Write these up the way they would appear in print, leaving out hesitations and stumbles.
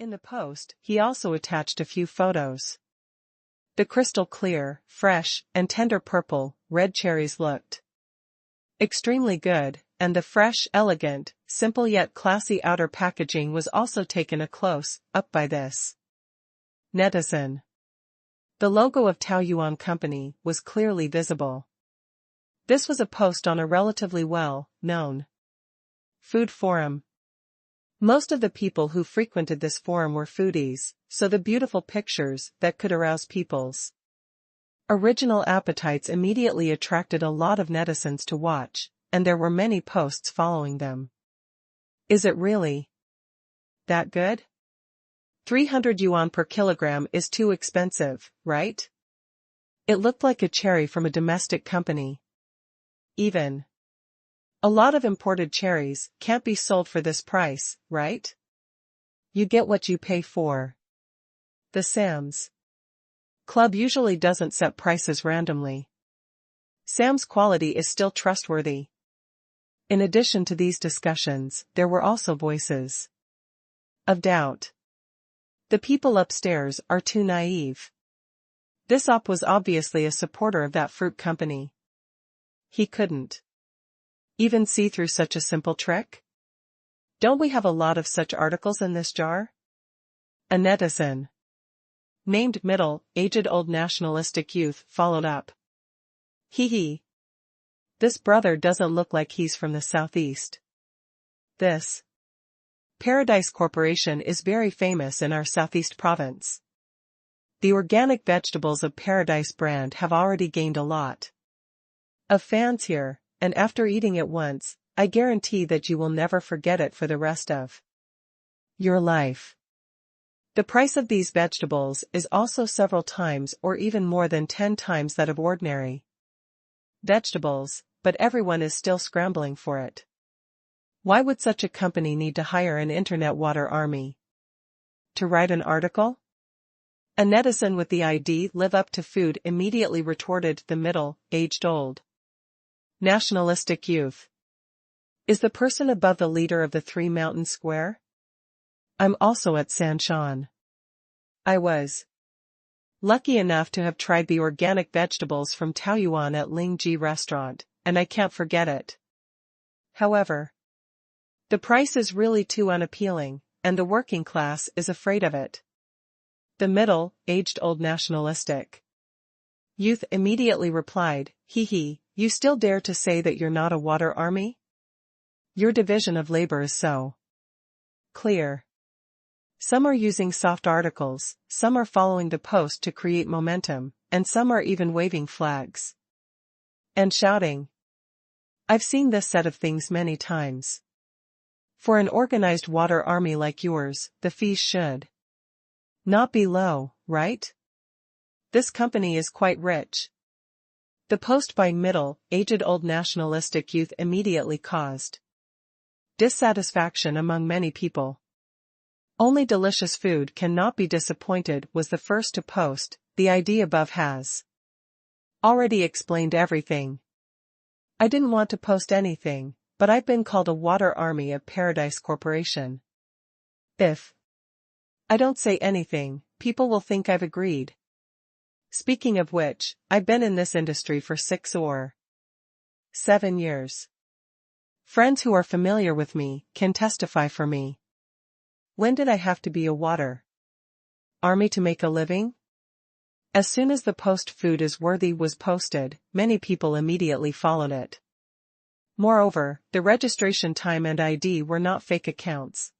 In the post, he also attached a few photos. The crystal clear, fresh, and tender purple, red cherries looked extremely good, and the fresh, elegant, simple yet classy outer packaging was also taken a close-up by this netizen. The logo of Taoyuan Company was clearly visible. This was a post on a relatively well-known food forum. Most of the people who frequented this forum were foodies, so the beautiful pictures that could arouse people's original appetites immediately attracted a lot of netizens to watch, and there were many posts following them. Is it really that good? 300 yuan per kilogram is too expensive, right? It looked like a cherry from a domestic company. Even a lot of imported cherries can't be sold for this price, right? You get what you pay for. The Sam's Club usually doesn't set prices randomly. Sam's quality is still trustworthy. In addition to these discussions, there were also voices of doubt. The people upstairs are too naive. This op was obviously a supporter of that fruit company. He couldn't even see through such a simple trick? Don't we have a lot of such articles in this jar? A netizen named middle-aged old nationalistic youth followed up. Hee. This brother doesn't look like he's from the southeast. This Paradise Corporation is very famous in our southeast province. The organic vegetables of Paradise brand have already gained a lot of fans here, and after eating it once, I guarantee that you will never forget it for the rest of your life. The price of these vegetables is also several times or even more than 10 times that of ordinary vegetables, but everyone is still scrambling for it. Why would such a company need to hire an internet water army to write an article? A netizen with the ID "Live Up to Food" immediately retorted, the middle-aged old nationalistic youth is the person above the leader of the Three Mountain Square? I'm also at Sanshan. I was lucky enough to have tried the organic vegetables from Taoyuan at Lingji restaurant, and I can't forget it. However, the price is really too unappealing, and the working class is afraid of it. The middle-aged old nationalistic youth immediately replied, Hee, you still dare to say that you're not a water army? Your division of labor is so clear. Some are using soft articles, some are following the post to create momentum, and some are even waving flags and shouting. I've seen this set of things many times. For an organized water army like yours, the fees should not be low, right? This company is quite rich. The post by middle-aged old nationalistic youth immediately caused dissatisfaction among many people. Only delicious food cannot be disappointed was the first to post. The idea above has already explained everything. I didn't want to post anything, but I've been called a water army of Paradise Corporation. If I don't say anything, people will think I've agreed. Speaking of which, I've been in this industry for 6 or 7 years. Friends who are familiar with me can testify for me. When did I have to be a water army to make a living? As soon as the post "food is worthy" was posted, many people immediately followed it. Moreover, the registration time and ID were not fake accounts.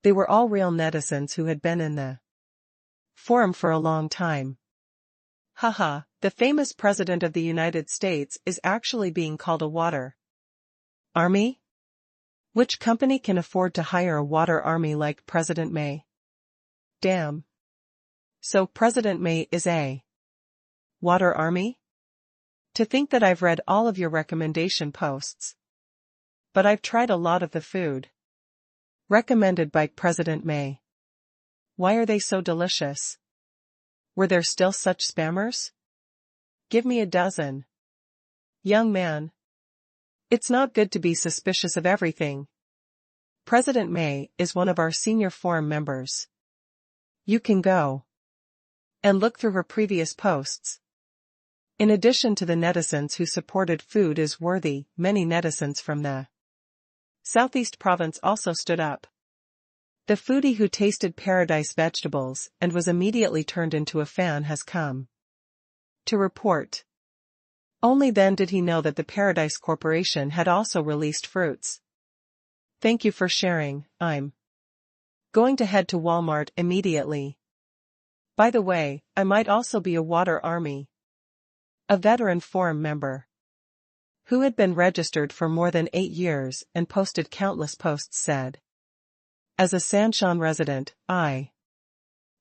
They were all real netizens who had been in the forum for a long time. Haha, the famous President of the United States is actually being called a water army? Which company can afford to hire a water army like President May? Damn. So President May is a water army? To think that I've read all of your recommendation posts. But I've tried a lot of the food recommended by President May. Why are they so delicious? Were there still such spammers? Give me a dozen. Young man. It's not good to be suspicious of everything. President May is one of our senior forum members. You can go and look through her previous posts. In addition to the netizens who supported food is worthy, many netizens from the Southeast province also stood up. The foodie who tasted paradise vegetables and was immediately turned into a fan has come to report. Only then did he know that the Paradise Corporation had also released fruits. Thank you for sharing, I'm going to head to Walmart immediately. By the way, I might also be a water army. A veteran forum member who had been registered for more than 8 years and posted countless posts said. As a Sanshan resident, I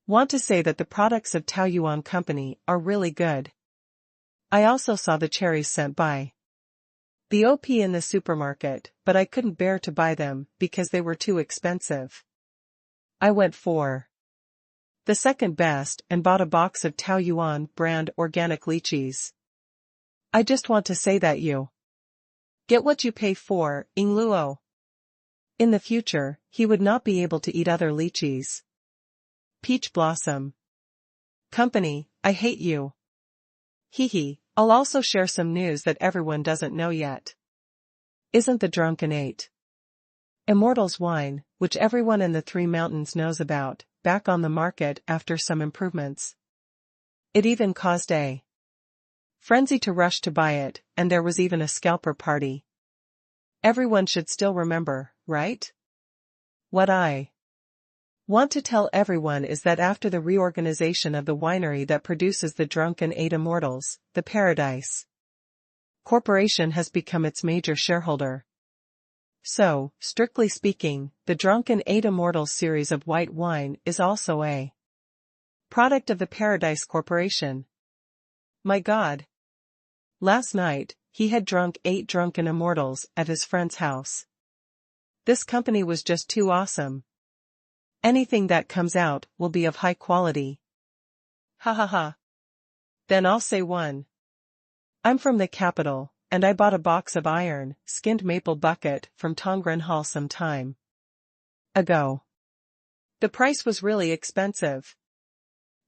want to say that the products of Taoyuan Company are really good. I also saw the cherries sent by the OP in the supermarket, but I couldn't bear to buy them because they were too expensive. I went for the second best and bought a box of Taoyuan brand organic lychees. I just want to say that you get what you pay for, Ing Luo. In the future, he would not be able to eat other lychees. Peach Blossom Company, I hate you. Hee. I'll also share some news that everyone doesn't know yet. Isn't the Drunken 8 Immortals wine, which everyone in the Three Mountains knows about, back on the market after some improvements? It even caused a frenzy to rush to buy it, and there was even a scalper party. Everyone should still remember, right? What I want to tell everyone is that after the reorganization of the winery that produces the Drunken 8 Immortals, the Paradise Corporation has become its major shareholder. So, strictly speaking, the Drunken 8 Immortals series of white wine is also a product of the Paradise Corporation. My God. Last night, he had drunk 8 Drunken Immortals at his friend's house. This company was just too awesome. Anything that comes out will be of high quality. Ha ha ha. Then I'll say one. I'm from the capital, and I bought a box of iron, skinned maple bucket from Tongren Hall some time ago. The price was really expensive.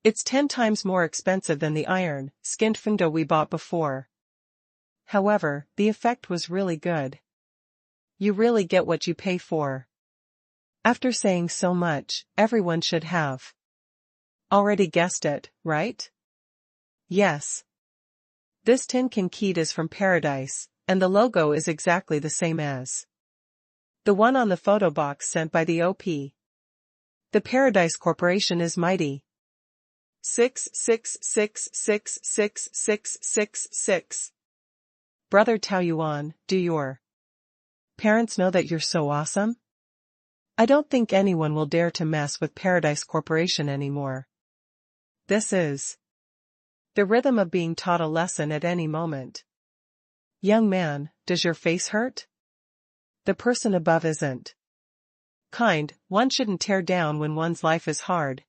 It's 10 times more expensive than the iron, skinned fungdo we bought before. However, the effect was really good. You really get what you pay for. After saying so much, everyone should have already guessed it, right? Yes. This tin can keyed is from Paradise, and the logo is exactly the same as the one on the photo box sent by the OP. The Paradise Corporation is mighty. 666666666. Brother Taoyuan, do your parents know that you're so awesome? I don't think anyone will dare to mess with Paradise Corporation anymore. This is the rhythm of being taught a lesson at any moment. Young man, does your face hurt? The person above isn't kind, one shouldn't tear down when one's life is hard.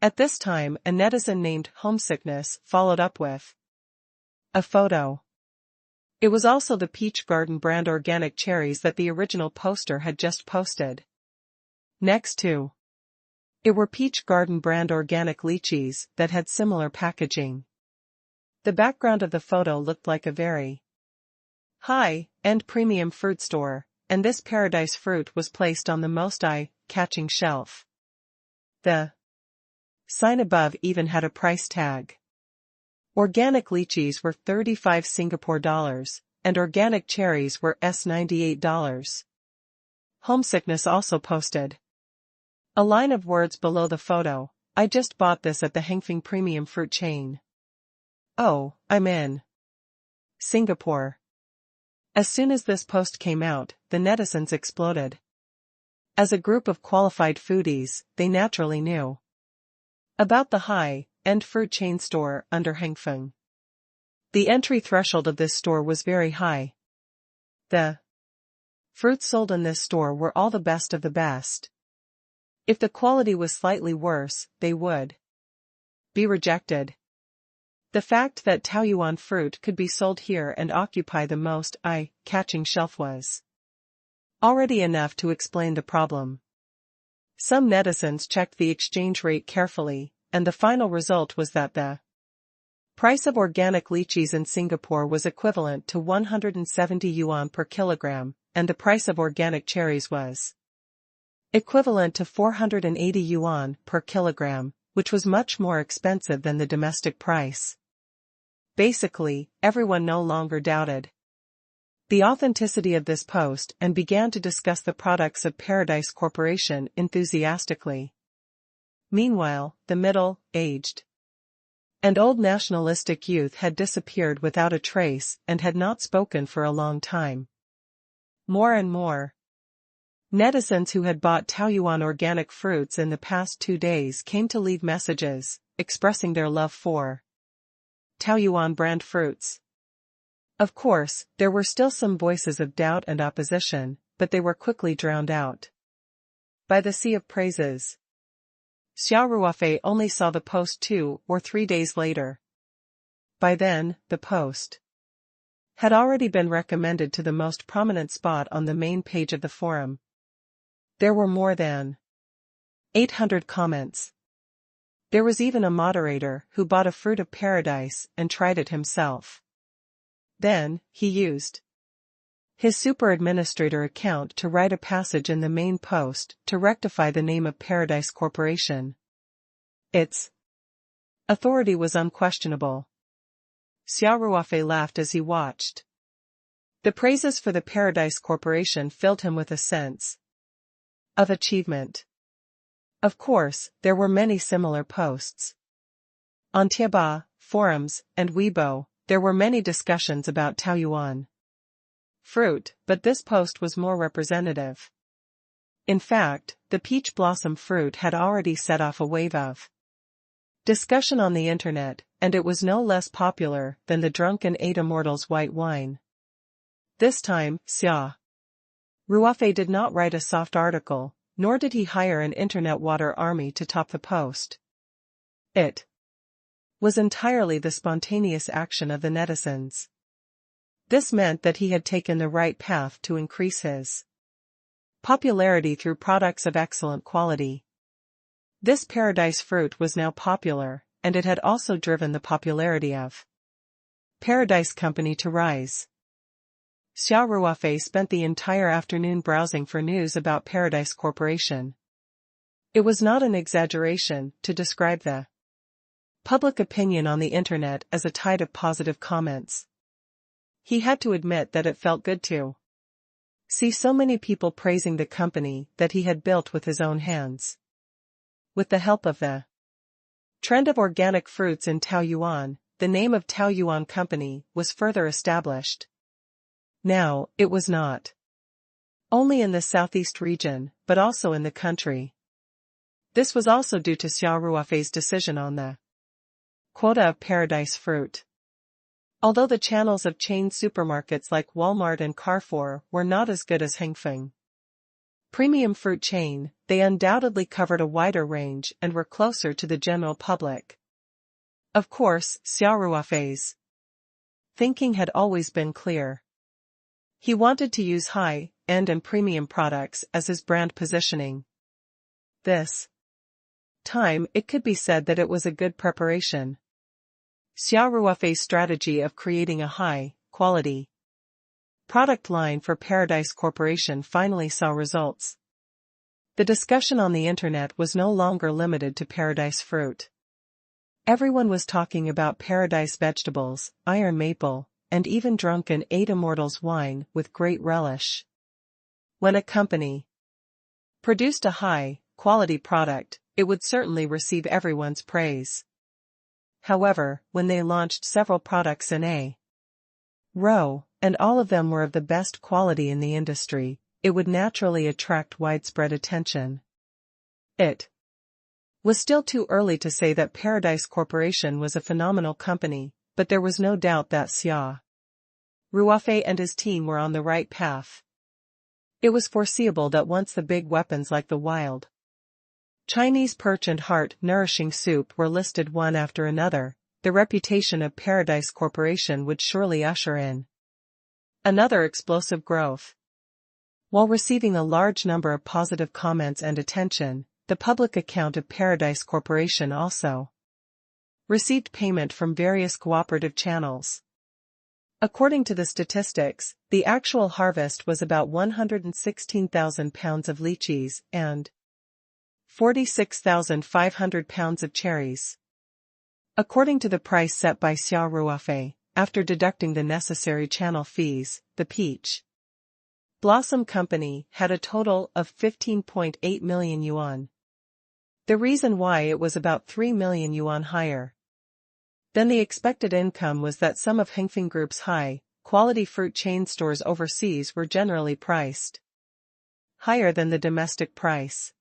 At this time, a netizen named Homesickness followed up with a photo. It was also the Peach Garden brand organic cherries that the original poster had just posted. Next to it were Peach Garden brand organic lychees that had similar packaging. The background of the photo looked like a very high-end premium fruit store, and this paradise fruit was placed on the most eye-catching shelf. The sign above even had a price tag. Organic lychees were 35 Singapore dollars, and organic cherries were $98. Homesickness also posted a line of words below the photo. I just bought this at the Hengfeng premium fruit chain. Oh, I'm in Singapore. As soon as this post came out, the netizens exploded. As a group of qualified foodies, they naturally knew about the high-end fruit chain store under Hengfeng. The entry threshold of this store was very high. The fruits sold in this store were all the best of the best. If the quality was slightly worse, they would be rejected. The fact that Taoyuan fruit could be sold here and occupy the most eye-catching shelf was Already enough to explain the problem. Some netizens checked the exchange rate carefully, and the final result was that the price of organic lychees in Singapore was equivalent to 170 yuan per kilogram, and the price of organic cherries was equivalent to 480 yuan per kilogram, which was much more expensive than the domestic price. Basically, everyone no longer doubted the authenticity of this post and began to discuss the products of Paradise Corporation enthusiastically. Meanwhile, the middle-aged and old nationalistic youth had disappeared without a trace and had not spoken for a long time. More and more netizens who had bought Taoyuan organic fruits in the past 2 days came to leave messages, expressing their love for Taoyuan brand fruits. Of course, there were still some voices of doubt and opposition, but they were quickly drowned out by the sea of praises. Xia Ruofei only saw the post 2 or 3 days later. By then, the post had already been recommended to the most prominent spot on the main page of the forum. There were more than 800 comments. There was even a moderator who bought a fruit of paradise and tried it himself. Then, he used his super administrator account to write a passage in the main post to rectify the name of Paradise Corporation. Its authority was unquestionable. Xia Ruofei laughed as he watched. The praises for the Paradise Corporation filled him with a sense of achievement. Of course, there were many similar posts. On Tieba, forums, and Weibo, there were many discussions about Taoyuan fruit, but this post was more representative. In fact, the peach blossom fruit had already set off a wave of discussion on the internet, and it was no less popular than the drunken 8 Immortals white wine. This time, Xia Ruofei did not write a soft article, nor did he hire an internet water army to top the post. It was entirely the spontaneous action of the netizens. This meant that he had taken the right path to increase his popularity through products of excellent quality. This paradise fruit was now popular, and it had also driven the popularity of Paradise Company to rise. Xia Ruofei spent the entire afternoon browsing for news about Paradise Corporation. It was not an exaggeration to describe the public opinion on the internet as a tide of positive comments. He had to admit that it felt good to see so many people praising the company that he had built with his own hands. With the help of the trend of organic fruits in Taoyuan, the name of Taoyuan Company was further established. Now, it was not only in the southeast region, but also in the country. This was also due to Xia Ruofei's decision on the quota of paradise fruit. Although the channels of chain supermarkets like Walmart and Carrefour were not as good as Hengfeng premium fruit chain, they undoubtedly covered a wider range and were closer to the general public. Of course, Xia Ruofei's thinking had always been clear. He wanted to use high-end and premium products as his brand positioning. This time, it could be said that it was a good preparation. Xia Ruofei's strategy of creating a high-quality product line for Paradise Corporation finally saw results. The discussion on the internet was no longer limited to paradise fruit. Everyone was talking about paradise vegetables, iron maple, and even drunken 8 Immortals wine with great relish. When a company produced a high-quality product, it would certainly receive everyone's praise. However, when they launched several products in a row, and all of them were of the best quality in the industry, it would naturally attract widespread attention. It was still too early to say that Paradise Corporation was a phenomenal company, but there was no doubt that Xia Ruofei and his team were on the right path. It was foreseeable that once the big weapons like the wild Chinese perch and heart-nourishing soup were listed one after another, the reputation of Paradise Corporation would surely usher in another explosive growth. While receiving a large number of positive comments and attention, the public account of Paradise Corporation also received payment from various cooperative channels. According to the statistics, the actual harvest was about 116,000 pounds of lychees and 46,500 pounds of cherries. According to the price set by Xia Ruofei, after deducting the necessary channel fees, the Peach Blossom Company had a total of 15.8 million yuan. The reason why it was about 3 million yuan higher than the expected income was that some of Hengfeng Group's high-quality fruit chain stores overseas were generally priced higher than the domestic price.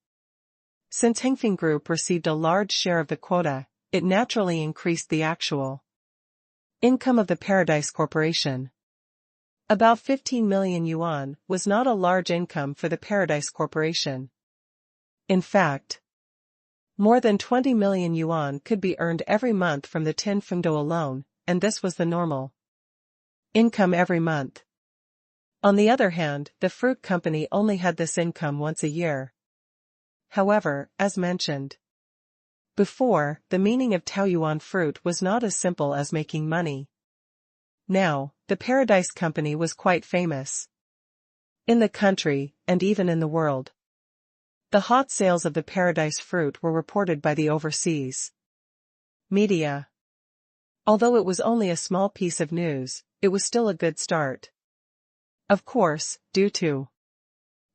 Since Hengfeng Group received a large share of the quota, it naturally increased the actual income of the Paradise Corporation. About 15 million yuan was not a large income for the Paradise Corporation. In fact, more than 20 million yuan could be earned every month from the tin fengdo alone, and this was the normal income every month. On the other hand, the fruit company only had this income once a year. However, as mentioned before, the meaning of Taoyuan fruit was not as simple as making money. Now, the Paradise Company was quite famous in the country, and even in the world. The hot sales of the Paradise fruit were reported by the overseas media. Although it was only a small piece of news, it was still a good start. Of course, due to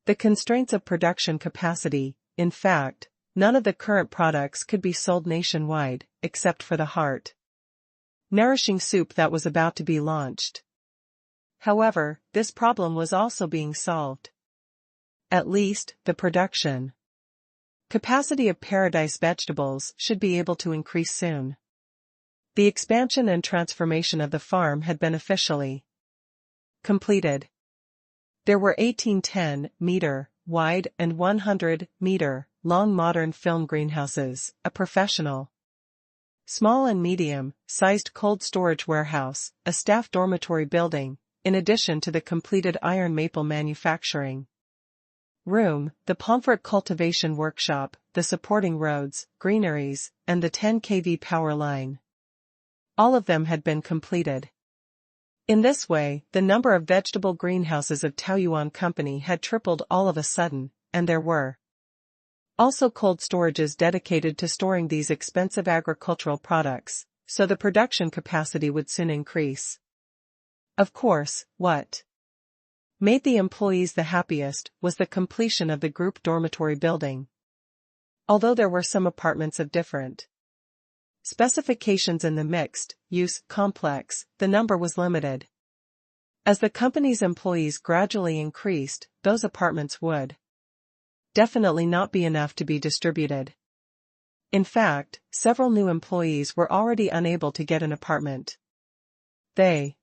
the constraints of production capacity, in fact, none of the current products could be sold nationwide, except for the heart-nourishing soup that was about to be launched. However, this problem was also being solved. At least, the production capacity of Paradise vegetables should be able to increase soon. The expansion and transformation of the farm had been officially completed. There were 18 10-meter wide and 100-meter long modern film greenhouses, a professional small and medium-sized cold storage warehouse, a staff dormitory building, in addition to the completed iron maple manufacturing room, the pomfret cultivation workshop, the supporting roads, greeneries, and the 10 kV power line. All of them had been completed. In this way, the number of vegetable greenhouses of Taoyuan Company had tripled all of a sudden, and there were also cold storages dedicated to storing these expensive agricultural products, so the production capacity would soon increase. Of course, what made the employees the happiest was the completion of the group dormitory building. Although there were some apartments of different specifications in the mixed-use complex, the number was limited. As the company's employees gradually increased, those apartments would definitely not be enough to be distributed. In fact, several new employees were already unable to get an apartment. They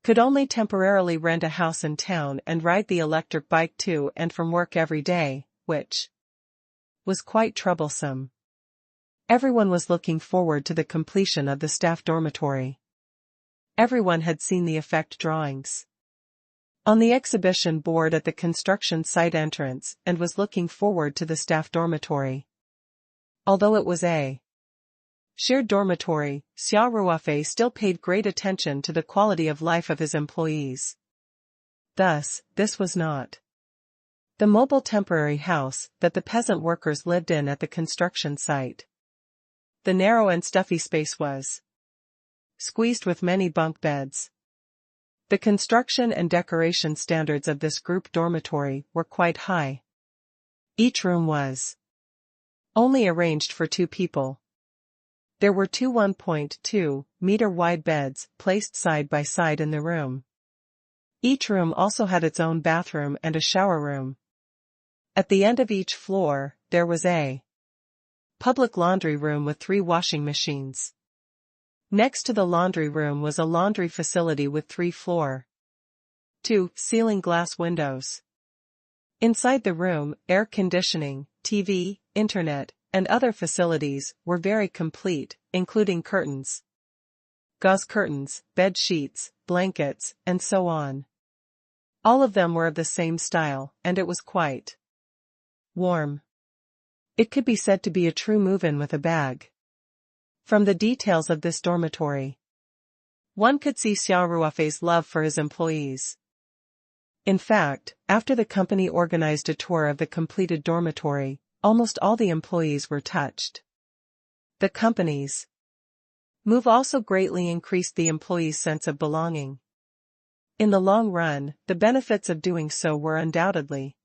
could only temporarily rent a house in town and ride the electric bike to and from work every day, which was quite troublesome. Everyone was looking forward to the completion of the staff dormitory. Everyone had seen the effect drawings on the exhibition board at the construction site entrance and was looking forward to the staff dormitory. Although it was a shared dormitory, Xia Ruofei still paid great attention to the quality of life of his employees. Thus, this was not the mobile temporary house that the peasant workers lived in at the construction site. The narrow and stuffy space was squeezed with many bunk beds. The construction and decoration standards of this group dormitory were quite high. Each room was only arranged for 2 people. There were 2 1.2-meter wide beds placed side by side in the room. Each room also had its own bathroom and a shower room. At the end of each floor, there was a public laundry room with 3 washing machines. Next to the laundry room was a laundry facility with 3 floor-to-ceiling glass windows. Inside the room, air conditioning, TV, internet, and other facilities were very complete, including curtains, gauze curtains, bed sheets, blankets, and so on. All of them were of the same style, and it was quite warm. It could be said to be a true move-in with a bag. From the details of this dormitory, one could see Xia Ruofei's love for his employees. In fact, after the company organized a tour of the completed dormitory, almost all the employees were touched. The company's move also greatly increased the employees' sense of belonging. In the long run, the benefits of doing so were undoubtedly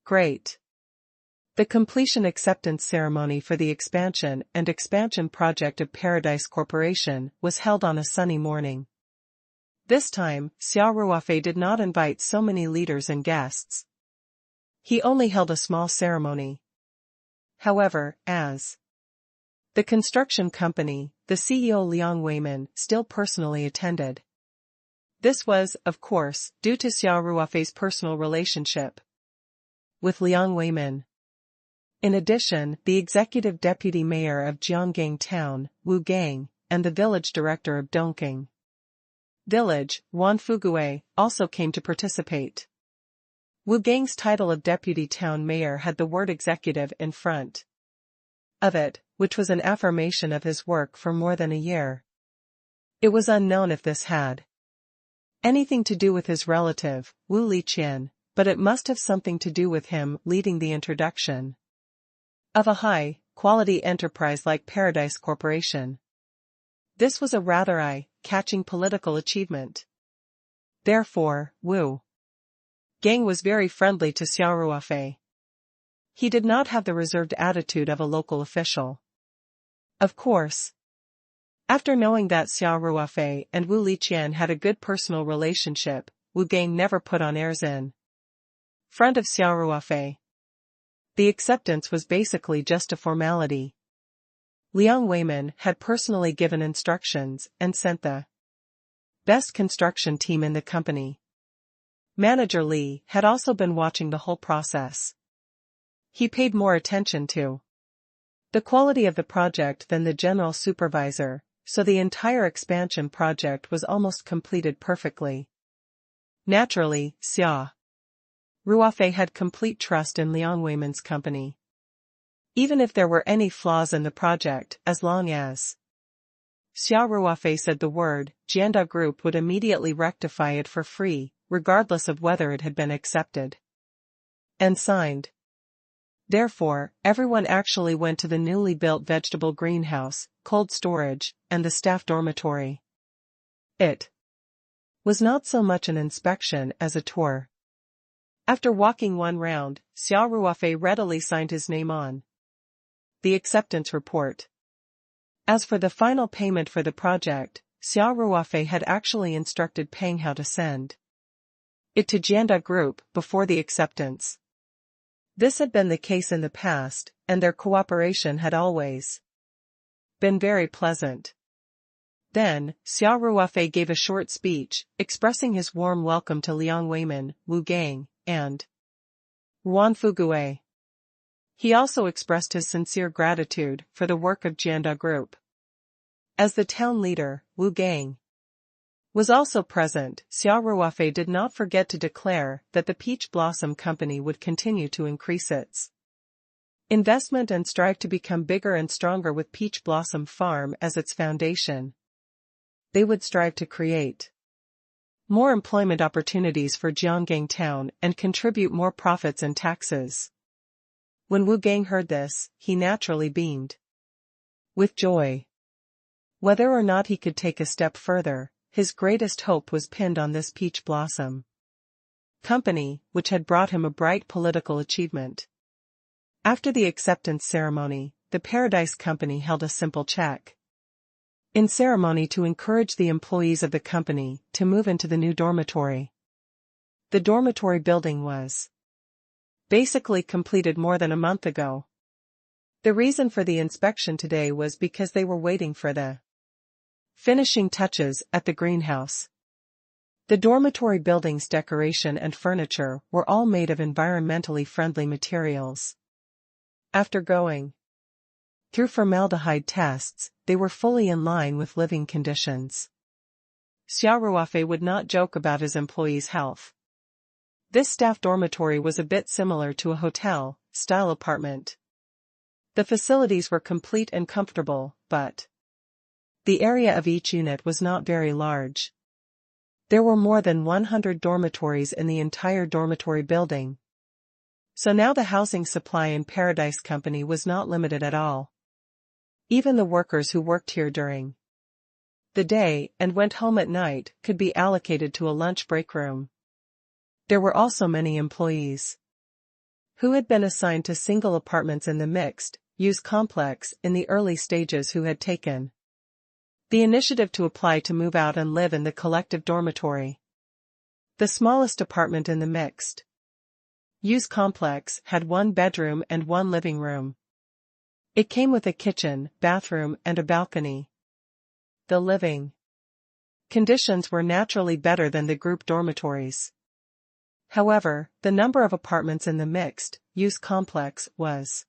great. The completion acceptance ceremony for the expansion project of Paradise Corporation was held on a sunny morning. This time, Xia Ruofei did not invite so many leaders and guests. He only held a small ceremony. However, as the construction company, the CEO Liang Weimin still personally attended. This was, of course, due to Xia Ruofei's personal relationship with Liang Weimin. In addition, the executive deputy mayor of Jianggang Town, Wu Gang, and the village director of Dongqing Village, Wan Fugui, also came to participate. Wu Gang's title of deputy town mayor had the word executive in front of it, which was an affirmation of his work for more than a year. It was unknown if this had anything to do with his relative, Wu Liqian, but it must have something to do with him leading the introduction of a high-quality enterprise like Paradise Corporation. This was a rather eye-catching political achievement. Therefore, Wu Gang was very friendly to Xia Ruofei. He did not have the reserved attitude of a local official. Of course, after knowing that Xia Ruofei and Wu Liqian had a good personal relationship, Wu Gang never put on airs in front of Xia Ruofei. The acceptance was basically just a formality. Liang Weimin had personally given instructions and sent the best construction team in the company. Manager Li had also been watching the whole process. He paid more attention to the quality of the project than the general supervisor, so the entire expansion project was almost completed perfectly. Naturally, Xia Ruofei had complete trust in Liang Weimin's company. Even if there were any flaws in the project, as long as Xia Ruofei said the word, Jianda Group would immediately rectify it for free, regardless of whether it had been accepted and signed. Therefore, everyone actually went to the newly built vegetable greenhouse, cold storage, and the staff dormitory. It was not so much an inspection as a tour. After walking one round, Xia Ruofei readily signed his name on the acceptance report. As for the final payment for the project, Xia Ruofei had actually instructed Peng how to send it to Jianda Group before the acceptance. This had been the case in the past, and their cooperation had always been very pleasant. Then, Xia Ruofei gave a short speech, expressing his warm welcome to Liang Weimin, Wu Gang, and Wan Fugui. He also expressed his sincere gratitude for the work of Jianda Group. As the town leader, Wu Gang was also present. Xia Ruofei did not forget to declare that the Peach Blossom Company would continue to increase its investment and strive to become bigger and stronger with Peach Blossom Farm as its foundation. They would strive to create more employment opportunities for Jianggang Town and contribute more profits and taxes. When Wu Gang heard this, he naturally beamed with joy. Whether or not he could take a step further, his greatest hope was pinned on this Peach Blossom Company, which had brought him a bright political achievement. After the acceptance ceremony, the Paradise Company held a simple check-in ceremony to encourage the employees of the company to move into the new dormitory. The dormitory building was basically completed more than a month ago. The reason for the inspection today was because they were waiting for the finishing touches at the greenhouse. The dormitory building's decoration and furniture were all made of environmentally friendly materials. After going through formaldehyde tests, they were fully in line with living conditions. Xia Ruofei would not joke about his employees' health. This staff dormitory was a bit similar to a hotel-style apartment. The facilities were complete and comfortable, but the area of each unit was not very large. There were more than 100 dormitories in the entire dormitory building. So now the housing supply in Paradise Company was not limited at all. Even the workers who worked here during the day and went home at night could be allocated to a lunch break room. There were also many employees who had been assigned to single apartments in the mixed-use complex in the early stages who had taken the initiative to apply to move out and live in the collective dormitory. The smallest apartment in the mixed-use complex had 1 bedroom and 1 living room. It came with a kitchen, bathroom, and a balcony. The living conditions were naturally better than the group dormitories. However, the number of apartments in the mixed-use complex was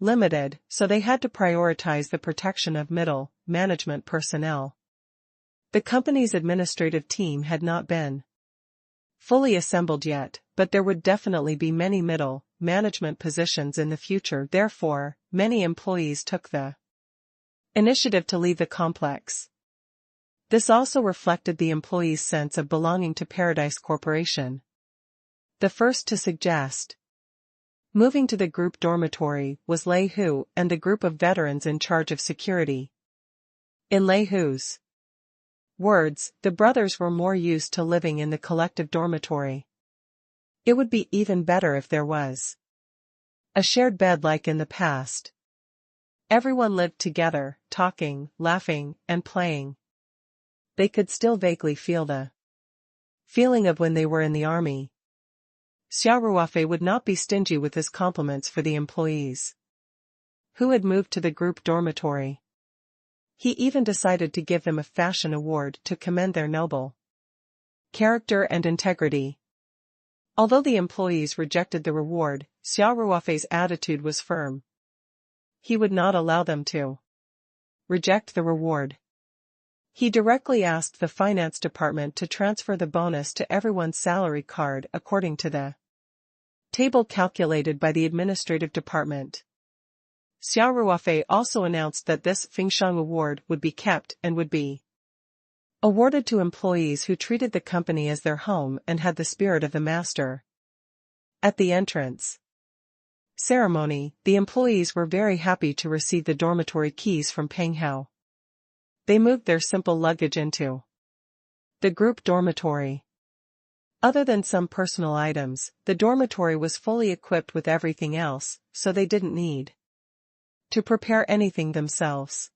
limited, so they had to prioritize the protection of middle management personnel. The company's administrative team had not been fully assembled yet, but there would definitely be many middle management positions in the future. Therefore, many employees took the initiative to leave the complex. This also reflected the employees' sense of belonging to Paradise Corporation. The first to suggest moving to the group dormitory was Lei Hu and a group of veterans in charge of security. In Lei Hu's words, the brothers were more used to living in the collective dormitory. It would be even better if there was a shared bed like in the past. Everyone lived together, talking, laughing, and playing. They could still vaguely feel the feeling of when they were in the army. Xia Ruofei would not be stingy with his compliments for the employees who had moved to the group dormitory. He even decided to give them a fashion award to commend their noble character and integrity. Although the employees rejected the reward, Xia Ruofei's attitude was firm. He would not allow them to reject the reward. He directly asked the finance department to transfer the bonus to everyone's salary card according to the table calculated by the administrative department. Xia Ruofei also announced that this Fengsheng Award would be kept and would be awarded to employees who treated the company as their home and had the spirit of the master. At the entrance ceremony, the employees were very happy to receive the dormitory keys from Peng Hao. They moved their simple luggage into the group dormitory. Other than some personal items, the dormitory was fully equipped with everything else, so they didn't need to prepare anything themselves.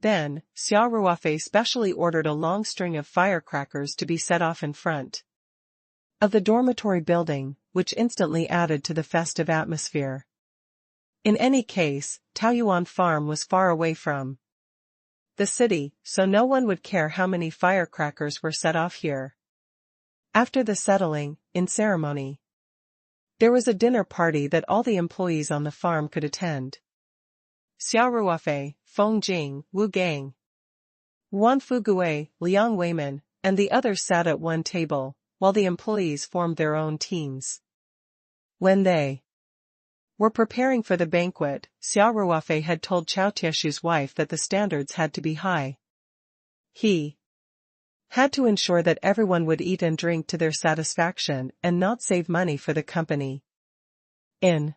Then, Xia Ruofei specially ordered a long string of firecrackers to be set off in front of the dormitory building, which instantly added to the festive atmosphere. In any case, Taoyuan Farm was far away from the city, so no one would care how many firecrackers were set off here. After the settling-in ceremony, there was a dinner party that all the employees on the farm could attend. Xia Ruofei, Feng Jing, Wu Gang, Wan Fugui, Liang Weiman, and the others sat at one table, while the employees formed their own teams. When they were preparing for the banquet, Xia Ruofei had told Chao Tieshu's wife that the standards had to be high. He had to ensure that everyone would eat and drink to their satisfaction and not save money for the company. In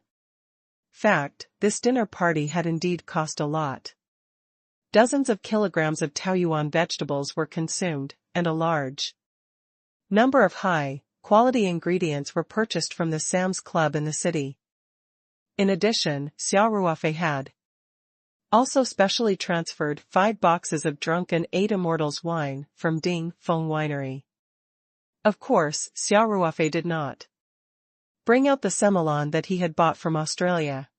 fact, this dinner party had indeed cost a lot. Dozens of kilograms of Taoyuan vegetables were consumed, and a large number of high-quality ingredients were purchased from the Sam's Club in the city. In addition, Xia Ruofei had also specially transferred 5 boxes of drunken 8 Immortals wine from Ding Feng Winery. Of course, Xia Ruofei did not bring out the Semelon that he had bought from Australia.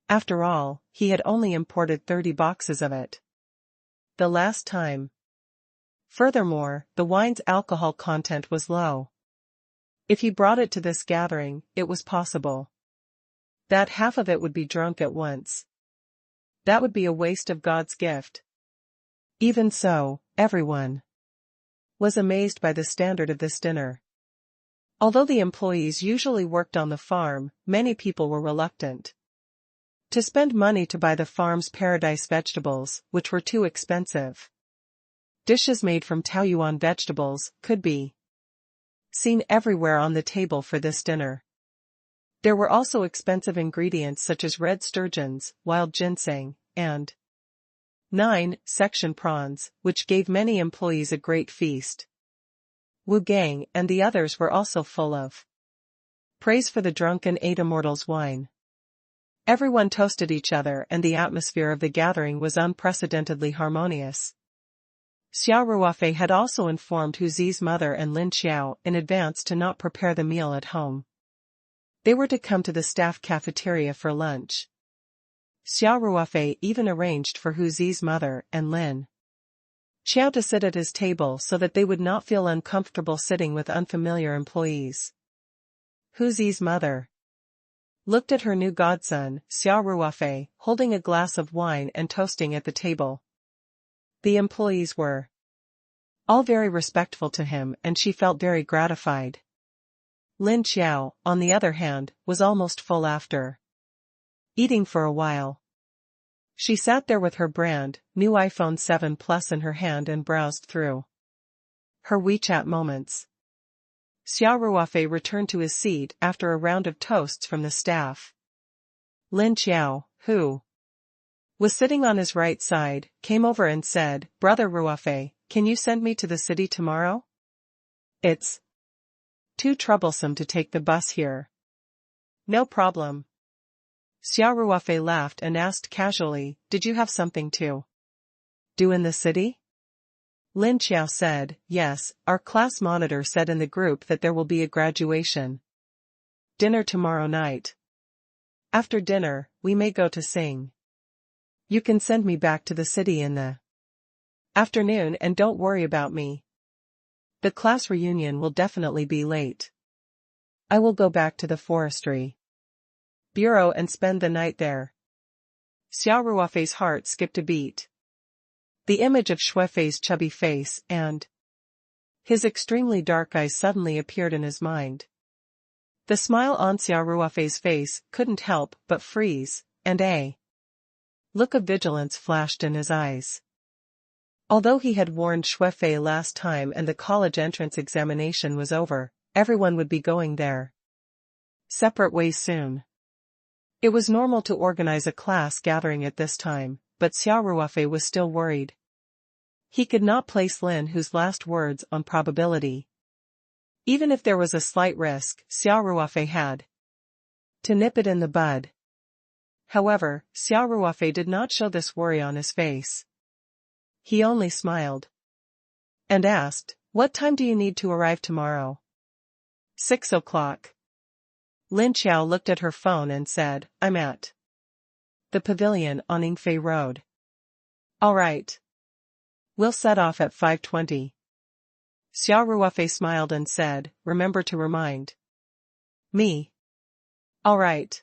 After all, he had only imported 30 boxes of it the last time. Furthermore, the wine's alcohol content was low. If he brought it to this gathering, it was possible that half of it would be drunk at once. That would be a waste of God's gift. Even so, everyone was amazed by the standard of this dinner. Although the employees usually worked on the farm, many people were reluctant to spend money to buy the farm's paradise vegetables, which were too expensive. Dishes made from Taoyuan vegetables could be seen everywhere on the table for this dinner. There were also expensive ingredients such as red sturgeons, wild ginseng, and 9-section prawns, which gave many employees a great feast. Wu Gang and the others were also full of praise for the drunken eight immortals wine. Everyone toasted each other and the atmosphere of the gathering was unprecedentedly harmonious. Xia Ruofei had also informed Hu Zi's mother and Lin Xiao in advance to not prepare the meal at home. They were to come to the staff cafeteria for lunch. Xia Ruofei even arranged for Hu Zi's mother and Lin Xiao to sit at his table so that they would not feel uncomfortable sitting with unfamiliar employees. Hu Zi's mother looked at her new godson, Xia Ruofei, holding a glass of wine and toasting at the table. The employees were all very respectful to him and she felt very gratified. Lin Xiao, on the other hand, was almost full after eating for a while. She sat there with her brand new iPhone 7 Plus in her hand and browsed through her WeChat moments. Xia Ruofei returned to his seat after a round of toasts from the staff. Lin Xiao, who was sitting on his right side, came over and said, "Brother Ruofei, can you send me to the city tomorrow? It's too troublesome to take the bus here." "No problem." Xia Ruofei laughed and asked casually, "Did you have something to do in the city?" Lin Xiao said, "Yes, our class monitor said in the group that there will be a graduation dinner tomorrow night. After dinner, we may go to sing. You can send me back to the city in the afternoon and don't worry about me. The class reunion will definitely be late. I will go back to the forestry bureau and spend the night there." Xia Ruofei's heart skipped a beat. The image of Xuefei's chubby face and his extremely dark eyes suddenly appeared in his mind. The smile on Xia Ruofei's face couldn't help but freeze, and a look of vigilance flashed in his eyes. Although he had warned Xuefei last time and the college entrance examination was over, everyone would be going their separate ways soon. It was normal to organize a class gathering at this time, but Xia Ruofei was still worried. He could not place Lin Hu's last words on probability. Even if there was a slight risk, Xia Ruofei had to nip it in the bud. However, Xia Ruofei did not show this worry on his face. He only smiled and asked, "What time do you need to arrive tomorrow?" 6 o'clock. Lin Xiao looked at her phone and said, "I'm at the pavilion on Yingfei Road." "All right. We'll set off at 5:20. Xia Ruofei smiled and said, "Remember to remind me." "All right."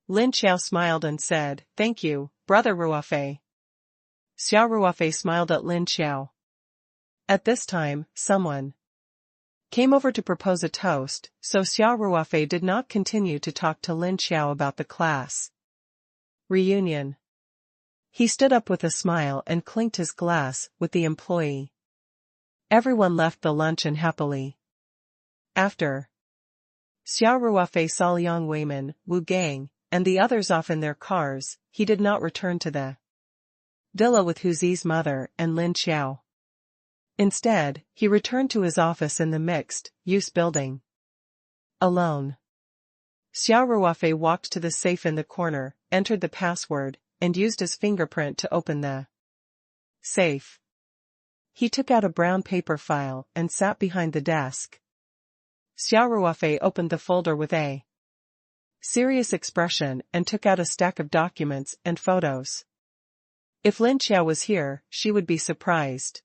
Lin Xiao smiled and said, "Thank you, Brother Ruofei." Xia Ruofei smiled at Lin Xiao. At this time, someone came over to propose a toast, so Xia Ruofei did not continue to talk to Lin Xiao about the class reunion. He stood up with a smile and clinked his glass with the employee. Everyone left the luncheon happily. After Xia Ruofei saw Liang Weiman, Wu Gang, and the others off in their cars, he did not return to the villa with Hu Zi's mother and Lin Xiao. Instead, he returned to his office in the mixed-use building. Alone. Xia Ruofei walked to the safe in the corner, entered the password, and used his fingerprint to open the safe. He took out a brown paper file and sat behind the desk. Xia Ruofei opened the folder with a serious expression and took out a stack of documents and photos. If Lin Xiao was here, she would be surprised.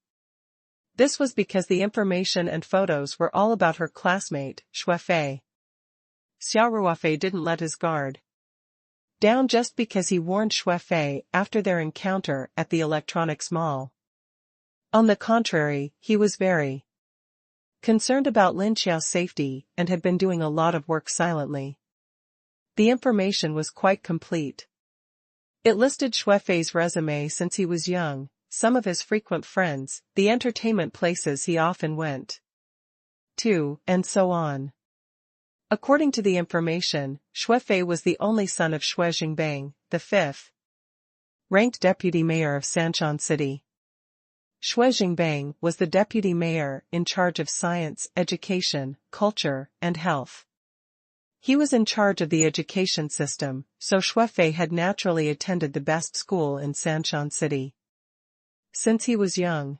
This was because the information and photos were all about her classmate, Xuefei. Xia Ruofei didn't let his guard down just because he warned Xuefei after their encounter at the electronics mall. On the contrary, he was very concerned about Lin Xiao's safety and had been doing a lot of work silently. The information was quite complete. It listed Ruofei's resume since he was young, some of his frequent friends, the entertainment places he often went to, and so on. According to the information, Ruofei was the only son of Xue Jingbang, the fifth-ranked deputy mayor of Sanshan City. Xue Jingbang was the deputy mayor in charge of science, education, culture, and health. He was in charge of the education system, so Ruofei had naturally attended the best school in Sanshan City since he was young.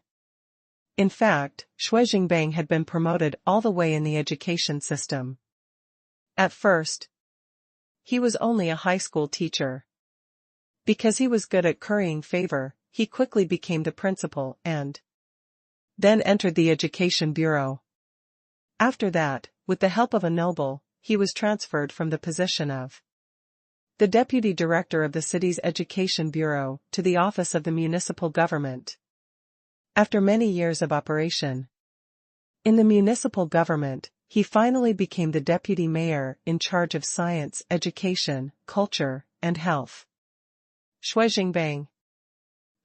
In fact, Xue Jingbang had been promoted all the way in the education system. At first, he was only a high school teacher. Because he was good at currying favor, he quickly became the principal and then entered the education bureau. After that, with the help of a noble, he was transferred from the position of the deputy director of the city's education bureau to the office of the municipal government. After many years of operation in the municipal government, he finally became the deputy mayor in charge of science, education, culture, and health. Xue Jingbang,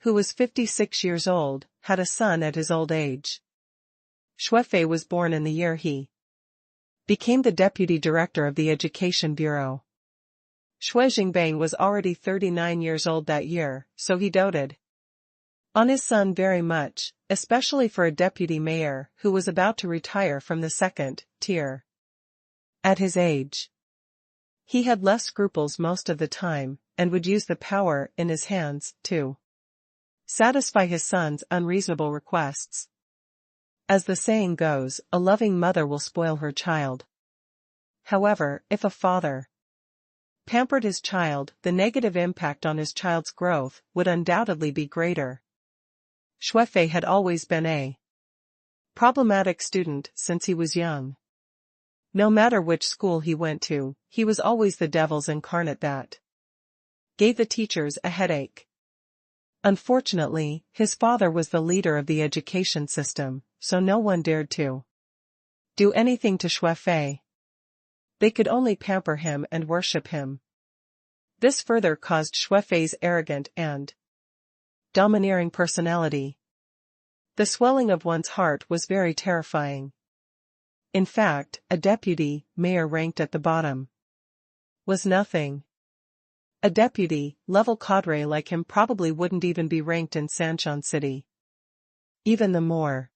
who was 56 years old, had a son at his old age. Ruofei was born in the year he became the deputy director of the education bureau. Xue Jingbang was already 39 years old that year, so he doted on his son very much, especially for a deputy mayor who was about to retire from the second tier. At his age, he had less scruples most of the time, and would use the power in his hands to satisfy his son's unreasonable requests. As the saying goes, a loving mother will spoil her child. However, if a father pampered his child, the negative impact on his child's growth would undoubtedly be greater. Ruofei had always been a problematic student since he was young. No matter which school he went to, he was always the devil's incarnate that gave the teachers a headache. Unfortunately, his father was the leader of the education system, so no one dared to do anything to Ruofei. They could only pamper him and worship him. This further caused Ruofei's arrogant and domineering personality. The swelling of one's heart was very terrifying. In fact, a deputy mayor ranked at the bottom was nothing. A deputy-level cadre like him probably wouldn't even be ranked in Sanshan City. Even the more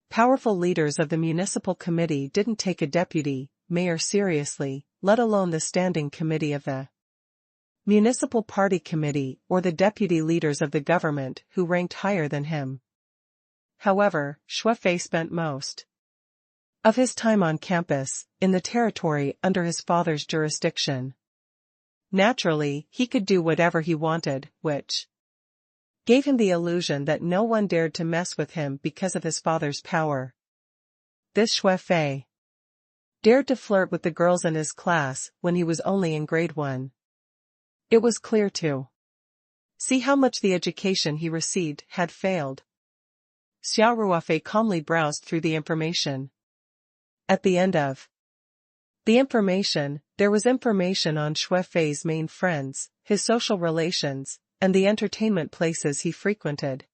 powerful leaders of the municipal committee didn't take a deputy mayor seriously, let alone the standing committee of the municipal party committee or the deputy leaders of the government who ranked higher than him. However, Ruofei spent most of his time on campus, in the territory under his father's jurisdiction. Naturally, he could do whatever he wanted, which gave him the illusion that no one dared to mess with him because of his father's power. This Ruofei dared to flirt with the girls in his class when he was only in grade 1. It was clear to see how much the education he received had failed. Xia Ruofei calmly browsed through the information. At the end of the information, there was information on Ruofei's main friends, his social relations, and the entertainment places he frequented.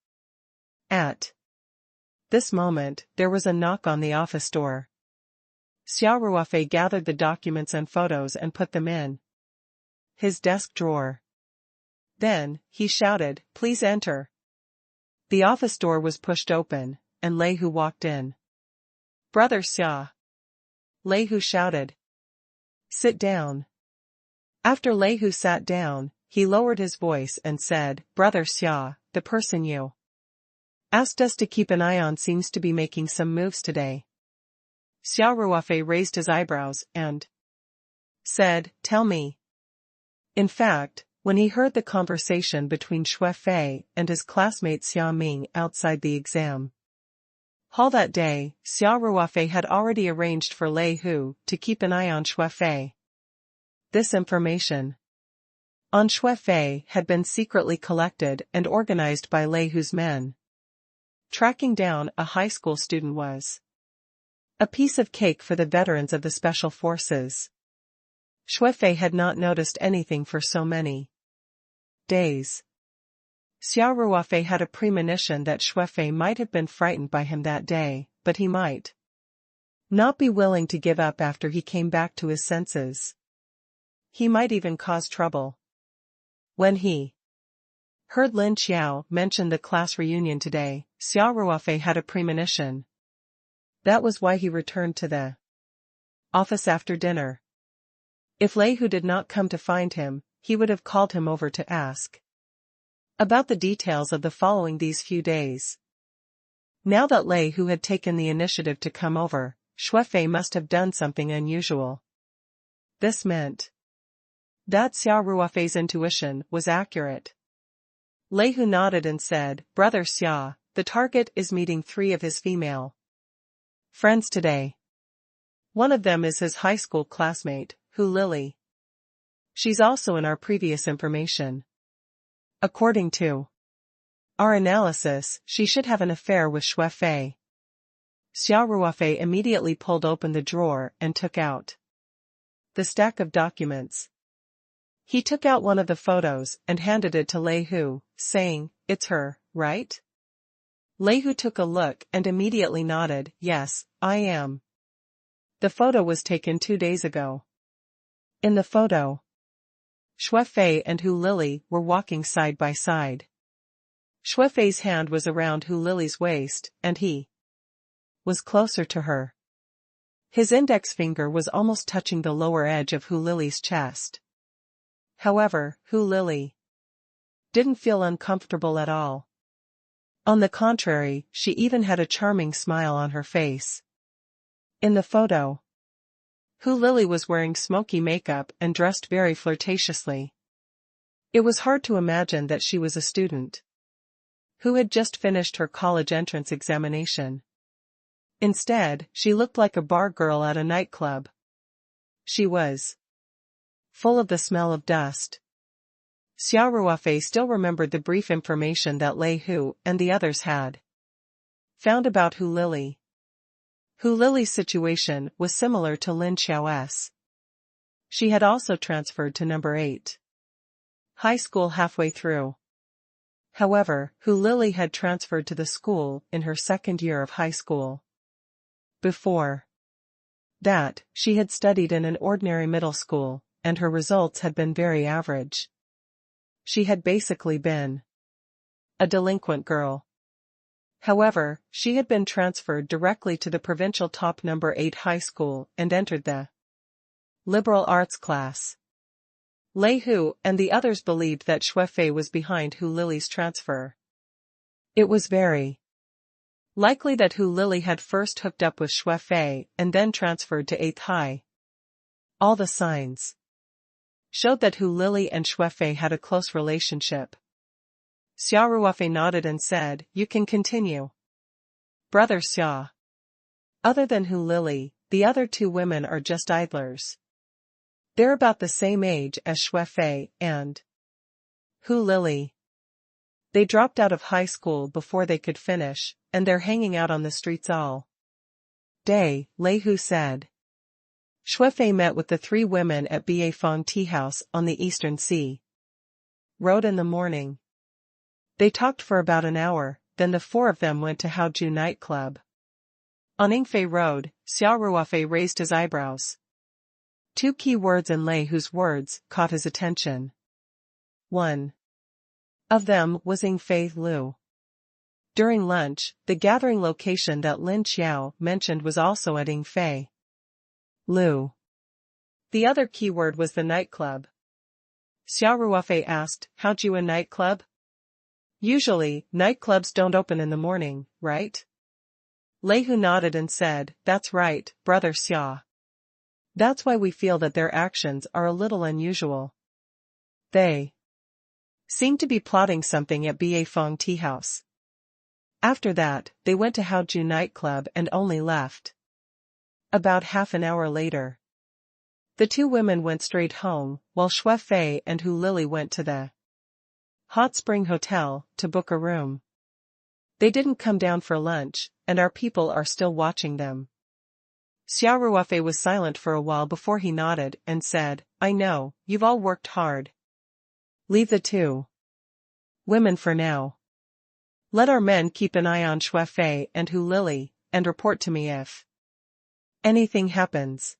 At this moment, there was a knock on the office door. Xia Ruofei gathered the documents and photos and put them in his desk drawer. Then, he shouted, "Please enter." The office door was pushed open, and Lei Hu walked in. "Brother Xia," Lei Hu shouted. "Sit down." After Lei Hu sat down, he lowered his voice and said, "Brother Xia, the person you asked us to keep an eye on seems to be making some moves today." Xia Ruofei raised his eyebrows and said, "Tell me." In fact, when he heard the conversation between Ruofei and his classmate Xia Ming outside the exam hall that day, Xia Ruofei had already arranged for Lei Hu to keep an eye on Ruofei. This information on Ruofei had been secretly collected and organized by Lei Hu's men. Tracking down a high school student was A piece of cake for the veterans of the Special Forces. Ruofei had not noticed anything for so many days. Xia Ruofei had a premonition that Ruofei might have been frightened by him that day, but he might not be willing to give up after he came back to his senses. He might even cause trouble. When he heard Lin Xiao mention the class reunion today, Xia Ruofei had a premonition. That was why he returned to the office after dinner. If Lei Hu did not come to find him, he would have called him over to ask about the details of the following these few days. Now that Lei Hu had taken the initiative to come over, Ruofei must have done something unusual. This meant that Xia Ruofei's intuition was accurate. Lei Hu nodded and said, "Brother Xia, the target is meeting 3 of his female friends today. One of them is his high school classmate, Hu Lily. She's also in our previous information. According to our analysis, she should have an affair with Ruofei." Xia Ruofei immediately pulled open the drawer and took out the stack of documents. He took out one of the photos and handed it to Lei Hu, saying, "It's her, right?" Lei Hu took a look and immediately nodded, "Yes, I am." The photo was taken 2 days ago. In the photo, Ruofei and Hu Lily were walking side by side. Ruofei's hand was around Hu Lily's waist, and he was closer to her. His index finger was almost touching the lower edge of Hu Lily's chest. However, Hu Lily didn't feel uncomfortable at all. On the contrary, she even had a charming smile on her face. In the photo, Hu Lily was wearing smoky makeup and dressed very flirtatiously. It was hard to imagine that she was a student who had just finished her college entrance examination. Instead, she looked like a bar girl at a nightclub. She was full of the smell of dust. Xia Ruofei still remembered the brief information that Lei Hu and the others had found about Hu Lily. Hu Lily's situation was similar to Lin Xiao's. She had also transferred to number 8 high school halfway through. However, Hu Lily had transferred to the school in her 2nd year of high school. Before that, she had studied in an ordinary middle school, and her results had been very average. She had basically been a delinquent girl. However, she had been transferred directly to the provincial top number 8 high school and entered the liberal arts class. Lei Hu and the others believed that Ruofei was behind Hu Lily's transfer. It was very likely that Hu Lily had first hooked up with Ruofei and then transferred to 8th high. All the signs showed that Hu Lily and Ruofei had a close relationship. Xia Ruofei nodded and said, "You can continue. Brother Xia. Other than Hu Lily, the other 2 women are just idlers. They're about the same age as Ruofei and Hu Lily. They dropped out of high school before they could finish, and they're hanging out on the streets all day," Lei Hu said. Ruofei met with the 3 women at Baifeng Tea House on the Eastern Sea Road in the morning. They talked for about an hour, then the 4 of them went to Haoju nightclub. On Yingfei Road, Xia Ruofei raised his eyebrows. 2 key words in Lei Hu's words caught his attention. One of them was Yingfei Lu. During lunch, the gathering location that Lin Xiao mentioned was also at Yingfei Lu. The other keyword was the nightclub. Xia Ruofei asked, "Haoju a nightclub? Usually, nightclubs don't open in the morning, right?" Lei Hu nodded and said, "That's right, Brother Xia. That's why we feel that their actions are a little unusual. They seem to be plotting something at Baifeng Tea House." After that, they went to Haoju nightclub and only left about half an hour later. The 2 women went straight home, while Ruofei and Hu Lily went to the Hot Spring Hotel to book a room. They didn't come down for lunch, and our people are still watching them. Xia Ruofei was silent for a while before he nodded and said, I know, you've all worked hard. Leave the two women for now. Let our men keep an eye on Ruofei and Hu Lily, and report to me if anything happens.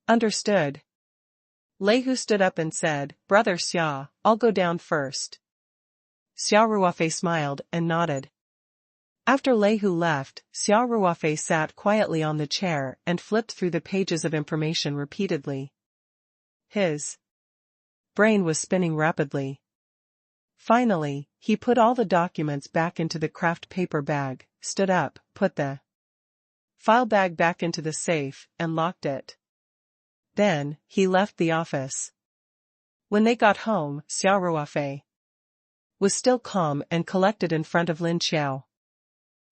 Understood. Lei Hu stood up and said, Brother Xia, I'll go down first. Xia Ruofei smiled and nodded. After Lei Hu left, Xia Ruofei sat quietly on the chair and flipped through the pages of information repeatedly. His brain was spinning rapidly. Finally, he put all the documents back into the craft paper bag, stood up, put the file bag back into the safe, and locked it. Then, he left the office. When they got home, Xia Ruofei was still calm and collected in front of Lin Xiao.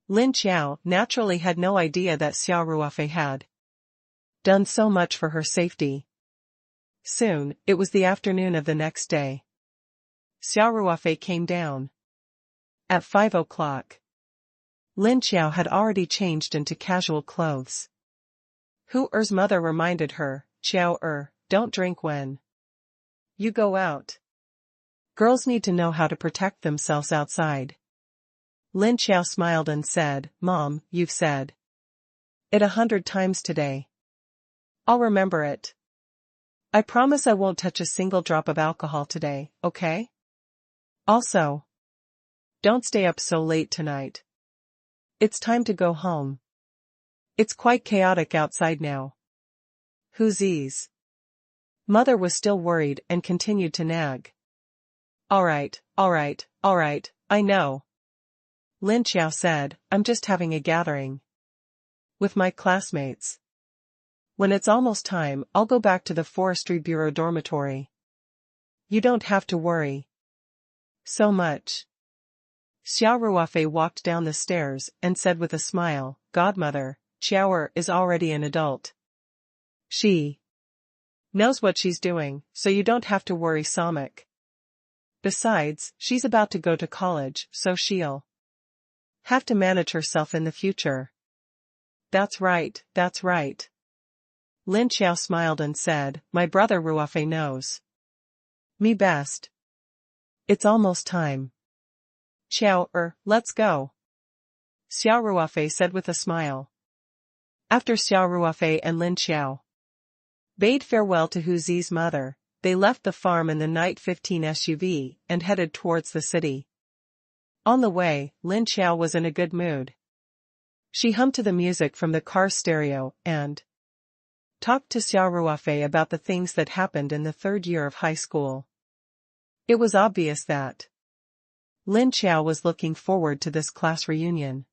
Lin Xiao naturally had no idea that Xia Ruofei had done so much for her safety. Soon, it was the afternoon of the next day. Xia Ruofei came down. At 5 o'clock. Lin Xiao had already changed into casual clothes. Hu Er's mother reminded her, Xiao don't drink when you go out. Girls need to know how to protect themselves outside. Lin Xiao smiled and said, Mom, you've said it 100 times today. I'll remember it. I promise I won't touch a single drop of alcohol today, okay? Also, don't stay up so late tonight. It's time to go home. It's quite chaotic outside now. Huzi's mother was still worried and continued to nag. All right, I know. Lin Xiao said, I'm just having a gathering with my classmates. When it's almost time, I'll go back to the Forestry Bureau dormitory. You don't have to worry so much. Xia Ruofei walked down the stairs and said with a smile, Godmother, Xiao is already an adult. She knows what she's doing, so you don't have to worry, Samik. Besides, she's about to go to college, so she'll have to manage herself in the future. That's right. Lin Xiao smiled and said, My brother Ruofei knows me best. It's almost time. Xiao let's go. Xia Ruofei said with a smile. After Xia Ruofei and Lin Xiao bade farewell to Hu Zi's mother, they left the farm in the Night 15 SUV and headed towards the city. On the way, Lin Xiao was in a good mood. She hummed to the music from the car stereo and talked to Xia Ruofei about the things that happened in the third year of high school. It was obvious that Lin Xiao was looking forward to this class reunion.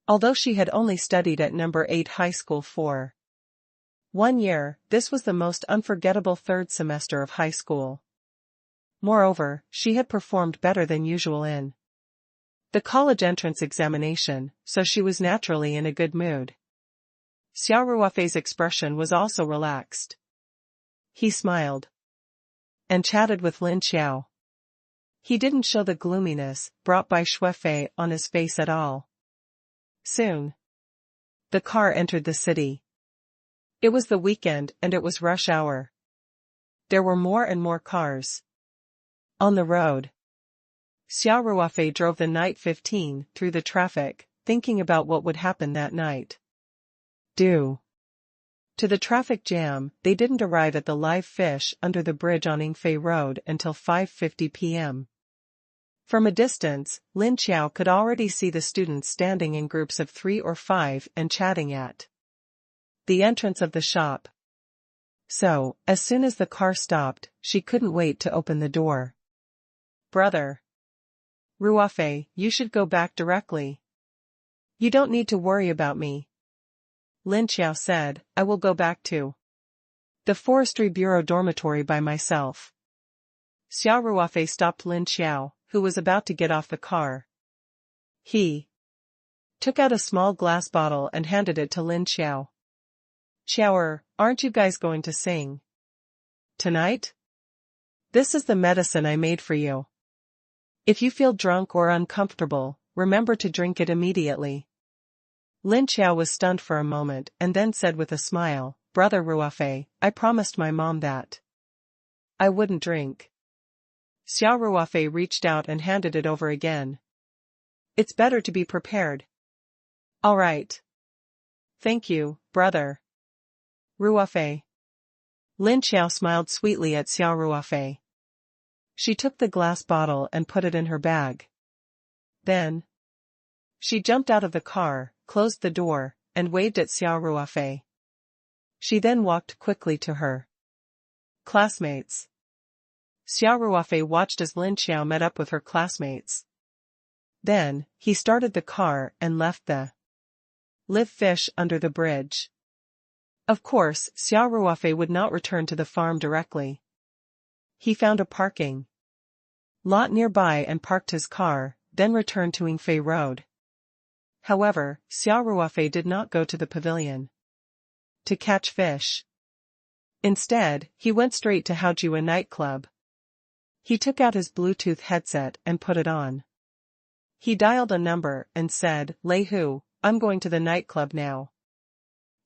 Although she had only studied at number 8 high school for 1 year, this was the most unforgettable third semester of high school. Moreover, she had performed better than usual in the college entrance examination, so she was naturally in a good mood. Xia Ruofei's expression was also relaxed. He smiled and chatted with Lin Xiao. He didn't show the gloominess brought by Ruofei on his face at all. Soon, the car entered the city. It was the weekend and it was rush hour. There were more and more cars on the road. Xia Ruofei drove the Night 15 through the traffic, thinking about what would happen that night. Due to the traffic jam, they didn't arrive at the live fish under the bridge on Yingfei Road until 5:50 p.m. From a distance, Lin Xiao could already see the students standing in groups of 3 or 5 and chatting at the entrance of the shop. So, as soon as the car stopped, she couldn't wait to open the door. Brother Ruofei, you should go back directly. You don't need to worry about me. Lin Xiao said, I will go back to the Forestry Bureau dormitory by myself. Xia Ruofei stopped Lin Xiao, who was about to get off the car. He took out a small glass bottle and handed it to Lin Xiao. Xiao, aren't you guys going to sing tonight? This is the medicine I made for you. If you feel drunk or uncomfortable, remember to drink it immediately. Lin Xiao was stunned for a moment and then said with a smile, "Brother Ruofei, I promised my mom that I wouldn't drink." Xia Ruofei reached out and handed it over again. "It's better to be prepared." "All right. Thank you, brother Ruofei." Lin Xiao smiled sweetly at Xia Ruofei. She took the glass bottle and put it in her bag. Then she jumped out of the car, closed the door, and waved at Xia Ruofei. She then walked quickly to her classmates. Xia Ruofei watched as Lin Xiao met up with her classmates. Then, he started the car and left the live fish under the bridge. Of course, Xia Ruofei would not return to the farm directly. He found a parking lot nearby and parked his car, then returned to Yingfei Road. However, Xia Ruofei did not go to the pavilion to catch fish. Instead, he went straight to Haojua nightclub. He took out his Bluetooth headset and put it on. He dialed a number and said, "Lei Hu, I'm going to the nightclub now.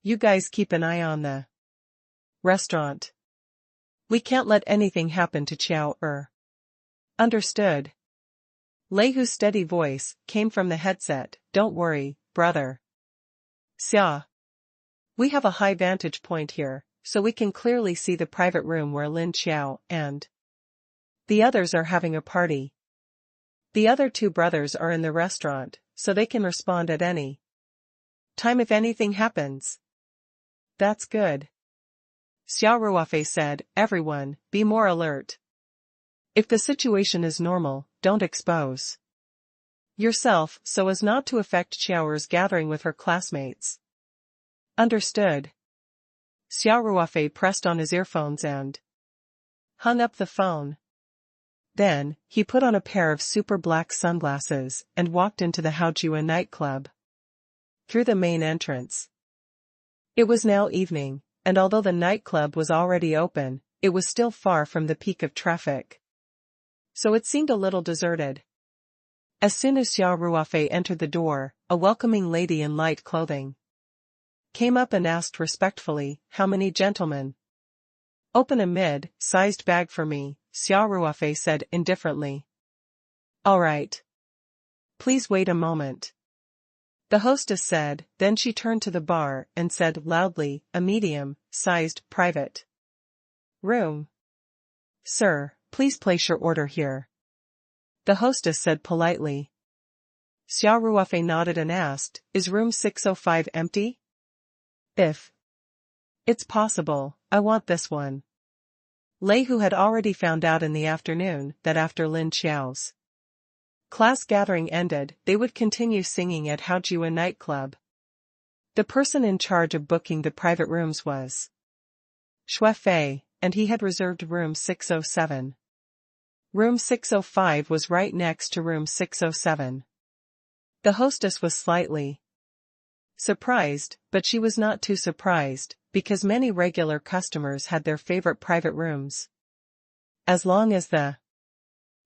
You guys keep an eye on the restaurant. We can't let anything happen to Qiao Er." "Understood." Lei Hu's steady voice came from the headset, "Don't worry, brother Xia. We have a high vantage point here, so we can clearly see the private room where Lin Xiao and the others are having a party. The other two brothers are in the restaurant, so they can respond at any time if anything happens." "That's good," Xia Ruofei said. "Everyone, be more alert. If the situation is normal, don't expose yourself so as not to affect Qiao's gathering with her classmates." "Understood." Xia Ruofei pressed on his earphones and hung up the phone. Then, he put on a pair of super black sunglasses and walked into the Haojua nightclub through the main entrance. It was now evening, and although the nightclub was already open, it was still far from the peak of traffic. So it seemed a little deserted. As soon as Xia Ruofei entered the door, a welcoming lady in light clothing came up and asked respectfully, "How many gentlemen?" "Open a mid-sized bag for me," Xia Ruofei said indifferently. "All right. Please wait a moment," the hostess said. Then she turned to the bar and said loudly, "A medium-sized private room. Sir, please place your order here," the hostess said politely. Xia Ruofei nodded and asked, "Is room 605 empty?" "If it's possible, I want this one." Lei Hu had already found out in the afternoon that after Lin Xiao's class gathering ended, they would continue singing at Haojua nightclub. The person in charge of booking the private rooms was Ruofei, and he had reserved room 607. Room 605 was right next to room 607. The hostess was slightly surprised, but she was not too surprised, because many regular customers had their favorite private rooms. As long as the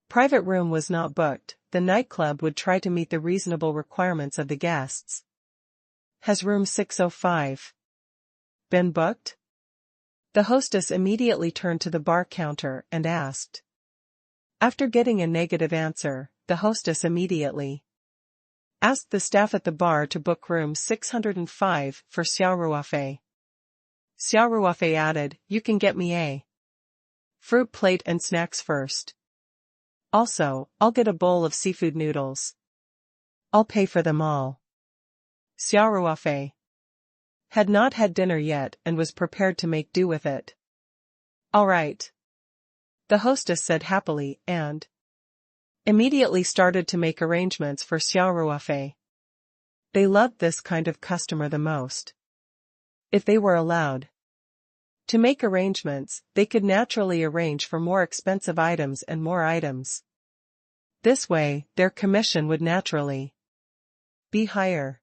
private room was not booked, the nightclub would try to meet the reasonable requirements of the guests. "Has room 605 been booked?" The hostess immediately turned to the bar counter and asked. After getting a negative answer, the hostess immediately asked the staff at the bar to book room 605 for Xia Ruofei. Xia Ruofei added, "You can get me a fruit plate and snacks first. Also, I'll get a bowl of seafood noodles. I'll pay for them all." Xia Ruofei had not had dinner yet and was prepared to make do with it. "All right," the hostess said happily and immediately started to make arrangements for Xia Ruofei. They loved this kind of customer the most. If they were allowed to make arrangements, they could naturally arrange for more expensive items and more items. This way, their commission would naturally be higher.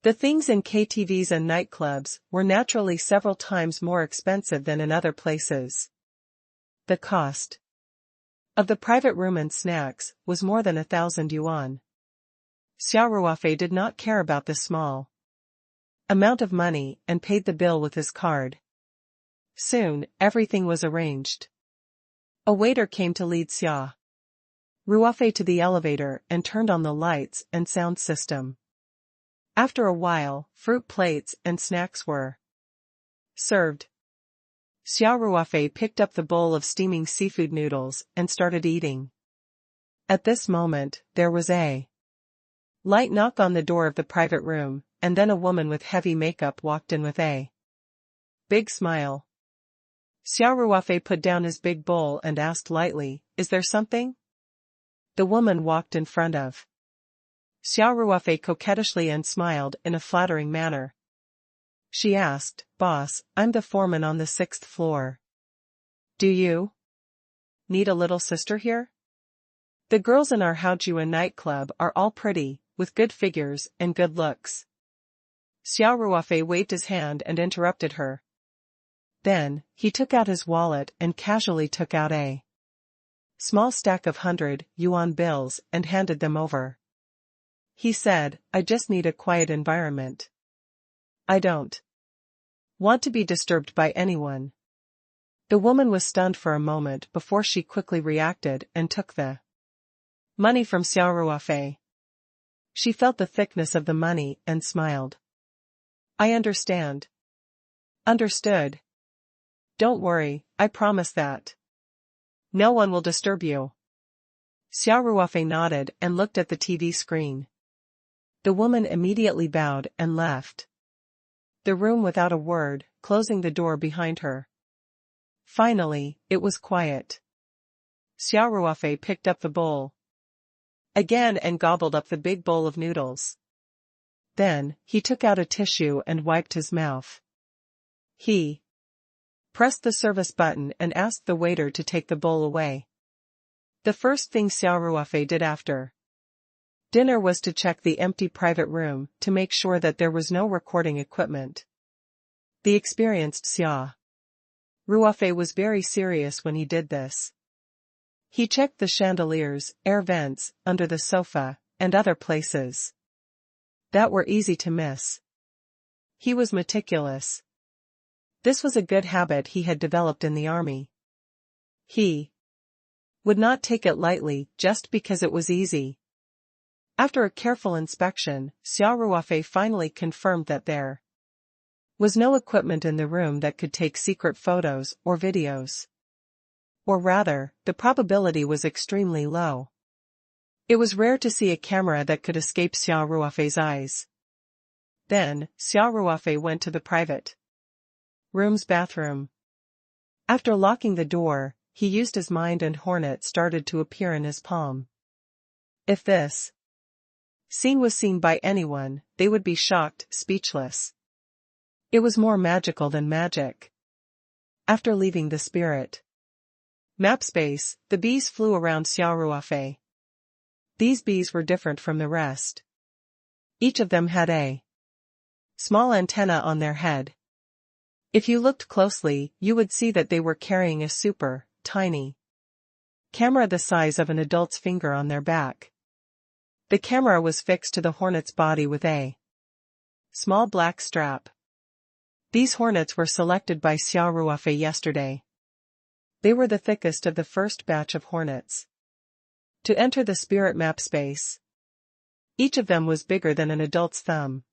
The things in KTVs and nightclubs were naturally several times more expensive than in other places. The cost of the private room and snacks was more than 1,000 yuan. Xia Ruofei did not care about the small amount of money and paid the bill with his card. Soon, everything was arranged. A waiter came to lead Xia Ruofei to the elevator and turned on the lights and sound system. After a while, fruit plates and snacks were served. Xia Ruofei picked up the bowl of steaming seafood noodles and started eating. At this moment, there was a light knock on the door of the private room, and then a woman with heavy makeup walked in with a big smile. Xia Ruofei put down his big bowl and asked lightly, "Is there something?" The woman walked in front of Xia Ruofei coquettishly and smiled in a flattering manner. She asked, "Boss, I'm the foreman on the 6th floor. Do you need a little sister here? The girls in our Haojue nightclub are all pretty, with good figures and good looks." Xia Ruofei waved his hand and interrupted her. Then, he took out his wallet and casually took out a small stack of 100 yuan bills and handed them over. He said, "I just need a quiet environment. I don't want to be disturbed by anyone." The woman was stunned for a moment before she quickly reacted and took the money from Xia Ruofei. She felt the thickness of the money and smiled. "I understand." "Understood. Don't worry, I promise that no one will disturb you." Xia Ruofei nodded and looked at the TV screen. The woman immediately bowed and left the room without a word, closing the door behind her. Finally, it was quiet. Xia Ruofei picked up the bowl again and gobbled up the big bowl of noodles. Then, he took out a tissue and wiped his mouth. He pressed the service button and asked the waiter to take the bowl away. The first thing Xia Ruofei did after dinner was to check the empty private room to make sure that there was no recording equipment. The experienced Xia Ruofei was very serious when he did this. He checked the chandeliers, air vents, under the sofa, and other places that were easy to miss. He was meticulous. This was a good habit he had developed in the army. He would not take it lightly just because it was easy. After a careful inspection, Xia Ruofei finally confirmed that there was no equipment in the room that could take secret photos or videos. Or rather, the probability was extremely low. It was rare to see a camera that could escape Xia Ruofei's eyes. Then, Xia Ruofei went to the private room's bathroom. After locking the door, he used his mind and hornet started to appear in his palm. If this scene was seen by anyone, they would be shocked, speechless. It was more magical than magic. After leaving the spirit map space, the bees flew around Xia Ruofei. These bees were different from the rest. Each of them had a small antenna on their head. If you looked closely, you would see that they were carrying a super tiny camera the size of an adult's finger on their back. The camera was fixed to the hornet's body with a small black strap. These hornets were selected by Xia Ruofei yesterday. They were the thickest of the first batch of hornets to enter the spirit map space. Each of them was bigger than an adult's thumb.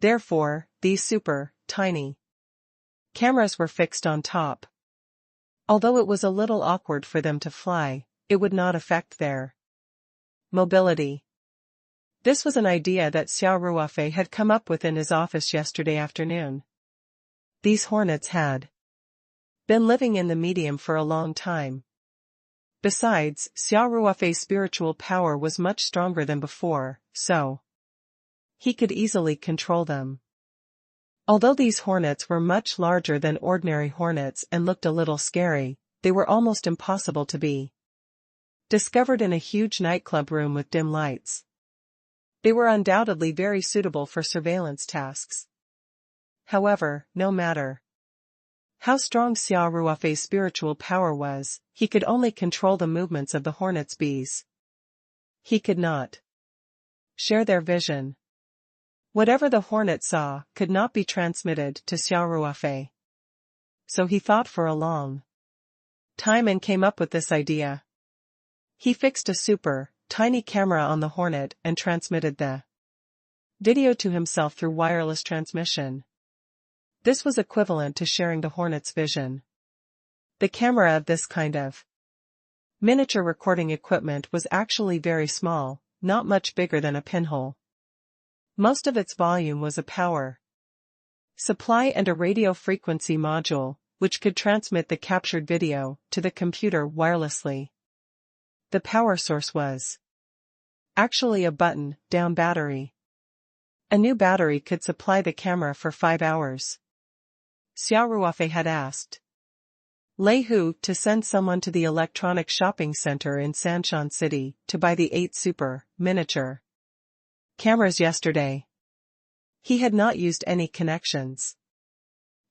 Therefore, these super tiny cameras were fixed on top. Although it was a little awkward for them to fly, it would not affect their mobility. This was an idea that Xia Ruofei had come up with in his office yesterday afternoon. These hornets had been living in the medium for a long time. Besides, Xia Ruofei's spiritual power was much stronger than before, so he could easily control them. Although these hornets were much larger than ordinary hornets and looked a little scary, they were almost impossible to be discovered in a huge nightclub room with dim lights. They were undoubtedly very suitable for surveillance tasks. However, no matter how strong Xia Ruofei's spiritual power was, he could only control the movements of the hornet's bees. He could not share their vision. Whatever the hornet saw could not be transmitted to Xia Ruofei. So he thought for a long time and came up with this idea. He fixed a super, tiny camera on the hornet and transmitted the video to himself through wireless transmission. This was equivalent to sharing the hornet's vision. The camera of this kind of miniature recording equipment was actually very small, not much bigger than a pinhole. Most of its volume was a power supply and a radio frequency module, which could transmit the captured video to the computer wirelessly. The power source was actually a button-down battery. A new battery could supply the camera for 5 hours. Xia Ruofei had asked Lei Hu to send someone to the electronic shopping center in Sanshan City to buy the 8 super, miniature cameras yesterday. He had not used any connections.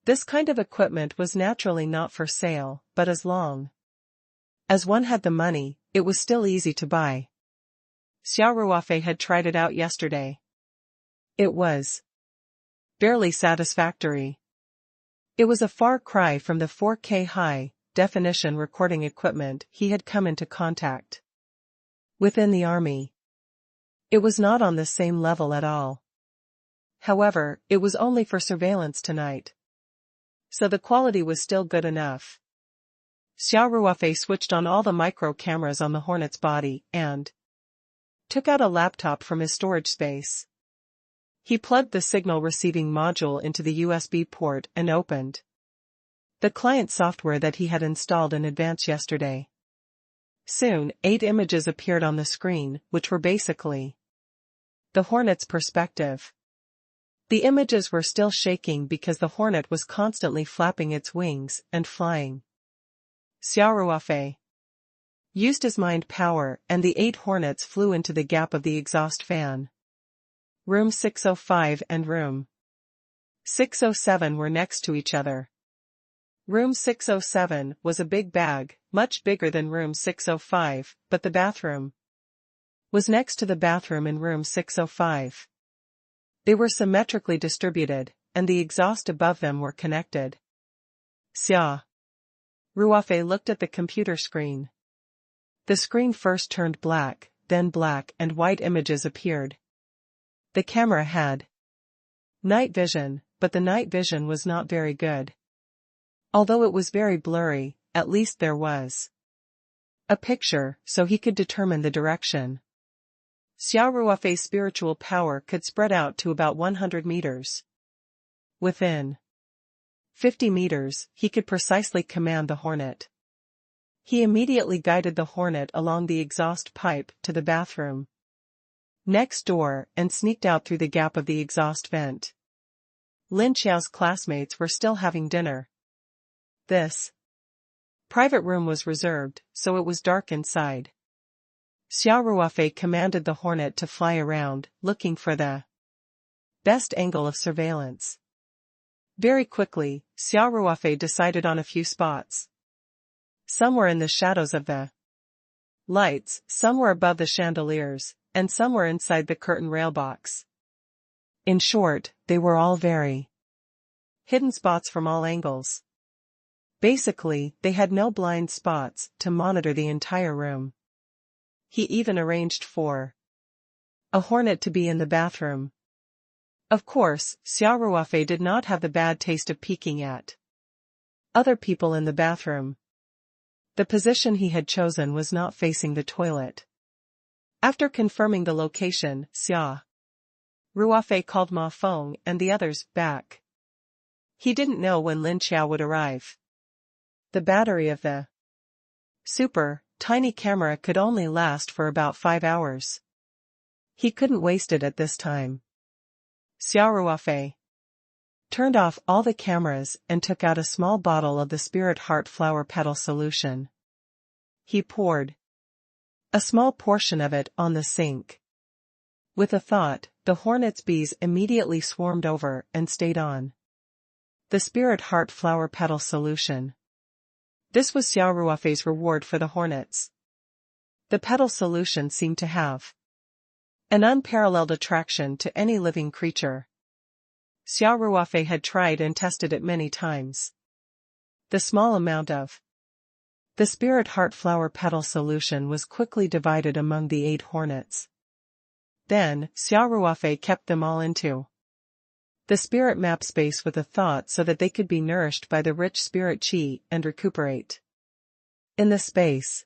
This kind of equipment was naturally not for sale, but as long as one had the money, it was still easy to buy. Xia Ruofei had tried it out yesterday. It was barely satisfactory. It was a far cry from the 4K high-definition recording equipment he had come into contact within the army. It was not on the same level at all. However, it was only for surveillance tonight. So the quality was still good enough. Xia Ruofei switched on all the micro cameras on the hornet's body and took out a laptop from his storage space. He plugged the signal receiving module into the USB port and opened the client software that he had installed in advance yesterday. Soon, 8 images appeared on the screen, which were basically the hornet's perspective. The images were still shaking because the hornet was constantly flapping its wings and flying. Xia Ruofei used his mind power and the 8 hornets flew into the gap of the exhaust fan. Room 605 and room 607 were next to each other. Room 607 was a big bag, much bigger than room 605, but the bathroom was next to the bathroom in room 605. They were symmetrically distributed, and the exhaust above them were connected. Xia Ruofei looked at the computer screen. The screen first turned black, then black and white images appeared. The camera had night vision, but the night vision was not very good. Although it was very blurry, at least there was a picture, so he could determine the direction. Xia Ruofei's spiritual power could spread out to about 100 meters. Within 50 meters, he could precisely command the hornet. He immediately guided the hornet along the exhaust pipe to the bathroom next door and sneaked out through the gap of the exhaust vent. Lin Xiao's classmates were still having dinner. This private room was reserved, so it was dark inside. Xia Ruofei commanded the hornet to fly around, looking for the best angle of surveillance. Very quickly, Xia Ruofei decided on a few spots. Some were in the shadows of the lights, some were above the chandeliers, and some were inside the curtain rail box. In short, they were all very hidden spots from all angles. Basically, they had no blind spots to monitor the entire room. He even arranged for a hornet to be in the bathroom. Of course, Xia Ruofei did not have the bad taste of peeking at other people in the bathroom. The position he had chosen was not facing the toilet. After confirming the location, Xia Ruofei called Ma Feng and the others back. He didn't know when Lin Xiao would arrive. The battery of the super tiny camera could only last for about 5 hours. He couldn't waste it at this time. Xia Ruofei turned off all the cameras and took out a small bottle of the Spirit Heart Flower Petal solution. He poured a small portion of it on the sink. With a thought, the hornet's bees immediately swarmed over and stayed on the Spirit Heart Flower Petal solution. This was Xia Ruofei's reward for the hornets. The petal solution seemed to have An unparalleled attraction to any living creature. Xia Ruofei had tried and tested it many times. The small amount of the spirit heart flower petal solution was quickly divided among the 8 hornets. Then, Xia Ruofei kept them all into the spirit map space with a thought so that they could be nourished by the rich spirit qi and recuperate in the space.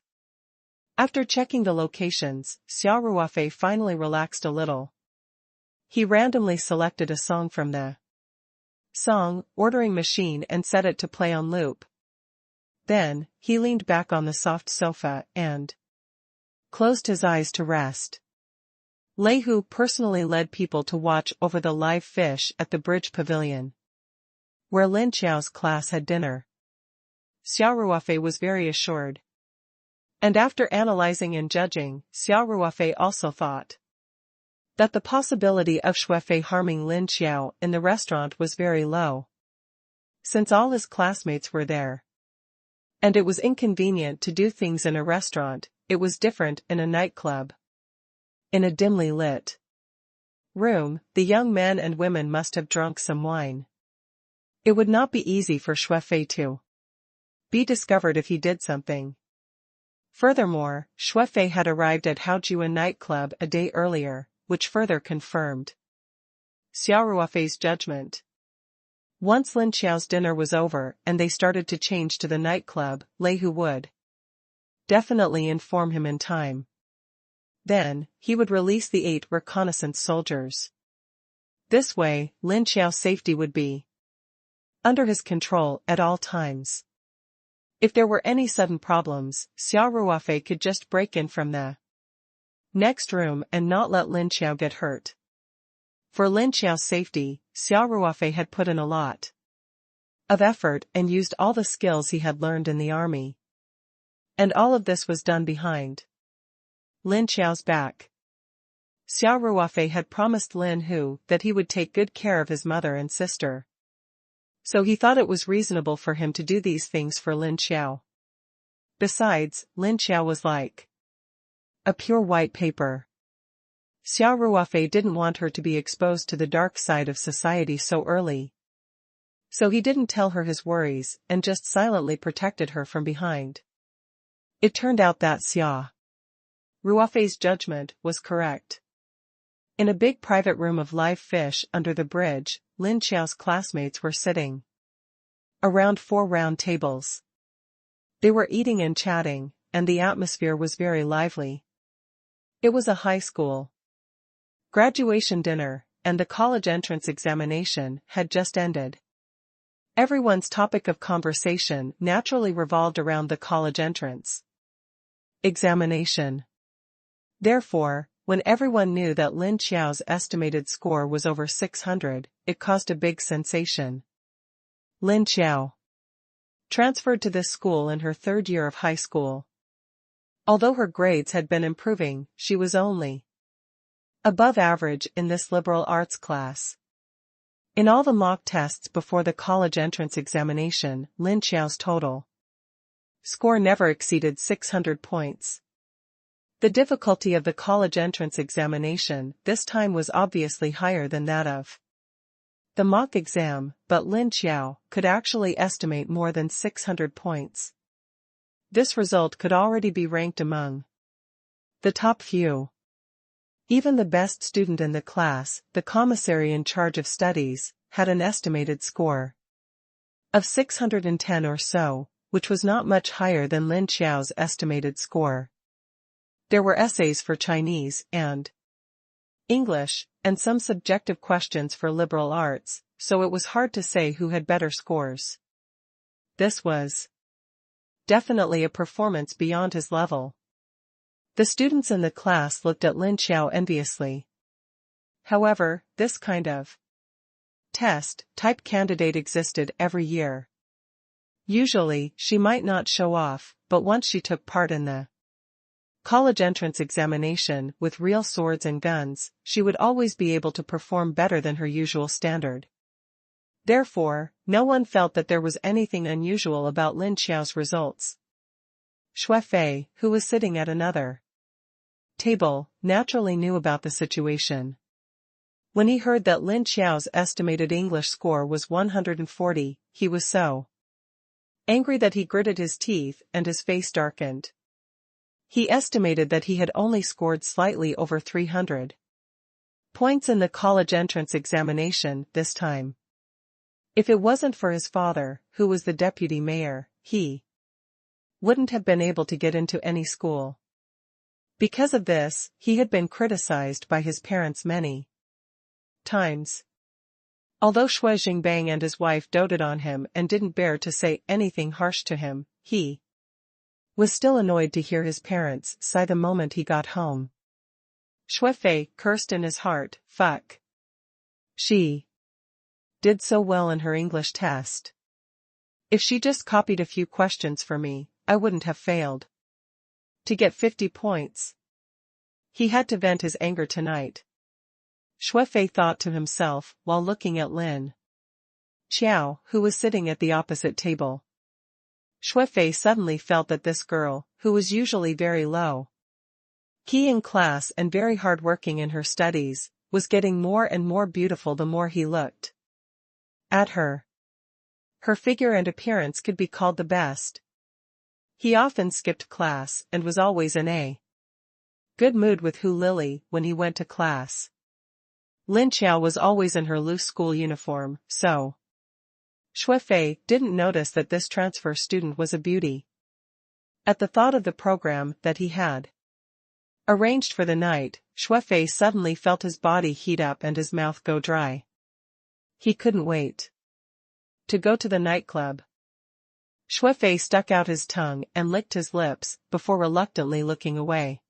After checking the locations, Xia Ruofei finally relaxed a little. He randomly selected a song from the song ordering machine and set it to play on loop. Then, he leaned back on the soft sofa and closed his eyes to rest. Lei Hu personally led people to watch over the live fish at the bridge pavilion, where Lin Qiao's class had dinner. Xia Ruofei was very assured. And after analyzing and judging, Xia Ruofei also thought that the possibility of Xuefei harming Lin Qiao in the restaurant was very low, since all his classmates were there. And it was inconvenient to do things in a restaurant, it was different in a nightclub. In a dimly lit room, the young men and women must have drunk some wine. It would not be easy for Xuefei to be discovered if he did something. Furthermore, Xuefei had arrived at Haojuan nightclub a day earlier, which further confirmed Xia Ruofei's judgment. Once Lin Qiao's dinner was over and they started to change to the nightclub, Lei Hu would definitely inform him in time. Then, he would release the 8 reconnaissance soldiers. This way, Lin Qiao's safety would be under his control at all times. If there were any sudden problems, Xia Ruofei could just break in from the next room and not let Lin Qiao get hurt. For Lin Qiao's safety, Xia Ruofei had put in a lot of effort and used all the skills he had learned in the army. And all of this was done behind Lin Qiao's back. Xia Ruofei had promised Lin Hu that he would take good care of his mother and sister. So he thought it was reasonable for him to do these things for Lin Qiao. Besides, Lin Qiao was like a pure white paper. Xia Ruofei didn't want her to be exposed to the dark side of society so early. So he didn't tell her his worries and just silently protected her from behind. It turned out that Xia Ruofei's judgment was correct. In a big private room of live fish under the bridge, Lin Qiao's classmates were sitting around 4 round tables. They were eating and chatting, and the atmosphere was very lively. It was a high school graduation dinner, and the college entrance examination had just ended. Everyone's topic of conversation naturally revolved around the college entrance examination. Therefore, when everyone knew that Lin Qiao's estimated score was over 600, it caused a big sensation. Lin Qiao transferred to this school in her 3rd year of high school. Although her grades had been improving, she was only above average in this liberal arts class. In all the mock tests before the college entrance examination, Lin Qiao's total score never exceeded 600 points. The difficulty of the college entrance examination this time was obviously higher than that of the mock exam, but Lin Qiao could actually estimate more than 600 points. This result could already be ranked among the top few. Even the best student in the class, the commissary in charge of studies, had an estimated score of 610 or so, which was not much higher than Lin Qiao's estimated score. There were essays for Chinese and English, and some subjective questions for liberal arts, so it was hard to say who had better scores. This was definitely a performance beyond his level. The students in the class looked at Lin Qiao enviously. However, this kind of test-type candidate existed every year. Usually, she might not show off, but once she took part in the college entrance examination with real swords and guns, she would always be able to perform better than her usual standard. Therefore, no one felt that there was anything unusual about Lin Qiao's results. Xuefei, who was sitting at another table naturally knew about the situation. When he heard that Lin Xiao's estimated English score was 140, he was so angry that he gritted his teeth and his face darkened. He estimated that he had only scored slightly over 300 points in the college entrance examination this time. If it wasn't for his father, who was the deputy mayor, he wouldn't have been able to get into any school. Because of this, he had been criticized by his parents many times. Although Xue Jingbang and his wife doted on him and didn't bear to say anything harsh to him, he was still annoyed to hear his parents sigh the moment he got home. Ruofei cursed in his heart, fuck. She did so well in her English test. If she just copied a few questions for me, I wouldn't have failed. To get 50 points. He had to vent his anger tonight. Ruofei thought to himself while looking at Lin Xiao, who was sitting at the opposite table. Ruofei suddenly felt that this girl, who was usually very low key in class and very hard-working in her studies, was getting more and more beautiful the more he looked at her. Her figure and appearance could be called the best. He often skipped class and was always in a good mood with Hu Lily when he went to class. Lin Xiao was always in her loose school uniform, so Ruofei didn't notice that this transfer student was a beauty. At the thought of the program that he had arranged for the night, Ruofei suddenly felt his body heat up and his mouth go dry. He couldn't wait to go to the nightclub. Ruofei stuck out his tongue and licked his lips before reluctantly looking away.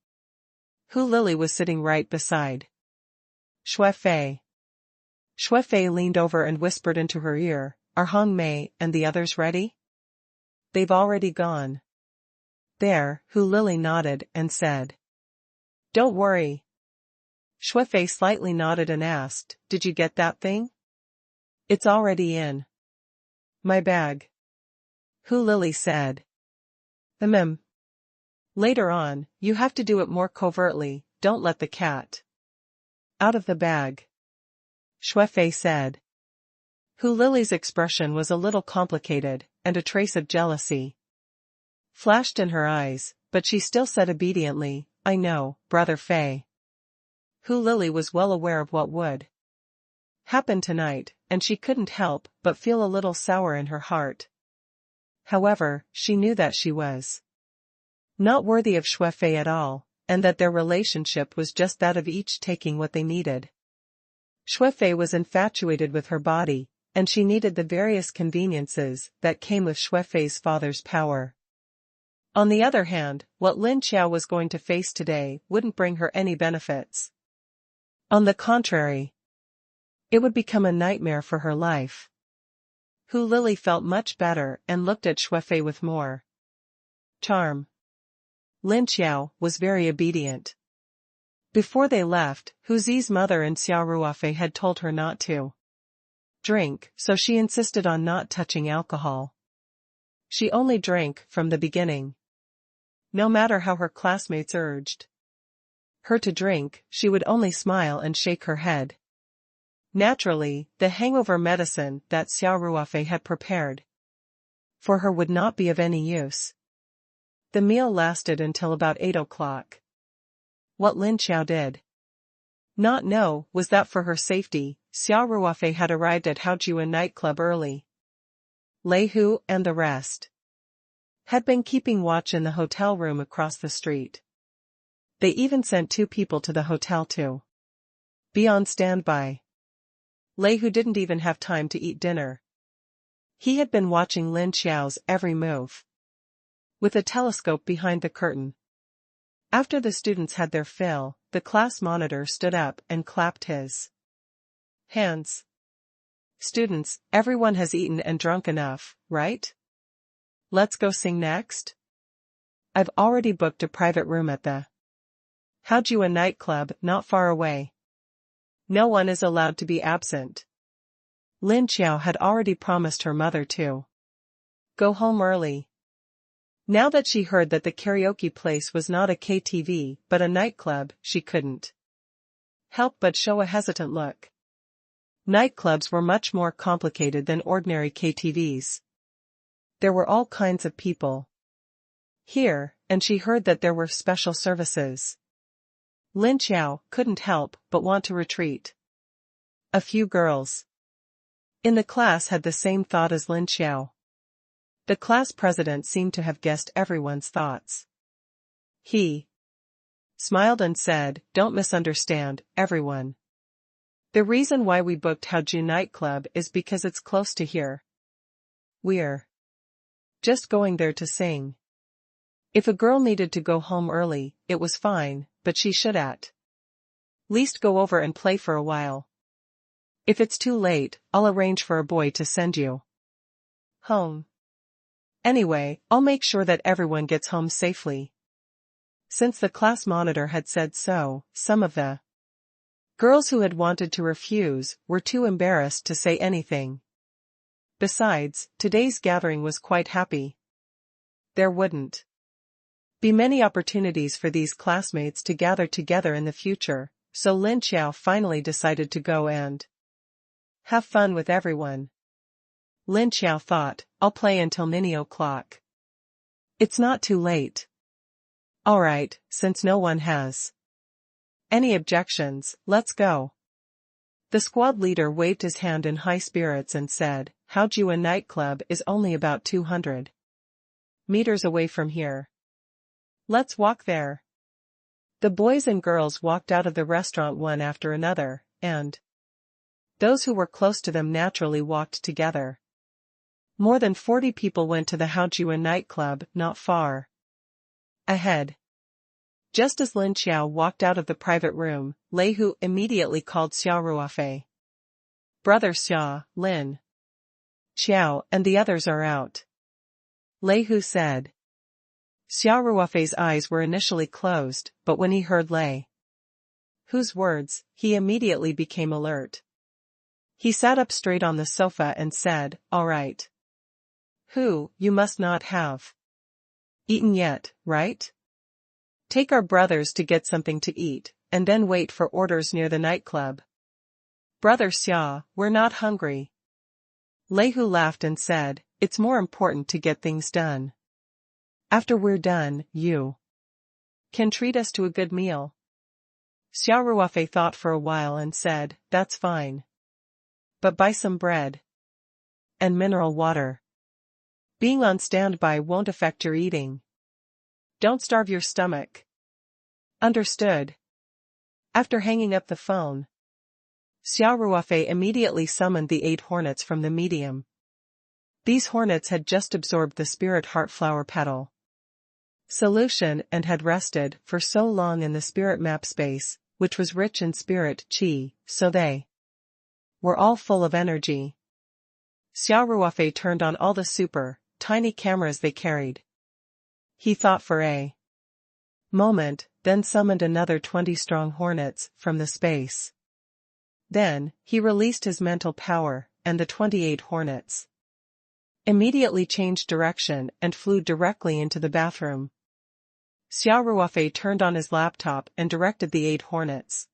Hu Lily was sitting right beside Ruofei. Ruofei leaned over and whispered into her ear, "Are Hong Mei and the others ready?" "They've already gone." "There," Hu Lily nodded and said. "Don't worry." Ruofei slightly nodded and asked, "Did you get that thing?" "It's already in my bag," Hu Lily said. Later on, you have to do it more covertly, don't let the cat out of the bag," Ruofei said. Hu Lily's expression was a little complicated, and a trace of jealousy flashed in her eyes, but she still said obediently, "I know, Brother Fei." Hu Lily was well aware of what would happen tonight, and she couldn't help but feel a little sour in her heart. However, she knew that she was not worthy of Ruofei at all, and that their relationship was just that of each taking what they needed. Ruofei was infatuated with her body, and she needed the various conveniences that came with Ruofei's father's power. On the other hand, what Lin Xiao was going to face today wouldn't bring her any benefits. On the contrary, it would become a nightmare for her life. Hu Lily felt much better and looked at Ruofei with more charm. Lin Xiao was very obedient. Before they left, Hu Zi's mother and Xia Ruofei had told her not to drink, so she insisted on not touching alcohol. She only drank from the beginning. No matter how her classmates urged her to drink, she would only smile and shake her head. Naturally, the hangover medicine that Xia Ruofei had prepared for her would not be of any use. The meal lasted until about 8 o'clock. What Lin Xiao did not know was that for her safety, Xia Ruofei had arrived at Haojian nightclub early. Lei Hu and the rest had been keeping watch in the hotel room across the street. They even sent 2 people to the hotel to be on standby. Lei Hu didn't even have time to eat dinner. He had been watching Lin Xiao's every move with a telescope behind the curtain. After the students had their fill, the class monitor stood up and clapped his hands. "Students, everyone has eaten and drunk enough, right? Let's go sing next? I've already booked a private room at the Haojian nightclub not far away. No one is allowed to be absent." Lin Xiao had already promised her mother to go home early. Now that she heard that the karaoke place was not a KTV but a nightclub, she couldn't help but show a hesitant look. Nightclubs were much more complicated than ordinary KTVs. There were all kinds of people here, and she heard that there were special services. Lin Xiao couldn't help but want to retreat. A few girls in the class had the same thought as Lin Xiao. The class president seemed to have guessed everyone's thoughts. He smiled and said, "Don't misunderstand, everyone. The reason why we booked Haoju nightclub is because it's close to here. We're just going there to sing. If a girl needed to go home early, it was fine, but she should at least go over and play for a while. If it's too late, I'll arrange for a boy to send you home. Anyway, I'll make sure that everyone gets home safely." Since the class monitor had said so, some of the girls who had wanted to refuse were too embarrassed to say anything. Besides, today's gathering was quite happy. There wouldn't be many opportunities for these classmates to gather together in the future, so Lin Xiao finally decided to go and have fun with everyone. Lin Xiao thought, "I'll play until 9 o'clock. It's not too late. Alright, since no one has any objections, let's go." The squad leader waved his hand in high spirits and said, "Haoju nightclub is only about 200 meters away from here. Let's walk there." The boys and girls walked out of the restaurant one after another, and those who were close to them naturally walked together. More than 40 people went to the Haoju nightclub, not far ahead. Just as Lin Xiao walked out of the private room, Lei Hu immediately called Xia Ruofei. "Brother Xia, Lin Xiao and the others are out," Lei Hu said. Xia Ruofei's eyes were initially closed, but when he heard Lei Hu's words, he immediately became alert. He sat up straight on the sofa and said, "All right. Hu, you must not have eaten yet, right? Take our brothers to get something to eat, and then wait for orders near the nightclub." "Brother Xia, we're not hungry." Lei Hu laughed and said, "It's more important to get things done. After we're done, you can treat us to a good meal." Xia Ruofei thought for a while and said, "That's fine. But buy some bread and mineral water. Being on standby won't affect your eating. Don't starve your stomach." "Understood." After hanging up the phone, Xia Ruofei immediately summoned the 8 hornets from the medium. These hornets had just absorbed the spirit heart flower petal solution and had rested for so long in the spirit map space, which was rich in spirit qi, so they were all full of energy. Xia Ruofei turned on all the super, tiny cameras they carried. He thought for a moment, then summoned another 20 strong hornets from the space. Then, he released his mental power, and the 28 hornets immediately changed direction and flew directly into the bathroom. Xia Ruofei turned on his laptop and directed the 8 hornets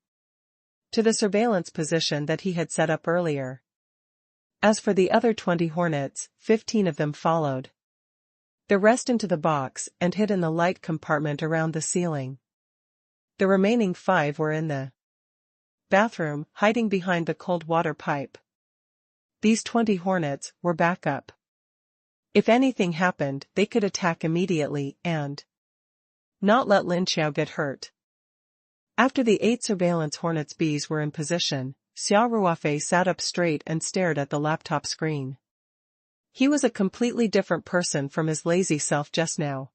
to the surveillance position that he had set up earlier. As for the other 20 hornets, 15 of them followed the rest into the box and hid in the light compartment around the ceiling. The remaining 5 were in the bathroom, hiding behind the cold water pipe. These 20 hornets were backup. If anything happened, they could attack immediately and not let Lin Xiao get hurt. After the 8 surveillance hornets bees were in position, Xia Ruofei sat up straight and stared at the laptop screen. He was a completely different person from his lazy self just now.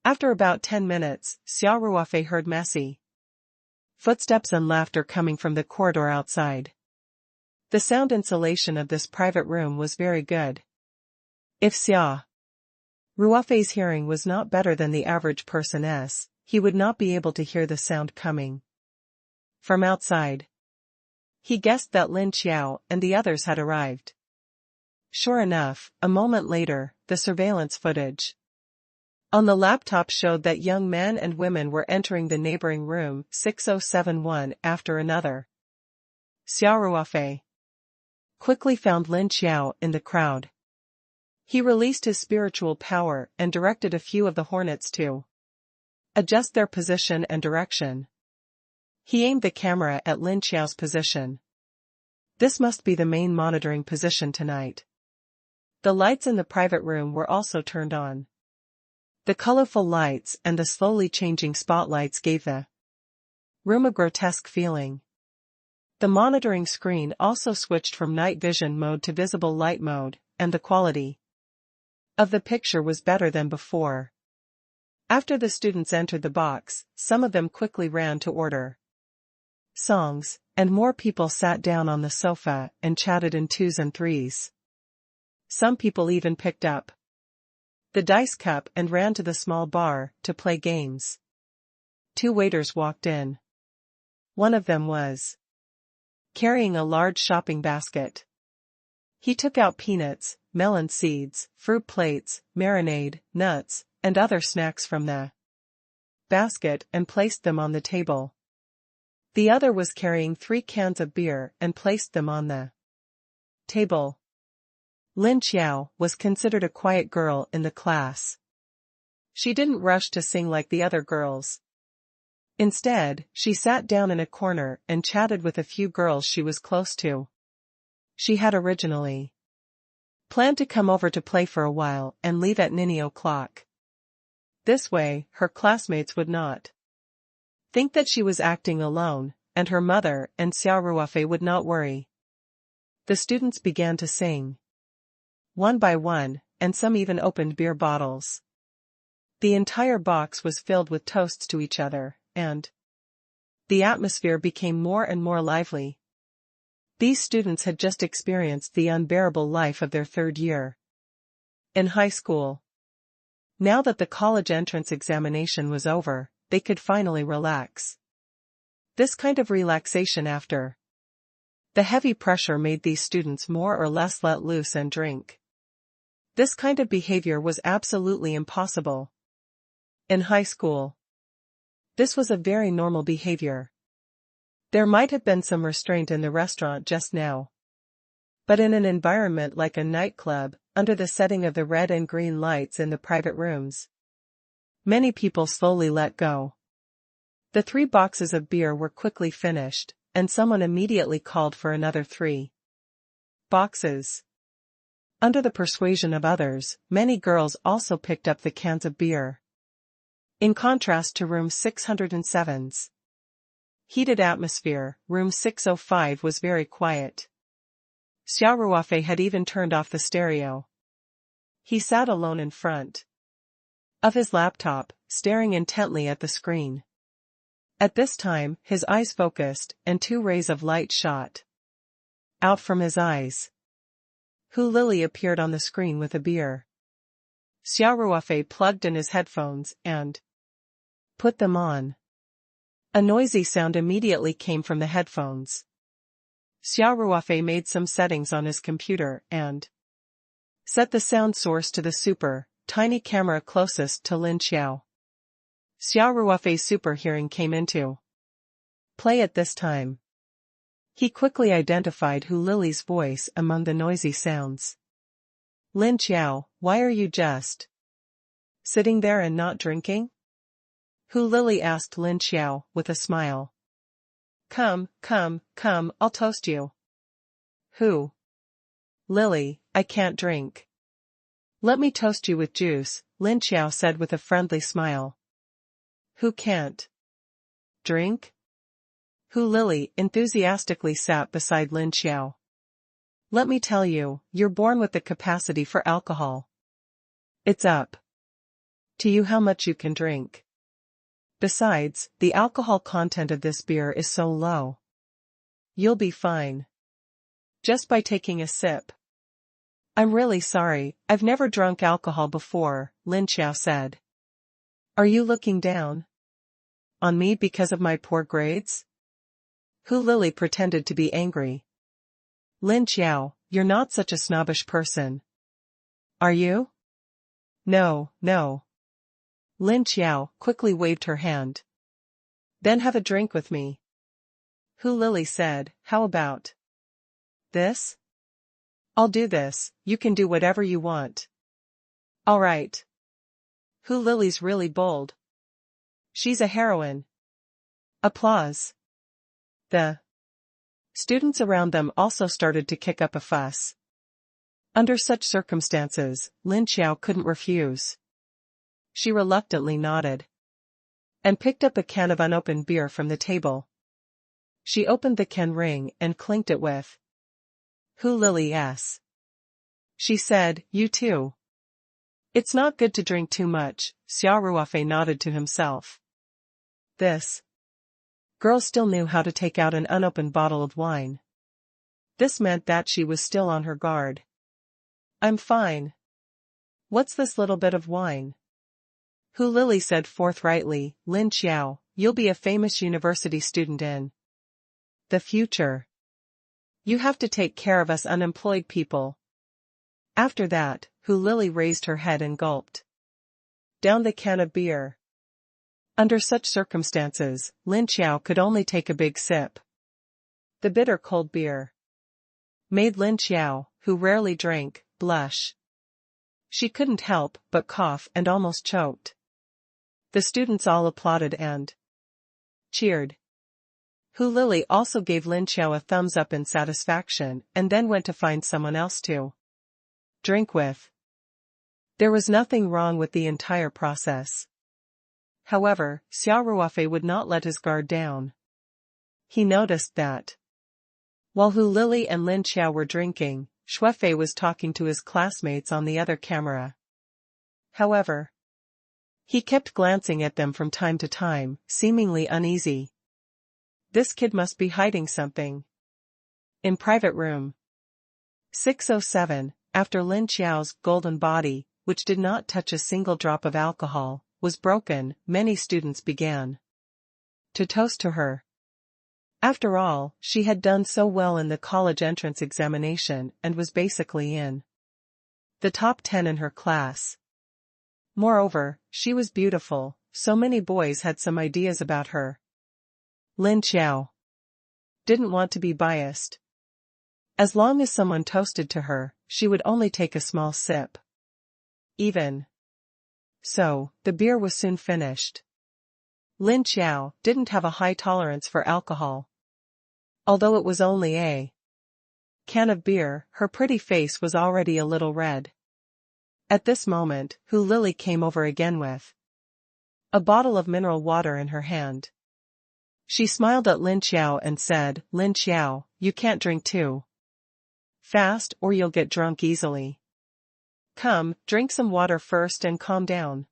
After about 10 minutes, Xia Ruofei heard messy footsteps and laughter coming from the corridor outside. The sound insulation of this private room was very good. If Xia Ruofei's hearing was not better than the average person's, he would not be able to hear the sound coming from outside. He guessed that Lin Xiao and the others had arrived. Sure enough, a moment later, the surveillance footage On the laptop showed that young men and women were entering the neighboring room 6071 after another. Xia Ruofei quickly found Lin Xiao in the crowd. He released his spiritual power and directed a few of the hornets to adjust their position and direction. He aimed the camera at Lin Xiao's position. This must be the main monitoring position tonight. The lights in the private room were also turned on. The colorful lights and the slowly changing spotlights gave the room a grotesque feeling. The monitoring screen also switched from night vision mode to visible light mode, and the quality of the picture was better than before. After the students entered the box, some of them quickly ran to order songs, and more people sat down on the sofa and chatted in twos and threes. Some people even picked up the dice cup and ran to the small bar to play games. 2 waiters walked in. One of them was carrying a large shopping basket. He took out peanuts, melon seeds, fruit plates, marinade, nuts, and other snacks from the basket and placed them on the table. The other was carrying 3 cans of beer and placed them on the table. Lin Xiao was considered a quiet girl in the class. She didn't rush to sing like the other girls. Instead, she sat down in a corner and chatted with a few girls she was close to. She had originally planned to come over to play for a while and leave at 9 o'clock. This way, her classmates would not think that she was acting alone, and her mother and Xia Ruofei would not worry. The students began to sing one by one, and some even opened beer bottles. The entire box was filled with toasts to each other, and the atmosphere became more and more lively. These students had just experienced the unbearable life of their 3rd year in high school. Now that the college entrance examination was over, they could finally relax. This kind of relaxation after the heavy pressure made these students more or less let loose and drink. This kind of behavior was absolutely impossible in high school. This was a very normal behavior. There might have been some restraint in the restaurant just now. But in an environment like a nightclub, under the setting of the red and green lights in the private rooms, many people slowly let go. The 3 boxes of beer were quickly finished, and someone immediately called for another 3 boxes. Under the persuasion of others, many girls also picked up the cans of beer. In contrast to room 607's heated atmosphere, room 605 was very quiet. Xia Ruofei had even turned off the stereo. He sat alone in front of his laptop, staring intently at the screen. At this time, his eyes focused, and 2 rays of light shot out from his eyes. Hu Lily appeared on the screen with a beer. Xia Ruofei plugged in his headphones and put them on. A noisy sound immediately came from the headphones. Xia Ruofei made some settings on his computer and set the sound source to the super tiny camera closest to Lin Xiao. Xia Ruofei's super hearing came into play at this time. He quickly identified Hu Lily's voice among the noisy sounds. Lin Xiao, why are you just sitting there and not drinking? Hu Lily asked Lin Xiao with a smile. Come, I'll toast you. Hu Lily, I can't drink. Let me toast you with juice, Lin Xiao said with a friendly smile. Who can't drink? Hu Lily enthusiastically sat beside Lin Xiao. Let me tell you, you're born with the capacity for alcohol. It's up to you how much you can drink. Besides, the alcohol content of this beer is so low. You'll be fine just by taking a sip. I'm really sorry, I've never drunk alcohol before, Lin Xiao said. Are you looking down on me because of my poor grades? Hu Lily pretended to be angry. Lin Xiao, you're not such a snobbish person. Are you? No. Lin Xiao quickly waved her hand. Then have a drink with me. Hu Lili said, how about this? I'll do this, you can do whatever you want. Alright. Hu Lili's really bold. She's a heroine. Applause. The students around them also started to kick up a fuss. Under such circumstances, Lin Xiao couldn't refuse. She reluctantly nodded and picked up a can of unopened beer from the table. She opened the can ring and clinked it with Hu Lili's. She said, you too. It's not good to drink too much, Xia Ruofei nodded to himself. This girl still knew how to take out an unopened bottle of wine. This meant that she was still on her guard. I'm fine. What's this little bit of wine? Hu Lili said forthrightly, Lin Xiao, you'll be a famous university student in the future. You have to take care of us unemployed people. After that, Hu Lili raised her head and gulped down the can of beer. Under such circumstances, Lin Xiao could only take a big sip. The bitter cold beer made Lin Xiao, who rarely drank, blush. She couldn't help but cough and almost choked. The students all applauded and cheered. Hu Lili also gave Lin Xiao a thumbs up in satisfaction and then went to find someone else to drink with. There was nothing wrong with the entire process. However, Xia Ruofei would not let his guard down. He noticed that while Hu Lili and Lin Xiao were drinking, Xuefei was talking to his classmates on the other camera. However, he kept glancing at them from time to time, seemingly uneasy. This kid must be hiding something. In private room 607, after Lin Xiao's golden body, which did not touch a single drop of alcohol, was broken, many students began to toast to her. After all, she had done so well in the college entrance examination and was basically in the top 10 in her class. Moreover, she was beautiful, so many boys had some ideas about her. Lin Xiao didn't want to be biased. As long as someone toasted to her, she would only take a small sip. Even so, the beer was soon finished. Lin Xiao didn't have a high tolerance for alcohol. Although it was only a can of beer, her pretty face was already a little red. At this moment, Hu Lili came over again with a bottle of mineral water in her hand. She smiled at Lin Xiao and said, Lin Xiao, you can't drink too fast or you'll get drunk easily. Come, drink some water first and calm down.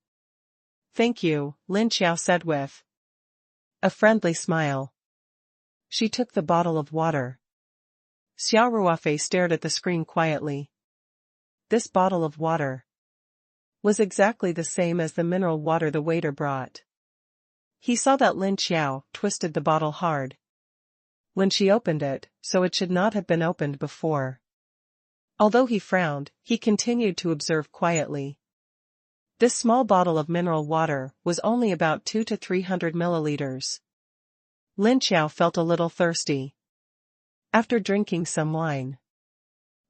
Thank you, Lin Xiao said with a friendly smile. She took the bottle of water. Xia Ruofei stared at the screen quietly. This bottle of water was exactly the same as the mineral water the waiter brought. He saw that Lin Xiao twisted the bottle hard when she opened it, so it should not have been opened before. Although he frowned, he continued to observe quietly. This small bottle of mineral water was only about 200 to 300 milliliters. Lin Xiao felt a little thirsty. After drinking some wine.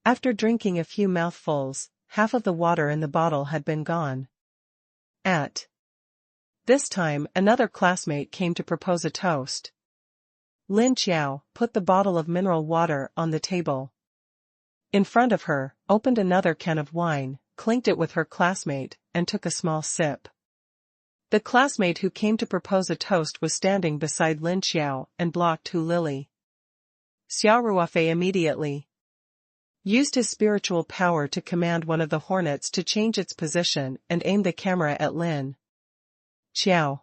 After drinking a few mouthfuls, half of the water in the bottle had been gone. At this time, another classmate came to propose a toast. Lin Xiao put the bottle of mineral water on the table in front of her, opened another can of wine, clinked it with her classmate, and took a small sip. The classmate who came to propose a toast was standing beside Lin Xiao and blocked Hu Lili. Xia Ruofei immediately used his spiritual power to command one of the hornets to change its position and aim the camera at Lin Xiao.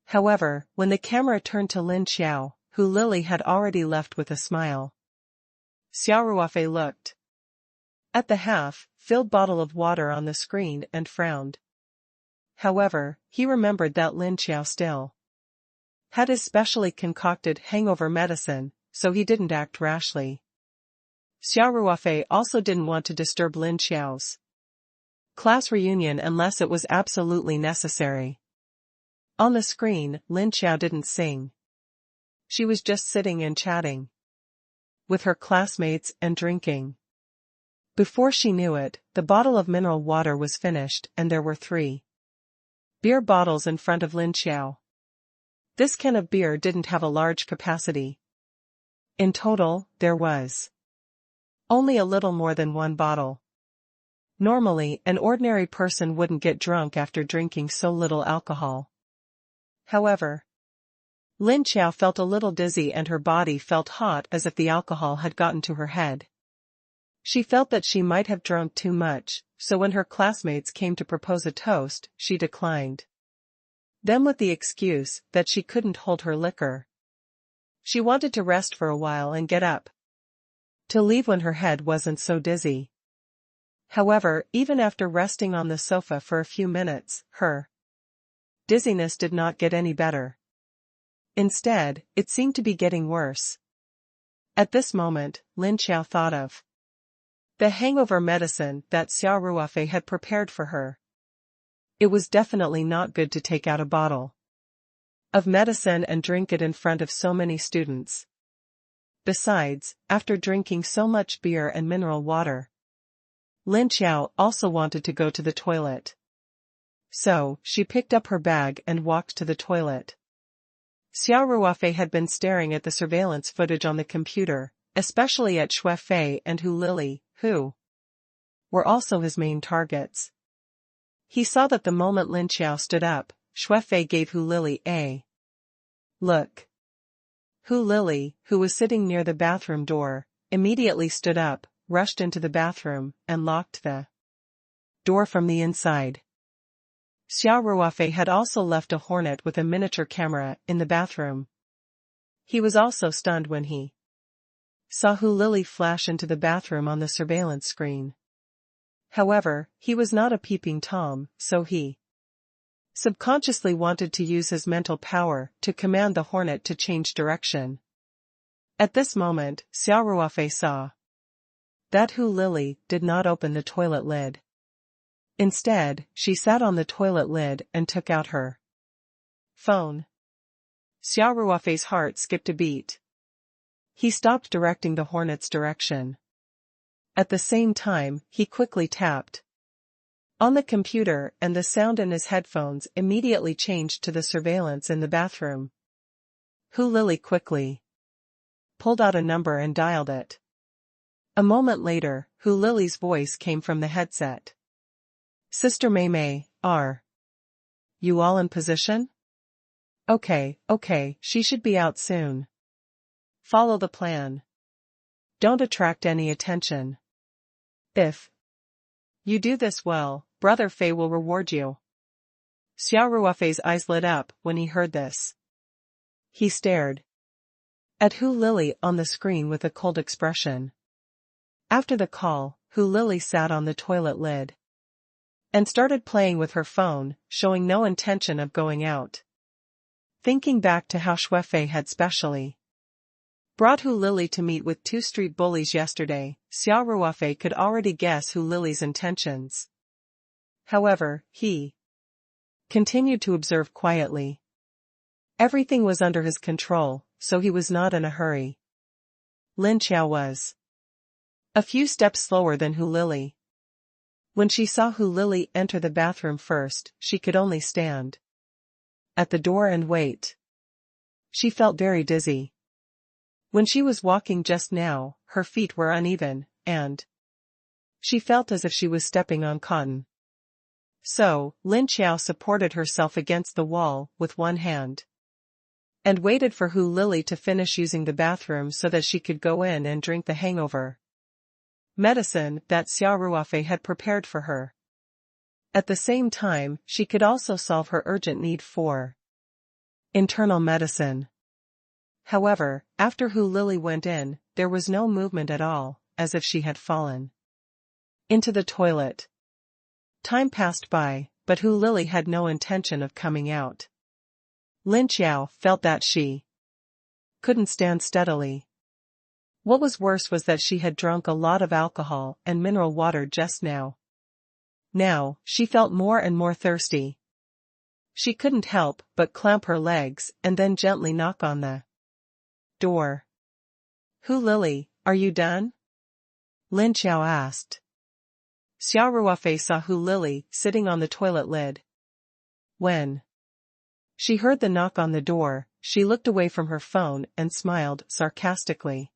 However, when the camera turned to Lin Xiao, Hu Lili had already left with a smile. Xia Ruofei looked at the half-filled bottle of water on the screen and frowned. However, he remembered that Lin Xiao still had his specially concocted hangover medicine, so he didn't act rashly. Xia Ruofei also didn't want to disturb Lin Xiao's Class reunion unless it was absolutely necessary. On the screen, Lin Xiao didn't sing. She was just sitting and chatting with her classmates and drinking. Before she knew it, the bottle of mineral water was finished and there were 3 beer bottles in front of Lin Xiao. This can of beer didn't have a large capacity. In total, there was only a little more than 1 bottle. Normally, an ordinary person wouldn't get drunk after drinking so little alcohol. However, Lin Xiao felt a little dizzy and her body felt hot as if the alcohol had gotten to her head. She felt that she might have drunk too much, so when her classmates came to propose a toast, she declined them with the excuse that she couldn't hold her liquor. She wanted to rest for a while and get up to leave when her head wasn't so dizzy. However, even after resting on the sofa for a few minutes, her dizziness did not get any better. Instead, it seemed to be getting worse. At this moment, Lin Xiao thought of the hangover medicine that Xia Ruofei had prepared for her. It was definitely not good to take out a bottle of medicine and drink it in front of so many students. Besides, after drinking so much beer and mineral water, Lin Xiao also wanted to go to the toilet. So, she picked up her bag and walked to the toilet. Xia Ruofei had been staring at the surveillance footage on the computer, especially at Ruofei and Hu Lili, who were also his main targets. He saw that the moment Lin Xiao stood up, Ruofei gave Hu Lili a look. Hu Lili, who was sitting near the bathroom door, immediately stood up, rushed into the bathroom, and locked the door from the inside. Xia Ruofei had also left a hornet with a miniature camera in the bathroom. He was also stunned when he saw Hu Lili flash into the bathroom on the surveillance screen. However, he was not a peeping Tom, so he subconsciously wanted to use his mental power to command the hornet to change direction. At this moment, Xia Ruofei saw that Hu Lili did not open the toilet lid. Instead, she sat on the toilet lid and took out her phone. Xia Ruofei's heart skipped a beat. He stopped directing the hornet's direction. At the same time, he quickly tapped on the computer and the sound in his headphones immediately changed to the surveillance in the bathroom. Hu Lili quickly pulled out a number and dialed it. A moment later, Hu Lili's voice came from the headset. Sister Mei, are you all in position? Okay, she should be out soon. Follow the plan. Don't attract any attention. If you do this well, Brother Fei will reward you. Xia Ruofei's eyes lit up when he heard this. He stared at Hu Lili on the screen with a cold expression. After the call, Hu Lili sat on the toilet lid and started playing with her phone, showing no intention of going out. Thinking back to how Ruofei had specially brought Hu Lili to meet with 2 street bullies yesterday, Xia Ruofei could already guess Hu Lili's intentions. However, he continued to observe quietly. Everything was under his control, so he was not in a hurry. Lin Xiao was a few steps slower than Hu Lili. When she saw Hu Lili enter the bathroom first, she could only stand at the door and wait. She felt very dizzy. When she was walking just now, her feet were uneven, and she felt as if she was stepping on cotton. So, Lin Xiao supported herself against the wall with one hand and waited for Hu Lili to finish using the bathroom so that she could go in and drink the hangover medicine that Xia Ruofei had prepared for her. At the same time, she could also solve her urgent need for internal medicine. However, after Hu Lili went in, there was no movement at all, as if she had fallen into the toilet. Time passed by, but Hu Lili had no intention of coming out. Lin Xiao felt that she couldn't stand steadily. What was worse was that she had drunk a lot of alcohol and mineral water just now. Now, she felt more and more thirsty. She couldn't help but clamp her legs and then gently knock on the door. "Hu Lily, are you done?" Lin Xiao asked. Xia Ruofei saw Hu Lily sitting on the toilet lid. When she heard the knock on the door, she looked away from her phone and smiled sarcastically.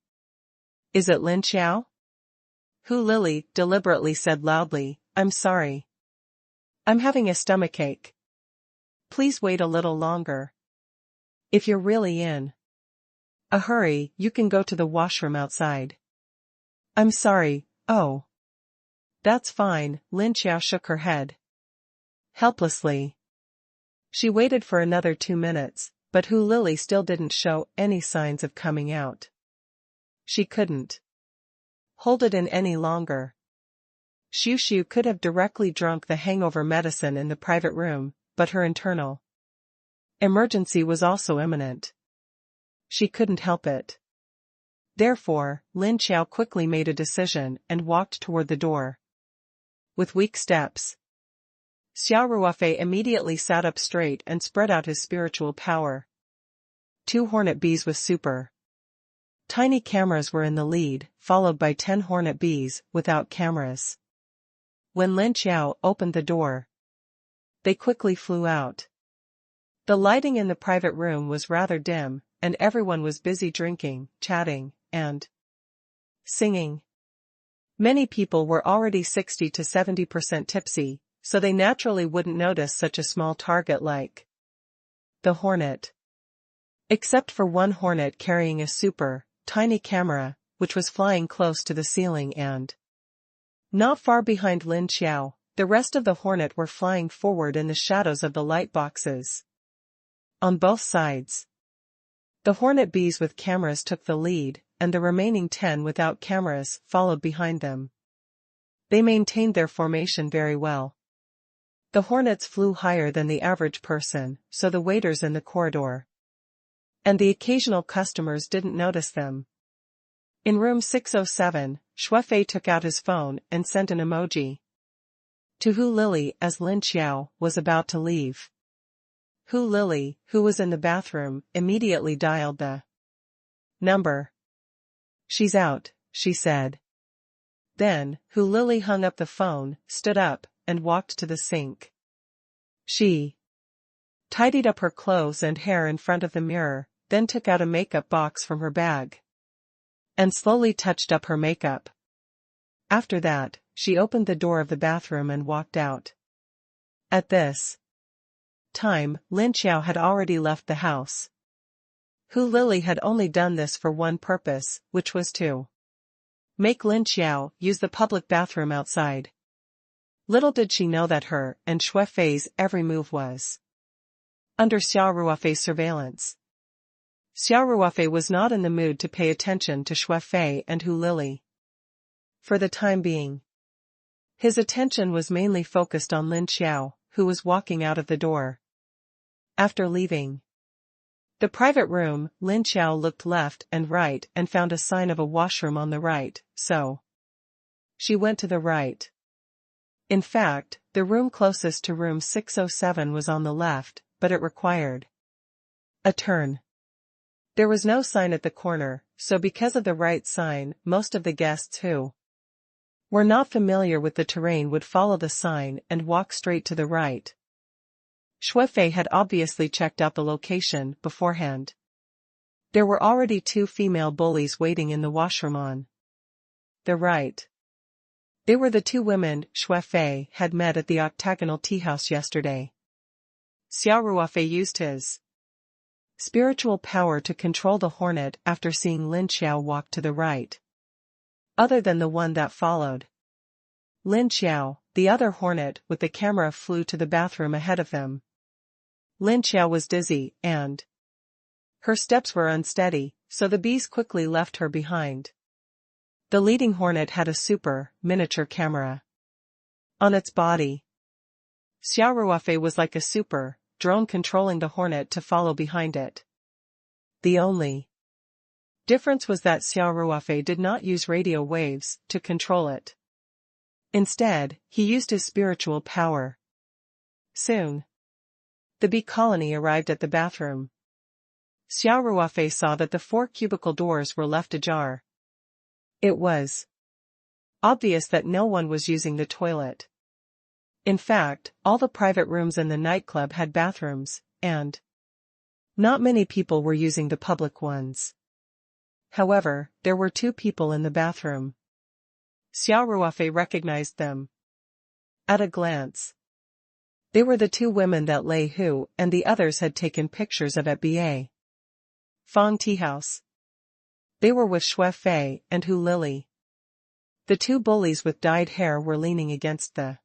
"Is it Lin Xiao?" Hu Lily deliberately said loudly, "I'm sorry. I'm having a stomachache. Please wait a little longer. If you're really in a hurry, you can go to the washroom outside." "I'm sorry, oh." "That's fine," Lin Xiao shook her head helplessly. She waited for another 2 minutes, but Hu Lily still didn't show any signs of coming out. She couldn't hold it in any longer. Xiu could have directly drunk the hangover medicine in the private room, but her internal emergency was also imminent. She couldn't help it. Therefore, Lin Xiao quickly made a decision and walked toward the door. With weak steps, Xia Ruofei immediately sat up straight and spread out his spiritual power. 2 hornet bees with super tiny cameras were in the lead, followed by 10 hornet bees without cameras. When Lin Xiao opened the door, they quickly flew out. The lighting in the private room was rather dim, and everyone was busy drinking, chatting, and singing. Many people were already 60 to 70% tipsy, so they naturally wouldn't notice such a small target like the hornet. Except for one hornet carrying a super tiny camera, which was flying close to the ceiling and not far behind Lin Xiao. The rest of the hornet were flying forward in the shadows of the light boxes. On both sides, the hornet bees with cameras took the lead, and the remaining 10 without cameras followed behind them. They maintained their formation very well. The hornets flew higher than the average person, so the waiters in the corridor and the occasional customers didn't notice them. In room 607, Ruofei took out his phone and sent an emoji to Hu Lily as Lin Xiao was about to leave. Hu Lily, who was in the bathroom, immediately dialed the number. "She's out," she said. Then, Hu Lily hung up the phone, stood up, and walked to the sink. She tidied up her clothes and hair in front of the mirror, then took out a makeup box from her bag and slowly touched up her makeup. After that, she opened the door of the bathroom and walked out. At this time, Lin Xiao had already left the house. Hu Lily had only done this for one purpose, which was to make Lin Xiao use the public bathroom outside. Little did she know that her and Ruofei's every move was under Xia Ruofei's surveillance. Xia Ruofei was not in the mood to pay attention to Ruofei and Hu Lily. For the time being, his attention was mainly focused on Lin Xiao, who was walking out of the door. After leaving the private room, Lin Xiao looked left and right and found a sign of a washroom on the right, so she went to the right. In fact, the room closest to room 607 was on the left, but it required a turn. There was no sign at the corner, so because of the right sign, most of the guests who were not familiar with the terrain would follow the sign and walk straight to the right. Ruofei had obviously checked out the location beforehand. There were already 2 female bullies waiting in the washroom on the right. They were the 2 women Ruofei had met at the octagonal teahouse yesterday. Xia Ruofei used his spiritual power to control the hornet after seeing Lin Xiao walk to the right. Other than the one that followed Lin Xiao, the other hornet with the camera flew to the bathroom ahead of them. Lin Xiao was dizzy, and her steps were unsteady, so the bees quickly left her behind. The leading hornet had a super miniature camera on its body. Xia Ruofei was like a super drone controlling the hornet to follow behind it. The only difference was that Xia Ruofei did not use radio waves to control it. Instead, he used his spiritual power. Soon, the bee colony arrived at the bathroom. Xia Ruofei saw that the 4 cubicle doors were left ajar. It was obvious that no one was using the toilet. In fact, all the private rooms in the nightclub had bathrooms, and not many people were using the public ones. However, there were 2 people in the bathroom. Xia Ruofei recognized them at a glance. They were the 2 women that Lei Hu and the others had taken pictures of at Ba Fong Tea House. They were with Xia Ruofei and Hu Lily. The 2 bullies with dyed hair were leaning against the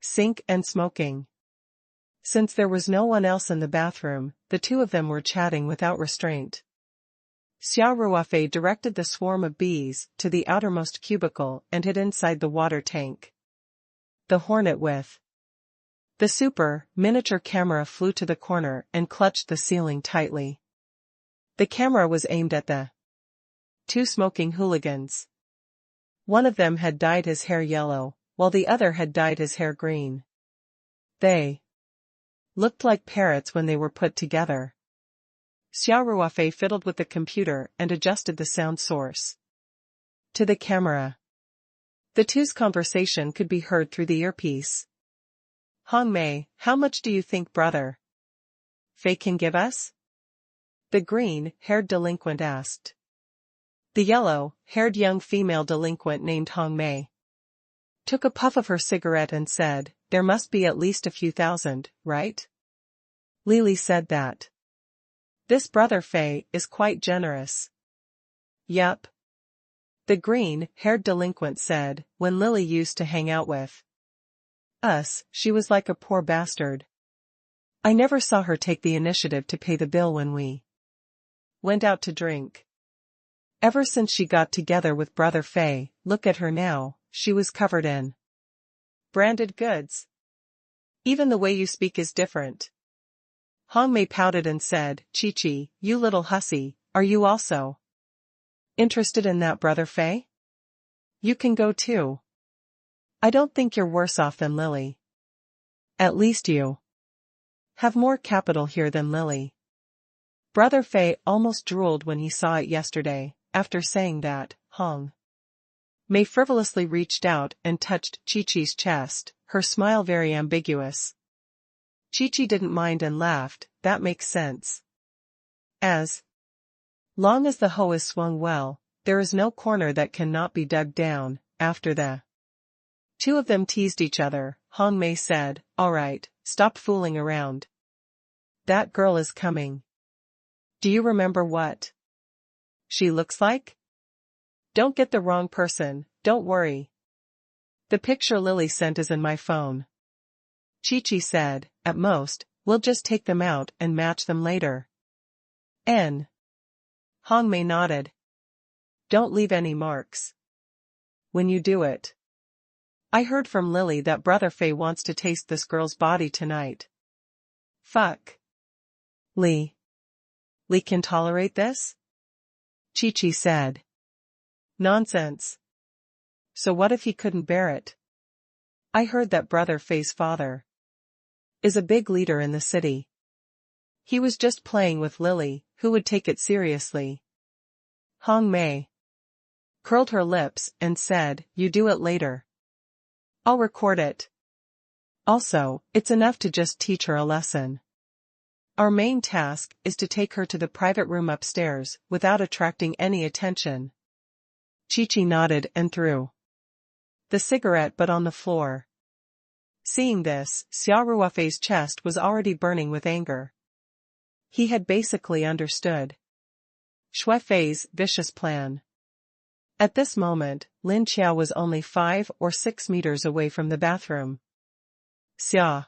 sink and smoking. Since there was no one else in the bathroom, the 2 of them were chatting without restraint. Xia Ruofei directed the swarm of bees to the outermost cubicle and hid inside the water tank. The hornet with the super miniature camera flew to the corner and clutched the ceiling tightly. The camera was aimed at the 2 smoking hooligans. One of them had dyed his hair yellow, while the other had dyed his hair green. They looked like parrots when they were put together. Xia Ruofei fiddled with the computer and adjusted the sound source to the camera. The 2's conversation could be heard through the earpiece. Hong Mei, how much do you think brother Fei can give us? The green-haired delinquent asked. The yellow-haired young female delinquent named Hong Mei took a puff of her cigarette and said, there must be at least a few thousand, right? Lily said that. This brother Fei is quite generous. Yup. The green-haired delinquent said, when Lily used to hang out with us, she was like a poor bastard. I never saw her take the initiative to pay the bill when we went out to drink. Ever since she got together with brother Fei, look at her now, she was covered in branded goods. Even the way you speak is different. Hong Mei pouted and said, Chi-Chi, you little hussy, are you also interested in that brother Fei? You can go too. I don't think you're worse off than Lily. At least you have more capital here than Lily. Brother Fei almost drooled when he saw it yesterday. After saying that, Hong Mei frivolously reached out and touched Chi-Chi's chest, her smile very ambiguous. Chi-Chi didn't mind and laughed, that makes sense. As long as the hoe is swung well, there is no corner that cannot be dug down. After the 2 of them teased each other, Hong Mei said, all right, stop fooling around. That girl is coming. Do you remember what she looks like? Don't get the wrong person, don't worry. The picture Lily sent is in my phone. Chi-Chi said, at most, we'll just take them out and match them later. N. Hong Mei nodded. Don't leave any marks when you do it. I heard from Lily that brother Fei wants to taste this girl's body tonight. Fuck. Lee can tolerate this? Chi-Chi said. Nonsense. So what if he couldn't bear it? I heard that brother Fei's father is a big leader in the city. He was just playing with Lily, who would take it seriously. Hong Mei curled her lips and said, you do it later. I'll record it. Also, it's enough to just teach her a lesson. Our main task is to take her to the private room upstairs without attracting any attention. Chi-Chi nodded and threw the cigarette butt on the floor. Seeing this, Xia Ruofei's chest was already burning with anger. He had basically understood Xia Ruofei's vicious plan. At this moment, Lin Qiao was only 5 or 6 meters away from the bathroom. Xia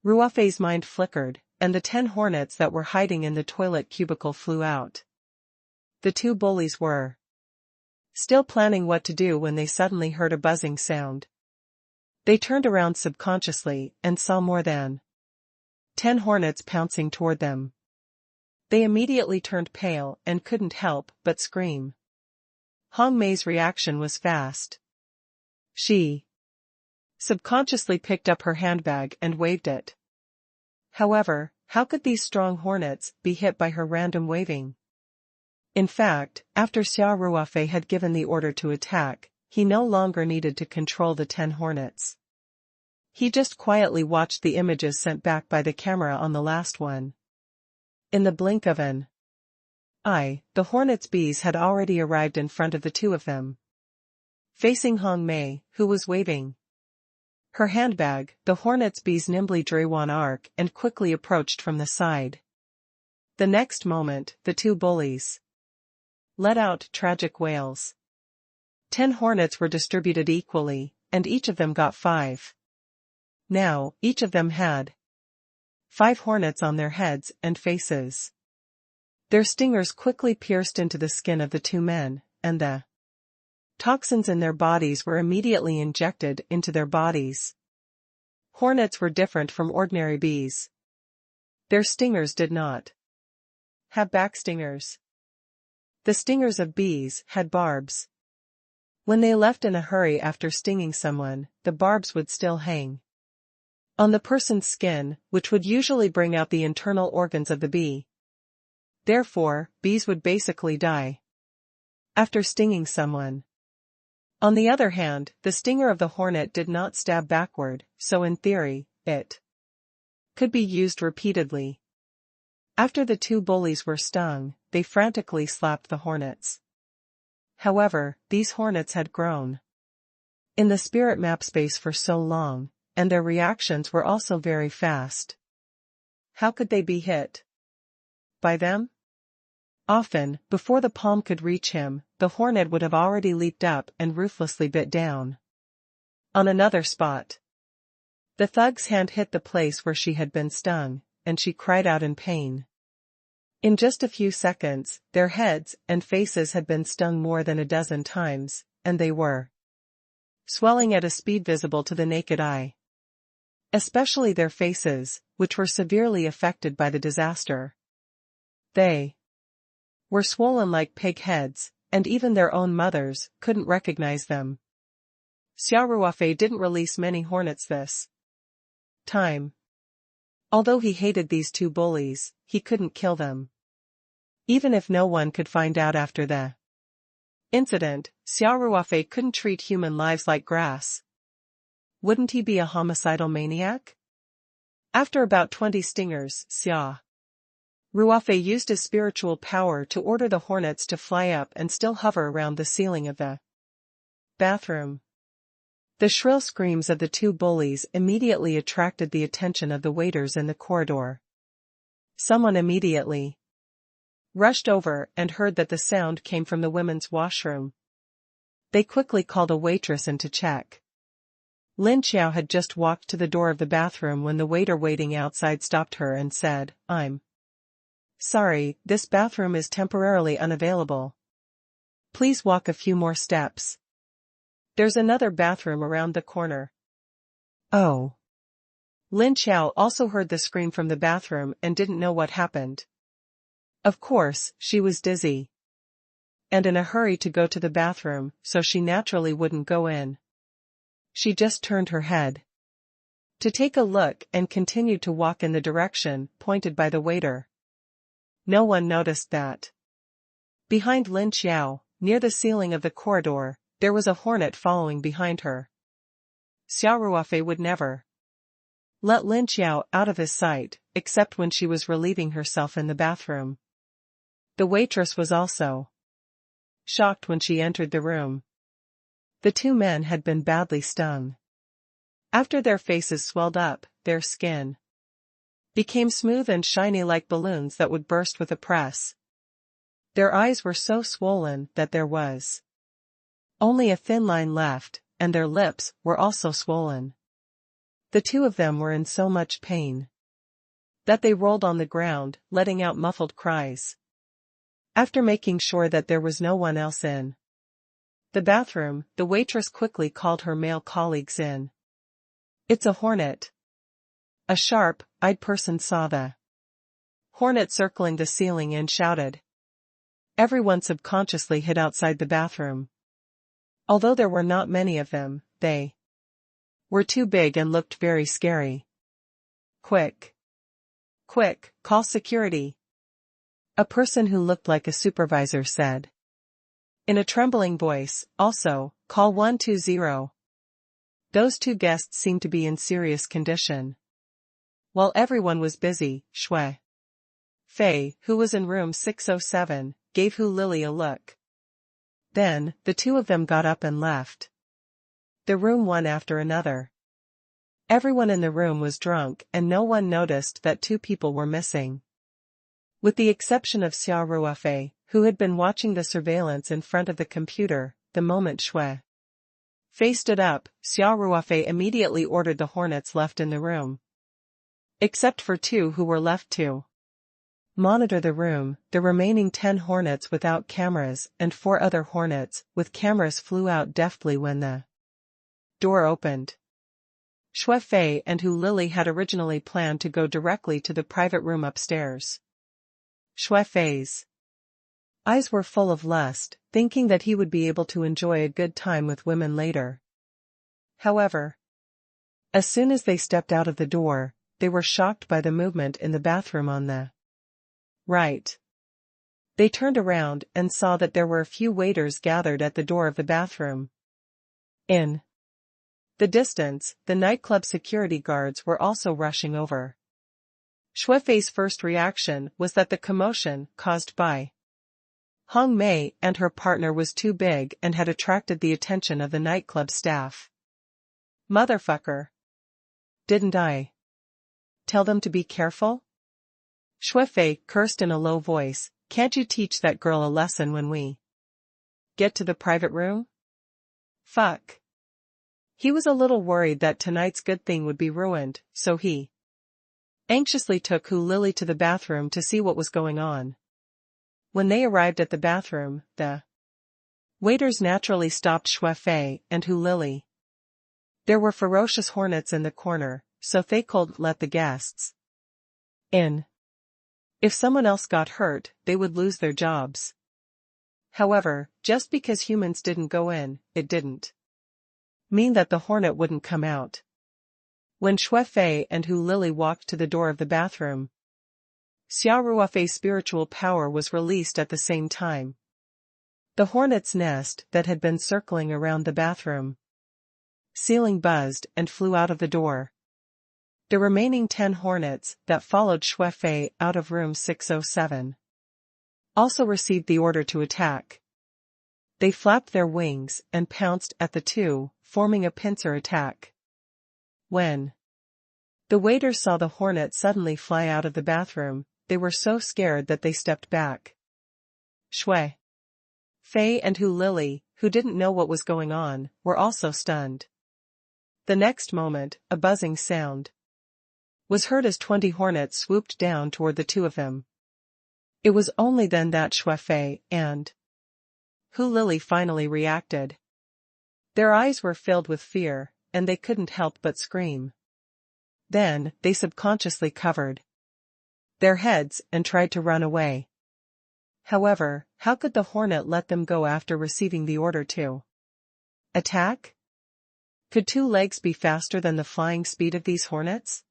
Ruofei's mind flickered, and the 10 hornets that were hiding in the toilet cubicle flew out. The 2 bullies were still planning what to do when they suddenly heard a buzzing sound. They turned around subconsciously and saw more than 10 hornets pouncing toward them. They immediately turned pale and couldn't help but scream. Hong Mei's reaction was fast. She subconsciously picked up her handbag and waved it. However, how could these strong hornets be hit by her random waving? In fact, after Xia Ruofei had given the order to attack, he no longer needed to control the 10 hornets. He just quietly watched the images sent back by the camera on the last one. In the blink of an eye, the hornets' bees had already arrived in front of the two of them. Facing Hong Mei, who was waving her handbag, the hornets' bees nimbly drew one arc and quickly approached from the side. The next moment, the two bullies let out tragic wails. 10 hornets were distributed equally, and each of them got 5. Now, each of them had 5 hornets on their heads and faces. Their stingers quickly pierced into the skin of the 2 men, and the toxins in their bodies were immediately injected into their bodies. Hornets were different from ordinary bees. Their stingers did not have back stingers. The stingers of bees had barbs. When they left in a hurry after stinging someone, the barbs would still hang on the person's skin, which would usually bring out the internal organs of the bee. Therefore, bees would basically die after stinging someone. On the other hand, the stinger of the hornet did not stab backward, so in theory, it could be used repeatedly. After the 2 bullies were stung, they frantically slapped the hornets. However, these hornets had grown in the spirit map space for so long, and their reactions were also very fast. How could they be hit by them? Often, before the palm could reach him, the hornet would have already leaped up and ruthlessly bit down on another spot. The thug's hand hit the place where she had been stung, and she cried out in pain. In just a few seconds, their heads and faces had been stung more than a dozen times, and they were swelling at a speed visible to the naked eye. Especially their faces, which were severely affected by the disaster. They were swollen like pig heads, and even their own mothers couldn't recognize them. Xia Ruofei didn't release many hornets this time. Although he hated these 2 bullies, he couldn't kill them. Even if no one could find out after the incident, Xia Ruofei couldn't treat human lives like grass. Wouldn't he be a homicidal maniac? After about 20 stingers, Xia Ruofei used his spiritual power to order the hornets to fly up and still hover around the ceiling of the bathroom. The shrill screams of the 2 bullies immediately attracted the attention of the waiters in the corridor. Someone immediately rushed over and heard that the sound came from the women's washroom. They quickly called a waitress in to check. Lin Xiao had just walked to the door of the bathroom when the waiter waiting outside stopped her and said, "I'm sorry, this bathroom is temporarily unavailable. Please walk a few more steps. There's another bathroom around the corner." Oh. Lin Xiao also heard the scream from the bathroom and didn't know what happened. Of course, she was dizzy and in a hurry to go to the bathroom, so she naturally wouldn't go in. She just turned her head to take a look and continued to walk in the direction pointed by the waiter. No one noticed that behind Lin Xiao, near the ceiling of the corridor, there was a hornet following behind her. Xia Ruofei would never let Lin Xiao out of his sight, except when she was relieving herself in the bathroom. The waitress was also shocked when she entered the room. The 2 men had been badly stung. After their faces swelled up, their skin became smooth and shiny like balloons that would burst with a press. Their eyes were so swollen that there was only a thin line left, and their lips were also swollen. The 2 of them were in so much pain that they rolled on the ground, letting out muffled cries. After making sure that there was no one else in the bathroom, the waitress quickly called her male colleagues in. "It's a hornet." A sharp-eyed person saw the hornet circling the ceiling and shouted. Everyone subconsciously hid outside the bathroom. Although there were not many of them, they were too big and looked very scary. Quick! Quick, call security! A person who looked like a supervisor said. In a trembling voice, also, call 120. Those two guests seemed to be in serious condition. While everyone was busy, Xia Ruofei, who was in room 607, gave Hu Lili a look. Then, the two of them got up and left the room one after another. Everyone in the room was drunk and no one noticed that two people were missing. With the exception of Xia Ruofei, who had been watching the surveillance in front of the computer, the moment Xia Ruofei stood up, Xia Ruofei immediately ordered the hornets left in the room. Except for two who were left to monitor the room, the remaining 10 hornets without cameras and 4 other hornets with cameras flew out deftly when the door opened. Xia Ruofei and Hu Lili had originally planned to go directly to the private room upstairs. Xia Ruofei's eyes were full of lust, thinking that he would be able to enjoy a good time with women later. However, as soon as they stepped out of the door, they were shocked by the movement in the bathroom on the right. They turned around and saw that there were a few waiters gathered at the door of the bathroom. In the distance, the nightclub security guards were also rushing over. Xia Ruofei's first reaction was that the commotion caused by Hong Mei and her partner was too big and had attracted the attention of the nightclub staff. Motherfucker! Didn't I tell them to be careful? Xia Ruofei cursed in a low voice, can't you teach that girl a lesson when we get to the private room? Fuck. He was a little worried that tonight's good thing would be ruined, so he anxiously took Hu Lili to the bathroom to see what was going on. When they arrived at the bathroom, the waiters naturally stopped Xia Ruofei and Hu Lili. There were ferocious hornets in the corner, so they could let the guests in. If someone else got hurt, they would lose their jobs. However, just because humans didn't go in, it didn't mean that the hornet wouldn't come out. When Xia Ruofei and Hu Lili walked to the door of the bathroom, Xia Ruofei's spiritual power was released at the same time. The hornet's nest that had been circling around the bathroom ceiling buzzed and flew out of the door. The remaining 10 hornets that followed Xia Ruofei out of room 607 also received the order to attack. They flapped their wings and pounced at the two, forming a pincer attack. When the waiters saw the hornet suddenly fly out of the bathroom, they were so scared that they stepped back. Xia Ruofei and Hu Lili, who didn't know what was going on, were also stunned. The next moment, a buzzing sound was heard as 20 hornets swooped down toward the two of them. It was only then that Xia Ruofei and Hu Lili finally reacted. Their eyes were filled with fear, and they couldn't help but scream. Then, they subconsciously covered their heads and tried to run away. However, how could the hornet let them go after receiving the order to attack? Could 2 legs be faster than the flying speed of these hornets?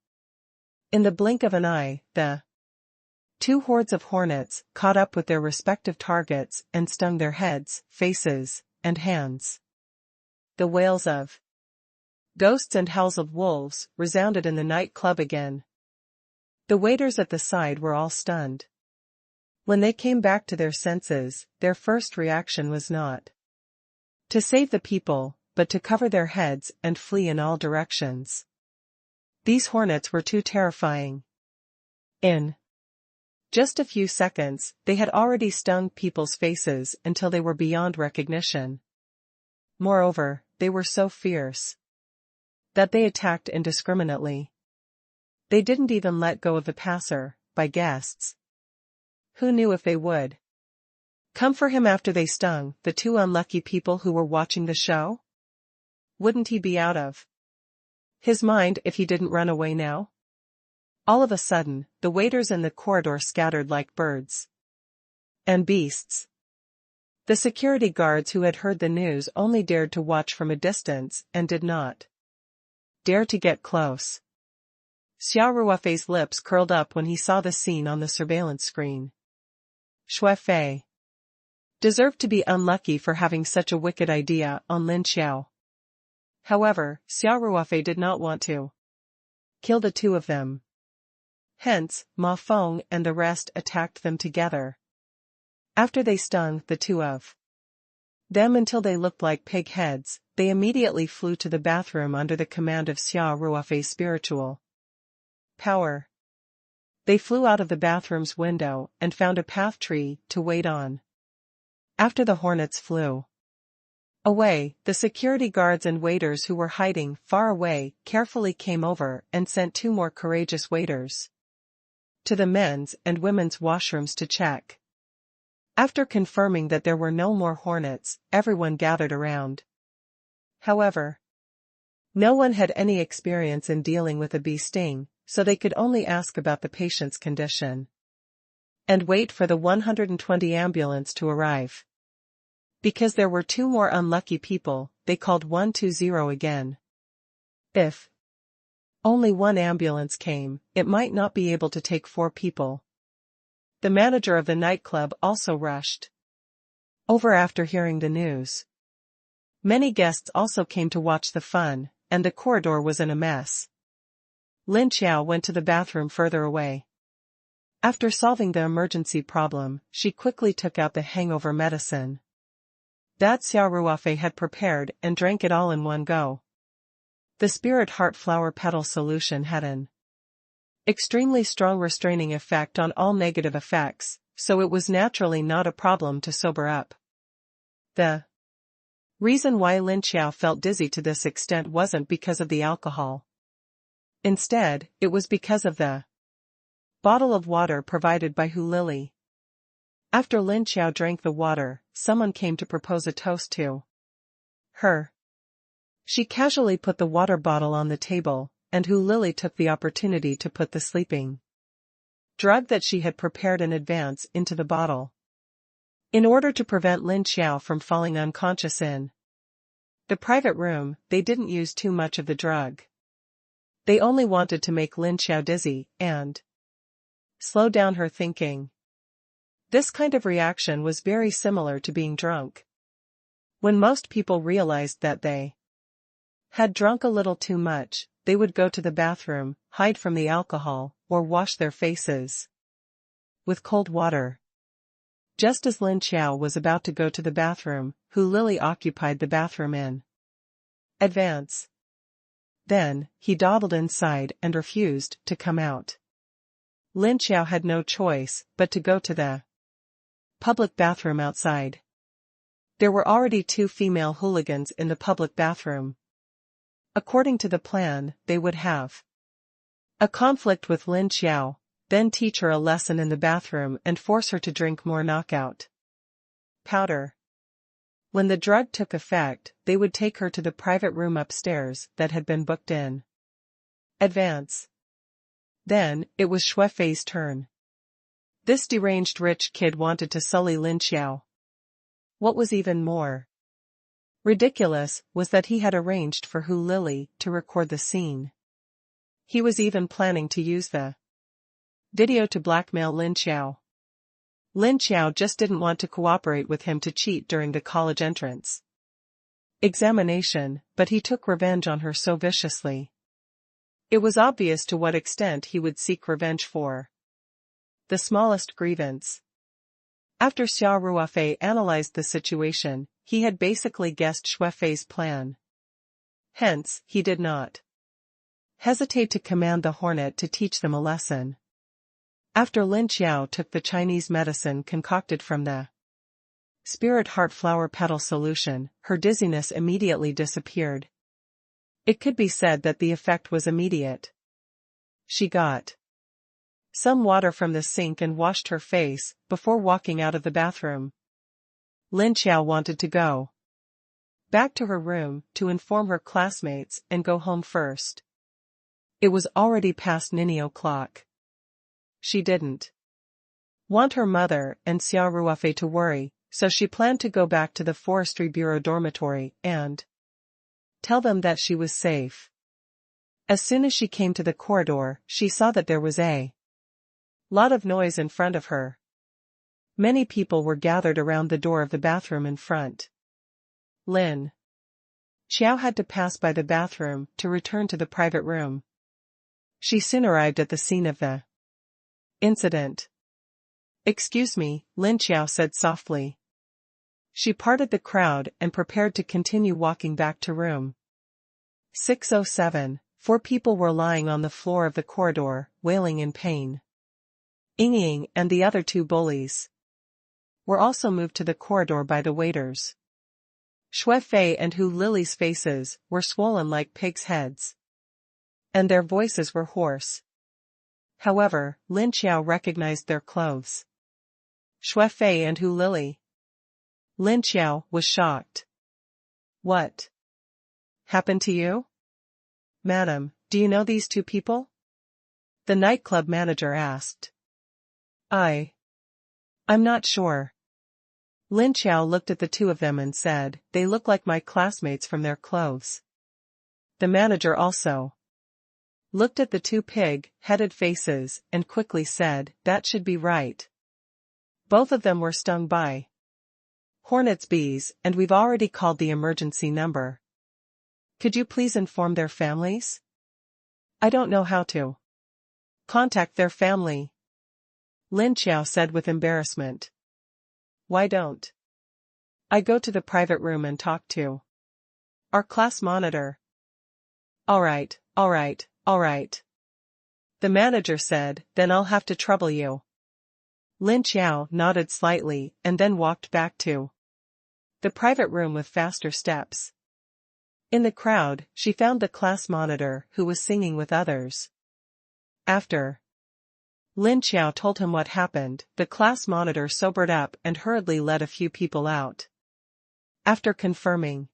In the blink of an eye, the 2 hordes of hornets caught up with their respective targets and stung their heads, faces, and hands. The wails of ghosts and howls of wolves resounded in the nightclub again. The waiters at the side were all stunned. When they came back to their senses, their first reaction was not to save the people, but to cover their heads and flee in all directions. These hornets were too terrifying. In just a few seconds, they had already stung people's faces until they were beyond recognition. Moreover, they were so fierce that they attacked indiscriminately. They didn't even let go of the passer-by guests. Who knew if they would come for him after they stung the 2 unlucky people who were watching the show? Wouldn't he be out of his mind if he didn't run away now? All of a sudden, the waiters in the corridor scattered like birds and beasts. The security guards who had heard the news only dared to watch from a distance and did not dare to get close. Xia Ruofei's lips curled up when he saw the scene on the surveillance screen. Ruofei deserved to be unlucky for having such a wicked idea on Lin Xiao. However, Xia Ruofei did not want to kill the two of them. Hence, Ma Feng and the rest attacked them together. After they stung the two of them until they looked like pig heads, they immediately flew to the bathroom under the command of Xia Ruofei's spiritual power. They flew out of the bathroom's window and found a path tree to wait on. After the hornets flew away, the security guards and waiters who were hiding far away carefully came over and sent two more courageous waiters to the men's and women's washrooms to check. After confirming that there were no more hornets, everyone gathered around. However, no one had any experience in dealing with a bee sting, so they could only ask about the patient's condition and wait for the 120 ambulance to arrive. Because there were two more unlucky people, they called 120 again. If only one ambulance came, it might not be able to take 4 people. The manager of the nightclub also rushed over after hearing the news. Many guests also came to watch the fun, and the corridor was in a mess. Lin Xiao went to the bathroom further away. After solving the emergency problem, she quickly took out the hangover medicine that Xia Ruofei had prepared and drank it all in one go. The spirit heart flower petal solution had an extremely strong restraining effect on all negative effects, so it was naturally not a problem to sober up. The reason why Lin Xiao felt dizzy to this extent wasn't because of the alcohol. Instead, it was because of the bottle of water provided by Hu Lili. After Lin Xiao drank the water, someone came to propose a toast to her. She casually put the water bottle on the table, and Hu Lili took the opportunity to put the sleeping drug that she had prepared in advance into the bottle. In order to prevent Lin Xiao from falling unconscious in the private room, they didn't use too much of the drug. They only wanted to make Lin Xiao dizzy and slow down her thinking. This kind of reaction was very similar to being drunk. When most people realized that they had drunk a little too much, they would go to the bathroom, hide from the alcohol, or wash their faces with cold water. Just as Lin Xiao was about to go to the bathroom, Hu Lili occupied the bathroom in advance. Then, he dawdled inside and refused to come out. Lin Xiao had no choice but to go to the public bathroom outside. There were already 2 female hooligans in the public bathroom. According to the plan, they would have a conflict with Lin Xiao, then teach her a lesson in the bathroom and force her to drink more knockout powder. When the drug took effect, they would take her to the private room upstairs that had been booked in advance. Then, it was Ruofei's turn. This deranged rich kid wanted to sully Lin Xiao. What was even more ridiculous was that he had arranged for Hu Lili to record the scene. He was even planning to use the video to blackmail Lin Xiao. Lin Xiao just didn't want to cooperate with him to cheat during the college entrance examination, but he took revenge on her so viciously. It was obvious to what extent he would seek revenge for the smallest grievance. After Xia Ruofei analyzed the situation, he had basically guessed Ruofei's plan. Hence, he did not hesitate to command the hornet to teach them a lesson. After Lin Xiao took the Chinese medicine concocted from the spirit heart flower petal solution, her dizziness immediately disappeared. It could be said that the effect was immediate. She got some water from the sink and washed her face before walking out of the bathroom. Lin Xiao wanted to go back to her room to inform her classmates and go home first. It was already past 9 o'clock. She didn't want her mother and Xia Ruofei to worry, so she planned to go back to the Forestry Bureau dormitory and tell them that she was safe. As soon as she came to the corridor, she saw that there was a lot of noise in front of her. Many people were gathered around the door of the bathroom in front. Lin Xiao had to pass by the bathroom to return to the private room. She soon arrived at the scene of the incident. "Excuse me," Lin Xiao said softly. She parted the crowd and prepared to continue walking back to room 607. 4 people were lying on the floor of the corridor, wailing in pain. Ying and the other 2 bullies were also moved to the corridor by the waiters. Ruofei and Hu Lily's faces were swollen like pigs' heads, and their voices were hoarse. However, Lin Xiao recognized their clothes. Ruofei and Hu Lily. Lin Xiao was shocked. "What happened to you? Madam, do you know these 2 people?" the nightclub manager asked. I'm not sure." Lin Xiao looked at the 2 of them and said, "They look like my classmates from their clothes." The manager also looked at the 2 pig-headed faces and quickly said, "That should be right. Both of them were stung by hornets' bees, and we've already called the emergency number. Could you please inform their families?" "I don't know how to contact their family," Lin Xiao said with embarrassment. "Why don't I go to the private room and talk to our class monitor?" All right. The manager said, "Then I'll have to trouble you." Lin Xiao nodded slightly and then walked back to the private room with faster steps. In the crowd, she found the class monitor who was singing with others. After Lin Xiao told him what happened, the class monitor sobered up and hurriedly led a few people out. After confirming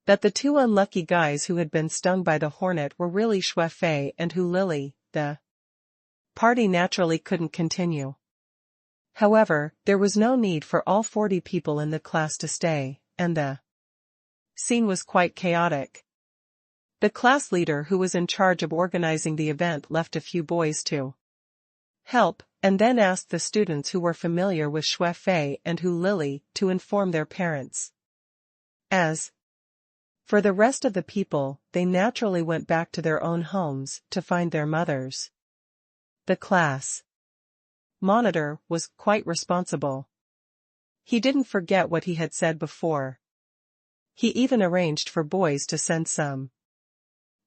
that the 2 unlucky guys who had been stung by the hornet were really Ruofei and Hu Lily, the party naturally couldn't continue. However, there was no need for all 40 people in the class to stay, and the scene was quite chaotic. The class leader who was in charge of organizing the event left a few boys to help, and then asked the students who were familiar with Ruofei and Hu Lily to inform their parents. As for the rest of the people, they naturally went back to their own homes to find their mothers. The class monitor was quite responsible. He didn't forget what he had said before. He even arranged for boys to send some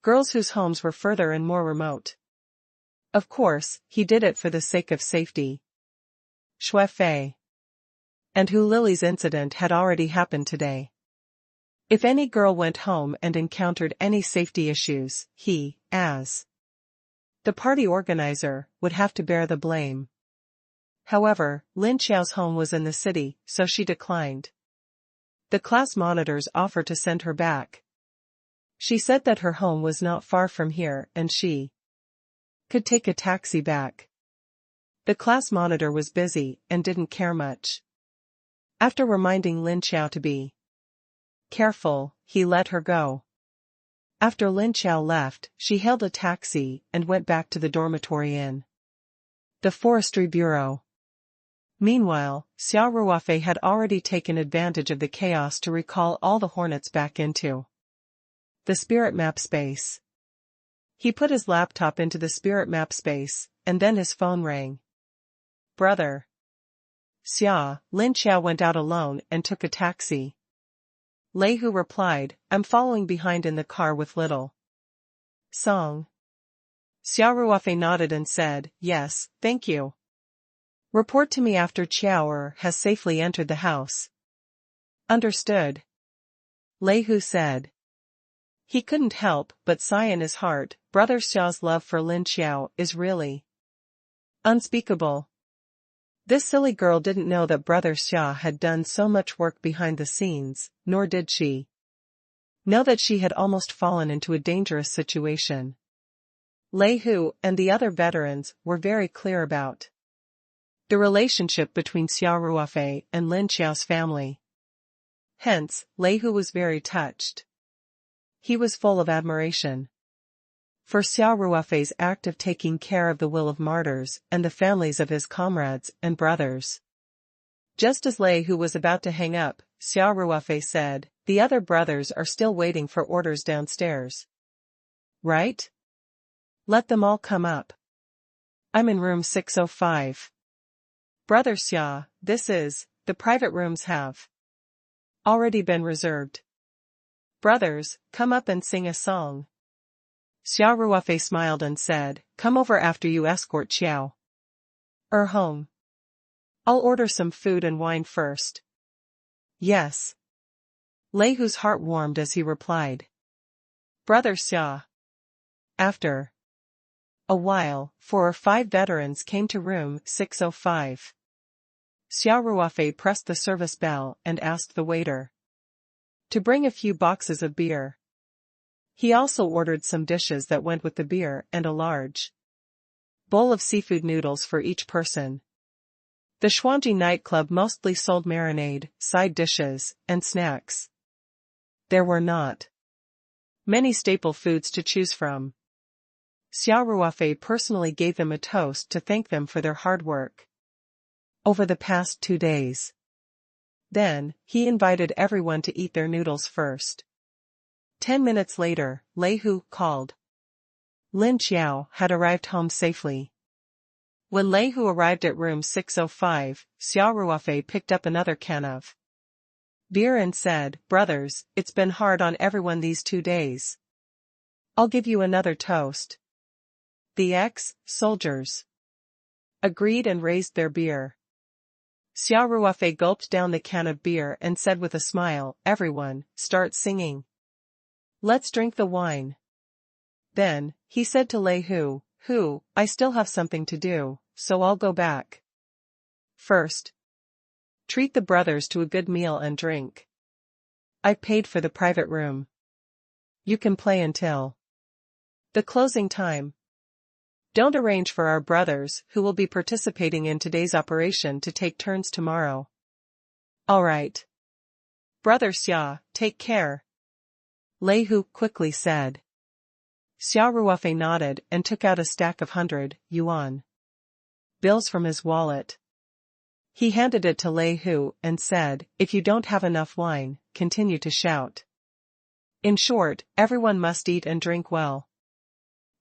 girls whose homes were further and more remote. Of course, he did it for the sake of safety. Ruofei and Hu Lily's incident had already happened today. If any girl went home and encountered any safety issues, he, as the party organizer, would have to bear the blame. However, Lin Xiao's home was in the city, so she declined. The class monitors offered to send her back. She said that her home was not far from here and she could take a taxi back. The class monitor was busy and didn't care much. After reminding Lin Xiao to be careful, he let her go. After Lin Xiao left, she hailed a taxi and went back to the dormitory in the Forestry Bureau. Meanwhile, Xia Ruofei had already taken advantage of the chaos to recall all the hornets back into the spirit map space. He put his laptop into the spirit map space, and then his phone rang. "Brother Xia," Lin Xiao went out alone and took a taxi. Lei Hu replied, "I'm following behind in the car with little Song." Xia Ruofei nodded and said, "Yes, thank you. Report to me after Qiao has safely entered the house." "Understood," Lei Hu said. He couldn't help but sigh in his heart. Brother Xiao's love for Lin Xiao is really unspeakable. This silly girl didn't know that Brother Xia had done so much work behind the scenes, nor did she know that she had almost fallen into a dangerous situation. Lei Hu and the other veterans were very clear about the relationship between Xia Ruofei and Lin Xiao's family. Hence, Lei Hu was very touched. He was full of admiration for Xia Ruofei's act of taking care of the will of martyrs and the families of his comrades and brothers. Just as Lei Hu was about to hang up, Xia Ruofei said, "The other brothers are still waiting for orders downstairs. Right? Let them all come up. I'm in room 605. Brother Xia, the private rooms have already been reserved. Brothers, come up and sing a song." Xia Ruofei smiled and said, "Come over after you escort Xiao home. I'll order some food and wine first." "Yes." Lei Hu's heart warmed as he replied. "Brother Xia." After a while, 4 or 5 veterans came to room 605. Xia Ruofei pressed the service bell and asked the waiter to bring a few boxes of beer. He also ordered some dishes that went with the beer and a large bowl of seafood noodles for each person. The Xuanji nightclub mostly sold marinade, side dishes, and snacks. There were not many staple foods to choose from. Xia Ruofei personally gave them a toast to thank them for their hard work over the past 2 days. Then, he invited everyone to eat their noodles first. 10 minutes later, Lei Hu called. Lin Xiao had arrived home safely. When Lei Hu arrived at room 605, Xia Ruofei picked up another can of beer and said, "Brothers, it's been hard on everyone these 2 days. I'll give you another toast." The ex-soldiers agreed and raised their beer. Xia Ruofei gulped down the can of beer and said with a smile, "Everyone, start singing. Let's drink the wine." Then, he said to Lei Hu, "I still have something to do, so I'll go back. First, treat the brothers to a good meal and drink. I paid for the private room. You can play until the closing time. Don't arrange for our brothers who will be participating in today's operation to take turns tomorrow." "All right. Brother Xia, take care," Lei Hu quickly said. Xia Ruofei nodded and took out a stack of 100 yuan bills from his wallet. He handed it to Lei Hu and said, "If you don't have enough wine, continue to shout. In short, everyone must eat and drink well."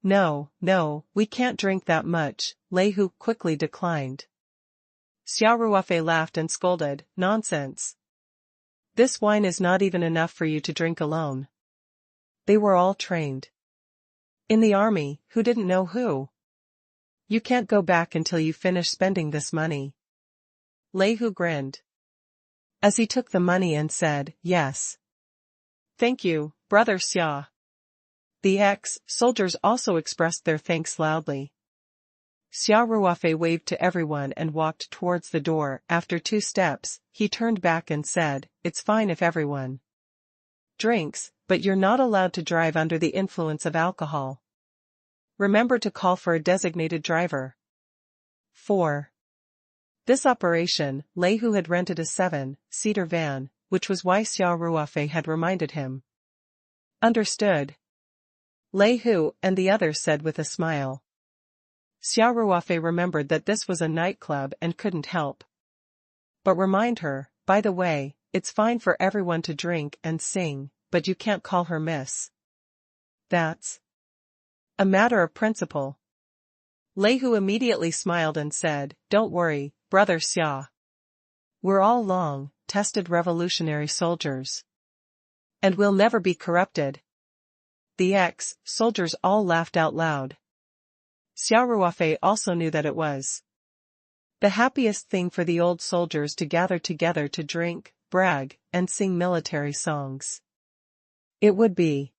No, we can't drink that much," Lei Hu quickly declined. Xia Ruofei laughed and scolded, "Nonsense. This wine is not even enough for you to drink alone." They were all trained in the army, who didn't know who. "You can't go back until you finish spending this money." Lei Hu grinned as he took the money and said, "Yes. Thank you, Brother Xia." The ex-soldiers also expressed their thanks loudly. Xia Ruofei waved to everyone and walked towards the door. After 2 steps, he turned back and said, "It's fine if everyone drinks, but you're not allowed to drive under the influence of alcohol. Remember to call for a designated driver." For this operation, Lei Hu had rented a 7-seater van, which was why Xia Ruofei had reminded him. "Understood," Lei Hu and the others said with a smile. Xia Ruofei remembered that this was a nightclub and couldn't help but remind her, "By the way, it's fine for everyone to drink and sing, but you can't call her miss. That's a matter of principle." Lei Hu immediately smiled and said, "Don't worry, Brother Xia. We're all long-tested revolutionary soldiers. And we'll never be corrupted." The ex-soldiers all laughed out loud. Xia Ruofei also knew that it was the happiest thing for the old soldiers to gather together to drink, brag, and sing military songs. It would be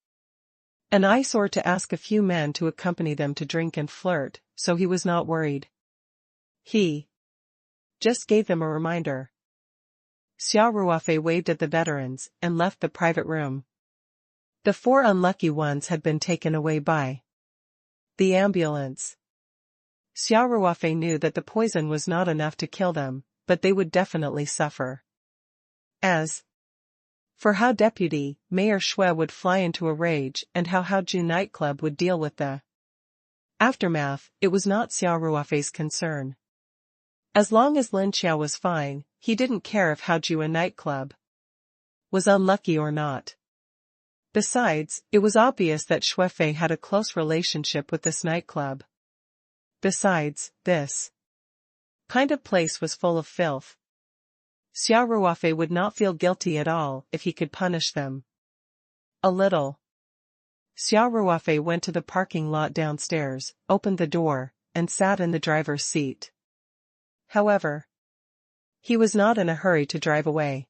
an eyesore to ask a few men to accompany them to drink and flirt, so he was not worried. He just gave them a reminder. Xia Ruofei waved at the veterans and left the private room. The 4 unlucky ones had been taken away by the ambulance. Xia Ruofei knew that the poison was not enough to kill them, but they would definitely suffer. As for how Deputy Mayor Xue would fly into a rage and how Haoju nightclub would deal with the aftermath, it was not Xia Ruofei's concern. As long as Lin Xiao was fine, he didn't care if Haoju a nightclub was unlucky or not. Besides, it was obvious that Xuefei had a close relationship with this nightclub. Besides, this kind of place was full of filth. Xia Ruofei would not feel guilty at all if he could punish them a little. Xia Ruofei went to the parking lot downstairs, opened the door, and sat in the driver's seat. However, he was not in a hurry to drive away.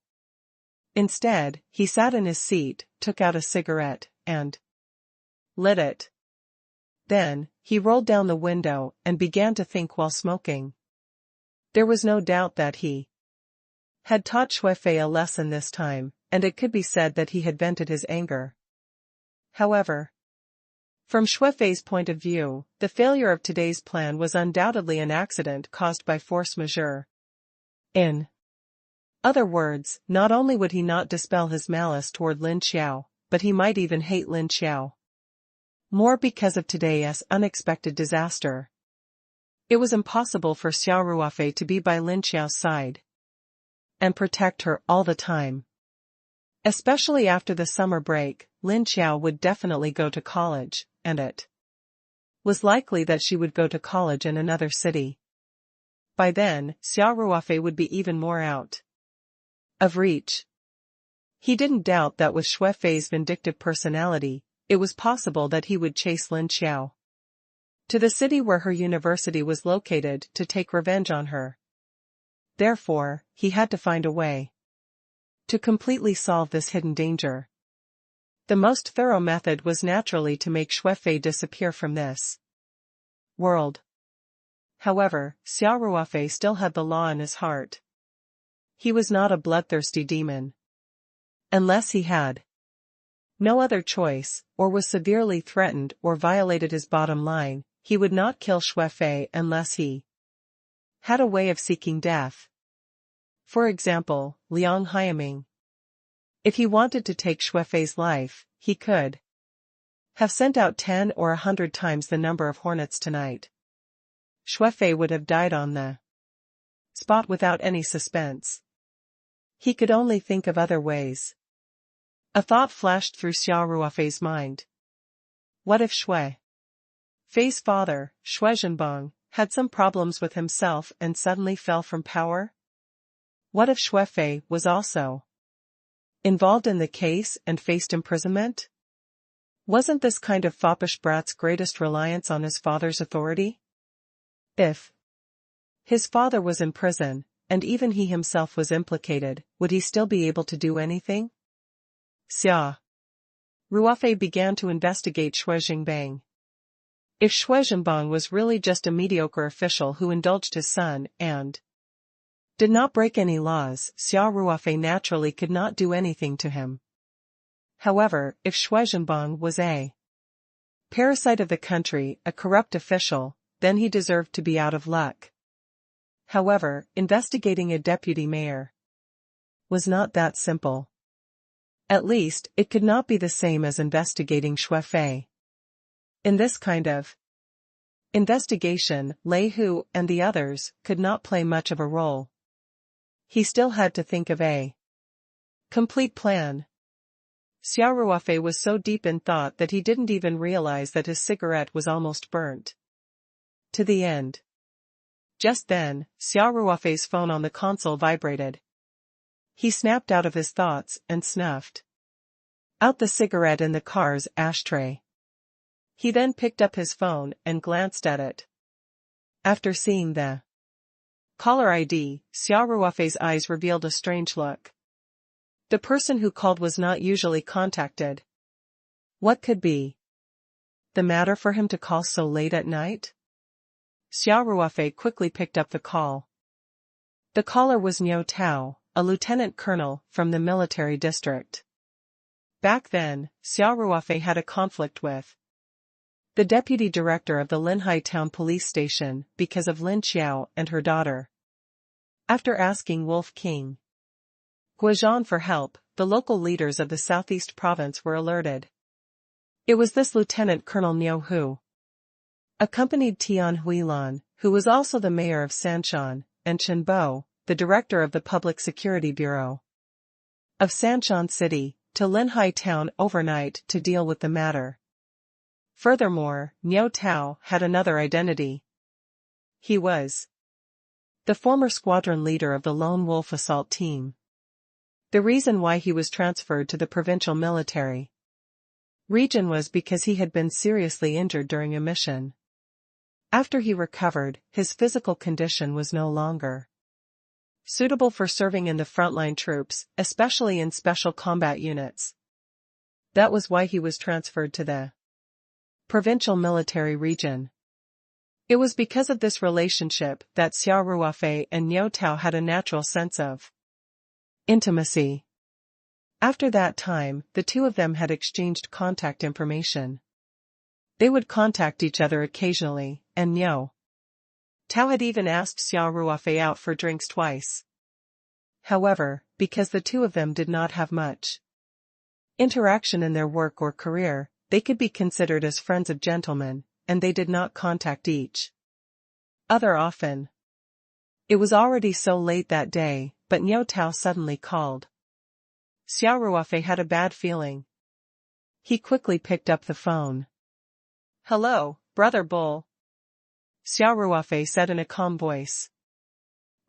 Instead, he sat in his seat, took out a cigarette, and lit it. Then, he rolled down the window and began to think while smoking. There was no doubt that he had taught Xuefei a lesson this time, and it could be said that he had vented his anger. However, from Xuefei's point of view, the failure of today's plan was undoubtedly an accident caused by force majeure. In other words, not only would he not dispel his malice toward Lin Xiao, but he might even hate Lin Xiao more because of today's unexpected disaster. It was impossible for Xia Ruofei to be by Lin Xiao's side and protect her all the time. Especially after the summer break, Lin Xiao would definitely go to college, and it was likely that she would go to college in another city. By then, Xia Ruofei would be even more out of reach. He didn't doubt that with Xuefei's vindictive personality, it was possible that he would chase Lin Xiao to the city where her university was located to take revenge on her. Therefore, he had to find a way to completely solve this hidden danger. The most thorough method was naturally to make Xuefei disappear from this world. However, Xia Ruofei still had the law in his heart. He was not a bloodthirsty demon. Unless he had no other choice, or was severely threatened or violated his bottom line, he would not kill Xuefei unless he had a way of seeking death. For example, Liang Haiming. If he wanted to take Xuefei's life, he could have sent out 10 or 100 times the number of hornets tonight. Xuefei would have died on the spot without any suspense. He could only think of other ways. A thought flashed through Xia Ruofei's mind. What if Xuefei's father, Xue Zhenbang, had some problems with himself and suddenly fell from power? What if Xuefei was also involved in the case and faced imprisonment? Wasn't this kind of foppish brat's greatest reliance on his father's authority? If his father was in prison, and even he himself was implicated, would he still be able to do anything? Xia Ruofei began to investigate Xue Zhenbang. If Xue Zhenbang was really just a mediocre official who indulged his son and did not break any laws, Xia Ruofei naturally could not do anything to him. However, if Xue Zhenbang was a parasite of the country, a corrupt official, then he deserved to be out of luck. However, investigating a deputy mayor was not that simple. At least, it could not be the same as investigating Xuefei. In this kind of investigation, Lei Hu and the others could not play much of a role. He still had to think of a complete plan. Xia Ruofei was so deep in thought that he didn't even realize that his cigarette was almost burnt to the end. Just then, Xia Ruofei's phone on the console vibrated. He snapped out of his thoughts and snuffed out the cigarette in the car's ashtray. He then picked up his phone and glanced at it. After seeing the caller ID, Xia Ruofei's eyes revealed a strange look. The person who called was not usually contacted. What could be the matter for him to call so late at night? Xia Ruofei quickly picked up the call. The caller was Niu Tao, a lieutenant colonel from the military district. Back then, Xia Ruofei had a conflict with the deputy director of the Linhai Town Police Station, because of Lin Xiao and her daughter. After asking Wolf King Guozhan for help, the local leaders of the southeast province were alerted. It was this Lieutenant Colonel Niu who accompanied Tian Huilan, who was also the mayor of Sanshan, and Chen Bo, the director of the Public Security Bureau of Sanshan City, to Linhai Town overnight to deal with the matter. Furthermore, Niu Tao had another identity. He was the former squadron leader of the Lone Wolf assault team. The reason why he was transferred to the provincial military region was because he had been seriously injured during a mission. After he recovered, his physical condition was no longer suitable for serving in the frontline troops, especially in special combat units. That was why he was transferred to the provincial military region. It was because of this relationship that Xia Ruofei and Niu Tao had a natural sense of intimacy. After that time, the two of them had exchanged contact information. They would contact each other occasionally, and Niu Tao had even asked Xia Ruofei out for drinks twice. However, because the two of them did not have much interaction in their work or career, they could be considered as friends of gentlemen, and they did not contact each other often. It was already so late that day, but Niu Tao suddenly called. Xia Ruofei had a bad feeling. He quickly picked up the phone. "Hello, Brother Bull," Xia Ruofei said in a calm voice.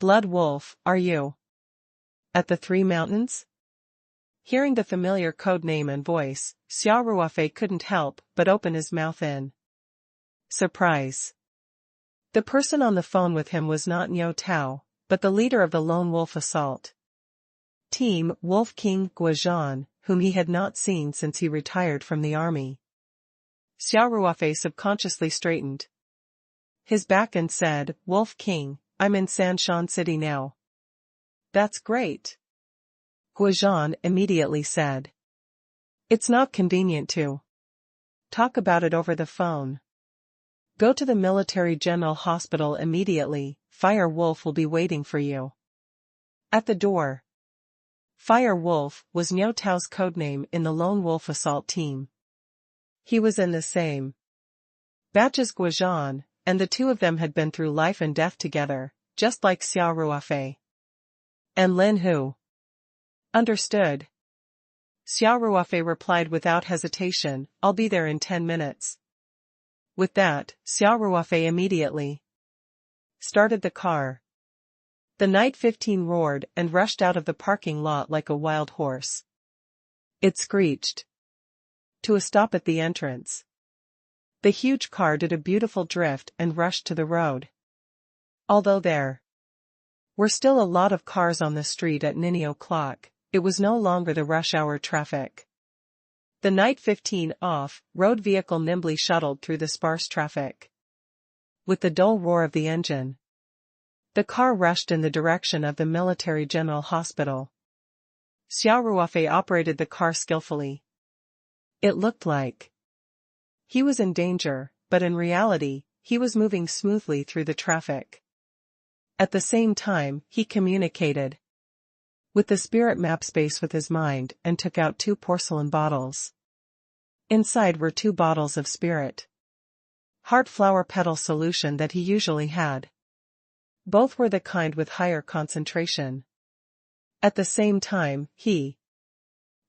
"Blood Wolf, are you at the Three Mountains?" Hearing the familiar code name and voice, Xia Ruofei couldn't help but open his mouth in surprise. The person on the phone with him was not Niu Tao, but the leader of the Lone Wolf assault team, Wolf King Guozhan, whom he had not seen since he retired from the army. Xia Ruofei subconsciously straightened his back and said, "Wolf King, I'm in Sanshan City now." "That's great," Guozhan immediately said. "It's not convenient to talk about it over the phone. Go to the Military General Hospital immediately, Fire Wolf will be waiting for you at the door." Fire Wolf was Niu Tao's codename in the Lone Wolf assault team. He was in the same batch as Guozhan, and the two of them had been through life and death together, just like Xia Ruofei and Lin Hu. "Understood." Xia Ruofei replied without hesitation, "I'll be there in 10 minutes. With that, Xia Ruofei immediately started the car. The Night 15 roared and rushed out of the parking lot like a wild horse. It screeched to a stop at the entrance. The huge car did a beautiful drift and rushed to the road. Although there were still a lot of cars on the street at 9 o'clock, it was no longer the rush hour traffic. The Night 15 off-road vehicle nimbly shuttled through the sparse traffic. With the dull roar of the engine, the car rushed in the direction of the Military General Hospital. Xia Ruofei operated the car skillfully. It looked like he was in danger, but in reality, he was moving smoothly through the traffic. At the same time, he communicated with the spirit map space with his mind and took out 2 porcelain bottles. Inside were 2 bottles of spirit heart flower petal solution that he usually had. Both were the kind with higher concentration. At the same time, he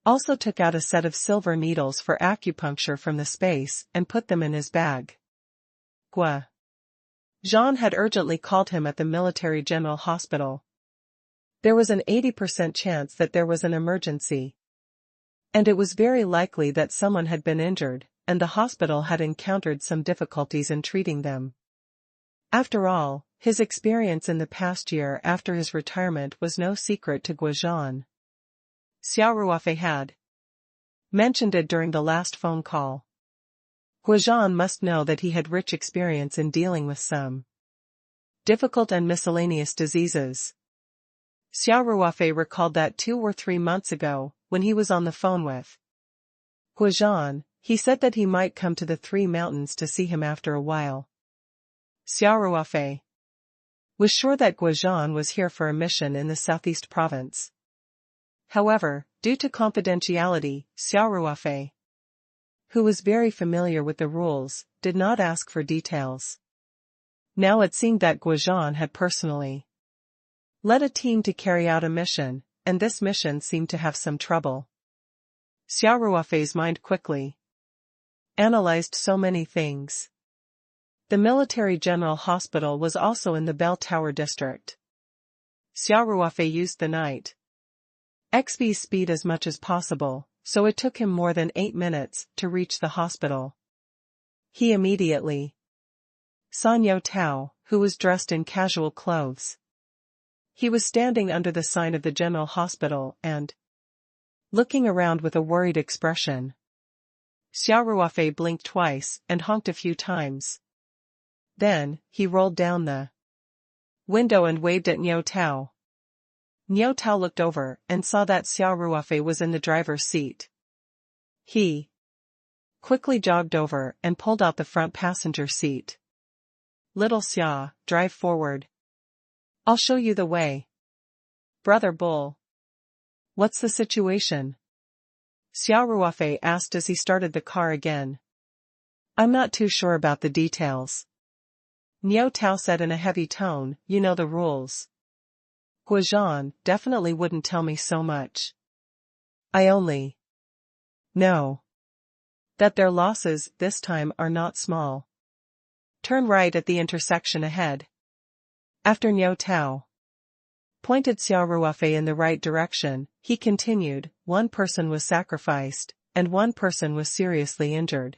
also took out a set of silver needles for acupuncture from the space and put them in his bag. Jean had urgently called him at the Military General Hospital. There was an 80% chance that there was an emergency. And it was very likely that someone had been injured, and the hospital had encountered some difficulties in treating them. After all, his experience in the past year after his retirement was no secret to Guozhan. Xia Ruofei had mentioned it during the last phone call. Guozhan must know that he had rich experience in dealing with some difficult and miscellaneous diseases. Xia Ruofei recalled that 2 or 3 months ago, when he was on the phone with Guozhan, He said that he might come to the Three Mountains to see him after a while. Xia Ruofei was sure that Guozhan was here for a mission in the southeast province. However, due to confidentiality, Xia Ruofei, who was very familiar with the rules, did not ask for details. Now it seemed that Guozhan had personally led a team to carry out a mission, and this mission seemed to have some trouble. Xia Ruofei's mind quickly analyzed so many things. The military general hospital was also in the Bell Tower district. Xia Ruofei used the night XV's speed as much as possible, so it took him more than 8 minutes to reach the hospital. He immediately saw Niu Tao, who was dressed in casual clothes. He was standing under the sign of the general hospital and looking around with a worried expression. Xia Ruofei blinked twice and honked a few times. Then, he rolled down the window and waved at Niu Tao. Niu Tao looked over and saw that Xia Ruofei was in the driver's seat. He quickly jogged over and pulled out the front passenger seat. "Little Xia, drive forward. I'll show you the way." "Brother Bull. What's the situation?" Xia Ruofei asked as he started the car again. "I'm not too sure about the details." Niu Tao said in a heavy tone, "You know the rules. Guozhan definitely wouldn't tell me so much. I only know that their losses this time are not small. Turn right at the intersection ahead." After Niu Tao pointed Xia Ruofei in the right direction, he continued, "One person was sacrificed, and one person was seriously injured.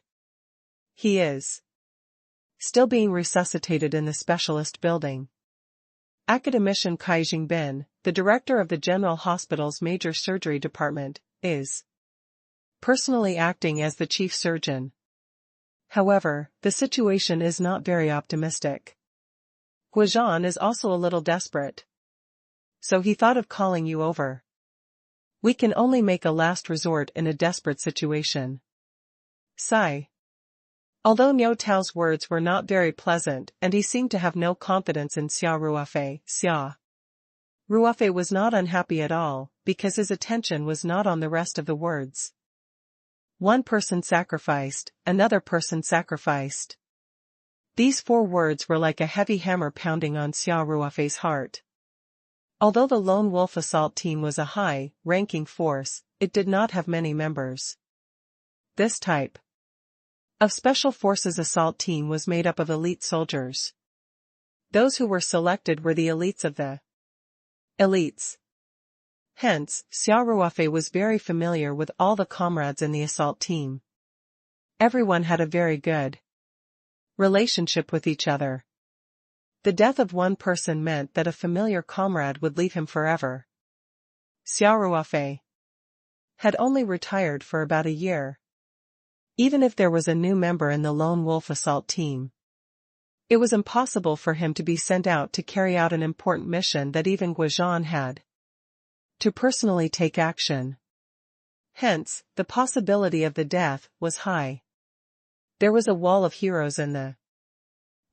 He is still being resuscitated in the specialist building. Academician Kai Jingbin, the director of the General Hospital's major surgery department, is personally acting as the chief surgeon. However, the situation is not very optimistic. Guozhan is also a little desperate. So he thought of calling you over. We can only make a last resort in a desperate situation." Sigh. Although Niu Tao's words were not very pleasant and he seemed to have no confidence in Xia Ruofei, Xia Ruofei was not unhappy at all, because his attention was not on the rest of the words. One person sacrificed, another person sacrificed. These 4 words were like a heavy hammer pounding on Xia Ruofei's heart. Although the Lone Wolf assault team was a high-ranking force, it did not have many members. This type of Special Forces assault team was made up of elite soldiers. Those who were selected were the elites of the elites. Hence, Xia Ruofei was very familiar with all the comrades in the assault team. Everyone had a very good relationship with each other. The death of one person meant that a familiar comrade would leave him forever. Xia Ruofei had only retired for about a year. Even if there was a new member in the Lone Wolf assault team, it was impossible for him to be sent out to carry out an important mission that even Guozhan had to personally take action. Hence, the possibility of the death was high. There was a wall of heroes in the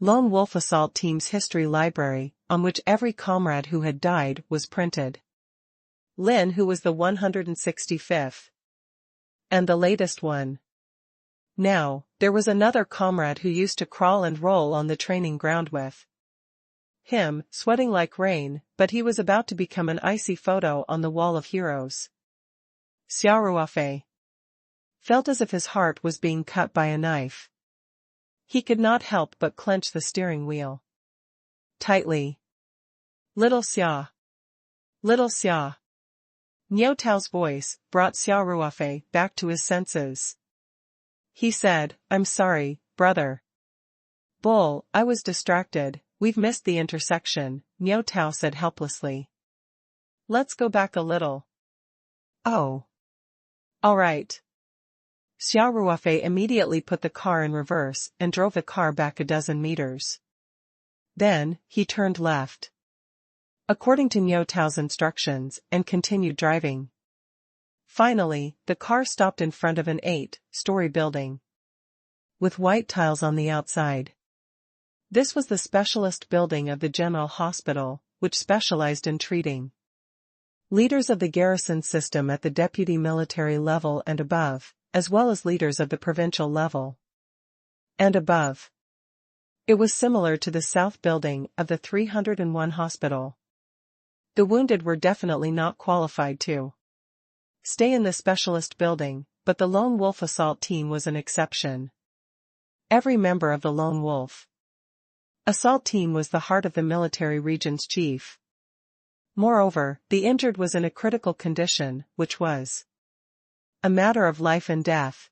Lone Wolf assault team's history library, on which every comrade who had died was printed. Lin, who was the 165th, and the latest one. Now, there was another comrade who used to crawl and roll on the training ground with him, sweating like rain, but he was about to become an icy photo on the wall of heroes. Xia Ruofei felt as if his heart was being cut by a knife. He could not help but clench the steering wheel tightly. "Little Xia. Little Xia." Niu Tao's voice brought Xia Ruofei back to his senses. He said, "I'm sorry, brother Bull, I was distracted, we've missed the intersection," Niu Tao said helplessly. "Let's go back a little." "Oh. All right." Xia Ruofei immediately put the car in reverse and drove the car back a dozen meters. Then, he turned left, according to Niu Tao's instructions, and continued driving. Finally, the car stopped in front of an 8-story building with white tiles on the outside. This was the specialist building of the General Hospital, which specialized in treating leaders of the garrison system at the deputy military level and above, as well as leaders of the provincial level and above. It was similar to the south building of the 301 hospital. The wounded were definitely not qualified to stay in the specialist building, but the Lone Wolf assault team was an exception. Every member of the Lone Wolf assault team was the heart of the military region's chief. Moreover, the injured was in a critical condition, which was a matter of life and death.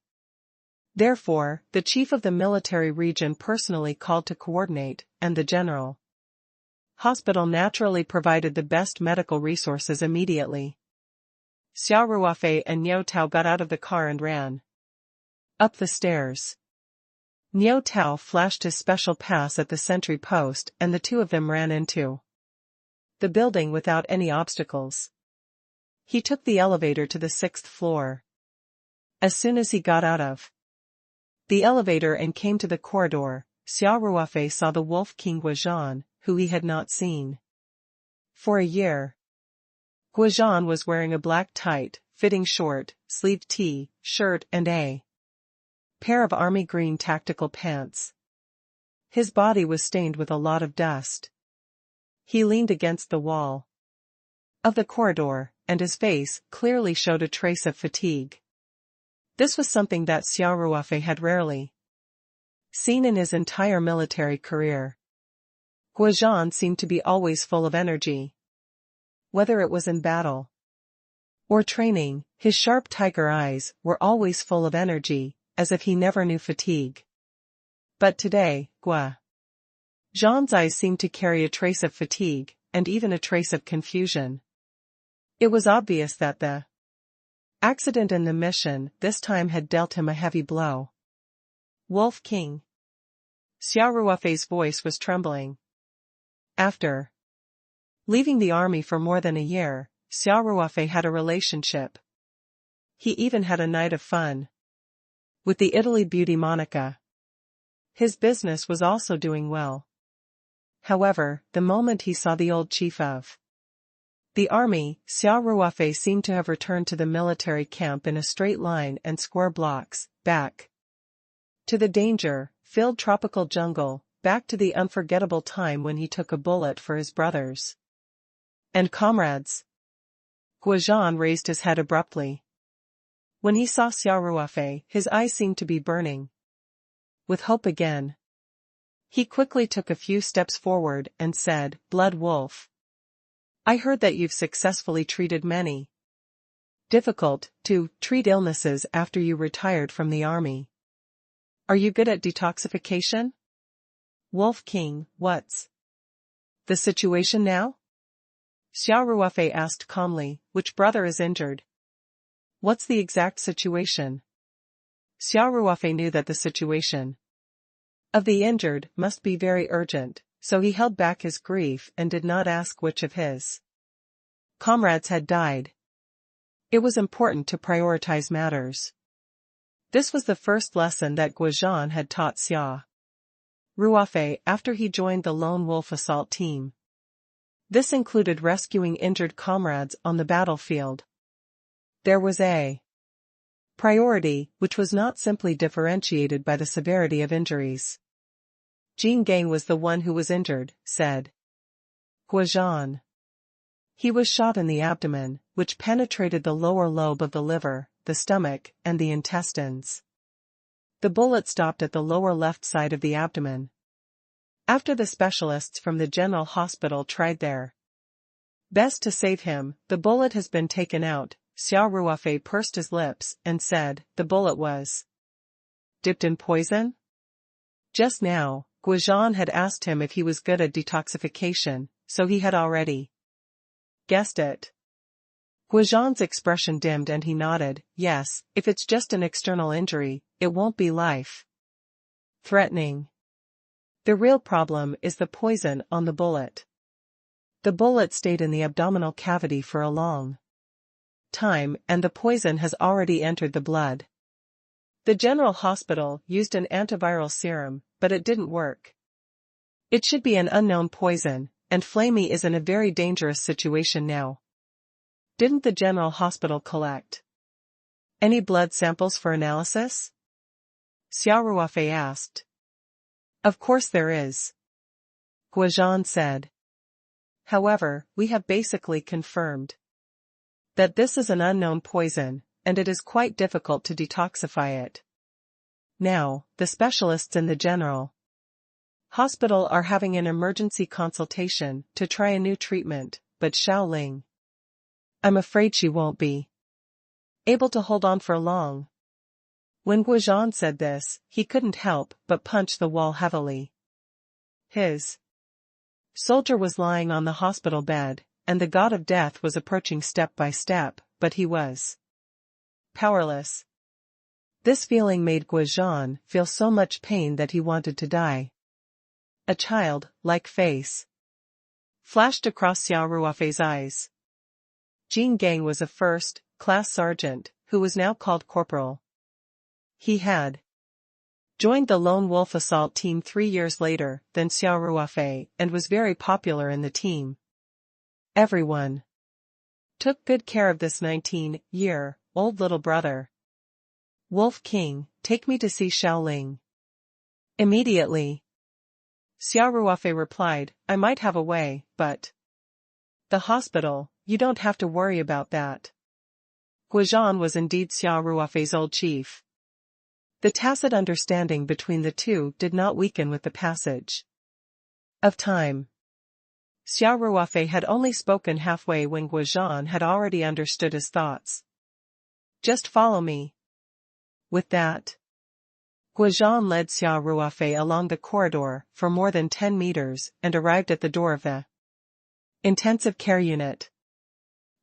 Therefore, the chief of the military region personally called to coordinate, and the general hospital naturally provided the best medical resources immediately. Xia Ruofei and Niu Tao got out of the car and ran up the stairs. Niu Tao flashed his special pass at the sentry post and the two of them ran into the building without any obstacles. He took the elevator to the 6th floor. As soon as he got out of the elevator and came to the corridor, Xia Ruofei saw the Wolf King Guizhan, who he had not seen for a year. Guizhan was wearing a black tight-fitting short-sleeved T-shirt and a pair of army green tactical pants. His body was stained with a lot of dust. He leaned against the wall of the corridor, and his face clearly showed a trace of fatigue. This was something that Xia Ruofei had rarely seen in his entire military career. Guizhan seemed to be always full of energy. Whether it was in battle or training, his sharp tiger eyes were always full of energy, as if he never knew fatigue. But today, Guizhan's eyes seemed to carry a trace of fatigue, and even a trace of confusion. It was obvious that the accident in the mission this time had dealt him a heavy blow. Wolf King. Xia Ruofei's voice was trembling. After leaving the army for more than a year, Xia Ruofei had a relationship. He even had a night of fun with the Italy beauty Monica. His business was also doing well. However, the moment he saw the old chief of the army, Xia Ruofei seemed to have returned to the military camp in a straight line and square blocks, back to the danger-filled tropical jungle, back to the unforgettable time when he took a bullet for his brothers and comrades. Guizhan raised his head abruptly. When he saw Xia Ruofei, his eyes seemed to be burning with hope again. He quickly took a few steps forward and said, "Blood Wolf, I heard that you've successfully treated many difficult-to-treat illnesses after you retired from the army. Are you good at detoxification?" Wolf King, what's the situation now? Xia Ruofei asked calmly. Which brother is injured? What's the exact situation? Xia Ruofei knew that the situation of the injured must be very urgent, so he held back his grief and did not ask which of his comrades had died. It was important to prioritize matters. This was the first lesson that Guizhan had taught Xia Ruofei after he joined the Lone Wolf assault team. This included rescuing injured comrades on the battlefield. There was a priority, which was not simply differentiated by the severity of injuries. Jin Gang was the one who was injured, said Guizhan. He was shot in the abdomen, which penetrated the lower lobe of the liver, the stomach, and the intestines. The bullet stopped at the lower left side of the abdomen. After the specialists from the General Hospital tried their best to save him, the bullet has been taken out. Xia Ruofei pursed his lips and said, "The bullet was dipped in poison?" Just now, Guizhan had asked him if he was good at detoxification, so he had already guessed it. Guizhan's expression dimmed and he nodded. Yes, if it's just an external injury, it won't be life-threatening. The real problem is the poison on the bullet. The bullet stayed in the abdominal cavity for a long time and the poison has already entered the blood. The General Hospital used an antiviral serum, but it didn't work. It should be an unknown poison, and Flamey is in a very dangerous situation now. Didn't the General Hospital collect any blood samples for analysis? Xia Ruofei asked. Of course there is, Guozhan said. However, we have basically confirmed that this is an unknown poison, and it is quite difficult to detoxify it. Now, the specialists in the General Hospital are having an emergency consultation to try a new treatment, but Xiaoling, I'm afraid she won't be able to hold on for long. When Guozhan said this, he couldn't help but punch the wall heavily. His soldier was lying on the hospital bed, and the god of death was approaching step by step, but he was powerless. This feeling made Guozhan feel so much pain that he wanted to die. A child-like face flashed across Xia Ruofei's eyes. Jin Gang was a first-class sergeant, who was now called corporal. He had joined the Lone Wolf Assault Team 3 years later than Xia Ruofei and was very popular in the team. Everyone took good care of this 19-year-old little brother. Wolf King, take me to see Xiaoling immediately. Xia Ruofei replied, I might have a way, but the hospital, you don't have to worry about that. Guozhan was indeed Xia Ruofei's old chief. The tacit understanding between the two did not weaken with the passage of time. Xia Ruofei had only spoken halfway when Guozhan had already understood his thoughts. Just follow me. With that, Guozhan led Xia Ruofei along the corridor for more than 10 meters and arrived at the door of the intensive care unit.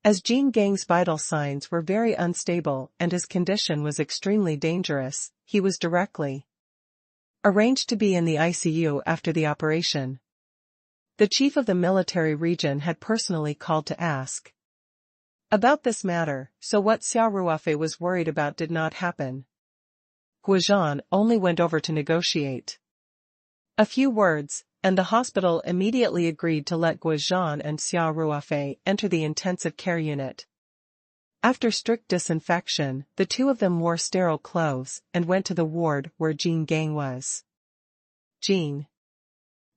As Jin Gang's vital signs were very unstable and his condition was extremely dangerous, he was directly arranged to be in the ICU after the operation. The chief of the military region had personally called to ask about this matter, so what Xia Ruofei was worried about did not happen. Guozhan only went over to negotiate a few words, and the hospital immediately agreed to let Guozhan and Xia Ruofei enter the intensive care unit. After strict disinfection, the two of them wore sterile clothes and went to the ward where Jin Gang was. Jin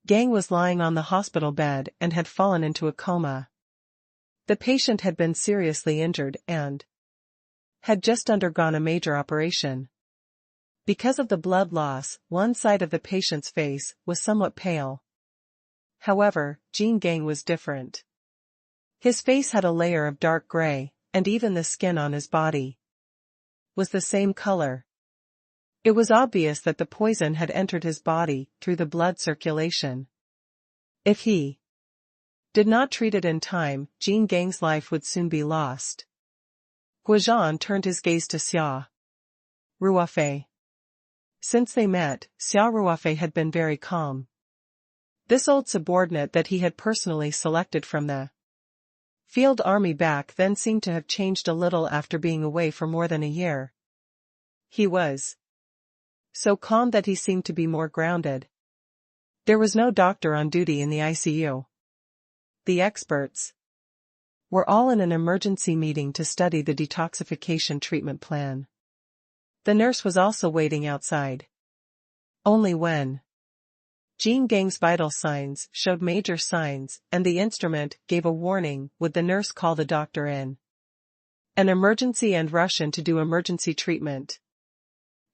Gang was lying on the hospital bed and had fallen into a coma. The patient had been seriously injured and had just undergone a major operation. Because of the blood loss, one side of the patient's face was somewhat pale. However, Jin Gang was different. His face had a layer of dark gray, and even the skin on his body was the same color. It was obvious that the poison had entered his body through the blood circulation. If he did not treat it in time, Jin Gang's life would soon be lost. Guozhan turned his gaze to Xia Ruofei. Since they met, Xia Ruofei had been very calm. This old subordinate that he had personally selected from the field army back then seemed to have changed a little after being away for more than a year. He was so calm that he seemed to be more grounded. There was no doctor on duty in the ICU. The experts were all in an emergency meeting to study the detoxification treatment plan. The nurse was also waiting outside. Only when Jin Gang's vital signs showed major signs and the instrument gave a warning would the nurse call the doctor in an emergency and rush in to do emergency treatment.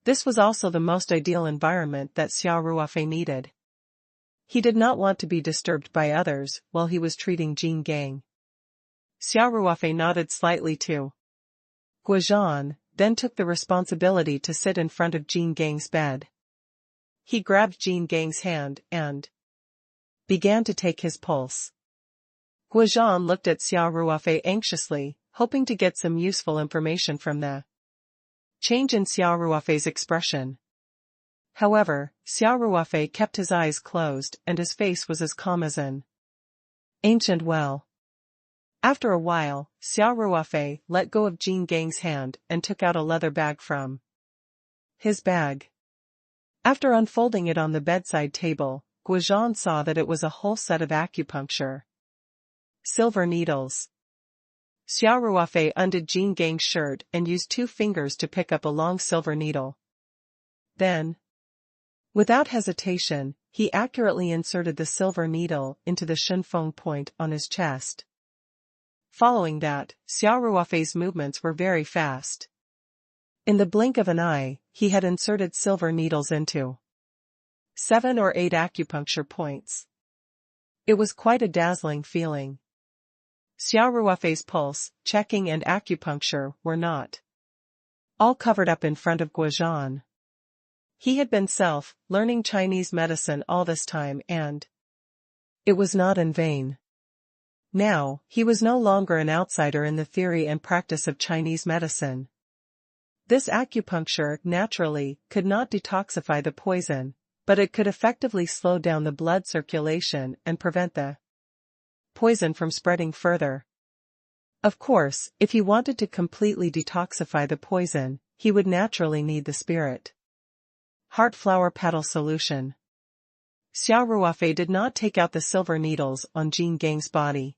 This was also the most ideal environment that Xia Ruofei needed. He did not want to be disturbed by others while he was treating Jin Gang. Xia Ruofei nodded slightly to Guozhan, then took the responsibility to sit in front of Jin Gang's bed. He grabbed Jin Gang's hand and began to take his pulse. Guozhan looked at Xia Ruofei anxiously, hoping to get some useful information from the change in Xia Ruofei's expression. However, Xia Ruofei kept his eyes closed and his face was as calm as an ancient well. After a while, Xia Ruofei let go of Jin Gang's hand and took out a leather bag from his bag. After unfolding it on the bedside table, Guozhan saw that it was a whole set of acupuncture silver needles. Xia Ruofei undid Jin Gang's shirt and used 2 fingers to pick up a long silver needle. Then, without hesitation, he accurately inserted the silver needle into the shenfeng point on his chest. Following that, Xia Ruofei's movements were very fast. In the blink of an eye, he had inserted silver needles into 7 or 8 acupuncture points. It was quite a dazzling feeling. Xia Ruofei's pulse, checking and acupuncture were not all covered up in front of Guozhan. He had been learning Chinese medicine all this time and it was not in vain. Now, he was no longer an outsider in the theory and practice of Chinese medicine. This acupuncture, naturally, could not detoxify the poison, but it could effectively slow down the blood circulation and prevent the poison from spreading further. Of course, if he wanted to completely detoxify the poison, he would naturally need the spirit heart flower petal solution. Xia Ruofei did not take out the silver needles on Jin Gang's body.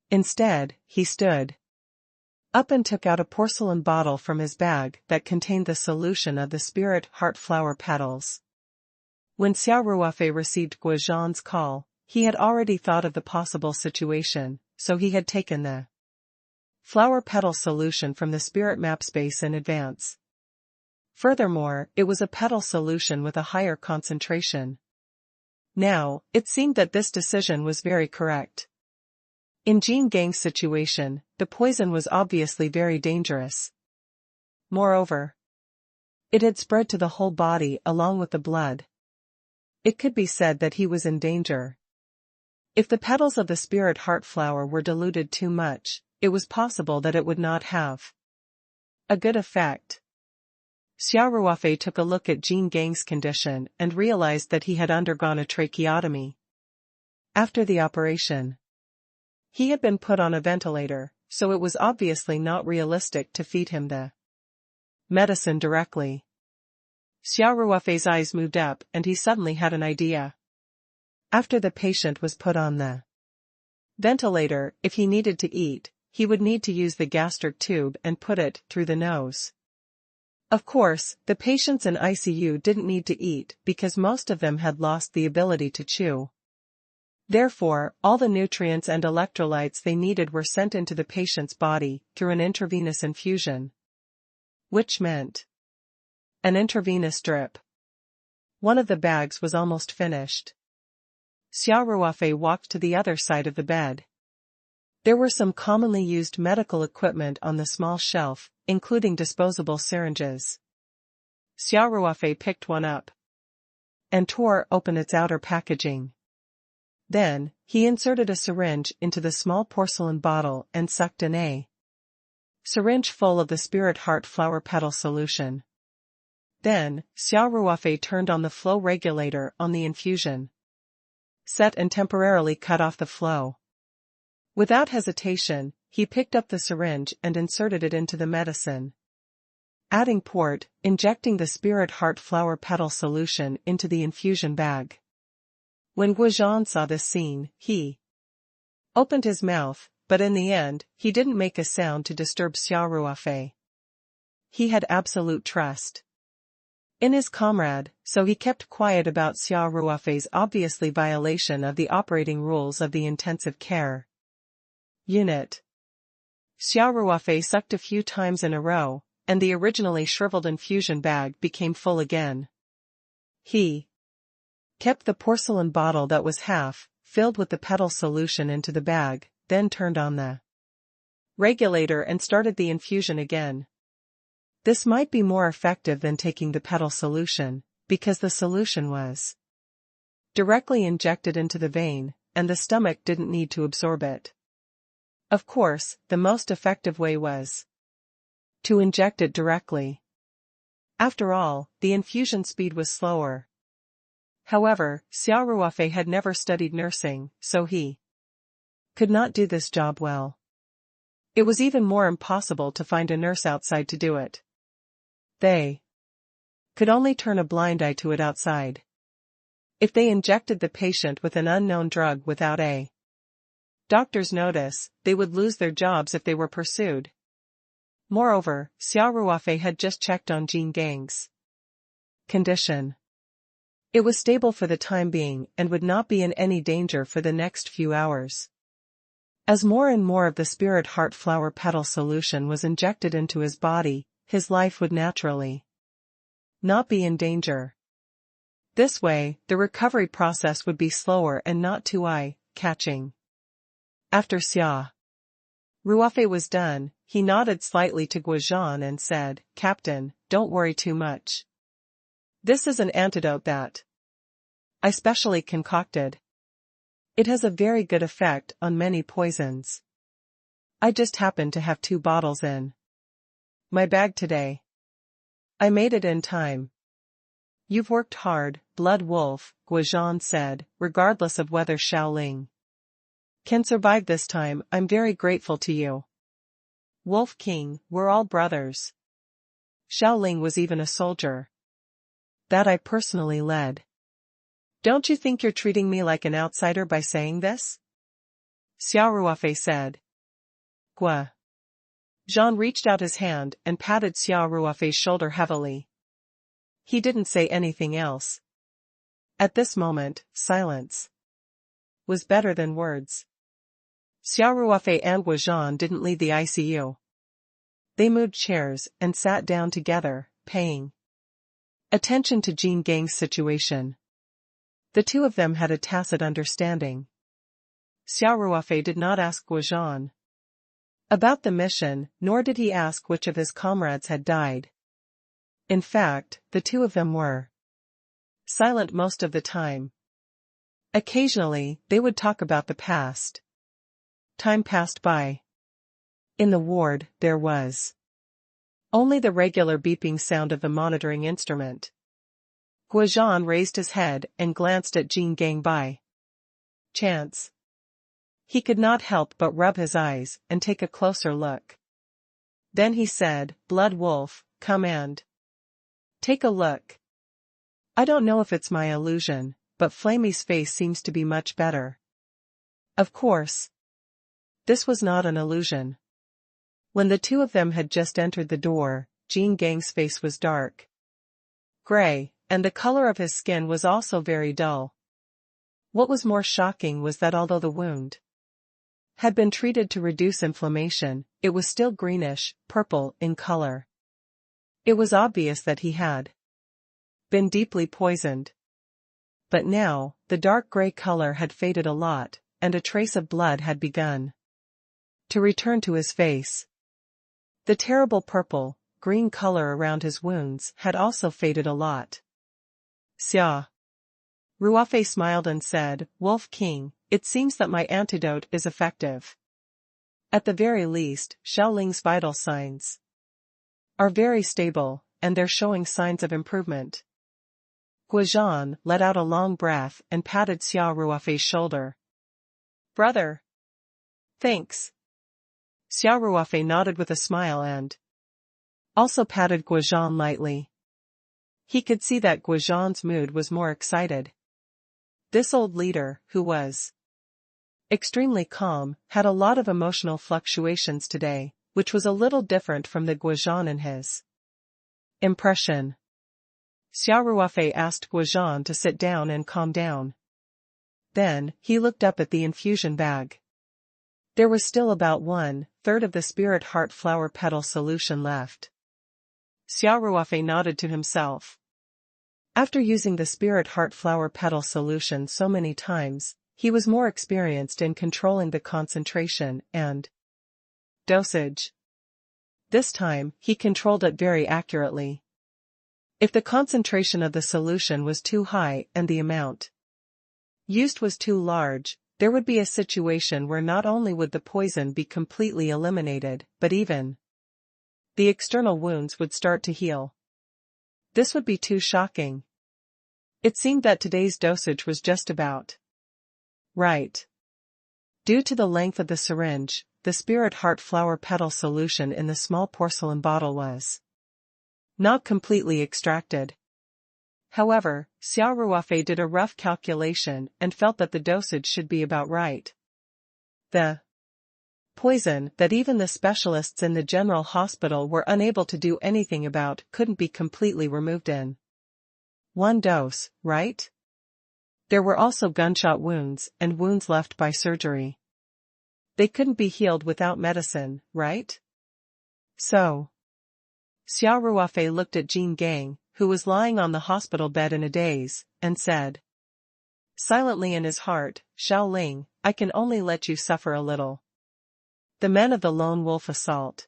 Instead, he stood up and took out a porcelain bottle from his bag that contained the solution of the spirit heart flower petals. When Xia Ruofei received Guozhan's call, he had already thought of the possible situation, so he had taken the flower petal solution from the spirit map space in advance. Furthermore, it was a petal solution with a higher concentration. Now, it seemed that this decision was very correct. In Jin Gang's situation, the poison was obviously very dangerous. Moreover, it had spread to the whole body along with the blood. It could be said that he was in danger. If the petals of the spirit heart flower were diluted too much, it was possible that it would not have a good effect. Xia Ruofei took a look at Jin Gang's condition and realized that he had undergone a tracheotomy. After the operation, he had been put on a ventilator, so it was obviously not realistic to feed him the medicine directly. Xia Ruofei's eyes moved up and he suddenly had an idea. After the patient was put on the ventilator, if he needed to eat, he would need to use the gastric tube and put it through the nose. Of course, the patients in ICU didn't need to eat because most of them had lost the ability to chew. Therefore, all the nutrients and electrolytes they needed were sent into the patient's body through an intravenous infusion, which meant an intravenous drip. One of the bags was almost finished. Xia Ruofei walked to the other side of the bed. There were some commonly used medical equipment on the small shelf, including disposable syringes. Xia Ruofei picked one up and tore open its outer packaging. Then, he inserted a syringe into the small porcelain bottle and sucked in a syringe full of the spirit heart flower petal solution. Then, Xia Ruofei turned on the flow regulator on the infusion set and temporarily cut off the flow. Without hesitation, he picked up the syringe and inserted it into the medicine. Adding port, injecting the spirit heart flower petal solution into the infusion bag. When Guozhan saw this scene, he opened his mouth, but in the end, he didn't make a sound to disturb Xia Ruofei. He had absolute trust in his comrade, so he kept quiet about Xia Ruofei's obviously violation of the operating rules of the intensive care unit. Xia Ruofei sucked a few times in a row, and the originally shriveled infusion bag became full again. He kept the porcelain bottle that was half filled with the petal solution into the bag, then turned on the regulator and started the infusion again. This might be more effective than taking the petal solution, because the solution was directly injected into the vein, and the stomach didn't need to absorb it. Of course, the most effective way was to inject it directly. After all, the infusion speed was slower. However, Xia Ruofei had never studied nursing, so he could not do this job well. It was even more impossible to find a nurse outside to do it. They could only turn a blind eye to it outside. If they injected the patient with an unknown drug without a doctor's notice, they would lose their jobs if they were pursued. Moreover, Xia Ruofei had just checked on Jean Gang's condition. It was stable for the time being and would not be in any danger for the next few hours. As more and more of the spirit heart flower petal solution was injected into his body, his life would naturally not be in danger. This way, the recovery process would be slower and not too eye-catching. After Xia Ruofei was done, he nodded slightly to Guozhan and said, "Captain, don't worry too much. This is an antidote that I specially concocted. It has a very good effect on many poisons. I just happened to have 2 bottles in my bag today. I made it in time." "You've worked hard, Blood Wolf," Guozhan said, "regardless of whether Xiaoling can survive this time. I'm very grateful to you. Wolf King, we're all brothers. Xiaoling was even a soldier that I personally led. Don't you think you're treating me like an outsider by saying this?" Xia Ruofei said. Jean reached out his hand and patted Xia Ruofei's shoulder heavily. He didn't say anything else. At this moment, silence was better than words. Xia Ruofei and Guozhan didn't leave the ICU. They moved chairs and sat down together, paying attention to Jean Gang's situation. The 2 of them had a tacit understanding. Xia Ruofei did not ask Guozhan about the mission, nor did he ask which of his comrades had died. In fact, the 2 of them were silent most of the time. Occasionally, they would talk about the past. Time passed by. In the ward, there was only the regular beeping sound of the monitoring instrument. Guozhan raised his head and glanced at Jean Gang by chance. He could not help but rub his eyes and take a closer look. Then he said, "Blood Wolf, come and take a look. I don't know if it's my illusion, but Flamey's face seems to be much better." Of course, this was not an illusion. When the 2 of them had just entered the door, Jean Gang's face was dark gray, and the color of his skin was also very dull. What was more shocking was that although the wound had been treated to reduce inflammation, it was still greenish, purple in color. It was obvious that he had been deeply poisoned. But now, the dark gray color had faded a lot, and a trace of blood had begun to return to his face. The terrible purple, green color around his wounds had also faded a lot. Xia Ruofei smiled and said, "Wolf King, it seems that my antidote is effective. At the very least, Xiaoling's vital signs are very stable, and they're showing signs of improvement." Guozhan let out a long breath and patted Xia Ruofei's shoulder. "Brother." "Thanks." Xia Ruofei nodded with a smile and also patted Guozhan lightly. He could see that Guozhan's mood was more excited. This old leader, who was extremely calm, had a lot of emotional fluctuations today, which was a little different from the Guozhan in his impression. Xia Ruofei asked Guozhan to sit down and calm down. Then, he looked up at the infusion bag. There was still about 1/3 of the spirit heart flower petal solution left. Xia Ruofei nodded to himself. After using the spirit heart flower petal solution so many times, he was more experienced in controlling the concentration and dosage. This time, he controlled it very accurately. If the concentration of the solution was too high and the amount used was too large, there would be a situation where not only would the poison be completely eliminated, but even the external wounds would start to heal. This would be too shocking. It seemed that today's dosage was just about right. Due to the length of the syringe, the spirit heart flower petal solution in the small porcelain bottle was not completely extracted. However, Xia Ruofei did a rough calculation and felt that the dosage should be about right. The poison that even the specialists in the general hospital were unable to do anything about couldn't be completely removed in one dose, right? There were also gunshot wounds and wounds left by surgery. They couldn't be healed without medicine, right? So, Xia Ruofei looked at Jin Gang, who was lying on the hospital bed in a daze, and said silently in his heart, "Xiao Ling, I can only let you suffer a little." The men of the Lone Wolf Assault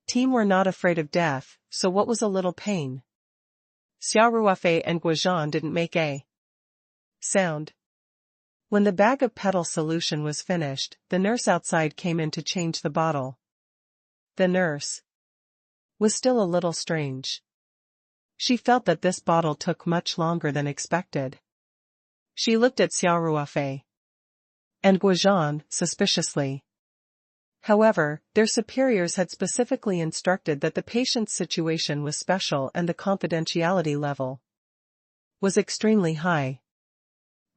team were not afraid of death, so what was a little pain? Xia Ruofei and Guozhan didn't make a sound. When the bag of petal solution was finished, the nurse outside came in to change the bottle. The nurse was still a little strange. She felt that this bottle took much longer than expected. She looked at Xia Ruofei and Guozhan suspiciously. However, their superiors had specifically instructed that the patient's situation was special and the confidentiality level was extremely high.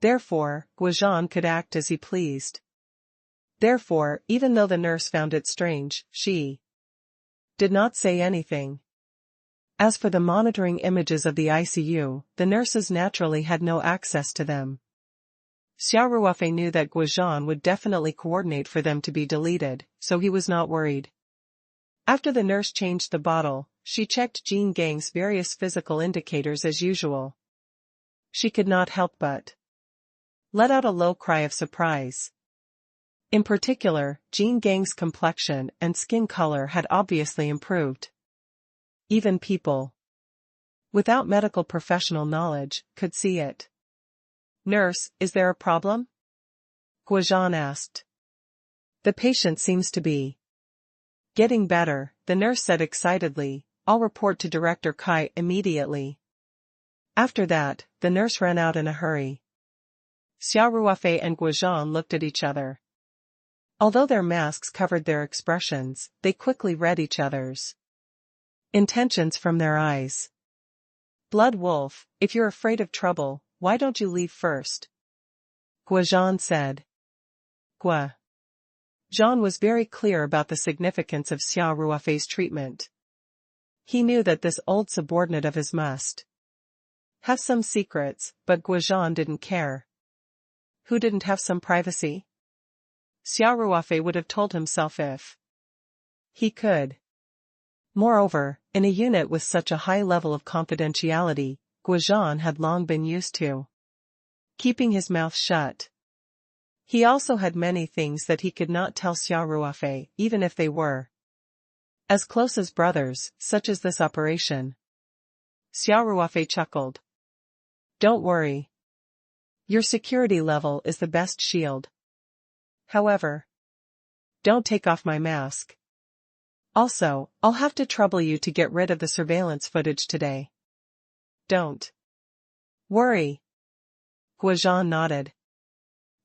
Therefore, Guozhan could act as he pleased. Therefore, even though the nurse found it strange, she did not say anything. As for the monitoring images of the ICU, the nurses naturally had no access to them. Xia Ruofei knew that Guozhan would definitely coordinate for them to be deleted, so he was not worried. After the nurse changed the bottle, she checked Jin Gang's various physical indicators as usual. She could not help but let out a low cry of surprise. In particular, Jin Gang's complexion and skin color had obviously improved. Even people without medical professional knowledge could see it. "Nurse, is there a problem?" Guozhan asked. "The patient seems to be getting better," the nurse said excitedly. "I'll report to Director Kai immediately." After that, the nurse ran out in a hurry. Xia Ruofei and Guozhan looked at each other. Although their masks covered their expressions, they quickly read each other's intentions from their eyes. "Blood Wolf, if you're afraid of trouble, why don't you leave first?" Guozhan said. Guozhan was very clear about the significance of Xia Ruofei's treatment. He knew that this old subordinate of his must have some secrets, but Guozhan didn't care. Who didn't have some privacy? Xia Ruofei would have told himself if he could. Moreover, in a unit with such a high level of confidentiality, Guozhan had long been used to keeping his mouth shut. He also had many things that he could not tell Xia Ruofei, even if they were as close as brothers, such as this operation. Xia Ruofei chuckled. "Don't worry. Your security level is the best shield. However, don't take off my mask. Also, I'll have to trouble you to get rid of the surveillance footage today." "Don't worry." Guozhan nodded.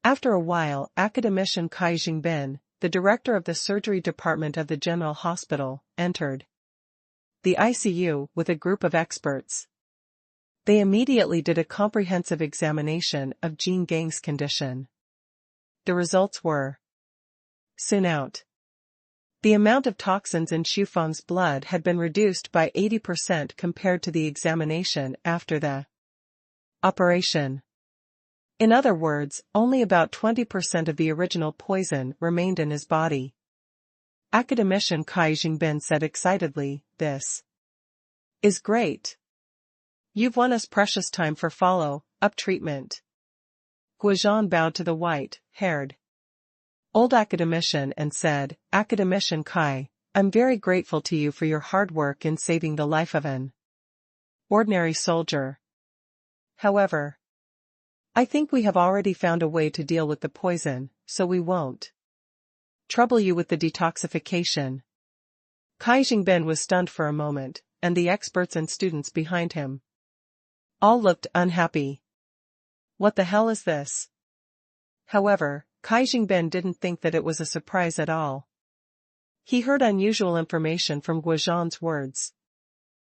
After a while, Academician Kai Jingbin, the director of the surgery department of the general hospital, entered the ICU with a group of experts. They immediately did a comprehensive examination of Jin Gang's condition. The results were soon out. The amount of toxins in Xufeng's blood had been reduced by 80% compared to the examination after the operation. In other words, only about 20% of the original poison remained in his body. Academician Kai Jingbin said excitedly, "This is great. You've won us precious time for follow-up treatment." Guozhan bowed to the white-haired old academician and said, "Academician Kai, I'm very grateful to you for your hard work in saving the life of an ordinary soldier. However, I think we have already found a way to deal with the poison, so we won't trouble you with the detoxification." Kai Jingbin was stunned for a moment, and the experts and students behind him all looked unhappy. What the hell is this? However, Kai Jingben didn't think that it was a surprise at all. He heard unusual information from Guozhan's words.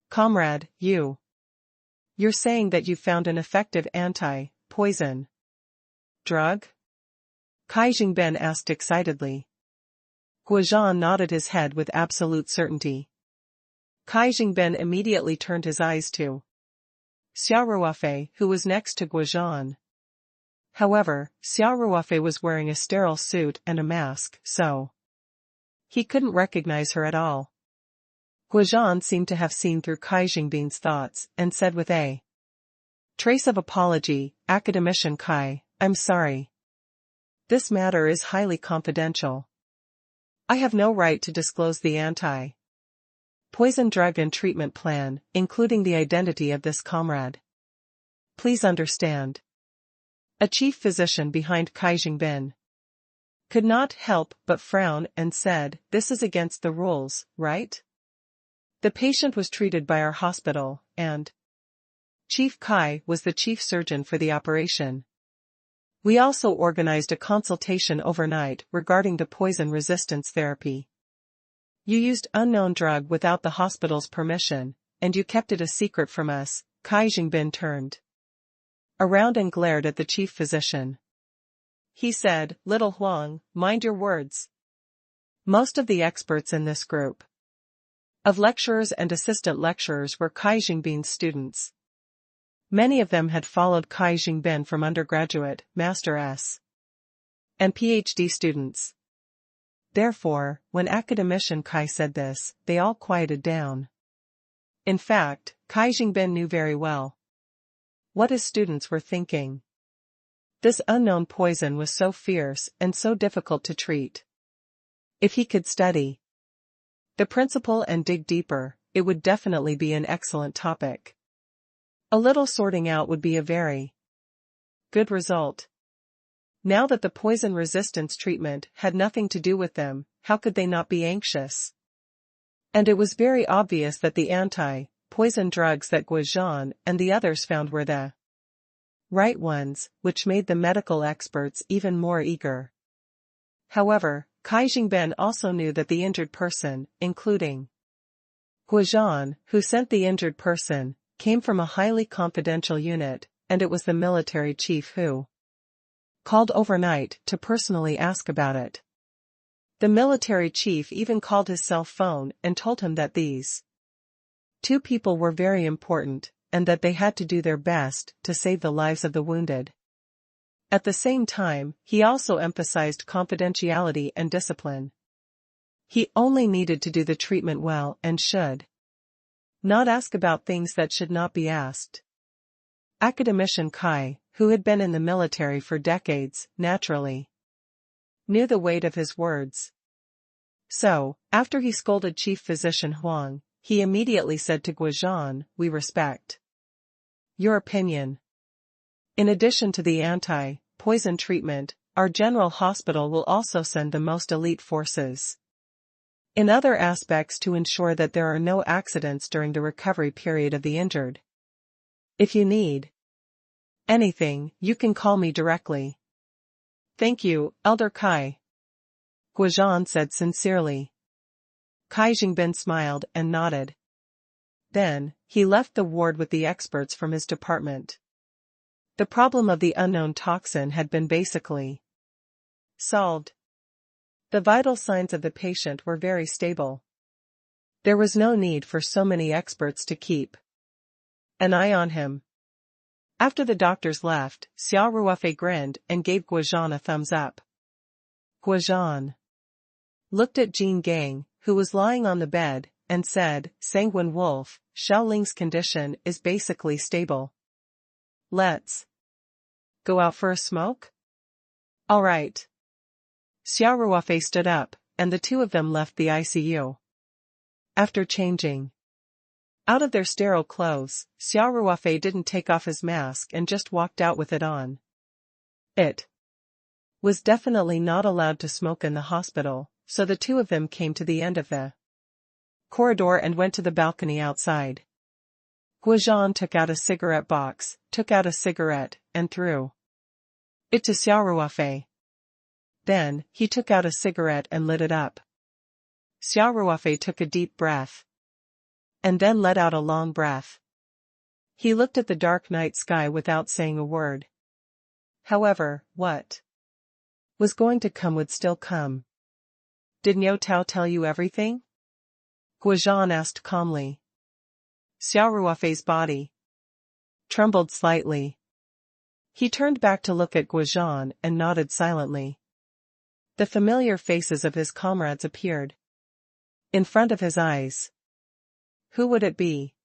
Comrade, you're saying that you found an effective anti-poison drug? Kai Jingben asked excitedly. Guozhan nodded his head with absolute certainty. Kai Jingben immediately turned his eyes to Xia Ruofei, who was next to Guozhan. However, Xia Ruofei was wearing a sterile suit and a mask, so he couldn't recognize her at all. Guozhan seemed to have seen through Kai Jingben's thoughts, and said with a trace of apology, Academician Kai, I'm sorry. This matter is highly confidential. I have no right to disclose the anti-poison drug and treatment plan, including the identity of this comrade. Please understand. A chief physician behind Kai Jingben could not help but frown and said, this is against the rules, right? The patient was treated by our hospital, and Chief Kai was the chief surgeon for the operation. We also organized a consultation overnight regarding the poison resistance therapy. You used unknown drug without the hospital's permission, and you kept it a secret from us. Kai Jingben turned around and glared at the chief physician. He said, Little Huang, mind your words. Most of the experts in this group of lecturers and assistant lecturers were Kai Jingben's students. Many of them had followed Kai Jingben from undergraduate, Master and PhD students. Therefore, when Academician Kai said this, they all quieted down. In fact, Kai Jingben knew very well what his students were thinking. This unknown poison was so fierce and so difficult to treat. If he could study the principle and dig deeper, it would definitely be an excellent topic. A little sorting out would be a very good result. Now that the poison resistance treatment had nothing to do with them, how could they not be anxious? And it was very obvious that the anti-poison drugs that Guozhan and the others found were the right ones, which made the medical experts even more eager. However, Kai Jingben also knew that the injured person, including Guozhan, who sent the injured person, came from a highly confidential unit, and it was the military chief who called overnight to personally ask about it. The military chief even called his cell phone and told him that these two people were very important, and that they had to do their best to save the lives of the wounded. At the same time, he also emphasized confidentiality and discipline. He only needed to do the treatment well and should not ask about things that should not be asked. Academician Kai, who had been in the military for decades, naturally knew the weight of his words. So, after he scolded Chief Physician Huang, he immediately said to Guozhan, we respect your opinion. In addition to the anti-poison treatment, our general hospital will also send the most elite forces in other aspects to ensure that there are no accidents during the recovery period of the injured. If you need anything, you can call me directly. Thank you, Elder Kai, Guozhan said sincerely. Kai Jingben smiled and nodded. Then, he left the ward with the experts from his department. The problem of the unknown toxin had been basically solved. The vital signs of the patient were very stable. There was no need for so many experts to keep an eye on him. After the doctors left, Xia Ruofei grinned and gave Guozhan a thumbs up. Guozhan looked at Jean Gang, who was lying on the bed, and said, Sanguine Wolf, Xiaoling's condition is basically stable. Let's go out for a smoke? All right. Xia Ruofei stood up, and the two of them left the ICU. After changing out of their sterile clothes, Xia Ruofei didn't take off his mask and just walked out with it on. It was definitely not allowed to smoke in the hospital, so the two of them came to the end of the corridor and went to the balcony outside. Guozhan took out a cigarette box, took out a cigarette, and threw it to Xia Ruofei. Then, he took out a cigarette and lit it up. Xia Ruofei took a deep breath. And then let out a long breath. He looked at the dark night sky without saying a word. However, what was going to come would still come. Did Niu Tao tell you everything? Guozhan asked calmly. Xia Ruofei's body trembled slightly. He turned back to look at Guozhan and nodded silently. The familiar faces of his comrades appeared in front of his eyes. Who would it be?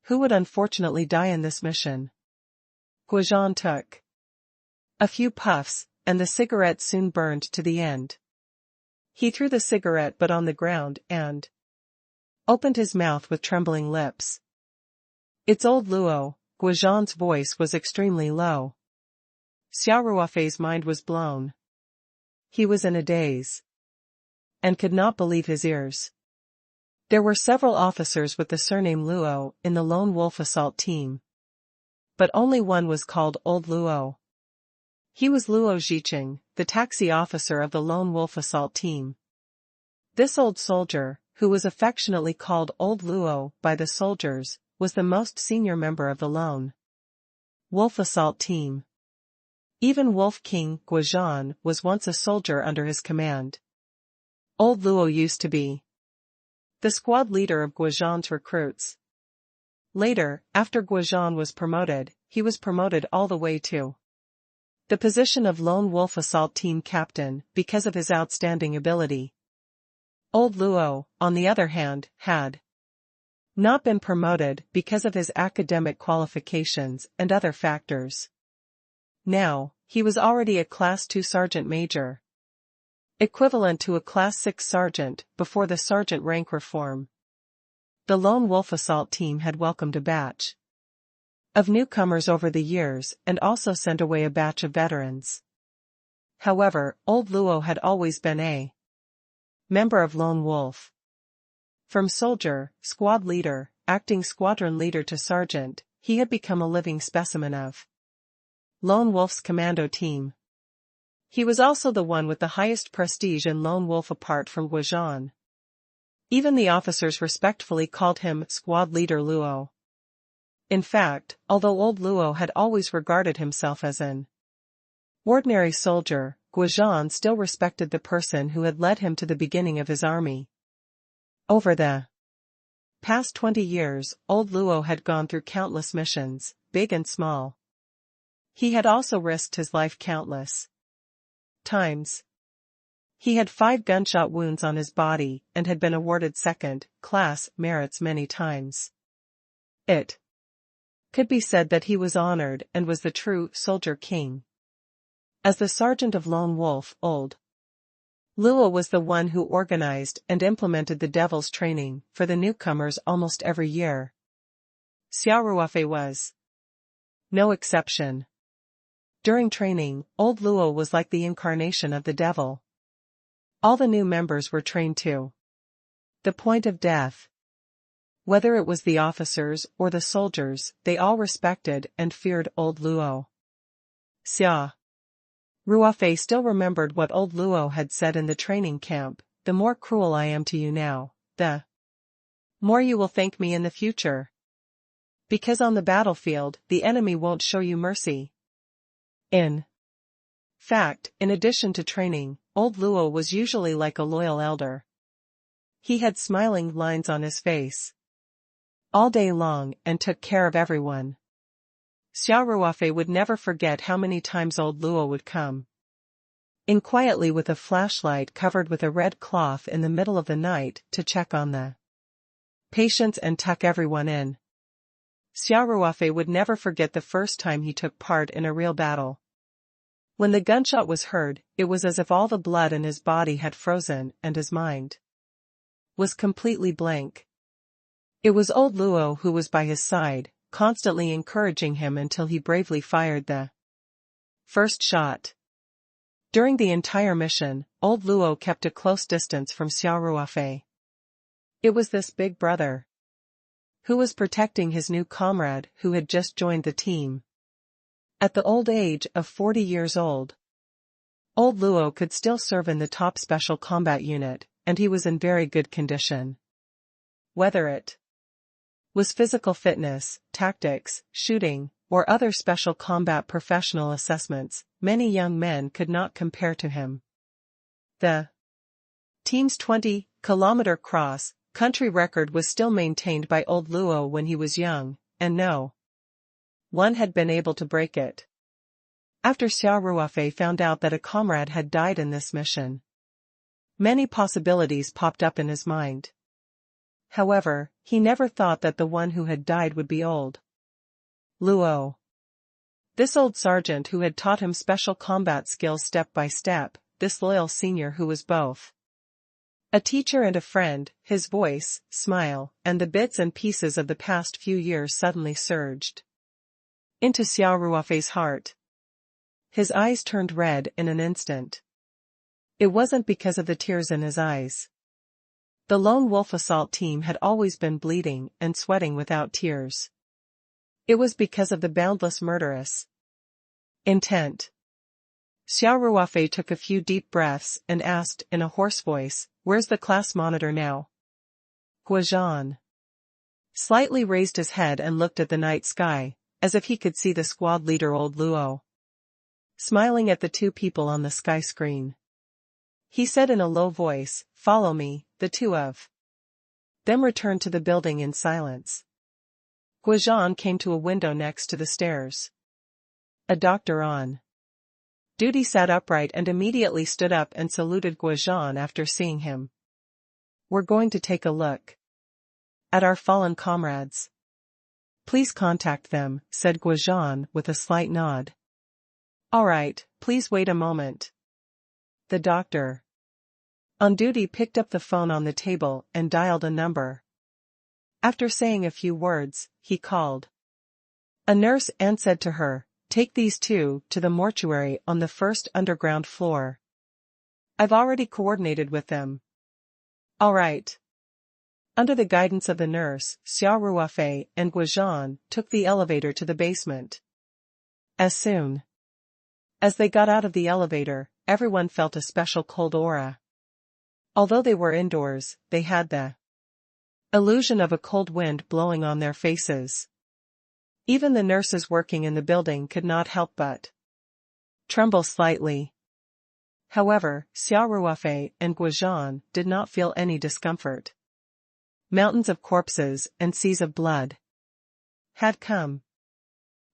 Who would unfortunately die in this mission? Guozhan took a few puffs, and the cigarette soon burned to the end. He threw the cigarette butt on the ground and opened his mouth with trembling lips. It's old Luo. Guozhan's voice was extremely low. Xia Ruofei's mind was blown. He was in a daze and could not believe his ears. There were several officers with the surname Luo in the Lone Wolf assault team. But only one was called Old Luo. He was Luo Zhiqing, the taxi officer of the Lone Wolf assault team. This old soldier, who was affectionately called Old Luo by the soldiers, was the most senior member of the Lone Wolf assault team. Even Wolf King Guozhan was once a soldier under his command. Old Luo used to be the squad leader of Guozhan's recruits. Later, after Guozhan was promoted, he was promoted all the way to the position of Lone Wolf assault team captain because of his outstanding ability. Old Luo, on the other hand, had not been promoted because of his academic qualifications and other factors. Now, he was already a Class 2 sergeant major, equivalent to a Class 6 sergeant before the sergeant rank reform. The Lone Wolf assault team had welcomed a batch of newcomers over the years and also sent away a batch of veterans. However, Old Luo had always been a member of Lone Wolf. From soldier, squad leader, acting squadron leader to sergeant, he had become a living specimen of Lone Wolf's commando team. He was also the one with the highest prestige in Lone Wolf apart from Guozhan. Even the officers respectfully called him Squad Leader Luo. In fact, although Old Luo had always regarded himself as an ordinary soldier, Guozhan still respected the person who had led him to the beginning of his army. Over the past 20 years, Old Luo had gone through countless missions, big and small. He had also risked his life countless times. He had 5 gunshot wounds on his body and had been awarded second-class merits many times. It could be said that he was honored and was the true soldier king. As the sergeant of Lone Wolf, Old Luo was the one who organized and implemented the Devil's training for the newcomers almost every year. Xia Ruofei was no exception. During training, Old Luo was like the incarnation of the devil. All the new members were trained to the point of death. Whether it was the officers or the soldiers, they all respected and feared Old Luo. Xia Ruofei still remembered what Old Luo had said in the training camp: "The more cruel I am to you now, the more you will thank me in the future. Because on the battlefield, the enemy won't show you mercy." In fact, in addition to training, Old Luo was usually like a loyal elder. He had smiling lines on his face all day long and took care of everyone. Xia Ruofei would never forget how many times Old Luo would come in quietly with a flashlight covered with a red cloth in the middle of the night to check on the patients and tuck everyone in. Xia Ruofei would never forget the first time he took part in a real battle. When the gunshot was heard, it was as if all the blood in his body had frozen and his mind was completely blank. It was Old Luo who was by his side, constantly encouraging him until he bravely fired the first shot. During the entire mission, Old Luo kept a close distance from Xia Ruofei. It was this big brother who was protecting his new comrade who had just joined the team. At the old age of 40 years old, Old Luo could still serve in the top special combat unit, and he was in very good condition. Whether it was physical fitness, tactics, shooting, or other special combat professional assessments, many young men could not compare to him. The team's 20-kilometer cross-country record was still maintained by Old Luo when he was young, and no one had been able to break it. After Xia Ruofei found out that a comrade had died in this mission, many possibilities popped up in his mind. However, he never thought that the one who had died would be Old Luo. This old sergeant who had taught him special combat skills step by step, this loyal senior who was both a teacher and a friend, his voice, smile, and the bits and pieces of the past few years suddenly surged into Xia Ruofei's heart. His eyes turned red in an instant. It wasn't because of the tears in his eyes. The lone wolf assault team had always been bleeding and sweating without tears. It was because of the boundless murderous intent. Xia Ruofei took a few deep breaths and asked in a hoarse voice, "Where's the class monitor now?" Guozhan slightly raised his head and looked at the night sky, as if he could see the squad leader Old Luo smiling at the two people on the sky screen. He said in a low voice, "Follow me." The two of them returned to the building in silence. Guozhan came to a window next to the stairs. A doctor on duty sat upright and immediately stood up and saluted Guozhan after seeing him. "We're going to take a look at our fallen comrades." "Please contact them," said Guozhan with a slight nod. "All right, please wait a moment." The doctor on duty picked up the phone on the table and dialed a number. After saying a few words, he called a nurse and said to her, "Take these two to the mortuary on the first underground floor. I've already coordinated with them." "All right." Under the guidance of the nurse, Xia Ruofei and Guozhan took the elevator to the basement. As soon as they got out of the elevator, everyone felt a special cold aura. Although they were indoors, they had the illusion of a cold wind blowing on their faces. Even the nurses working in the building could not help but tremble slightly. However, Xia Ruofei and Guozhan did not feel any discomfort. Mountains of corpses and seas of blood had come.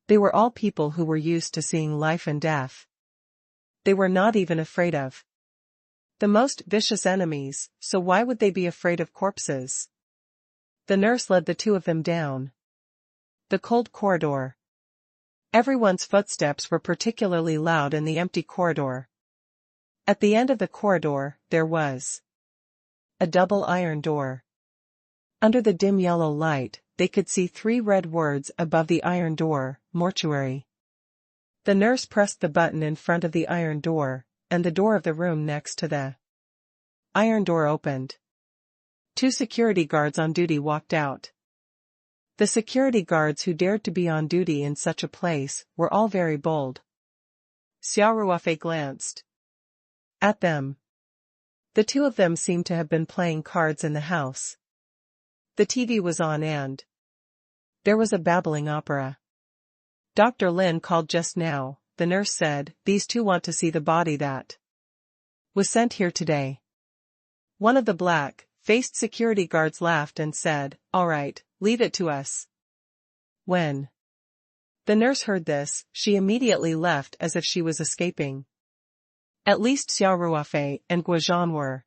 They were all people who were used to seeing life and death. They were not even afraid of the most vicious enemies, so why would they be afraid of corpses? The nurse led the two of them down the cold corridor. Everyone's footsteps were particularly loud in the empty corridor. At the end of the corridor, there was a double iron door. Under the dim yellow light, they could see 3 red words above the iron door, "Mortuary." The nurse pressed the button in front of the iron door, and the door of the room next to the iron door opened. 2 security guards on duty walked out. The security guards who dared to be on duty in such a place were all very bold. Xia Ruofei glanced at them. The two of them seemed to have been playing cards in the house. The TV was on and there was a babbling opera. "Dr. Lin called just now," the nurse said. "These two want to see the body that was sent here today." One of the black-faced security guards laughed and said, "All right, leave it to us." When the nurse heard this, she immediately left as if she was escaping. At least Xia Ruofei and Guozhan were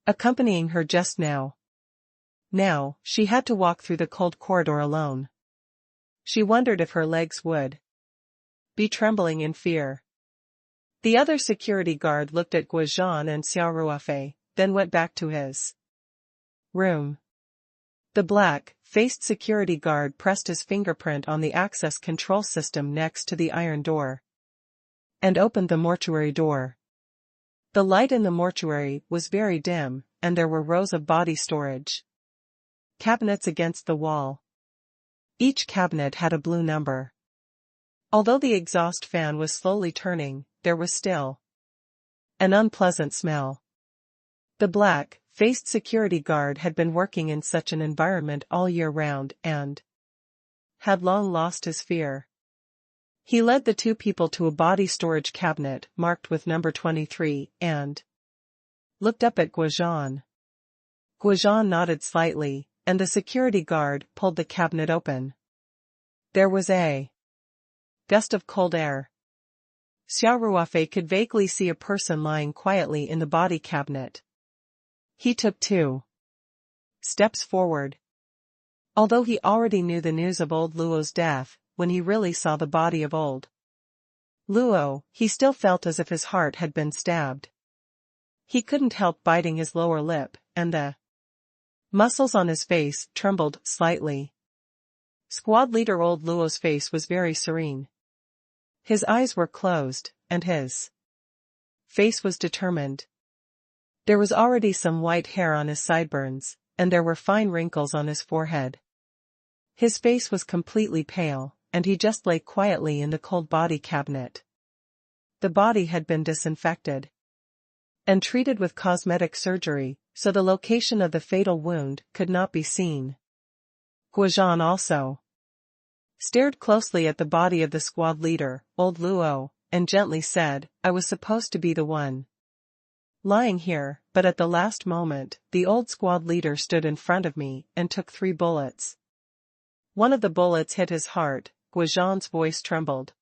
accompanying her just now. Now, she had to walk through the cold corridor alone. She wondered if her legs would be trembling in fear. The other security guard looked at Guozhan and Xia Ruofei, then went back to his room. The black-faced security guard pressed his fingerprint on the access control system next to the iron door and opened the mortuary door. The light in the mortuary was very dim, and there were rows of body storage cabinets against the wall. Each cabinet had a blue number. Although the exhaust fan was slowly turning, there was still An unpleasant smell. The black-faced security guard had been working in such an environment all year round and had long lost his fear. He led the two people to a body storage cabinet marked with number 23 and looked up at Guozhan. Guozhan nodded slightly, and the security guard pulled the cabinet open. There was a gust of cold air. Xia Ruofei could vaguely see a person lying quietly in the body cabinet. He took 2 steps forward. Although he already knew the news of old Luo's death, when he really saw the body of old Luo, he still felt as if his heart had been stabbed. He couldn't help biting his lower lip, and the muscles on his face trembled slightly. Squad leader old Luo's face was very serene. His eyes were closed, and his face was determined. There was already some white hair on his sideburns, and there were fine wrinkles on his forehead. His face was completely pale, and he just lay quietly in the cold body cabinet. The body had been disinfected and treated with cosmetic surgery, so the location of the fatal wound could not be seen. Guozhan also stared closely at the body of the squad leader, old Luo, and gently said, "I was supposed to be the one lying here, but at the last moment, the old squad leader stood in front of me and took 3 bullets. One of the bullets hit his heart." Guozhan's voice trembled.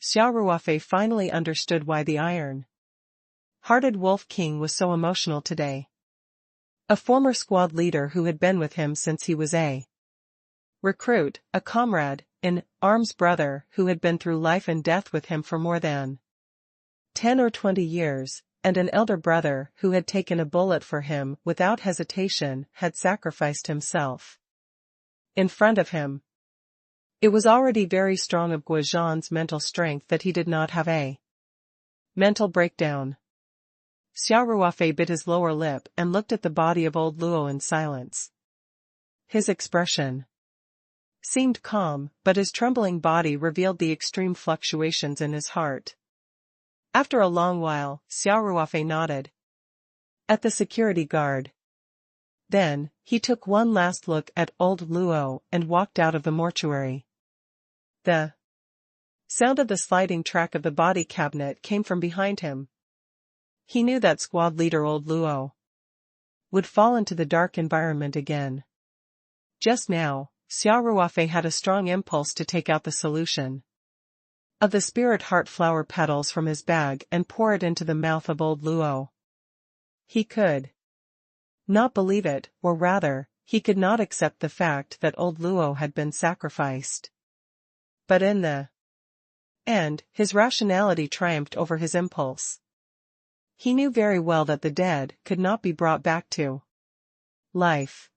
Xia Ruofei finally understood why the iron-hearted Wolf King was so emotional today. A former squad leader who had been with him since he was a recruit, a comrade in arms brother who had been through life and death with him for more than 10 or 20 years, and an elder brother who had taken a bullet for him without hesitation, had sacrificed himself in front of him. It was already very strong of Guozhan's mental strength that he did not have a mental breakdown. Xia Ruofei bit his lower lip and looked at the body of old Luo in silence. His expression seemed calm, but his trembling body revealed the extreme fluctuations in his heart. After a long while, Xia Ruofei nodded at the security guard. Then, he took one last look at old Luo and walked out of the mortuary. The sound of the sliding track of the body cabinet came from behind him. He knew that squad leader old Luo would fall into the dark environment again. Just now, Xia Ruofei had a strong impulse to take out the solution of the spirit heart flower petals from his bag and pour it into the mouth of old Luo. He could not believe it, or rather, he could not accept the fact that old Luo had been sacrificed. But in the end, his rationality triumphed over his impulse. He knew very well that the dead could not be brought back to life.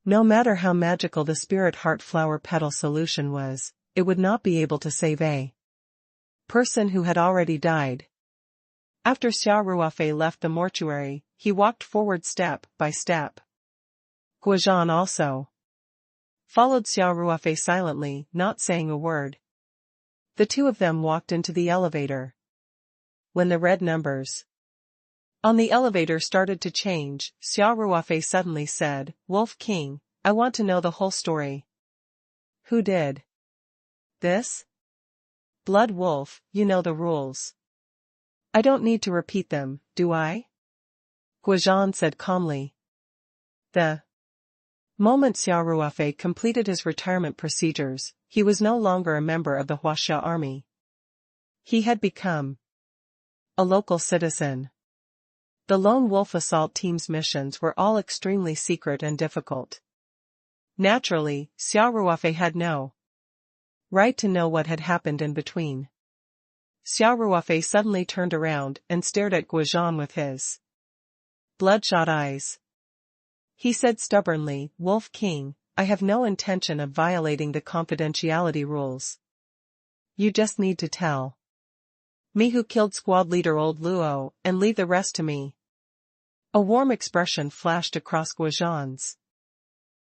No matter how magical the spirit heart flower petal solution was, it would not be able to save a person who had already died. After Xia Ruofei left the mortuary, he walked forward step by step. Guozhan also followed Xia Ruofei silently, not saying a word. The two of them walked into the elevator. When the red numbers on the elevator started to change, Xia Ruofei suddenly said, "Wolf King, I want to know the whole story." "Who did this?" "Blood Wolf, you know the rules. I don't need to repeat them, do I?" Guozhan said calmly. The moment Xia Ruofei completed his retirement procedures, he was no longer a member of the Huaxia army. He had become a local citizen. The Lone Wolf Assault Team's missions were all extremely secret and difficult. Naturally, Xia Ruofei had no right to know what had happened in between. Xia Ruofei suddenly turned around and stared at Guozhan with his bloodshot eyes. He said stubbornly, "Wolf King, I have no intention of violating the confidentiality rules. You just need to tell me who killed squad leader old Luo, and leave the rest to me." A warm expression flashed across Guozhan's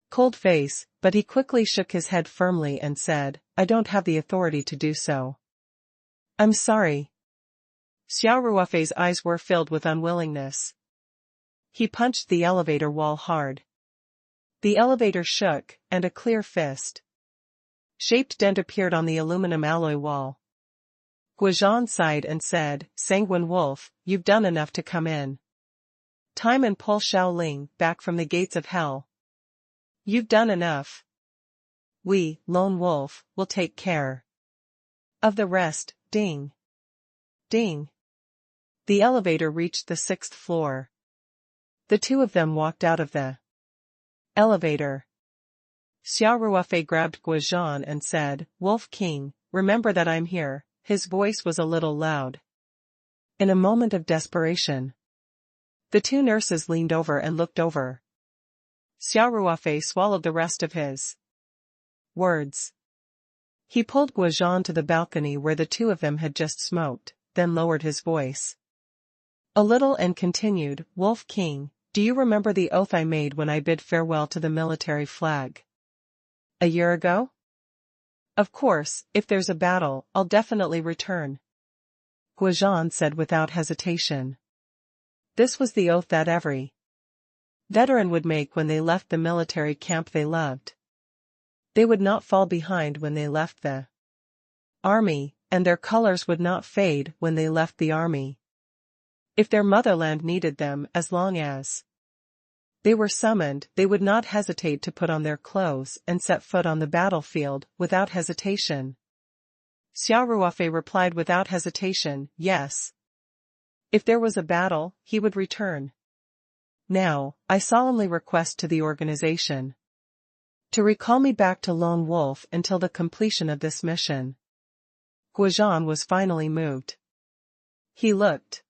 cold face, but he quickly shook his head firmly and said, "I don't have the authority to do so." "I'm sorry." Xia Ruofei's eyes were filled with unwillingness. He punched the elevator wall hard. The elevator shook, and a clear fist-shaped dent appeared on the aluminum alloy wall. Guozhan sighed and said, "Sanguine wolf, you've done enough to come in time and pull Shaoling back from the gates of hell. You've done enough. We, lone wolf, will take care of the rest." Ding. Ding. The elevator reached the 6th floor. The two of them walked out of the elevator. Xia Ruofei grabbed Guozhan and said, "Wolf King, remember that I'm here." His voice was a little loud. In a moment of desperation, the two nurses leaned over and looked over. Xia Ruofei swallowed the rest of his words. He pulled Guozhan to the balcony where the two of them had just smoked, then lowered his voice a little and continued, "Wolf King, do you remember the oath I made when I bid farewell to the military flag a year ago? Of course, if there's a battle, I'll definitely return," Guozhan said without hesitation. This was the oath that every veteran would make when they left the military camp they loved. They would not fall behind when they left the army, and their colors would not fade when they left the army. If their motherland needed them, as long as they were summoned, they would not hesitate to put on their clothes and set foot on the battlefield without hesitation. Xia Ruofei replied without hesitation, "Yes. If there was a battle, he would return. Now, I solemnly request to the organization to recall me back to Lone Wolf until the completion of this mission." Guozhan was finally moved. He looked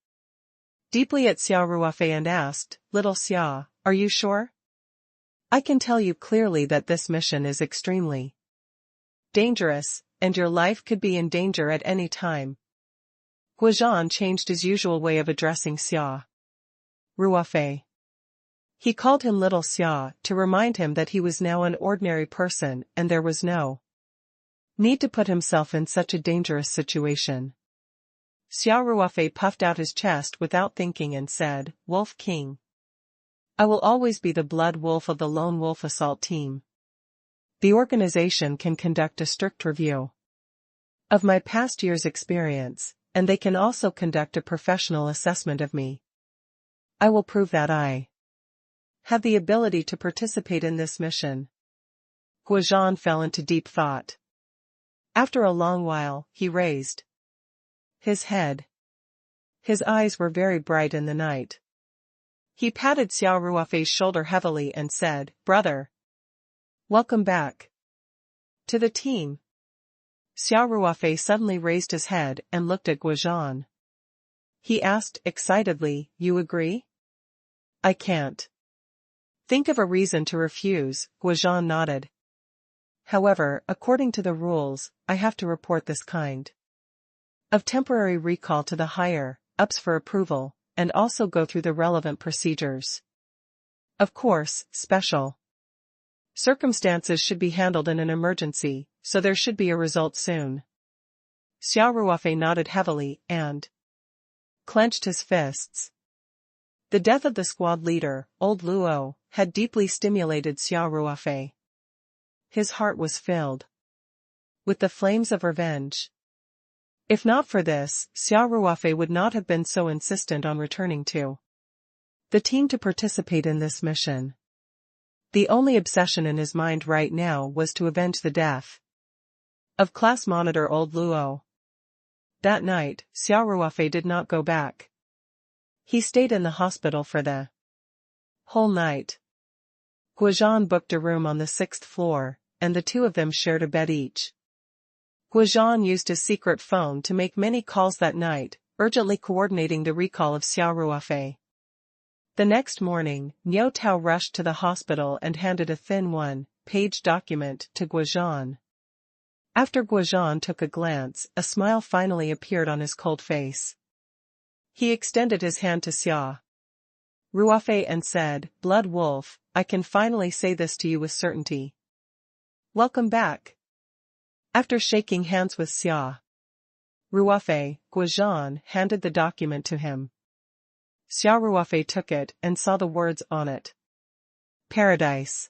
deeply at Xia Ruofei and asked, "Little Xia, are you sure? I can tell you clearly that this mission is extremely dangerous, and your life could be in danger at any time." Guozhan changed his usual way of addressing Xia Ruofei. He called him Little Xia to remind him that he was now an ordinary person and there was no need to put himself in such a dangerous situation. Xia Ruofei puffed out his chest without thinking and said, "Wolf King. I will always be the blood wolf of the Lone Wolf Assault Team. The organization can conduct a strict review of my past year's experience, and they can also conduct a professional assessment of me. I will prove that I have the ability to participate in this mission." Guozhan fell into deep thought. After a long while, he raised his head. His eyes were very bright in the night. He patted Xia Ruofei's shoulder heavily and said, "Brother, welcome back to the team." Xia Ruofei suddenly raised his head and looked at Guozhan. He asked excitedly, "You agree?" "I can't think of a reason to refuse," Guozhan nodded. "However, according to the rules, I have to report this kind of temporary recall to the higher-ups for approval, and also go through the relevant procedures. Of course, special circumstances should be handled in an emergency, so there should be a result soon." Xia Ruofei nodded heavily and clenched his fists. The death of the squad leader, Old Luo, had deeply stimulated Xia Ruofei. His heart was filled with the flames of revenge. If not for this, Xia Ruofei would not have been so insistent on returning to the team to participate in this mission. The only obsession in his mind right now was to avenge the death of class monitor Old Luo. That night, Xia Ruofei did not go back. He stayed in the hospital for the whole night. Guozhan booked a room on the 6th floor, and the two of them shared a bed each. Guozhan used his secret phone to make many calls that night, urgently coordinating the recall of Xia Ruofei. The next morning, Niu Tao rushed to the hospital and handed a thin one-page document to Guozhan. After Guozhan took a glance, a smile finally appeared on his cold face. He extended his hand to Xia Ruofei and said, "Blood Wolf, I can finally say this to you with certainty. Welcome back." After shaking hands with Xia Ruofei, Guizhan handed the document to him. Xia Ruofei took it and saw the words on it. Paradise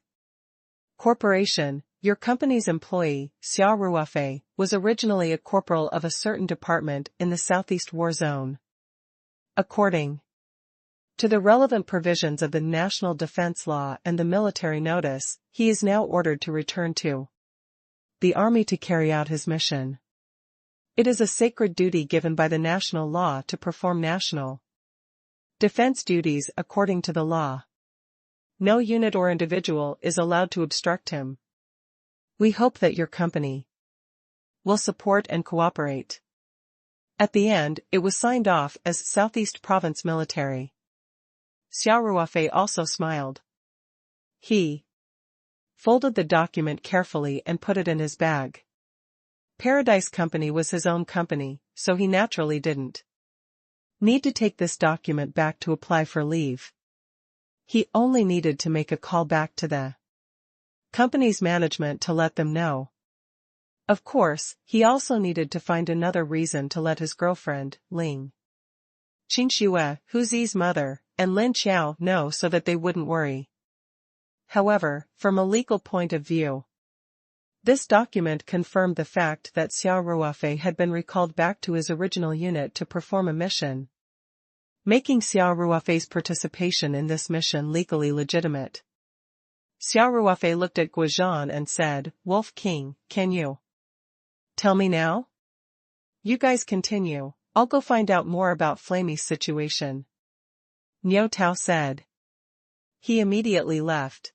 Corporation, your company's employee, Xia Ruofei, was originally a corporal of a certain department in the Southeast War Zone. According to the relevant provisions of the National Defense Law and the military notice, he is now ordered to return to the Army to carry out his mission. It is a sacred duty given by the national law to perform national defense duties according to the law. No unit or individual is allowed to obstruct him. We hope that your company will support and cooperate. At the end, it was signed off as Southeast Province Military. Xia Ruofei also smiled. He folded the document carefully and put it in his bag. Paradise Company was his own company, so he naturally didn't need to take this document back to apply for leave. He only needed to make a call back to the company's management to let them know. Of course, he also needed to find another reason to let his girlfriend, Ling Qingxue, Huzi's mother, and Lin Qiao know so that they wouldn't worry. However, from a legal point of view, this document confirmed the fact that Xia Ruofei had been recalled back to his original unit to perform a mission, making Xia Ruofei's participation in this mission legally legitimate. Xia Ruofei looked at Guizhan and said, Wolf King, can you tell me now? You guys continue, I'll go find out more about Flamey's situation. Niu Tao said. He immediately left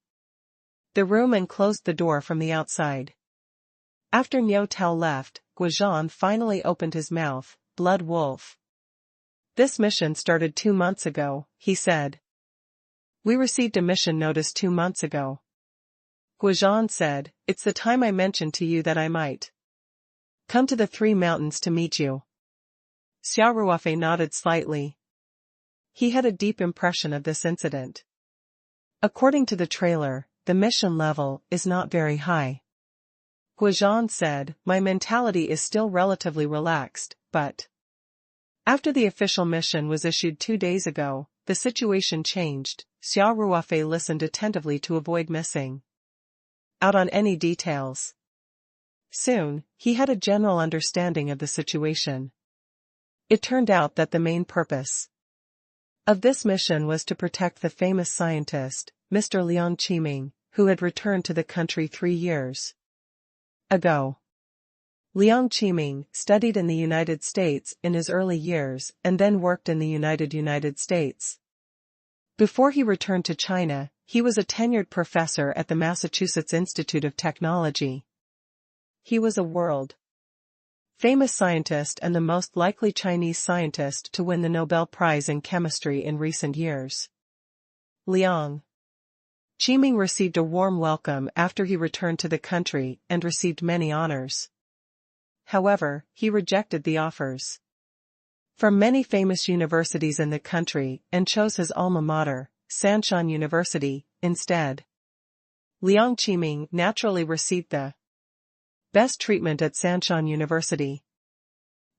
the room and closed the door from the outside. After Niu Tao left, Guizhan finally opened his mouth. Blood Wolf. This mission started 2 months ago, he said. We received a mission notice 2 months ago. Guizhan said, it's the time I mentioned to you that I might come to the 3 mountains to meet you. Xia Ruofei nodded slightly. He had a deep impression of this incident. According to the trailer, the mission level is not very high. Guizhan said, my mentality is still relatively relaxed, but after the official mission was issued 2 days ago, the situation changed. Xia Ruofei listened attentively to avoid missing out on any details. Soon, he had a general understanding of the situation. It turned out that the main purpose of this mission was to protect the famous scientist, Mr. Liang Qiming, who had returned to the country 3 years ago. Liang Qiming studied in the United States in his early years and then worked in the United States. Before he returned to China, he was a tenured professor at the Massachusetts Institute of Technology. He was a world-famous scientist and the most likely Chinese scientist to win the Nobel Prize in Chemistry in recent years. Liang Qiming received a warm welcome after he returned to the country and received many honors. However, he rejected the offers from many famous universities in the country and chose his alma mater, Sanshan University, instead. Liang Qiming naturally received the best treatment at Sanshan University.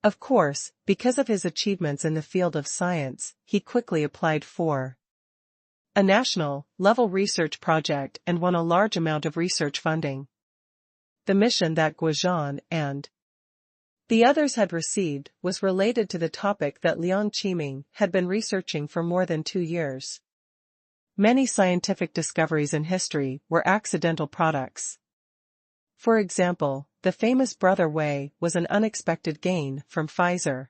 Of course, because of his achievements in the field of science, he quickly applied for a national-level research project and won a large amount of research funding. The mission that Guizhan and the others had received was related to the topic that Liang Qiming had been researching for more than 2 years. Many scientific discoveries in history were accidental products. For example, the famous Brother Whey was an unexpected gain from Pfizer.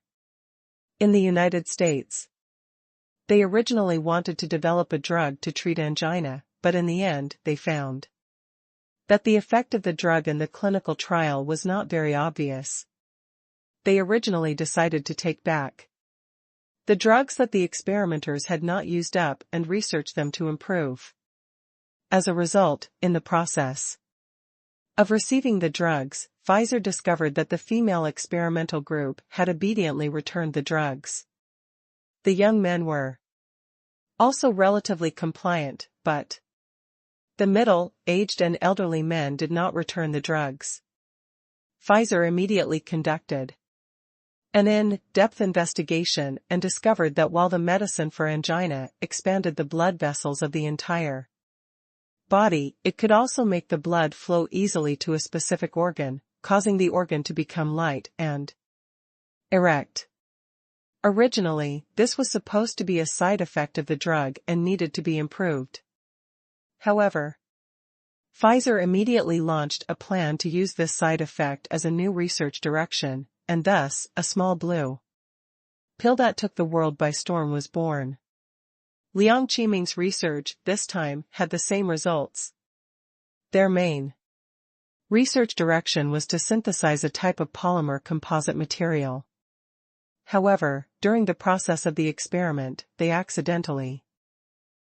In the United States, they originally wanted to develop a drug to treat angina, but in the end they found that the effect of the drug in the clinical trial was not very obvious. They originally decided to take back the drugs that the experimenters had not used up and research them to improve. As a result, in the process of receiving the drugs, Pfizer discovered that the female experimental group had obediently returned the drugs. The young men were also relatively compliant, but the middle-aged and elderly men did not return the drugs. Pfizer immediately conducted an in-depth investigation and discovered that while the medicine for angina expanded the blood vessels of the entire body, it could also make the blood flow easily to a specific organ, causing the organ to become light and erect. Originally, this was supposed to be a side effect of the drug and needed to be improved. However, Pfizer immediately launched a plan to use this side effect as a new research direction, and thus, a small blue pill that took the world by storm was born. Liang Qiming's research, this time, had the same results. Their main research direction was to synthesize a type of polymer composite material. However, during the process of the experiment, they accidentally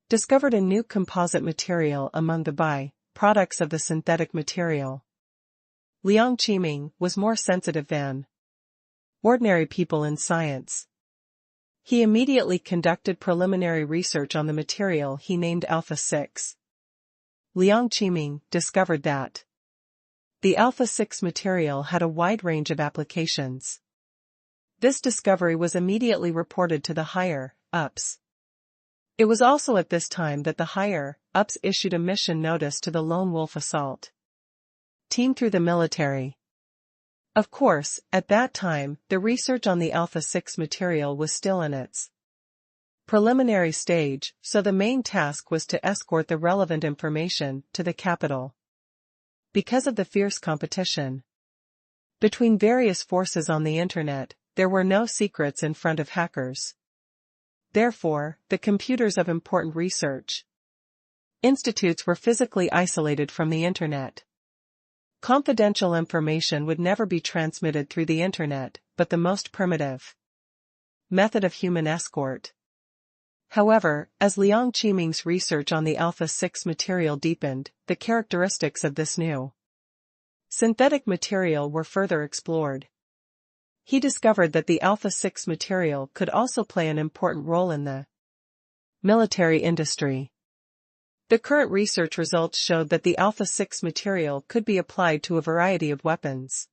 discovered a new composite material among the by-products of the synthetic material. Liang Qiming was more sensitive than ordinary people in science. He immediately conducted preliminary research on the material he named Alpha-6. Liang Qiming discovered that the Alpha-6 material had a wide range of applications. This discovery was immediately reported to the higher-ups. It was also at this time that the higher-ups issued a mission notice to the Lone Wolf assault team through the military. Of course, at that time, the research on the Alpha-6 material was still in its preliminary stage, so the main task was to escort the relevant information to the capital. Because of the fierce competition between various forces on the internet, there were no secrets in front of hackers. Therefore, the computers of important research institutes were physically isolated from the internet. Confidential information would never be transmitted through the internet, but the most primitive method of human escort. However, as Liang Qiming's research on the Alpha-6 material deepened, the characteristics of this new synthetic material were further explored. He discovered that the Alpha-6 material could also play an important role in the military industry. The current research results showed that the Alpha-6 material could be applied to a variety of weapons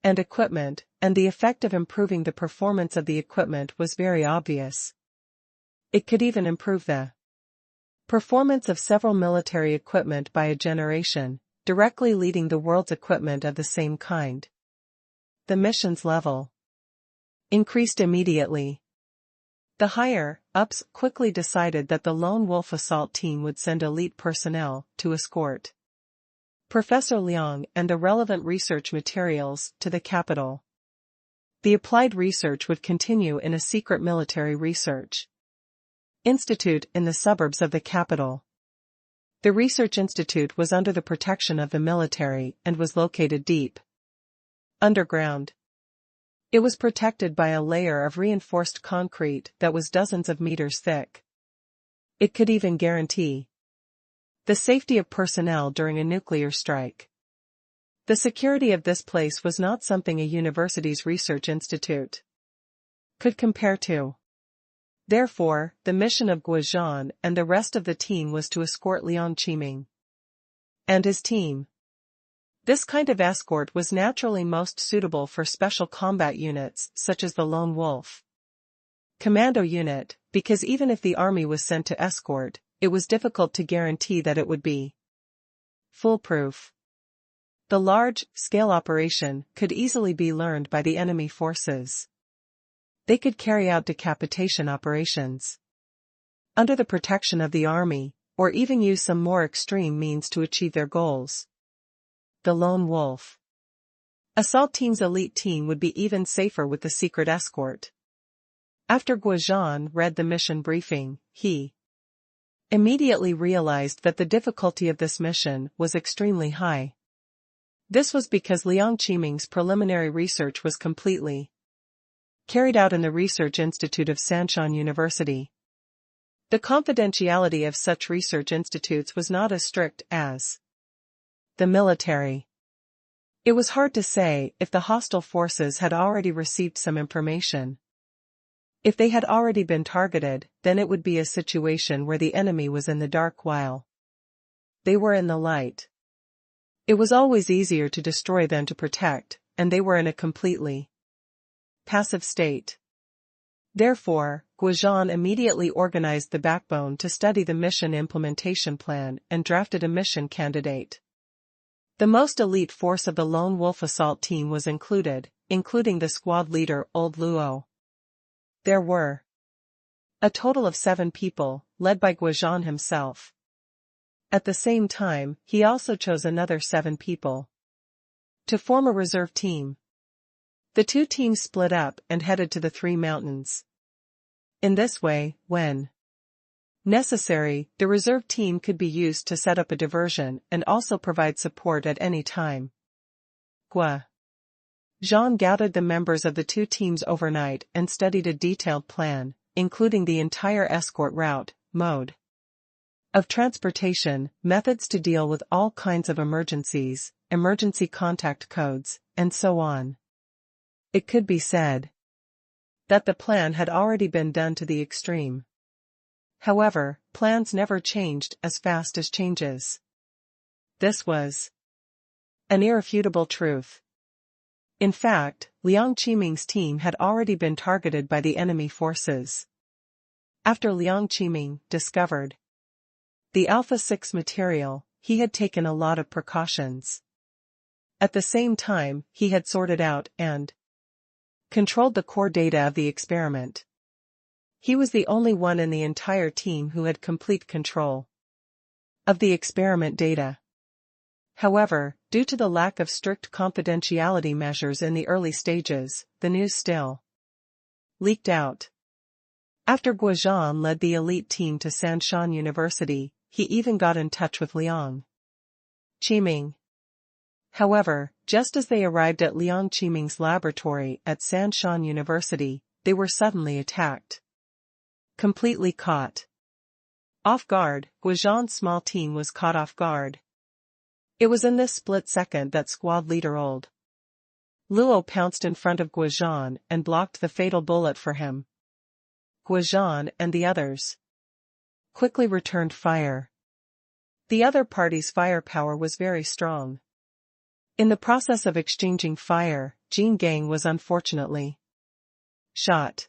and equipment, and the effect of improving the performance of the equipment was very obvious. It could even improve the performance of several military equipment by a generation, directly leading the world's equipment of the same kind. The mission's level increased immediately. The higher-ups quickly decided that the Lone Wolf assault team would send elite personnel to escort Professor Liang and the relevant research materials to the capital. The applied research would continue in a secret military research institute in the suburbs of the capital. The research institute was under the protection of the military and was located deep underground. It was protected by a layer of reinforced concrete that was dozens of meters thick. It could even guarantee the safety of personnel during a nuclear strike. The security of this place was not something a university's research institute could compare to. Therefore, the mission of Guozhan and the rest of the team was to escort Liang Qiming and his team. This kind of escort was naturally most suitable for special combat units such as the Lone Wolf Commando unit, because even if the army was sent to escort, it was difficult to guarantee that it would be foolproof. The large-scale operation could easily be learned by the enemy forces. They could carry out decapitation operations under the protection of the army, or even use some more extreme means to achieve their goals. The Lone Wolf assault team's elite team would be even safer with the secret escort. After Guozhan read the mission briefing, he immediately realized that the difficulty of this mission was extremely high. This was because Liang Qiming's preliminary research was completely carried out in the Research Institute of Sanshan University. The confidentiality of such research institutes was not as strict as the military. It was hard to say if the hostile forces had already received some information. If they had already been targeted, then it would be a situation where the enemy was in the dark while they were in the light. It was always easier to destroy than to protect, and they were in a completely Passive state. Therefore, Guozhan immediately organized the backbone to study the mission implementation plan and drafted a mission candidate. The most elite force of the Lone Wolf assault team was including the squad leader Old Luo. There were a total of 7 people, led by Guozhan himself. At the same time, he also chose another 7 people to form a reserve team. The 2 teams split up and headed to the 3 mountains. In this way, when necessary, the reserve team could be used to set up a diversion and also provide support at any time. Guozhan gathered the members of the 2 teams overnight and studied a detailed plan, including the entire escort route, mode of transportation, methods to deal with all kinds of emergencies, emergency contact codes, and so on. It could be said that the plan had already been done to the extreme. However, plans never changed as fast as changes. This was an irrefutable truth. In fact, Liang Qiming's team had already been targeted by the enemy forces. After Liang Qiming discovered the Alpha 6 material, he had taken a lot of precautions. At the same time, he had sorted out and controlled the core data of the experiment. He was the only one in the entire team who had complete control of the experiment data. However, due to the lack of strict confidentiality measures in the early stages, the news still leaked out. After Guozhan led the elite team to Sanshan University, he even got in touch with Liang Qiming. However, just as they arrived at Liang Qiming's laboratory at Sanshan University, they were suddenly attacked. Completely caught off guard, Guozhan's small team was caught off guard. It was in this split second that squad leader Old Luo pounced in front of Guozhan and blocked the fatal bullet for him. Guozhan and the others quickly returned fire. The other party's firepower was very strong. In the process of exchanging fire, Jin Gang was unfortunately shot.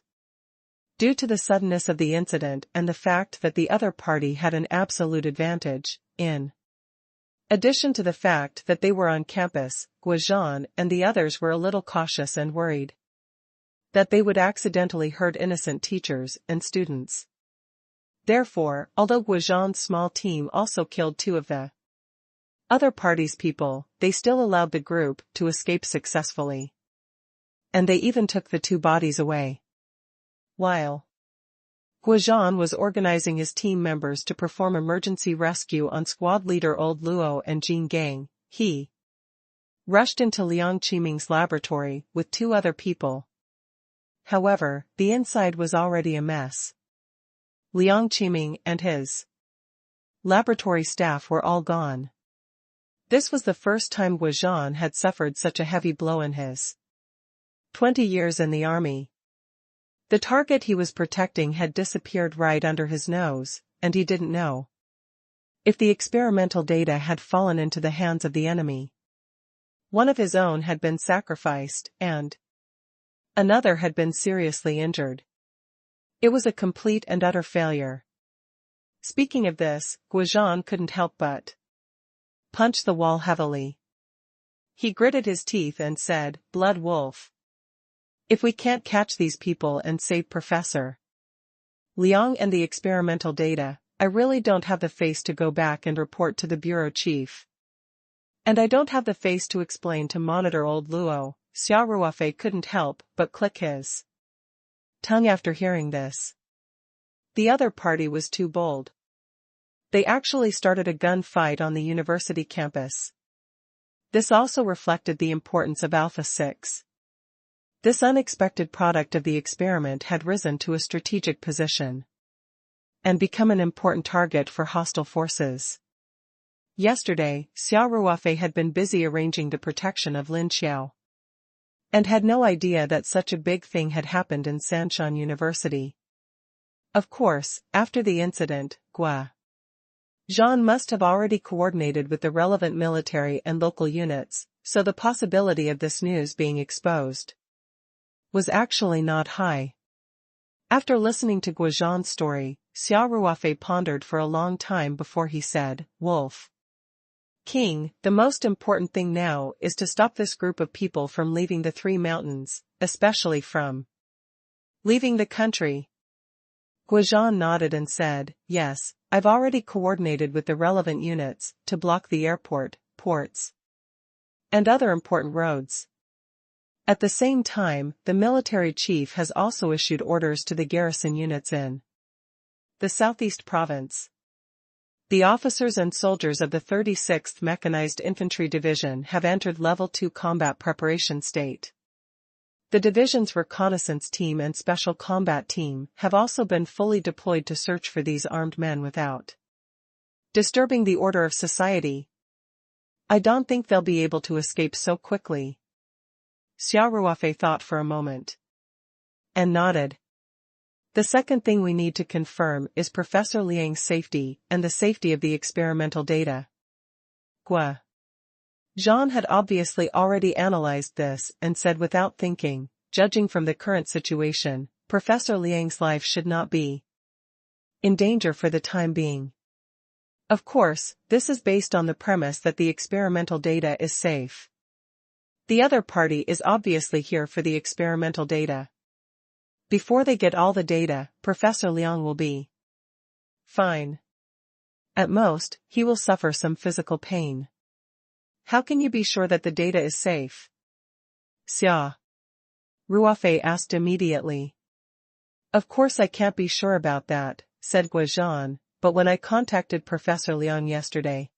Due to the suddenness of the incident and the fact that the other party had an absolute advantage, in addition to the fact that they were on campus, Guozhan and the others were a little cautious and worried that they would accidentally hurt innocent teachers and students. Therefore, although Guozhan's small team also killed 2 of the other party's people, they still allowed the group to escape successfully. And they even took the 2 bodies away. While Guozhan was organizing his team members to perform emergency rescue on squad leader Old Luo and Jin Gang, he rushed into Liang Qiming's laboratory with 2 other people. However, the inside was already a mess. Liang Qiming and his laboratory staff were all gone. This was the first time Guozhan had suffered such a heavy blow in his 20 years in the army. The target he was protecting had disappeared right under his nose, and he didn't know if the experimental data had fallen into the hands of the enemy. One of his own had been sacrificed, and another had been seriously injured. It was a complete and utter failure. Speaking of this, Guozhan couldn't help but punch the wall heavily. He gritted his teeth and said, "Blood wolf. If we can't catch these people and save Professor Liang and the experimental data, I really don't have the face to go back and report to the bureau chief. And I don't have the face to explain to Monitor Old Luo." Xia Ruofei couldn't help but click his tongue after hearing this. The other party was too bold. They actually started a gunfight on the university campus. This also reflected the importance of Alpha 6. This unexpected product of the experiment had risen to a strategic position and become an important target for hostile forces. Yesterday, Xia Ruofei had been busy arranging the protection of Lin Xiao and had no idea that such a big thing had happened in Sanshan University. Of course, after the incident, Guozhan must have already coordinated with the relevant military and local units, so the possibility of this news being exposed was actually not high. After listening to Guozhan's story, Xia Ruofei pondered for a long time before he said, "Wolf King, the most important thing now is to stop this group of people from leaving the Three Mountains, especially from leaving the country." Guozhan nodded and said, "Yes, I've already coordinated with the relevant units to block the airport, ports, and other important roads. At the same time, the military chief has also issued orders to the garrison units in the Southeast Province. The officers and soldiers of the 36th Mechanized Infantry Division have entered Level 2 combat preparation state. The division's reconnaissance team and special combat team have also been fully deployed to search for these armed men without disturbing the order of society. I don't think they'll be able to escape so quickly." Xia Ruofei thought for a moment and nodded. "The second thing we need to confirm is Professor Liang's safety and the safety of the experimental data." Guozhan had obviously already analyzed this and said without thinking, "Judging from the current situation, Professor Liang's life should not be in danger for the time being. Of course, this is based on the premise that the experimental data is safe. The other party is obviously here for the experimental data. Before they get all the data, Professor Liang will be fine. At most, he will suffer some physical pain." "How can you be sure that the data is safe?" Xia Ruofei asked immediately. "Of course I can't be sure about that," said Guozhan, "but when I contacted Professor Liang yesterday,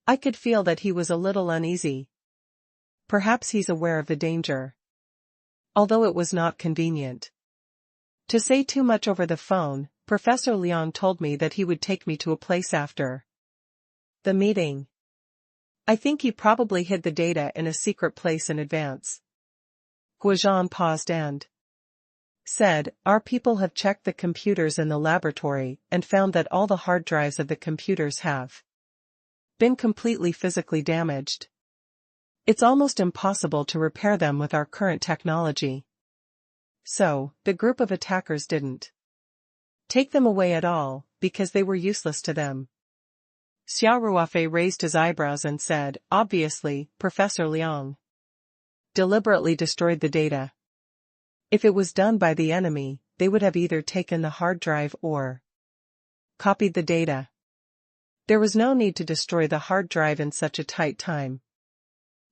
I could feel that he was a little uneasy. Perhaps he's aware of the danger. Although it was not convenient to say too much over the phone, Professor Liang told me that he would take me to a place after the meeting. I think he probably hid the data in a secret place in advance." Guozhan paused and said, "Our people have checked the computers in the laboratory and found that all the hard drives of the computers have been completely physically damaged. It's almost impossible to repair them with our current technology. So, the group of attackers didn't take them away at all, because they were useless to them." Xia Ruofei raised his eyebrows and said, "Obviously, Professor Liang deliberately destroyed the data. If it was done by the enemy, they would have either taken the hard drive or copied the data. There was no need to destroy the hard drive in such a tight time."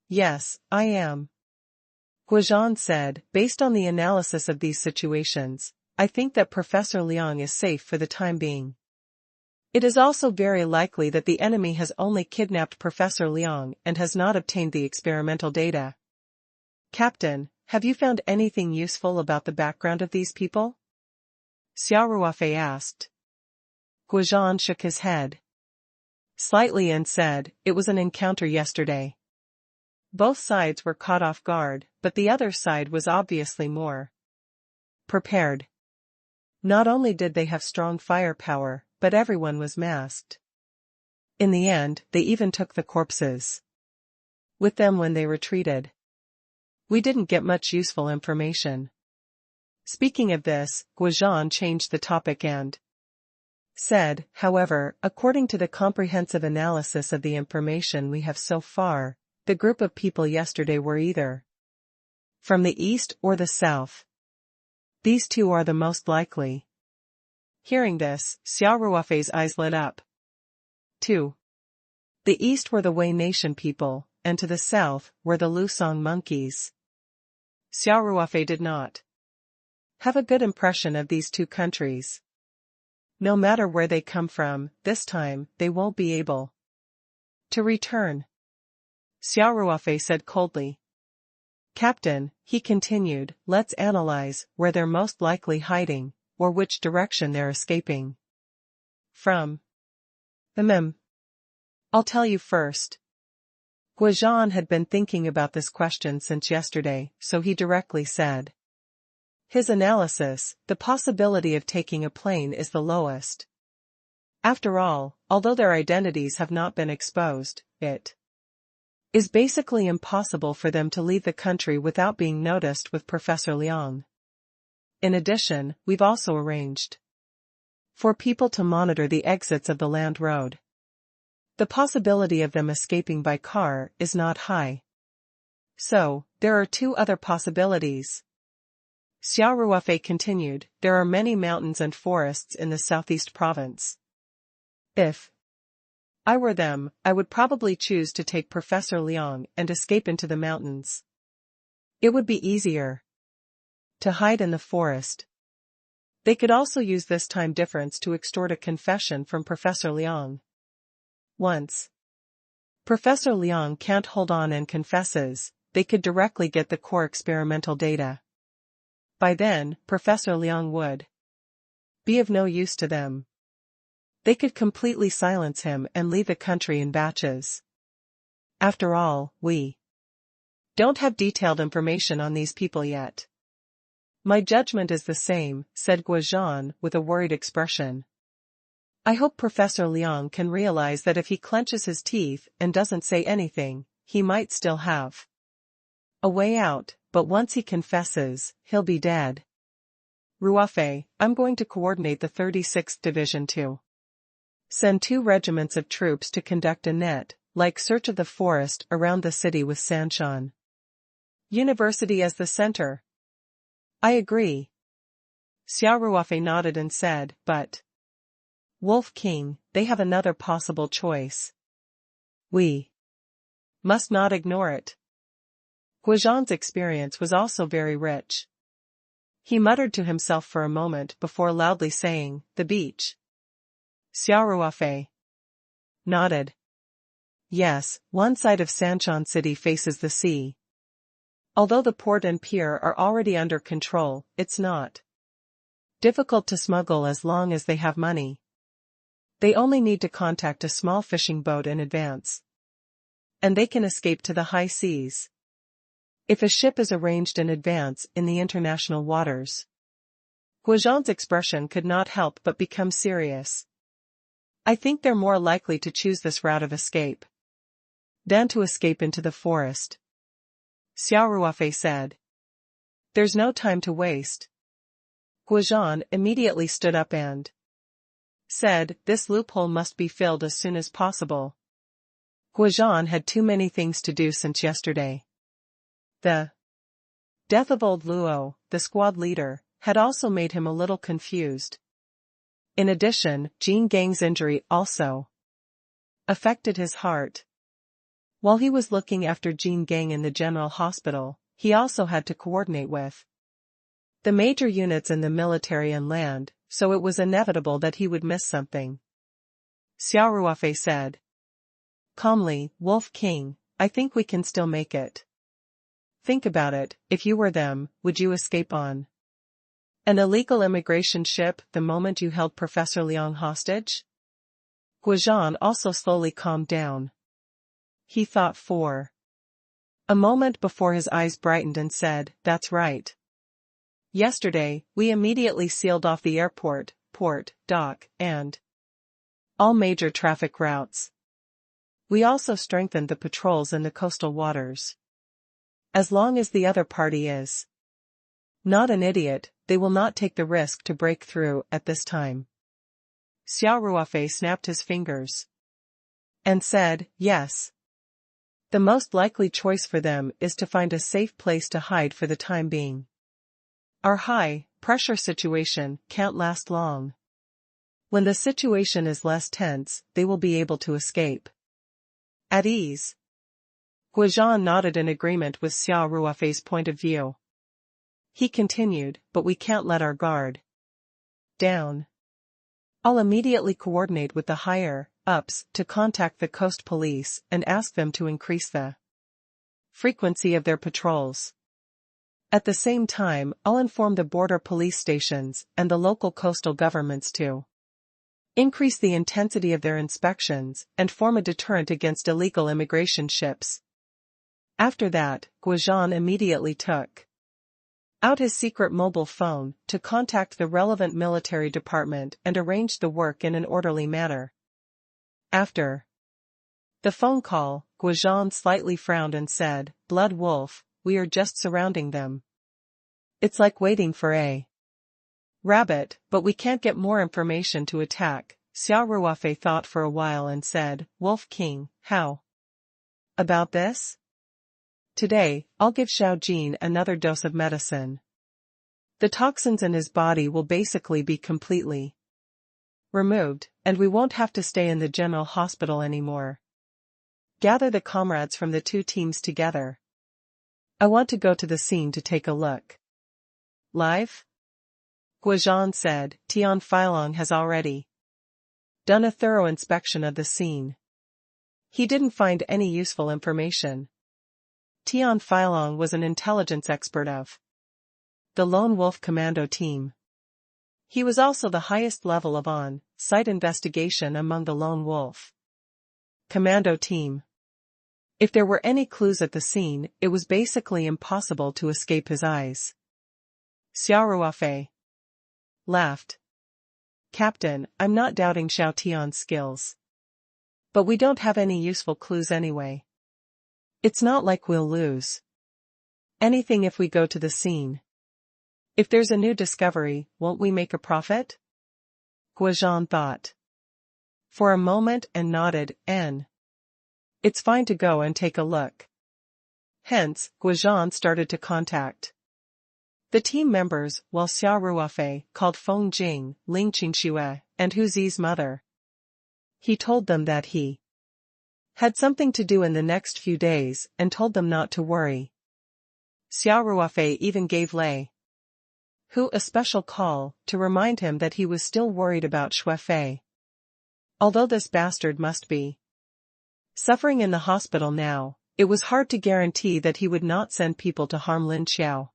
"Yes, I am," Guozhan said, "based on the analysis of these situations, I think that Professor Liang is safe for the time being. It is also very likely that the enemy has only kidnapped Professor Liang and has not obtained the experimental data." "Captain, have you found anything useful about the background of these people?" Xia Ruofei asked. Guozhan shook his head slightly and said, "It was an encounter yesterday. Both sides were caught off guard, but the other side was obviously more prepared. Not only did they have strong firepower, but everyone was masked. In the end, they even took the corpses with them when they retreated. We didn't get much useful information." Speaking of this, Guozhan changed the topic and said, "However, according to the comprehensive analysis of the information we have so far, the group of people yesterday were either from the east or the south. These two are the most likely." Hearing this, Xia Ruofei's eyes lit up. To the east were the Wei Nation people, and to the south were the Lusong monkeys. Xia Ruofei did not have a good impression of these two countries. No matter where they come from, this time, they won't be able to return. Xia Ruofei said coldly. "Captain," he continued, "let's analyze where they're most likely hiding, or which direction they're escaping from. I'll tell you first." Guozhan had been thinking about this question since yesterday, so he directly said. His analysis, the possibility of taking a plane is the lowest. After all, although their identities have not been exposed, it is basically impossible for them to leave the country without being noticed with Professor Liang. In addition, we've also arranged for people to monitor the exits of the land road. The possibility of them escaping by car is not high. So, there are two other possibilities. Xia Ruofei continued, there are many mountains and forests in the southeast province. If I were them, I would probably choose to take Professor Liang and escape into the mountains. It would be easier to hide in the forest. They could also use this time difference to extort a confession from Professor Liang. Once Professor Liang can't hold on and confesses, they could directly get the core experimental data. By then, Professor Liang would be of no use to them. They could completely silence him and leave the country in batches. After all, we don't have detailed information on these people yet. My judgment is the same, said Guozhan with a worried expression. I hope Professor Liang can realize that if he clenches his teeth and doesn't say anything, he might still have a way out, but once he confesses, he'll be dead. Ruofei, I'm going to coordinate the 36th Division to send 2 regiments of troops to conduct a net-like search of the forest around the city with Sanshan University as the center. I agree. Xia Ruofei nodded and said, but Wolf King, they have another possible choice. We must not ignore it. Guozhan's experience was also very rich. He muttered to himself for a moment before loudly saying, the beach. Xia Ruofei nodded. Yes, one side of Sanshan City faces the sea. Although the port and pier are already under control, it's not difficult to smuggle as long as they have money. They only need to contact a small fishing boat in advance. And they can escape to the high seas. If a ship is arranged in advance in the international waters. Guozhan's expression could not help but become serious. I think they're more likely to choose this route of escape than to escape into the forest. Xia Ruofei said. There's no time to waste. Guozhan immediately stood up and said, this loophole must be filled as soon as possible. Guozhan had too many things to do since yesterday. The death of old Luo, the squad leader, had also made him a little confused. In addition, Jin Gang's injury also affected his heart. While he was looking after Jin Gang in the general hospital, he also had to coordinate with the major units in the military and land, so it was inevitable that he would miss something. Xia Ruofei said calmly, Wolf King, I think we can still make it. Think about it, if you were them, would you escape on an illegal immigration ship the moment you held Professor Liang hostage? Guozhan also slowly calmed down. He thought for a moment before his eyes brightened and said, that's right. Yesterday, we immediately sealed off the airport, port, dock, and all major traffic routes. We also strengthened the patrols in the coastal waters. As long as the other party is not an idiot, they will not take the risk to break through at this time. Xia Ruofei snapped his fingers and said, yes. The most likely choice for them is to find a safe place to hide for the time being. Our high-pressure situation can't last long. When the situation is less tense, they will be able to escape at ease. Guozhan nodded in agreement with Xia Ruofei's point of view. He continued, but we can't let our guard down. I'll immediately coordinate with the higher-ups to contact the coast police and ask them to increase the frequency of their patrols. At the same time, I'll inform the border police stations and the local coastal governments to increase the intensity of their inspections and form a deterrent against illegal immigration ships. After that, Guozhan immediately took out his secret mobile phone to contact the relevant military department and arranged the work in an orderly manner. After The phone call, Guozhan slightly frowned and said, Blood Wolf, we are just surrounding them. It's like waiting for a rabbit, but we can't get more information to attack. Xia Ruofei thought for a while and said, Wolf King, how about this? Today, I'll give Xiao Jin another dose of medicine. The toxins in his body will basically be completely removed, and we won't have to stay in the general hospital anymore. Gather the comrades from the two teams together. I want to go to the scene to take a look. Live? Guozhan said. Tian Feilong has already done a thorough inspection of the scene. He didn't find any useful information. Tian Feilong was an intelligence expert of the Lone Wolf Commando team. He was also the highest level of on-site investigation among the Lone Wolf Commando team. If there were any clues at the scene, it was basically impossible to escape his eyes. Xia Ruofei laughed. Captain, I'm not doubting Xiao Tian's skills. But we don't have any useful clues anyway. It's not like we'll lose anything if we go to the scene. If there's a new discovery, won't we make a profit? Guozhan thought for a moment and nodded. It's fine to go and take a look. Hence, Guozhan started to contact the team members, while Xia Ruofei called Feng Jing, Ling Qingxue, and Hu Zi's mother. He told them that he had something to do in the next few days, and told them not to worry. Xia Ruofei even gave Lei Hu a special call, to remind him that he was still worried about Xuefei. Although this bastard must be suffering in the hospital now, it was hard to guarantee that he would not send people to harm Lin Xiao.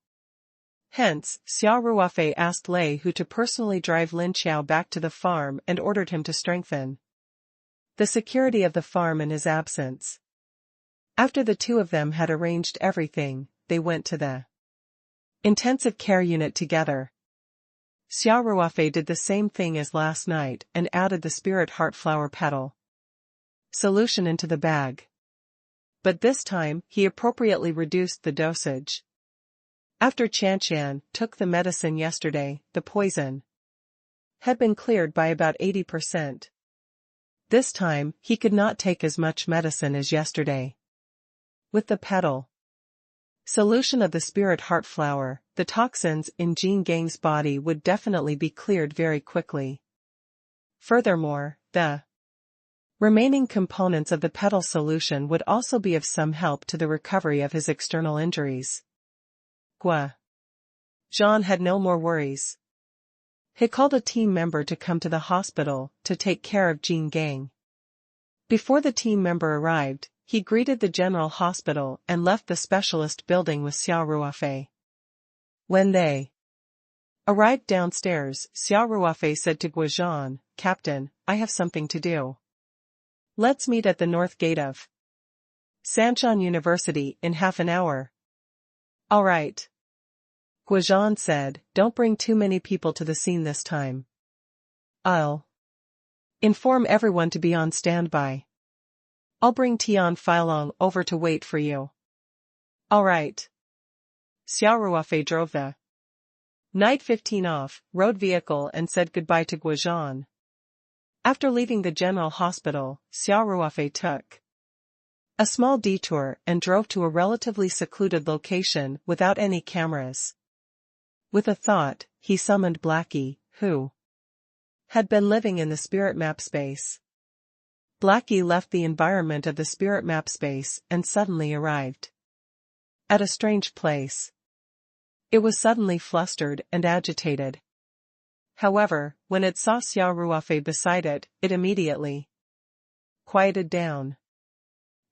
Hence, Xia Ruofei asked Lei Hu to personally drive Lin Xiao back to the farm and ordered him to strengthen the security of the farm in his absence. After the two of them had arranged everything, they went to the intensive care unit together. Xia Ruofei did the same thing as last night and added the spirit heart flower petal solution into the bag. But this time, he appropriately reduced the dosage. After Chanchan took the medicine yesterday, the poison had been cleared by about 80%. This time, he could not take as much medicine as yesterday. With the petal solution of the spirit heart flower, the toxins in Jin Gang's body would definitely be cleared very quickly. Furthermore, the remaining components of the petal solution would also be of some help to the recovery of his external injuries. Guozhan had no more worries. He called a team member to come to the hospital to take care of Jin Gang. Before the team member arrived, he greeted the general hospital and left the specialist building with Xia Ruofei. When they arrived downstairs, Xia Ruofei said to Guozhan, Captain, I have something to do. Let's meet at the north gate of Sanshan University in half an hour. All right. Guozhan said, don't bring too many people to the scene this time. I'll inform everyone to be on standby. I'll bring Tian Feilong over to wait for you. All right. Xia Ruofei drove the Night 15 off road vehicle and said goodbye to Guozhan. After leaving the general hospital, Xia Ruofei took a small detour and drove to a relatively secluded location without any cameras. With a thought, he summoned Blackie, who had been living in the spirit map space. Blackie left the environment of the spirit map space and suddenly arrived at a strange place. It was suddenly flustered and agitated. However, when it saw Xia Ruofei beside it, it immediately quieted down.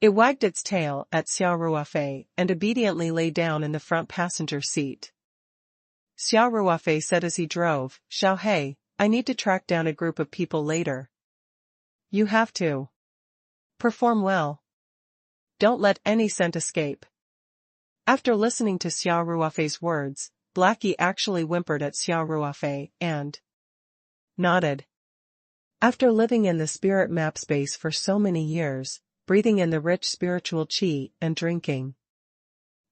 It wagged its tail at Xia Ruofei and obediently lay down in the front passenger seat. Xia Ruofei said as he drove, Xiao He, I need to track down a group of people later. You have to perform well. Don't let any scent escape. After listening to Xia Ruofei's words, Blackie actually whimpered at Xia Ruofei and nodded. After living in the spirit map space for so many years, breathing in the rich spiritual qi and drinking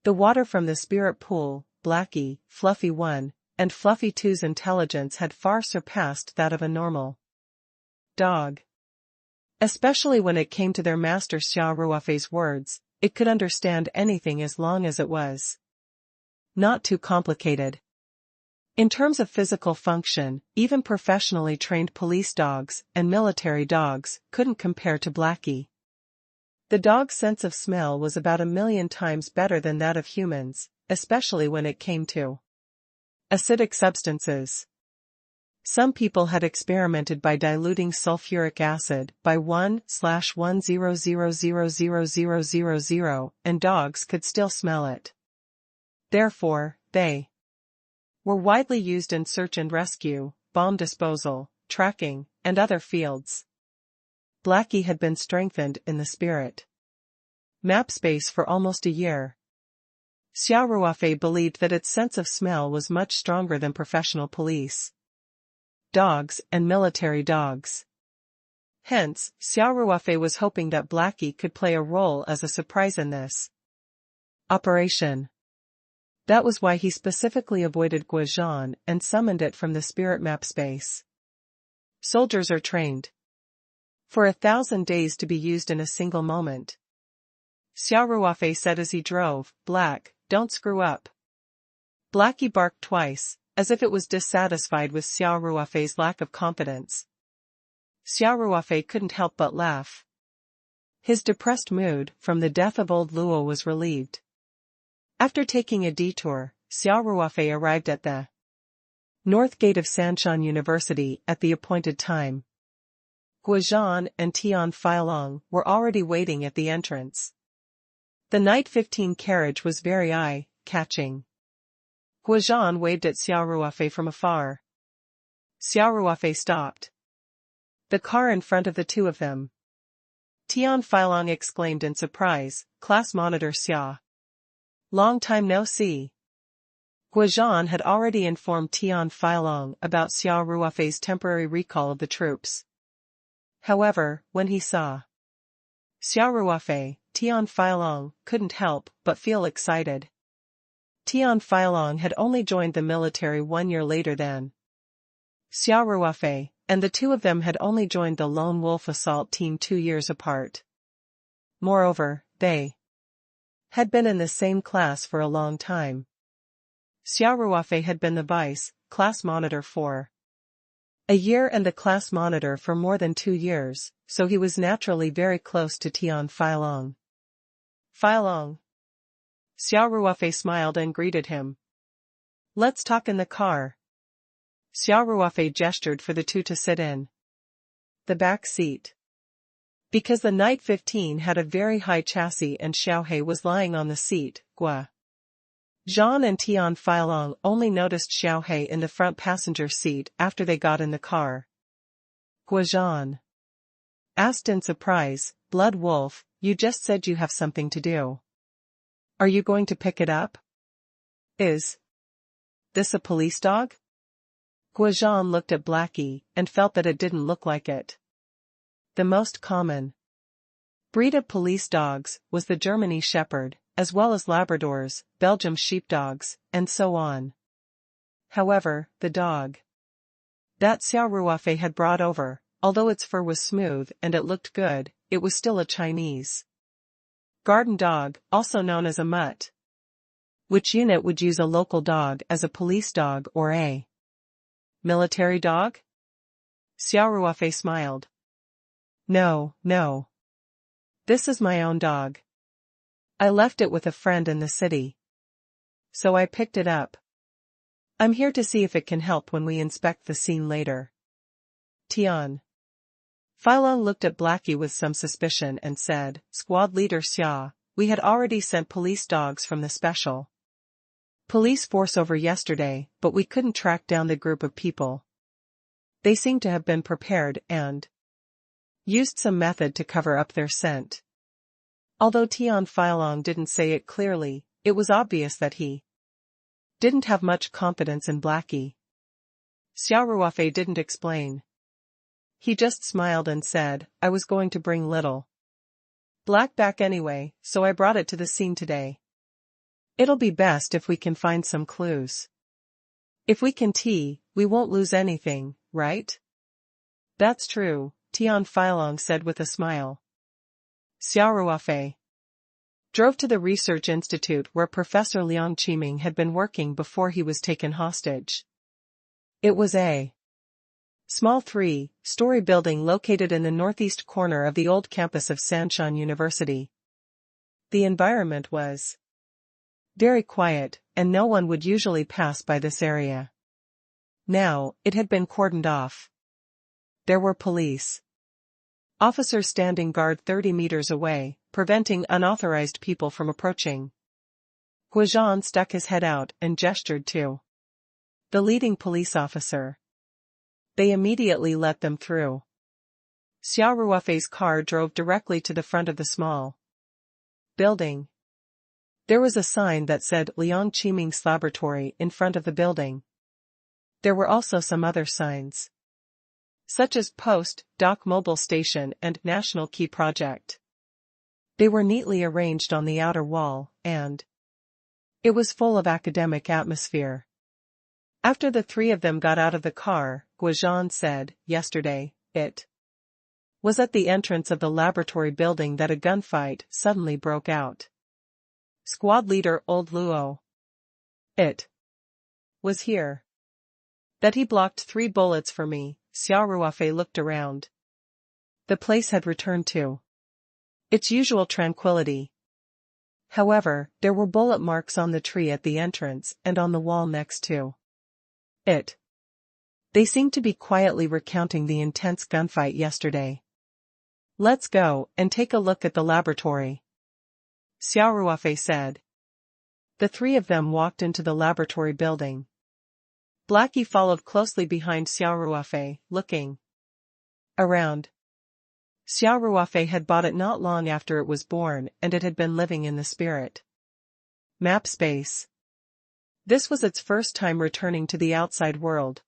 the water from the spirit pool. Blackie, Fluffy 1, and Fluffy 2's intelligence had far surpassed that of a normal dog. Especially when it came to their master Xia Ruofei's words, it could understand anything as long as it was not too complicated. In terms of physical function, even professionally trained police dogs and military dogs couldn't compare to Blackie. The dog's sense of smell was about 1,000,000 times better than that of humans, especially when it came to acidic substances. Some people had experimented by diluting sulfuric acid by 1/100000000, and dogs could still smell it. Therefore, they were widely used in search and rescue, bomb disposal, tracking, and other fields. Blackie had been strengthened in the spirit map space for almost a year. Xia Ruofei believed that its sense of smell was much stronger than professional police dogs and military dogs. Hence, Xia Ruofei was hoping that Blackie could play a role as a surprise in this operation. That was why he specifically avoided Guizhan and summoned it from the spirit map space. Soldiers are trained for 1,000 days to be used in a single moment. Xia Ruofei said as he drove. Black, don't screw up. Blackie barked twice, as if it was dissatisfied with Xia Ruofei's lack of confidence. Xia Ruofei couldn't help but laugh. His depressed mood from the death of old Luo was relieved. After taking a detour, Xia Ruofei arrived at the north gate of Sanshan University at the appointed time. Guizhan and Tian Feilong were already waiting at the entrance. The Night 15 carriage was very eye-catching. Guizhan waved at Xia Ruofei from afar. Xia Ruofei stopped the car in front of the two of them. Tian Feilong exclaimed in surprise, "Class Monitor Xia. Long time no see." Guizhan had already informed Tian Feilong about Xia Ruofei's temporary recall of the troops. However, when he saw Xia Ruofei, Tian Feilong couldn't help but feel excited. Tian Feilong had only joined the military 1 year later than Xia Ruofei, and the two of them had only joined the Lone Wolf Assault Team 2 years apart. Moreover, they had been in the same class for a long time. Xia Ruofei had been the class monitor for a year and the class monitor for more than 2 years, so he was naturally very close to Tian Feilong. Feilong. Xia Ruofei smiled and greeted him. "Let's talk in the car." Xia Ruofei gestured for the two to sit in the back seat. Because the Night 15 had a very high chassis and Xiaohei was lying on the seat, Zhang and Tian Feilong only noticed Xiaohei in the front passenger seat after they got in the car. Guizhan asked in surprise, "Blood Wolf, you just said you have something to do. Are you going to pick it up? Is this a police dog?" Guizhan looked at Blackie and felt that it didn't look like it. The most common breed of police dogs was the Germany Shepherd, as well as Labradors, Belgium sheepdogs, and so on. However, the dog that Xia Ruofei had brought over, although its fur was smooth and it looked good, it was still a Chinese garden dog, also known as a mutt. Which unit would use a local dog as a police dog or a military dog? Xia Ruofei smiled. No. This is my own dog. I left it with a friend in the city. So I picked it up. I'm here to see if it can help when we inspect the scene later. Tian Feilong looked at Blackie with some suspicion and said, "Squad leader Xia, we had already sent police dogs from the special police force over yesterday, but we couldn't track down the group of people. They seem to have been prepared and used some method to cover up their scent." Although Tian Feilong didn't say it clearly, it was obvious that he didn't have much confidence in Blackie. Xia Ruofei didn't explain. He just smiled and said, "I was going to bring little Black back anyway, so I brought it to the scene today. It'll be best if we can find some clues. If we can we won't lose anything, right? That's true, Tian Filong said with a smile. Xia Ruofei drove to the research institute where Professor Liang Qiming had been working before he was taken hostage. It was a small 3-story building located in the northeast corner of the old campus of Sanshan University. The environment was very quiet, and no one would usually pass by this area. Now, it had been cordoned off. There were police officers standing guard 30 meters away, preventing unauthorized people from approaching. Guozhan stuck his head out and gestured to the leading police officer. They immediately let them through. Xia Ruofei's car drove directly to the front of the small building. There was a sign that said Liang Qiming's laboratory in front of the building. There were also some other signs, such as Post, Dock Mobile Station and National Key Project. They were neatly arranged on the outer wall, and it was full of academic atmosphere. After the three of them got out of the car, Guozhan said, yesterday, it was at the entrance of the laboratory building that a gunfight suddenly broke out. Squad leader Old Luo. It was here that he blocked 3 bullets for me. Xia Ruofei looked around. The place had returned to its usual tranquility. However, there were bullet marks on the tree at the entrance and on the wall next to it. They seemed to be quietly recounting the intense gunfight yesterday. Let's go and take a look at the laboratory, Xia Ruofei said. The three of them walked into the laboratory building. Blackie followed closely behind Xia Ruofei, looking around. Xia Ruofei had bought it not long after it was born, and it had been living in the spirit map space. This was its first time returning to the outside world.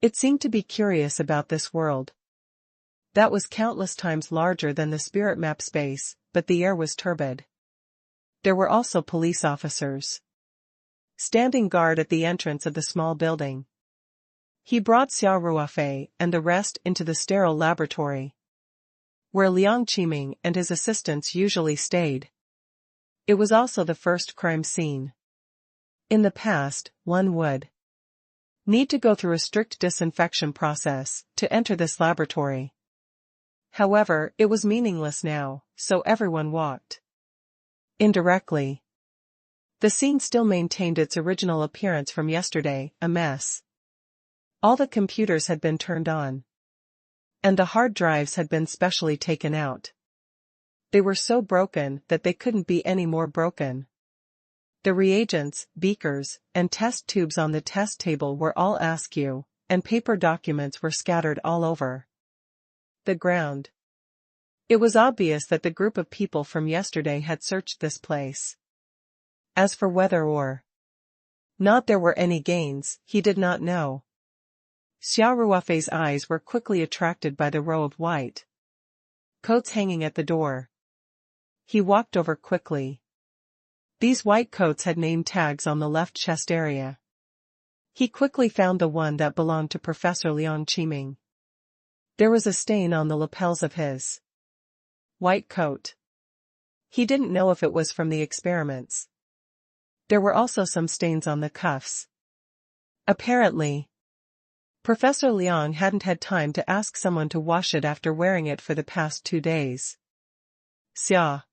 It seemed to be curious about this world that was countless times larger than the spirit map space, but the air was turbid. There were also police officers standing guard at the entrance of the small building. He brought Xia Ruofei and the rest into the sterile laboratory, where Liang Qiming and his assistants usually stayed. It was also the first crime scene. In the past, one would need to go through a strict disinfection process to enter this laboratory. However, it was meaningless now, so everyone walked indirectly. The scene still maintained its original appearance from yesterday, a mess. All the computers had been turned on, and the hard drives had been specially taken out. They were so broken that they couldn't be any more broken. The reagents, beakers, and test tubes on the test table were all askew, and paper documents were scattered all over the ground. It was obvious that the group of people from yesterday had searched this place. As for whether or not there were any gains, he did not know. Xia Ruofei's eyes were quickly attracted by the row of white coats hanging at the door. He walked over quickly. These white coats had name tags on the left chest area. He quickly found the one that belonged to Professor Liang Qiming. There was a stain on the lapels of his white coat. He didn't know if it was from the experiments. There were also some stains on the cuffs. Apparently, Professor Liang hadn't had time to ask someone to wash it after wearing it for the past 2 days. Xia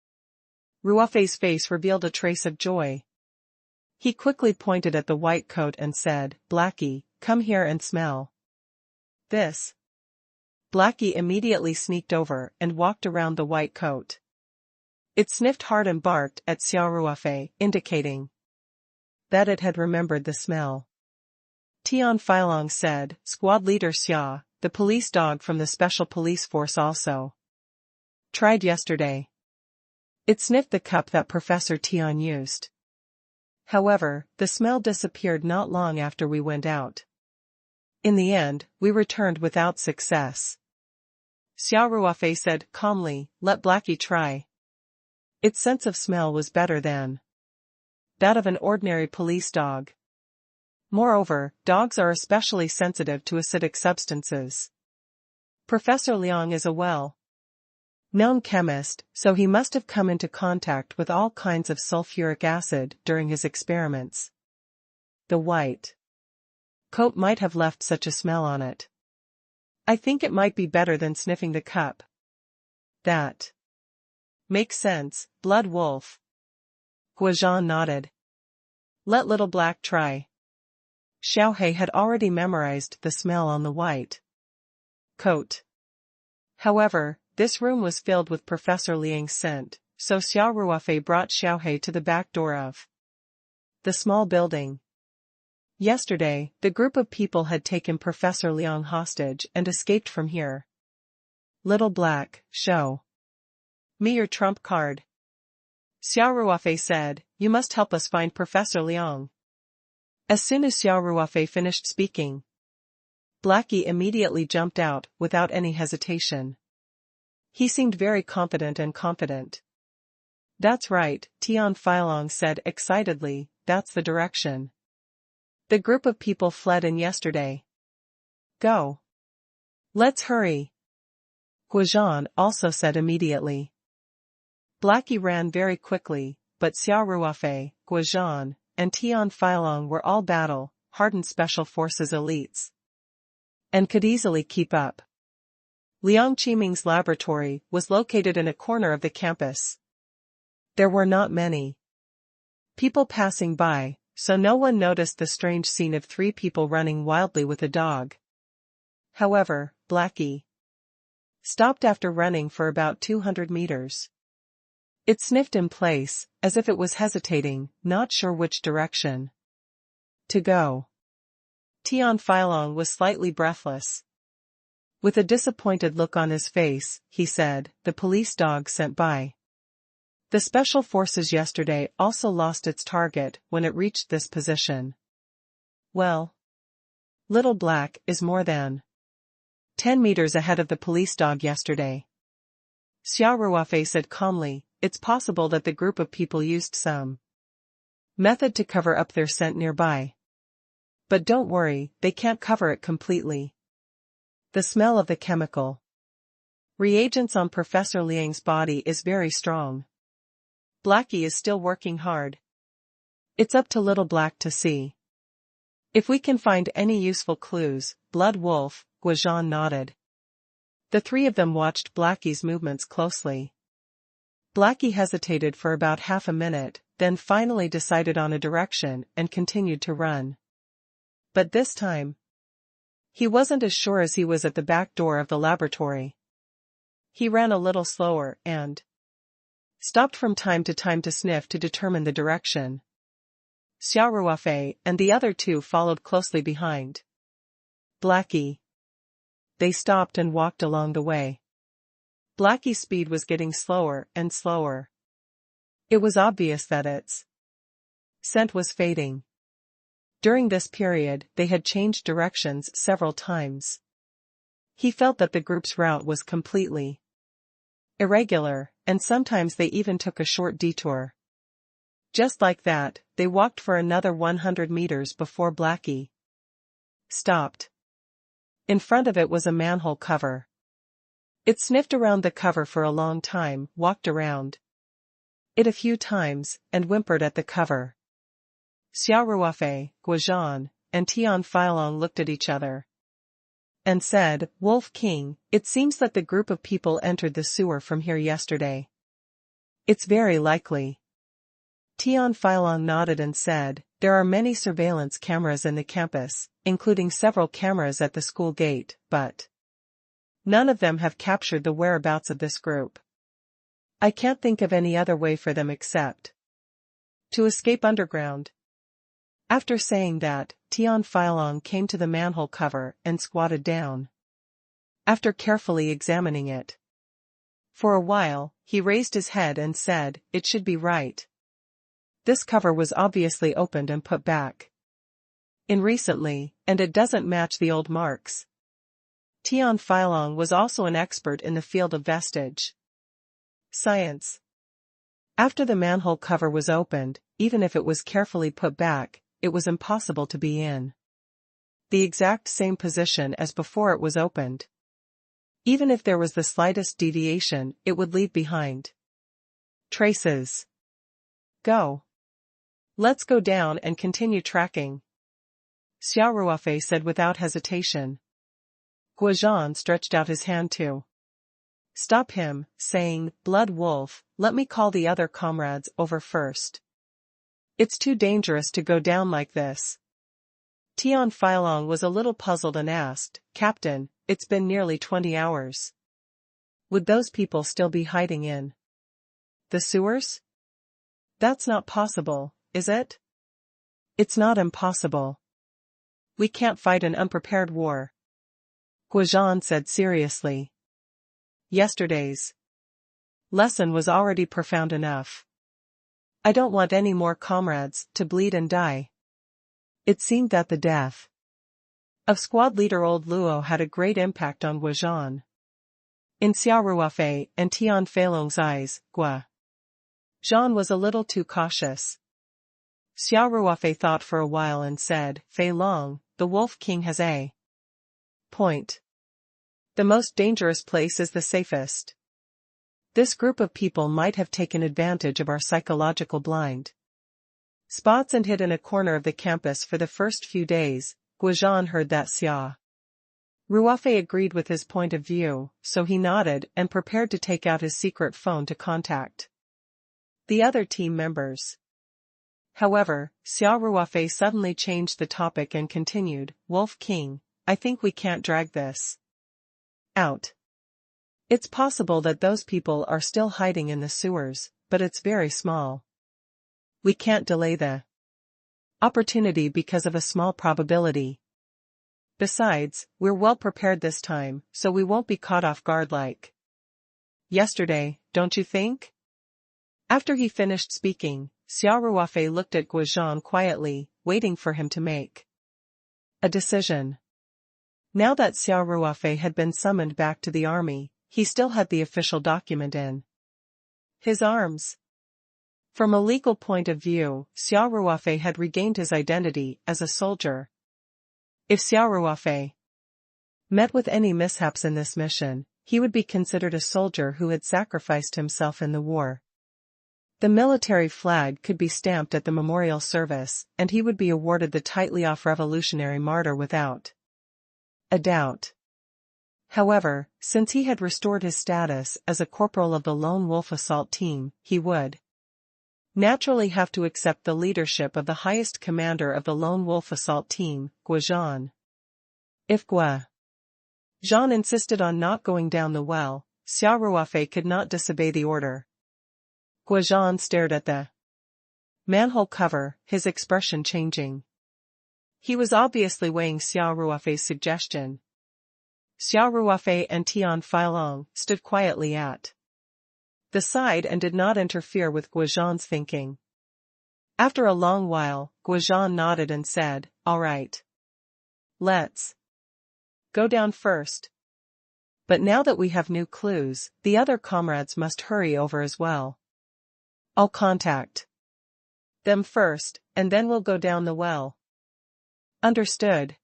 Ruofei's face revealed a trace of joy. He quickly pointed at the white coat and said, "Blackie, come here and smell this." Blackie immediately sneaked over and walked around the white coat. It sniffed hard and barked at Xia Ruofei, indicating that it had remembered the smell. Tian Filong said, "Squad leader Xia, the police dog from the special police force also tried yesterday. It sniffed the cup that Professor Tian used. However, the smell disappeared not long after we went out. In the end, we returned without success." Xia Ruofei said calmly, let Blackie try. Its sense of smell was better than that of an ordinary police dog. Moreover, dogs are especially sensitive to acidic substances. Professor Liang is a well-known chemist, so he must have come into contact with all kinds of sulfuric acid during his experiments. The white coat might have left such a smell on it. I think it might be better than sniffing the cup. That makes sense, Blood Wolf. Guozhan nodded. Let Little Black try. Xiaohei had already memorized the smell on the white coat. However, this room was filled with Professor Liang's scent, so Xia Ruofei brought Xiaohei to the back door of the small building. Yesterday, the group of people had taken Professor Liang hostage and escaped from here. Little Black, show me your trump card. Xia Ruofei said, you must help us find Professor Liang. As soon as Xia Ruofei finished speaking, Blackie immediately jumped out, without any hesitation. He seemed very confident and confident. That's right, Tian Feilong said excitedly, that's the direction. The group of people fled in yesterday. Go. Let's hurry. Guozhan also said immediately. Blackie ran very quickly, but Xia Ruofei, Guozhan, and Tian Feilong were all battle-hardened Special Forces elites, and could easily keep up. Liang Qiming's laboratory was located in a corner of the campus. There were not many people passing by, so no one noticed the strange scene of 3 people running wildly with a dog. However, Blackie stopped after running for about 200 meters. It sniffed in place, as if it was hesitating, not sure which direction to go. Tian Feilong was slightly breathless. With a disappointed look on his face, he said, the police dog sent by the Special Forces yesterday also lost its target when it reached this position. Well, Little Black is more than 10 meters ahead of the police dog yesterday. Xia Ruofei said calmly, it's possible that the group of people used some method to cover up their scent nearby. But don't worry, they can't cover it completely. The smell of the chemical reagents on Professor Liang's body is very strong. Blackie is still working hard. It's up to Little Black to see if we can find any useful clues. Blood Wolf, Guozhan nodded. The 3 of them watched Blackie's movements closely. Blackie hesitated for about half a minute, then finally decided on a direction and continued to run. But this time, he wasn't as sure as he was at the back door of the laboratory. He ran a little slower and stopped from time to sniff to determine the direction. Xia Ruofei and the other 2 followed closely behind Blackie. They stopped and walked along the way. Blackie's speed was getting slower and slower. It was obvious that its scent was fading. During this period, they had changed directions several times. He felt that the group's route was completely irregular, and sometimes they even took a short detour. Just like that, they walked for another 100 meters before Blackie stopped. In front of it was a manhole cover. It sniffed around the cover for a long time, walked around it a few times, and whimpered at the cover. Xia Ruofei, Guozhan, and Tian Feilong looked at each other and said, Wolf King, it seems that the group of people entered the sewer from here yesterday. It's very likely. Tian Feilong nodded and said, there are many surveillance cameras in the campus, including several cameras at the school gate, but none of them have captured the whereabouts of this group. I can't think of any other way for them except to escape underground. After saying that, Tian Feilong came to the manhole cover and squatted down. After carefully examining it for a while, he raised his head and said, it should be right. This cover was obviously opened and put back in recently, and it doesn't match the old marks. Tian Feilong was also an expert in the field of vestige science. After the manhole cover was opened, even if it was carefully put back, it was impossible to be in the exact same position as before it was opened. Even if there was the slightest deviation, it would leave behind traces. Go. Let's go down and continue tracking, Xia Ruofei said without hesitation. Guozhan stretched out his hand to stop him, saying, "Blood Wolf, let me call the other comrades over first. It's too dangerous to go down like this." Tian Feilong was a little puzzled and asked, "Captain, it's been nearly 20 hours. Would those people still be hiding in the sewers?" "That's not possible, is it?" "It's not impossible. We can't fight an unprepared war," Guozhan said seriously. Yesterday's lesson was already profound enough. I don't want any more comrades to bleed and die. It seemed that the death of squad leader Old Luo had a great impact on Guozhan. In Xia Ruofei and Tian Feilong's eyes, Guozhan was a little too cautious. Xia Ruofei thought for a while and said, "Feilong, the Wolf King has a point. The most dangerous place is the safest. This group of people might have taken advantage of our psychological blind spots and hid in a corner of the campus for the first few days." Guozhan heard that Xia Ruofei agreed with his point of view, so he nodded and prepared to take out his secret phone to contact the other team members. However, Xia Ruofei suddenly changed the topic and continued, "Wolf King, I think we can't drag this out. It's possible that those people are still hiding in the sewers, but it's very small. We can't delay the opportunity because of a small probability. Besides, we're well prepared this time, so we won't be caught off guard like yesterday, don't you think?" After he finished speaking, Xia Ruofei looked at Guozhan quietly, waiting for him to make a decision. Now that Xia Ruofei had been summoned back to the army, he still had the official document in his arms. From a legal point of view, Xia Ruofei had regained his identity as a soldier. If Xia Ruofei met with any mishaps in this mission, he would be considered a soldier who had sacrificed himself in the war. The military flag could be stamped at the memorial service, and he would be awarded the tightly off Revolutionary Martyr without a doubt. However, since he had restored his status as a corporal of the Lone Wolf Assault Team, he would naturally have to accept the leadership of the highest commander of the Lone Wolf Assault Team, Guozhan. If Guozhan insisted on not going down the well, Xia Ruofei could not disobey the order. Guozhan stared at the manhole cover, his expression changing. He was obviously weighing Xia Ruofei's suggestion. Xia Ruofei and Tian Feilong stood quietly at the side and did not interfere with Guozhan's thinking. After a long while, Guozhan nodded and said, "All right. Let's go down first. But now that we have new clues, the other comrades must hurry over as well. I'll contact them first, and then we'll go down the well." "Understood."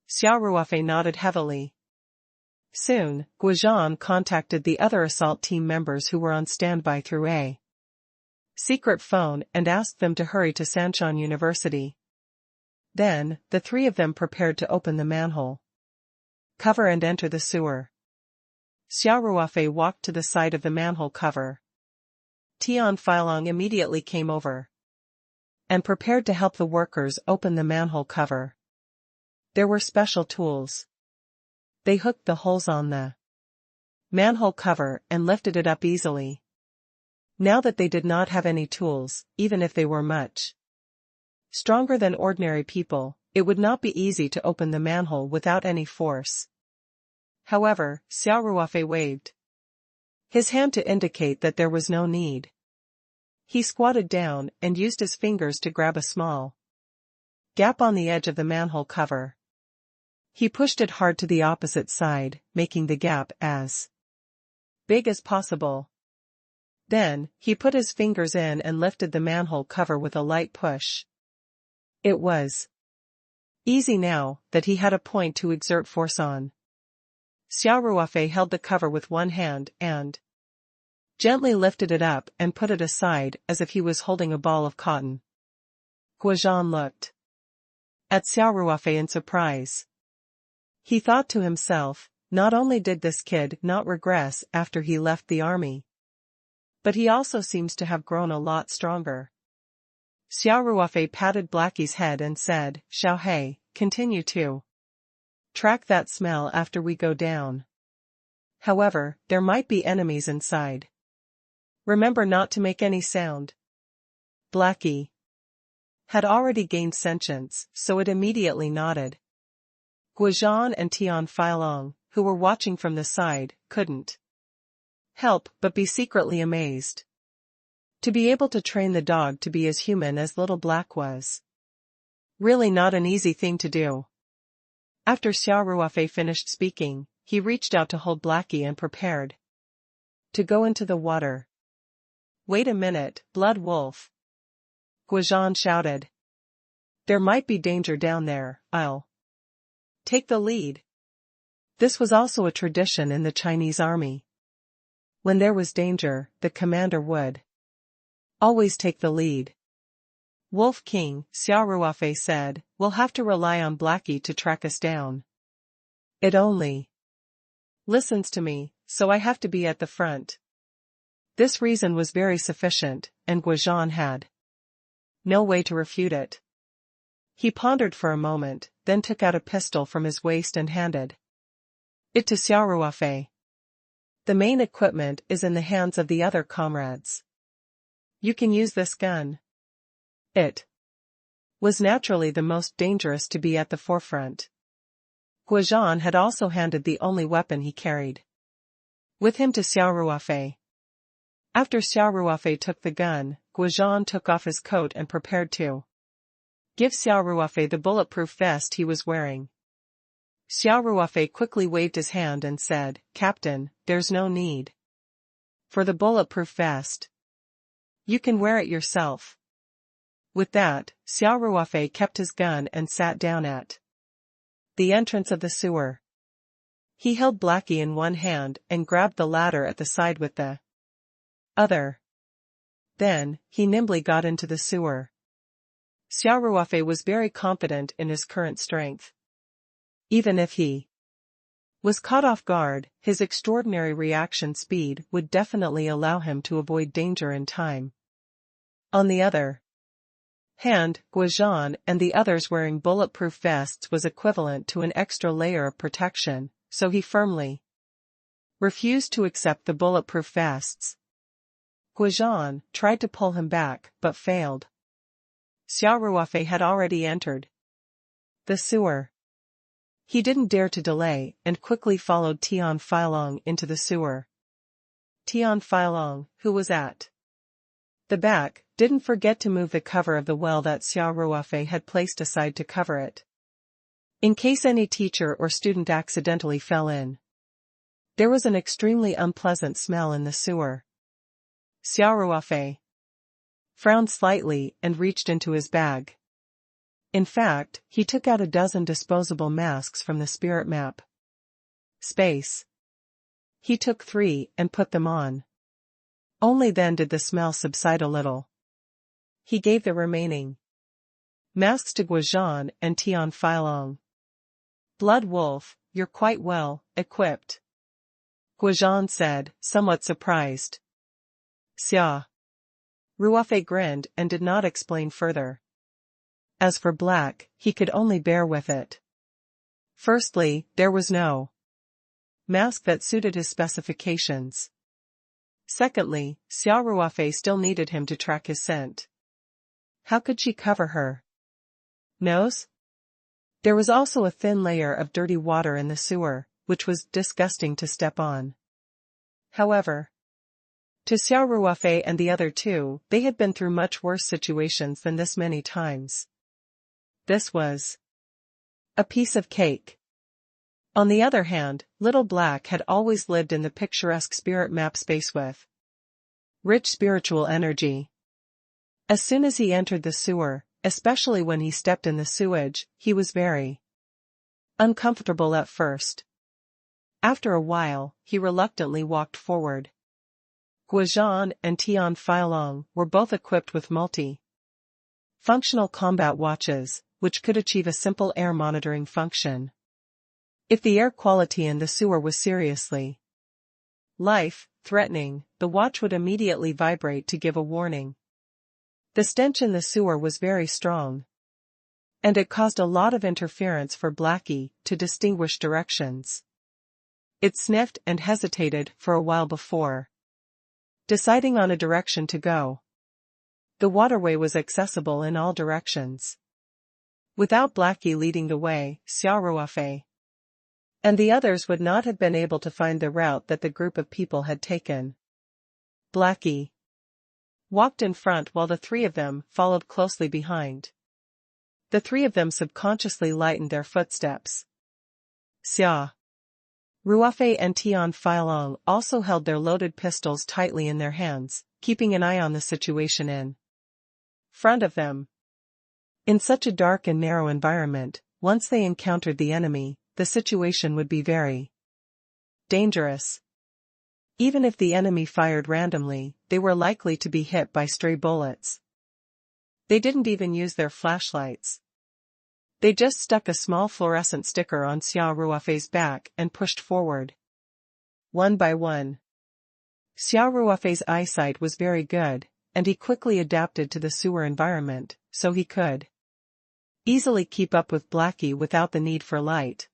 Xia Ruofei nodded heavily. Soon, Guozhan contacted the other assault team members who were on standby through a secret phone and asked them to hurry to Sancheon University. Then, the three of them prepared to open the manhole cover and enter the sewer. Xia Ruofei walked to the side of the manhole cover. Tian Feilong immediately came over and prepared to help the workers open the manhole cover. There were special tools. They hooked the holes on the manhole cover and lifted it up easily. Now that they did not have any tools, even if they were much stronger than ordinary people, it would not be easy to open the manhole without any force. However, Xia Ruofei waved his hand to indicate that there was no need. He squatted down and used his fingers to grab a small gap on the edge of the manhole cover. He pushed it hard to the opposite side, making the gap as big as possible. Then, he put his fingers in and lifted the manhole cover with a light push. It was easy now that he had a point to exert force on. Xia Ruofei held the cover with one hand and gently lifted it up and put it aside as if he was holding a ball of cotton. Guozhan looked at Xia Ruofei in surprise. He thought to himself, not only did this kid not regress after he left the army, but he also seems to have grown a lot stronger. Xia Ruofei patted Blackie's head and said, Xiaohei, continue to track that smell after we go down. However, there might be enemies inside. Remember not to make any sound. Blackie had already gained sentience, so it immediately nodded. Guozhan and Tian Feilong, who were watching from the side, couldn't help but be secretly amazed. To be able to train the dog to be as human as little Black was really not an easy thing to do. After Xia Ruofei finished speaking, he reached out to hold Blackie and prepared to go into the water. Wait a minute, Blood Wolf. Guozhan shouted. There might be danger down there, I'll take the lead. This was also a tradition in the Chinese army. When there was danger, the commander would always take the lead. Wolf King, Xia Ruofei said, we'll have to rely on Blackie to track us down. It only listens to me, so I have to be at the front. This reason was very sufficient, and Guozhan had no way to refute it. He pondered for a moment, then took out a pistol from his waist and handed it to Xia Ruofei. The main equipment is in the hands of the other comrades. You can use this gun. It was naturally the most dangerous to be at the forefront. Guozhan had also handed the only weapon he carried with him to Xia Ruofei. After Xia Ruofei took the gun, Guozhan took off his coat and prepared to give Xia Ruofei the bulletproof vest he was wearing. Xia Ruofei quickly waved his hand and said, Captain, there's no need for the bulletproof vest. You can wear it yourself. With that, Xia Ruofei kept his gun and sat down at the entrance of the sewer. He held Blackie in one hand and grabbed the ladder at the side with the other. Then, he nimbly got into the sewer. Xia Ruofei was very confident in his current strength. Even if he was caught off guard, his extraordinary reaction speed would definitely allow him to avoid danger in time. On the other hand, Guozhan and the others wearing bulletproof vests was equivalent to an extra layer of protection, so he firmly refused to accept the bulletproof vests. Guozhan tried to pull him back, but failed. Xia Ruofei had already entered the sewer. He didn't dare to delay and quickly followed Tian Feilong into the sewer. Tian Feilong, who was at the back, didn't forget to move the cover of the well that Xia Ruofei had placed aside to cover it, in case any teacher or student accidentally fell in. There was an extremely unpleasant smell in the sewer. Xia Ruofei frowned slightly and reached into his bag. In fact, he took out a dozen disposable masks from the spirit map space. He took 3 and put them on. Only then did the smell subside a little. He gave the remaining masks to Guozhan and Tian Feilong. Blood Wolf, you're quite well equipped, Guozhan said, somewhat surprised. Xia Ruofei grinned and did not explain further. As for Black, he could only bear with it. Firstly, there was no mask that suited his specifications. Secondly, Xia Ruofei still needed him to track his scent. How could she cover her nose? There was also a thin layer of dirty water in the sewer, which was disgusting to step on. However, to Xia Ruofei and the other two, they had been through much worse situations than this many times. This was a piece of cake. On the other hand, Little Black had always lived in the picturesque spirit map space with rich spiritual energy. As soon as he entered the sewer, especially when he stepped in the sewage, he was very uncomfortable at first. After a while, he reluctantly walked forward. Guozhan and Tian Feilong were both equipped with multi-functional combat watches, which could achieve a simple air monitoring function. If the air quality in the sewer was seriously life-threatening, the watch would immediately vibrate to give a warning. The stench in the sewer was very strong, and it caused a lot of interference for Blackie to distinguish directions. It sniffed and hesitated for a while before deciding on a direction to go. The waterway was accessible in all directions. Without Blackie leading the way, Xia Ruofei and the others would not have been able to find the route that the group of people had taken. Blackie walked in front while the three of them followed closely behind. The three of them subconsciously lightened their footsteps. Xia Ruofei and Tian Feilong also held their loaded pistols tightly in their hands, keeping an eye on the situation in front of them. In such a dark and narrow environment, once they encountered the enemy, the situation would be very dangerous. Even if the enemy fired randomly, they were likely to be hit by stray bullets. They didn't even use their flashlights. They just stuck a small fluorescent sticker on Xia Ruofei's back and pushed forward. One by one. Xia Ruofei's eyesight was very good, and he quickly adapted to the sewer environment, so he could easily keep up with Blackie without the need for light.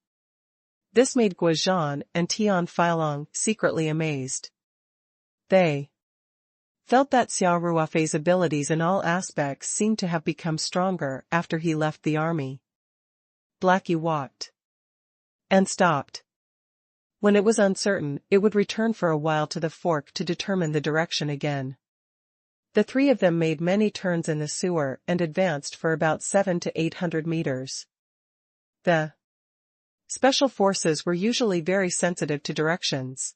This made Guozhan and Tian Feilong secretly amazed. They felt that Xia Ruofei's abilities in all aspects seemed to have become stronger after he left the army. Blackie walked and stopped. When it was uncertain, it would return for a while to the fork to determine the direction again. The three of them made many turns in the sewer and advanced for about 700 to 800 meters. The special forces were usually very sensitive to directions.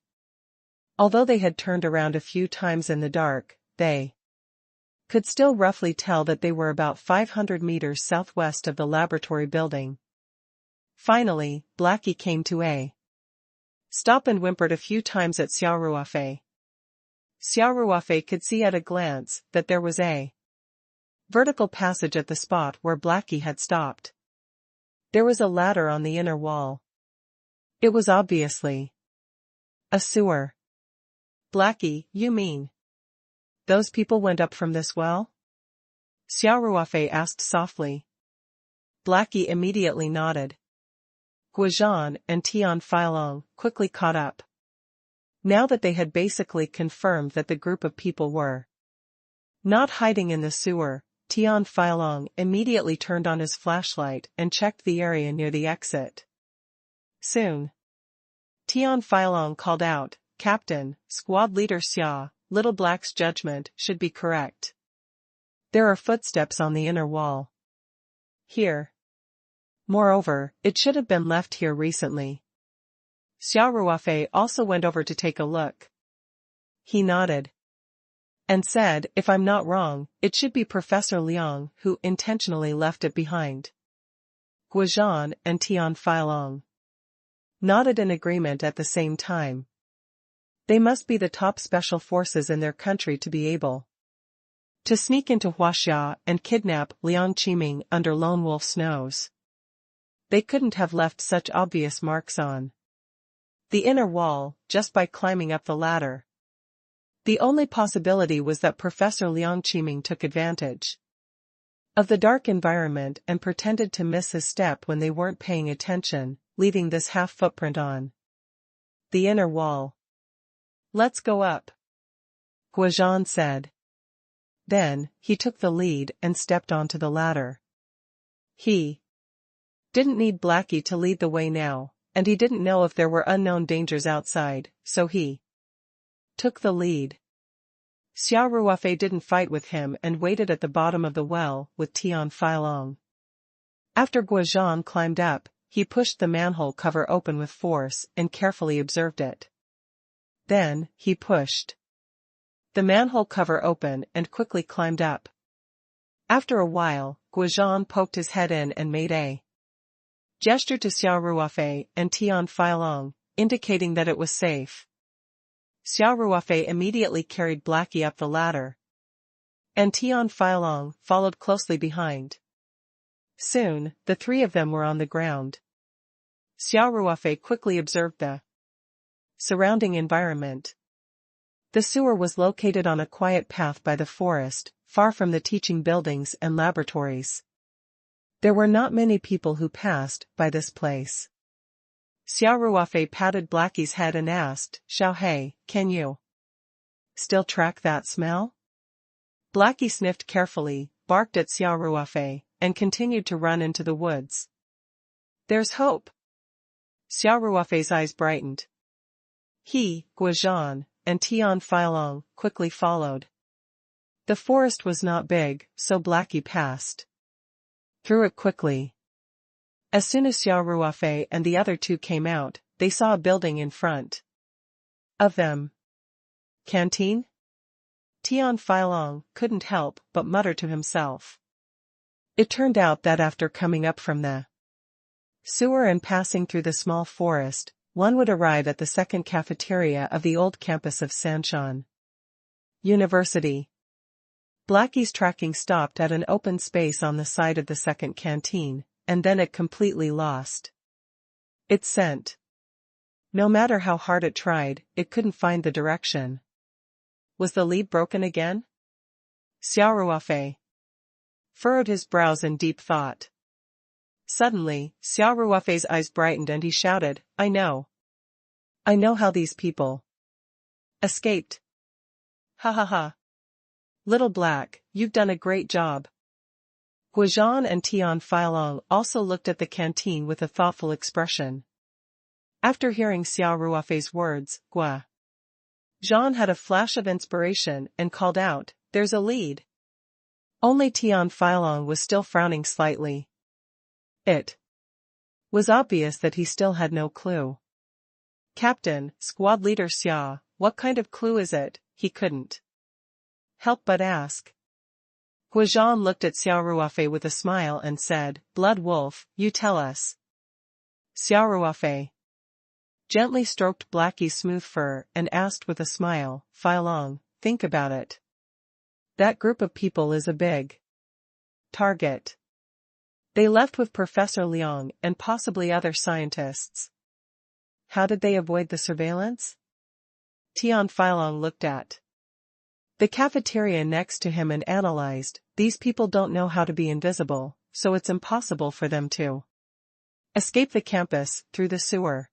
Although they had turned around a few times in the dark, they could still roughly tell that they were about 500 meters southwest of the laboratory building. Finally, Blackie came to a stop and whimpered a few times at Xia Ruofei. Xia Ruofei could see at a glance that there was a vertical passage at the spot where Blackie had stopped. There was a ladder on the inner wall. It was obviously a sewer. Blackie, you mean those people went up from this well? Xia Ruofei asked softly. Blackie immediately nodded. Guozhan and Tian Feilong quickly caught up. Now that they had basically confirmed that the group of people were not hiding in the sewer, Tian Feilong immediately turned on his flashlight and checked the area near the exit. Soon, Tian Feilong called out, "Captain, Squad Leader Xia, Little Black's judgment should be correct. There are footsteps on the inner wall. Here. Moreover, it should have been left here recently." Xia Ruofei also went over to take a look. He nodded and said, "If I'm not wrong, it should be Professor Liang who intentionally left it behind." Guozhan and Tian Feilong nodded in agreement at the same time. They must be the top special forces in their country to be able to sneak into Huaxia and kidnap Liang Qiming under Lone Wolf's nose. They couldn't have left such obvious marks on the inner wall just by climbing up the ladder. The only possibility was that Professor Liang Qiming took advantage of the dark environment and pretended to miss his step when they weren't paying attention, leaving this half footprint on the inner wall. "Let's go up," Guozhan said. Then, he took the lead and stepped onto the ladder. He didn't need Blackie to lead the way now, and he didn't know if there were unknown dangers outside, so he took the lead. Xia Ruofei didn't fight with him and waited at the bottom of the well with Tian Feilong. After Guozhan climbed up, he pushed the manhole cover open with force and carefully observed it. Then, he pushed the manhole cover open and quickly climbed up. After a while, Guizhan poked his head in and made a gesture to Xia Ruofei and Tian Feilong, indicating that it was safe. Xia Ruofei immediately carried Blackie up the ladder, and Tian Feilong followed closely behind. Soon, the three of them were on the ground. Xia Ruofei quickly observed the surrounding environment. The sewer was located on a quiet path by the forest, far from the teaching buildings and laboratories. There were not many people who passed by this place. Xia Ruofei patted Blackie's head and asked, "Xiaohei, can you still track that smell?" Blackie sniffed carefully, barked at Xia Ruofei, and continued to run into the woods. "There's hope." Xia Ruofei's eyes brightened. He, Guizhan, and Tian Feilong quickly followed. The forest was not big, so Blackie passed through it quickly. As soon as Xia Ruofei and the other two came out, they saw a building in front of them. "Canteen?" Tian Feilong couldn't help but mutter to himself. It turned out that after coming up from the sewer and passing through the small forest, one would arrive at the second cafeteria of the old campus of Sanshan University. Blackie's tracking stopped at an open space on the side of the second canteen, and then it completely lost its scent. No matter how hard it tried, it couldn't find the direction. Was the lead broken again? Xia Ruofei furrowed his brows in deep thought. Suddenly, Xia Ruofei's eyes brightened and he shouted, "I know. I know how these people escaped. Ha ha ha. Little Black, you've done a great job." Guizhan and Tian Feilong also looked at the canteen with a thoughtful expression. After hearing Xia Ruofei's words, Guizhan had a flash of inspiration and called out, "There's a lead." Only Tian Feilong was still frowning slightly. It was obvious that he still had no clue. "Captain, Squad Leader Xia, what kind of clue is it?" he couldn't help but ask. Guizhan looked at Xia Ruofei with a smile and said, "Blood Wolf, you tell us." Xia Ruofei gently stroked Blackie's smooth fur and asked with a smile, "Feilong, think about it. That group of people is a big target. They left with Professor Liang and possibly other scientists. How did they avoid the surveillance?" Tian Feilong looked at the cafeteria next to him and analyzed, "These people don't know how to be invisible, so it's impossible for them to escape the campus through the sewer.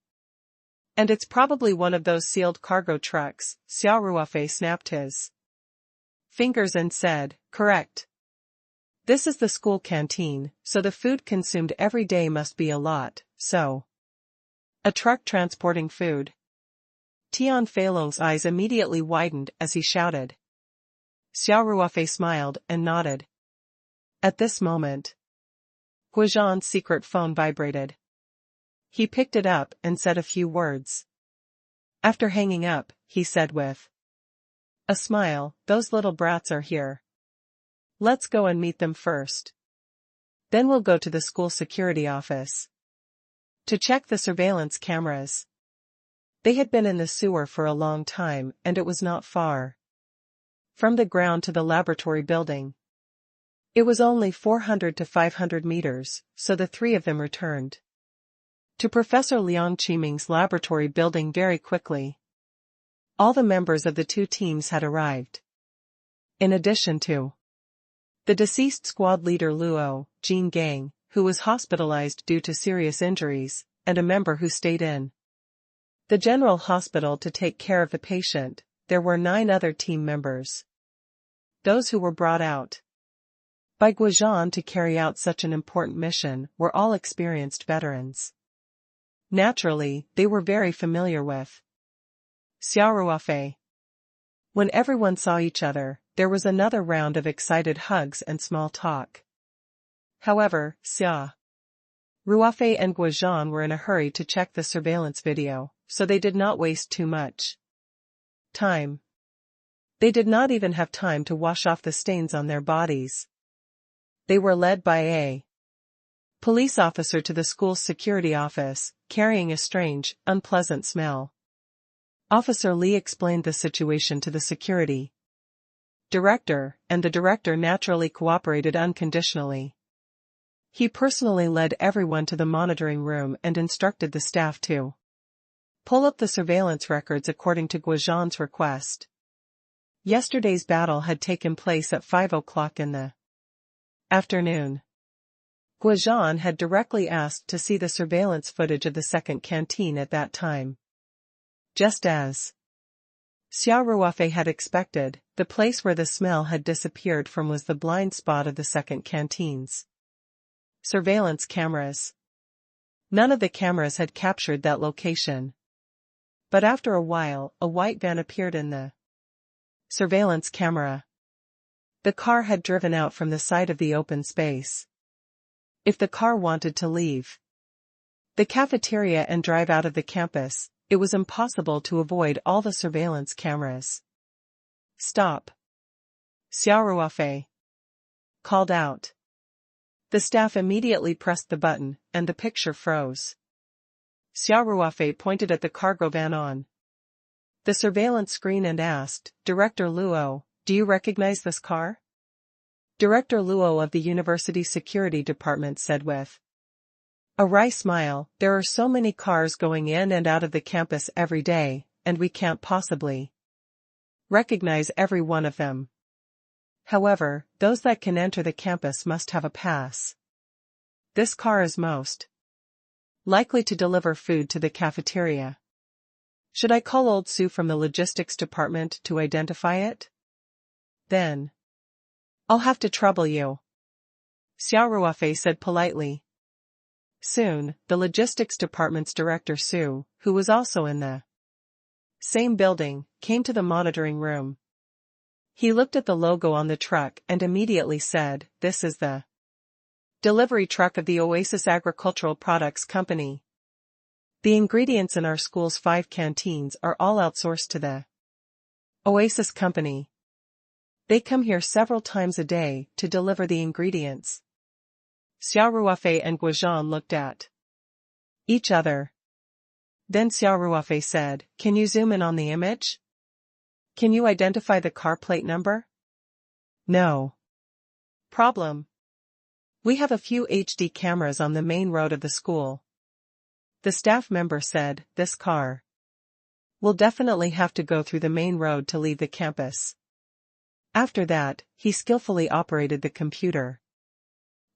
And it's probably one of those sealed cargo trucks." Xia Ruofei snapped his fingers and said, "Correct. This is the school canteen, so the food consumed every day must be a lot, so a truck transporting food." Tian Feilong's eyes immediately widened as he shouted. Xia Ruofei smiled and nodded. At this moment, Guizhan's secret phone vibrated. He picked it up and said a few words. After hanging up, he said with a smile, "Those little brats are here. Let's go and meet them first. Then we'll go to the school security office to check the surveillance cameras." They had been in the sewer for a long time and it was not far from the ground to the laboratory building. It was only 400 to 500 meters, so the three of them returned to Professor Liang Qiming's laboratory building very quickly. All the members of the two teams had arrived. In addition to the deceased squad leader Luo, Jin Gang, who was hospitalized due to serious injuries, and a member who stayed in the general hospital to take care of the patient, there were 9 other team members. Those who were brought out by Guizhan to carry out such an important mission were all experienced veterans. Naturally, they were very familiar with Xia Ruofei. When everyone saw each other, there was another round of excited hugs and small talk. However, Xia Ruofei and Guozhan were in a hurry to check the surveillance video, so they did not waste too much time. They did not even have time to wash off the stains on their bodies. They were led by a police officer to the school's security office, carrying a strange, unpleasant smell. Officer Li explained the situation to the security director, and the director naturally cooperated unconditionally. He personally led everyone to the monitoring room and instructed the staff to pull up the surveillance records according to Guozhan's request. Yesterday's battle had taken place at 5 o'clock in the afternoon. Guozhan had directly asked to see the surveillance footage of the second canteen at that time. Just as Xia Ruofei had expected, the place where the smell had disappeared from was the blind spot of the second canteen's surveillance cameras. None of the cameras had captured that location. But after a while, a white van appeared in the surveillance camera. The car had driven out from the side of the open space. If the car wanted to leave the cafeteria and drive out of the campus, it was impossible to avoid all the surveillance cameras. "Stop!" Xia Ruofei called out. The staff immediately pressed the button, and the picture froze. Xia Ruofei pointed at the cargo van on the surveillance screen and asked, "Director Luo, do you recognize this car?" Director Luo of the University Security Department said with a wry smile, "There are so many cars going in and out of the campus every day, and we can't possibly recognize every one of them. However, those that can enter the campus must have a pass. This car is most likely to deliver food to the cafeteria. Should I call old Sue from the logistics department to identify it? Then I'll have to trouble you," Xia Ruofei said politely. Soon, the logistics department's director Sue, who was also in the same building, came to the monitoring room. He looked at the logo on the truck and immediately said, "This is the delivery truck of the Oasis Agricultural Products Company. The ingredients in our school's 5 canteens are all outsourced to the Oasis Company. They come here several times a day to deliver the ingredients." Xia Ruofei and Guozhan looked at each other. Then Xia Ruofei said, "Can you zoom in on the image? Can you identify the car plate number?" "No problem. We have a few HD cameras on the main road of the school." The staff member said, "This car will definitely have to go through the main road to leave the campus." After that, he skillfully operated the computer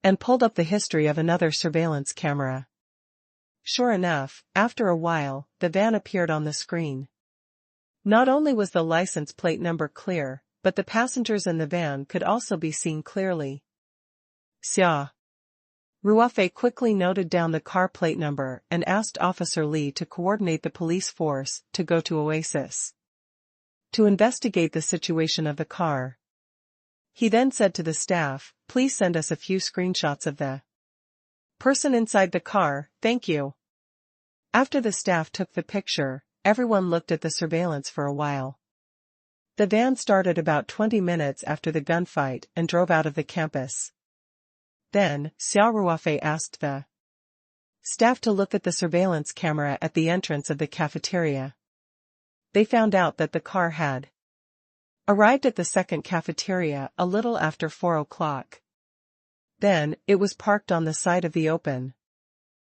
and pulled up the history of another surveillance camera. Sure enough, after a while, the van appeared on the screen. Not only was the license plate number clear, but the passengers in the van could also be seen clearly. Xia Ruofei quickly noted down the car plate number and asked Officer Li to coordinate the police force to go to Oasis to investigate the situation of the car. He then said to the staff, "Please send us a few screenshots of the person inside the car, thank you." After the staff took the picture, everyone looked at the surveillance for a while. The van started about 20 minutes after the gunfight and drove out of the campus. Then, Xia Ruofei asked the staff to look at the surveillance camera at the entrance of the cafeteria. They found out that the car had arrived at the second cafeteria a little after 4 o'clock. Then, it was parked on the side of the open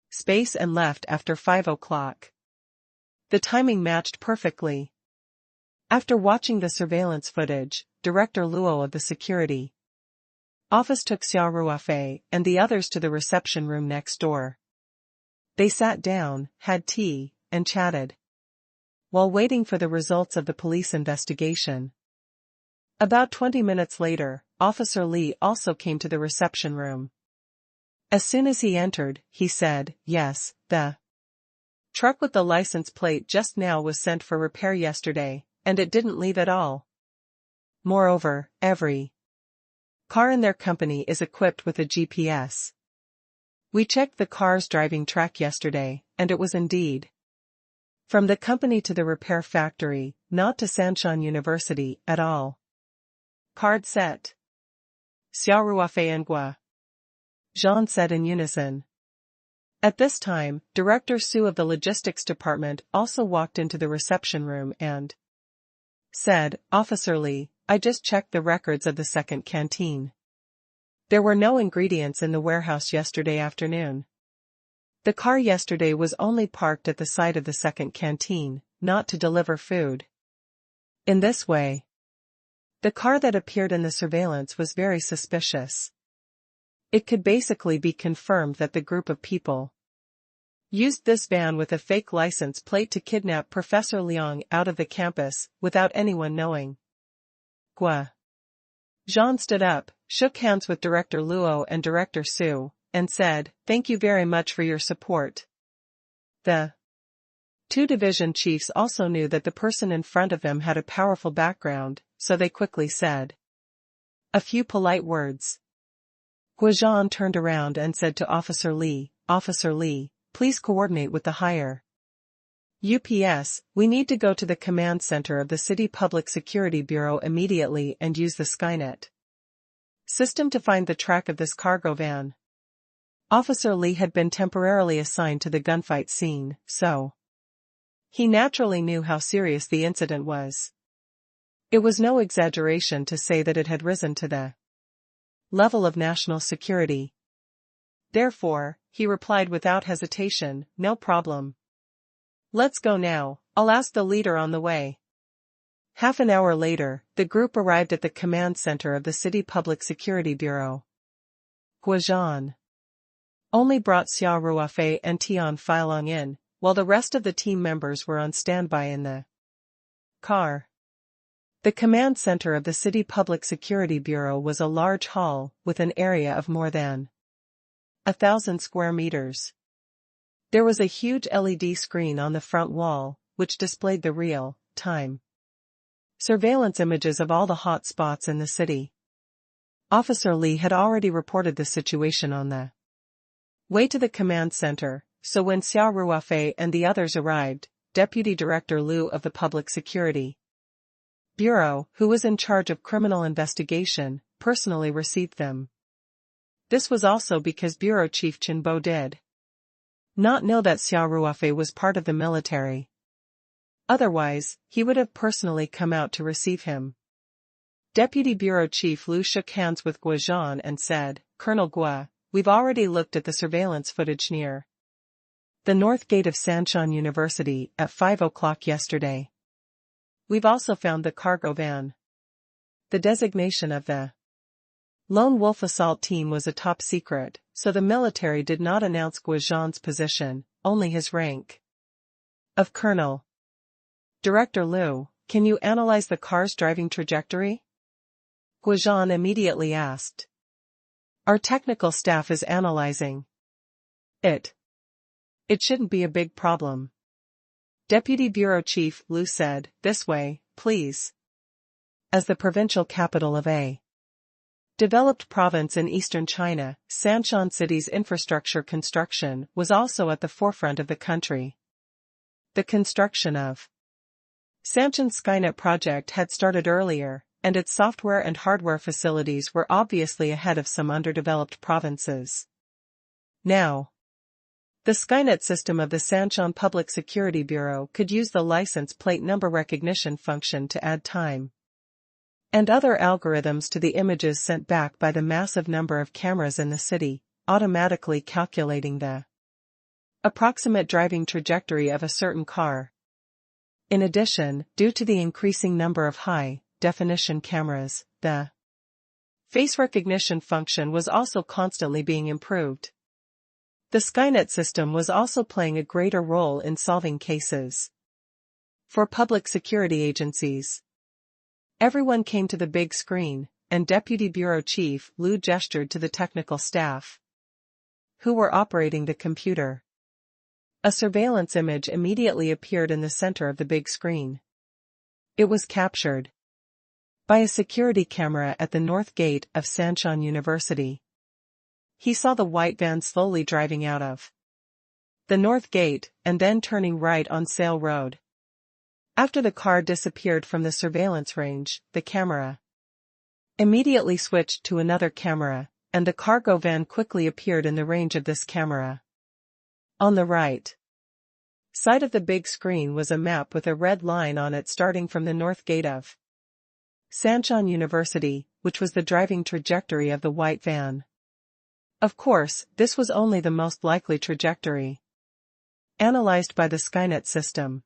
space and left after 5 o'clock. The timing matched perfectly. After watching the surveillance footage, Director Luo of the security office took Xia Ruofei and the others to the reception room next door. They sat down, had tea, and chatted while waiting for the results of the police investigation. About 20 minutes later, Officer Li also came to the reception room. As soon as he entered, he said, "Yes, the truck with the license plate just now was sent for repair yesterday, and it didn't leave at all. Moreover, every car in their company is equipped with a GPS We checked the car's driving track yesterday, and it was indeed from the company to the repair factory, not to Sanshan University at all. Card set. Xia Ruofei and Gua. Jean said in unison. At this time, Director Su of the logistics department also walked into the reception room and said, "Officer Li, I just checked the records of the second canteen. There were no ingredients in the warehouse yesterday afternoon. The car yesterday was only parked at the site of the second canteen, not to deliver food. In this way, the car that appeared in the surveillance was very suspicious. It could basically be confirmed that the group of people used this van with a fake license plate to kidnap Professor Liang out of the campus, without anyone knowing." Gua. Jean stood up, shook hands with Director Luo and Director Su, and said, "Thank you very much for your support." The two division chiefs also knew that the person in front of them had a powerful background, so they quickly said a few polite words. Guizhan turned around and said to Officer Li, "Officer Li, please coordinate with the higher UPS, we need to go to the command center of the City Public Security Bureau immediately and use the Skynet system to find the track of this cargo van." Officer Li had been temporarily assigned to the gunfight scene, so he naturally knew how serious the incident was. It was no exaggeration to say that it had risen to the level of national security. Therefore, he replied without hesitation, "No problem. Let's go now, I'll ask the leader on the way." Half an hour later, the group arrived at the command center of the City Public Security Bureau. Guizhan only brought Xia Ruofei and Tian Feilong in, while the rest of the team members were on standby in the car. The command center of the City Public Security Bureau was a large hall, with an area of more than 1,000 square meters. There was a huge LED screen on the front wall, which displayed the real-time surveillance images of all the hot spots in the city. Officer Li had already reported the situation on the way to the command center, so when Xia Ruofei and the others arrived, Deputy Director Liu of the Public Security Bureau, who was in charge of criminal investigation, personally received them. This was also because Bureau Chief Chinbo did not know that Xia Ruofei was part of the military. Otherwise, he would have personally come out to receive him. Deputy Bureau Chief Liu shook hands with Guizhan and said, "Colonel Gua, we've already looked at the surveillance footage near the north gate of Sanshan University at 5 o'clock yesterday. We've also found the cargo van." The designation of the Lone Wolf Assault Team was a top secret, so the military did not announce Guizhan's position, only his rank of colonel. "Director Liu, can you analyze the car's driving trajectory?" Guizhan immediately asked. "Our technical staff is analyzing it. It shouldn't be a big problem." Deputy Bureau Chief Liu said, "This way, please." As the provincial capital of a developed province in eastern China, Sanshan City's infrastructure construction was also at the forefront of the country. The construction of Sanshan's Skynet project had started earlier, and its software and hardware facilities were obviously ahead of some underdeveloped provinces. Now, the Skynet system of the Sanshan Public Security Bureau could use the license plate number recognition function to add time and other algorithms to the images sent back by the massive number of cameras in the city, automatically calculating the approximate driving trajectory of a certain car. In addition, due to the increasing number of high-definition cameras, the face recognition function was also constantly being improved. The Skynet system was also playing a greater role in solving cases for public security agencies. Everyone came to the big screen, and Deputy Bureau Chief Liu gestured to the technical staff who were operating the computer. A surveillance image immediately appeared in the center of the big screen. It was captured by a security camera at the north gate of Sanshan University. he saw the white van slowly driving out of the north gate and then turning right on Sale Road. After the car disappeared from the surveillance range, the camera immediately switched to another camera, and the cargo van quickly appeared in the range of this camera. On the right side of the big screen was a map with a red line on it starting from the north gate of Sancheon University, which was the driving trajectory of the white van. Of course, this was only the most likely trajectory analyzed by the Skynet system.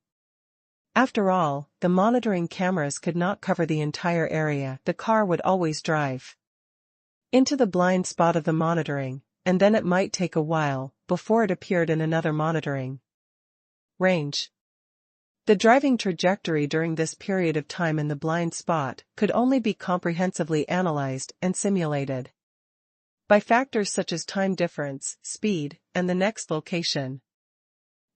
After all, the monitoring cameras could not cover the entire area the car would always drive into the blind spot of the monitoring, and then it might take a while before it appeared in another monitoring range. The driving trajectory during this period of time in the blind spot could only be comprehensively analyzed and simulated by factors such as time difference, speed, and the next location.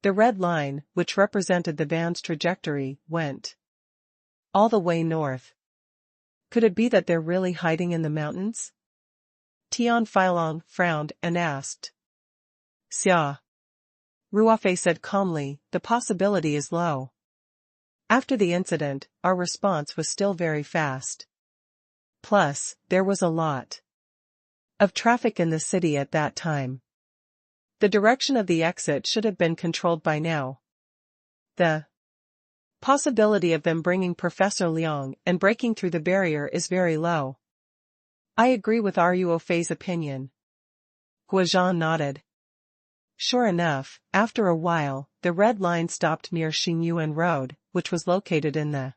The red line, which represented the van's trajectory, went all the way north. Could it be that they're really hiding in the mountains? Tian Filong frowned and asked. Xia Ruofei said calmly, the possibility is low. After the incident, our response was still very fast. Plus, there was a lot of traffic in the city at that time. The direction of the exit should have been controlled by now. The possibility of them bringing Professor Liang and breaking through the barrier is very low. I agree with Ruofei's opinion. Guozhan nodded. Sure enough, after a while, the red line stopped near Xingyuan Road, which was located in the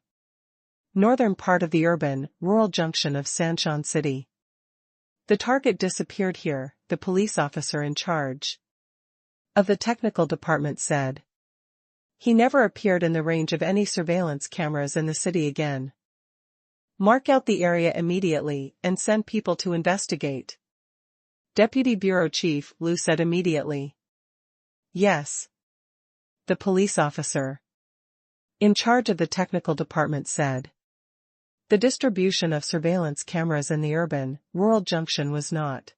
northern part of the urban, rural junction of Sancheon City. The target disappeared here, the police officer in charge of the technical department said. He never appeared in the range of any surveillance cameras in the city again. Mark out the area immediately and send people to investigate. Deputy Bureau Chief Liu said immediately. Yes. The police officer in charge of the technical department said. The distribution of surveillance cameras in the urban, rural junction was not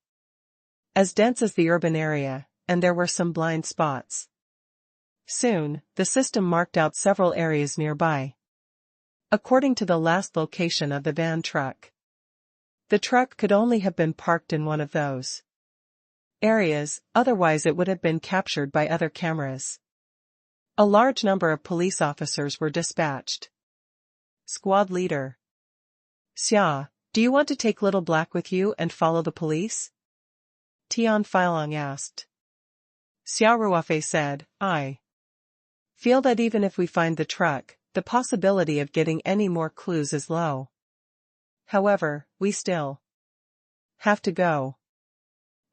as dense as the urban area, and there were some blind spots. Soon, the system marked out several areas nearby. According to the last location of the van truck, the truck could only have been parked in one of those areas, otherwise it would have been captured by other cameras. A large number of police officers were dispatched. Squad leader. Xia, do you want to take Little Black with you and follow the police? Tian Filong asked. Xia Ruofei said, I feel that even if we find the truck, the possibility of getting any more clues is low. However, we still have to go.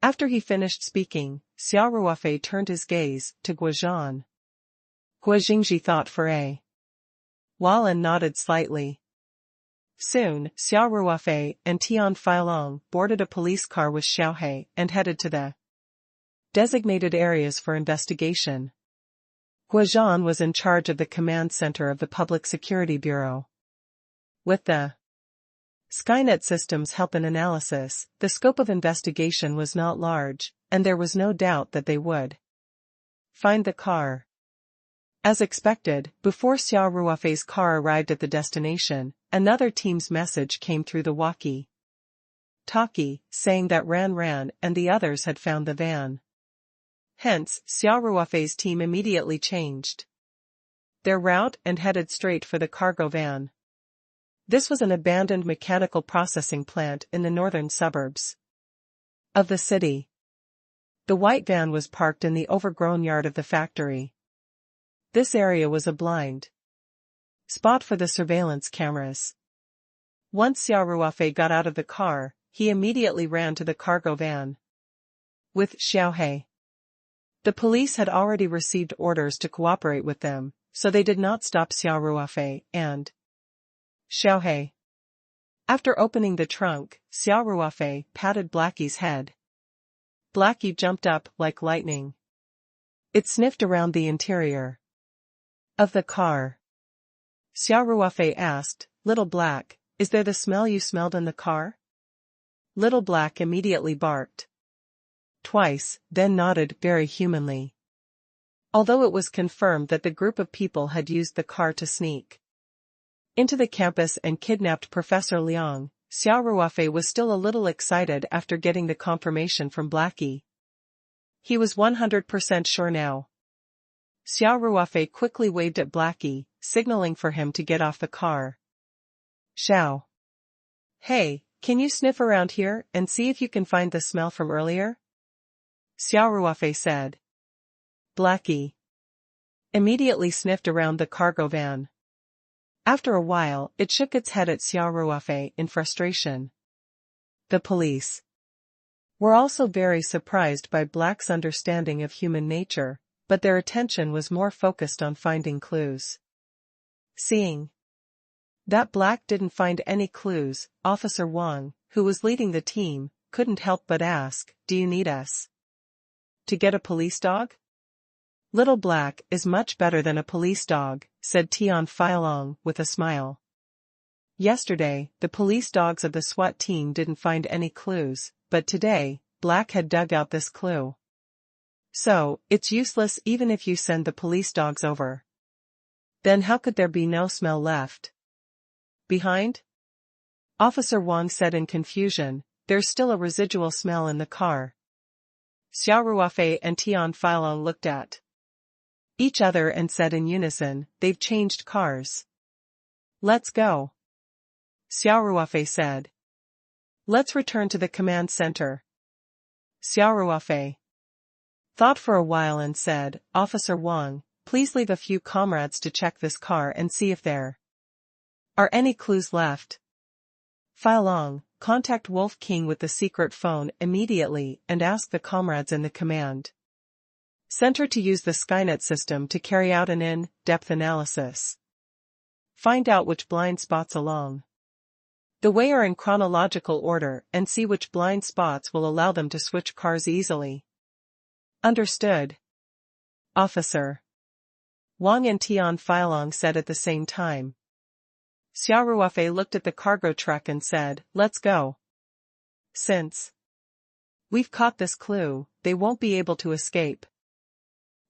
After he finished speaking, Xia Ruofei turned his gaze to Guozhan. Guozhingji thought for a while and nodded slightly. Soon, Xia Ruofei and Tian Filong boarded a police car with Xiaohe and headed to the designated areas for investigation. Guozhan was in charge of the command center of the Public Security Bureau. With the Skynet system's help in analysis, the scope of investigation was not large, and there was no doubt that they would find the car. As expected, before Xia Ruofei's car arrived at the destination, another team's message came through the walkie-talkie, saying that Ran and the others had found the van. Hence, Xia Ruofei's team immediately changed their route and headed straight for the cargo van. This was an abandoned mechanical processing plant in the northern suburbs of the city. The white van was parked in the overgrown yard of the factory. This area was a blind spot for the surveillance cameras. Once Xia Ruofei got out of the car, he immediately ran to the cargo van with Xiaohe. The police had already received orders to cooperate with them, so they did not stop Xia Ruofei and Xiaohe. After opening the trunk, Xia Ruofei patted Blackie's head. Blackie jumped up like lightning. It sniffed around the interior of the car. Xia Ruofei asked, Little Black, is there the smell you smelled in the car? Little Black immediately barked. twice, then nodded very humanly. Although it was confirmed that the group of people had used the car to sneak into the campus and kidnapped Professor Liang, Xia Ruofei was still a little excited after getting the confirmation from Blackie. He was 100% sure now. Xia Ruofei quickly waved at Blackie, signaling for him to get off the car. Xiao. Hey, can you sniff around here and see if you can find the smell from earlier? Xia Ruofei said. Blackie immediately sniffed around the cargo van. After a while, it shook its head at Xia Ruofei in frustration. The police were also very surprised by Black's understanding of human nature, but their attention was more focused on finding clues. Seeing that Black didn't find any clues, Officer Wang, who was leading the team, couldn't help but ask, "Do you need us to get a police dog?" "Little Black is much better than a police dog," said Tian Feilong with a smile. Yesterday, the police dogs of the SWAT team didn't find any clues, but today, Black had dug out this clue. So, it's useless even if you send the police dogs over. Then how could there be no smell left behind? Officer Wang said in confusion, "There's still a residual smell in the car." Xia Ruofei and Tian Feilong looked at each other and said in unison, "They've changed cars. Let's go." Xia Ruofei said. "Let's return to the command center." Xia Ruofei thought for a while and said, "Officer Wang, please leave a few comrades to check this car and see if there are any clues left. Feilong, contact Wolf King with the secret phone immediately and ask the comrades in the command center to use the Skynet system to carry out an in-depth analysis. Find out which blind spots along the way are in chronological order and see which blind spots will allow them to switch cars easily." Understood, Officer Wang and Tian Feilong said at the same time. Xia Ruofei looked at the cargo truck and said, "Let's go. Since we've caught this clue, they won't be able to escape."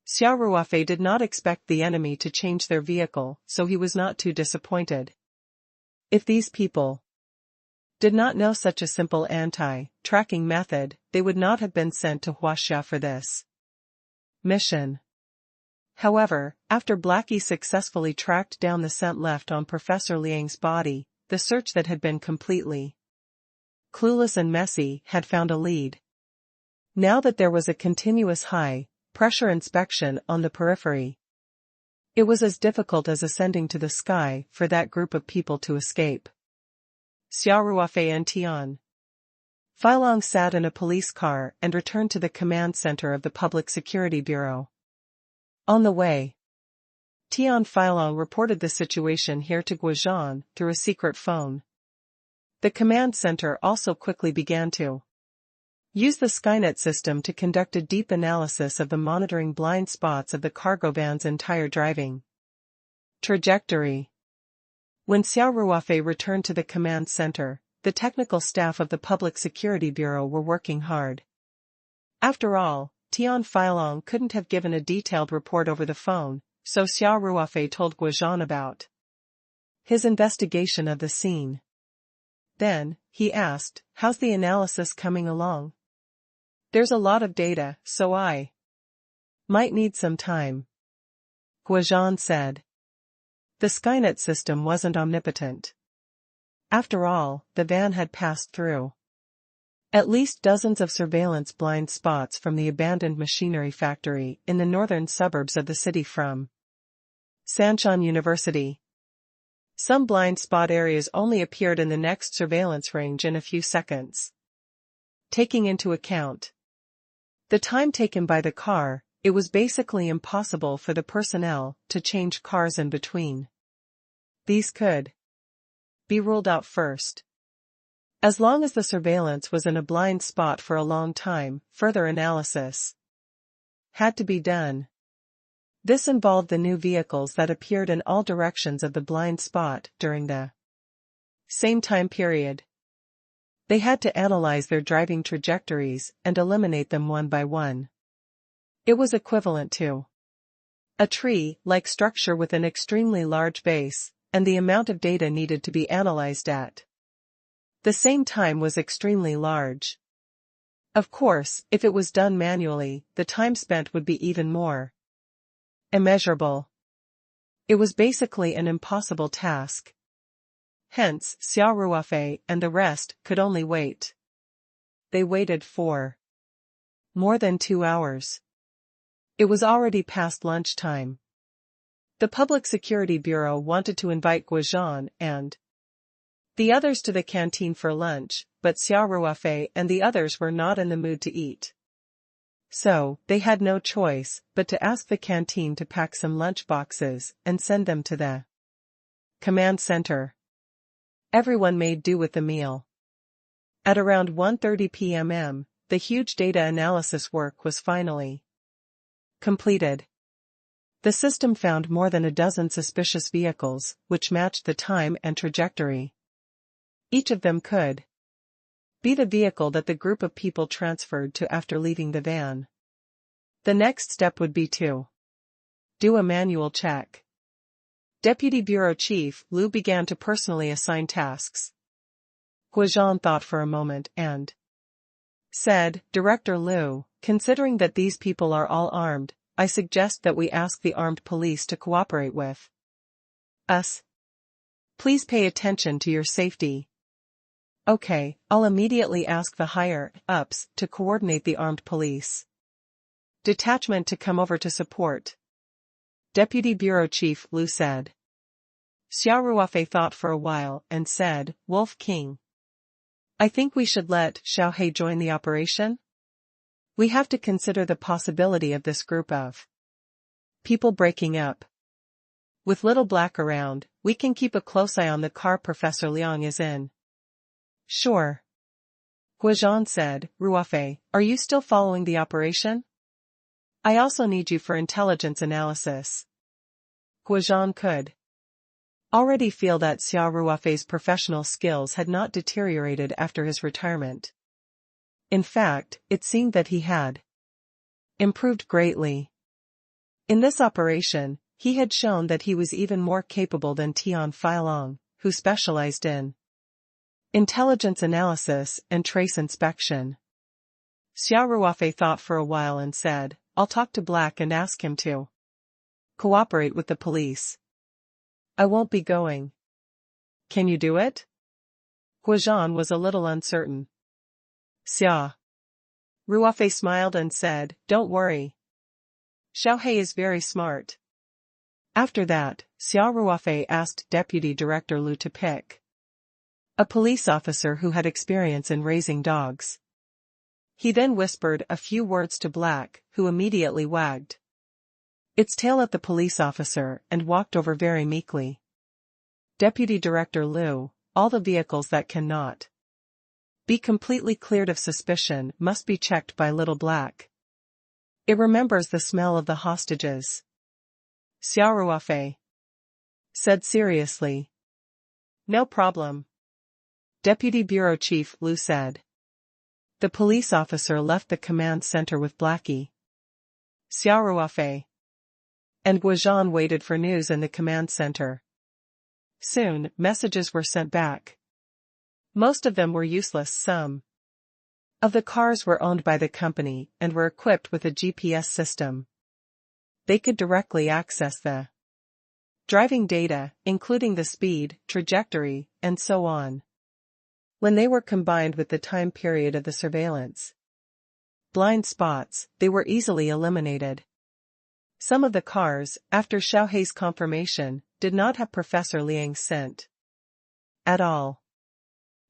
Xia Ruofei did not expect the enemy to change their vehicle, so he was not too disappointed. If these people did not know such a simple anti-tracking method, they would not have been sent to Huaxia for this mission. However, after Blackie successfully tracked down the scent left on Professor Liang's body, the search that had been completely clueless and messy had found a lead. Now that there was a continuous high-pressure inspection on the periphery, it was as difficult as ascending to the sky for that group of people to escape. Xia Ruofei and Tian Feilong sat in a police car and returned to the command center of the Public Security Bureau. On the way, Tian Feilong reported the situation here to Guozhan through a secret phone. The command center also quickly began to use the Skynet system to conduct a deep analysis of the monitoring blind spots of the cargo van's entire driving trajectory. When Xia Ruofei returned to the command center, the technical staff of the Public Security Bureau were working hard. After all, Tian Feilong couldn't have given a detailed report over the phone, so Xia Ruofei told Guozhan about his investigation of the scene. Then, he asked, "How's the analysis coming along?" "There's a lot of data, so I might need some time," Guozhan said. The Skynet system wasn't omnipotent. After all, the van had passed through at least dozens of surveillance blind spots from the abandoned machinery factory in the northern suburbs of the city from Sanshan University. Some blind spot areas only appeared in the next surveillance range in a few seconds. Taking into account the time taken by the car, it was basically impossible for the personnel to change cars in between. These could be ruled out first. As long as the surveillance was in a blind spot for a long time, further analysis had to be done. This involved the new vehicles that appeared in all directions of the blind spot during the same time period. They had to analyze their driving trajectories and eliminate them one by one. It was equivalent to a tree-like structure with an extremely large base, and the amount of data needed to be analyzed at the same time was extremely large. Of course, if it was done manually, the time spent would be even more immeasurable. It was basically an impossible task. Hence, Xia Ruofei and the rest could only wait. They waited for more than 2 hours. It was already past lunchtime. The Public Security Bureau wanted to invite Guozhan and the others to the canteen for lunch, but Xia Ruofei and the others were not in the mood to eat. So, they had no choice but to ask the canteen to pack some lunch boxes and send them to the command center. Everyone made do with the meal. At around 1:30 p.m., the huge data analysis work was finally completed. The system found more than a dozen suspicious vehicles, which matched the time and trajectory. Each of them could be the vehicle that the group of people transferred to after leaving the van. The next step would be to do a manual check. Deputy Bureau Chief Liu began to personally assign tasks. Guozhan thought for a moment and said, "Director Liu, considering that these people are all armed, I suggest that we ask the armed police to cooperate with us. Please pay attention to your safety." "Okay, I'll immediately ask the higher-ups to coordinate the armed police detachment to come over to support," Deputy Bureau Chief Liu said. Xia Ruofei thought for a while and said, "Wolf King, I think we should let Xiaohei join the operation. We have to consider the possibility of this group of people breaking up. With Little Black around, we can keep a close eye on the car Professor Liang is in." "Sure." Guozhan said, "Ruofei, are you still following the operation? I also need you for intelligence analysis." Guozhan could already feel that Xia Ruofei's professional skills had not deteriorated after his retirement. In fact, it seemed that he had improved greatly. In this operation, he had shown that he was even more capable than Tian Feilong, who specialized in intelligence analysis and trace inspection. Xia Ruofei thought for a while and said, "I'll talk to Black and ask him to cooperate with the police. I won't be going." "Can you do it?" Guozhan was a little uncertain. Xia Ruofei smiled and said, "Don't worry. Xiaohei is very smart." After that, Xia Ruofei asked Deputy Director Liu to pick a police officer who had experience in raising dogs. He then whispered a few words to Black, who immediately wagged its tail at the police officer and walked over very meekly. Deputy Director Liu, all the vehicles that cannot be completely cleared of suspicion must be checked by Little Black. It remembers the smell of the hostages. Xia Ruofei said seriously. "No problem." Deputy Bureau Chief Liu said. The police officer left the command center with Blackie, Xia Ruofei, and Guozhan waited for news in the command center. Soon, messages were sent back. Most of them were useless. Some of the cars were owned by the company and were equipped with a GPS system. They could directly access the driving data, including the speed, trajectory, and so on. When they were combined with the time period of the surveillance blind spots, they were easily eliminated. Some of the cars, after Xiaohei's confirmation, did not have Professor Liang's scent at all.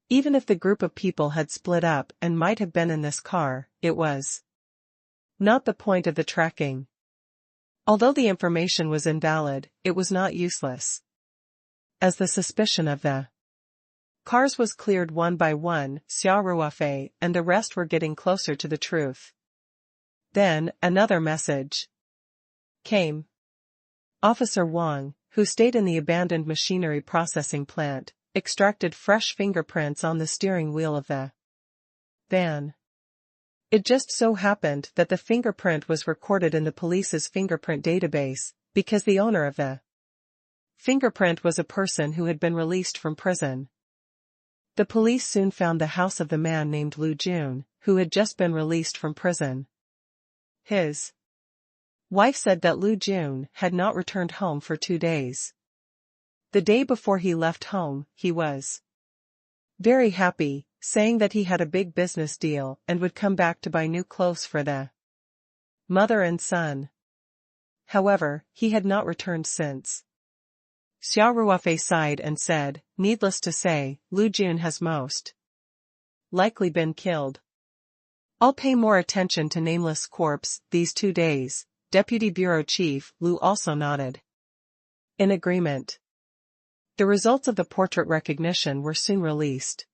Even if the group of people had split up and might have been in this car, it was not the point of the tracking. Although the information was invalid, it was not useless. As the suspicion of the cars was cleared one by one, Xia Ruofei and the rest were getting closer to the truth. Then, another message came. Officer Wang, who stayed in the abandoned machinery processing plant, extracted fresh fingerprints on the steering wheel of the van. It just so happened that the fingerprint was recorded in the police's fingerprint database, because the owner of the fingerprint was a person who had been released from prison. The police soon found the house of the man named Lu Jun, who had just been released from prison. His wife said that Lu Jun had not returned home for 2 days. The day before he left home, he was very happy, saying that he had a big business deal and would come back to buy new clothes for the mother and son. However, he had not returned since. Xia Ruofei sighed and said, "Needless to say, Lu Jun has most likely been killed. I'll pay more attention to Nameless corpse these 2 days." Deputy Bureau Chief Lu also nodded in agreement. The results of the portrait recognition were soon released.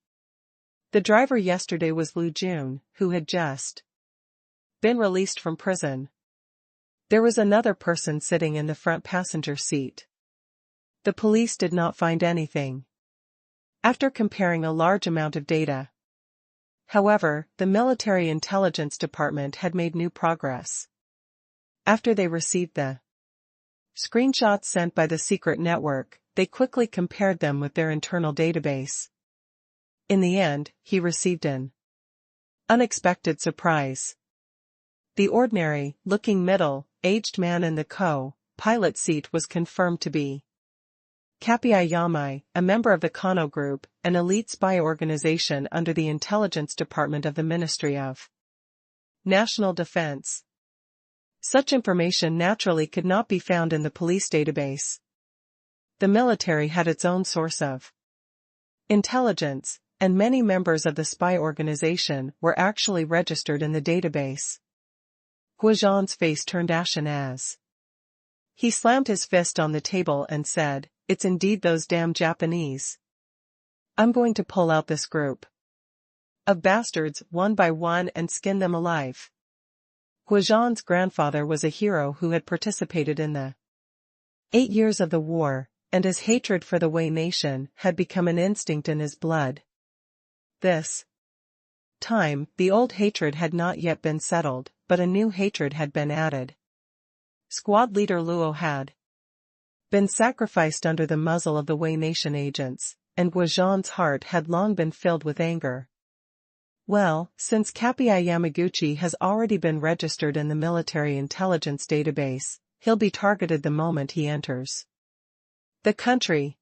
The driver yesterday was Lu Jun, who had just been released from prison. There was another person sitting in the front passenger seat. The police did not find anything after comparing a large amount of data. However, the Military Intelligence Department had made new progress. After they received the screenshots sent by the secret network, they quickly compared them with their internal database. In the end, he received an unexpected surprise. The ordinary-looking middle-aged man in the co-pilot seat was confirmed to be Kapi Yamai, a member of the Kano Group, an elite spy organization under the Intelligence Department of the Ministry of National Defense. Such information naturally could not be found in the police database. The military had its own source of intelligence, and many members of the spy organization were actually registered in the database. Guozhan's face turned ashen as he slammed his fist on the table and said, "It's indeed those damn Japanese. I'm going to pull out this group of bastards one by one and skin them alive." Guozhan's grandfather was a hero who had participated in the 8 years of the war, and his hatred for the Wei nation had become an instinct in his blood. This time, the old hatred had not yet been settled, but a new hatred had been added. Squad leader Luo had been sacrificed under the muzzle of the Wei nation agents, and Guozhan's heart had long been filled with anger. Well, since Kapi Yamaguchi has already been registered in the military intelligence database, he'll be targeted the moment he enters the country.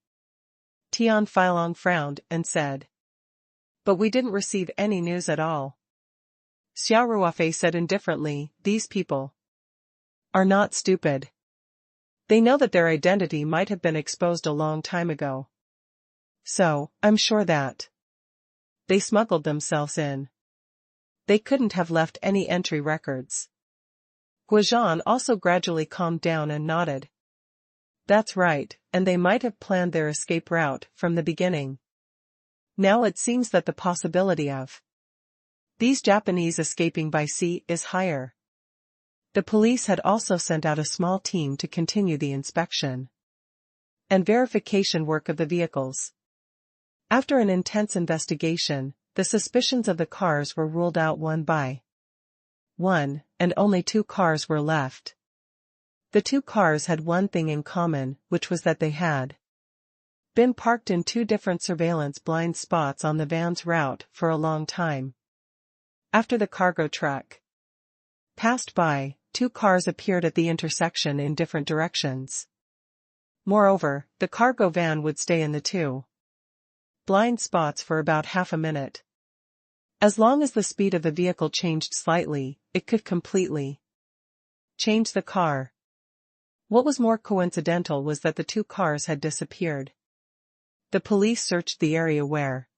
Tian Filong frowned and said, "But we didn't receive any news at all." Xia Ruofei said indifferently, "These people are not stupid. They know that their identity might have been exposed a long time ago. So, I'm sure that they smuggled themselves in. They couldn't have left any entry records." Guozhan also gradually calmed down and nodded. "That's right, and they might have planned their escape route from the beginning. Now it seems that the possibility of these Japanese escaping by sea is higher." The police had also sent out a small team to continue the inspection and verification work of the vehicles. After an intense investigation, the suspicions of the cars were ruled out one by one, and only 2 cars were left. The 2 cars had one thing in common, which was that they had been parked in 2 different surveillance blind spots on the van's route for a long time. After the cargo truck passed by, 2 cars appeared at the intersection in different directions. Moreover, the cargo van would stay in the 2 blind spots for about half a minute. As long as the speed of the vehicle changed slightly, it could completely change the car. What was more coincidental was that the 2 cars had disappeared. The police searched the area where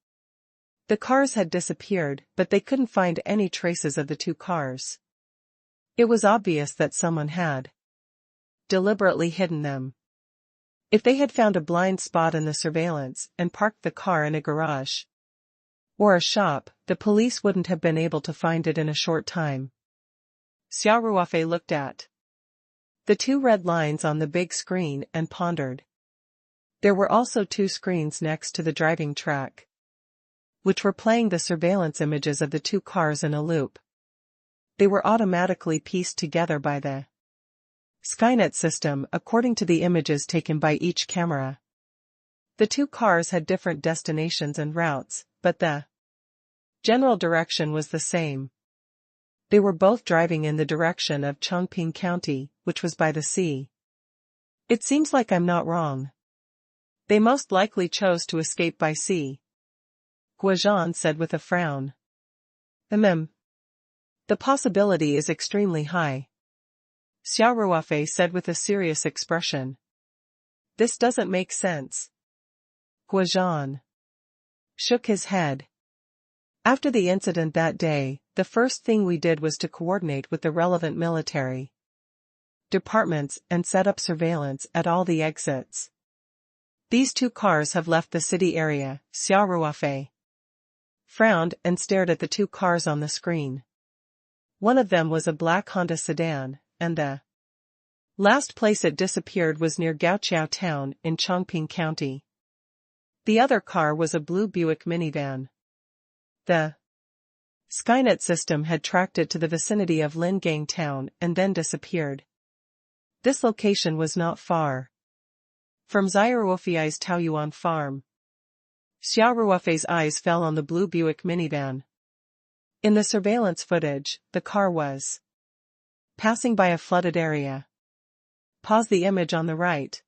the cars had disappeared, but they couldn't find any traces of the 2 cars. It was obvious that someone had deliberately hidden them. If they had found a blind spot in the surveillance and parked the car in a garage or a shop, the police wouldn't have been able to find it in a short time. Xia Ruofei looked at the 2 red lines on the big screen and pondered. There were also two screens next to the driving track, which were playing the surveillance images of the two cars in a loop. They were automatically pieced together by the Skynet system according to the images taken by each camera. The two cars had different destinations and routes, but the general direction was the same. They were both driving in the direction of Chongqing County, which was by the sea. It seems like I'm not wrong. They most likely chose to escape by sea, Guozhan said with a frown. The possibility is extremely high, Xia Ruofei said with a serious expression. This doesn't make sense. Guozhan shook his head. After the incident that day, the first thing we did was to coordinate with the relevant military departments and set up surveillance at all the exits. These two cars have left the city area, Xia Ruofei frowned and stared at the two cars on the screen. One of them was a black Honda sedan, and the last place it disappeared was near Gaoqiao town in Chongqing County. The other car was a blue Buick minivan. The Skynet system had tracked it to the vicinity of Lingang town and then disappeared. This location was not far from Xia Ruofei's Taoyuan farm. Xia Ruofei's eyes fell on the blue Buick minivan. In the surveillance footage, the car was passing by a flooded area. Pause the image on the right.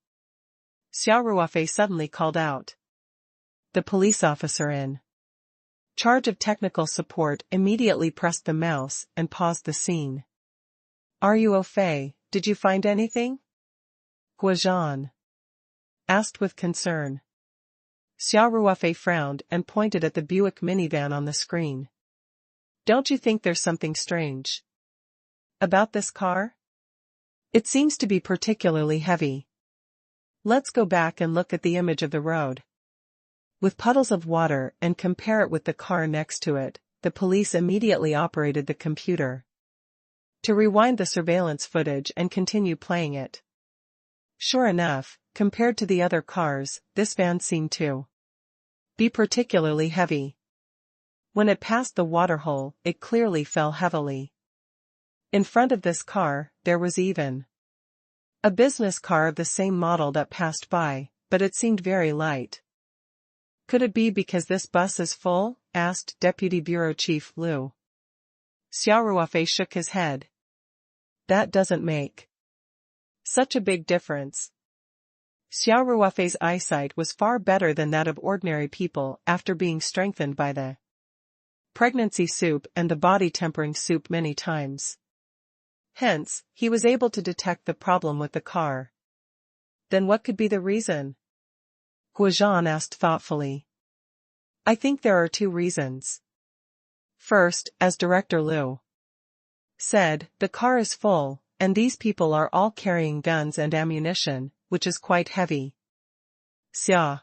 Xia Ruofei suddenly called out. The police officer in charge of technical support immediately pressed the mouse and paused the scene. Are you Ruofei, did you find anything? Guozhan asked with concern. Xia Ruofei frowned and pointed at the Buick minivan on the screen. Don't you think there's something strange about this car? It seems to be particularly heavy. Let's go back and look at the image of the road with puddles of water and compare it with the car next to it. The police immediately operated the computer to rewind the surveillance footage and continue playing it. Sure enough, compared to the other cars, this van seemed to be particularly heavy. When it passed the waterhole, it clearly fell heavily. In front of this car, there was even a business car of the same model that passed by, but it seemed very light. Could it be because this bus is full? Asked Deputy Bureau Chief Liu. Xia Ruofei shook his head. That doesn't make such a big difference. Xia Ruofei's eyesight was far better than that of ordinary people after being strengthened by the pregnancy soup and the body-tempering soup many times. Hence, he was able to detect the problem with the car. Then what could be the reason? Guozhan asked thoughtfully. I think there are two reasons. First, as Director Liu said, the car is full, and these people are all carrying guns and ammunition, which is quite heavy. Xia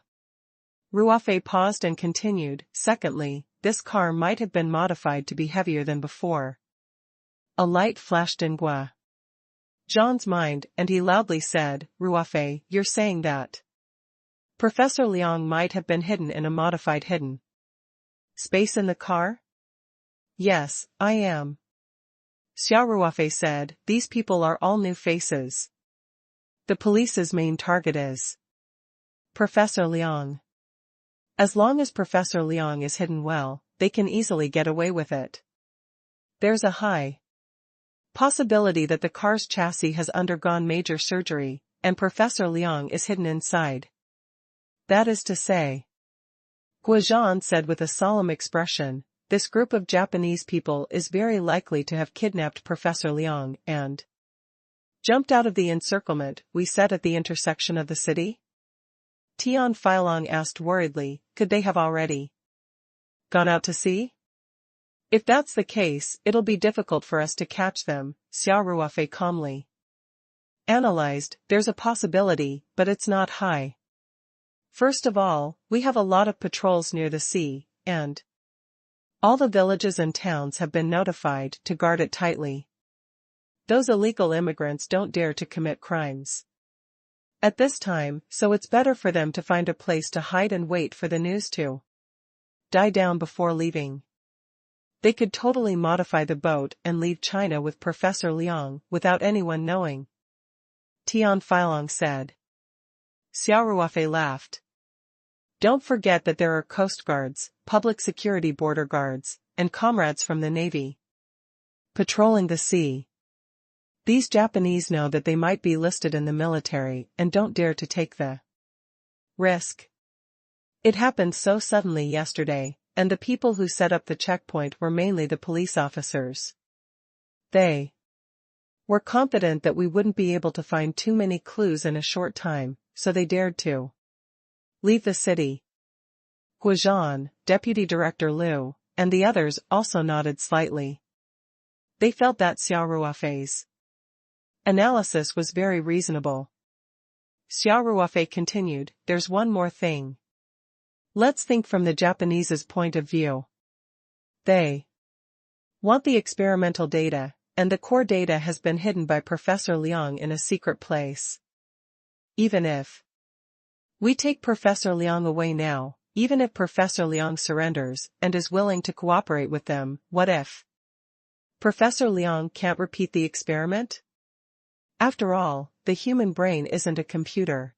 Ruofei paused and continued. Secondly, this car might have been modified to be heavier than before. A light flashed in Guozhan's mind, and he loudly said, Ruofei, you're saying that Professor Liang might have been hidden in a modified hidden space in the car? Yes, I am. Xia Ruofei said, these people are all new faces. The police's main target is Professor Liang. As long as Professor Liang is hidden well, they can easily get away with it. There's a high possibility that the car's chassis has undergone major surgery, and Professor Liang is hidden inside. That is to say, Guozhan said with a solemn expression, this group of Japanese people is very likely to have kidnapped Professor Liang and jumped out of the encirclement we set at the intersection of the city? Tian Feilong asked worriedly, could they have already gone out to sea? If that's the case, it'll be difficult for us to catch them, Xia Ruofei calmly analyzed. There's a possibility, but it's not high. First of all, we have a lot of patrols near the sea, and all the villages and towns have been notified to guard it tightly. Those illegal immigrants don't dare to commit crimes. at this time, so it's better for them to find a place to hide and wait for the news to die down before leaving. They could totally modify the boat and leave China with Professor Liang without anyone knowing, Tian Feilong said. Xia Ruofei laughed. Don't forget that there are coast guards, public security border guards, and comrades from the Navy patrolling the sea. These Japanese know that they might be listed in the military and don't dare to take the risk. It happened so suddenly yesterday, and the people who set up the checkpoint were mainly the police officers. They were confident that we wouldn't be able to find too many clues in a short time, so they dared to leave the city. Guozhan, Deputy Director Liu, and the others also nodded slightly. They felt that Xia Ruofei's analysis was very reasonable. Xia Ruofei continued, there's one more thing. Let's think from the Japanese's point of view. They want the experimental data, and the core data has been hidden by Professor Liang in a secret place. Even if we take Professor Liang away now, even if Professor Liang surrenders and is willing to cooperate with them, what if Professor Liang can't repeat the experiment? After all, the human brain isn't a computer.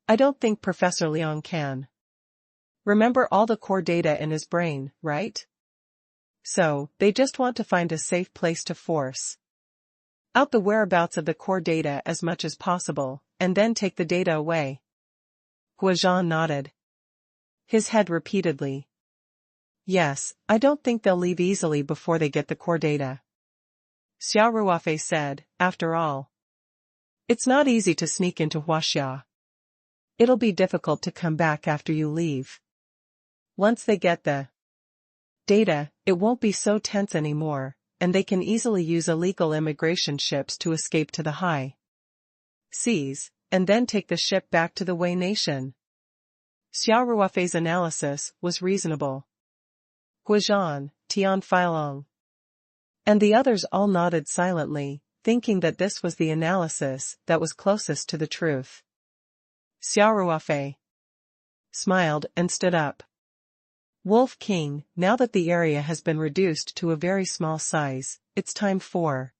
I don't think Professor Liang can remember all the core data in his brain, right? So, they just want to find a safe place to force out the whereabouts of the core data as much as possible, and then take the data away. Guozhan nodded his head repeatedly. Yes, I don't think they'll leave easily before they get the core data. Xia Ruofei said, after all, it's not easy to sneak into Huaxia. It'll be difficult to come back after you leave. Once they get the data, it won't be so tense anymore, and they can easily use illegal immigration ships to escape to the high seas, and then take the ship back to the Wei nation. Xia Ruofei's analysis was reasonable. Guozhan, Tian Feilong, and the others all nodded silently, thinking that this was the analysis that was closest to the truth. Xia Ruofei smiled and stood up. Wolf King, now that the area has been reduced to a very small size, it's time for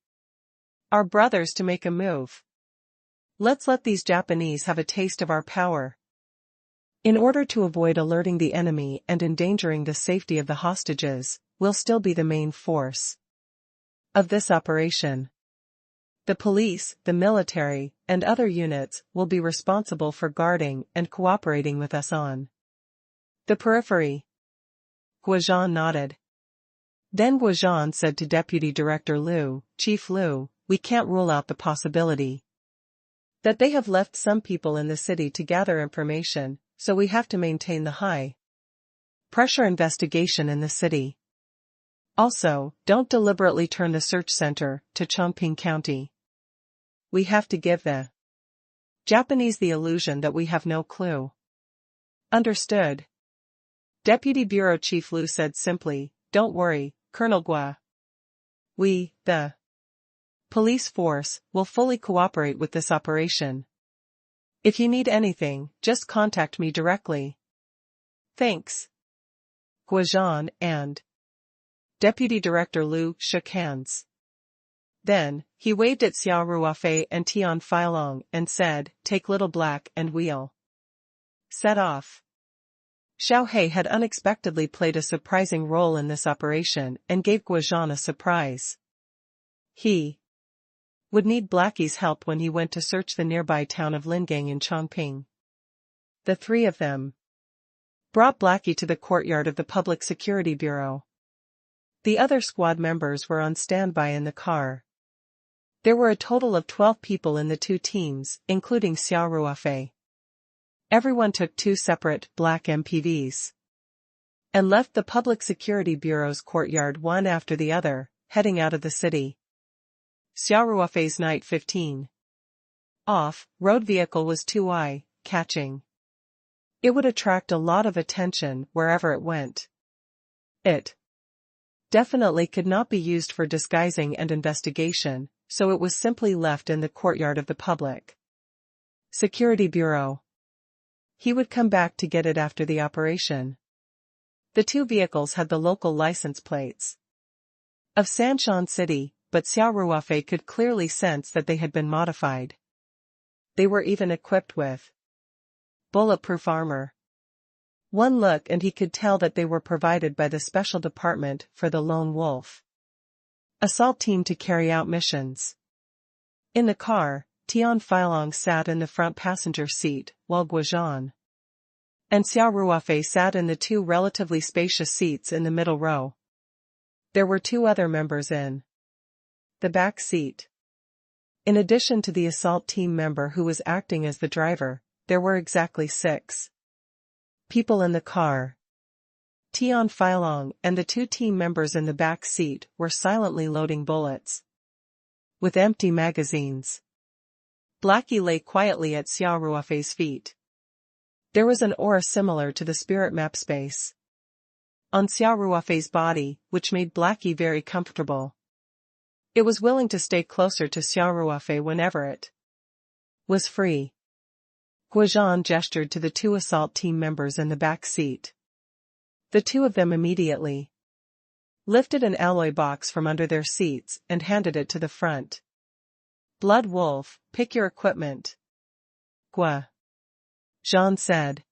our brothers to make a move. Let's let these Japanese have a taste of our power. In order to avoid alerting the enemy and endangering the safety of the hostages, we'll still be the main force of this operation. The police, the military, and other units will be responsible for guarding and cooperating with us on the periphery. Guozhan nodded. Then Guozhan said to Deputy Director Liu, Chief Liu, we can't rule out the possibility that they have left some people in the city to gather information, so we have to maintain the high pressure investigation in the city. Also, don't deliberately turn the search center to Chongqing County. We have to give the Japanese the illusion that we have no clue. Understood. Deputy Bureau Chief Liu said simply, don't worry, Colonel Gua. We, the police force, will fully cooperate with this operation. If you need anything, just contact me directly. Thanks. Guozhan and Deputy Director Liu shook hands. Then, he waved at Xia Ruofei and Tian Feilong and said, take Little Black and we'll set off. Xiao He had unexpectedly played a surprising role in this operation and gave Guozhan a surprise. He would need Blackie's help when he went to search the nearby town of Lingang in Chongqing. The three of them brought Blackie to the courtyard of the Public Security Bureau. The other squad members were on standby in the car. There were a total of 12 people in the two teams, including Xia Ruofei. Everyone took two separate black MPVs and left the Public Security Bureau's courtyard one after the other, heading out of the city. Xia Ruofei's Night 15 off-road vehicle was too eye-catching. It would attract a lot of attention wherever it went. It definitely could not be used for disguising and investigation, so it was simply left in the courtyard of the public Security Bureau. He would come back to get it after the operation. The two vehicles had the local license plates of Sanshan City, but Xia Ruofei could clearly sense that they had been modified. They were even equipped with bulletproof armor. One look and he could tell that they were provided by the Special Department for the Lone Wolf assault team to carry out missions. In the car, Tian Feilong sat in the front passenger seat, while Guozhan and Xia Ruofei sat in the two relatively spacious seats in the middle row. There were two other members in the back seat. In addition to the assault team member who was acting as the driver, there were exactly 6 people in the car. Tian Feilong and the two team members in the back seat were silently loading bullets with empty magazines. Blackie lay quietly at Xia Ruofei's feet. There was an aura similar to the spirit map space on Xia Ruofei's body, which made Blackie very comfortable. It was willing to stay closer to Xia Ruofei whenever it was free. Guozhan gestured to the two assault team members in the back seat. The two of them immediately lifted an alloy box from under their seats and handed it to the front. Blood Wolf, pick your equipment. Guozhan said.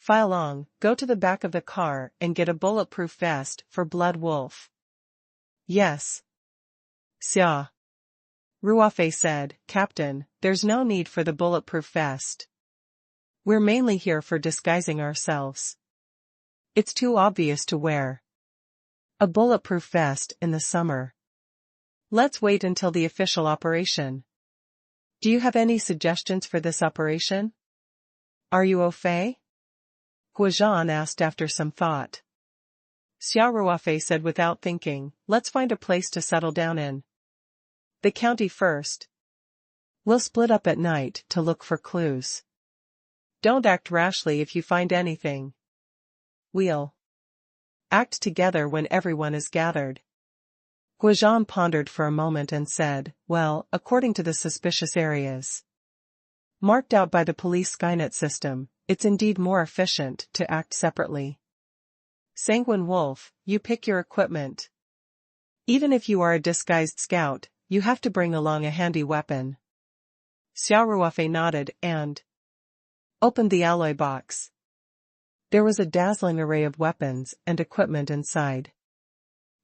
Feilong, go to the back of the car and get a bulletproof vest for Blood Wolf. Yes. Xia Ruofei said, Captain, there's no need for the bulletproof vest. We're mainly here for disguising ourselves. It's too obvious to wear a bulletproof vest in the summer. Let's wait until the official operation. Do you have any suggestions for this operation? Are you au fait? Guozhan asked after some thought. Xia Ruofei said without thinking, let's find a place to settle down in the county first. We'll split up at night to look for clues. Don't act rashly if you find anything. We'll act together when everyone is gathered. Guozhan pondered for a moment and said, well, according to the suspicious areas marked out by the police Skynet system, it's indeed more efficient to act separately. Sanguine Wolf, you pick your equipment. Even if you are a disguised scout, you have to bring along a handy weapon. Xia Ruofei nodded and opened the alloy box. There was a dazzling array of weapons and equipment inside.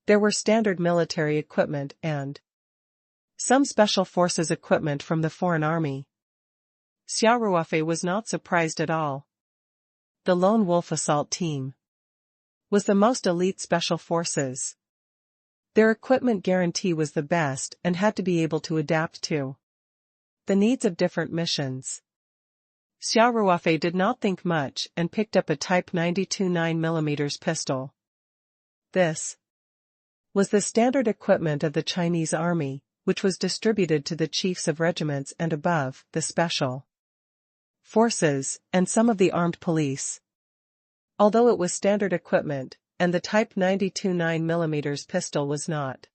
There were standard military equipment and some special forces equipment from the foreign army. Xia Ruofei was not surprised at all. The Lone Wolf assault team was the most elite special forces. Their equipment guarantee was the best and had to be able to adapt to the needs of different missions. Xia Ruofei did not think much and picked up a Type 92 9mm pistol. This was the standard equipment of the Chinese army, which was distributed to the chiefs of regiments and above, the special forces, and some of the armed police. Although it was standard equipment, and the Type 92 9mm pistol was not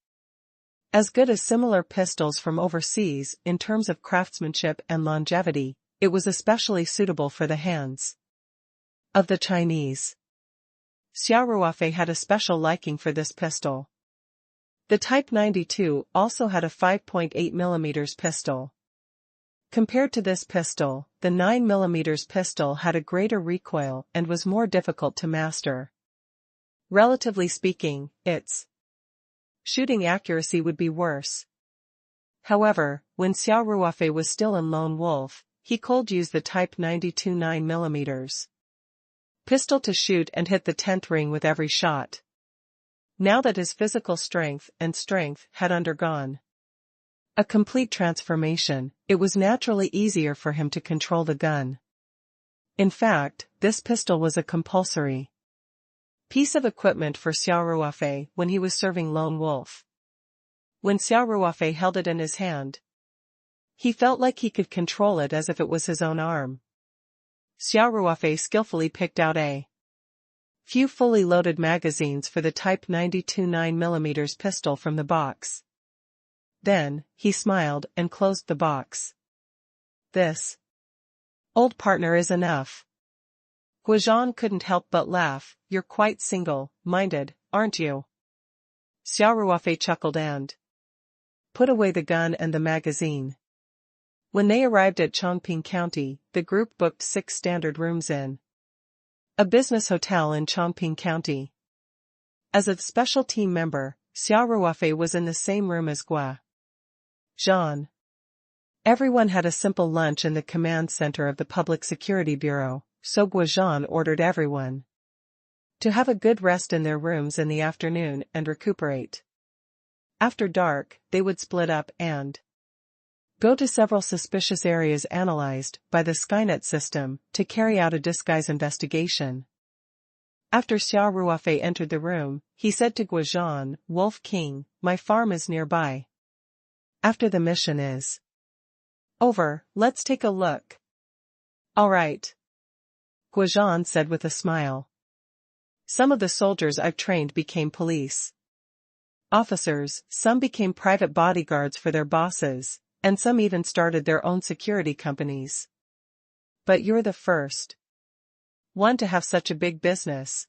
as good as similar pistols from overseas in terms of craftsmanship and longevity, it was especially suitable for the hands of the Chinese. Xia Ruofei had a special liking for this pistol. The Type 92 also had a 5.8mm pistol. Compared to this pistol, the 9mm pistol had a greater recoil and was more difficult to master. Relatively speaking, its shooting accuracy would be worse. However, when Xia Ruofei was still in Lone Wolf, he could use the Type 92 9mm pistol to shoot and hit the tent ring with every shot. Now that his physical strength had undergone a complete transformation, it was naturally easier for him to control the gun. In fact, this pistol was a compulsory piece of equipment for Xia Ruofei when he was serving Lone Wolf. When Xia Ruofei held it in his hand, he felt like he could control it as if it was his own arm. Xia Ruofei skillfully picked out a few fully loaded magazines for the Type 92 9mm pistol from the box. Then, he smiled and closed the box. This Old partner is enough. Guozhan couldn't help but laugh. You're quite single-minded, aren't you? Xia Ruofei chuckled and put away the gun and the magazine. When they arrived at Chongping County, the group booked 6 standard rooms in a business hotel in Chongping County. As a special team member, Xia Ruofei was in the same room as Guozhan. Everyone had a simple lunch in the command center of the Public Security Bureau, so Guozhan ordered everyone to have a good rest in their rooms in the afternoon and recuperate. After dark, they would split up and go to several suspicious areas analyzed by the Skynet system to carry out a disguise investigation. After Xia Ruofei entered the room, he said to Guozhan, "Wolf King, my farm is nearby. After the mission is over, let's take a look." "All right," Guozhan said with a smile. Some of the soldiers I've trained became police officers, some became private bodyguards for their bosses, and some even started their own security companies. But you're the first one to have such a big business.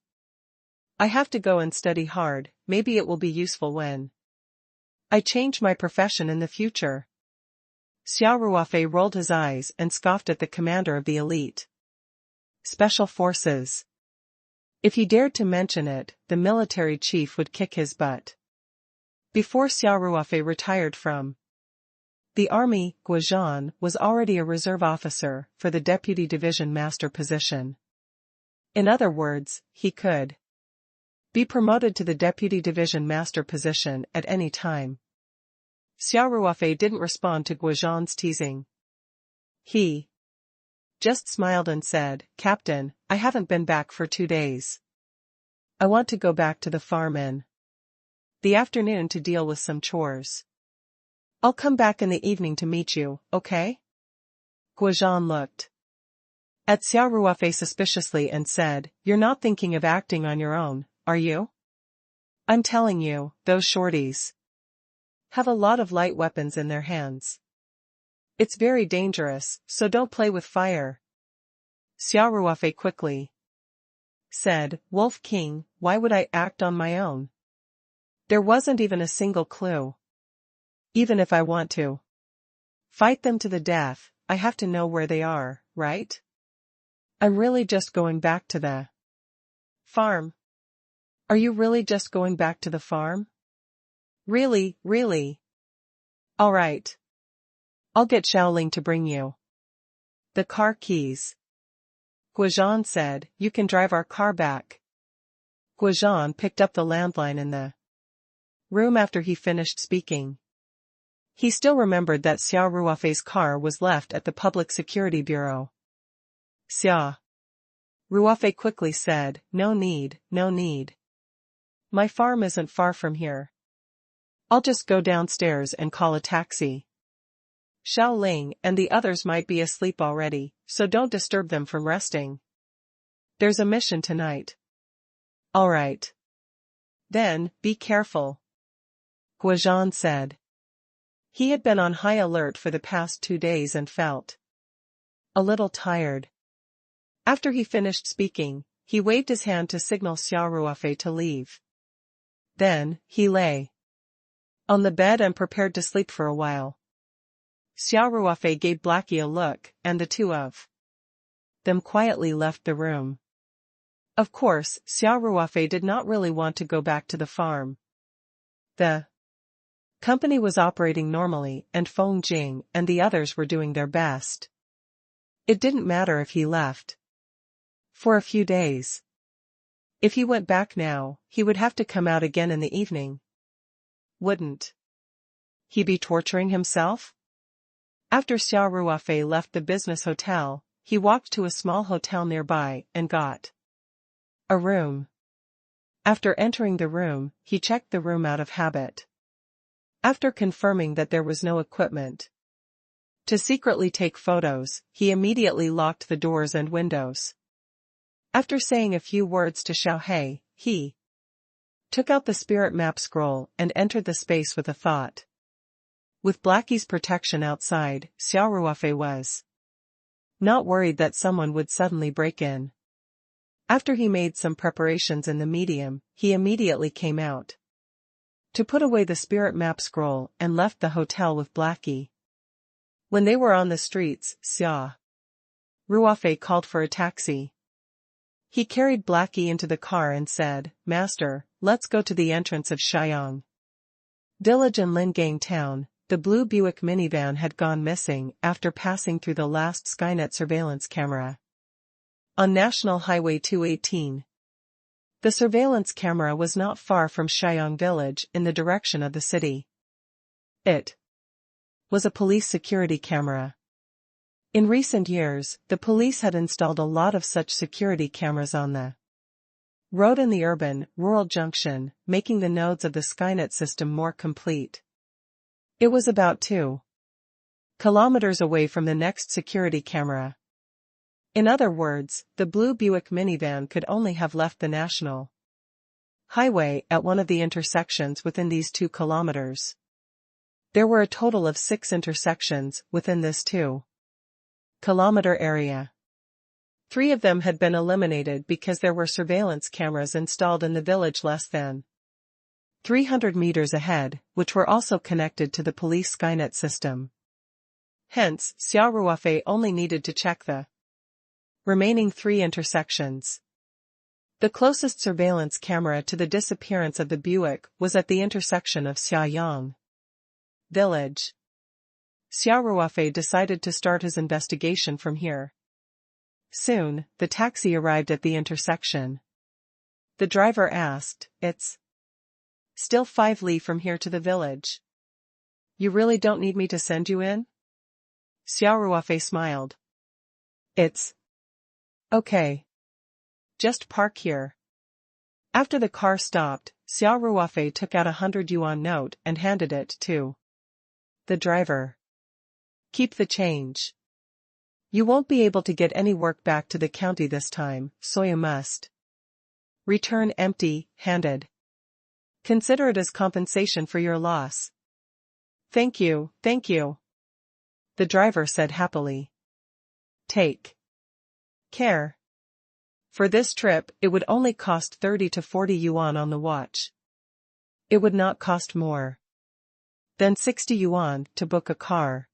I have to go and study hard, maybe it will be useful when I change my profession in the future. Xia Ruofei rolled his eyes and scoffed at the commander of the elite special forces. If he dared to mention it, the military chief would kick his butt. Before Xia Ruofei retired from the army, Guozhan was already a reserve officer for the deputy division master position. In other words, he could be promoted to the deputy division master position at any time. Xia Ruofei didn't respond to Guozhan's teasing. He just smiled and said, "Captain, I haven't been back for 2 days. I want to go back to the farm in the afternoon to deal with some chores. I'll come back in the evening to meet you, okay?" Guozhan looked at Xia Ruofei suspiciously and said, "You're not thinking of acting on your own, are you? I'm telling you, those shorties have a lot of light weapons in their hands. It's very dangerous, so don't play with fire." Xia Ruofei quickly said, "Wolf King, why would I act on my own? There wasn't even a single clue. Even if I want to fight them to the death, I have to know where they are, right? I'm really just going back to the farm." "Are you really just going back to the farm?" Really, really?" "All right. I'll get Shaoling to bring you the car keys." Guozhan said, "You can drive our car back." Guozhan picked up the landline in the room after he finished speaking. He still remembered that Xia Ruofei's car was left at the Public Security Bureau. Xia Ruofei quickly said, no need. My farm isn't far from here. I'll just go downstairs and call a taxi. Shaoling and the others might be asleep already, so don't disturb them from resting. There's a mission tonight." "All right. Then, be careful," Guozhan said. He had been on high alert for the past 2 days and felt a little tired. After he finished speaking, he waved his hand to signal Xia Ruofei to leave. Then, he lay on the bed and prepared to sleep for a while. Xia Ruofei gave Blackie a look, and the two of them quietly left the room. Of course, Xia Ruofei did not really want to go back to the farm. The company was operating normally and Feng Jing and the others were doing their best. It didn't matter if he left for a few days. If he went back now, he would have to come out again in the evening. Wouldn't he be torturing himself? After Xia Ruofei left the business hotel, he walked to a small hotel nearby and got a room. After entering the room, he checked the room out of habit. After confirming that there was no equipment to secretly take photos, he immediately locked the doors and windows. After saying a few words to Xiaohei, he took out the spirit map scroll and entered the space with a thought. With Blackie's protection outside, Xia Ruofei was not worried that someone would suddenly break in. After he made some preparations in the medium, he immediately came out to put away the spirit map scroll and left the hotel with Blackie. When they were on the streets, Xia Ruofei called for a taxi. He carried Blackie into the car and said, "Master, let's go to the entrance of Xiayang Village in Lingang Town." The blue Buick minivan had gone missing after passing through the last Skynet surveillance camera on National Highway 218. The surveillance camera was not far from Xiayang Village in the direction of the city. It was a police security camera. In recent years, the police had installed a lot of such security cameras on the road in the urban-rural junction, making the nodes of the Skynet system more complete. It was about 2 kilometers away from the next security camera. In other words, the blue Buick minivan could only have left the national highway at one of the intersections within these 2 kilometers. There were a total of 6 intersections within this 2-kilometer area. 3 of them had been eliminated because there were surveillance cameras installed in the village less than 300 meters ahead, which were also connected to the police Skynet system. Hence, Xia Ruofei only needed to check the remaining 3 intersections. The closest surveillance camera to the disappearance of the Buick was at the intersection of Xiayang Village. Xia Ruofei decided to start his investigation from here. Soon, the taxi arrived at the intersection. The driver asked, "It's still 5 li from here to the village. You really don't need me to send you in?" Xia Ruofei smiled. "It's okay. Just park here." After the car stopped, Xia Ruofei took out a 100 yuan note and handed it to the driver. "Keep the change. You won't be able to get any work back to the county this time, so you must return empty-handed. Consider it as compensation for your loss." Thank you." The driver said happily. "Take care. For this trip, it would only cost 30 to 40 yuan on the watch. It would not cost more than 60 yuan to book a car."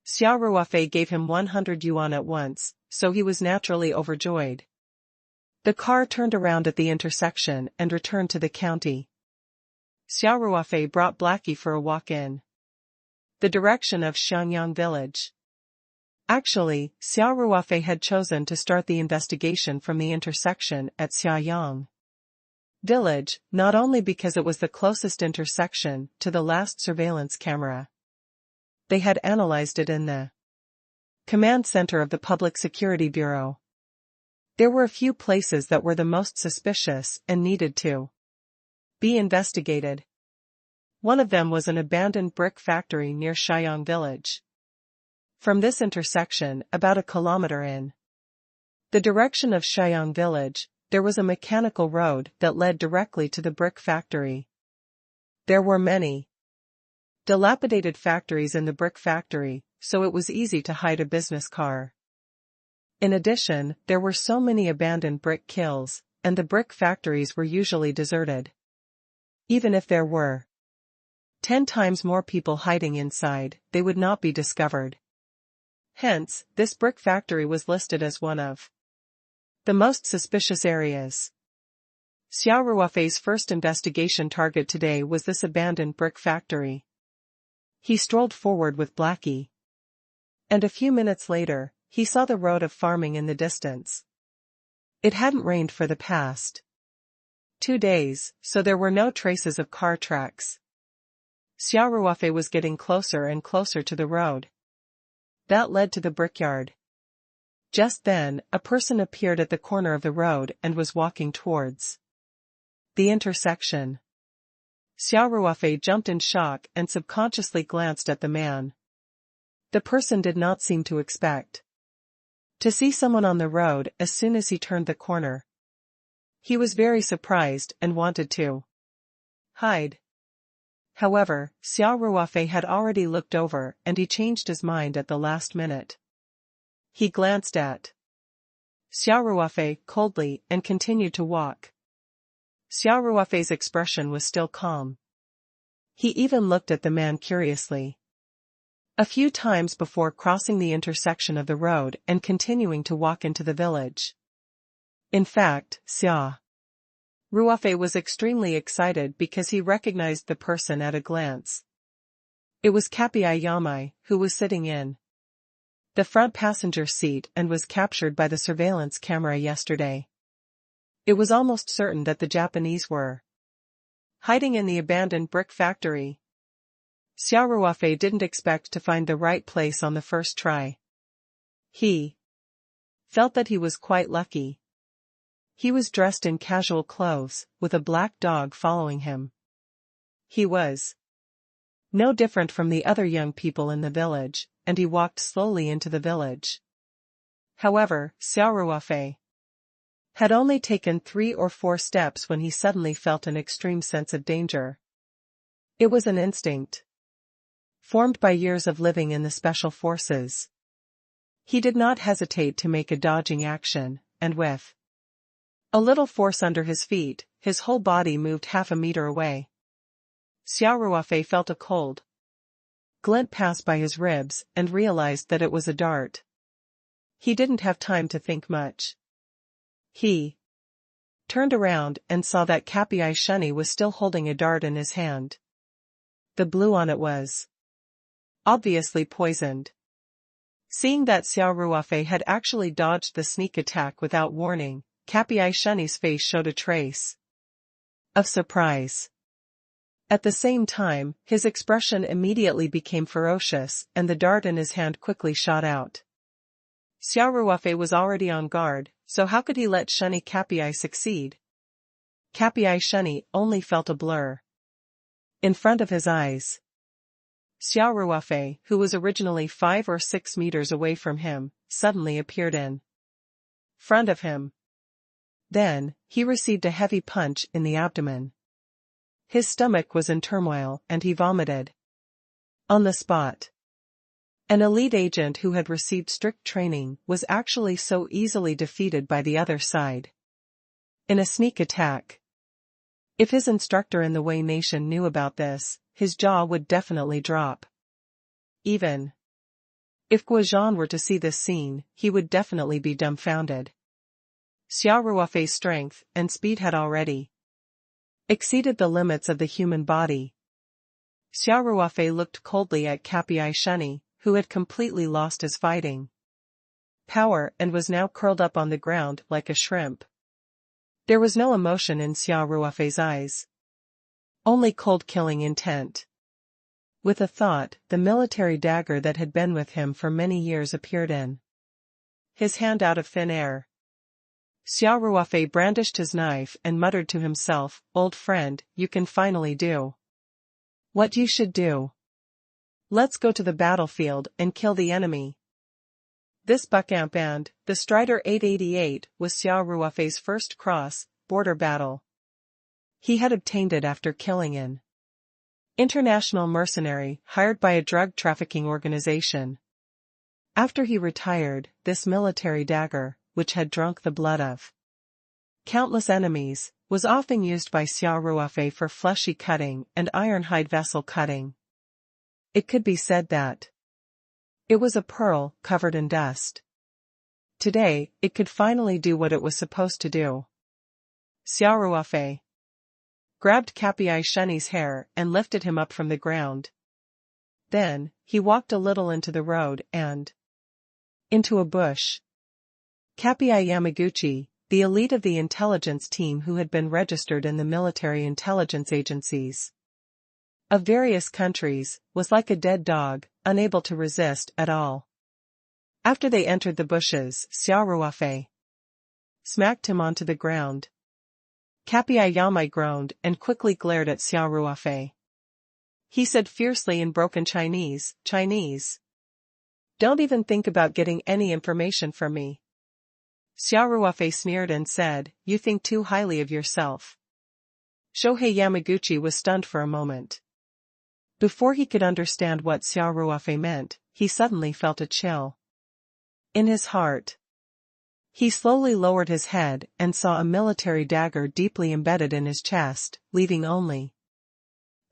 Xia Ruofei gave him 100 yuan at once, so he was naturally overjoyed. The car turned around at the intersection and returned to the county. Xia Ruofei brought Blackie for a walk in the direction of Xianyang Village. Actually, Xia Ruofei had chosen to start the investigation from the intersection at Xiayang Village, not only because it was the closest intersection to the last surveillance camera. They had analyzed it in the command center of the Public Security Bureau. There were a few places that were the most suspicious and needed to be investigated. One of them was an abandoned brick factory near Xiayang Village. From this intersection, about a kilometer in the direction of Xiayang Village, there was a mechanical road that led directly to the brick factory. There were many dilapidated factories in the brick factory, so it was easy to hide a business car. In addition, there were so many abandoned brick kilns, and the brick factories were usually deserted. Even if there were 10 times more people hiding inside, they would not be discovered. Hence, this brick factory was listed as one of the most suspicious areas. Xia Ruofei's first investigation target today was this abandoned brick factory. He strolled forward with Blackie. And a few minutes later, he saw the road of farming in the distance. It hadn't rained for the past 2 days, so there were no traces of car tracks. Xia Ruofei was getting closer and closer to the road that led to the brickyard. Just then, a person appeared at the corner of the road and was walking towards the intersection. Xia Ruofei jumped in shock and subconsciously glanced at the man. The person did not seem to expect to see someone on the road as soon as he turned the corner. He was very surprised and wanted to hide. However, Xia Ruofei had already looked over and he changed his mind at the last minute. He glanced at Xia Ruofei coldly and continued to walk. Xia Ruofei's expression was still calm. He even looked at the man curiously. A few times before crossing the intersection of the road and continuing to walk into the village. In fact, Xia Ruofei was extremely excited because he recognized the person at a glance. It was Kapiai Yamai, who was sitting in the front passenger seat and was captured by the surveillance camera yesterday. It was almost certain that the Japanese were hiding in the abandoned brick factory. Xia Ruofei didn't expect to find the right place on the first try. He felt that he was quite lucky. He was dressed in casual clothes, with a black dog following him. He was no different from the other young people in the village, and he walked slowly into the village. However, Xia Ruofei had only taken 3 or 4 steps when he suddenly felt an extreme sense of danger. It was an instinct formed by years of living in the special forces. He did not hesitate to make a dodging action, and with a little force under his feet, his whole body moved half a meter away. Xia Ruofei felt a cold glint pass by his ribs and realized that it was a dart. He didn't have time to think much. He turned around and saw that Kapiai Shunny was still holding a dart in his hand. The blue on it was obviously poisoned. Seeing that Xia Ruofei had actually dodged the sneak attack without warning, Kapiai Shunny's face showed a trace of surprise. At the same time, his expression immediately became ferocious, and the dart in his hand quickly shot out. Xia Ruofei was already on guard, so how could he let Shunny Kapiai succeed? Kapiai Shunny only felt a blur in front of his eyes. Xia Ruofei, who was originally 5 or 6 meters away from him, suddenly appeared in front of him. Then, he received a heavy punch in the abdomen. His stomach was in turmoil and he vomited on the spot. An elite agent who had received strict training was actually so easily defeated by the other side in a sneak attack. If his instructor in the Wei Nation knew about this, his jaw would definitely drop. Even if Guozhan were to see this scene, he would definitely be dumbfounded. Xia Ruofei's strength and speed had already exceeded the limits of the human body. Xia Ruofei looked coldly at Kapiai Shunny, who had completely lost his fighting power and was now curled up on the ground like a shrimp. There was no emotion in Xia Ruofei's eyes. Only cold killing intent. With a thought, the military dagger that had been with him for many years appeared in his hand out of thin air. Xia Ruofei brandished his knife and muttered to himself, "Old friend, you can finally do what you should do. Let's go to the battlefield and kill the enemy." This buckamp and the Strider 888 was Xia Ruofei's first cross-border battle. He had obtained it after killing an international mercenary hired by a drug trafficking organization. After he retired, this military dagger, which had drunk the blood of countless enemies, was often used by Xia Ruofei for fleshy cutting and iron-hide vessel cutting. It could be said that it was a pearl covered in dust. Today, it could finally do what it was supposed to do. Xia Ruofei grabbed Kapiai Shunny's hair and lifted him up from the ground. Then, he walked a little into the road and into a bush. Kapiai Yamaguchi, the elite of the intelligence team who had been registered in the military intelligence agencies of various countries, was like a dead dog, unable to resist at all. After they entered the bushes, Xia Ruofei smacked him onto the ground. Kapiai Yamai groaned and quickly glared at Xia Ruofei. He said fiercely in broken Chinese, "Don't even think about getting any information from me." Xia Ruofei sneered and said, "You think too highly of yourself." Shohei Yamaguchi was stunned for a moment. Before he could understand what Xia Ruofei meant, he suddenly felt a chill In his heart, he slowly lowered his head and saw a military dagger deeply embedded in his chest, leaving only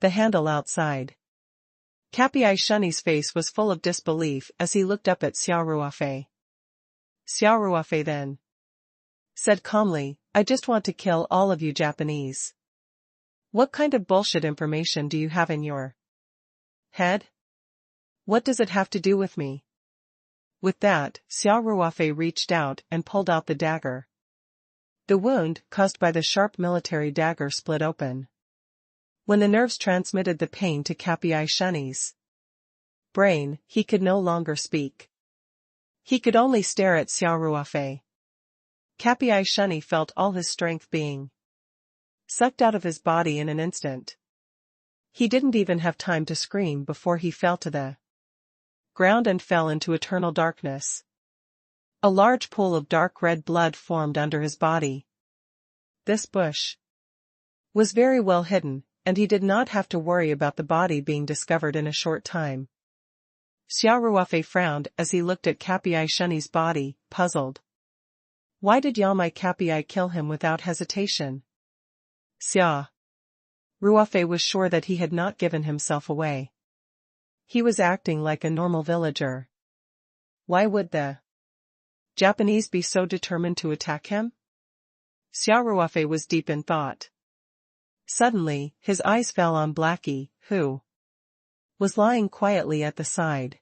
the handle outside. Capiai Shunni's face was full of disbelief as he looked up at Xia Ruofei. Xia Ruofei then said calmly, "I just want to kill all of you Japanese. What kind of bullshit information do you have in your head? What does it have to do with me?" With that, Xia Ruofei reached out and pulled out the dagger. The wound, caused by the sharp military dagger, split open. When the nerves transmitted the pain to Capiai Shunni's brain, he could no longer speak. He could only stare at Xia Ruofei. Capiai Shunni felt all his strength being sucked out of his body in an instant. He didn't even have time to scream before he fell to the ground and fell into eternal darkness. A large pool of dark red blood formed under his body. This bush was very well hidden, and he did not have to worry about the body being discovered in a short time. Xia Ruofei frowned as he looked at Capiai Shunni's body, puzzled. Why did Yamai Capiai kill him without hesitation? Xia Ruofei was sure that he had not given himself away. He was acting like a normal villager. Why would the Japanese be so determined to attack him? Xia Ruofei was deep in thought. Suddenly, his eyes fell on Blackie, who was lying quietly at the side.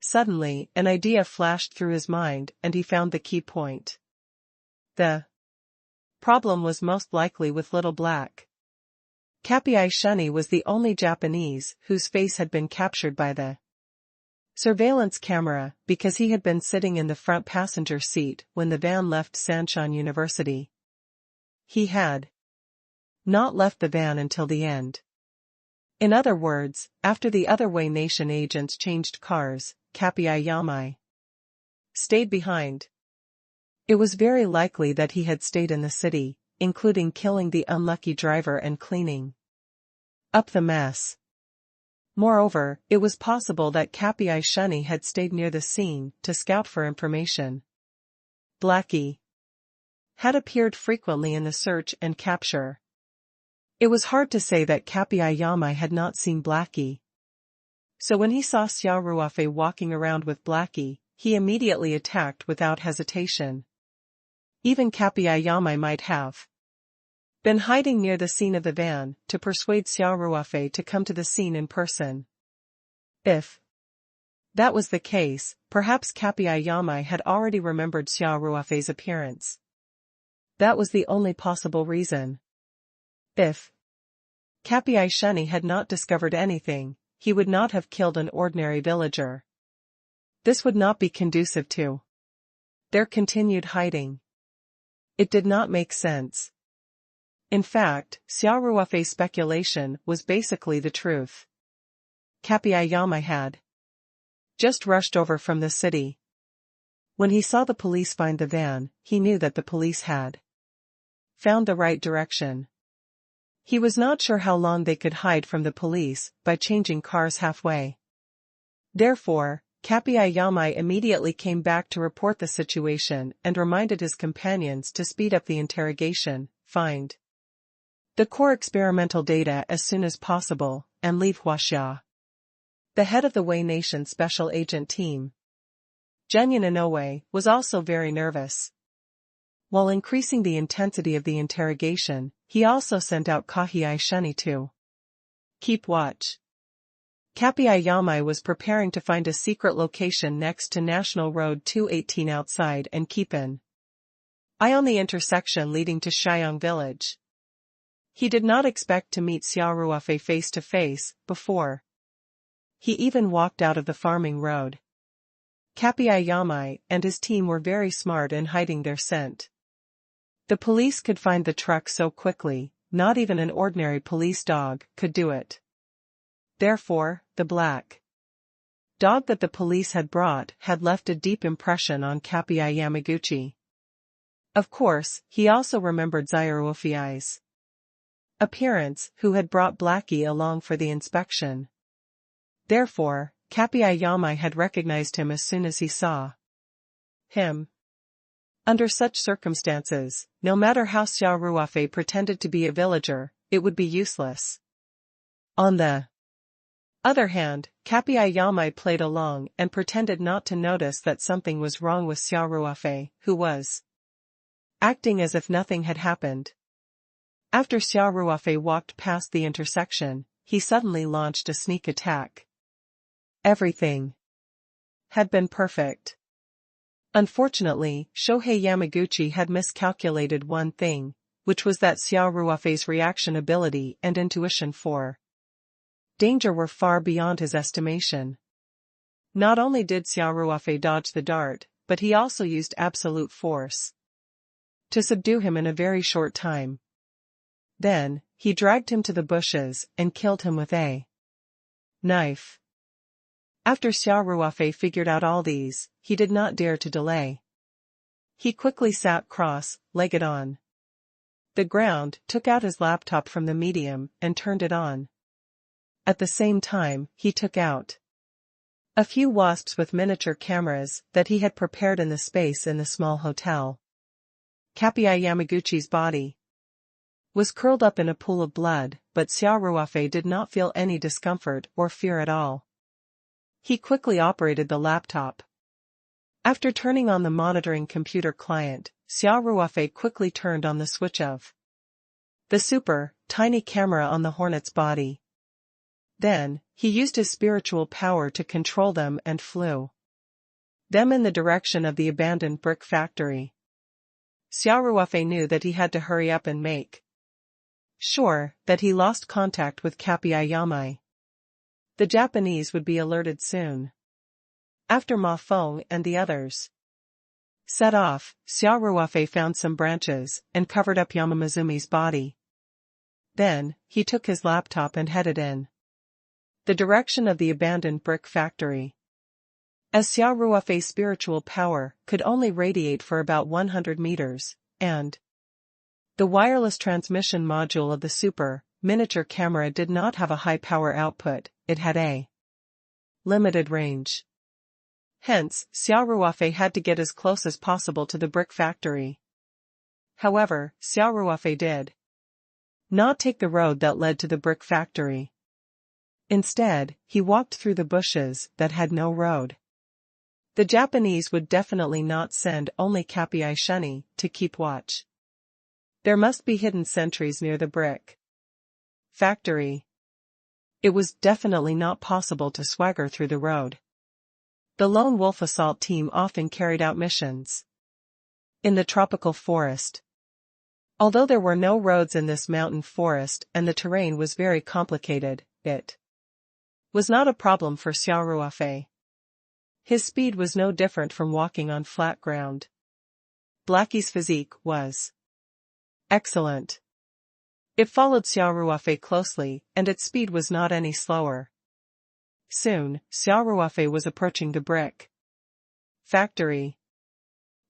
Suddenly, an idea flashed through his mind and he found the key point. The problem was most likely with Little Black. Capiai Shunni was the only Japanese whose face had been captured by the surveillance camera because he had been sitting in the front passenger seat when the van left Sanshan University. He had not left the van until the end. In other words, after the other Wei Nation agents changed cars, Capiai Yamai stayed behind. It was very likely that he had stayed in the city, including killing the unlucky driver and cleaning up the mess. Moreover, it was possible that Capiai Shunni had stayed near the scene to scout for information. Blackie had appeared frequently in the search and capture. It was hard to say that Capiai Yamai had not seen Blackie. So when he saw Xia Ruofei walking around with Blackie, he immediately attacked without hesitation. Even Capiai Yamai might have been hiding near the scene of the van to persuade Xia Ruofei to come to the scene in person. If that was the case, perhaps Capiai Yamai had already remembered Xia Ruofei's appearance. That was the only possible reason. If Capiai Shunni had not discovered anything, he would not have killed an ordinary villager. This would not be conducive to their continued hiding. It did not make sense. In fact, Xia Ruofei's speculation was basically the truth. Capiai Yamai had just rushed over from the city. When he saw the police find the van, he knew that the police had found the right direction. He was not sure how long they could hide from the police by changing cars halfway. Therefore, Capiai Yamai immediately came back to report the situation and reminded his companions to speed up the interrogation, find the core experimental data as soon as possible, and leave Huaxia, the head of the Wei Nation Special Agent Team. Genyin Inoue was also very nervous. While increasing the intensity of the interrogation, he also sent out Capiai Shunni to keep watch. Capiai Yamai was preparing to find a secret location next to National Road 218 outside and keep an eye on the intersection leading to Shiyang Village. He did not expect to meet Xia Ruofei face to face before he even walked out of the farming road. Capiai Yamai and his team were very smart in hiding their scent. The police could find the truck so quickly, not even an ordinary police dog could do it. Therefore, the black dog that the police had brought had left a deep impression on Capiai Yamaguchi. Of course, he also remembered Xia Ruofei's appearance, who had brought Blackie along for the inspection. Therefore, Capiai Yamai had recognized him as soon as he saw him. Under such circumstances, no matter how Xia Ruofei pretended to be a villager, it would be useless. On the other hand, Kapiai Yamai played along and pretended not to notice that something was wrong with Xia Ruofei, who was acting as if nothing had happened. After Xia Ruofei walked past the intersection, he suddenly launched a sneak attack. Everything had been perfect. Unfortunately, Shohei Yamaguchi had miscalculated one thing, which was that Xia Ruofei's reaction ability and intuition for danger were far beyond his estimation. Not only did Xia Ruofei dodge the dart, but he also used absolute force to subdue him in a very short time. Then, he dragged him to the bushes and killed him with a knife. After Xia Ruofei figured out all these, he did not dare to delay. He quickly sat cross-legged on the ground, took out his laptop from the medium, and turned it on. At the same time, he took out a few wasps with miniature cameras that he had prepared in the space in the small hotel. Kapiai Yamaguchi's body was curled up in a pool of blood, but Xia Ruofei did not feel any discomfort or fear at all. He quickly operated the laptop. After turning on the monitoring computer client, Xia Ruofei quickly turned on the switch of the super, tiny camera on the hornet's body. Then, he used his spiritual power to control them and flew them in the direction of the abandoned brick factory. Xia Ruofei knew that he had to hurry up and make sure that he lost contact with Kapiai Yamai. The Japanese would be alerted soon. After Ma Feng and the others set off, Xia Ruofei found some branches and covered up Yamamazumi's body. Then, he took his laptop and headed in the direction of the abandoned brick factory. As Xia Ruofei's spiritual power could only radiate for about 100 meters, and the wireless transmission module of the super, miniature camera did not have a high power output, it had a limited range. Hence, Xia Ruofei had to get as close as possible to the brick factory. However, Xia Ruofei did not take the road that led to the brick factory. Instead, he walked through the bushes that had no road. The Japanese would definitely not send only Kapiai Shunny to keep watch. There must be hidden sentries near the brick factory. It was definitely not possible to swagger through the road. The Lone Wolf Assault Team often carried out missions in the tropical forest. Although there were no roads in this mountain forest and the terrain was very complicated, it was not a problem for Xia Ruofei. His speed was no different from walking on flat ground. Blackie's physique was excellent. It followed Xia Ruofei closely, and its speed was not any slower. Soon, Xia Ruofei was approaching the brick factory.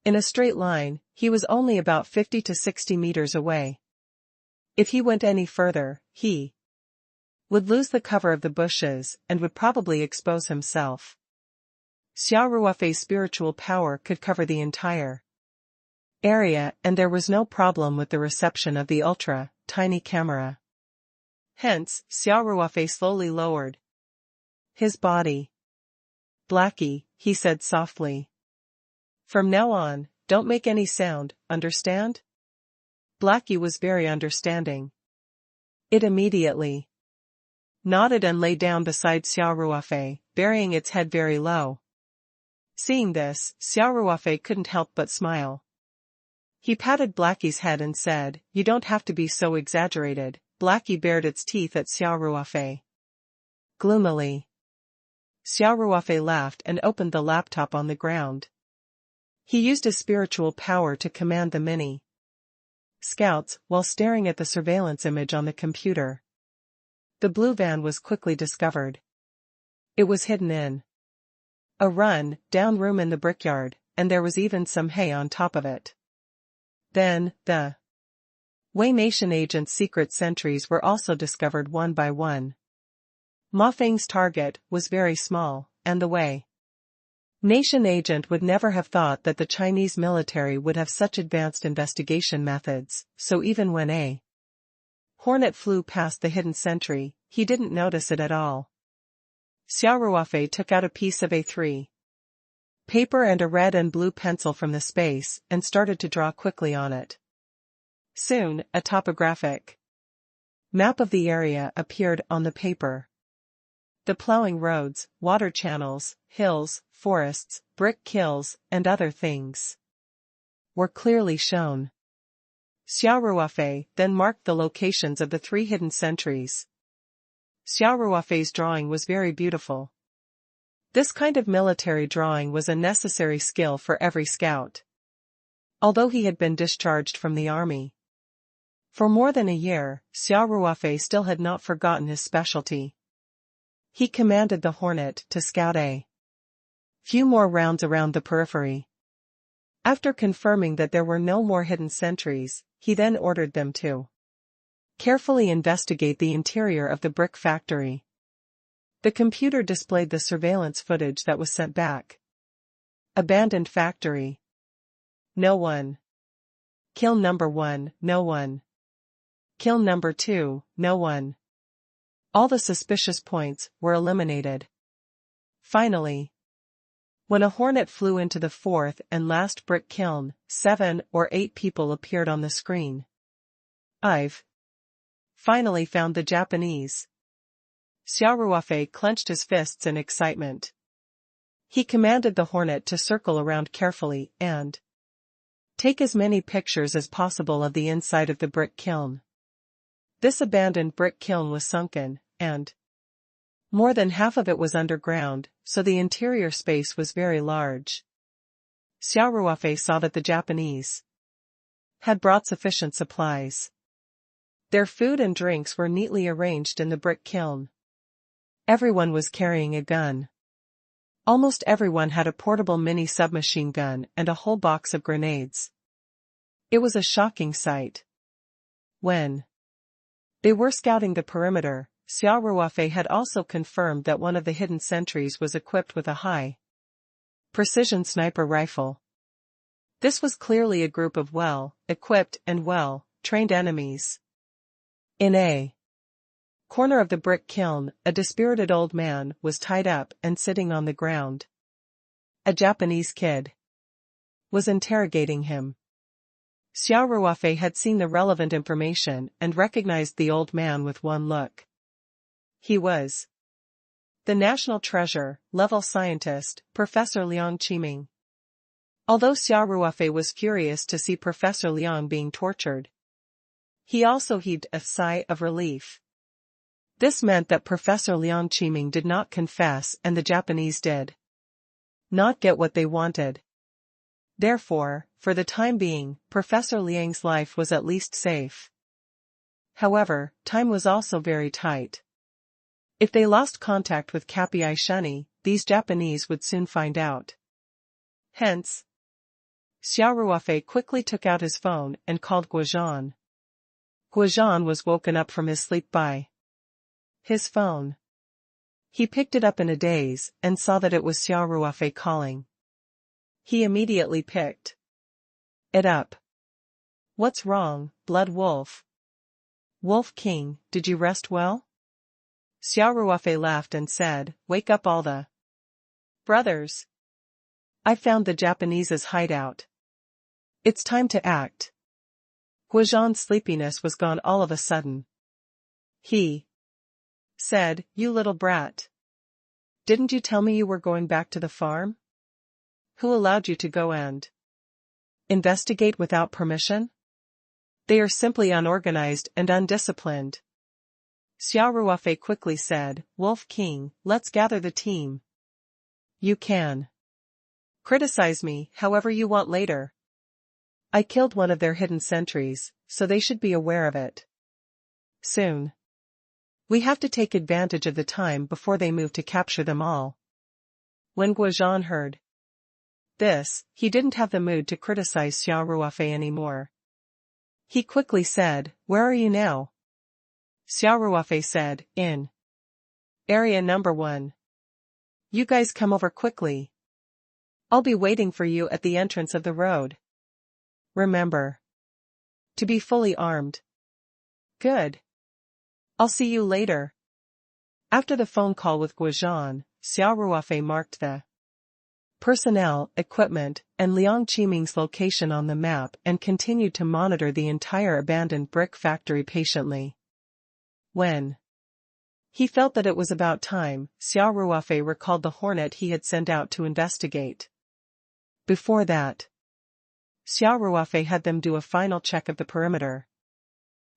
In a straight line, he was only about 50 to 60 meters away. If he went any further, he would lose the cover of the bushes and would probably expose himself. Xia Ruofei's spiritual power could cover the entire area, and there was no problem with the reception of the ultra-tiny camera. Hence, Xia Ruofei slowly lowered his body. "Blackie," he said softly. "From now on, don't make any sound, understand?" Blackie was very understanding. It immediately nodded and lay down beside Xia Ruofei, burying its head very low. Seeing this, Xia Ruofei couldn't help but smile. He patted Blackie's head and said, "You don't have to be so exaggerated." Blackie bared its teeth at Xia Ruofei gloomily. Xia Ruofei laughed and opened the laptop on the ground. He used his spiritual power to command the mini scouts while staring at the surveillance image on the computer. The blue van was quickly discovered. It was hidden in a run-down room in the brickyard, and there was even some hay on top of it. Then, the Waymation agent's secret sentries were also discovered one by one. Ma Feng's target was very small, and the Wei Nation agent would never have thought that the Chinese military would have such advanced investigation methods, so even when a hornet flew past the hidden sentry, he didn't notice it at all. Xia Ruofei took out a piece of A3 paper and a red and blue pencil from the space and started to draw quickly on it. Soon, a topographic map of the area appeared on the paper. The plowing roads, water channels, hills, forests, brick kilns, and other things were clearly shown. Xia Ruofei then marked the locations of the 3 hidden sentries. Xia Ruofei's drawing was very beautiful. This kind of military drawing was a necessary skill for every scout. Although he had been discharged from the army for more than a year, Xia Ruofei still had not forgotten his specialty. He commanded the Hornet to scout a few more rounds around the periphery. After confirming that there were no more hidden sentries, he then ordered them to carefully investigate the interior of the brick factory. The computer displayed the surveillance footage that was sent back. Abandoned factory. No one. Kill number 1, no one. Kill number 2, no one. All the suspicious points were eliminated. Finally, when a hornet flew into the 4th and last brick kiln, 7 or 8 people appeared on the screen. I've finally found the Japanese. Xia Ruofei clenched his fists in excitement. He commanded the Hornet to circle around carefully and take as many pictures as possible of the inside of the brick kiln. This abandoned brick kiln was sunken, and more than half of it was underground, so the interior space was very large. Xia Ruofei saw that the Japanese had brought sufficient supplies. Their food and drinks were neatly arranged in the brick kiln. Everyone was carrying a gun. Almost everyone had a portable mini submachine gun and a whole box of grenades. It was a shocking sight. When they were scouting the perimeter, Xia Ruofei had also confirmed that one of the hidden sentries was equipped with a high-precision sniper rifle. This was clearly a group of well-equipped and well-trained enemies. In a corner of the brick kiln, a dispirited old man was tied up and sitting on the ground. A Japanese kid was interrogating him. Xia Ruofei had seen the relevant information and recognized the old man with one look. He was the national treasure, level scientist, Professor Liang Qiming. Although Xia Ruofei was furious to see Professor Liang being tortured, he also heaved a sigh of relief. This meant that Professor Liang Qiming did not confess and the Japanese did not get what they wanted. Therefore, for the time being, Professor Liang's life was at least safe. However, time was also very tight. If they lost contact with Capiai Shunny, these Japanese would soon find out. Hence, Xia Ruofei quickly took out his phone and called Guozhan. Guozhan was woken up from his sleep by his phone. He picked it up in a daze and saw that it was Xia Ruofei calling. He immediately picked it up. What's wrong, Blood Wolf? Wolf King, did you rest well? Xia Ruofei laughed and said, wake up all the brothers. I found the Japanese's hideout. It's time to act. Guozhan's sleepiness was gone all of a sudden. He said, you little brat. Didn't you tell me you were going back to the farm? Who allowed you to go and investigate without permission? They are simply unorganized and undisciplined. Xia Ruofei quickly said, Wolf King, let's gather the team. You can criticize me however you want later. I killed one of their hidden sentries, so they should be aware of it. Soon. We have to take advantage of the time before they move to capture them all. When Guozhan heard this, he didn't have the mood to criticize Xia Ruofei anymore. He quickly said, where are you now? Xia Ruofei said, in area number 1. You guys come over quickly. I'll be waiting for you at the entrance of the road. Remember to be fully armed. Good. I'll see you later. After the phone call with Guozhan, Xia Ruofei marked the personnel, equipment, and Liang Qiming's location on the map and continued to monitor the entire abandoned brick factory patiently. When he felt that it was about time, Xia Ruofei recalled the hornet he had sent out to investigate. Before that, Xia Ruofei had them do a final check of the perimeter.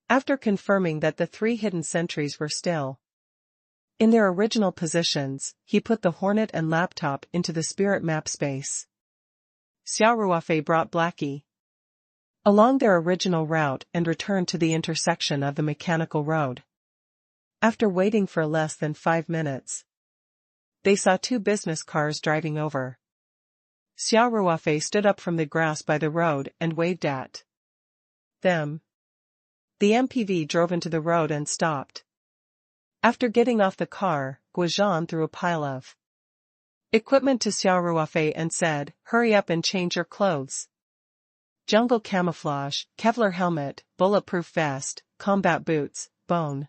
After confirming that the 3 hidden sentries were still in their original positions, he put the hornet and laptop into the spirit map space. Xia Ruofei brought Blackie along their original route and returned to the intersection of the mechanical road. After waiting for less than 5 minutes, they saw 2 business cars driving over. Xia Ruofei stood up from the grass by the road and waved at them. The MPV drove into the road and stopped. After getting off the car, Guozhan threw a pile of equipment to Xia Ruofei and said, "Hurry up and change your clothes. Jungle camouflage, Kevlar helmet, bulletproof vest, combat boots, bone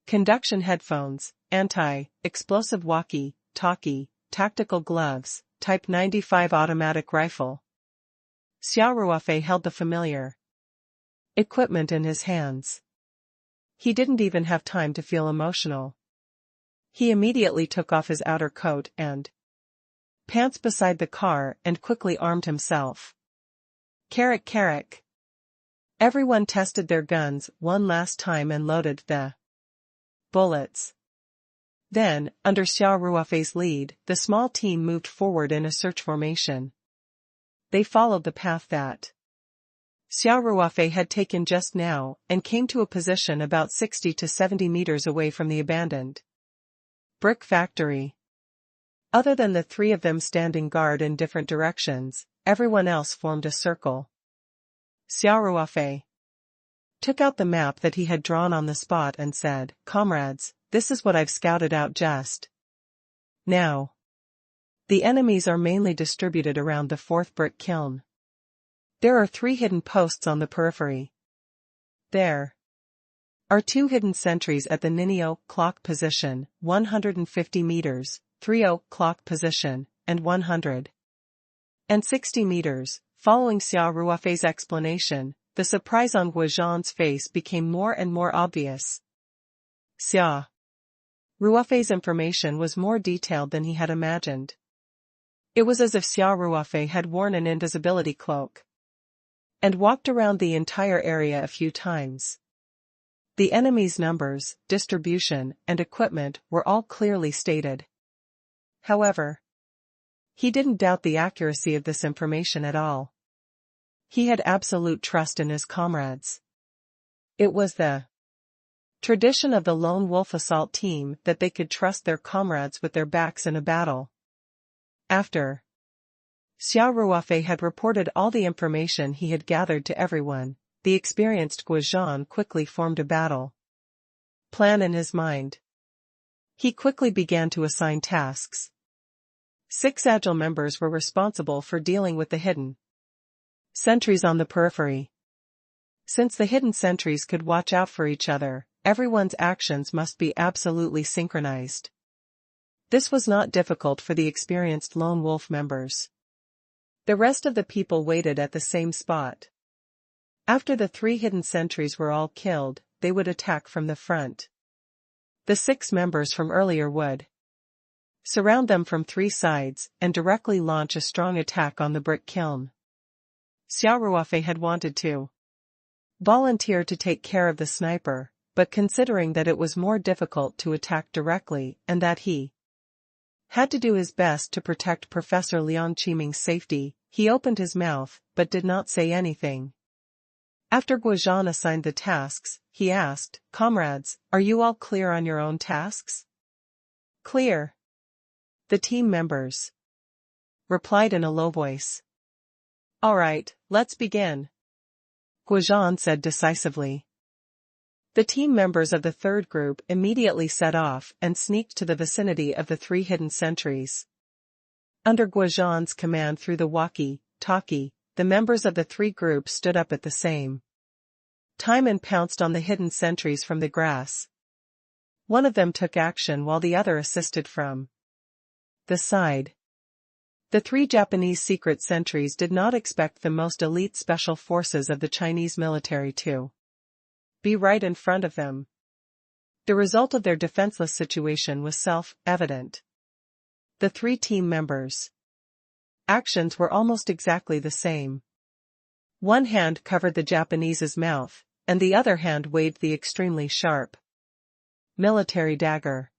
conduction headphones, anti-explosive walkie-talkie, tactical gloves, Type 95 automatic rifle." Xia Ruofei held the familiar equipment in his hands. He didn't even have time to feel emotional. He immediately took off his outer coat and pants beside the car and quickly armed himself. Carrick. Everyone tested their guns one last time and loaded the bullets. Then, under Xia Ruofei's lead, the small team moved forward in a search formation. They followed the path that Xia Ruofei had taken just now, and came to a position about 60 to 70 meters away from the abandoned brick factory. Other than the 3 of them standing guard in different directions, everyone else formed a circle. Xia Ruofei took out the map that he had drawn on the spot and said, "Comrades, this is what I've scouted out just now. The enemies are mainly distributed around the 4th brick kiln. There are 3 hidden posts on the periphery. There are 2 hidden sentries at the 9 o'clock position, 150 meters, 3 o'clock position, and 160 meters. Following Xia Ruofei's explanation, the surprise on Guozhan's face became more and more obvious. Xia Ruofei's information was more detailed than he had imagined. It was as if Xia Ruofei had worn an invisibility cloak and walked around the entire area a few times. The enemy's numbers, distribution, and equipment were all clearly stated. However, he didn't doubt the accuracy of this information at all. He had absolute trust in his comrades. It was the tradition of the lone wolf assault team that they could trust their comrades with their backs in a battle. After Xia Ruofei had reported all the information he had gathered to everyone, the experienced Guozhan quickly formed a battle plan in his mind. He quickly began to assign tasks. 6 agile members were responsible for dealing with the hidden sentries on the periphery. Since the hidden sentries could watch out for each other, everyone's actions must be absolutely synchronized. This was not difficult for the experienced lone wolf members. The rest of the people waited at the same spot. After the 3 hidden sentries were all killed, they would attack from the front. The 6 members from earlier would surround them from 3 sides and directly launch a strong attack on the brick kiln. Xia Ruofei had wanted to volunteer to take care of the sniper, but considering that it was more difficult to attack directly and that he had to do his best to protect Professor Liang Qiming's safety, he opened his mouth but did not say anything. After Guozhan assigned the tasks, he asked, "Comrades, are you all clear on your own tasks?" "Clear." The team members replied in a low voice. "All right, let's begin," Guozhan said decisively. The team members of the 3rd group immediately set off and sneaked to the vicinity of the 3 hidden sentries. Under Guozhan's command through the walkie-talkie, the members of the three groups stood up at the same time and pounced on the hidden sentries from the grass. One of them took action while the other assisted from the side. The three Japanese secret sentries did not expect the most elite special forces of the Chinese military to be right in front of them. The result of their defenseless situation was self-evident. The three team members' actions were almost exactly the same. One hand covered the Japanese's mouth, and the other hand waved the extremely sharp military dagger.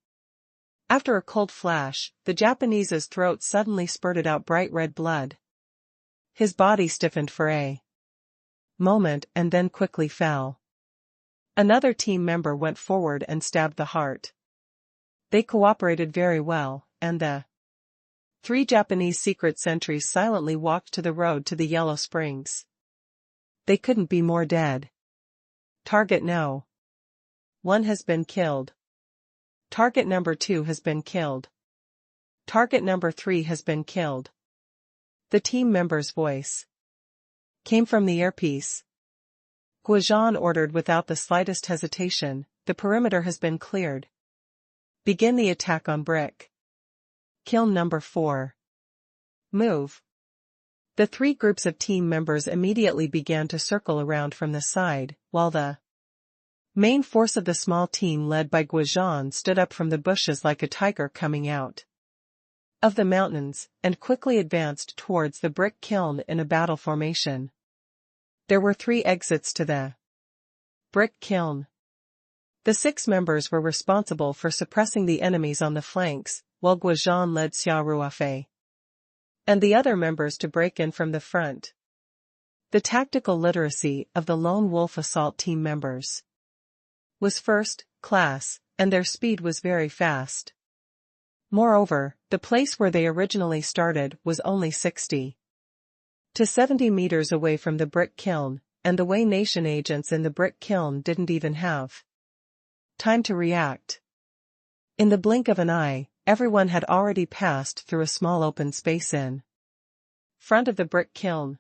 After a cold flash, the Japanese's throat suddenly spurted out bright red blood. His body stiffened for a moment and then quickly fell. Another team member went forward and stabbed the heart. They cooperated very well, and the three Japanese secret sentries silently walked to the road to the Yellow Springs. They couldn't be more dead. Target No. 1 has been killed. Target number 2 has been killed. Target number 3 has been killed. The team member's voice came from the earpiece. Guozhan ordered without the slightest hesitation, "The perimeter has been cleared. Begin the attack on brick kiln number 4. Move." The three groups of team members immediately began to circle around from the side, while the main force of the small team led by Guozhan stood up from the bushes like a tiger coming out of the mountains, and quickly advanced towards the brick kiln in a battle formation. There were 3 exits to the brick kiln. The 6 members were responsible for suppressing the enemies on the flanks, while Guozhan led Xia Ruofei and the other members to break in from the front. The tactical literacy of the Lone Wolf Assault Team members was first class, and their speed was very fast. Moreover, the place where they originally started was only 60 to 70 meters away from the brick kiln, and the Wei Nation agents in the brick kiln didn't even have time to react. In the blink of an eye, everyone had already passed through a small open space in front of the brick kiln.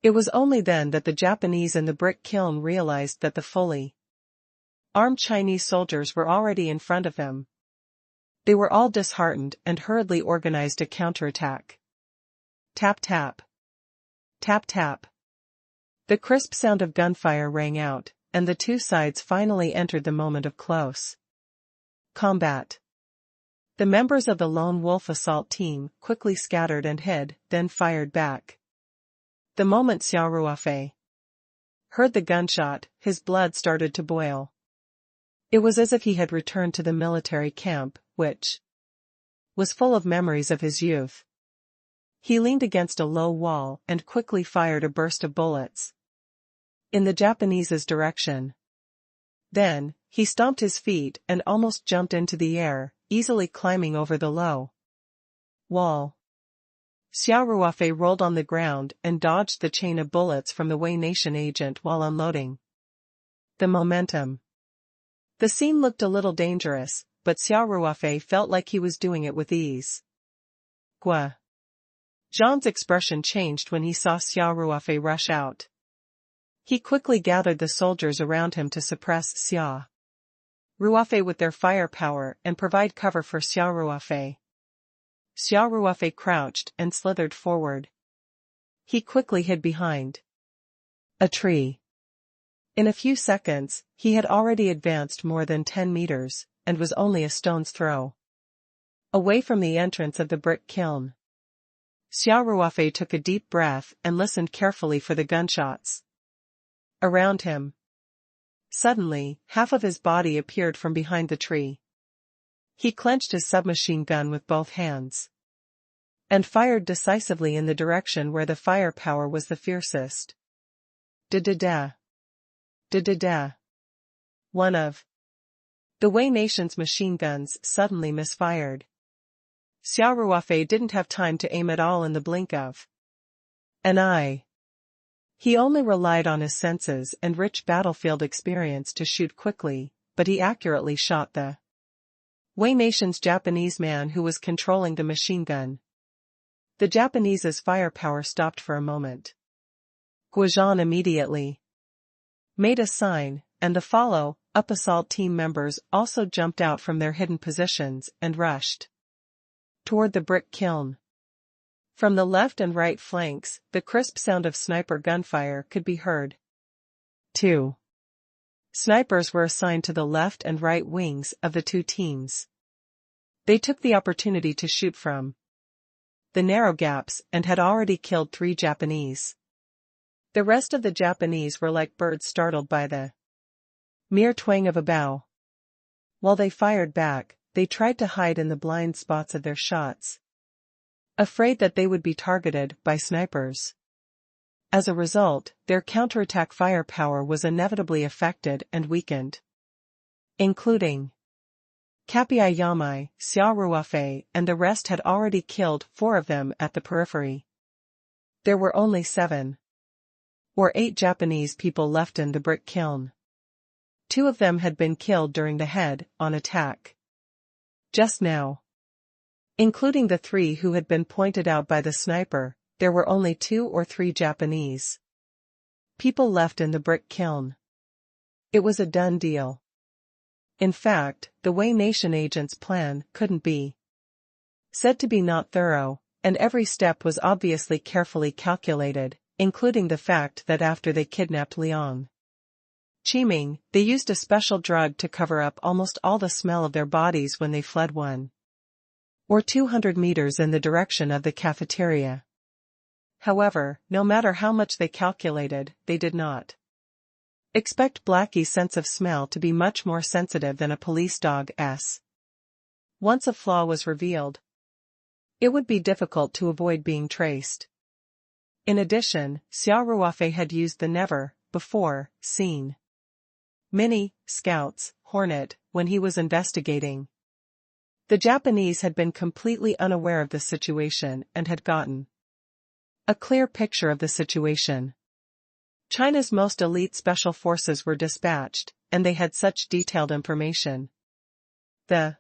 It was only then that the Japanese in the brick kiln realized that the fully armed Chinese soldiers were already in front of them. They were all disheartened and hurriedly organized a counterattack. Tap tap. Tap tap. The crisp sound of gunfire rang out, and the two sides finally entered the moment of close combat. The members of the Lone Wolf Assault Team quickly scattered and hid, then fired back. The moment Xia Ruofei heard the gunshot, his blood started to boil. It was as if he had returned to the military camp, which was full of memories of his youth. He leaned against a low wall and quickly fired a burst of bullets in the Japanese's direction. Then, he stomped his feet and almost jumped into the air, easily climbing over the low wall. Xia Ruofei rolled on the ground and dodged the chain of bullets from the Wei Nation agent while unloading the momentum. The scene looked a little dangerous, but Xia Ruofei felt like he was doing it with ease. Zhang's expression changed when he saw Xia Ruofei rush out. He quickly gathered the soldiers around him to suppress Xia Ruofei with their firepower and provide cover for Xia Ruofei. Xia Ruofei crouched and slithered forward. He quickly hid behind a tree. In a few seconds, he had already advanced more than 10 meters, and was only a stone's throw away from the entrance of the brick kiln. Xia Ruofei took a deep breath and listened carefully for the gunshots around him. Suddenly, half of his body appeared from behind the tree. He clenched his submachine gun with both hands and fired decisively in the direction where the firepower was the fiercest. Da-da-da. Da-da-da. One of the Wei Nation's machine guns suddenly misfired. Xia Ruofei didn't have time to aim at all in the blink of an eye. He only relied on his senses and rich battlefield experience to shoot quickly, but he accurately shot the Wei Nation's Japanese man who was controlling the machine gun. The Japanese's firepower stopped for a moment. Guizhan immediately made a sign, and the follow-up assault team members also jumped out from their hidden positions and rushed toward the brick kiln. From the left and right flanks, the crisp sound of sniper gunfire could be heard. 2 snipers were assigned to the left and right wings of the two teams. They took the opportunity to shoot from the narrow gaps and had already killed 3 Japanese. The rest of the Japanese were like birds startled by the mere twang of a bow. While they fired back, they tried to hide in the blind spots of their shots, afraid that they would be targeted by snipers. As a result, their counterattack firepower was inevitably affected and weakened, including Kappei Yamai, Xia Ruofei, and the rest had already killed 4 of them at the periphery. There were only 7 or 8 Japanese people left in the brick kiln. 2 of them had been killed during the head-on attack just now. Including the 3 who had been pointed out by the sniper, there were only 2 or 3 Japanese people left in the brick kiln. It was a done deal. In fact, the Wei Nation agent's plan couldn't be said to be not thorough, and every step was obviously carefully calculated, including the fact that after they kidnapped Liang Qiming, they used a special drug to cover up almost all the smell of their bodies when they fled 1 or 200 meters in the direction of the cafeteria. However, no matter how much they calculated, they did not expect Blackie's sense of smell to be much more sensitive than a police dog's. Once a flaw was revealed, it would be difficult to avoid being traced. In addition, Xia Ruofei had used the never-before-seen mini-scouts Hornet when he was investigating. The Japanese had been completely unaware of the situation and had gotten a clear picture of the situation. China's most elite special forces were dispatched, and they had such detailed information. The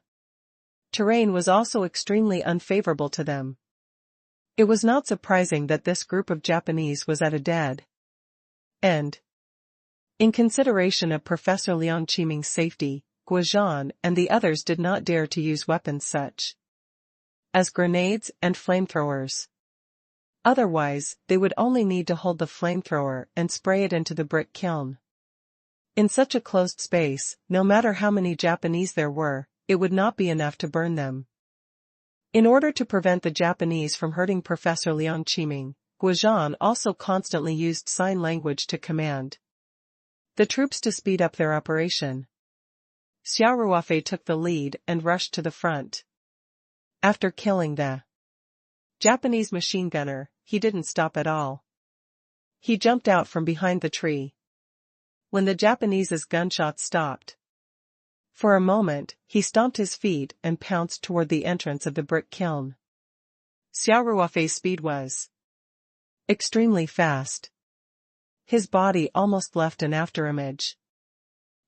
terrain was also extremely unfavorable to them. It was not surprising that this group of Japanese was at a dead end. In consideration of Professor Liang Qiming's safety, Guizhan and the others did not dare to use weapons such as grenades and flamethrowers. Otherwise, they would only need to hold the flamethrower and spray it into the brick kiln. In such a closed space, no matter how many Japanese there were, it would not be enough to burn them. In order to prevent the Japanese from hurting Professor Liang Qiming, Guizhan also constantly used sign language to command the troops to speed up their operation. Xia Ruofei took the lead and rushed to the front. After killing the Japanese machine gunner, he didn't stop at all. He jumped out from behind the tree. When the Japanese's gunshots stopped, for a moment, he stomped his feet and pounced toward the entrance of the brick kiln. Xia Ruofei's speed was extremely fast. His body almost left an afterimage.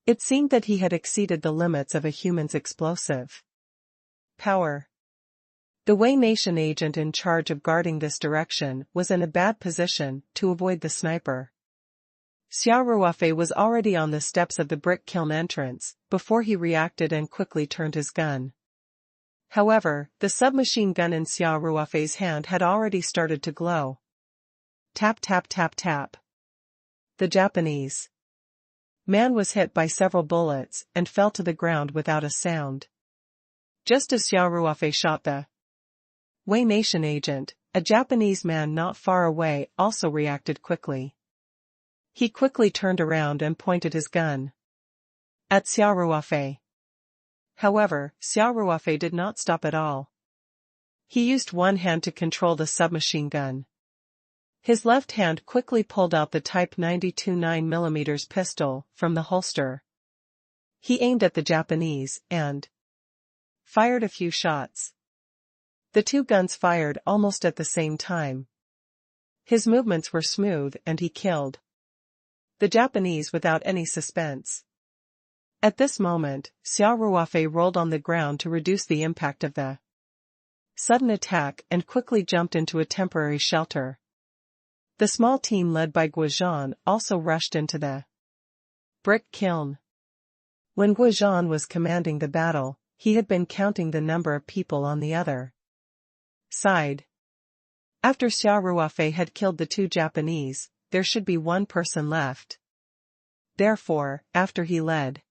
It seemed that he had exceeded the limits of a human's explosive power. The Wei Nation agent in charge of guarding this direction was in a bad position to avoid the sniper. Xia Ruofei was already on the steps of the brick kiln entrance before he reacted and quickly turned his gun. However, the submachine gun in Xia Ruofei's hand had already started to glow. Tap tap tap tap. The Japanese man was hit by several bullets and fell to the ground without a sound. Just as Xia Ruofei shot the Wei Nation agent, a Japanese man not far away also reacted quickly. He quickly turned around and pointed his gun at Xia Ruofei. However, Xia Ruofei did not stop at all. He used one hand to control the submachine gun. His left hand quickly pulled out the Type 92 9mm pistol from the holster. He aimed at the Japanese and fired a few shots. The two guns fired almost at the same time. His movements were smooth and he killed the Japanese without any suspense. At this moment, Xia Ruofei rolled on the ground to reduce the impact of the sudden attack and quickly jumped into a temporary shelter. The small team led by Guozhan also rushed into the brick kiln. When Guozhan was commanding the battle, he had been counting the number of people on the other side. After Xia Ruofei had killed the 2 Japanese, there should be 1 person left. Therefore, after he led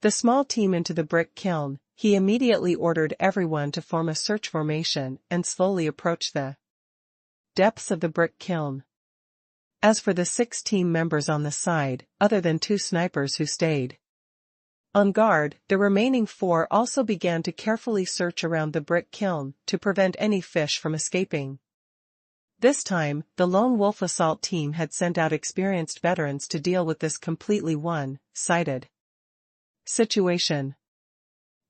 the small team into the brick kiln, he immediately ordered everyone to form a search formation and slowly approach the depths of the brick kiln. As for the 6 team members on the side, other than 2 snipers who stayed on guard, the remaining 4 also began to carefully search around the brick kiln to prevent any fish from escaping. This time, the Lone Wolf assault team had sent out experienced veterans to deal with this completely one-sided situation.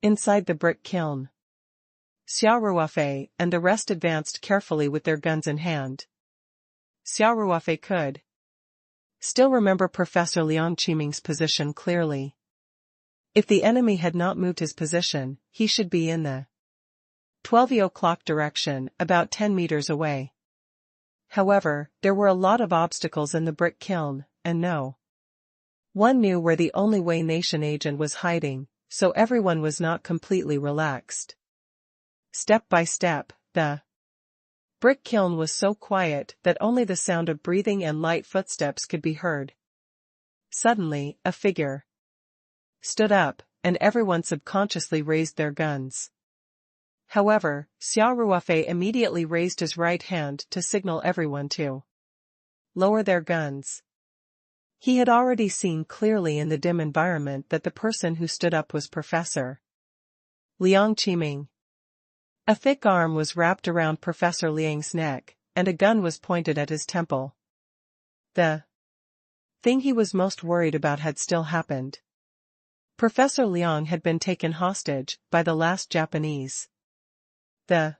Inside the brick kiln, Xia Ruofei and the rest advanced carefully with their guns in hand. Xia Ruofei could still remember Professor Liang Qiming's position clearly. If the enemy had not moved his position, he should be in the 12 o'clock direction, about 10 meters away. However, there were a lot of obstacles in the brick kiln, and no one knew where the only Wei Nation agent was hiding, so everyone was not completely relaxed. Step by step, the brick kiln was so quiet that only the sound of breathing and light footsteps could be heard. Suddenly, a figure stood up, and everyone subconsciously raised their guns. However, Xia Ruofei immediately raised his right hand to signal everyone to lower their guns. He had already seen clearly in the dim environment that the person who stood up was Professor Liang Qiming. A thick arm was wrapped around Professor Liang's neck, and a gun was pointed at his temple. The thing he was most worried about had still happened. Professor Liang had been taken hostage by the last Japanese. The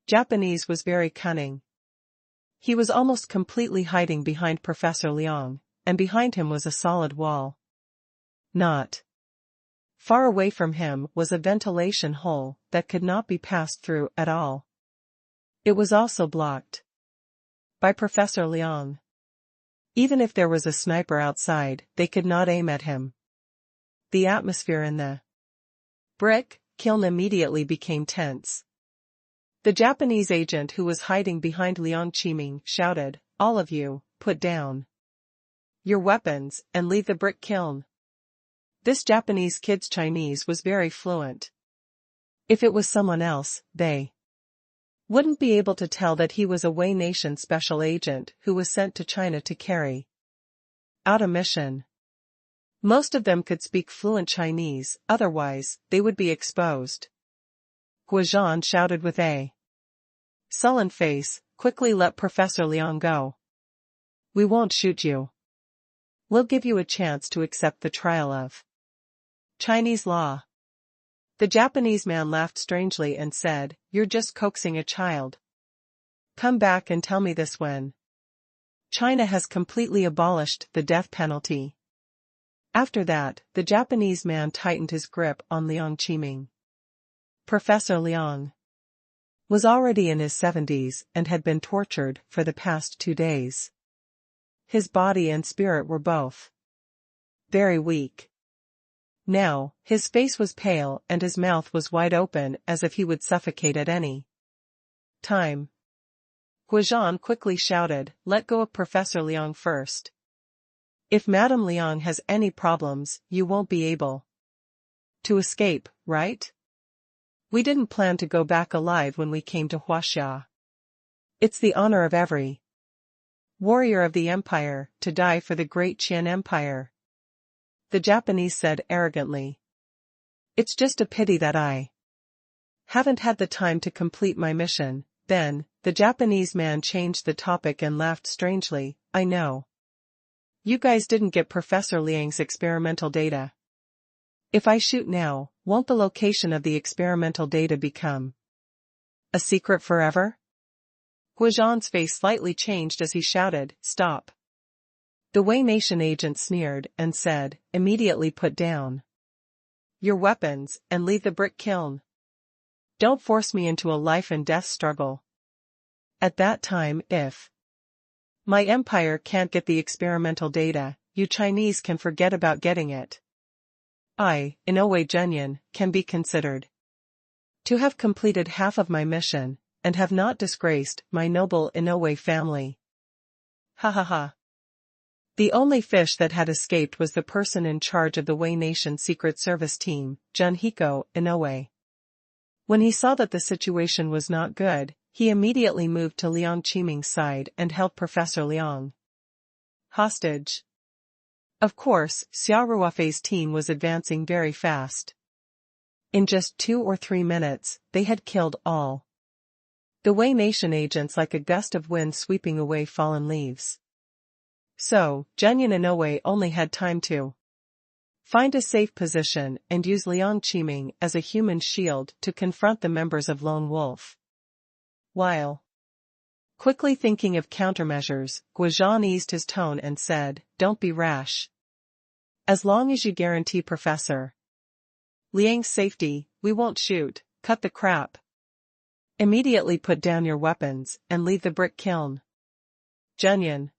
Japanese was very cunning. He was almost completely hiding behind Professor Liang, and behind him was a solid wall. Not far away from him was a ventilation hole that could not be passed through at all. It was also blocked by Professor Liang. Even if there was a sniper outside, they could not aim at him. The atmosphere in the brick kiln immediately became tense. The Japanese agent who was hiding behind Liang Qiming shouted, "All of you, put down your weapons and leave the brick kiln." This Japanese kid's Chinese was very fluent. If it was someone else, they wouldn't be able to tell that he was a Wei Nation special agent who was sent to China to carry out a mission. Most of them could speak fluent Chinese, otherwise, they would be exposed. Guozhan shouted with a sullen face, "Quickly let Professor Liang go. We won't shoot you. We'll give you a chance to accept the trial of Chinese law." The Japanese man laughed strangely and said, "You're just coaxing a child. Come back and tell me this when China has completely abolished the death penalty." After that, the Japanese man tightened his grip on Liang Qiming. Professor Liang was already in his 70s and had been tortured for the past 2 days. His body and spirit were both very weak. Now, his face was pale and his mouth was wide open as if he would suffocate at any time. Guozhan quickly shouted, "Let go of Professor Liang first. If Madame Liang has any problems, you won't be able to escape, right? We didn't plan to go back alive when we came to Huaxia. It's the honor of every warrior of the empire to die for the great Qian Empire." The Japanese said arrogantly. "It's just a pity that I haven't had the time to complete my mission." Then, the Japanese man changed the topic and laughed strangely, "I know. You guys didn't get Professor Liang's experimental data. If I shoot now, won't the location of the experimental data become a secret forever?" Guozhan's face slightly changed as he shouted, "Stop." The Wei Nation agent sneered and said, "Immediately put down your weapons and leave the brick kiln. Don't force me into a life and death struggle. At that time, if my empire can't get the experimental data, you Chinese can forget about getting it. I, Inoue Genyin, can be considered to have completed half of my mission, and have not disgraced my noble Inoue family. Ha ha ha. The only fish that had escaped was the person in charge of the Wei Nation Secret Service team, Junhiko Inoue. When he saw that the situation was not good, he immediately moved to Liang Qiming's side and held Professor Liang hostage. Of course, Xia Ruofei's team was advancing very fast. In just 2 or 3 minutes, they had killed all the Wei Nation agents like a gust of wind sweeping away fallen leaves. So, Genyin Inoue only had time to find a safe position and use Liang Qiming as a human shield to confront the members of Lone Wolf. While quickly thinking of countermeasures, Guozhan eased his tone and said, "Don't be rash. As long as you guarantee Professor Liang's safety, we won't shoot. Cut the crap. Immediately put down your weapons and leave the brick kiln." Genyin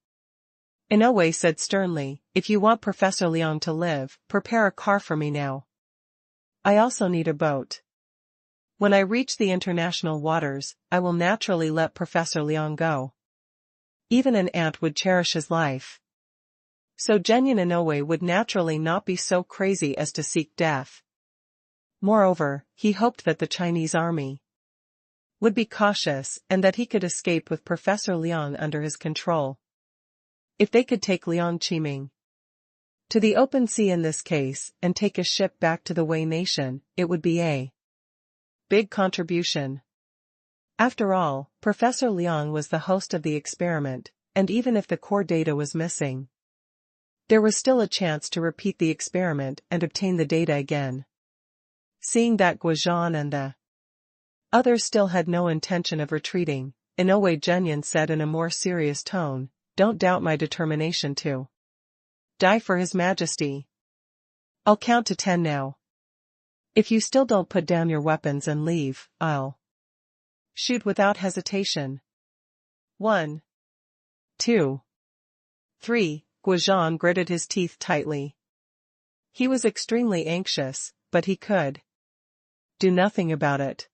Inoue said sternly, "If you want Professor Liang to live, prepare a car for me now. I also need a boat. When I reach the international waters, I will naturally let Professor Liang go. Even an ant would cherish his life. So Genyin Inoue would naturally not be so crazy as to seek death. Moreover, he hoped that the Chinese army would be cautious and that he could escape with Professor Liang under his control. If they could take Liang Qiming to the open sea in this case and take a ship back to the Wei Nation, it would be a big contribution. After all, Professor Liang was the host of the experiment, and even if the core data was missing, there was still a chance to repeat the experiment and obtain the data again. Seeing that Guozhan and the others still had no intention of retreating, Inoue Genyin said in a more serious tone, "Don't doubt my determination to die for His Majesty. I'll count to 10 now. If you still don't put down your weapons and leave, I'll shoot without hesitation. 1, 2, 3, Guozhan gritted his teeth tightly. He was extremely anxious, but he could do nothing about it.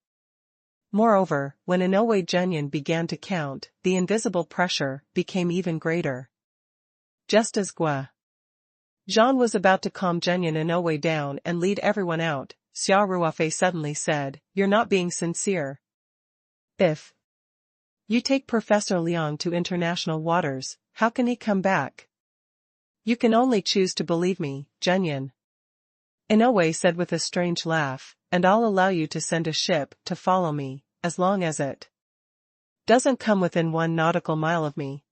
Moreover, when Inoue Genyin began to count, the invisible pressure became even greater. Just as Guozhan was about to calm Genyin Inoue down and lead everyone out, Xia Ruofei suddenly said, "You're not being sincere. If you take Professor Liang to international waters, how can he come back? You can only choose to believe me, Genyin," Inoue said with a strange laugh, "and I'll allow you to send a ship to follow me, as long as it doesn't come within 1 nautical mile of me.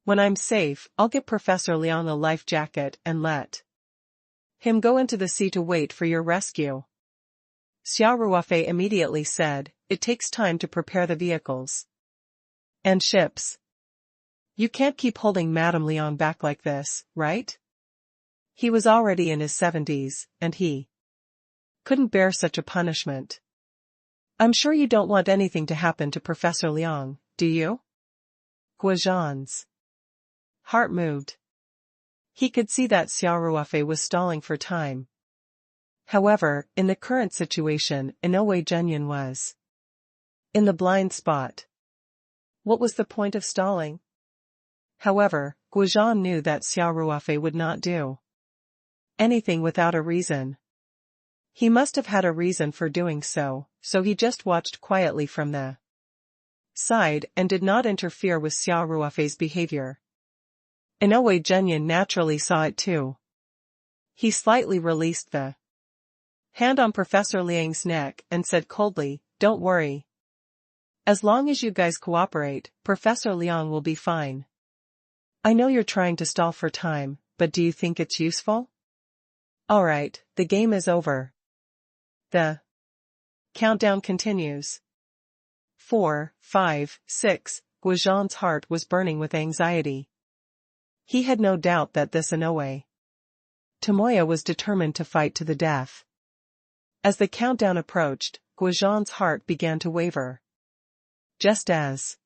When I'm safe, I'll get Professor Liang a life jacket and let him go into the sea to wait for your rescue." Xia Ruofei immediately said, "It takes time to prepare the vehicles and ships. You can't keep holding Madame Liang back like this, right? He was already in his 70s, and he couldn't bear such a punishment. I'm sure you don't want anything to happen to Professor Liang, do you?" Guozhan's heart moved. He could see that Xia Ruofei was stalling for time. However, in the current situation, Inoue Genyin was in the blind spot. What was the point of stalling? However, Guozhan knew that Xia Ruofei would not do anything without a reason. He must have had a reason for doing so, so he just watched quietly from the side and did not interfere with Xia Ruofei's behavior. Inoue Genyin naturally saw it too. He slightly released the hand on Professor Liang's neck and said coldly, "Don't worry. As long as you guys cooperate, Professor Liang will be fine. I know you're trying to stall for time, but do you think it's useful? Alright, the game is over. The countdown continues. 4, 5, 6, Guozhan's heart was burning with anxiety. He had no doubt that this Inoue Tomoya was determined to fight to the death. As the countdown approached, Guozhan's heart began to waver. Just as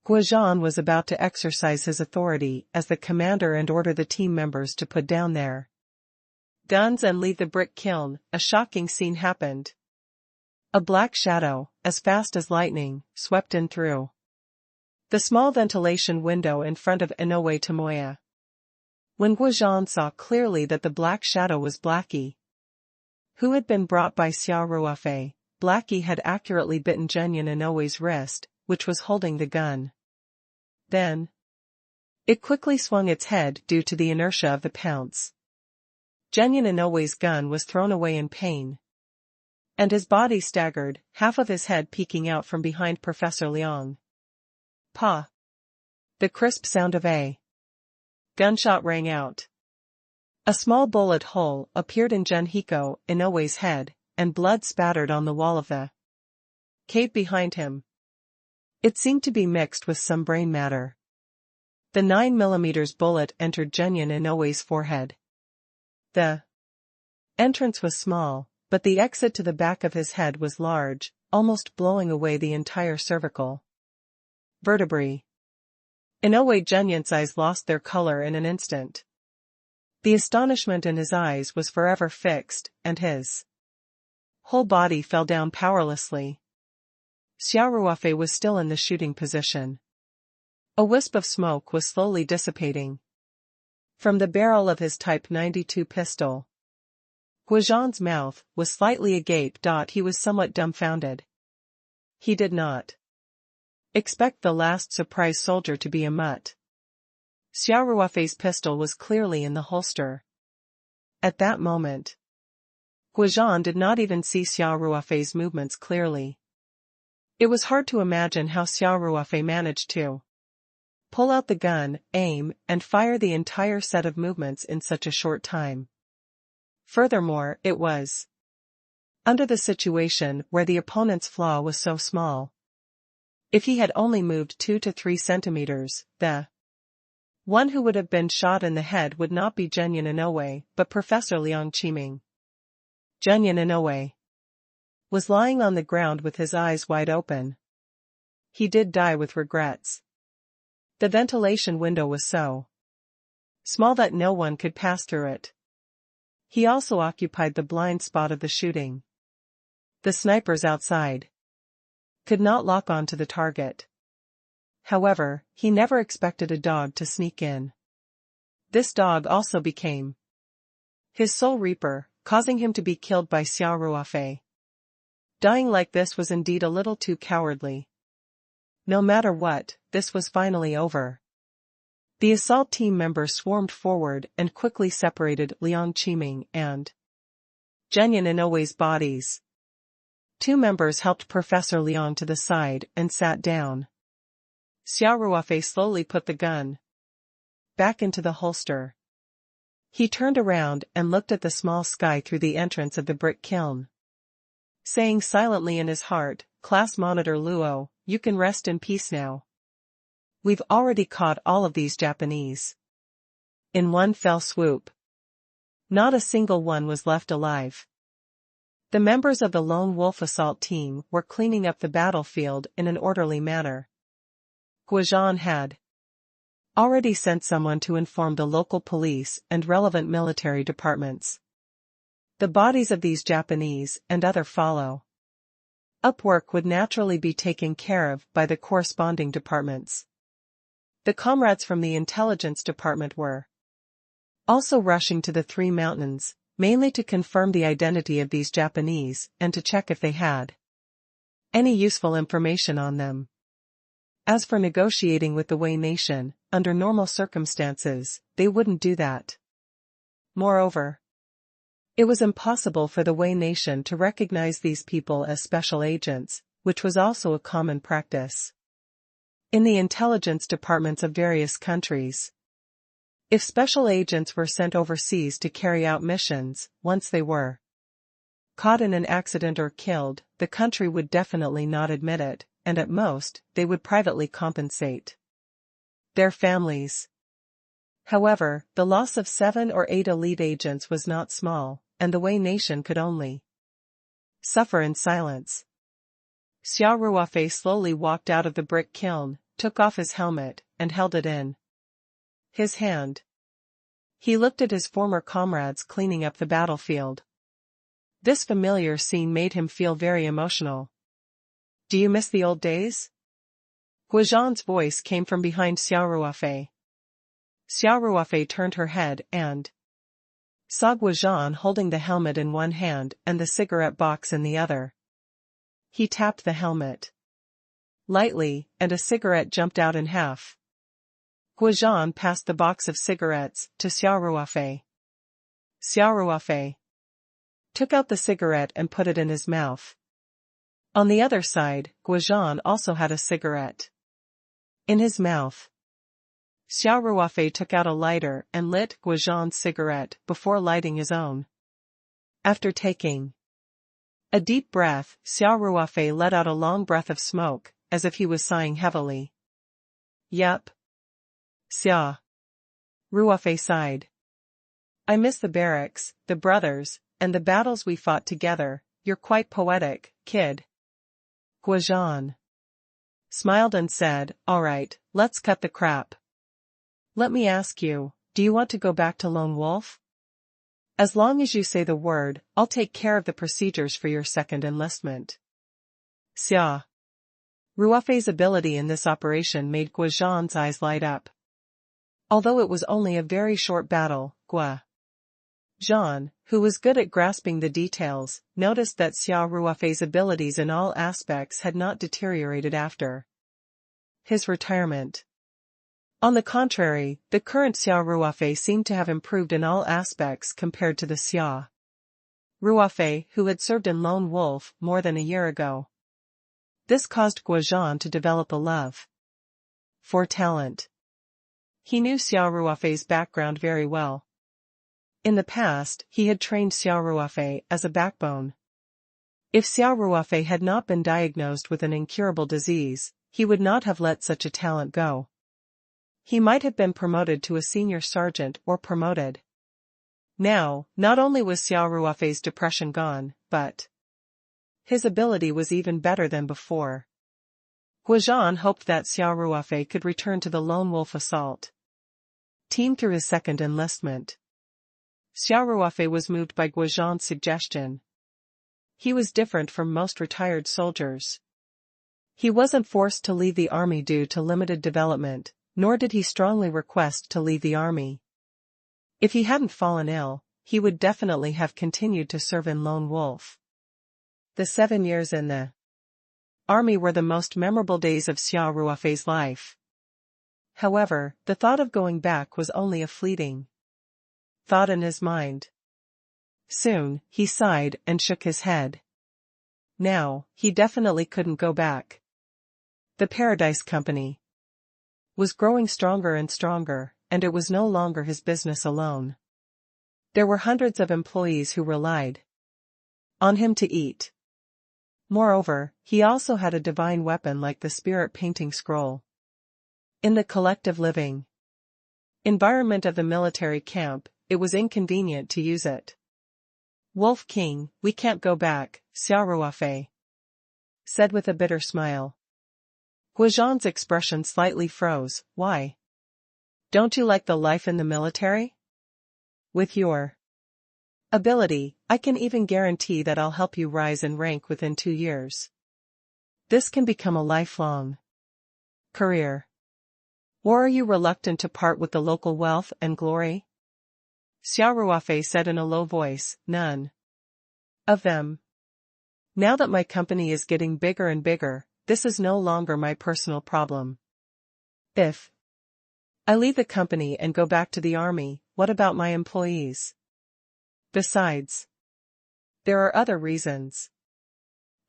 Guozhan was about to exercise his authority as the commander and order the team members to put down their guns and leave the brick kiln, a shocking scene happened. A black shadow, as fast as lightning, swept in through the small ventilation window in front of Inoue Tomoya. When Guozhan saw clearly that the black shadow was Blackie, who had been brought by Xia Ruofei, Blackie had accurately bitten Genyin Inoue's wrist, which was holding the gun. Then, it quickly swung its head due to the inertia of the pounce. Genyin Inoue's gun was thrown away in pain, and his body staggered, half of his head peeking out from behind Professor Liang. Pa! The crisp sound of a gunshot rang out. A small bullet hole appeared in Genhiko Inoue's head, and blood spattered on the wall of the cave behind him. It seemed to be mixed with some brain matter. The 9mm bullet entered Genyin Inoue's forehead. The entrance was small, but the exit to the back of his head was large, almost blowing away the entire cervical vertebrae. Inoue Genyin's eyes lost their color in an instant. The astonishment in his eyes was forever fixed, and his whole body fell down powerlessly. Xia Ruofei was still in the shooting position. A wisp of smoke was slowly dissipating from the barrel of his Type 92 pistol. Guozhan's mouth was slightly agape. He was somewhat dumbfounded. He did not expect the last surprise soldier to be a mutt. Xia Ruofei's pistol was clearly in the holster. At that moment, Guozhan did not even see Xia Ruofei's movements clearly. It was hard to imagine how Xia Ruofei managed to pull out the gun, aim, and fire the entire set of movements in such a short time. Furthermore, it was under the situation where the opponent's flaw was so small. If he had only moved 2 to 3 centimeters, the one who would have been shot in the head would not be Genyin Inoue, but Professor Liang Qiming. Genyin Inoue was lying on the ground with his eyes wide open. He did die with regrets. The ventilation window was so small that no one could pass through it. He also occupied the blind spot of the shooting. The snipers outside could not lock on to the target. However, he never expected a dog to sneak in. This dog also became his soul reaper, causing him to be killed by Xia Ruofei. Dying like this was indeed a little too cowardly. No matter what, this was finally over. The assault team members swarmed forward and quickly separated Liang Qiming and Genyin Inoue's bodies. 2 members helped Professor Liang to the side and sat down. Xia Ruofei slowly put the gun back into the holster. He turned around and looked at the small sky through the entrance of the brick kiln, saying silently in his heart, "Class Monitor Luo, you can rest in peace now. We've already caught all of these Japanese in one fell swoop. Not a single one was left alive." The members of the Lone Wolf assault team were cleaning up the battlefield in an orderly manner. Guozhan had already sent someone to inform the local police and relevant military departments. The bodies of these Japanese and other follow up work would naturally be taken care of by the corresponding departments. The comrades from the intelligence department were also rushing to the 3 mountains, mainly to confirm the identity of these Japanese and to check if they had any useful information on them. As for negotiating with the Wei nation, under normal circumstances, they wouldn't do that. Moreover, it was impossible for the Wei nation to recognize these people as special agents, which was also a common practice in the intelligence departments of various countries. If special agents were sent overseas to carry out missions, once they were caught in an accident or killed, the country would definitely not admit it, and at most, they would privately compensate their families. However, the loss of 7 or 8 elite agents was not small, and the Wei nation could only Suffer in silence. Xia Ruofei slowly walked out of the brick kiln, took off his helmet, and held it in his hand. He looked at his former comrades cleaning up the battlefield. This familiar scene made him feel very emotional. Do you miss the old days? Guozhan's voice came from behind Xia Ruofei. Xia Ruofei turned her head and saw Guozhan holding the helmet in one hand and the cigarette box in the other. He tapped the helmet lightly, and a cigarette jumped out in half. Guozhan passed the box of cigarettes to Xia Ruofei. Xia Ruofei took out the cigarette and put it in his mouth. On the other side, Guozhan also had a cigarette in his mouth. Xia Ruofei took out a lighter and lit Guozhan's cigarette before lighting his own. After taking a deep breath, Xia Ruofei let out a long breath of smoke, as if he was sighing heavily. Yep. Xia Ruofei sighed. I miss the barracks, the brothers, and the battles we fought together. You're quite poetic, kid. Guozhan smiled and said, all right, let's cut the crap. Let me ask you, do you want to go back to Lone Wolf? As long as you say the word, I'll take care of the procedures for your second enlistment. Xia Ruofei's ability in this operation made Guozhan's eyes light up. Although it was only a very short battle, Guozhan, who was good at grasping the details, noticed that Xia Ruofei's abilities in all aspects had not deteriorated after his retirement. On the contrary, the current Xia Ruofei seemed to have improved in all aspects compared to the Xia Ruofei who had served in Lone Wolf more than a year ago. This caused Guozhan to develop a love for talent. He knew Xia Ruofei's background very well. In the past, he had trained Xia Ruofei as a backbone. If Xia Ruofei had not been diagnosed with an incurable disease, he would not have let such a talent go. He might have been promoted to a senior sergeant or promoted. Now, not only was Xia Ruofei's depression gone, but his ability was even better than before. Guozhan hoped that Xia Ruofei could return to the Lone Wolf assault team through his second enlistment. Xia Ruofei was moved by Guozhan's suggestion. He was different from most retired soldiers. He wasn't forced to leave the army due to limited development, nor did he strongly request to leave the army. If he hadn't fallen ill, he would definitely have continued to serve in Lone Wolf. The 7 years in the army were the most memorable days of Xia Ruofei's life. However, the thought of going back was only a fleeting thought in his mind. Soon, he sighed and shook his head. Now, he definitely couldn't go back. The Paradise Company was growing stronger and stronger, and it was no longer his business alone. There were hundreds of employees who relied on him to eat. Moreover, he also had a divine weapon like the spirit painting scroll. In the collective living environment of the military camp, it was inconvenient to use it. Wolf King, we can't go back, Xia Ruofei said with a bitter smile. Guozhan's expression slightly froze. Why? Don't you like the life in the military? With your ability, I can even guarantee that I'll help you rise in rank within 2 years. This can become a lifelong career. Or are you reluctant to part with the local wealth and glory? Xia Ruofei said in a low voice, none of them. Now that my company is getting bigger and bigger, this is no longer my personal problem. If I leave the company and go back to the army, what about my employees? Besides, there are other reasons.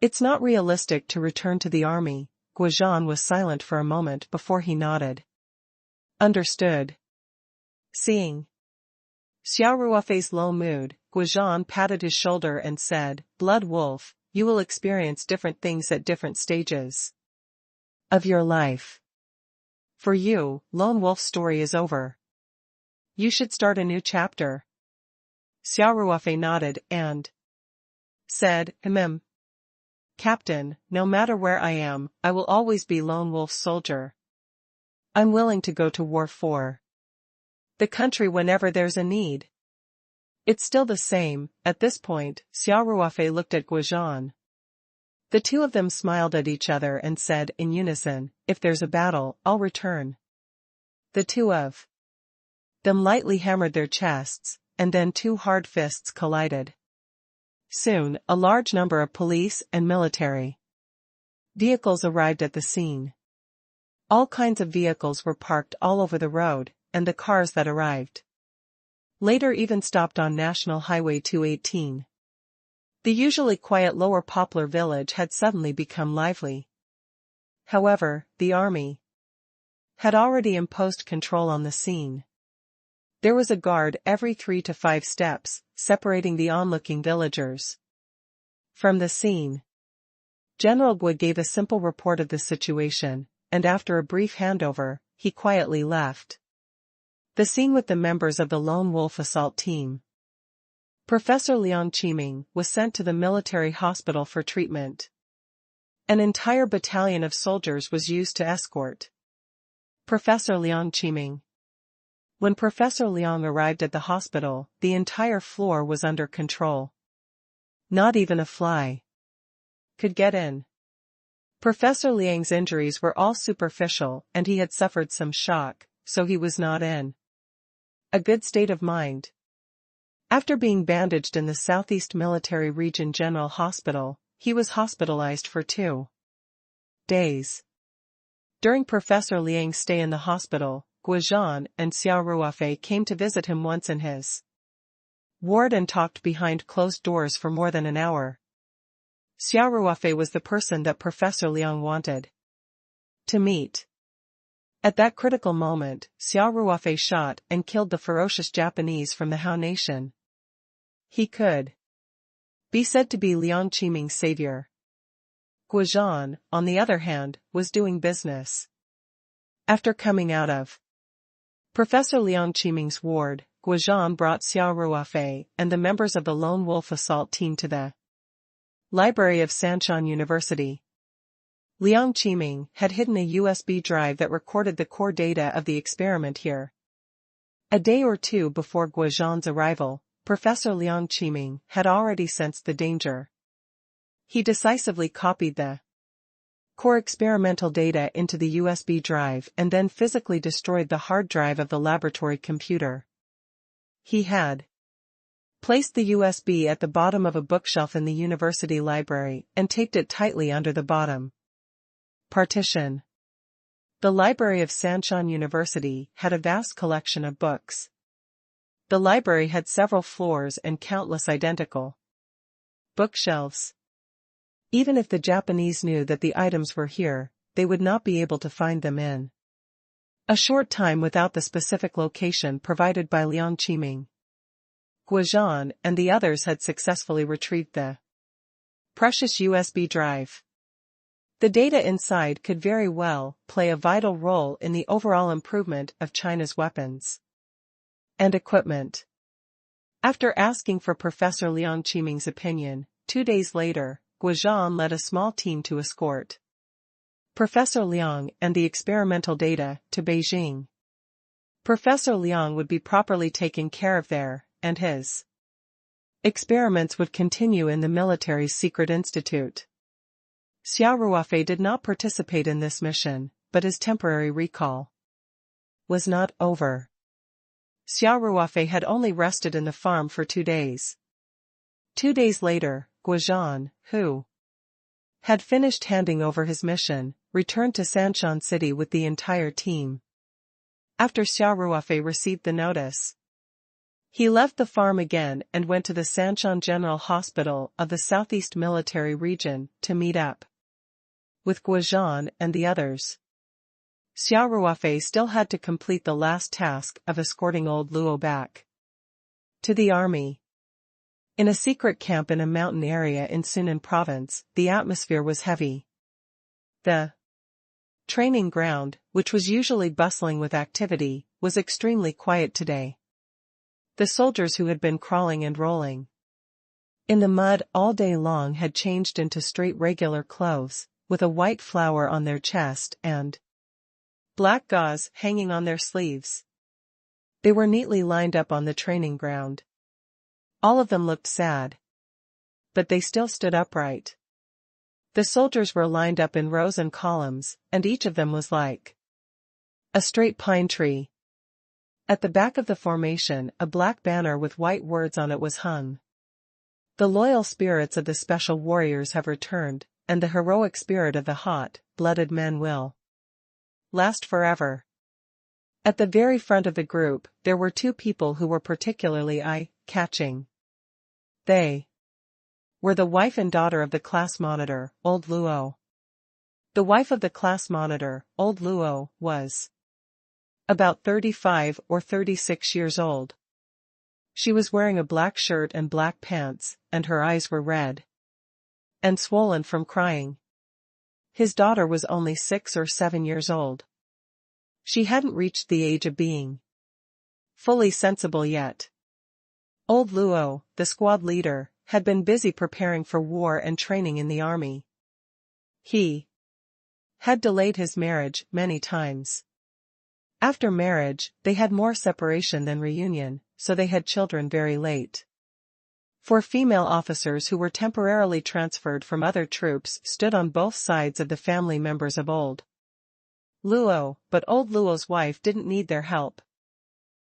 It's not realistic to return to the army. Guozhan was silent for a moment before he nodded. Understood. Seeing Xia Ruofei's low mood, Guozhan patted his shoulder and said, Blood Wolf, you will experience different things at different stages of your life. For you, Lone Wolf's story is over. You should start a new chapter. Xia Ruofei nodded and said, Captain, no matter where I am, I will always be lone wolf soldier. I'm willing to go to war for the country whenever there's a need. It's still the same. At this point, Xia Ruofei looked at Guozhan. The two of them smiled at each other and said in unison, if there's a battle, I'll return. The two of them lightly hammered their chests, and then two hard fists collided. Soon, a large number of police and military vehicles arrived at the scene. All kinds of vehicles were parked all over the road, and the cars that arrived later even stopped on National Highway 218. The usually quiet Lower Poplar village had suddenly become lively. However, the army had already imposed control on the scene. There was a guard every 3 to 5 steps, separating the onlooking villagers from the scene. General Gui gave a simple report of the situation, and after a brief handover, he quietly left the scene with the members of the Lone Wolf assault team. Professor Liang Qiming was sent to the military hospital for treatment. An entire battalion of soldiers was used to escort Professor Liang Qiming. When Professor Liang arrived at the hospital, the entire floor was under control. Not even a fly could get in. Professor Liang's injuries were all superficial and he had suffered some shock, so he was not in a good state of mind. After being bandaged in the Southeast Military Region General Hospital, he was hospitalized for 2 days. During Professor Liang's stay in the hospital, Guozhan and Xia Ruofei came to visit him once in his ward and talked behind closed doors for more than an hour. Xia Ruofei was the person that Professor Liang wanted to meet. At that critical moment, Xia Ruofei shot and killed the ferocious Japanese from the Han Nation. He could be said to be Liang Qiming's savior. Guozhan, on the other hand, was doing business. After coming out of Professor Liang Qiming's ward, Guozhan brought Xia Ruofei and the members of the Lone Wolf assault team to the library of Sanshan University. Liang Qiming had hidden a USB drive that recorded the core data of the experiment here. A day or two before Guozhan's arrival, Professor Liang Qiming had already sensed the danger. He decisively copied the core experimental data into the USB drive and then physically destroyed the hard drive of the laboratory computer. He had placed the USB at the bottom of a bookshelf in the university library and taped it tightly under the bottom partition. The library of Sanshan University had a vast collection of books. The library had several floors and countless identical bookshelves. Even if the Japanese knew that the items were here, they would not be able to find them in a short time without the specific location provided by Liang Qiming. Guozhan and the others had successfully retrieved the precious USB drive. The data inside could very well play a vital role in the overall improvement of China's weapons and equipment. After asking for Professor Liang Qiming's opinion, 2 days later, Guozhan led a small team to escort Professor Liang and the experimental data to Beijing. Professor Liang would be properly taken care of there, and his experiments would continue in the military's secret institute. Xia Ruofei did not participate in this mission, but his temporary recall was not over. Xia Ruofei had only rested in the farm for 2 days. 2 days later, Guozhan, who had finished handing over his mission, returned to Sanshan City with the entire team. After Xia Ruofei received the notice, he left the farm again and went to the Sanshan General Hospital of the Southeast Military Region to meet up with Guozhan and the others. Xia Ruofei still had to complete the last task of escorting old Luo back to the army. In a secret camp in a mountain area in Sunan province, the atmosphere was heavy. The training ground, which was usually bustling with activity, was extremely quiet today. The soldiers who had been crawling and rolling in the mud all day long had changed into straight regular clothes, with a white flower on their chest and black gauze hanging on their sleeves. They were neatly lined up on the training ground. All of them looked sad, but they still stood upright. The soldiers were lined up in rows and columns, and each of them was like a straight pine tree. At the back of the formation, a black banner with white words on it was hung. The loyal spirits of the special warriors have returned, and the heroic spirit of the hot-blooded men will last forever. At the very front of the group, there were two people who were particularly eye-catching. They were the wife and daughter of the class monitor, old Luo. The wife of the class monitor, old Luo, was about 35 or 36 years old. She was wearing a black shirt and black pants, and her eyes were red and swollen from crying. His daughter was only 6 or 7 years old. She hadn't reached the age of being fully sensible yet. Old Luo, the squad leader, had been busy preparing for war and training in the army. He had delayed his marriage many times. After marriage, they had more separation than reunion, so they had children very late. 4 female officers who were temporarily transferred from other troops stood on both sides of the family members of old Luo, but old Luo's wife didn't need their help.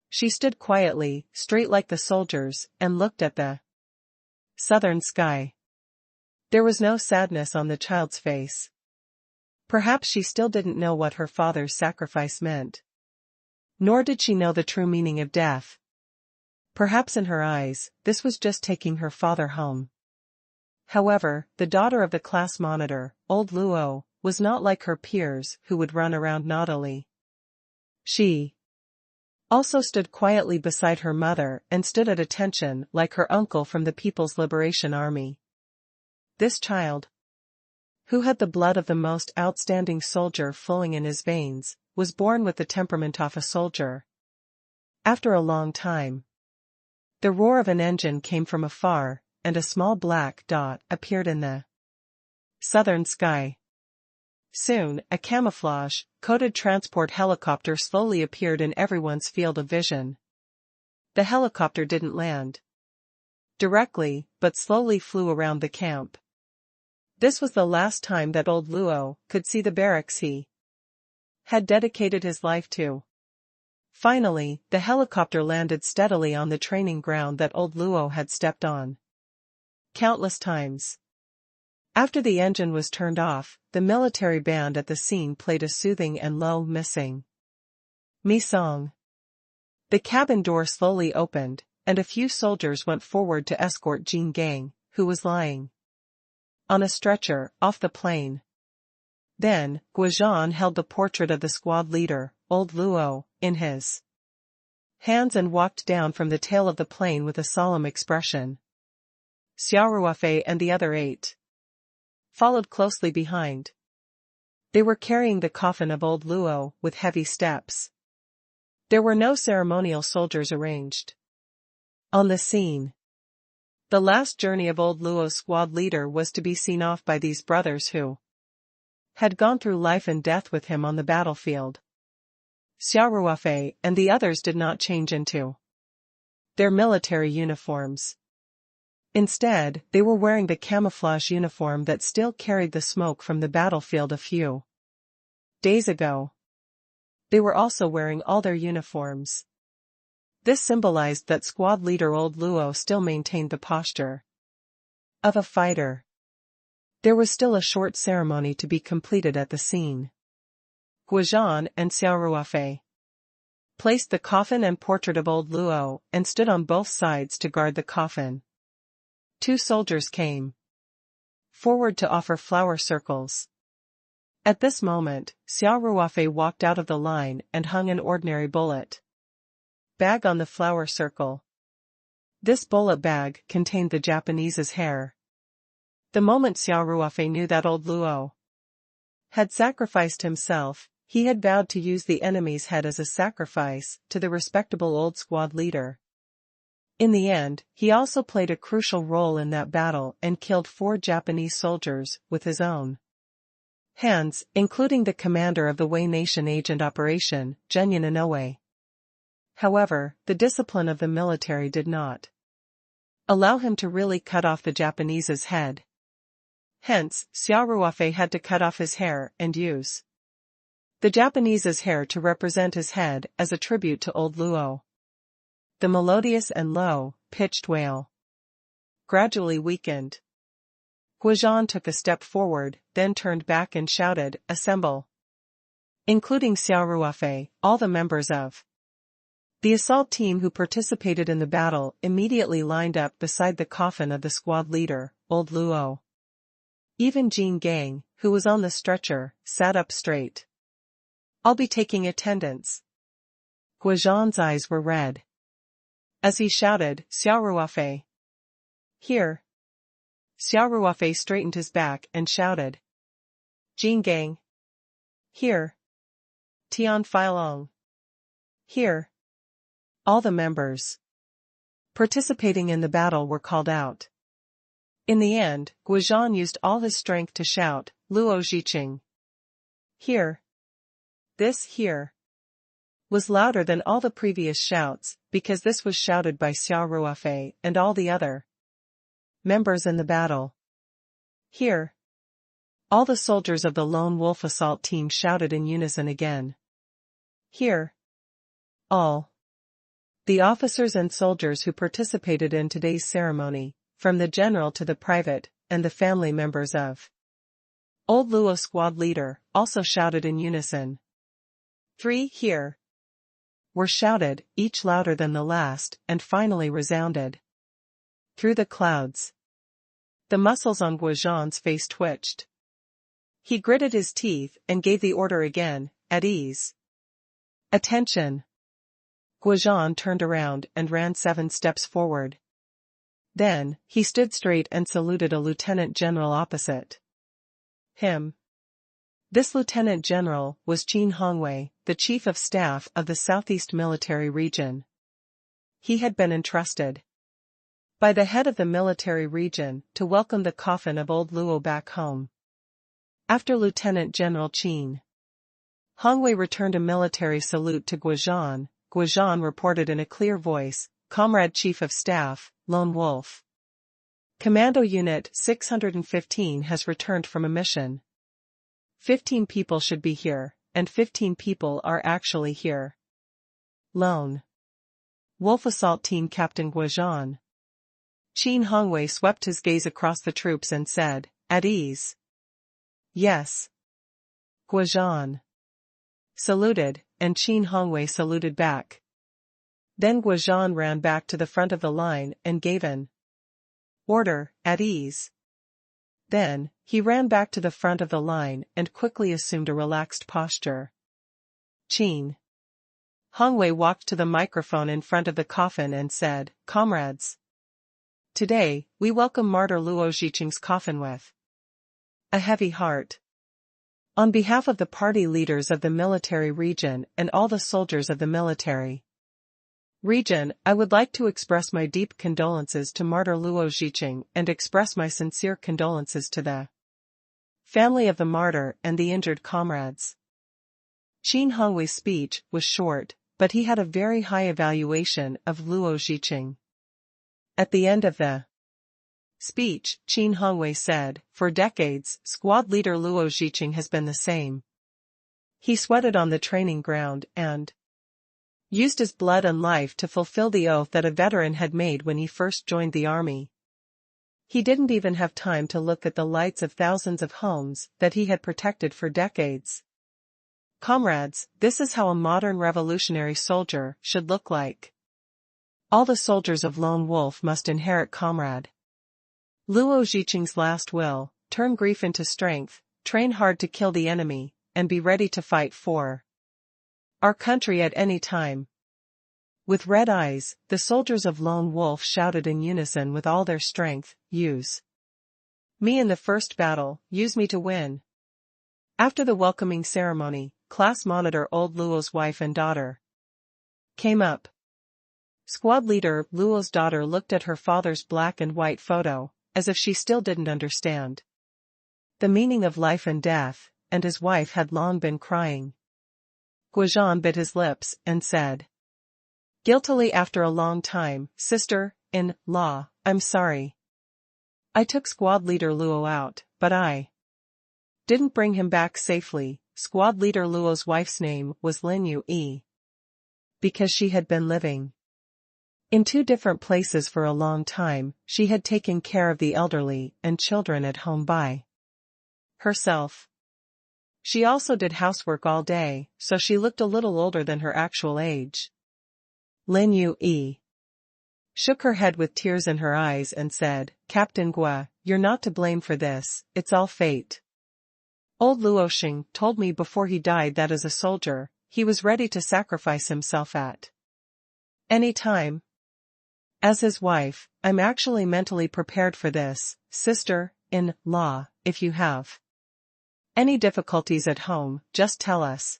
She stood quietly, straight like the soldiers, and looked at the southern sky. There was no sadness on the child's face. Perhaps she still didn't know what her father's sacrifice meant. Nor did she know the true meaning of death. Perhaps in her eyes, this was just taking her father home. However, the daughter of the class monitor, old Luo, was not like her peers who would run around naughtily. She also stood quietly beside her mother and stood at attention like her uncle from the People's Liberation Army. This child, who had the blood of the most outstanding soldier flowing in his veins, was born with the temperament of a soldier. After a long time, the roar of an engine came from afar, and a small black dot appeared in the southern sky. Soon, a camouflage-coated transport helicopter slowly appeared in everyone's field of vision. The helicopter didn't land directly, but slowly flew around the camp. This was the last time that old Luo could see the barracks he had dedicated his life to. Finally, the helicopter landed steadily on the training ground that old Luo had stepped on countless times. After the engine was turned off, the military band at the scene played a soothing and low missing me song. The cabin door slowly opened, and a few soldiers went forward to escort Jean Gang, who was lying on a stretcher off the plane. Then, Guizhan held the portrait of the squad leader, old Luo, in his hands and walked down from the tail of the plane with a solemn expression. Xia Ruofei and the other 8 followed closely behind. They were carrying the coffin of old Luo with heavy steps. There were no ceremonial soldiers arranged on the scene. The last journey of old Luo's squad leader was to be seen off by these brothers who had gone through life and death with him on the battlefield. Xia Ruofei and the others did not change into their military uniforms. Instead, they were wearing the camouflage uniform that still carried the smoke from the battlefield a few days ago. They were also wearing all their uniforms. This symbolized that squad leader old Luo still maintained the posture of a fighter. There was still a short ceremony to be completed at the scene. Guizhan and Xia Ruofei placed the coffin and portrait of old Luo and stood on both sides to guard the coffin. 2 soldiers came forward to offer flower circles. At this moment, Xia Ruofei walked out of the line and hung an ordinary bullet bag on the flower circle. This bullet bag contained the Japanese's hair. The moment Xia Ruofei knew that old Luo had sacrificed himself, he had vowed to use the enemy's head as a sacrifice to the respectable old squad leader. In the end, he also played a crucial role in that battle and killed 4 Japanese soldiers with his own hands, including the commander of the Wei Nation agent operation, Gentleness. However, the discipline of the military did not allow him to really cut off the Japanese's head. Hence, Xia Ruofei had to cut off his hair and use the Japanese's hair to represent his head as a tribute to old Luo. The melodious and low-pitched wail gradually weakened. Guozhan took a step forward, then turned back and shouted, "Assemble!" Including Xia Ruofei, all the members of the assault team who participated in the battle immediately lined up beside the coffin of the squad leader, old Luo. Even Jin Gang, who was on the stretcher, sat up straight. "I'll be taking attendance." Guozhan's eyes were red as he shouted, "Xia Ruofei! Here!" Xia Ruofei straightened his back and shouted, "Jin Gang! Here! Tian Feilong! Here!" All the members participating in the battle were called out. In the end, Guozhan used all his strength to shout, "Luo Zhiqing! Here!" This "here" was louder than all the previous shouts, because this was shouted by Xia Ruofei and all the other members in the battle. "Here!" All the soldiers of the Lone Wolf assault team shouted in unison again. "Here!" All the officers and soldiers who participated in today's ceremony, from the general to the private, and the family members of old Luo squad leader, also shouted in unison. 3 "Here!" were shouted, each louder than the last, and finally resounded through the clouds. The muscles on Guozhan's face twitched. He gritted his teeth and gave the order again, "At ease! Attention!" Guozhan turned around and ran 7 steps forward. Then, he stood straight and saluted a lieutenant general opposite him. This lieutenant general was Qin Hongwei, the chief of staff of the Southeast Military Region. He had been entrusted by the head of the military region to welcome the coffin of old Luo back home. After Lieutenant General Qin Hongwei returned a military salute to Guozhan, Guozhan reported in a clear voice, "Comrade Chief of Staff, Lone Wolf. Commando Unit 615 has returned from a mission. 15 people should be here, and 15 people are actually here. Lone Wolf Assault Team Captain Guozhan." Qin Hongwei swept his gaze across the troops and said, "At ease." "Yes." Guozhan saluted, and Qin Hongwei saluted back. Then Guozhan ran back to the front of the line and gave an order, "At ease." Then, he ran back to the front of the line and quickly assumed a relaxed posture. Qin Hongwei walked to the microphone in front of the coffin and said, "Comrades, today, we welcome martyr Luo Zhiqing's coffin with a heavy heart. On behalf of the party leaders of the military region and all the soldiers of the military region, I would like to express my deep condolences to martyr Luo Zhiqing and express my sincere condolences to the family of the martyr and the injured comrades." Qin Hongwei's speech was short, but he had a very high evaluation of Luo Zhiqing. At the end of the speech, Qin Hongwei said, "For decades, squad leader Luo Zhiqing has been the same. He sweated on the training ground and used his blood and life to fulfill the oath that a veteran had made when he first joined the army. He didn't even have time to look at the lights of thousands of homes that he had protected for decades. Comrades, this is how a modern revolutionary soldier should look like. All the soldiers of Lone Wolf must inherit comrade Luo Zhiqing's last will, turn grief into strength, train hard to kill the enemy, and be ready to fight for our country at any time." With red eyes, the soldiers of Lone Wolf shouted in unison with all their strength, "Use me in the first battle, use me to win." After the welcoming ceremony, class monitor old Luo's wife and daughter came up. Squad leader Luo's daughter looked at her father's black and white photo, as if she still didn't understand the meaning of life and death, and his wife had long been crying. Guizhan bit his lips and said guiltily after a long time, "Sister-in-law, I'm sorry. I took squad leader Luo out, but I didn't bring him back safely." Squad leader Luo's wife's name was Lin Yue. Because she had been living in two different places for a long time, she had taken care of the elderly and children at home by herself. She also did housework all day, so she looked a little older than her actual age. Lin Yue shook her head with tears in her eyes and said, "Captain Gua, you're not to blame for this, it's all fate. Old Luoxing told me before he died that as a soldier, he was ready to sacrifice himself at any time. As his wife, I'm actually mentally prepared for this, sister-in-law. If you have any difficulties at home, just tell us.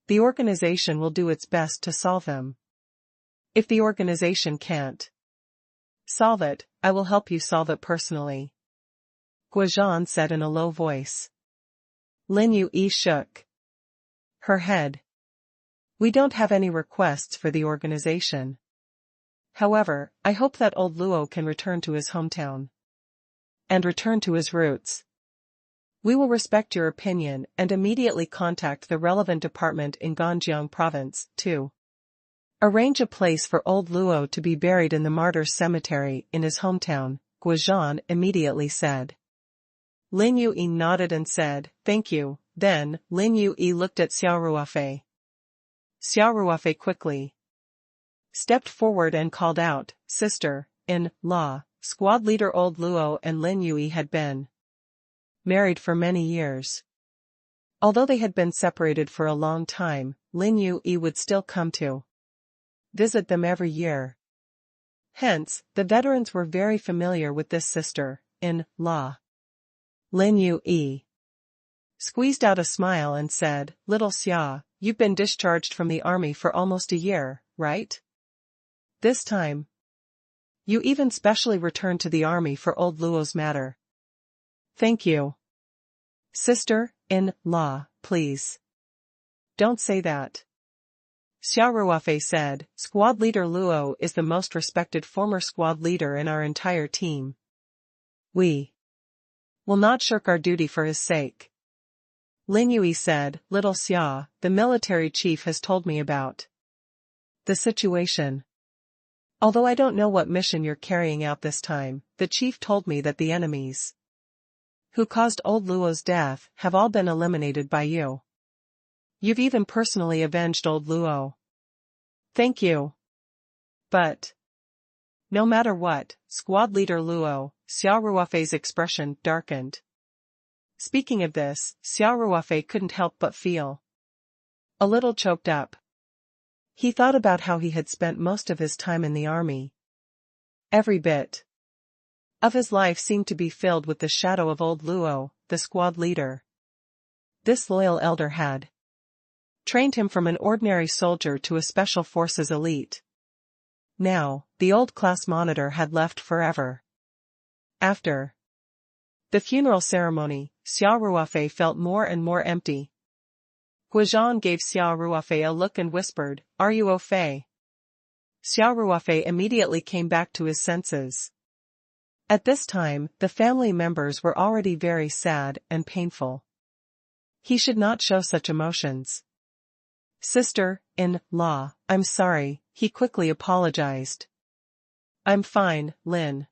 The organization will do its best to solve them. If the organization can't solve it, I will help you solve it personally," Guizhan said in a low voice. Lin Yue shook her head. "We don't have any requests for the organization. However, I hope that old Luo can return to his hometown and return to his roots. We will respect your opinion and immediately contact the relevant department in Ganjiang province, to arrange a place for old Luo to be buried in the martyrs' cemetery in his hometown," Guizhan immediately said. Lin Yue nodded and said, "Thank you." Then, Lin Yue looked at Xia Ruofei. Xia Ruofei quickly stepped forward and called out, "Sister-in-law." Squad leader old Luo and Lin Yue had been married for many years. Although they had been separated for a long time, Lin Yue would still come to visit them every year. Hence, the veterans were very familiar with this sister-in-law. Lin Yue squeezed out a smile and said, "Little Xia, you've been discharged from the army for almost a year, right? This time, you even specially returned to the army for old Luo's matter." "Thank you. Sister-in-law, please don't say that," Xia Ruofei said. "Squad leader Luo is the most respected former squad leader in our entire team. We will not shirk our duty for his sake." Lin Yue said, "Little Xia, the military chief has told me about the situation. Although I don't know what mission you're carrying out this time, the chief told me that the enemies who caused old Luo's death have all been eliminated by you. You've even personally avenged old Luo." "Thank you. But no matter what, squad leader Luo," Xia Ruofei's expression darkened. Speaking of this, Xia Ruofei couldn't help but feel a little choked up. He thought about how he had spent most of his time in the army. Every bit of his life seemed to be filled with the shadow of old Luo, the squad leader. This loyal elder had trained him from an ordinary soldier to a special forces elite. Now, the old class monitor had left forever. After the funeral ceremony, Xia Ruofei felt more and more empty. Guizhan gave Xia Ruofei a look and whispered, "Are you okay?" Xia Ruofei immediately came back to his senses. At this time, the family members were already very sad and painful. He should not show such emotions. "Sister-in-law, I'm sorry," he quickly apologized. "I'm fine, Lin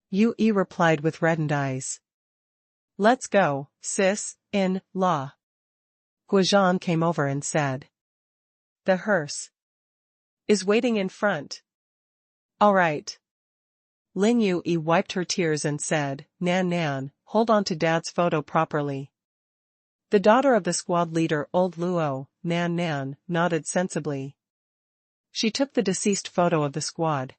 Yue replied with reddened eyes. "Let's go, sis-in-law." Guizhan came over and said, "The hearse is waiting in front." "All right." Lin Yue wiped her tears and said, Nan, hold on to Dad's photo properly." The daughter of the squad leader old Luo, Nan, nodded sensibly. She took the deceased photo of the squad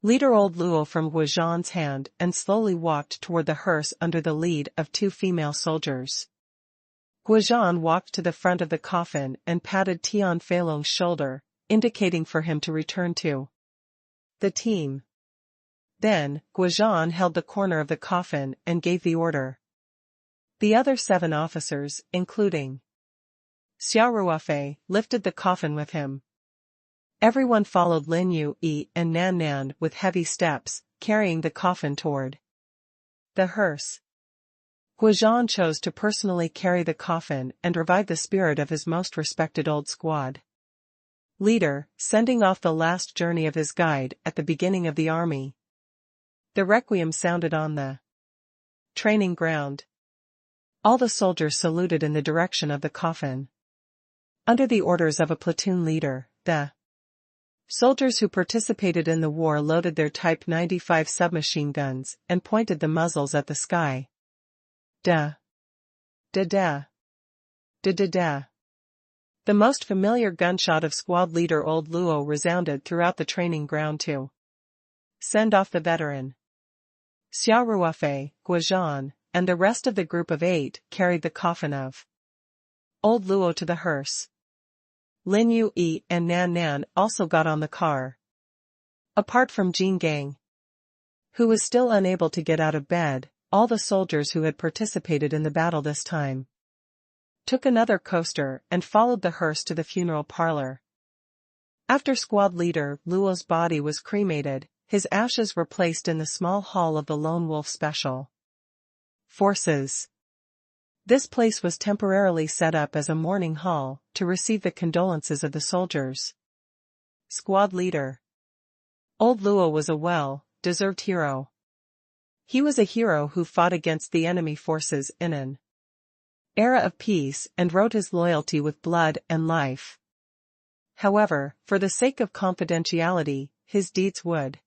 leader old Luo from Guizhan's hand and slowly walked toward the hearse under the lead of two female soldiers. Guizhan walked to the front of the coffin and patted Tian Feilong's shoulder, indicating for him to return to the team. Then, Guizhan held the corner of the coffin and gave the order. The other 7 officers, including Xia Ruofei, lifted the coffin with him. Everyone followed Lin Yue and Nan Nan with heavy steps, carrying the coffin toward the hearse. Guizhan chose to personally carry the coffin and revive the spirit of his most respected old squad leader, sending off the last journey of his guide at the beginning of the army. The requiem sounded on the training ground. All the soldiers saluted in the direction of the coffin. Under the orders of a platoon leader, the soldiers who participated in the war loaded their Type 95 submachine guns and pointed the muzzles at the sky. Da. Da da. Da da da. The most familiar gunshot of squad leader Old Luo resounded throughout the training ground to send off the veteran. Xia Ruofei, Guizhan, and the rest of the group of 8 carried the coffin of Old Luo to the hearse. Lin Yue and Nan Nan also got on the car. Apart from Jin Gang, who was still unable to get out of bed, all the soldiers who had participated in the battle this time took another coaster and followed the hearse to the funeral parlor. After squad leader Luo's body was cremated, his ashes were placed in the small hall of the Lone Wolf Special Forces. This place was temporarily set up as a mourning hall to receive the condolences of the soldiers. Squad leader Old Luo was a well-deserved hero. He was a hero who fought against the enemy forces in an era of peace and wrote his loyalty with blood and life. However, for the sake of confidentiality, his deeds would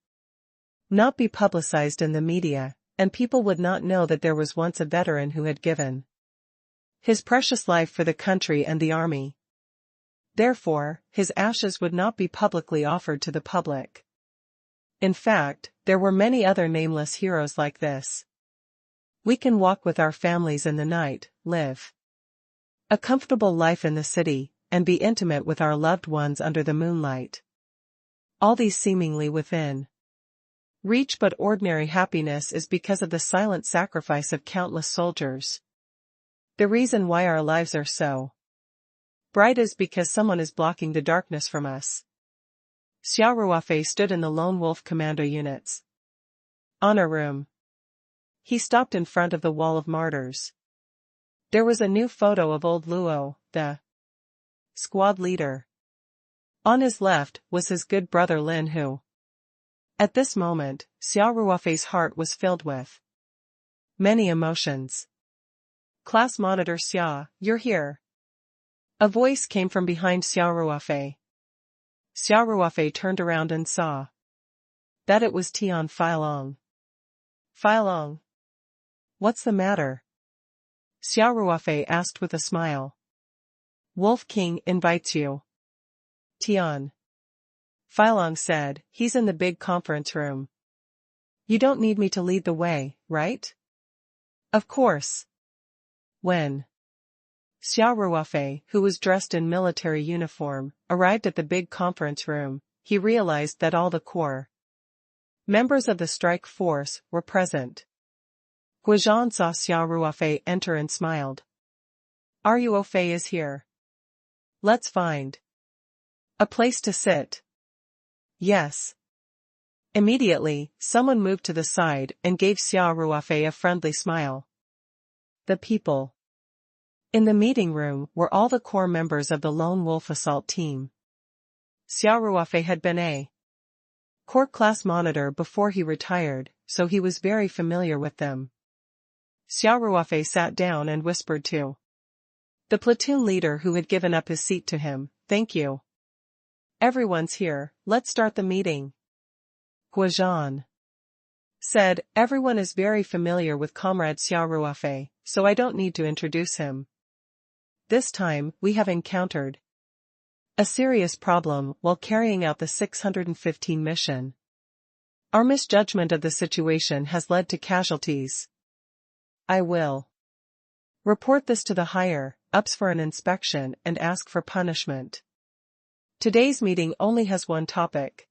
not be publicized in the media, and people would not know that there was once a veteran who had given his precious life for the country and the army. Therefore, his ashes would not be publicly offered to the public. In fact, there were many other nameless heroes like this. We can walk with our families in the night, live a comfortable life in the city, and be intimate with our loved ones under the moonlight. All these seemingly within reach, but ordinary happiness is because of the silent sacrifice of countless soldiers. The reason why our lives are so bright is because someone is blocking the darkness from us. Xia Ruofei stood in the Lone Wolf Commando unit's honor room. He stopped in front of the wall of martyrs. There was a new photo of Old Luo, the squad leader. On his left was his good brother Lin Hu. At this moment, Xia Ruofei's heart was filled with many emotions. Class monitor Xia, you're here. A voice came from behind Xia Ruofei. Xia Ruofei turned around and saw that it was Tian Feilong. Feilong. What's the matter? Xia Ruofei asked with a smile. Wolf King invites you. Tian Feilong said, he's in the big conference room. You don't need me to lead the way, right? Of course. When Xia Ruofei, who was dressed in military uniform, arrived at the big conference room, he realized that all the corps members of the strike force were present. Guizhan saw Xia Ruofei enter and smiled. Ruofei is here. Let's find a place to sit. Yes. Immediately, someone moved to the side and gave Xia Ruofei a friendly smile. The people in the meeting room were all the corps members of the Lone Wolf Assault Team. Xia Ruofei had been a corps class monitor before he retired, so he was very familiar with them. Xia Ruofei sat down and whispered to the platoon leader who had given up his seat to him, "Thank you. Everyone's here, let's start the meeting." Guizhan said, "Everyone is very familiar with Comrade Xia Ruofei, so I don't need to introduce him. This time, we have encountered a serious problem while carrying out the 615 mission. Our misjudgment of the situation has led to casualties. I will report this to the higher ups for an inspection and ask for punishment." Today's meeting only has one topic.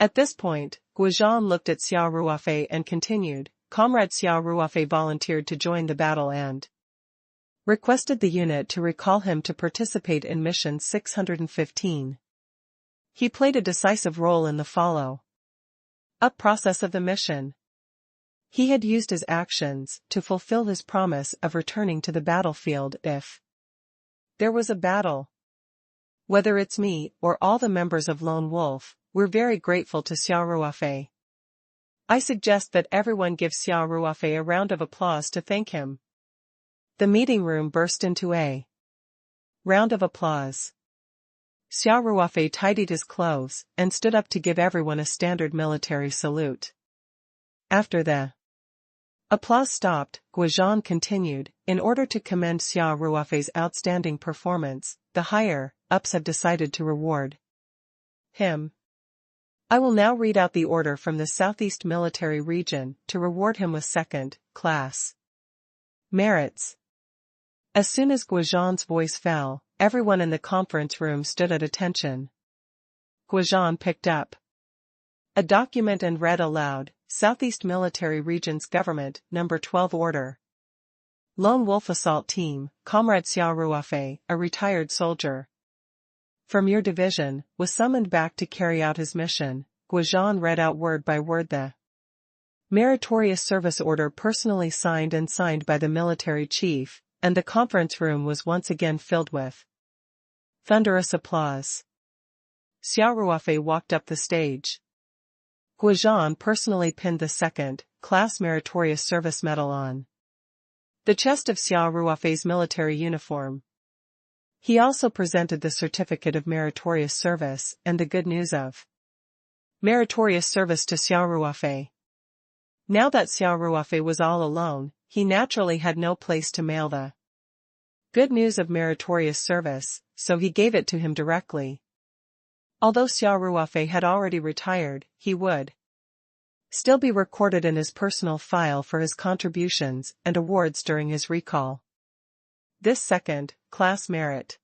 At this point, Guizhan looked at Xia Ruofei and continued, Comrade Xia Ruofei volunteered to join the battle and requested the unit to recall him to participate in mission 615. He played a decisive role in the follow-up process of the mission. He had used his actions to fulfill his promise of returning to the battlefield if there was a battle. Whether it's me or all the members of Lone Wolf, we're very grateful to Xia Ruofei. I suggest that everyone give Xia Ruofei a round of applause to thank him. The meeting room burst into a round of applause. Xia Ruofei tidied his clothes and stood up to give everyone a standard military salute. After the applause stopped, Guizhan continued, in order to commend Xia Ruofei's outstanding performance, the higher-ups have decided to reward him. I will now read out the order from the Southeast Military Region to reward him with second-class merits. As soon as Guizhan's voice fell, everyone in the conference room stood at attention. Guizhan picked up a document and read aloud, Southeast Military Region's Government, No. 12 Order. Lone Wolf Assault Team, Comrade Xia Ruofei, a retired soldier from your division, was summoned back to carry out his mission. Guizhan read out word by word the meritorious service order personally signed by the military chief, and the conference room was once again filled with thunderous applause. Xia Ruofei walked up the stage. Guizhan personally pinned the second-class meritorious service medal on the chest of Xia Ruofei's military uniform. He also presented the certificate of meritorious service and the good news of meritorious service to Xia Ruofei. Now that Xia Ruofei was all alone, he naturally had no place to mail the good news of meritorious service, so he gave it to him directly. Although Xia Ruofei had already retired, he would still be recorded in his personal file for his contributions and awards during his recall. This second-class merit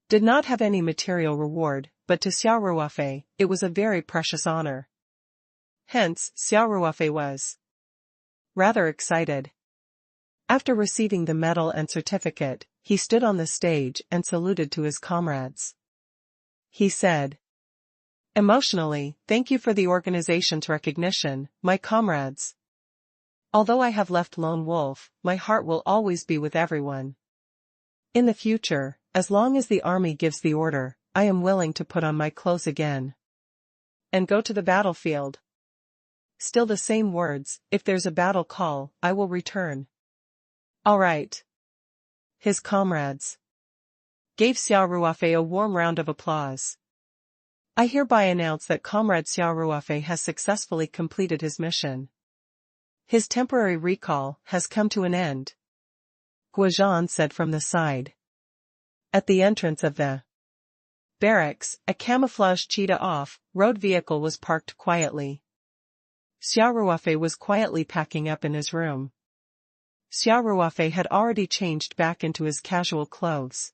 did not have any material reward, but to Xia Ruofei, it was a very precious honor. Hence, Xia Ruofei was rather excited. After receiving the medal and certificate, he stood on the stage and saluted to his comrades. He said emotionally, "Thank you for the organization's recognition, my comrades. Although I have left Lone Wolf, my heart will always be with everyone. In the future, as long as the army gives the order, I am willing to put on my clothes again and go to the battlefield. Still the same words, if there's a battle call, I will return." All right. His comrades gave Xia Ruofei a warm round of applause. I hereby announce that Comrade Xia Ruofei has successfully completed his mission. His temporary recall has come to an end, Guizhan said from the side. At the entrance of the barracks, a camouflage cheetah off-road vehicle was parked quietly. Xia Ruofei was quietly packing up in his room. Xia Ruofei had already changed back into his casual clothes.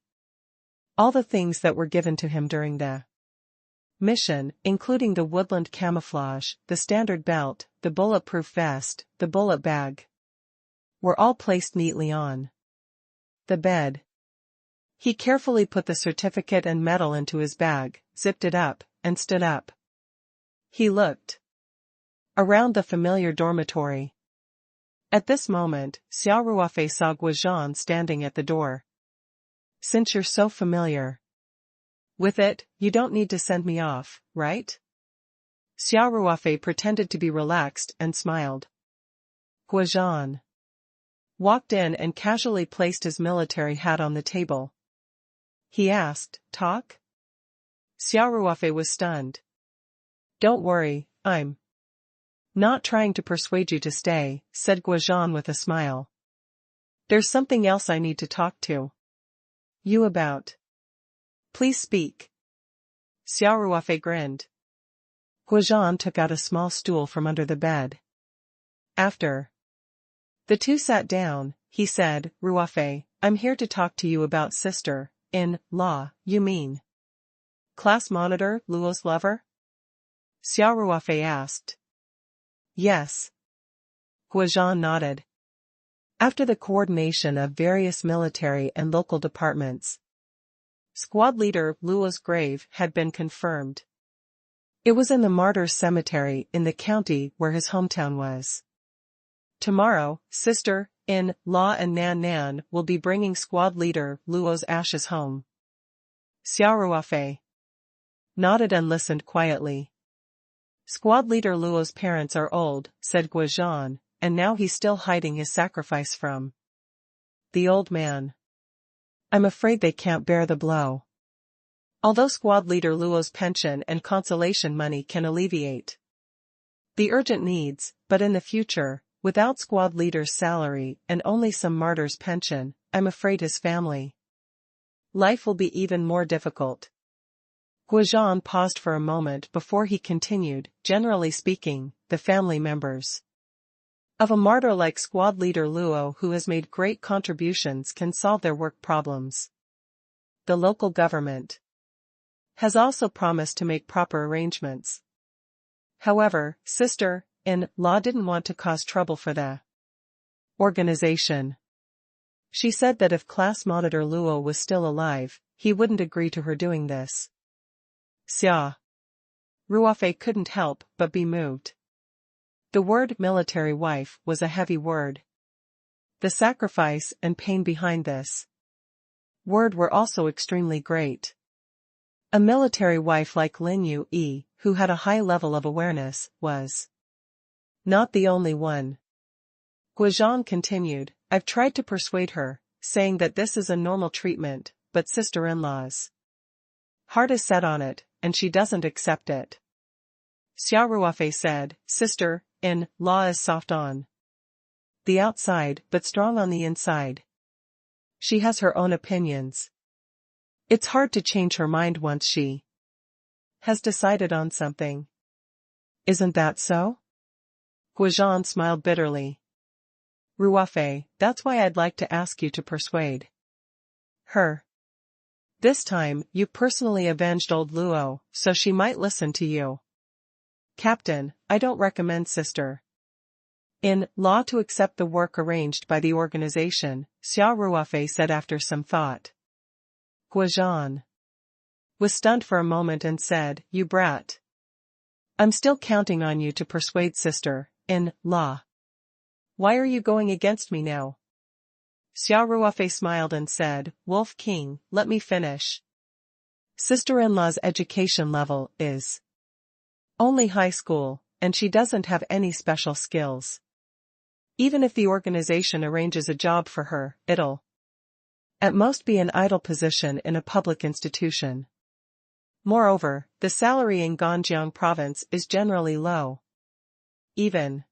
All the things that were given to him during the mission, including the woodland camouflage, the standard belt, the bulletproof vest, the bullet bag, were all placed neatly on the bed. He carefully put the certificate and medal into his bag, zipped it up, and stood up. He looked around the familiar dormitory. At this moment, Xia Ruofei saw Guizhan standing at the door. "Since you're so familiar with it, you don't need to send me off, right?" Xia Ruofei pretended to be relaxed and smiled. Guizhan walked in and casually placed his military hat on the table. He asked, "Talk?" Xia Ruofei was stunned. "Don't worry, I'm not trying to persuade you to stay," said Guizhan with a smile. "There's something else I need to talk to you about." "Please speak." Xia Ruofei grinned. Guizhan took out a small stool from under the bed. After the two sat down, he said, "Ruofei, I'm here to talk to you about sister-in-law, you mean class monitor Luo's lover? Xia Ruofei asked. Yes. Guozhan nodded. After the coordination of various military and local departments, squad leader Luo's grave had been confirmed. It was in the Martyrs' Cemetery in the county where his hometown was. Tomorrow, sister-in-law and Nan will be bringing squad leader Luo's ashes home. Xia Ruofei nodded and listened quietly. Squad leader Luo's parents are old, said Guozhan, and now he's still hiding his sacrifice from the old man. I'm afraid they can't bear the blow. Although squad leader Luo's pension and consolation money can alleviate the urgent needs, but in the future, without squad leader's salary and only some martyr's pension, I'm afraid his family life will be even more difficult. Guozhan paused for a moment before he continued. Generally speaking, the family members of a martyr like squad leader Luo who has made great contributions can solve their work problems. The local government has also promised to make proper arrangements. However, sister-in-law didn't want to cause trouble for the organization. She said that if class monitor Luo was still alive, he wouldn't agree to her doing this. Xia Ruofei couldn't help but be moved. The word military wife was a heavy word. The sacrifice and pain behind this word were also extremely great. A military wife like Lin Yu, who had a high level of awareness, was not the only one. Guozhan continued, I've tried to persuade her, saying that this is a normal treatment, but sister-in-law's heart is set on it, and she doesn't accept it. Xia Ruofei said, sister-in-law is soft on the outside but strong on the inside. She has her own opinions. It's hard to change her mind once she has decided on something. Isn't that so? Guozhan smiled bitterly. Ruofei, that's why I'd like to ask you to persuade her. This time, you personally avenged old Luo, so she might listen to you. Captain, I don't recommend sister-in-law to accept the work arranged by the organization, Xia Ruofei said after some thought. Guozhan was stunned for a moment and said, you brat. I'm still counting on you to persuade sister-in-law. Why are you going against me now? Xia Ruofei smiled and said, Wolf King, let me finish. Sister-in-law's education level is only high school, and she doesn't have any special skills. Even if the organization arranges a job for her, it'll at most be an idle position in a public institution. Moreover, the salary in Ganjiang province is generally low. Even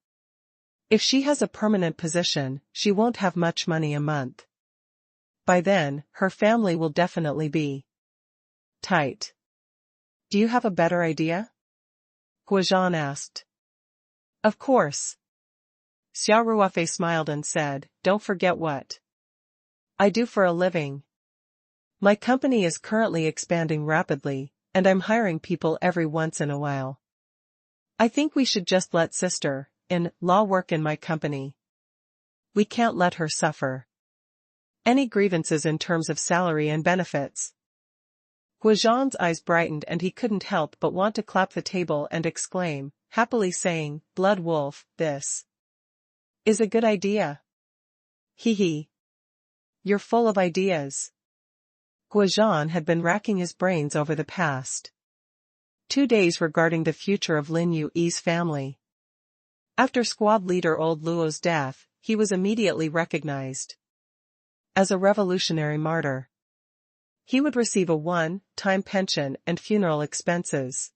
if she has a permanent position, she won't have much money a month. By then, her family will definitely be tight. Do you have a better idea? Guozhan asked. Of course. Xia Ruofei smiled and said, don't forget what I do for a living. My company is currently expanding rapidly, and I'm hiring people every once in a while. I think we should just let sister-in-law work in my company. We can't let her suffer any grievances in terms of salary and benefits. Guozhan's eyes brightened and he couldn't help but want to clap the table and exclaim, happily saying, Blood Wolf, this is a good idea. Hee hee. You're full of ideas. Guozhan had been racking his brains over the past 2 days regarding the future of Lin Yu's family. After squad leader old Luo's death, he was immediately recognized as a revolutionary martyr. He would receive a one-time pension and funeral expenses.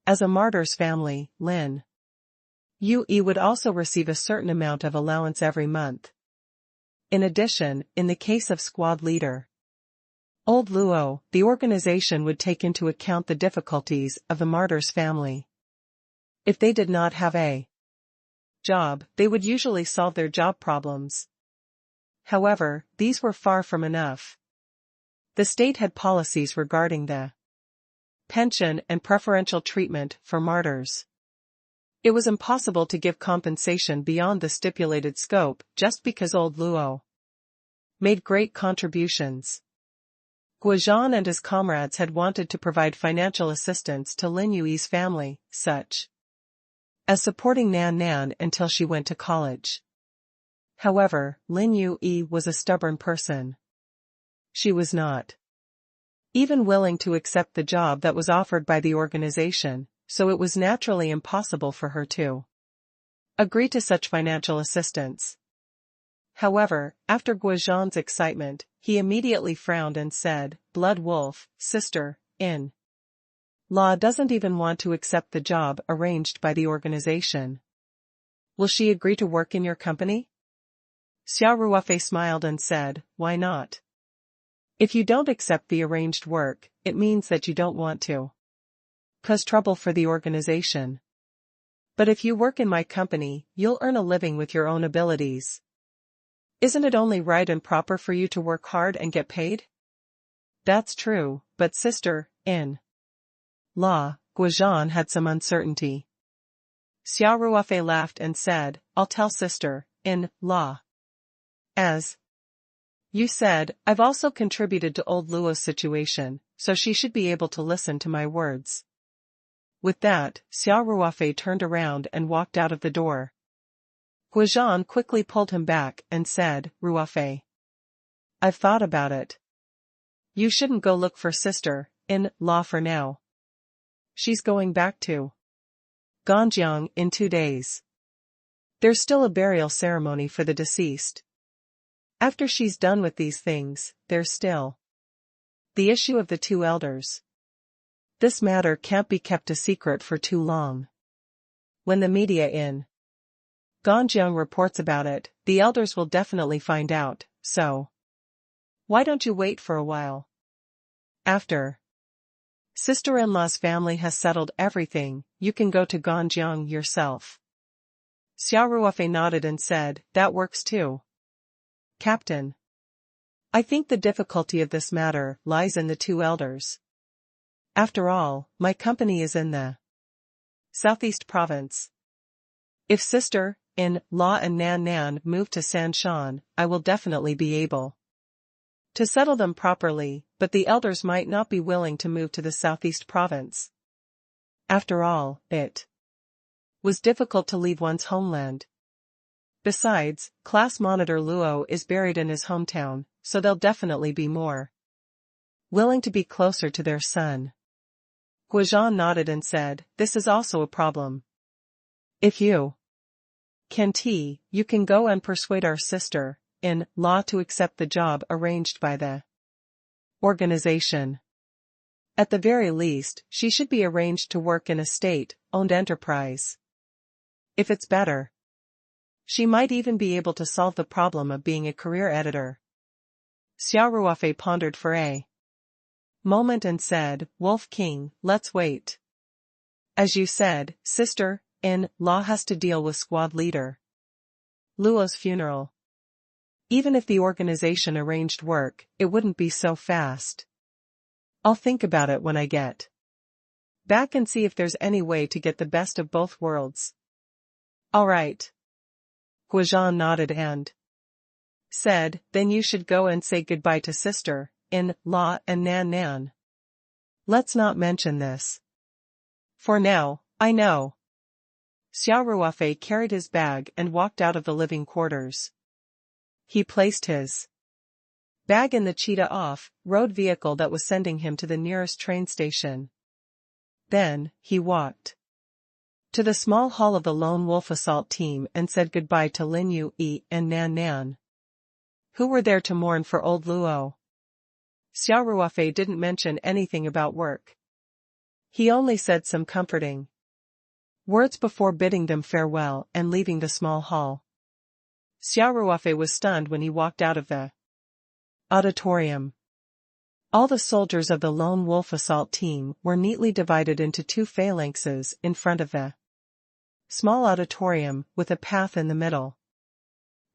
As a martyr's family, Lin Yu would also receive a certain amount of allowance every month. In addition, in the case of squad leader old Luo, the organization would take into account the difficulties of the martyr's family. If they did not have a job, they would usually solve their job problems. However, these were far from enough. The state had policies regarding the pension and preferential treatment for martyrs. It was impossible to give compensation beyond the stipulated scope just because old Luo made great contributions. Guozhan and his comrades had wanted to provide financial assistance to Lin Yui's family, such as supporting Nan Nan until she went to college. However, Lin Yui was a stubborn person. She was not even willing to accept the job that was offered by the organization, so it was naturally impossible for her to agree to such financial assistance. However, after Guozhan's excitement, he immediately frowned and said, "Blood Wolf, sister-in-law doesn't even want to accept the job arranged by the organization. Will she agree to work in your company?" Xia Ruofei smiled and said, "Why not? If you don't accept the arranged work, it means that you don't want to cause trouble for the organization. But if you work in my company, you'll earn a living with your own abilities. Isn't it only right and proper for you to work hard and get paid?" "That's true, but sister-in-law," Guozhan had some uncertainty. Xia Ruofei laughed and said, "I'll tell sister-in-law. As you said, I've also contributed to old Luo's situation, so she should be able to listen to my words." With that, Xia Ruofei turned around and walked out of the door. Guozhan quickly pulled him back and said, "Ruofei, I've thought about it. You shouldn't go look for sister-in-law for now. She's going back to Ganjiang in 2 days. There's still a burial ceremony for the deceased. After she's done with these things, there's still the issue of the 2 elders. This matter can't be kept a secret for too long. When the media in Ganjiang reports about it, the elders will definitely find out, so why don't you wait for a while? After sister-in-law's family has settled everything, you can go to Ganjiang yourself." Xia Ruofei nodded and said, "That works too, Captain. I think the difficulty of this matter lies in the 2 elders. After all, my company is in the Southeast Province. If sister-in-law and Nan Nan move to Sanshan, I will definitely be able to settle them properly, but the elders might not be willing to move to the Southeast Province. After all, it was difficult to leave one's homeland. Besides, class monitor Luo is buried in his hometown, so they'll definitely be more willing to be closer to their son." Guozhan nodded and said, "This is also a problem. If you can't, you can go and persuade our sister-in-law to accept the job arranged by the organization. At the very least, she should be arranged to work in a state-owned enterprise. If it's better, she might even be able to solve the problem of being a career editor." Xia Ruofei pondered for a moment and said, "Wolf King, let's wait. As you said, sister-in-law has to deal with squad leader Luo's funeral. Even if the organization arranged work, it wouldn't be so fast. I'll think about it when I get back and see if there's any way to get the best of both worlds." "All right." Guozhan nodded and said, "Then you should go and say goodbye to sister-in-law and Nan Nan. Let's not mention this for now, I know." Xia Ruofei carried his bag and walked out of the living quarters. He placed his bag in the cheetah off-road vehicle that was sending him to the nearest train station. Then, he walked to the small hall of the Lone Wolf assault team and said goodbye to Lin Yui and Nan Nan, who were there to mourn for old Luo. Xia Ruofei didn't mention anything about work. He only said some comforting words before bidding them farewell and leaving the small hall. Xia Ruofei was stunned when he walked out of the auditorium. All the soldiers of the Lone Wolf assault team were neatly divided into 2 phalanxes in front of the small auditorium with a path in the middle.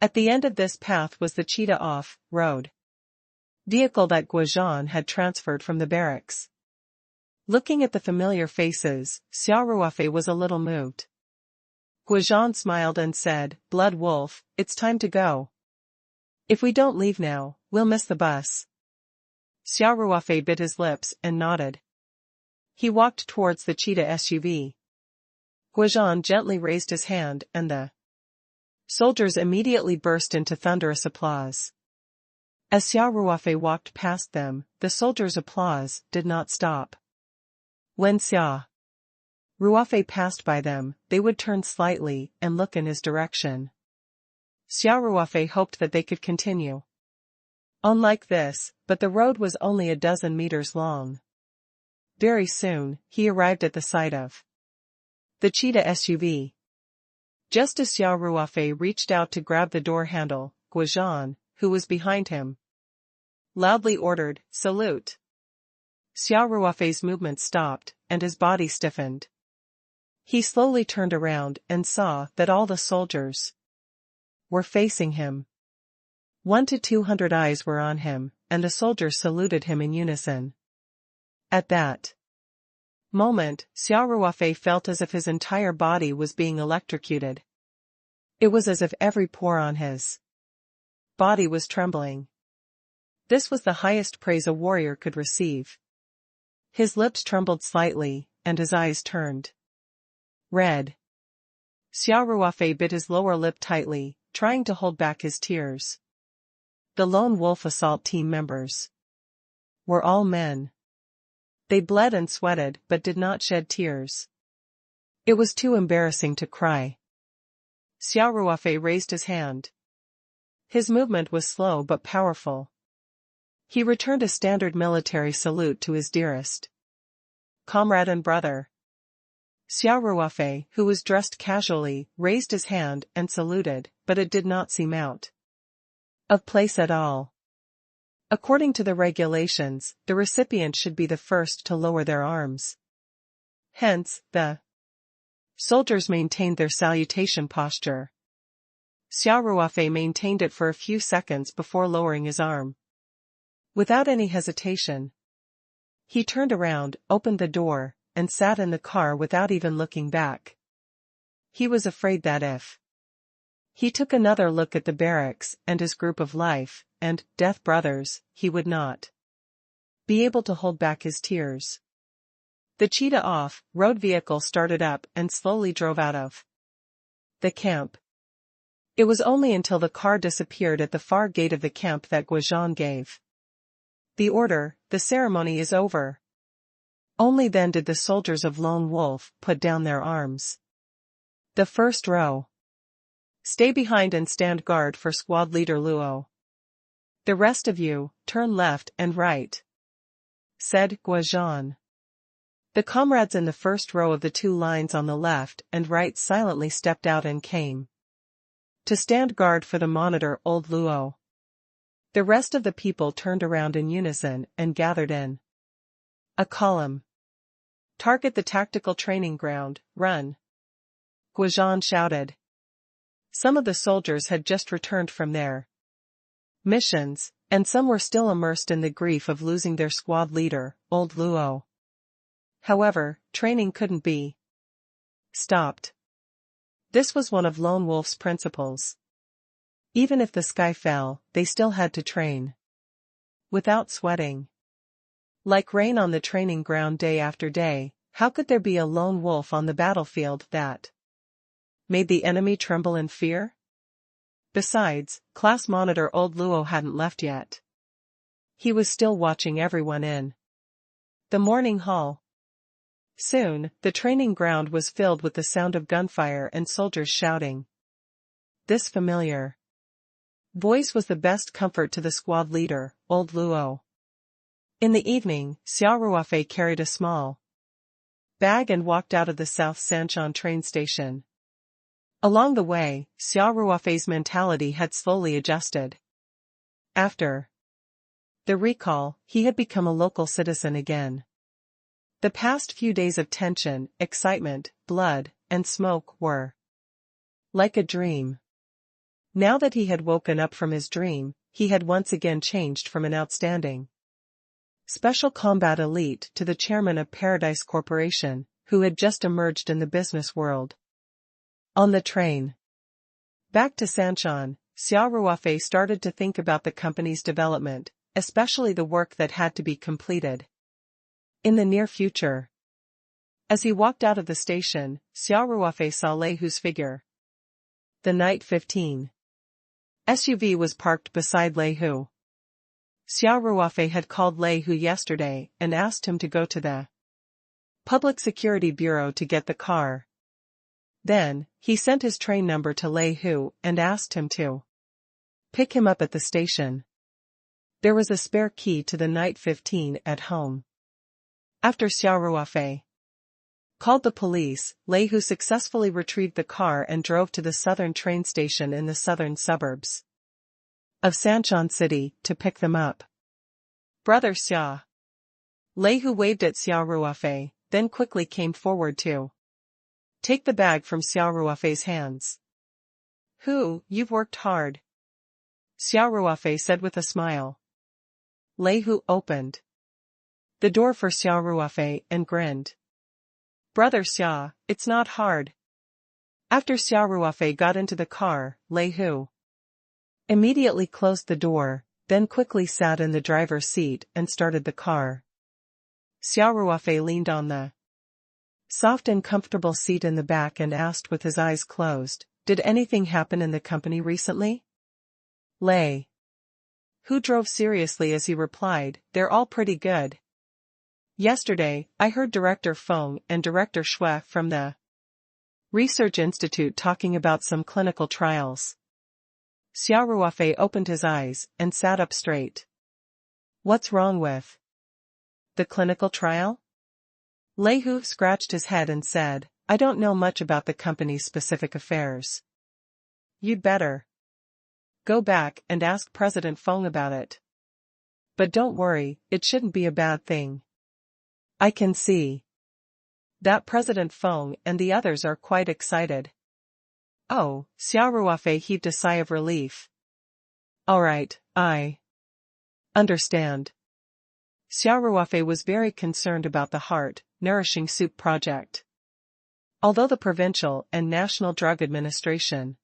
At the end of this path was the cheetah off-road vehicle that Guozhan had transferred from the barracks. Looking at the familiar faces, Xia Ruofei was a little moved. Guozhan smiled and said, "Blood Wolf, it's time to go. If we don't leave now, we'll miss the bus." Xia Ruofei bit his lips and nodded. He walked towards the cheetah SUV. Guozhan gently raised his hand and the soldiers immediately burst into thunderous applause. As Xia Ruofei walked past them, the soldiers' applause did not stop. When Xia Ruofei passed by them, they would turn slightly and look in his direction. Xia Ruofei hoped that they could continue on like this, but the road was only a dozen meters long. Very soon, he arrived at the side of the cheetah SUV. Just as Xia Ruofei reached out to grab the door handle, Guozhan, who was behind him, loudly ordered, "Salute." Xia Ruofei's movement stopped, and his body stiffened. He slowly turned around and saw that all the soldiers were facing him. 1 to 200 eyes were on him, and the soldiers saluted him in unison. At that moment, Xia Ruofei felt as if his entire body was being electrocuted. It was as if every pore on his body was trembling. This was the highest praise a warrior could receive. His lips trembled slightly, and his eyes turned red. Xia Ruofei bit his lower lip tightly, trying to hold back his tears. The Lone Wolf assault team members were all men. They bled and sweated but did not shed tears. It was too embarrassing to cry. Xia Ruofei raised his hand. His movement was slow but powerful. He returned a standard military salute to his dearest comrade and brother. Xia Ruofei, who was dressed casually, raised his hand and saluted, but it did not seem out of place at all. According to the regulations, the recipient should be the first to lower their arms. Hence, the soldiers maintained their salutation posture. Xia Ruofei maintained it for a few seconds before lowering his arm. Without any hesitation, he turned around, opened the door, and sat in the car without even looking back. He was afraid that if he took another look at the barracks and his group of life and death brothers, he would not be able to hold back his tears. The cheetah off-road vehicle started up and slowly drove out of the camp. It was only until the car disappeared at the far gate of the camp that Guozhan gave the order, "The ceremony is over." Only then did the soldiers of Lone Wolf put down their arms. The first row. Stay behind and stand guard for squad leader Luo. The rest of you, turn left and right, said Guozhan. The comrades in the first row of the two lines on the left and right silently stepped out and came to stand guard for the monitor old Luo. The rest of the people turned around in unison and gathered in a column. Target the tactical training ground, run, Guozhan shouted. Some of the soldiers had just returned from their missions, and some were still immersed in the grief of losing their squad leader, old Luo. However, training couldn't be stopped. This was one of Lone Wolf's principles. Even if the sky fell, they still had to train without sweating. Like rain on the training ground day after day, how could there be a lone wolf on the battlefield that made the enemy tremble in fear? Besides, class monitor old Luo hadn't left yet. He was still watching everyone in the morning hall. Soon, the training ground was filled with the sound of gunfire and soldiers shouting. This familiar voice was the best comfort to the squad leader, old Luo. In the evening, Xia Ruofei carried a small bag and walked out of the South Sanshan train station. Along the way, Xia Ruofei's mentality had slowly adjusted. After the recall, he had become a local citizen again. The past few days of tension, excitement, blood, and smoke were like a dream. Now that he had woken up from his dream, he had once again changed from an outstanding special combat elite to the chairman of Paradise Corporation, who had just emerged in the business world. On the train back to Sanshan, Xia Ruofei started to think about the company's development, especially the work that had to be completed in the near future. As he walked out of the station, Xia Ruofei saw Lei Hu's figure. The Night 15 SUV was parked beside Lei Hu. Xia Ruofei had called Lei Hu yesterday and asked him to go to the Public Security Bureau to get the car. Then, he sent his train number to Lei Hu and asked him to pick him up at the station. There was a spare key to the Night 15 at home. After Xia Ruofei called the police, Lei Hu successfully retrieved the car and drove to the southern train station in the southern suburbs of Sanshan City to pick them up. Brother Xia. Lei Hu waved at Xia Ruofei, then quickly came forward to take the bag from Xia Ruofei's hands. Hu, you've worked hard, Xia Ruofei said with a smile. Lei Hu opened the door for Xia Ruofei and grinned. Brother Xia, it's not hard. After Xia Ruofei got into the car, Lei Hu immediately closed the door, then quickly sat in the driver's seat and started the car. Xia Ruofei leaned on the soft and comfortable seat in the back and asked with his eyes closed, did anything happen in the company recently? Lei Hu drove seriously as he replied, they're all pretty good. Yesterday, I heard Director Feng and Director Xue from the Research Institute talking about some clinical trials. Xia Ruofei opened his eyes and sat up straight. What's wrong with the clinical trial? Lei Hu scratched his head and said, I don't know much about the company's specific affairs. You'd better go back and ask President Feng about it. But don't worry, it shouldn't be a bad thing. I can see that President Feng and the others are quite excited. Oh, Xia Ruofei heaved a sigh of relief. All right, I understand. Xia Ruofei was very concerned about the heart-nourishing soup project. Although the provincial and national drug administration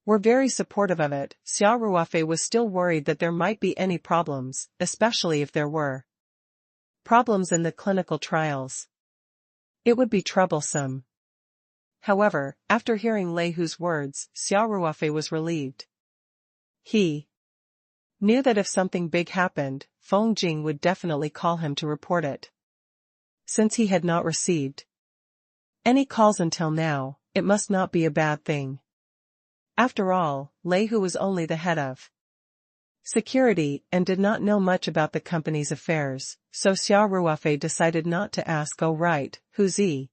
were very supportive of it, Xia Ruofei was still worried that there might be any problems, especially if there were problems in the clinical trials. It would be troublesome. However, after hearing Lei Hu's words, Xia Ruofei was relieved. He knew that if something big happened, Feng Jing would definitely call him to report it. Since he had not received any calls until now, it must not be a bad thing. After all, Lei Hu was only the head of security and did not know much about the company's affairs, so Xia Ruofei decided not to ask. Oh right, who's he?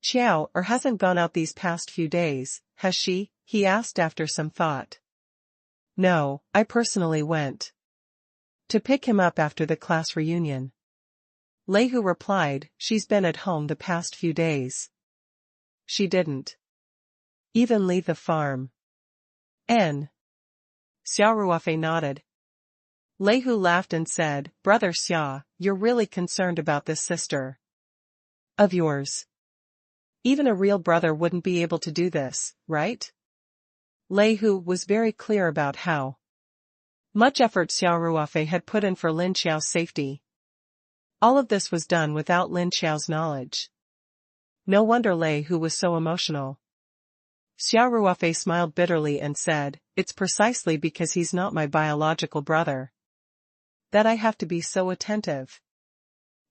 Qiao or hasn't gone out these past few days, has she? He asked after some thought. No, I personally went to pick him up after the class reunion. Lei Hu replied, she's been at home the past few days. She didn't even leave the farm. Xia Ruofei nodded. Lei Hu laughed and said, Brother Xia, you're really concerned about this sister of yours. Even a real brother wouldn't be able to do this, right? Lei Hu was very clear about how much effort Xia Ruofei had put in for Lin Xiao's safety. All of this was done without Lin Xiao's knowledge. No wonder Lei Hu was so emotional. Xia Ruofei smiled bitterly and said, it's precisely because he's not my biological brother that I have to be so attentive.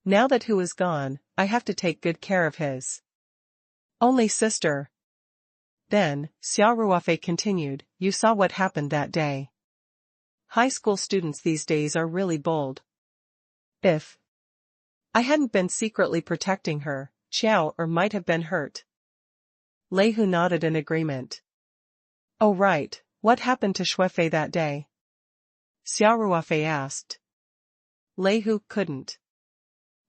Now that Hu is gone, I have to take good care of his only sister. Then, Xia Ruofei continued, you saw what happened that day. High school students these days are really bold. If I hadn't been secretly protecting her, Qiao or might have been hurt. Lei Hu nodded in agreement. Oh right, what happened to Xuefei that day? Xia Ruofei asked. Lei Hu couldn't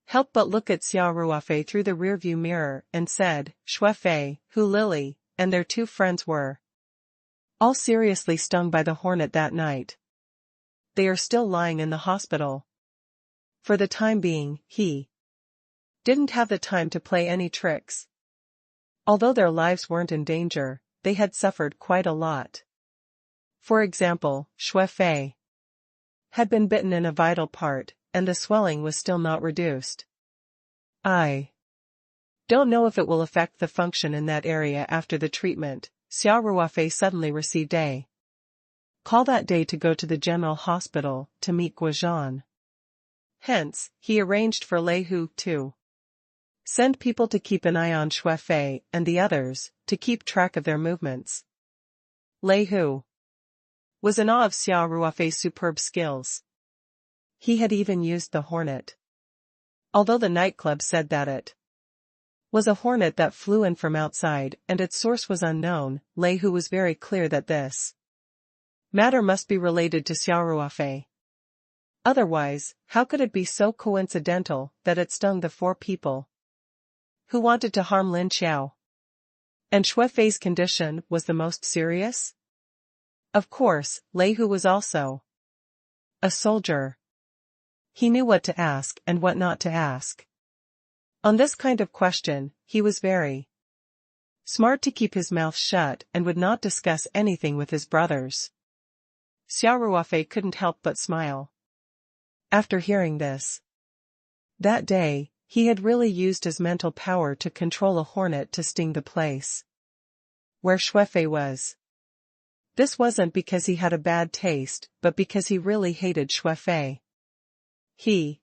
help but look at Xia Ruofei through the rearview mirror and said, Xuefei, Hu Lily, and their two friends were all seriously stung by the hornet that night. They are still lying in the hospital. For the time being, he didn't have the time to play any tricks. Although their lives weren't in danger, they had suffered quite a lot. For example, Ruofei had been bitten in a vital part, and the swelling was still not reduced. I don't know if it will affect the function in that area after the treatment. Xia Ruofei suddenly received a call that day to go to the general hospital to meet Guozhan. Hence, he arranged for Lei Hu to send people to keep an eye on Ruofei and the others, to keep track of their movements. Lei Hu was in awe of Xia Ruofei's superb skills. He had even used the hornet. Although the nightclub said that it was a hornet that flew in from outside and its source was unknown, Lei Hu was very clear that this matter must be related to Xia Ruofei. Otherwise, how could it be so coincidental that it stung the 4 people who wanted to harm Lin Xiao? And Ruofei's condition was the most serious? Of course, Lei Hu was also a soldier. He knew what to ask and what not to ask. On this kind of question, he was very smart to keep his mouth shut and would not discuss anything with his brothers. Xia Ruofei couldn't help but smile. After hearing this, that day, he had really used his mental power to control a hornet to sting the place where Ruofei was. This wasn't because he had a bad taste, but because he really hated Ruofei. He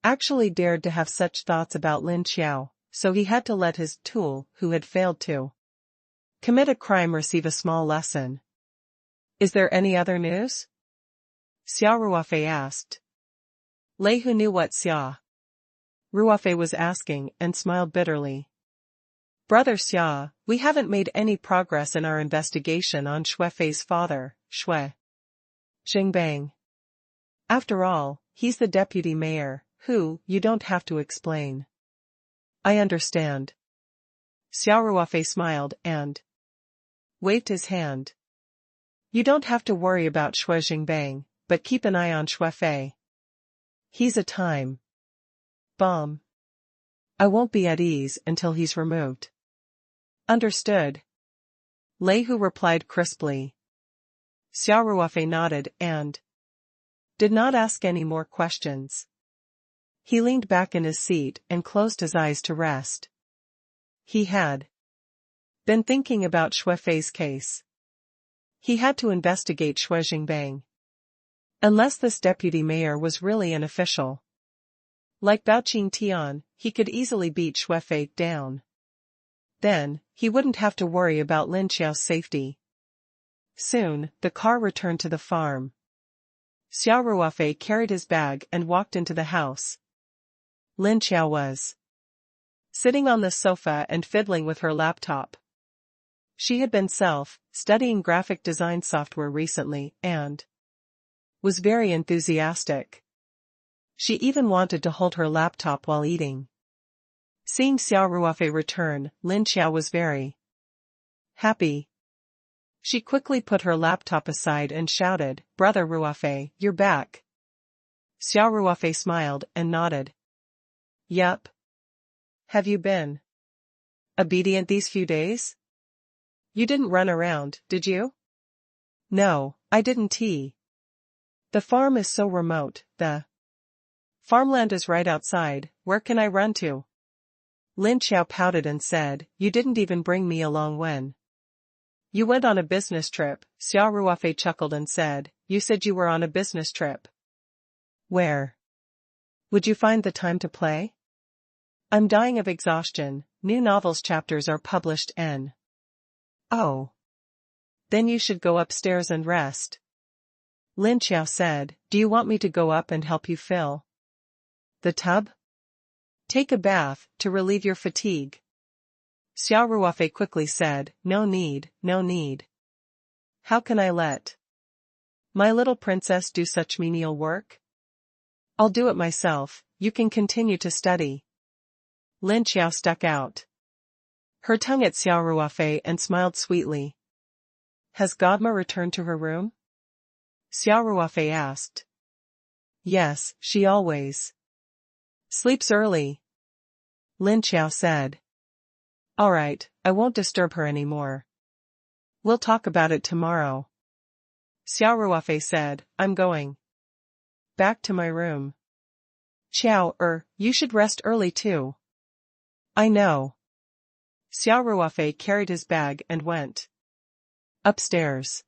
actually dared to have such thoughts about Lin Xiao, so he had to let his tool, who had failed to commit a crime, receive a small lesson. Is there any other news? Xia Ruofei asked. Lei Hu knew what Xia Ruofei was asking and smiled bitterly. Brother Xia, we haven't made any progress in our investigation on Ruofei's father, Xue Jingbang. After all, he's the deputy mayor, who, you don't have to explain. I understand. Xia Ruofei smiled and waved his hand. You don't have to worry about Xue Jingbang, but keep an eye on Ruofei. He's a time bomb. I won't be at ease until he's removed. Understood. Lei Hu replied crisply. Xia Ruofei nodded and did not ask any more questions. He leaned back in his seat and closed his eyes to rest. He had been thinking about Ruofei's case. He had to investigate Xue Jingbang. Unless this deputy mayor was really an official like Bao Qingtian, he could easily beat Ruofei down. Then, he wouldn't have to worry about Lin Xiao's safety. Soon, the car returned to the farm. Xia Ruofei carried his bag and walked into the house. Lin Xiao was sitting on the sofa and fiddling with her laptop. She had been studying graphic design software recently and was very enthusiastic. She even wanted to hold her laptop while eating. Seeing Xia Ruofei return, Lin Xiao was very happy. She quickly put her laptop aside and shouted, Brother Ruofei, you're back. Xia Ruofei smiled and nodded. Yup. Have you been obedient these few days? You didn't run around, did you? No, I didn't. The farm is so remote, the farmland is right outside, where can I run to? Lin Xiao pouted and said, You didn't even bring me along when you went on a business trip. Xia Ruofei chuckled and said, You said you were on a business trip. Where would you find the time to play? I'm dying of exhaustion. New novels chapters are published n. Oh. Then you should go upstairs and rest. Lin Xiao said, Do you want me to go up and help you fill the tub? Take a bath, to relieve your fatigue. Xia Ruofei quickly said, No need, no need. How can I let my little princess do such menial work? I'll do it myself, you can continue to study. Lin Xiao stuck out her tongue at Xia Ruofei and smiled sweetly. Has Godma returned to her room? Xia Ruofei asked. Yes, she always sleeps early, Lin Qiao said. Alright, I won't disturb her anymore. We'll talk about it tomorrow. Xia Ruofei said, I'm going back to my room. Qiao, you should rest early too. I know. Xia Ruofei carried his bag and went upstairs.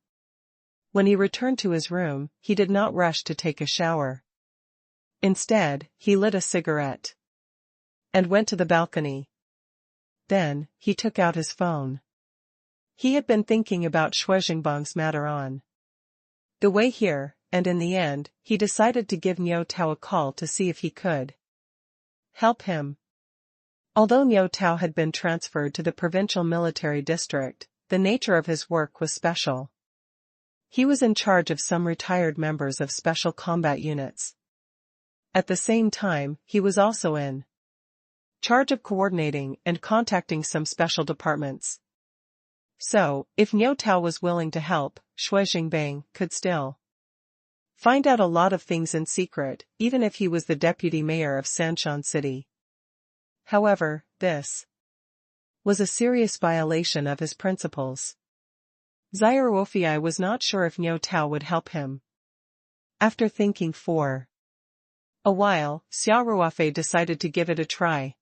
When he returned to his room, he did not rush to take a shower. Instead, he lit a cigarette and went to the balcony. Then, he took out his phone. He had been thinking about Shui Jingbang's matter on the way here, and in the end, he decided to give Niu Tao a call to see if he could help him. Although Niu Tao had been transferred to the provincial military district, the nature of his work was special. He was in charge of some retired members of special combat units. At the same time, he was also in charge of coordinating and contacting some special departments. So, if Niu Tao was willing to help, Shui Jingbang could still find out a lot of things in secret, even if he was the deputy mayor of Sanshan City. However, this was a serious violation of his principles. Xia Ruofei was not sure if Niu Tao would help him. After thinking for a while, Xia Ruofei decided to give it a try.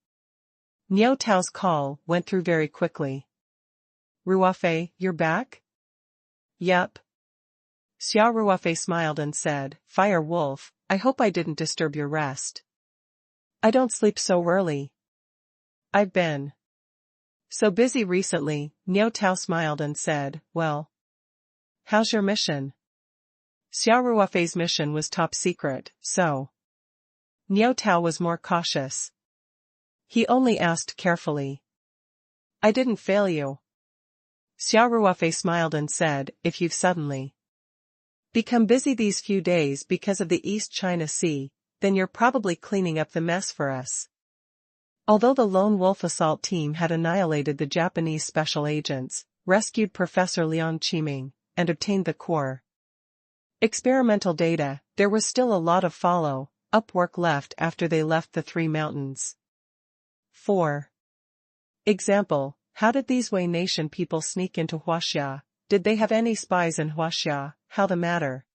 Niu Tao's call went through very quickly. Ruofei, you're back? Yep. Xia Ruofei smiled and said, Fire Wolf, I hope I didn't disturb your rest. I don't sleep so early. I've been so busy recently. Niu Tao smiled and said, well, how's your mission? Xia Ruofei's mission was top secret, so Niu Tao was more cautious. He only asked carefully. I didn't fail you. Xia Ruofei smiled and said, if you've suddenly become busy these few days because of the East China Sea, then you're probably cleaning up the mess for us. Although the Lone Wolf assault team had annihilated the Japanese special agents, rescued Professor Liang Qiming, and obtained the core experimental data, there was still a lot of follow-up work left after they left the Three Mountains. For example, how did these Wei Nation people sneak into Huaxia? Did they have any spies in Huaxia? How the matter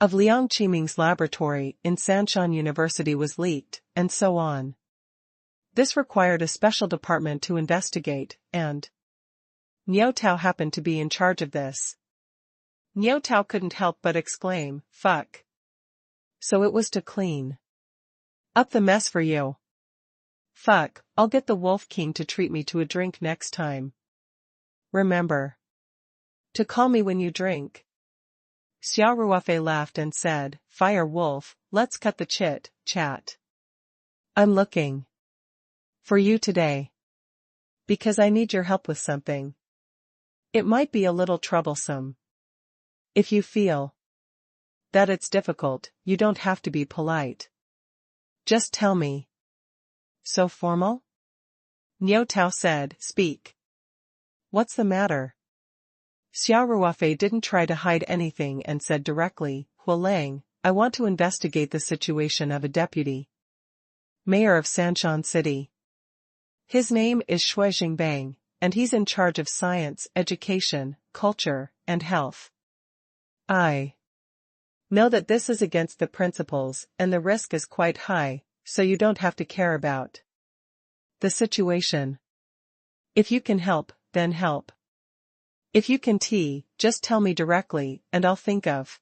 of Liang Qiming's laboratory in Sanshan University was leaked, and so on. This required a special department to investigate, and Niu Tao happened to be in charge of this. Niu Tao couldn't help but exclaim, fuck. So it was to clean up the mess for you. Fuck, I'll get the Wolf King to treat me to a drink next time. Remember to call me when you drink. Xia Ruofei laughed and said, Fire Wolf, let's cut the chat. I'm looking for you today because I need your help with something. It might be a little troublesome. If you feel that it's difficult, you don't have to be polite. Just tell me. So formal? Niu Tao said, speak. What's the matter? Xia Ruofei didn't try to hide anything and said directly, Hualang, I want to investigate the situation of a deputy mayor of Sanshan City. His name is Shui Jingbang, and he's in charge of science, education, culture, and health. I know that this is against the principles and the risk is quite high, so you don't have to care about the situation. If you can help, then help. If you can just tell me directly and I'll think of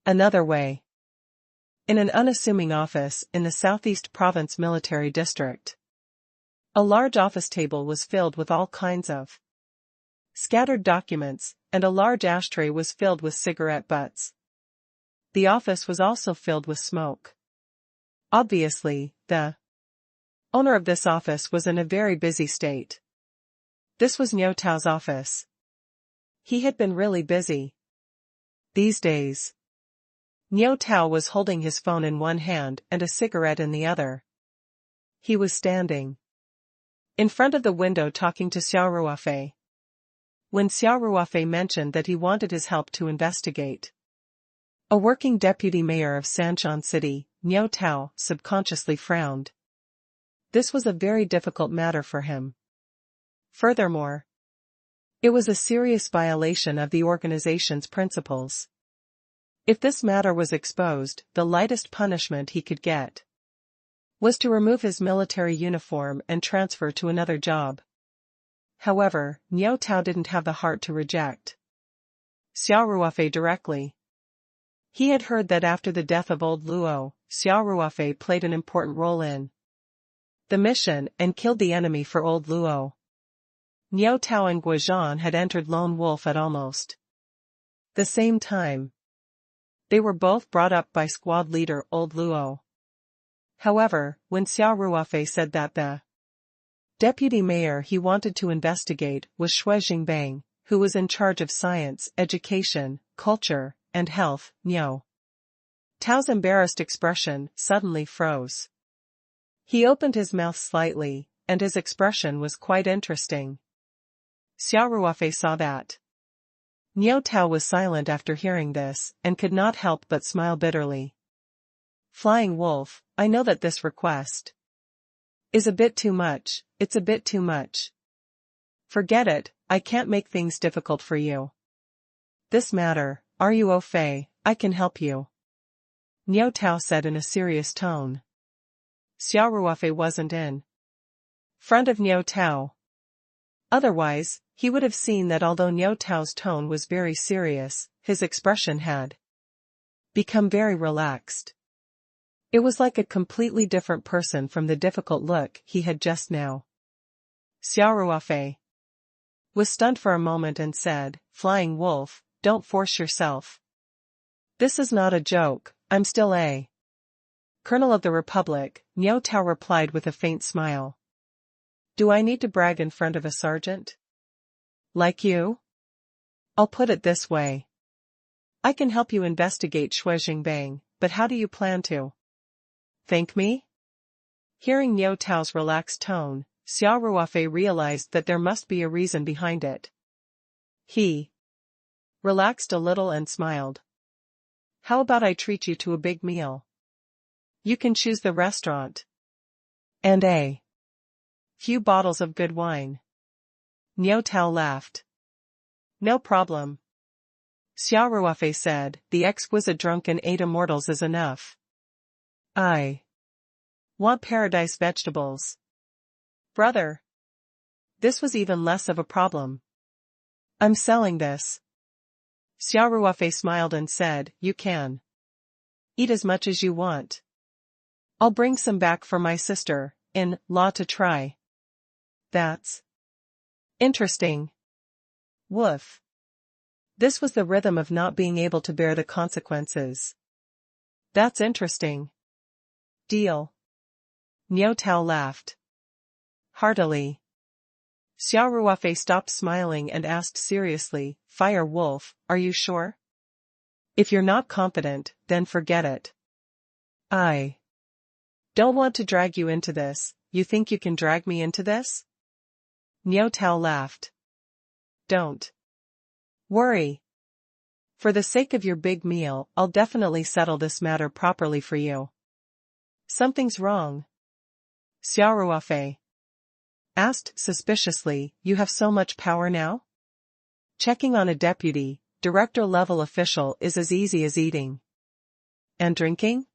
another way. In an unassuming office in the Southeast Province Military District, a large office table was filled with all kinds of scattered documents, and a large ashtray was filled with cigarette butts. The office was also filled with smoke. Obviously, the owner of this office was in a very busy state. This was Niu Tao's office. He had been really busy these days. Niu Tao was holding his phone in one hand and a cigarette in the other. He was standing in front of the window talking to Xia Ruofei. When Xia Ruofei mentioned that he wanted his help to investigate A working deputy mayor of Sanchon City, Niu Tao subconsciously frowned. This was a very difficult matter for him. Furthermore, it was a serious violation of the organization's principles. If this matter was exposed, the lightest punishment he could get was to remove his military uniform and transfer to another job. However, Niu Tao didn't have the heart to reject Xia Ruofei directly. He had heard that after the death of old Luo, Xia Ruofei played an important role in the mission and killed the enemy for old Luo. Niu Tao and Guozhan had entered Lone Wolf at almost the same time. They were both brought up by squad leader old Luo. However, when Xia Ruofei said that the deputy mayor he wanted to investigate was Xue Jingbang, who was in charge of science, education, culture, and health, Niu Tao's embarrassed expression suddenly froze. He opened his mouth slightly, and his expression was quite interesting. Xia Ruofei saw that. Niu Tao was silent after hearing this, and could not help but smile bitterly. Flying Wolf, I know that this request is a bit too much, it's a bit too much. Forget it, I can't make things difficult for you. This matter, Ruofei, I can help you. Niu Tao said in a serious tone. Xia Ruofei wasn't in front of Niu Tao. Otherwise, he would have seen that although Niu Tao's tone was very serious, his expression had become very relaxed. It was like a completely different person from the difficult look he had just now. Xia Ruofei was stunned for a moment and said, Flying Wolf, don't force yourself. This is not a joke, I'm still a Colonel of the Republic, Niu Tao replied with a faint smile. Do I need to brag in front of a sergeant like you? I'll put it this way. I can help you investigate Xue Jingbang, but how do you plan to thank me? Hearing Niu Tao's relaxed tone, Xia Ruofei realized that there must be a reason behind it. He relaxed a little and smiled. How about I treat you to a big meal? You can choose the restaurant. And a few bottles of good wine. Niu Tao laughed. No problem. Xia Ruofei said, the exquisite drunken 8 immortals is enough. I want paradise vegetables. Brother. This was even less of a problem. I'm selling this. Xia Ruofei smiled and said, you can eat as much as you want. I'll bring some back for my sister, in law to try. That's interesting. Woof. This was the rhythm of not being able to bear the consequences. That's interesting. Deal. Niu Tao laughed heartily. Xia Ruofei stopped smiling and asked seriously, Fire Wolf, are you sure? If you're not confident, then forget it. I don't want to drag you into this. You think you can drag me into this? Niu Tao laughed. Don't worry. For the sake of your big meal, I'll definitely settle this matter properly for you. Something's wrong. Xia Ruofei asked suspiciously, you have so much power now? Checking on a deputy, director-level official is as easy as eating and drinking?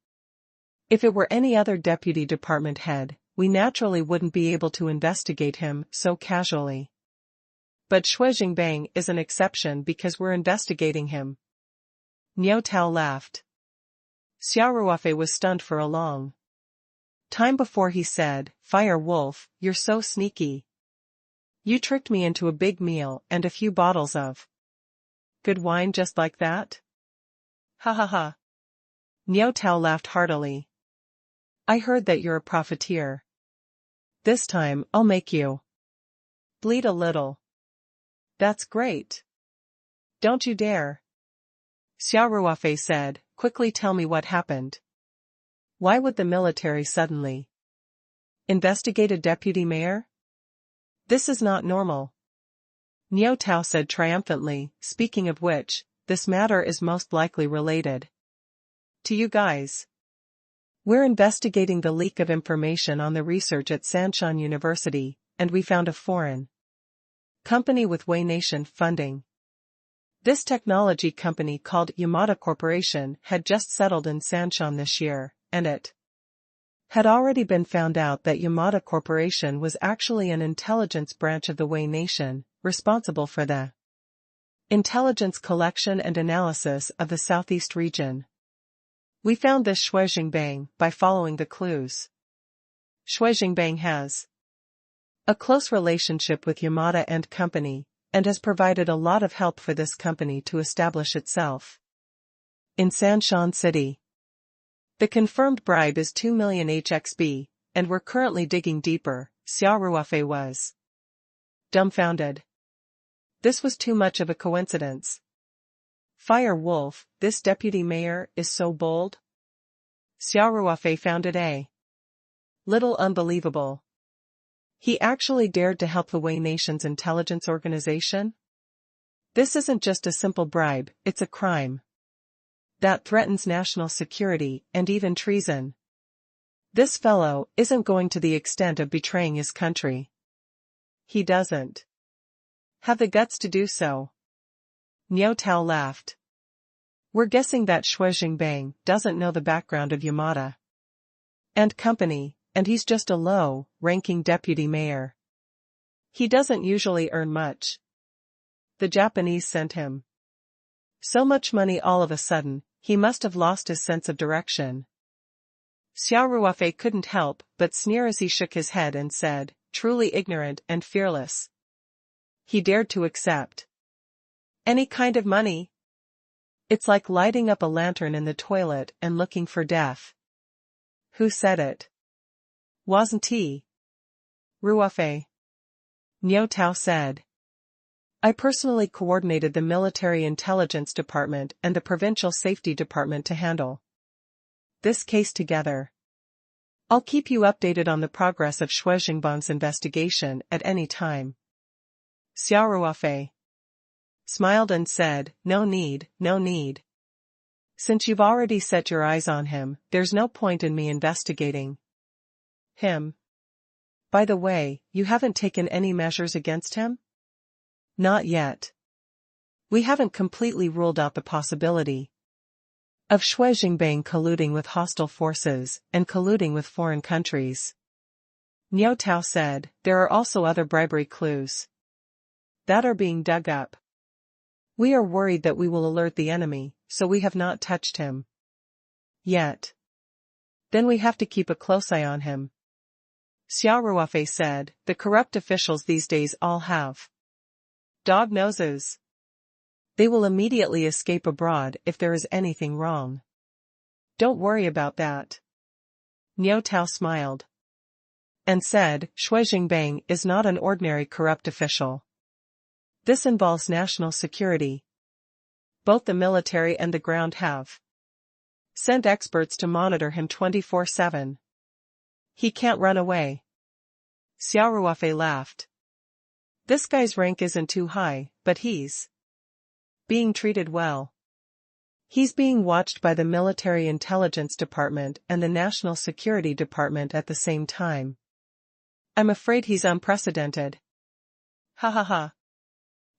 If it were any other deputy department head, we naturally wouldn't be able to investigate him so casually. But Xue Jingbang is an exception because we're investigating him. Niu Tao laughed. Xia Ruofei was stunned for a long time before he said, Fire Wolf, you're so sneaky. You tricked me into a big meal and a few bottles of good wine just like that? Ha ha ha. Niu Tao laughed heartily. I heard that you're a profiteer. This time, I'll make you bleed a little. That's great. Don't you dare. Xia Ruofei said, quickly tell me what happened. Why would the military suddenly investigate a deputy mayor? This is not normal. Niu Tao said triumphantly, speaking of which, this matter is most likely related To you guys. We're investigating the leak of information on the research at Sanshan University, and we found a foreign company with Wei Nation funding. This technology company called Yamada Corporation had just settled in Sanshan this year, and it had already been found out that Yamada Corporation was actually an intelligence branch of the Wei Nation, responsible for the intelligence collection and analysis of the southeast region. We found this Xue Jingbang by following the clues. Xue Jingbang has a close relationship with Yamada and Company, and has provided a lot of help for this company to establish itself in Sanshan City. The confirmed bribe is 2 million HXB, and we're currently digging deeper. Xia Ruofei was dumbfounded. This was too much of a coincidence. Fire Wolf, this deputy mayor is so bold. Xia Ruofei found it a little unbelievable. He actually dared to help the Wei Nation's intelligence organization? This isn't just a simple bribe, it's a crime that threatens national security and even treason. This fellow isn't going to the extent of betraying his country. He doesn't have the guts to do so. Niao Tao laughed. We're guessing that Xue Jingbang doesn't know the background of Yamada and Company, and he's just a low-ranking deputy mayor. He doesn't usually earn much. The Japanese sent him so much money all of a sudden, he must have lost his sense of direction. Xia Ruofei couldn't help but sneer as he shook his head and said, truly ignorant and fearless. He dared to accept any kind of money. It's like lighting up a lantern in the toilet and looking for death. Who said it? Wasn't he? Ruofei. Niao Tao said. I personally coordinated the Military Intelligence Department and the Provincial Safety Department to handle this case together. I'll keep you updated on the progress of Xue Jingbang's investigation at any time. Xia Ruofei smiled and said, no need. Since you've already set your eyes on him, there's no point in me investigating him. By the way, you haven't taken any measures against him? Not yet. We haven't completely ruled out the possibility of Xue Jingbang colluding with hostile forces and colluding with foreign countries. Niao Tao said, there are also other bribery clues that are being dug up. We are worried that we will alert the enemy, so we have not touched him yet. Then we have to keep a close eye on him. Xia Ruofei said, the corrupt officials these days all have dog noses. They will immediately escape abroad if there is anything wrong. Don't worry about that. Niao Tao smiled and said, Xue Jingbang is not an ordinary corrupt official. This involves national security. Both the military and the ground have sent experts to monitor him 24/7. He can't run away. Xia Ruofei laughed. This guy's rank isn't too high, but he's being treated well. He's being watched by the Military Intelligence Department and the National Security Department at the same time. I'm afraid he's unprecedented. Ha ha ha.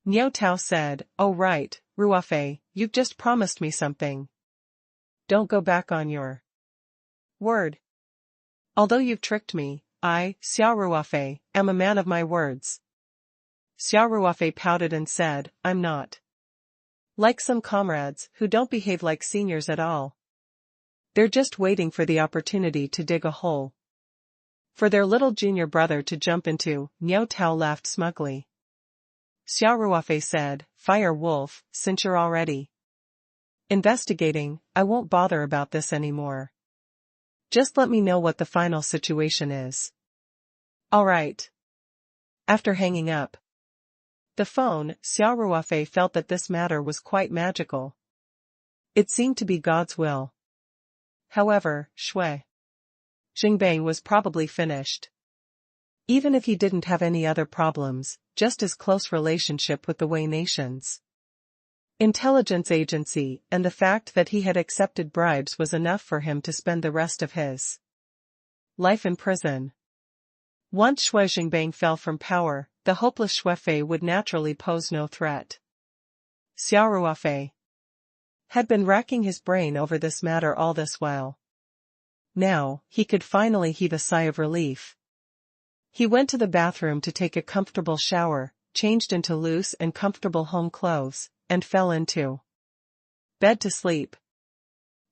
Niao Tao said, oh right, Ruofei, you've just promised me something. Don't go back on your word. Although you've tricked me, I, Xia Ruofei, am a man of my words. Xia Ruofei pouted and said, I'm not like some comrades who don't behave like seniors at all. They're just waiting for the opportunity to dig a hole for their little junior brother to jump into. Niao Tao laughed smugly. Xia Ruofei said, Fire Wolf, since you're already investigating, I won't bother about this anymore. Just let me know what the final situation is. All right. After hanging up the phone, Xia Ruofei felt that this matter was quite magical. It seemed to be God's will. However, Xue Jingbang was probably finished. Even if he didn't have any other problems, just his close relationship with the Wei nations intelligence agency, and the fact that he had accepted bribes was enough for him to spend the rest of his life in prison. Once Xue Jingbang fell from power, the hopeless Ruofei would naturally pose no threat. Xia Ruofei had been racking his brain over this matter all this while. Now, he could finally heave a sigh of relief. He went to the bathroom to take a comfortable shower, changed into loose and comfortable home clothes, and fell into bed to sleep.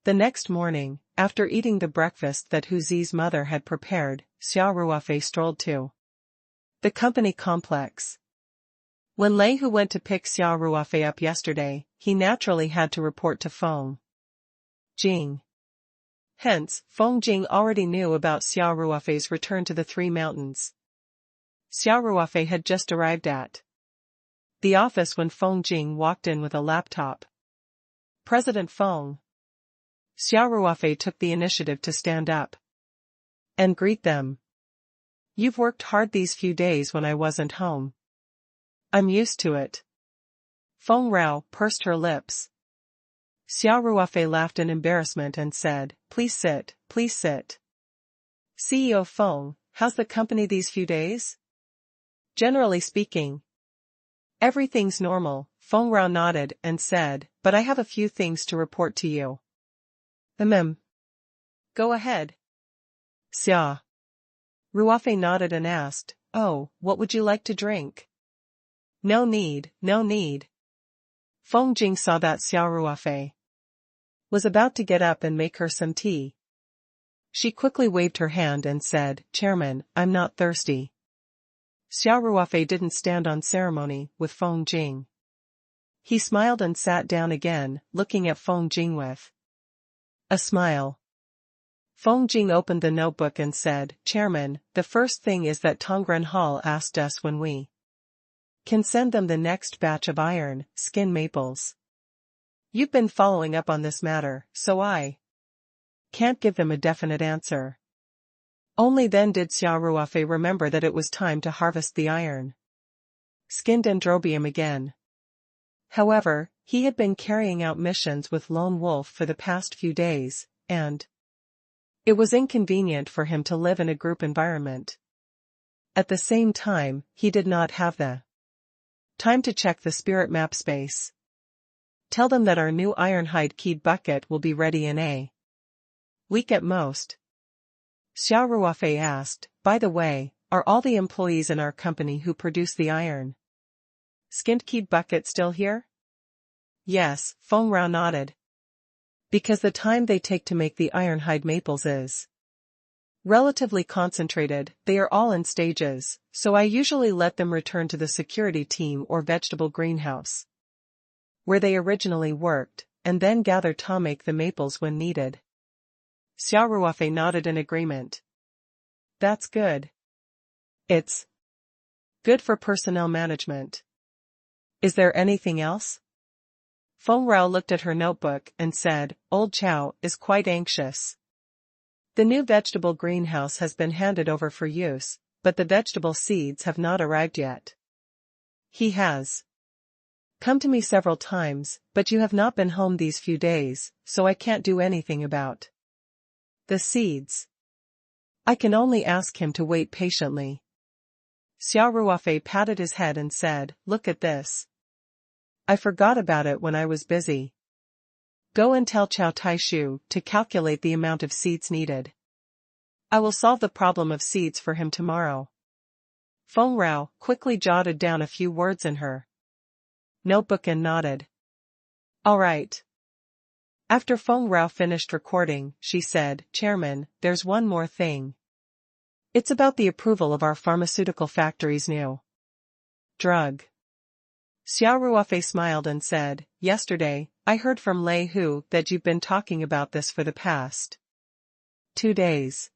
The next morning, after eating the breakfast that Hu Zi's mother had prepared, Xia Ruofei strolled to the company complex. When Lei Hu went to pick Xia Ruofei up yesterday, he naturally had to report to Feng Jing. Hence, Feng Jing already knew about Xia Ruofei's return to the Three Mountains. Xia Ruofei had just arrived at the office when Feng Jing walked in with a laptop. President Feng. Xia Ruofei took the initiative to stand up and greet them. You've worked hard these few days when I wasn't home. I'm used to it. Feng Rao pursed her lips. Xia Ruofei laughed in embarrassment and said, please sit, please sit. CEO Feng, how's the company these few days? Generally speaking, everything's normal, Feng Rao nodded and said, but I have a few things to report to you. Go ahead. Xia Ruofei nodded and asked, oh, what would you like to drink? No need, no need. Feng Jing saw that Xia Ruofei was about to get up and make her some tea. She quickly waved her hand and said, Chairman, I'm not thirsty. Xia Ruofei didn't stand on ceremony with Feng Jing. He smiled and sat down again, looking at Feng Jing with a smile. Feng Jing opened the notebook and said, Chairman, the first thing is that Tongren Hall asked us when we can send them the next batch of iron, skin maples. You've been following up on this matter, so I can't give them a definite answer. Only then did Xia Ruofei remember that it was time to harvest the iron skin dendrobium again. However, he had been carrying out missions with Lone Wolf for the past few days, and it was inconvenient for him to live in a group environment. At the same time, he did not have the time to check the spirit map space. Tell them that our new ironhide keyed bucket will be ready in a week at most. Xia Ruofei asked, by the way, are all the employees in our company who produce the iron skinned keyed bucket still here? Yes, Feng Rao nodded. Because the time they take to make the ironhide maples is relatively concentrated, they are all in stages, so I usually let them return to the security team or vegetable greenhouse where they originally worked, and then gather to make the maples when needed. Xia Ruofei nodded in agreement. That's good. It's good for personnel management. Is there anything else? Feng Rao looked at her notebook and said, Old Chow is quite anxious. The new vegetable greenhouse has been handed over for use, but the vegetable seeds have not arrived yet. He has come to me several times, but you have not been home these few days, so I can't do anything about the seeds. I can only ask him to wait patiently. Xia Ruofei patted his head and said, look at this. I forgot about it when I was busy. Go and tell Chow Taishu to calculate the amount of seeds needed. I will solve the problem of seeds for him tomorrow. Feng Rao quickly jotted down a few words in her notebook and nodded. All right. After Feng Rao finished recording, she said, Chairman, there's one more thing. It's about the approval of our pharmaceutical factory's new drug. Xia Ruofei smiled and said, yesterday, I heard from Lei Hu that you've been talking about this for the past 2 days.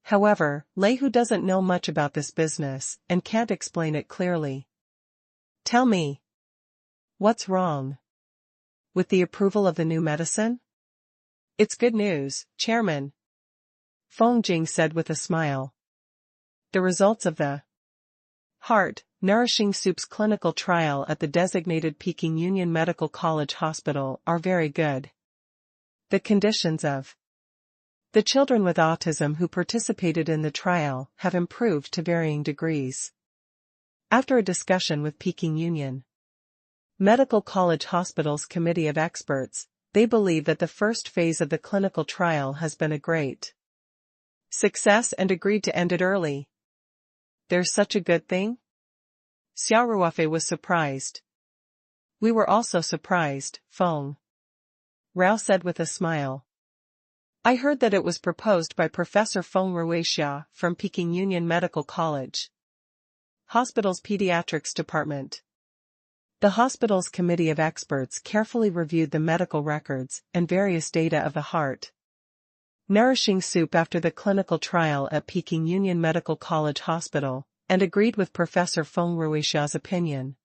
However, Lei Hu doesn't know much about this business and can't explain it clearly. Tell me. What's wrong? With the approval of the new medicine? It's good news, Chairman. Feng Jing said with a smile. The results of the Heart, nourishing soup's clinical trial at the designated Peking Union Medical College Hospital are very good. The conditions of the children with autism who participated in the trial have improved to varying degrees. After a discussion with Peking Union Medical College Hospital's committee of experts, they believe that the first phase of the clinical trial has been a great success and agreed to end it early. There's such a good thing? Xia Ruofei was surprised. We were also surprised, Feng Rao said with a smile. I heard that it was proposed by Professor Feng Ruofei from Peking Union Medical College Hospital's Pediatrics Department. The hospital's committee of experts carefully reviewed the medical records and various data of the heart nourishing soup after the clinical trial at Peking Union Medical College Hospital, and agreed with Professor Feng Ruofei's opinion.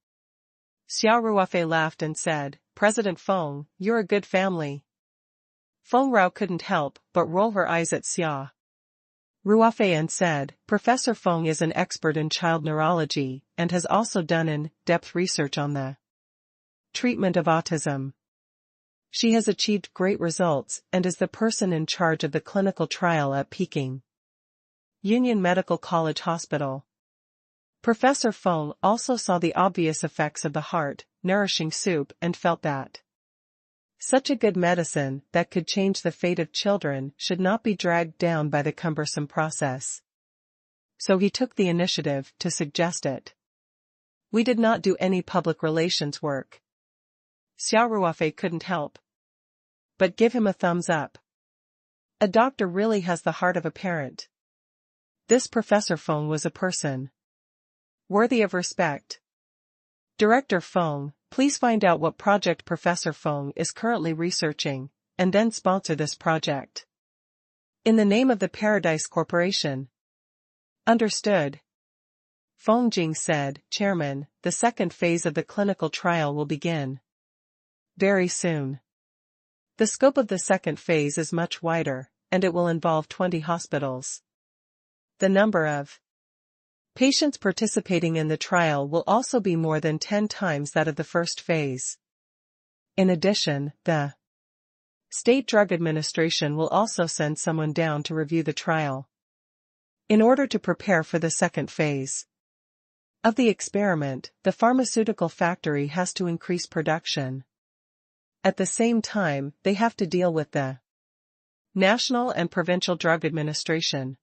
Xia Ruofei laughed and said, President Feng, you're a good family. Feng Rao couldn't help but roll her eyes at Xia Ruofei and said, Professor Feng is an expert in child neurology and has also done in-depth research on the treatment of autism. She has achieved great results and is the person in charge of the clinical trial at Peking Union Medical College Hospital. Professor Feng also saw the obvious effects of the heart nourishing soup and felt that such a good medicine that could change the fate of children should not be dragged down by the cumbersome process. So he took the initiative to suggest it. We did not do any public relations work. Xia Ruofei couldn't help but give him a thumbs up. A doctor really has the heart of a parent. This Professor Feng was a person worthy of respect. Director Feng, please find out what project Professor Feng is currently researching, and then sponsor this project. In the name of the Paradise Corporation. Understood. Feng Jing said, Chairman, the second phase of the clinical trial will begin very soon. The scope of the second phase is much wider, and it will involve 20 hospitals. The number of patients participating in the trial will also be more than 10 times that of the first phase. In addition, the State Drug Administration will also send someone down to review the trial in order to prepare for the second phase of the experiment. The pharmaceutical factory has to increase production. At the same time, they have to deal with the National and Provincial Drug Administration.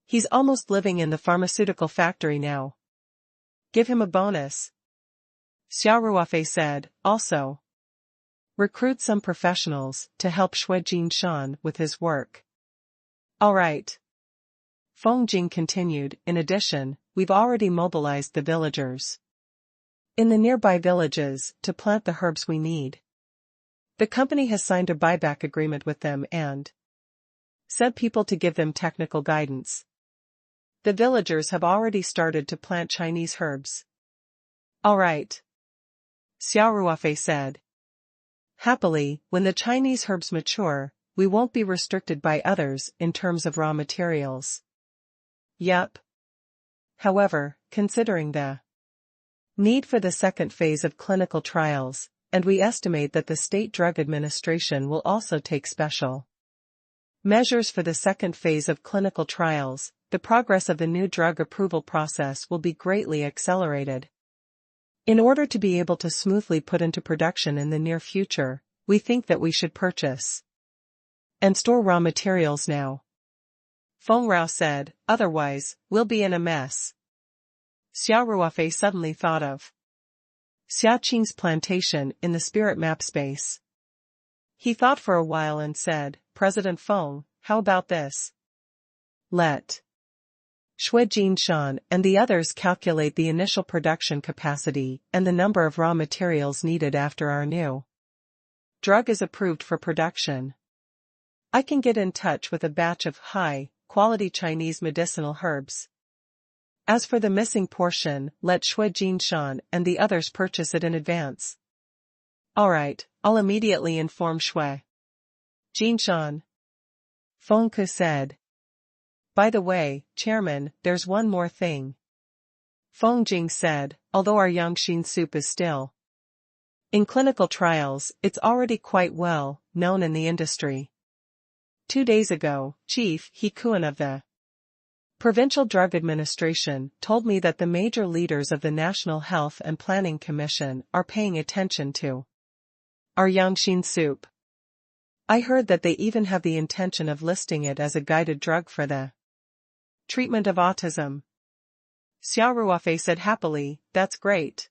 He's almost living in the pharmaceutical factory now. Give him a bonus. Xia Ruofei said, also recruit some professionals to help Xue Jinshan with his work. All right. Feng Jing continued, in addition, we've already mobilized the villagers in the nearby villages to plant the herbs we need. The company has signed a buyback agreement with them and sent people to give them technical guidance. The villagers have already started to plant Chinese herbs. All right. Xia Ruofei said. Happily, when the Chinese herbs mature, we won't be restricted by others in terms of raw materials. Yup. However, considering the need for the second phase of clinical trials, and we estimate that the State Drug Administration will also take special measures for the second phase of clinical trials, the progress of the new drug approval process will be greatly accelerated. In order to be able to smoothly put into production in the near future, we think that we should purchase and store raw materials now. Feng Rao said, otherwise, we'll be in a mess. Xia Ruofei suddenly thought of Xia Qing's plantation in the spirit map space. He thought for a while and said, President Feng, how about this? Let Xue Jinshan and the others calculate the initial production capacity and the number of raw materials needed after our new drug is approved for production. I can get in touch with a batch of high-quality Chinese medicinal herbs. As for the missing portion, let Xue Jinshan and the others purchase it in advance. All right, I'll immediately inform Xue Jinshan. Feng Ke said. By the way, Chairman, there's one more thing. Feng Jing said, although our Yangxin soup is still in clinical trials, it's already quite well known in the industry. 2 days ago, Chief He Kuan of the Provincial Drug Administration told me that the major leaders of the National Health and Planning Commission are paying attention to our Yangxin soup. I heard that they even have the intention of listing it as a guided drug for the treatment of autism. Xia Ruofei said happily, that's great.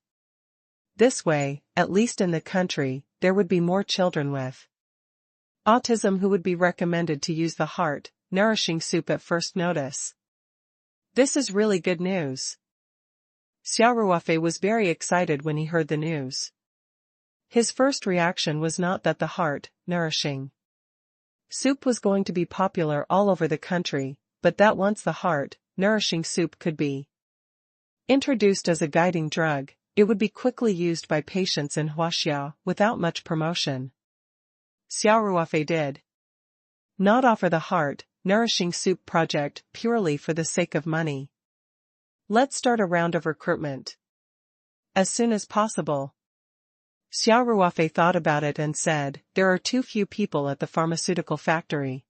This way, at least in the country, there would be more children with autism who would be recommended to use the heart-nourishing soup at first notice. This is really good news. Xia Ruofei was very excited when he heard the news. His first reaction was not that the heart-nourishing soup was going to be popular all over the country, but that once the heart-nourishing soup could be introduced as a guiding drug, it would be quickly used by patients in Huaxia without much promotion. Xia Ruofei did not offer the heart-nourishing soup project purely for the sake of money. Let's start a round of recruitment as soon as possible. Xia Ruofei thought about it and said, there are too few people at the pharmaceutical factory.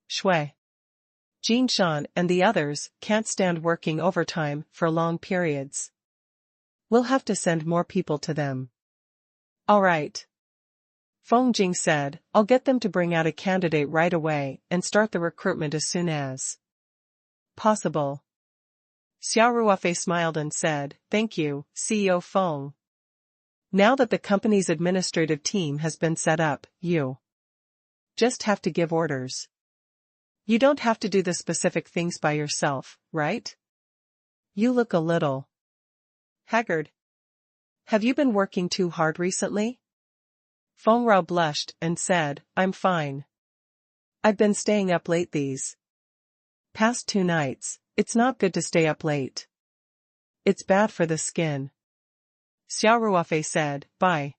Shui, Jin Shan and the others can't stand working overtime for long periods. We'll have to send more people to them. All right. Feng Jing said, I'll get them to bring out a candidate right away and start the recruitment as soon as possible. Xia Ruofei smiled and said, thank you, CEO Feng. Now that the company's administrative team has been set up, you just have to give orders. You don't have to do the specific things by yourself, right? You look a little haggard. Have you been working too hard recently? Feng Rao blushed and said, I'm fine. I've been staying up late these past 2 nights. It's not good to stay up late. It's bad for the skin. Xia Ruofei said, by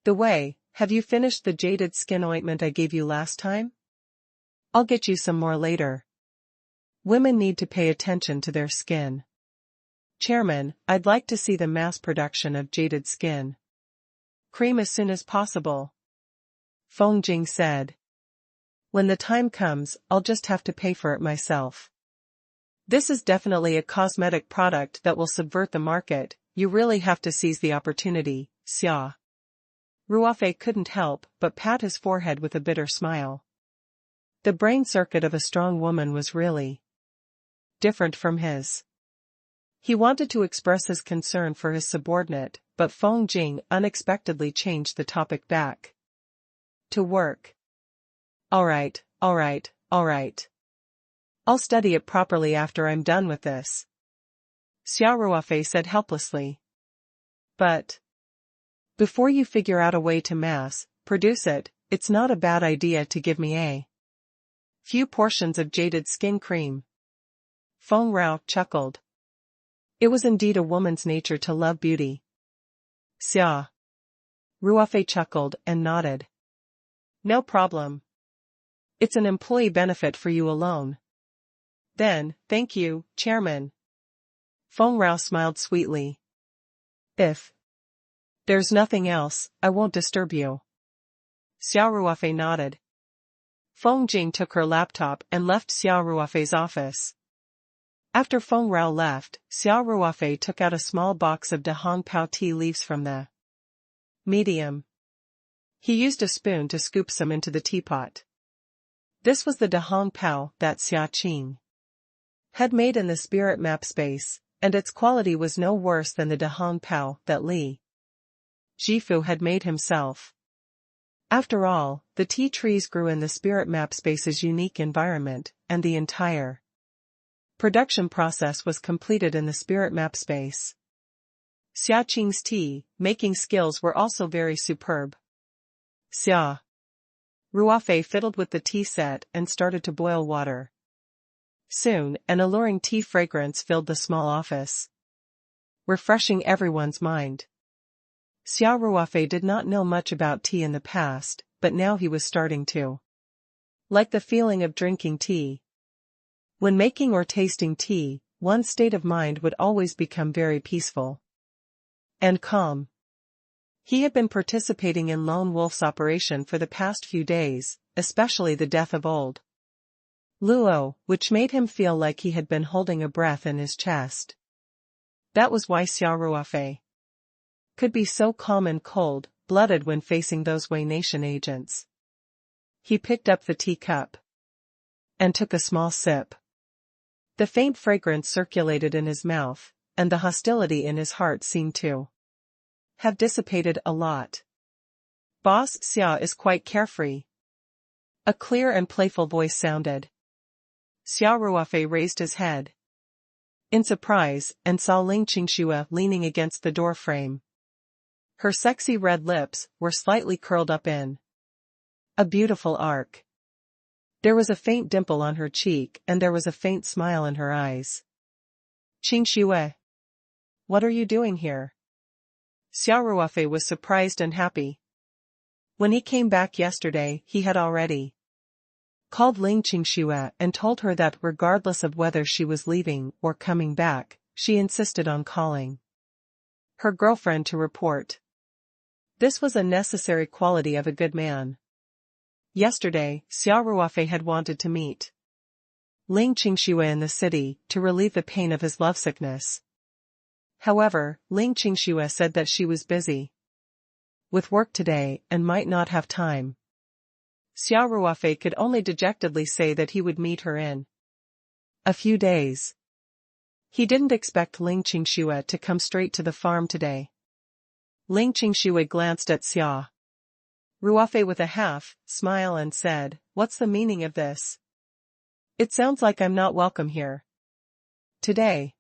the way, have you finished the jaded skin ointment I gave you last time? I'll get you some more later. Women need to pay attention to their skin. Chairman, I'd like to see the mass production of jaded skin cream as soon as possible. Feng Jing said. When the time comes, I'll just have to pay for it myself. This is definitely a cosmetic product that will subvert the market. You really have to seize the opportunity, Xia. Ruofei couldn't help but pat his forehead with a bitter smile. The brain circuit of a strong woman was really different from his. He wanted to express his concern for his subordinate, but Feng Jing unexpectedly changed the topic back to work. All right. I'll study it properly after I'm done with this. Xia Ruofei said helplessly. But before you figure out a way to mass produce it, it's not a bad idea to give me a few portions of jaded skin cream. Feng Rao chuckled. It was indeed a woman's nature to love beauty. Xia Ruofei chuckled and nodded. No problem. It's an employee benefit for you alone. Then, thank you, Chairman. Feng Rao smiled sweetly. If there's nothing else, I won't disturb you. Xia Ruofei nodded. Feng Jing took her laptop and left Xia Ruofei's office. After Feng Rao left, Xia Ruofei took out a small box of Dahong Pao tea leaves from the medium. He used a spoon to scoop some into the teapot. This was the Dahong Pao that Xia Qing had made in the spirit map space, and its quality was no worse than the Dahong Pao that Li Jifu had made himself. After all, the tea trees grew in the spirit map space's unique environment, and the entire production process was completed in the spirit map space. Xia Qing's tea-making skills were also very superb. Xia Ruofei fiddled with the tea set and started to boil water. Soon, an alluring tea fragrance filled the small office, refreshing everyone's mind. Xia Ruofei did not know much about tea in the past, but now he was starting to like the feeling of drinking tea. When making or tasting tea, one's state of mind would always become very peaceful and calm. He had been participating in Lone Wolf's operation for the past few days, especially the death of old Luo, which made him feel like he had been holding a breath in his chest. That was why Xia Ruofei could be so calm and cold-blooded when facing those Wei Nation agents. He picked up the teacup and took a small sip. The faint fragrance circulated in his mouth, and the hostility in his heart seemed to have dissipated a lot. Boss Xia is quite carefree. A clear and playful voice sounded. Xia Ruofei raised his head in surprise and saw Ling Qingxue leaning against the door frame. Her sexy red lips were slightly curled up in a beautiful arc. There was a faint dimple on her cheek and there was a faint smile in her eyes. Qingxue, what are you doing here? Xia Ruofei was surprised and happy. When he came back yesterday, he had already called Ling Qingxue and told her that regardless of whether she was leaving or coming back, she insisted on calling her girlfriend to report. This was a necessary quality of a good man. Yesterday, Xia Ruofei had wanted to meet Ling Qingxue in the city to relieve the pain of his lovesickness. However, Ling Qingxue said that she was busy with work today and might not have time. Xia Ruofei could only dejectedly say that he would meet her in a few days. He didn't expect Ling Qingxue to come straight to the farm today. Ling Qingxue glanced at Xia Ruofei with a half-smile and said, "What's the meaning of this? It sounds like I'm not welcome here today."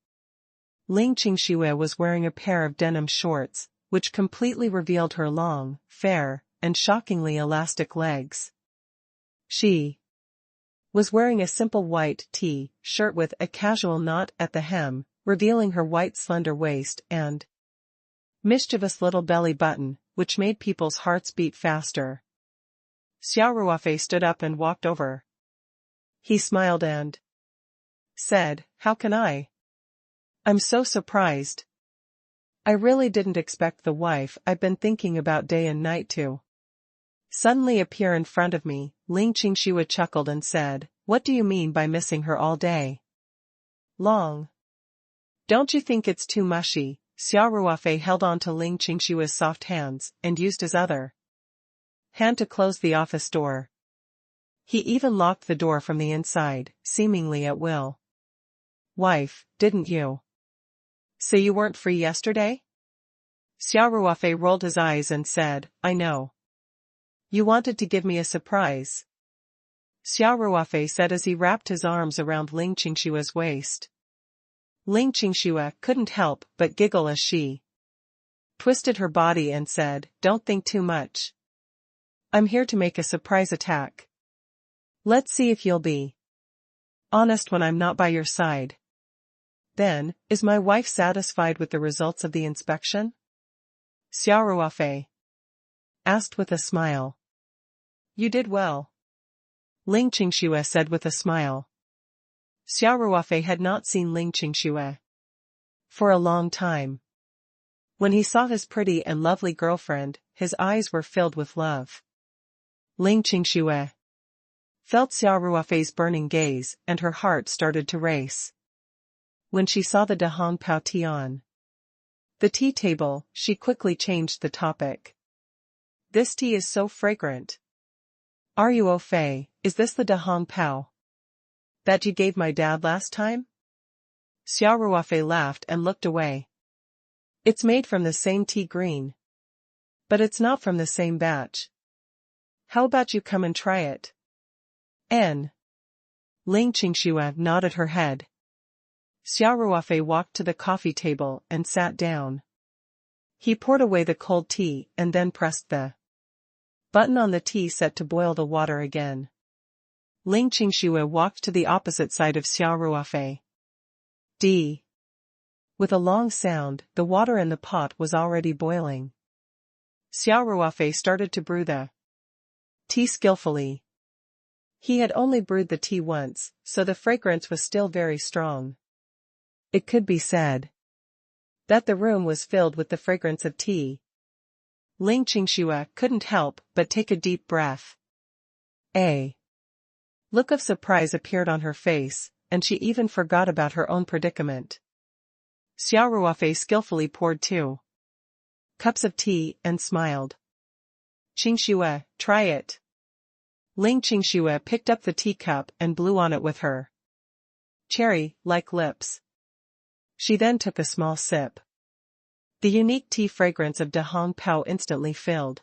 Ling Qingxue was wearing a pair of denim shorts, which completely revealed her long, fair, and shockingly elastic legs. She was wearing a simple white t-shirt with a casual knot at the hem, revealing her white slender waist and mischievous little belly button, which made people's hearts beat faster. Xia Ruofei stood up and walked over. He smiled and said, "How can I? I'm so surprised. I really didn't expect the wife I've been thinking about day and night to suddenly appear in front of me." Ling Qingxue chuckled and said, "What do you mean by missing her all day long? Don't you think it's too mushy?" Xia Ruofei held on to Ling Qingxue's soft hands and used his other hand to close the office door. He even locked the door from the inside, seemingly at will. "Wife, didn't you say you weren't free yesterday?" Xia Ruofei rolled his eyes and said, "I know. You wanted to give me a surprise," Xia Ruofei said as he wrapped his arms around Ling Qingxue's waist. Ling Qingxue couldn't help but giggle as she twisted her body and said, "Don't think too much. I'm here to make a surprise attack. Let's see if you'll be honest when I'm not by your side." "Then, is my wife satisfied with the results of the inspection?" Xia Ruofei asked with a smile. "You did well," Ling Qingxue said with a smile. Xia Ruofei had not seen Ling Qingxue for a long time. When he saw his pretty and lovely girlfriend, his eyes were filled with love. Ling Qingxue felt Xia Ruofei's burning gaze and her heart started to race. When she saw the Dahong Pao tea on the tea table, she quickly changed the topic. "This tea is so fragrant. Ruofei, is this the Dahong Pao that you gave my dad last time?" Xia Ruofei laughed and looked away. "It's made from the same tea green. But it's not from the same batch. How about you come and try it?" Ling Qingxue nodded her head. Xia Ruofei walked to the coffee table and sat down. He poured away the cold tea and then pressed the button on the tea set to boil the water again. Ling Qingxue walked to the opposite side of Xia Ruofei. With a long sound, the water in the pot was already boiling. Xia Ruofei started to brew the tea skillfully. He had only brewed the tea once, so the fragrance was still very strong. It could be said that the room was filled with the fragrance of tea. Ling Qingxue couldn't help but take a deep breath. A look of surprise appeared on her face, and she even forgot about her own predicament. Xia Ruofei skillfully poured 2 cups of tea and smiled. Qingxue, try it. Ling Qingxue picked up the teacup and blew on it with her cherry-like lips. She then took a small sip. The unique tea fragrance of De Hong Pao instantly filled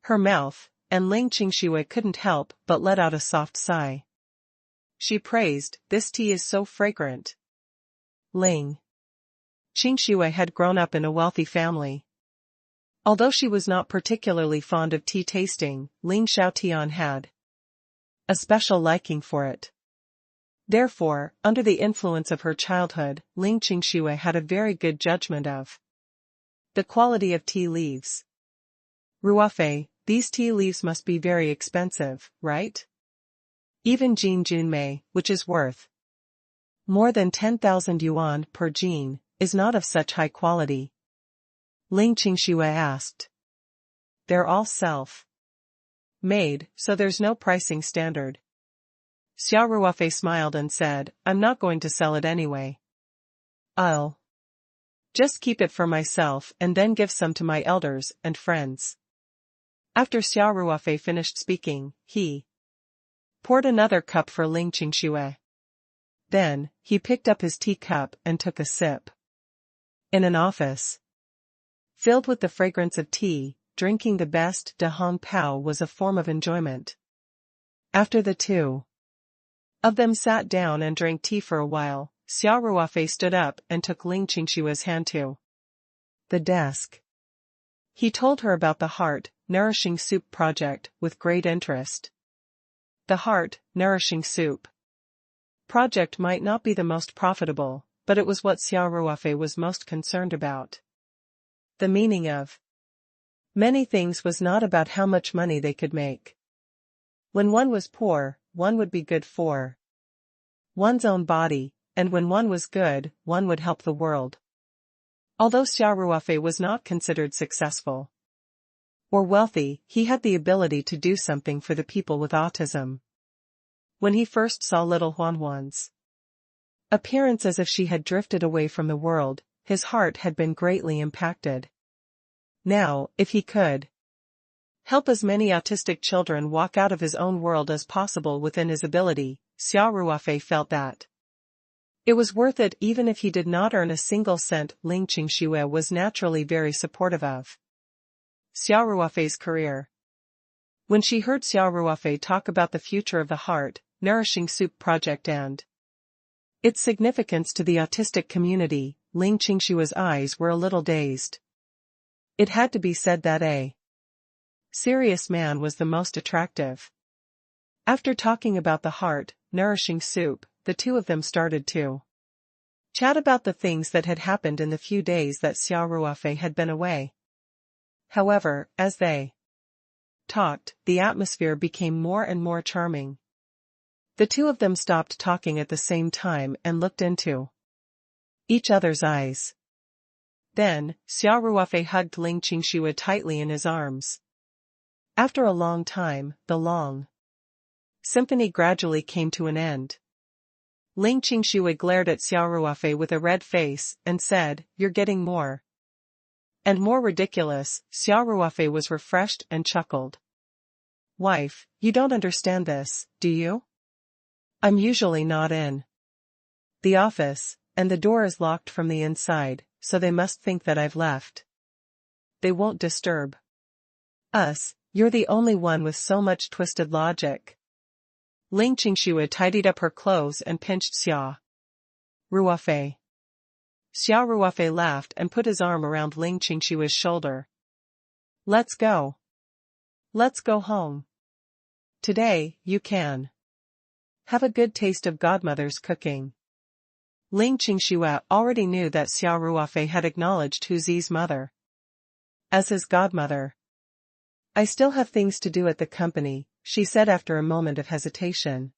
her mouth, and Ling Qingxue couldn't help but let out a soft sigh. She praised, "This tea is so fragrant." Ling Qingxue had grown up in a wealthy family. Although she was not particularly fond of tea tasting, Ling Xiaotian had a special liking for it. Therefore, under the influence of her childhood, Ling Qingxue had a very good judgment of the quality of tea leaves. Ruofei, these tea leaves must be very expensive, right? Even Jin Junmei, which is worth more than 10,000 yuan per jin, is not of such high quality. Ling Qingxue asked. They're all self-made, so there's no pricing standard. Xia Ruofei smiled and said, I'm not going to sell it anyway. I'll just keep it for myself and then give some to my elders and friends. After Xia Ruofei finished speaking, he poured another cup for Ling Qingxue. Then, he picked up his teacup and took a sip. In an office filled with the fragrance of tea, drinking the best De Hong Pao was a form of enjoyment. After the two of them sat down and drank tea for a while, Xia Ruofei stood up and took Ling Qingxue's hand to the desk. He told her about the Heart Nourishing Soup project with great interest. The Heart Nourishing Soup project might not be the most profitable, but it was what Xia Ruofei was most concerned about. The meaning of many things was not about how much money they could make. When one was poor, one would be good for one's own body, and when one was good, one would help the world. Although Xia Ruofei was not considered successful or wealthy, he had the ability to do something for the people with autism. When he first saw little Huanhuan's appearance as if she had drifted away from the world, his heart had been greatly impacted. Now, if he could help as many autistic children walk out of his own world as possible within his ability, Xia Ruofei felt that it was worth it even if he did not earn a single cent. Ling Qingxue was naturally very supportive of Xia Ruofei's career. When she heard Xia Ruofei talk about the future of the Heart Nourishing Soup project and its significance to the autistic community, Ling Qingxue's eyes were a little dazed. It had to be said that a serious man was the most attractive. After talking about the Heart Nourishing Soup, the two of them started to chat about the things that had happened in the few days that Xia Ruofei had been away. However, as they talked, the atmosphere became more and more charming. The two of them stopped talking at the same time and looked into each other's eyes. Then, Xia Ruofei hugged Ling Qingxue tightly in his arms. After a long time, the long symphony gradually came to an end. Ling Qingxue glared at Xia Ruofei with a red face and said, You're getting more and more ridiculous. Xia Ruofei was refreshed and chuckled. Wife, you don't understand this, do you? I'm usually not in the office, and the door is locked from the inside, so they must think that I've left. They won't disturb us. You're the only one with so much twisted logic. Ling Qingxue tidied up her clothes and pinched Xia Ruofei. Xia Ruofei laughed and put his arm around Ling Qingxue's shoulder. Let's go. Let's go home. Today, you can have a good taste of Godmother's cooking. Ling Qingxue already knew that Xia Ruofei had acknowledged Hu Zi's mother as his godmother. I still have things to do at the company, she said after a moment of hesitation.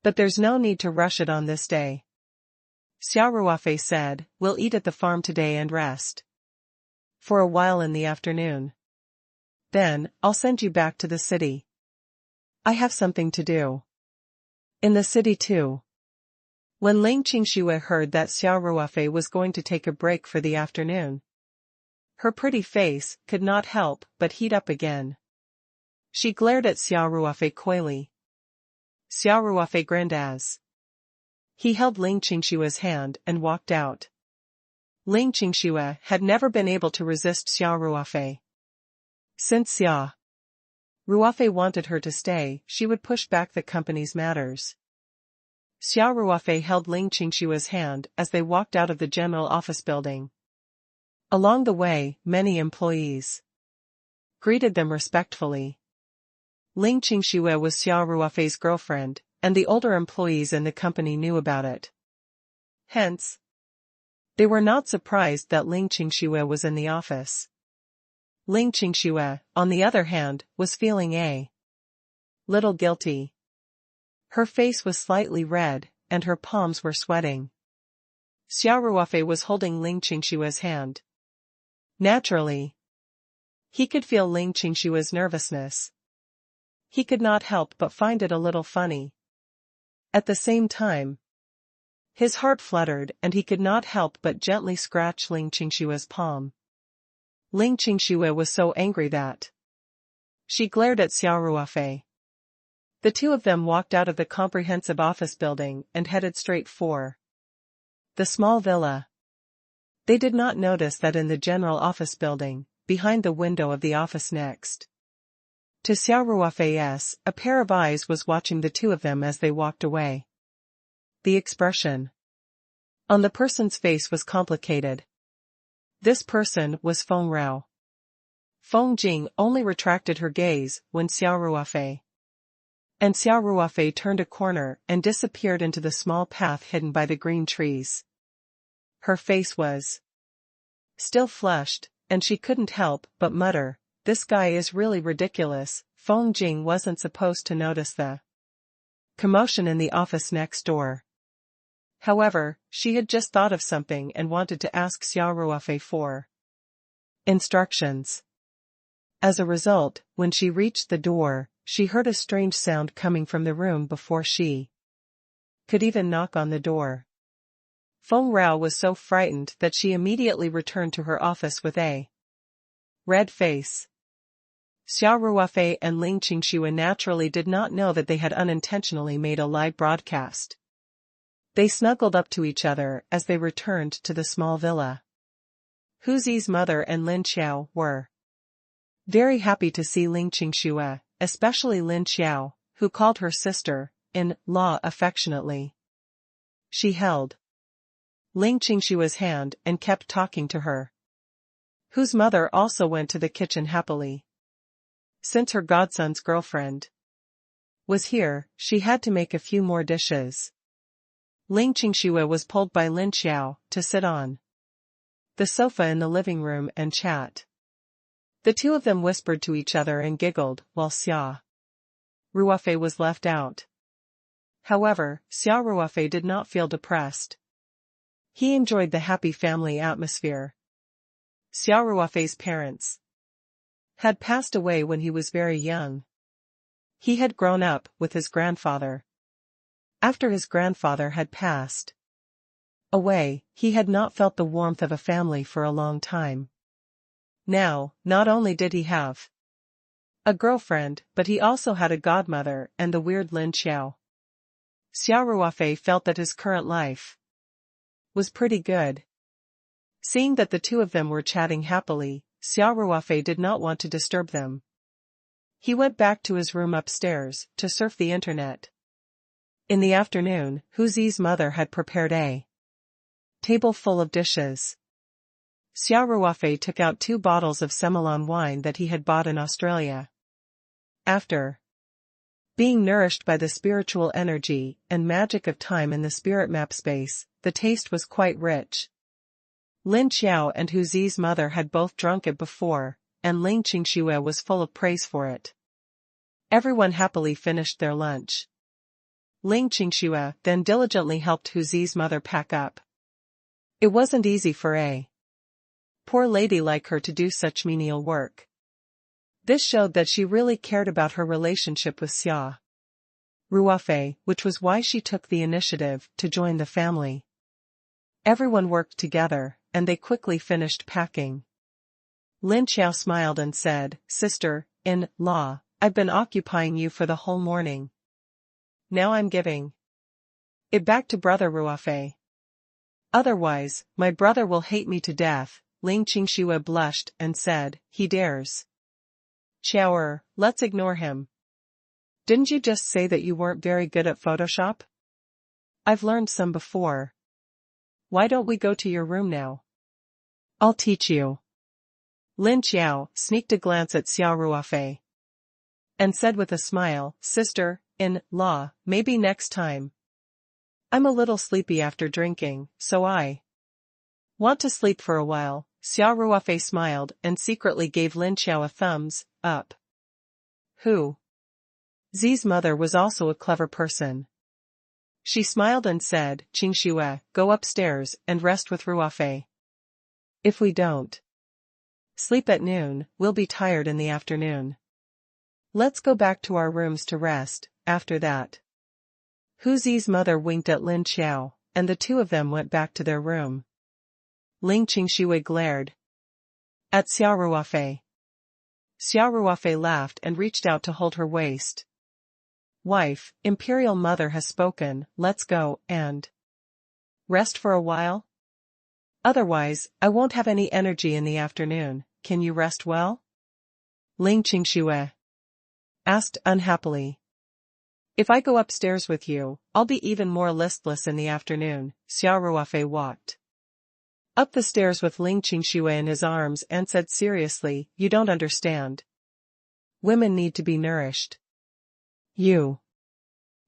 But there's no need to rush it on this day. Xia Ruofei said, "We'll eat at the farm today and rest for a while in the afternoon. Then, I'll send you back to the city. I have something to do in the city too." When Ling Qingxue heard that Xia Ruofei was going to take a break for the afternoon, her pretty face could not help but heat up again. She glared at Xia Ruofei coyly. Xia Ruofei grinned as he held Ling Qingxue's hand and walked out. Ling Qingxue had never been able to resist Xia Ruofei. Since Xia Ruofei wanted her to stay, she would push back the company's matters. Xia Ruofei held Ling Qingxue's hand as they walked out of the general office building. Along the way, many employees greeted them respectfully. Ling Qingxue was Xia Ruofei's girlfriend, and the older employees in the company knew about it. Hence, they were not surprised that Ling Qingxue was in the office. Ling Qingxue, on the other hand, was feeling a little guilty. Her face was slightly red, and her palms were sweating. Xia Ruofei was holding Ling Qingxue's hand. Naturally, he could feel Ling Qingxue's nervousness. He could not help but find it a little funny. At the same time, his heart fluttered and he could not help but gently scratch Ling Qingxue's palm. Ling Qingxue was so angry that she glared at Xia Ruofei. The two of them walked out of the comprehensive office building and headed straight for the small villa. They did not notice that in the general office building, behind the window of the office next to Xia Ruofei's, a pair of eyes was watching the two of them as they walked away. The expression on the person's face was complicated. This person was Feng Rao. Feng Jing only retracted her gaze when Xia Ruofei and Xia Ruofei turned a corner and disappeared into the small path hidden by the green trees. Her face was still flushed, and she couldn't help but mutter, "This guy is really ridiculous." Feng Jing wasn't supposed to notice the commotion in the office next door. However, she had just thought of something and wanted to ask Xia Ruofei for instructions. As a result, when she reached the door, she heard a strange sound coming from the room before she could even knock on the door. Feng Rao was so frightened that she immediately returned to her office with a red face. Xia Ruofei and Ling Qingxue naturally did not know that they had unintentionally made a live broadcast. They snuggled up to each other as they returned to the small villa. Hu Zi's mother and Lin Xiao were very happy to see Ling Qingxue, especially Lin Xiao, who called her sister-in-law affectionately. She held Ling Qingxue's hand and kept talking to her. Hu's mother also went to the kitchen happily. Since her godson's girlfriend was here, she had to make a few more dishes. Ling Qingxue was pulled by Lin Xiao to sit on the sofa in the living room and chat. The two of them whispered to each other and giggled, while Xia Ruofei was left out. However, Xia Ruofei did not feel depressed. He enjoyed the happy family atmosphere. Xia Ruofei's parents had passed away when he was very young. He had grown up with his grandfather. After his grandfather had passed away, he had not felt the warmth of a family for a long time. Now, not only did he have a girlfriend, but he also had a godmother and the weird Lin Xiao. Xia Ruofei felt that his current life was pretty good. Seeing that the two of them were chatting happily, Xia Ruofei did not want to disturb them. He went back to his room upstairs to surf the internet. In the afternoon, Hu Zi's mother had prepared a table full of dishes. Xia Ruofei took out 2 bottles of Semillon wine that he had bought in Australia. After being nourished by the spiritual energy and magic of time in the spirit map space, the taste was quite rich. Lin Xiao and Hu Zi's mother had both drunk it before, and Ling Qingxue was full of praise for it. Everyone happily finished their lunch. Ling Qingxue then diligently helped Hu Zi's mother pack up, It wasn't easy for a poor lady like her to do such menial work. This showed that she really cared about her relationship with Xia Ruofei, which was why she took the initiative to join the family. Everyone worked together, and they quickly finished packing. Lin Xiao smiled and said, "Sister-in-law, I've been occupying you for the whole morning. Now I'm giving it back to Brother Ruofei. Otherwise, my brother will hate me to death." Ling Qingxue blushed and said, "He dares. Xiao, let's ignore him. Didn't you just say that you weren't very good at Photoshop? I've learned some before. Why don't we go to your room now? I'll teach you." Lin Xiao sneaked a glance at Xia Ruofei and said with a smile, "Sister-in-law, maybe next time. I'm a little sleepy after drinking, so I want to sleep for a while." Xia Ruofei smiled and secretly gave Lin Xiao a thumbs up. Who? Zi's mother was also a clever person. She smiled and said, "Qingxue, go upstairs and rest with Ruofei. If we don't sleep at noon, we'll be tired in the afternoon. Let's go back to our rooms to rest." After that, Zi's mother winked at Lin Xiao, and the two of them went back to their room. Ling Qingxue glared at Xia Ruofei. Xia Ruofei laughed and reached out to hold her waist. "Wife, Imperial Mother has spoken, let's go and rest for a while? Otherwise, I won't have any energy in the afternoon. Can you rest well?" Ling Qingxue asked unhappily. "If I go upstairs with you, I'll be even more listless in the afternoon." Xia Ruofei walked up the stairs with Ling Qingxue in his arms and said seriously, "You don't understand. Women need to be nourished. You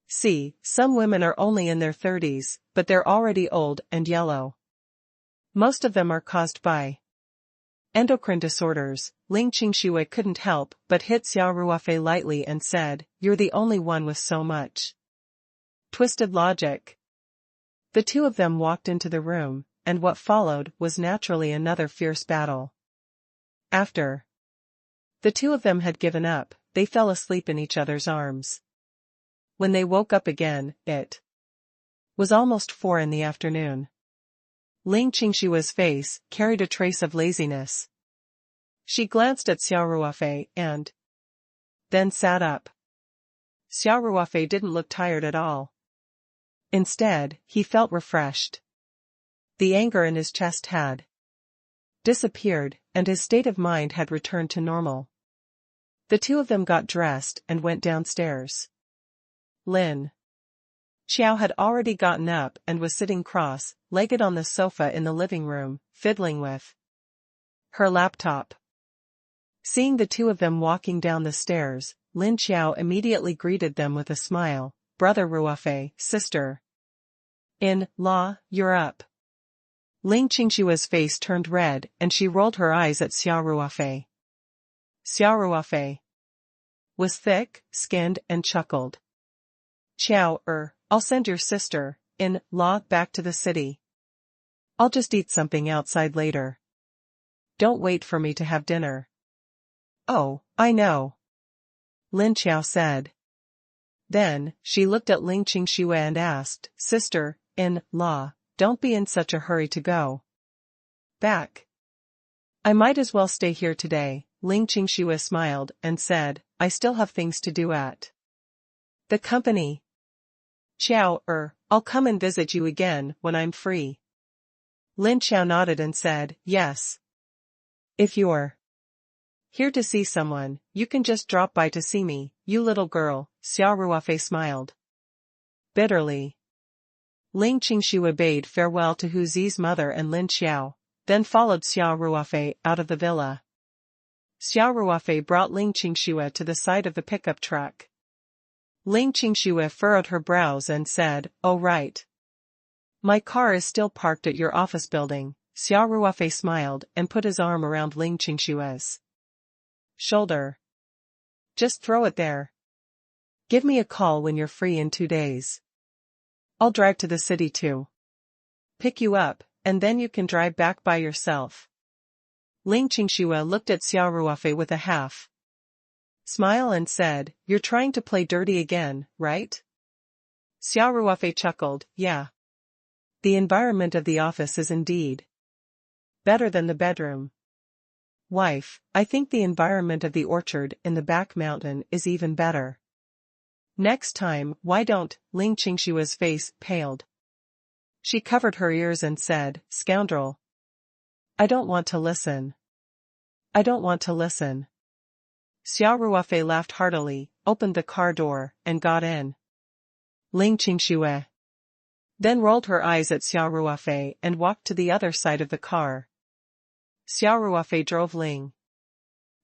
see, some women are only in their 30s, but they're already old and yellow. Most of them are caused by endocrine disorders." Ling Qingxue couldn't help but hit Xia Ruofei lightly and said, "You're the only one with so much twisted logic." The two of them walked into the room, and what followed was naturally another fierce battle. After the two of them had given up, they fell asleep in each other's arms. When they woke up again, it was almost 4 in the afternoon. Ling Qingxue's face carried a trace of laziness. She glanced at Xia Ruofei and then sat up. Xia Ruofei didn't look tired at all. Instead, he felt refreshed. The anger in his chest had disappeared, and his state of mind had returned to normal. The two of them got dressed and went downstairs. Lin Xiao had already gotten up and was sitting cross-legged on the sofa in the living room, fiddling with her laptop. Seeing the two of them walking down the stairs, Lin Xiao immediately greeted them with a smile. "Brother Ruofei, sister-in-law, you're up." Ling Qingxue's face turned red and she rolled her eyes at Xia Ruofei. Xia Ruofei was thick-skinned and chuckled. "Xiao, I'll send your sister-in-law back to the city. I'll just eat something outside later. Don't wait for me to have dinner." "Oh, I know," Lin Xiao said. Then, she looked at Ling Qingxue and asked, "Sister-in-law, don't be in such a hurry to go back." "I might as well stay here today." Ling Qingxue smiled and said, "I still have things to do at the company. Xiao, I'll come and visit you again when I'm free." Lin Xiao nodded and said, "Yes. If you're here to see someone, you can just drop by to see me, you little girl." Xia Ruofei smiled bitterly. Ling Qingxue bade farewell to Zi's mother and Lin Xiao, then followed Xia Ruofei out of the villa. Xia Ruofei brought Ling Qingxue to the side of the pickup truck. Ling Qingxue furrowed her brows and said, "Oh right. My car is still parked at your office building." Xia Ruofei smiled and put his arm around Ling Qingxue's shoulder. "Just throw it there. Give me a call when you're free in 2 days. I'll drive to the city to pick you up." and then you can drive back by yourself. Ling Qingxue looked at Xia Ruofei with a half smile and said, "You're trying to play dirty again, right?" Xia Ruofei chuckled, "Yeah. The environment of the office is indeed better than the bedroom. Wife, I think the environment of the orchard in the back mountain is even better. Next time, why don't?" Ling Qingshua's face paled. She covered her ears and said, "Scoundrel. I don't want to listen. I don't want to listen." Xia Ruofei laughed heartily, opened the car door, and got in. Ling Qingxue then rolled her eyes at Xia Ruofei and walked to the other side of the car. Xia Ruofei drove Ling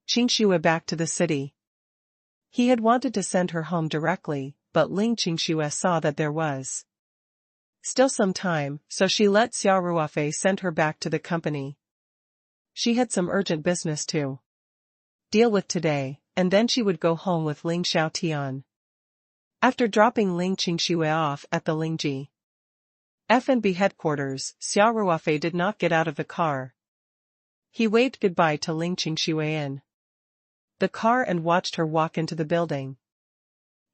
Qingxue back to the city. He had wanted to send her home directly, but Ling Qingxue saw that there was still some time, so she let Xia Ruofei send her back to the company. She had some urgent business to deal with today, and then she would go home with Ling Xiaotian. After dropping Ling Qingxue off at the Lingji F&B headquarters, Xia Ruofei did not get out of the car. He waved goodbye to Ling Qingxue in the car and watched her walk into the building.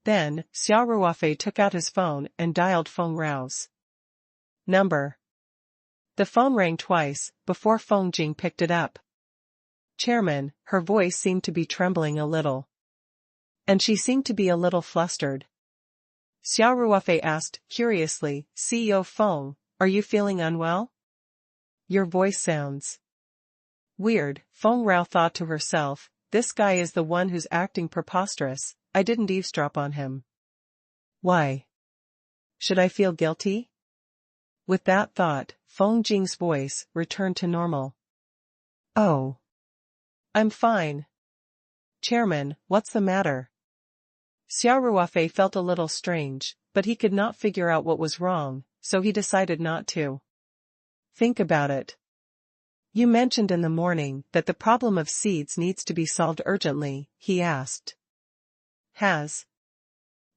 Then, Xia Ruofei took out his phone and dialed Feng Rao's number. The phone rang twice, before Feng Jing picked it up. "Chairman," her voice seemed to be trembling a little. And she seemed to be a little flustered. Xia Ruofei asked, curiously, "CEO Feng, are you feeling unwell? Your voice sounds weird." Feng Rao thought to herself, "This guy is the one who's acting preposterous. I didn't eavesdrop on him. Why should I feel guilty?" With that thought, Feng Jing's voice returned to normal. "Oh. I'm fine. Chairman, what's the matter?" Xia Ruofei felt a little strange, but he could not figure out what was wrong, so he decided not to think about it. "You mentioned in the morning that the problem of seeds needs to be solved urgently," he asked. "Has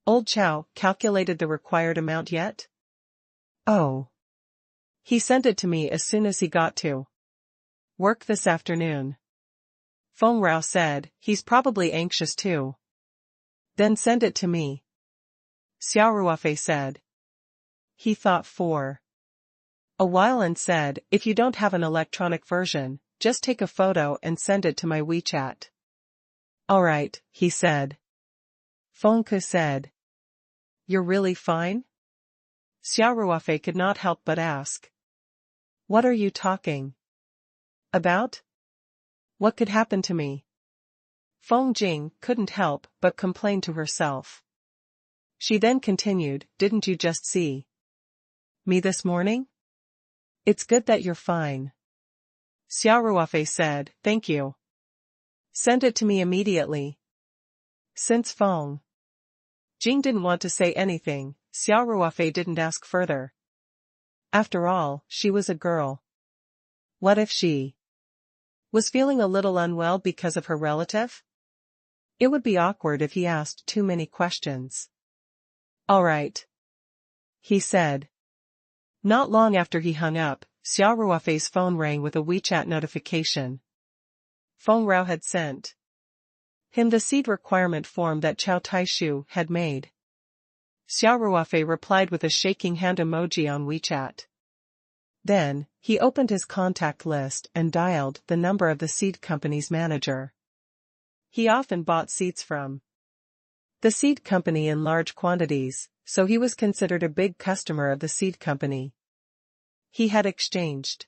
old Chow calculated the required amount yet?" "Oh. He sent it to me as soon as he got to work this afternoon." Feng Rao said, "He's probably anxious too." "Then send it to me," Xia Ruofei said. He thought for a while and said, "If you don't have an electronic version, just take a photo and send it to my WeChat." "Alright," he said. Feng Ke said, "You're really fine?" Xia Ruofei could not help but ask, "What are you talking about? What could happen to me?" Feng Jing couldn't help but complain to herself. She then continued, "Didn't you just see me this morning? It's good that you're fine." Xia Ruofei said, "Thank you. Send it to me immediately." Since Feng Jing didn't want to say anything, Xia Ruofei didn't ask further. After all, she was a girl. What if she was feeling a little unwell because of her relative? It would be awkward if he asked too many questions. "Alright," he said. Not long after he hung up, Xia Ruofei's phone rang with a WeChat notification. Feng Rao had sent him the seed requirement form that Chow Taishu had made. Xia Ruofei replied with a shaking hand emoji on WeChat. Then, he opened his contact list and dialed the number of the seed company's manager. He often bought seeds from the seed company in large quantities, so he was considered a big customer of the seed company. He had exchanged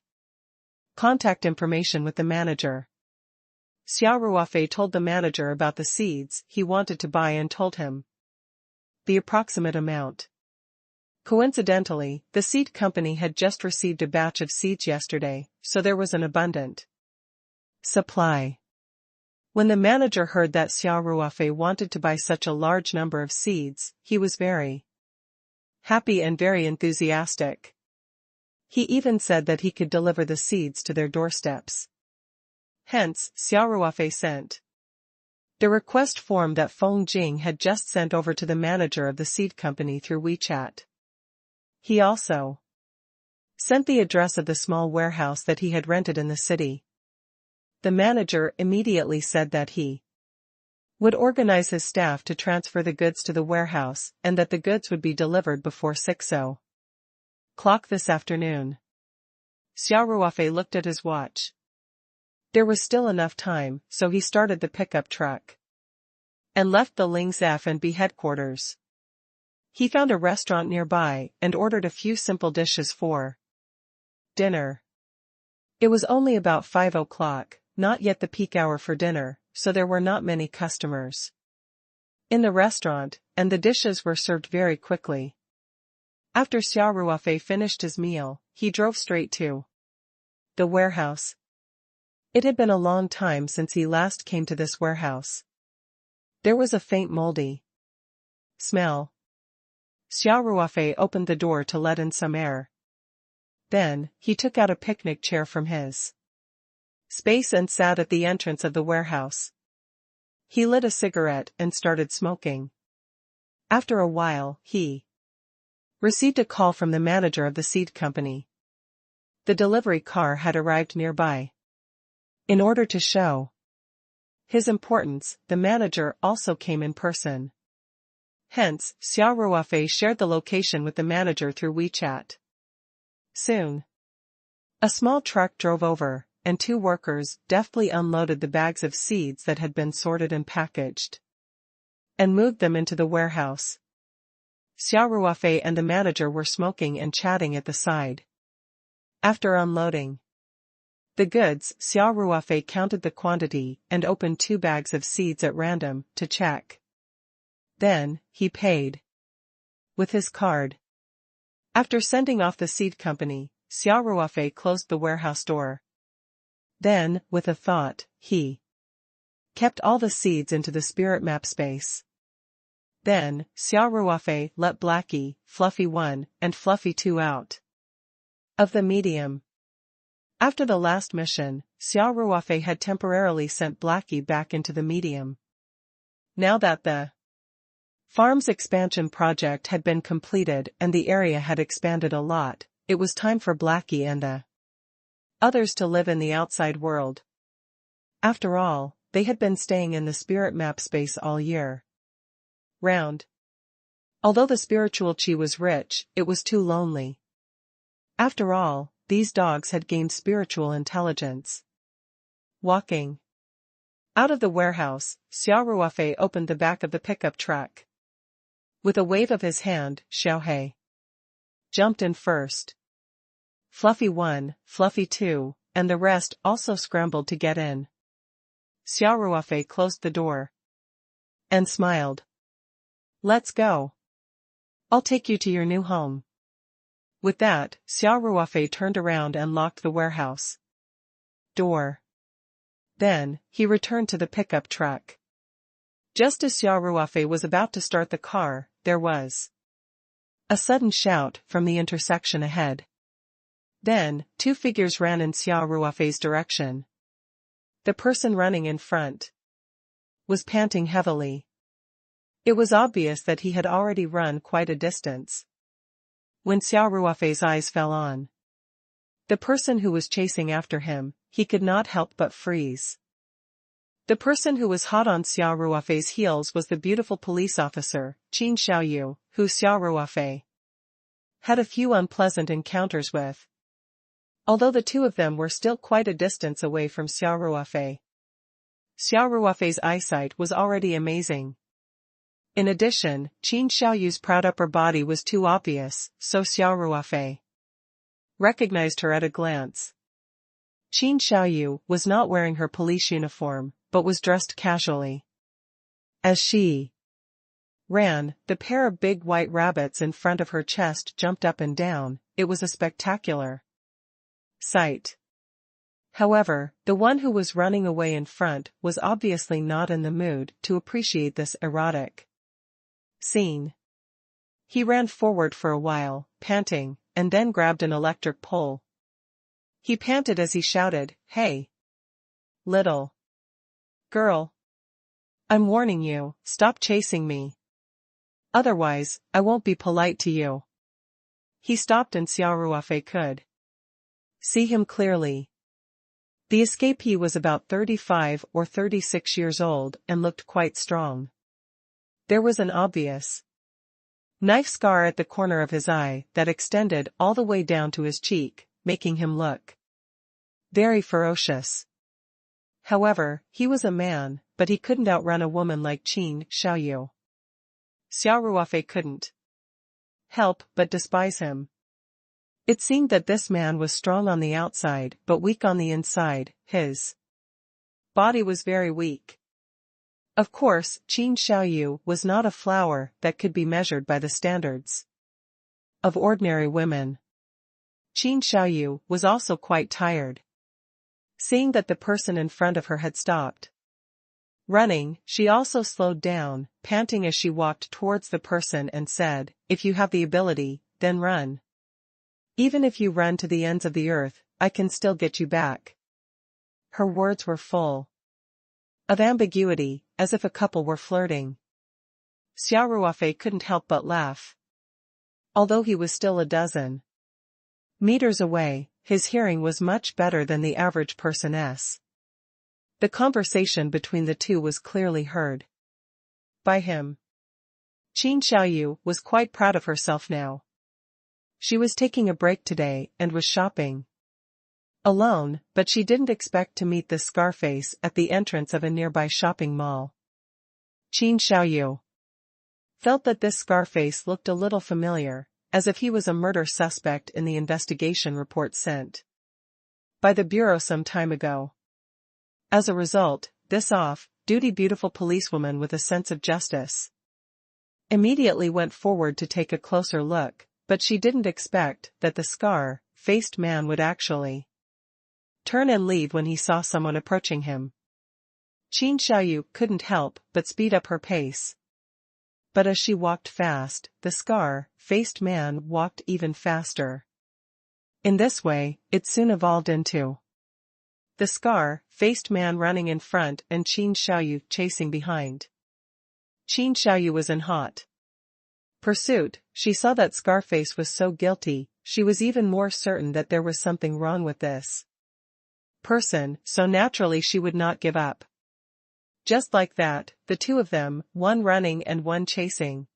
contact information with the manager. Xia Ruofei told the manager about the seeds he wanted to buy and told him the approximate amount. Coincidentally, the seed company had just received a batch of seeds yesterday, so there was an abundant supply. When the manager heard that Xia Ruofei wanted to buy such a large number of seeds, he was very happy and very enthusiastic. He even said that he could deliver the seeds to their doorsteps. Hence, Xia Ruofei sent the request form that Feng Jing had just sent over to the manager of the seed company through WeChat. He also sent the address of the small warehouse that he had rented in the city. The manager immediately said that he would organize his staff to transfer the goods to the warehouse and that the goods would be delivered before 6:00 this afternoon. Xia Ruofei looked at his watch. There was still enough time, so he started the pickup truck and left the Ling's F&B headquarters. He found a restaurant nearby and ordered a few simple dishes for dinner. It was only about 5:00, not yet the peak hour for dinner, so there were not many customers in the restaurant, and the dishes were served very quickly. After Xia Ruofei finished his meal, he drove straight to the warehouse. It had been a long time since he last came to this warehouse. There was a faint moldy smell. Xia Ruofei opened the door to let in some air. Then, he took out a picnic chair from his space and sat at the entrance of the warehouse. He lit a cigarette and started smoking. After a while, he received a call from the manager of the seed company. The delivery car had arrived nearby. In order to show his importance, the manager also came in person. Hence, Xia Ruofei shared the location with the manager through WeChat. Soon, a small truck drove over, and two workers deftly unloaded the bags of seeds that had been sorted and packaged, and moved them into the warehouse. Xia Ruofei and the manager were smoking and chatting at the side. After unloading the goods, Xia Ruofei counted the quantity and opened 2 bags of seeds at random to check. Then, he paid with his card. After sending off the seed company, Xia Ruofei closed the warehouse door. Then, with a thought, he kept all the seeds into the spirit map space. Then, Xia Ruofei let Blackie, Fluffy 1, and Fluffy 2 out of the medium. After the last mission, Xia Ruofei had temporarily sent Blackie back into the medium. Now that the farm's expansion project had been completed and the area had expanded a lot, it was time for Blackie and the others to live in the outside world. After all, they had been staying in the spirit map space all year round. Although the spiritual chi was rich, it was too lonely. After all, these dogs had gained spiritual intelligence. Walking out of the warehouse, Xia Ruofei opened the back of the pickup truck. With a wave of his hand, Xiaohei jumped in first. Fluffy 1, Fluffy 2, and the rest also scrambled to get in. Xia Ruofei closed the door and smiled. "Let's go. I'll take you to your new home." With that, Xia Ruofei turned around and locked the warehouse door. Then, he returned to the pickup truck. Just as Xia Ruofei was about to start the car, there was a sudden shout from the intersection ahead. Then, 2 figures ran in Xia Ruofei's direction. The person running in front was panting heavily. It was obvious that he had already run quite a distance. When Xia Ruofei's eyes fell on the person who was chasing after him, he could not help but freeze. The person who was hot on Xia Ruofei's heels was the beautiful police officer, Qin Xiaoyu, who Xia Ruofei had a few unpleasant encounters with. Although the two of them were still quite a distance away from Xia Ruofei. Xia Ruofei's eyesight was already amazing. In addition, Qin Xiaoyu's proud upper body was too obvious, so Xia Ruofei recognized her at a glance. Qin Xiaoyu was not wearing her police uniform, but was dressed casually. As she ran, the pair of big white rabbits in front of her chest jumped up and down. It was a spectacular sight. However, the one who was running away in front was obviously not in the mood to appreciate this erotic scene. He ran forward for a while, panting, and then grabbed an electric pole. He panted as he shouted, "Hey, little girl. I'm warning you, stop chasing me. Otherwise, I won't be polite to you." He stopped and Xia Ruofei could See him clearly. The escapee was about 35 or 36 years old and looked quite strong. There was an obvious knife scar at the corner of his eye that extended all the way down to his cheek, making him look very ferocious. However, he was a man, but he couldn't outrun a woman like Qin Xiaoyu. Xia Ruofei couldn't help but despise him. It seemed that this man was strong on the outside but weak on the inside. His body was very weak. Of course, Qin Xiaoyu was not a flower that could be measured by the standards of ordinary women. Qin Xiaoyu was also quite tired. Seeing that the person in front of her had stopped running, she also slowed down, panting as she walked towards the person and said, "If you have the ability, then run. Even if you run to the ends of the earth, I can still get you back." Her words were full of ambiguity, as if a couple were flirting. Xia Ruofei couldn't help but laugh. Although he was still a dozen meters away, his hearing was much better than the average person's. The conversation between the two was clearly heard by him. Qin Xiaoyu was quite proud of herself now. She was taking a break today and was shopping alone, but she didn't expect to meet this Scarface at the entrance of a nearby shopping mall. Qin Xiaoyu felt that this Scarface looked a little familiar, as if he was a murder suspect in the investigation report sent by the bureau some time ago. As a result, this off-duty beautiful policewoman with a sense of justice immediately went forward to take a closer look, but she didn't expect that the scar-faced man would actually turn and leave when he saw someone approaching him. Qin Xiaoyu couldn't help but speed up her pace. But as she walked fast, the scar-faced man walked even faster. In this way, it soon evolved into the scar-faced man running in front and Qin Xiaoyu chasing behind. Qin Xiaoyu was in hot pursuit. She saw that Scarface was so guilty, she was even more certain that there was something wrong with this person, so naturally she would not give up. Just like that, the two of them, one running and one chasing,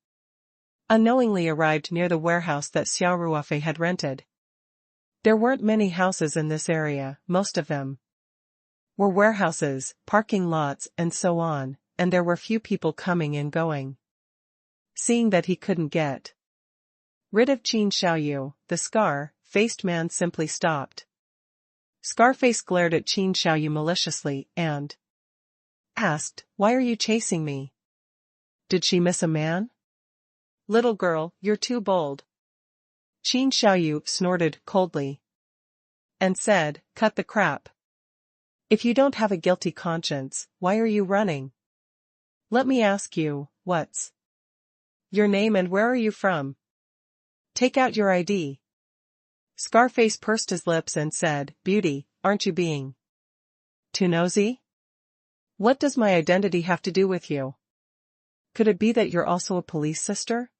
unknowingly arrived near the warehouse that Xia Ruofei had rented. There weren't many houses in this area, most of them were warehouses, parking lots and so on, and there were few people coming and going. Seeing that he couldn't get rid of Qin Xiaoyu, the scar-faced man simply stopped. Scarface glared at Qin Xiaoyu maliciously and asked, "Why are you chasing me? Did she miss a man?" "Little girl, you're too bold." Qin Xiaoyu snorted coldly and said, "Cut the crap. If you don't have a guilty conscience, why are you running? Let me ask you, what's your name and where are you from? Take out your ID." Scarface pursed his lips and said, "Beauty, aren't you being too nosy? What does my identity have to do with you? Could it be that you're also a police sister?"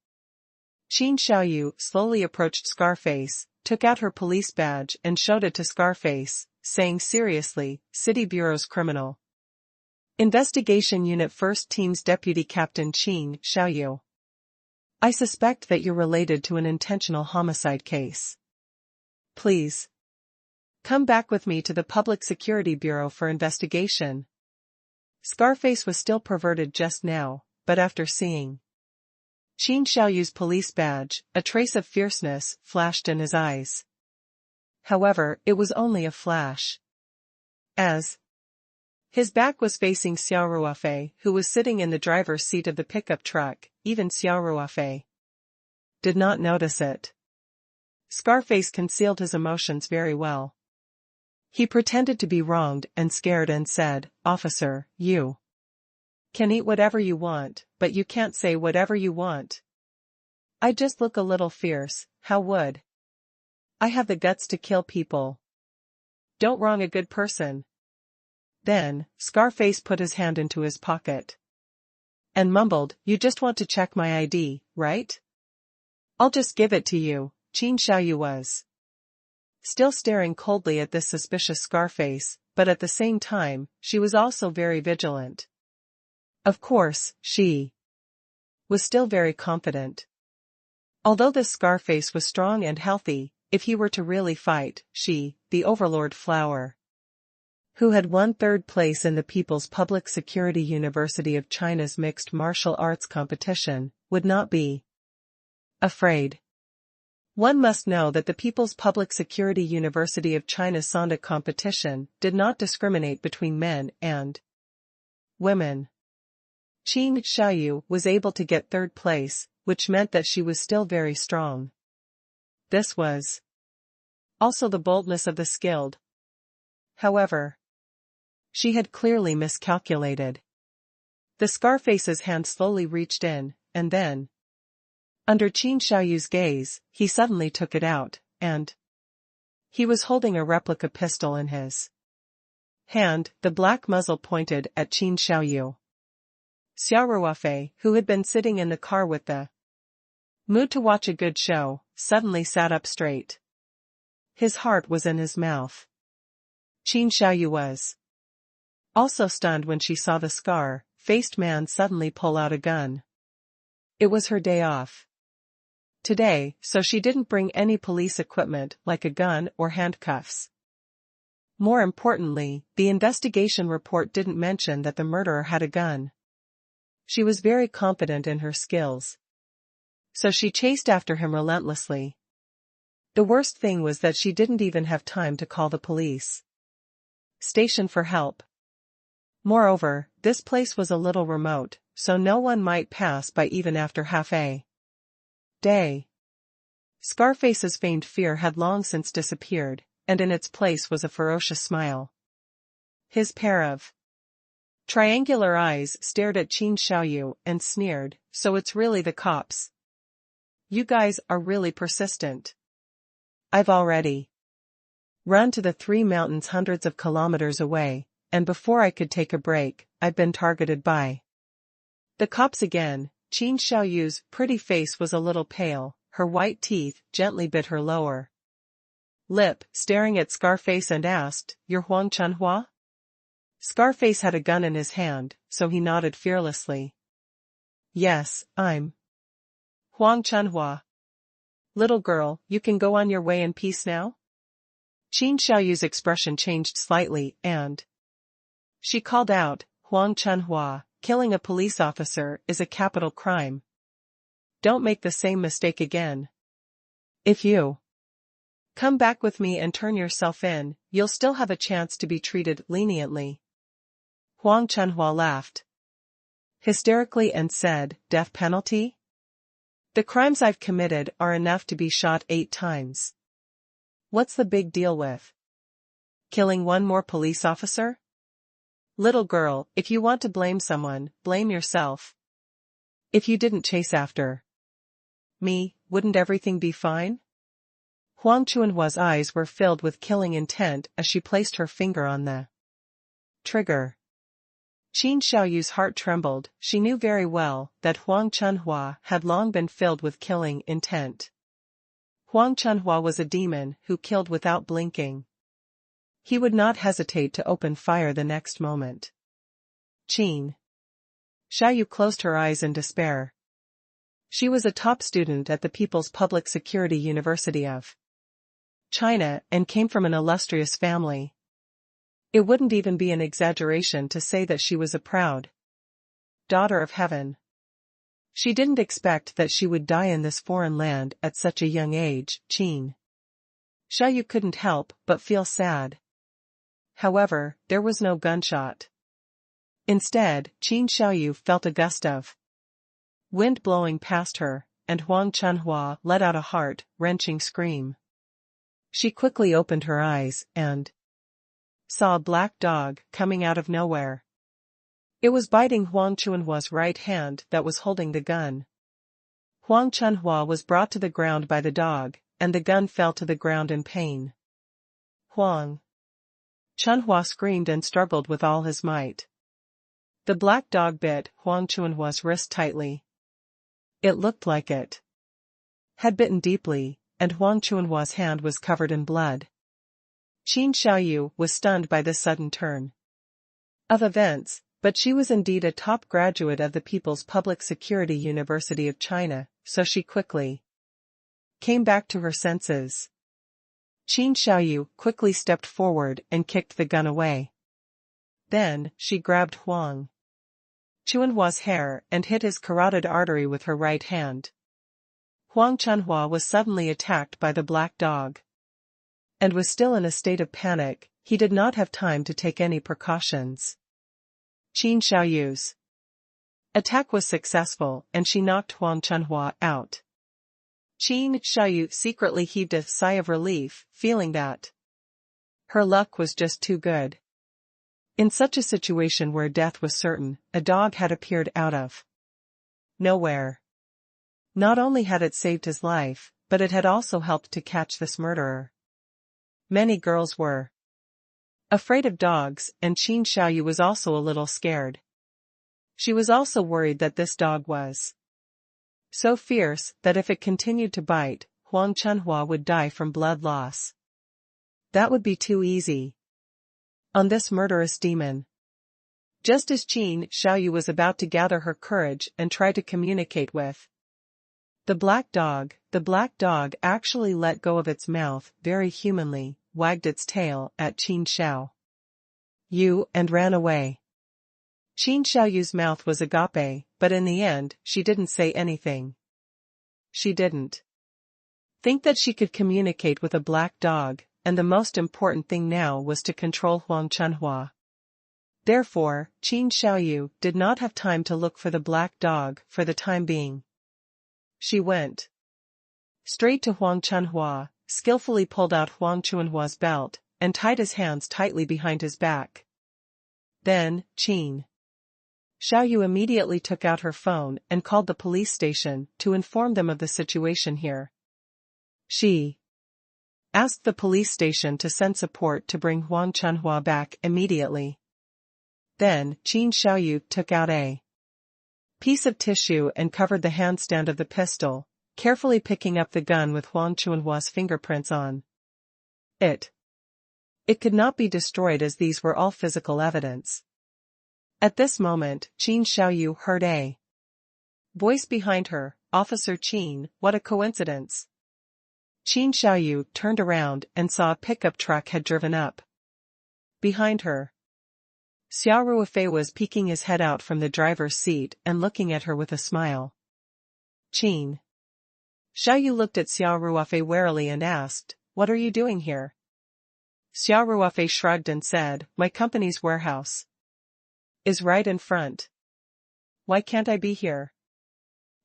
Qin Xiaoyu slowly approached Scarface, took out her police badge and showed it to Scarface, saying seriously, "City Bureau's Criminal Investigation Unit 1st Team's Deputy Captain Qin Xiaoyu. I suspect that you're related to an intentional homicide case. Please come back with me to the Public Security Bureau for investigation." Scarface was still perverted just now, but after seeing Qin Xiaoyu's police badge, a trace of fierceness flashed in his eyes. However, it was only a flash. As his back was facing Xia Ruofei, who was sitting in the driver's seat of the pickup truck, even Xia Ruofei did not notice it. Scarface concealed his emotions very well. He pretended to be wronged and scared and said, "Officer, you can eat whatever you want, but you can't say whatever you want. I just look a little fierce, how would I have the guts to kill people? Don't wrong a good person." Then, Scarface put his hand into his pocket and mumbled, "You just want to check my ID, right? I'll just give it to you." Qin Xiaoyu was still staring coldly at this suspicious Scarface, but at the same time, she was also very vigilant. Of course, she was still very confident. Although this Scarface was strong and healthy, if he were to really fight, she, the overlord flower, who had won third place in the People's Public Security University of China's mixed martial arts competition, would not be afraid. One must know that the People's Public Security University of China's Sonda competition did not discriminate between men and women. Qin Xiaoyu was able to get third place, which meant that she was still very strong. This was also the boldness of the skilled. However, she had clearly miscalculated. The Scarface's hand slowly reached in, and then, under Qin Xiaoyu's gaze, he suddenly took it out, and he was holding a replica pistol in his hand, the black muzzle pointed at Qin Xiaoyu. Xia Ruofei, who had been sitting in the car with the mood to watch a good show, suddenly sat up straight. His heart was in his mouth. Qin Xiaoyu was also stunned when she saw the scar-faced man suddenly pull out a gun. It was her day off today, so she didn't bring any police equipment like a gun or handcuffs. More importantly, the investigation report didn't mention that the murderer had a gun. She was very confident in her skills, so she chased after him relentlessly. The worst thing was that she didn't even have time to call the police station for help. Moreover, this place was a little remote, so no one might pass by even after half a day. Scarface's feigned fear had long since disappeared, and in its place was a ferocious smile. His pair of triangular eyes stared at Qin Xiaoyu and sneered, "So it's really the cops. You guys are really persistent. I've already run to the 3 mountains hundreds of kilometers away, and before I could take a break, I've been targeted by the cops again." Qin Xiaoyu's pretty face was a little pale, her white teeth gently bit her lower lip, staring at Scarface and asked, "You're Huang Chunhua?" Scarface had a gun in his hand, so he nodded fearlessly. "Yes, I'm Huang Chunhua. Little girl, you can go on your way in peace now?" Qin Xiaoyu's expression changed slightly, and she called out, "Huang Chunhua, killing a police officer is a capital crime. Don't make the same mistake again. If you come back with me and turn yourself in, you'll still have a chance to be treated leniently." Huang Chunhua laughed hysterically and said, "Death penalty? The crimes I've committed are enough to be shot 8 times. What's the big deal with killing one more police officer? Little girl, if you want to blame someone, blame yourself. If you didn't chase after me, wouldn't everything be fine?" Huang Chunhua's eyes were filled with killing intent as she placed her finger on the trigger. Qin Xiaoyu's heart trembled. She knew very well that Huang Chunhua had long been filled with killing intent. Huang Chunhua was a demon who killed without blinking. He would not hesitate to open fire the next moment. Qin Xiaoyu closed her eyes in despair. She was a top student at the People's Public Security University of China and came from an illustrious family. It wouldn't even be an exaggeration to say that she was a proud daughter of heaven. She didn't expect that she would die in this foreign land at such a young age. Qin Xiaoyu couldn't help but feel sad. However, there was no gunshot. Instead, Qin Xiaoyu felt a gust of wind blowing past her, and Huang Chunhua let out a heart-wrenching scream. She quickly opened her eyes and saw a black dog coming out of nowhere. It was biting Huang Chunhua's right hand that was holding the gun. Huang Chunhua was brought to the ground by the dog, and the gun fell to the ground in pain. Huang Chunhua screamed and struggled with all his might. The black dog bit Huang Chunhua's wrist tightly. It looked like it had bitten deeply, and Huang Chunhua's hand was covered in blood. Qin Xiaoyu was stunned by this sudden turn of events, but she was indeed a top graduate of the People's Public Security University of China, so she quickly came back to her senses. Qin Xiaoyu quickly stepped forward and kicked the gun away. Then, she grabbed Huang Chunhua's hair and hit his carotid artery with her right hand. Huang Chunhua was suddenly attacked by the black dog and was still in a state of panic. He did not have time to take any precautions. Qin Xiaoyu's attack was successful and she knocked Huang Chunhua out. Qin Xiaoyu secretly heaved a sigh of relief, feeling that her luck was just too good. In such a situation where death was certain, a dog had appeared out of nowhere. Not only had it saved his life, but it had also helped to catch this murderer. Many girls were afraid of dogs, and Qin Xiaoyu was also a little scared. She was also worried that this dog was so fierce that if it continued to bite, Huang Chunhua would die from blood loss. That would be too easy on this murderous demon. Just as Qin Xiaoyu was about to gather her courage and try to communicate with the black dog actually let go of its mouth very humanly, wagged its tail at Qin Xiaoyu and ran away. Qin Xiaoyu's mouth was agape, but in the end, she didn't say anything. She didn't think that she could communicate with a black dog, and the most important thing now was to control Huang Chunhua. Therefore, Qin Xiaoyu did not have time to look for the black dog for the time being. She went straight to Huang Chunhua, skillfully pulled out Huang Chunhua's belt, and tied his hands tightly behind his back. Then, Qin Xiaoyu immediately took out her phone and called the police station to inform them of the situation here. She asked the police station to send support to bring Huang Chunhua back immediately. Then, Qin Xiaoyu took out a piece of tissue and covered the handstand of the pistol, carefully picking up the gun with Huang Chunhua's fingerprints on it. It could not be destroyed as these were all physical evidence. At this moment, Qin Xiaoyu heard a voice behind her, "Officer Qin, what a coincidence." Qin Xiaoyu turned around and saw a pickup truck had driven up behind her. Xia Ruofei was peeking his head out from the driver's seat and looking at her with a smile. Qin Xiaoyu looked at Xia Ruofei warily and asked, "What are you doing here?" Xia Ruofei shrugged and said, "My company's warehouse is right in front. Why can't I be here?"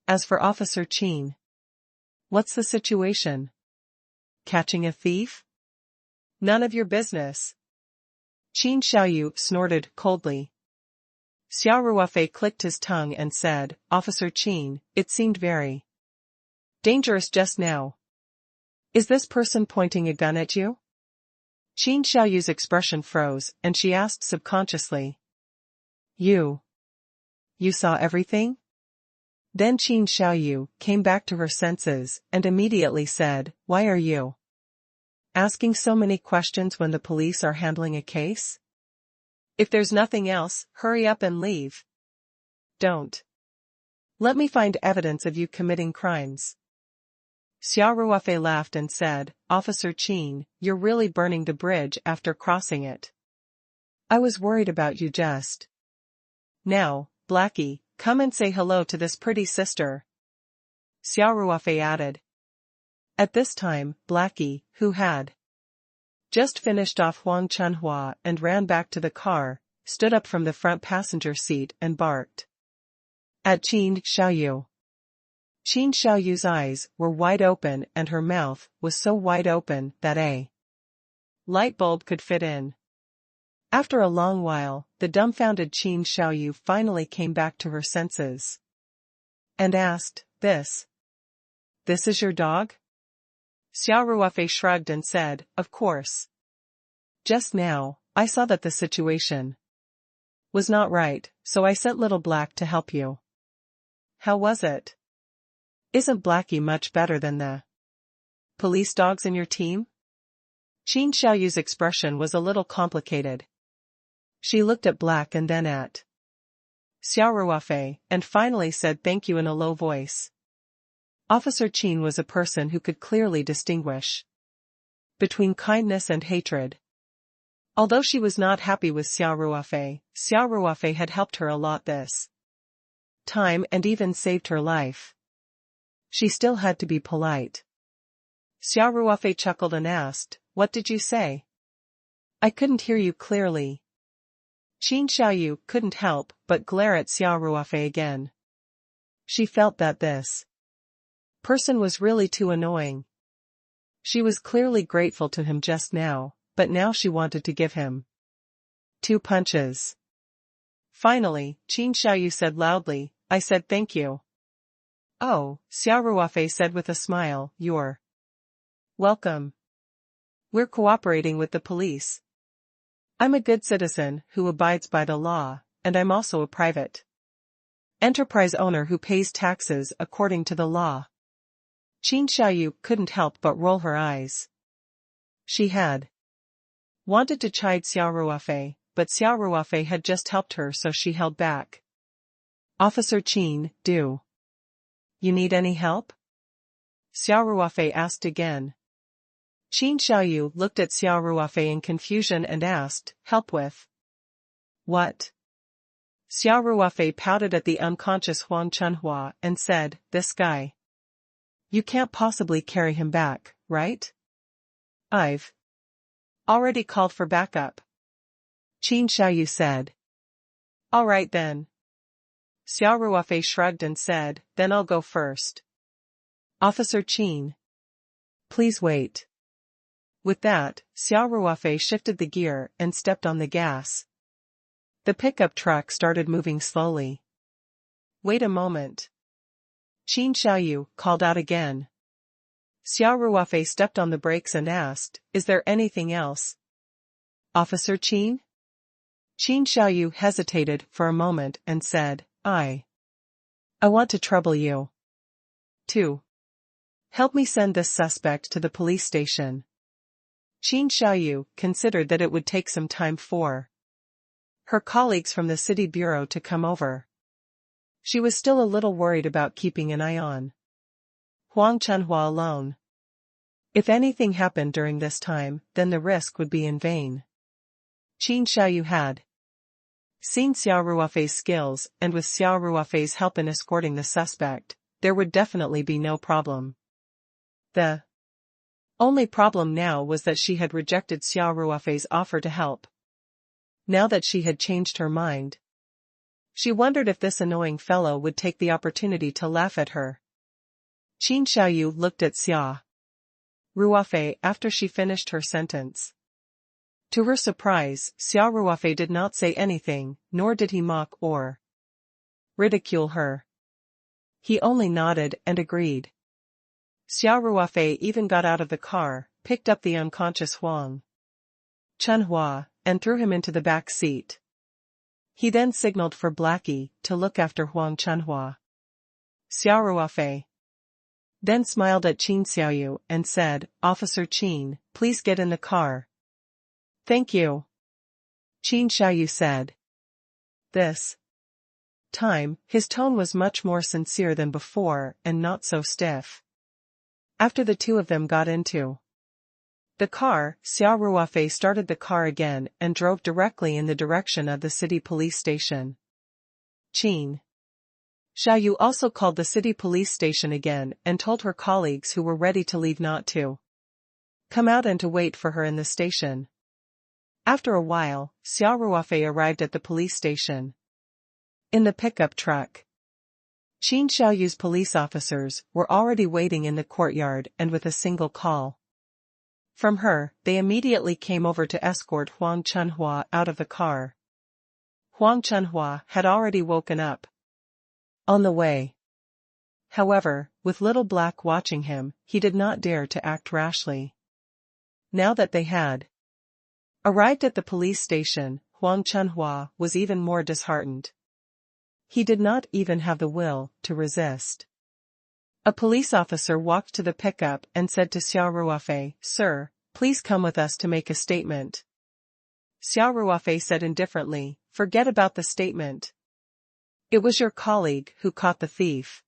As for Officer Qin, "What's the situation? Catching a thief? None of your business." Qin Xiaoyu snorted coldly. Xia Ruofei clicked his tongue and said, "Officer Qin, it seemed very dangerous just now. Is this person pointing a gun at you?" Qin Xiaoyu's expression froze, and she asked subconsciously, You saw everything?" Then Qin Xiaoyu came back to her senses and immediately said, "Why are you asking so many questions when the police are handling a case? If there's nothing else, hurry up and leave. Don't let me find evidence of you committing crimes." Xia Ruofei laughed and said, "Officer Qin, you're really burning the bridge after crossing it. I was worried about you just now. Blackie, come and say hello to this pretty sister," Xia Ruofei added. At this time, Blackie, who had just finished off Huang Chunhua and ran back to the car, stood up from the front passenger seat and barked at Qin Xiaoyu. Qin Xiaoyu's eyes were wide open and her mouth was so wide open that a light bulb could fit in. After a long while, the dumbfounded Qin Xiaoyu finally came back to her senses and asked, This is your dog?" Xia Ruofei shrugged and said, "Of course. Just now, I saw that the situation was not right, so I sent Little Black to help you." "How was it? Isn't Blackie much better than the police dogs in your team?" Qin Xiaoyu's expression was a little complicated. She looked at Black and then at Xia Ruofei, and finally said thank you in a low voice. Officer Qin was a person who could clearly distinguish between kindness and hatred. Although she was not happy with Xia Ruofei had helped her a lot this time and even saved her life. She still had to be polite. Xia Ruofei chuckled and asked, "What did you say? I couldn't hear you clearly." Qin Xiaoyu couldn't help but glare at Xia Ruofei again. She felt that this person was really too annoying. She was clearly grateful to him just now, but now she wanted to give him 2 punches. Finally, Qin Xiaoyu said loudly, "I said thank you." "Oh," Xia Ruofei said with a smile, "You're welcome. We're cooperating with the police. I'm a good citizen who abides by the law, and I'm also a private enterprise owner who pays taxes according to the law." Qin Xiaoyu couldn't help but roll her eyes. She had wanted to chide Xia Ruofei, but Xia Ruofei had just helped her, so she held back. "Officer Qin, do you need any help?" Xia Ruofei asked again. Qin Xiaoyu looked at Xia Ruofei in confusion and asked, "Help with what?" Xia Ruofei pouted at the unconscious Huang Chunhua and said, "This guy. You can't possibly carry him back, right? I've already called for backup." Qin Xiaoyu said. "All right then." Xia Ruofei shrugged and said, "Then I'll go first." "Officer Qin, please wait." With that, Xia Ruofei shifted the gear and stepped on the gas. The pickup truck started moving slowly. "Wait a moment." Qin Xiaoyu called out again. Xia Ruofei stepped on the brakes and asked, "Is there anything else?" "Officer Qin?" Qin Xiaoyu hesitated for a moment and said, I want to trouble you. 2. Help me send this suspect to the police station." Qin Xiaoyu considered that it would take some time for her colleagues from the city bureau to come over. She was still a little worried about keeping an eye on Huang Chunhua alone. If anything happened during this time, then the risk would be in vain. Qin Xiaoyu had seen Xia Ruofei's skills, and with Xia Ruofei's help in escorting the suspect, there would definitely be no problem. The only problem now was that she had rejected Xia Ruofei's offer to help. Now that she had changed her mind, she wondered if this annoying fellow would take the opportunity to laugh at her. Qin Xiaoyu looked at Xia Ruofei after she finished her sentence. To her surprise, Xia Ruofei did not say anything, nor did he mock or ridicule her. He only nodded and agreed. Xia Ruofei even got out of the car, picked up the unconscious Huang Chunhua, and threw him into the back seat. He then signaled for Blackie to look after Huang Chunhua. Xia Ruofei then smiled at Qin Xiaoyu and said, "Officer Qin, please get in the car." "Thank you," Qin Xiaoyu said. This time, his tone was much more sincere than before and not so stiff. After the two of them got into the car, Xia Ruofei started the car again and drove directly in the direction of the city police station. Qin Xiaoyu also called the city police station again and told her colleagues who were ready to leave not to come out and to wait for her in the station. After a while, Xia Ruofei arrived at the police station in the pickup truck. Qin Xiaoyu's police officers were already waiting in the courtyard, and with a single call from her, they immediately came over to escort Huang Chunhua out of the car. Huang Chunhua had already woken up on the way. However, with little Black watching him, he did not dare to act rashly. Now that they had arrived at the police station, Huang Chunhua was even more disheartened. He did not even have the will to resist. A police officer walked to the pickup and said to Xia Ruofei, "Sir, please come with us to make a statement. Xia Ruofei said indifferently, forget about the statement. It was your colleague who caught the thief.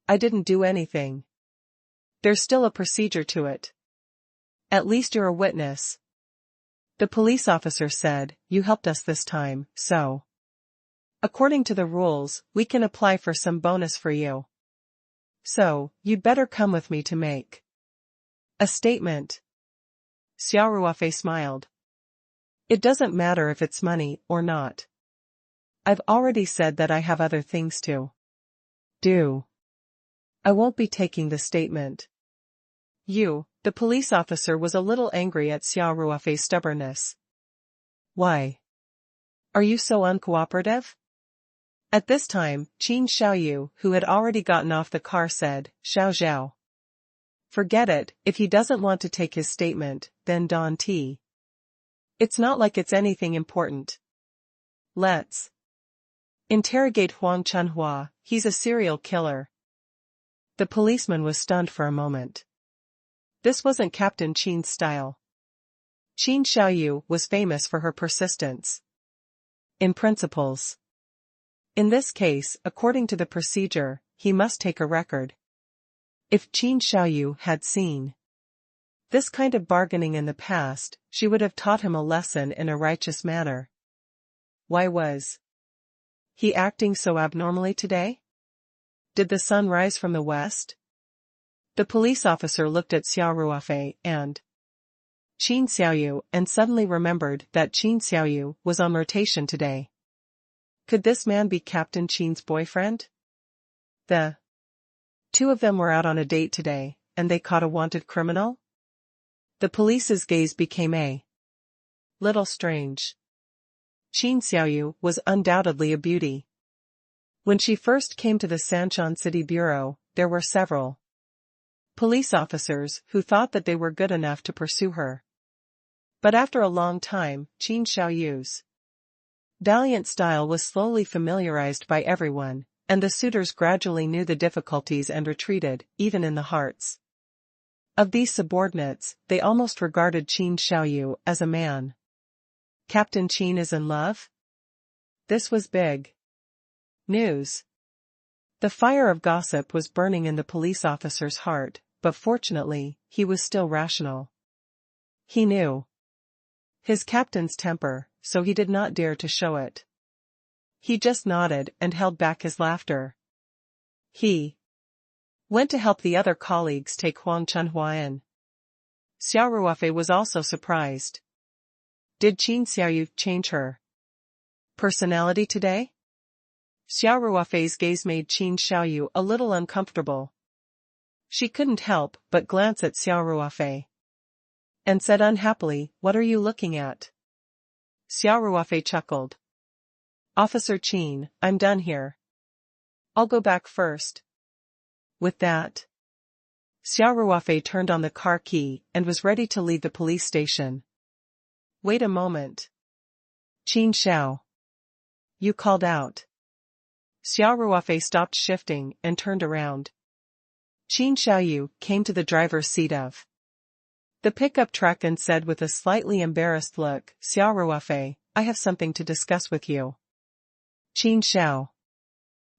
I didn't do anything. There's still a procedure to it. At least you're a witness. The police officer said, you helped us this time, so. According to the rules, we can apply for some bonus for you. So, you'd better come with me to make a statement. Xia Ruofei smiled. It doesn't matter if it's money or not. I've already said that I have other things to do. I won't be taking the statement. The police officer was a little angry at Xia Ruofei's stubbornness. Why? Are you so uncooperative? At this time, Qin Xiaoyu, who had already gotten off the car, said, Xiao Zhao. Forget it, if he doesn't want to take his statement, then Don T. It's not like it's anything important. Let's interrogate Huang Chunhua, he's a serial killer. The policeman was stunned for a moment. This wasn't Captain Qin's style. Qin Xiaoyu was famous for her persistence in principles. In this case, according to the procedure, he must take a record. If Qin Xiaoyu had seen this kind of bargaining in the past, she would have taught him a lesson in a righteous manner. Why was he acting so abnormally today? Did the sun rise from the west? The police officer looked at Xia Ruofei and Qin Xiaoyu and suddenly remembered that Qin Xiaoyu was on rotation today. Could this man be Captain Qin's boyfriend? The two of them were out on a date today, and they caught a wanted criminal? The police's gaze became a little strange. Qin Xiaoyu was undoubtedly a beauty. When she first came to the Sanshan City Bureau, there were several police officers who thought that they were good enough to pursue her. But after a long time, Qin Xiaoyu's valiant style was slowly familiarized by everyone, and the suitors gradually knew the difficulties and retreated, even in the hearts of these subordinates. They almost regarded Qin Xiaoyu as a man. Captain Qin is in love? This was big news. The fire of gossip was burning in the police officer's heart, but fortunately, he was still rational. He knew his captain's temper, so he did not dare to show it. He just nodded and held back his laughter. He went to help the other colleagues take Huang Chunhua in. Xia Ruofei was also surprised. Did Qin Xiaoyu change her personality today? Xia Ruofei's gaze made Qin Xiaoyu a little uncomfortable. She couldn't help but glance at Xia Ruofei and said unhappily, what are you looking at? Xia Ruofei chuckled. Officer Qin, I'm done here. I'll go back first. With that, Xia Ruofei turned on the car key and was ready to leave the police station. Wait a moment. Qin Xiao. You called out. Xia Ruofei stopped shifting and turned around. Qin Xiaoyu came to the driver's seat of the pickup truck and said with a slightly embarrassed look, Xia Ruofei, I have something to discuss with you. Qin Xiao.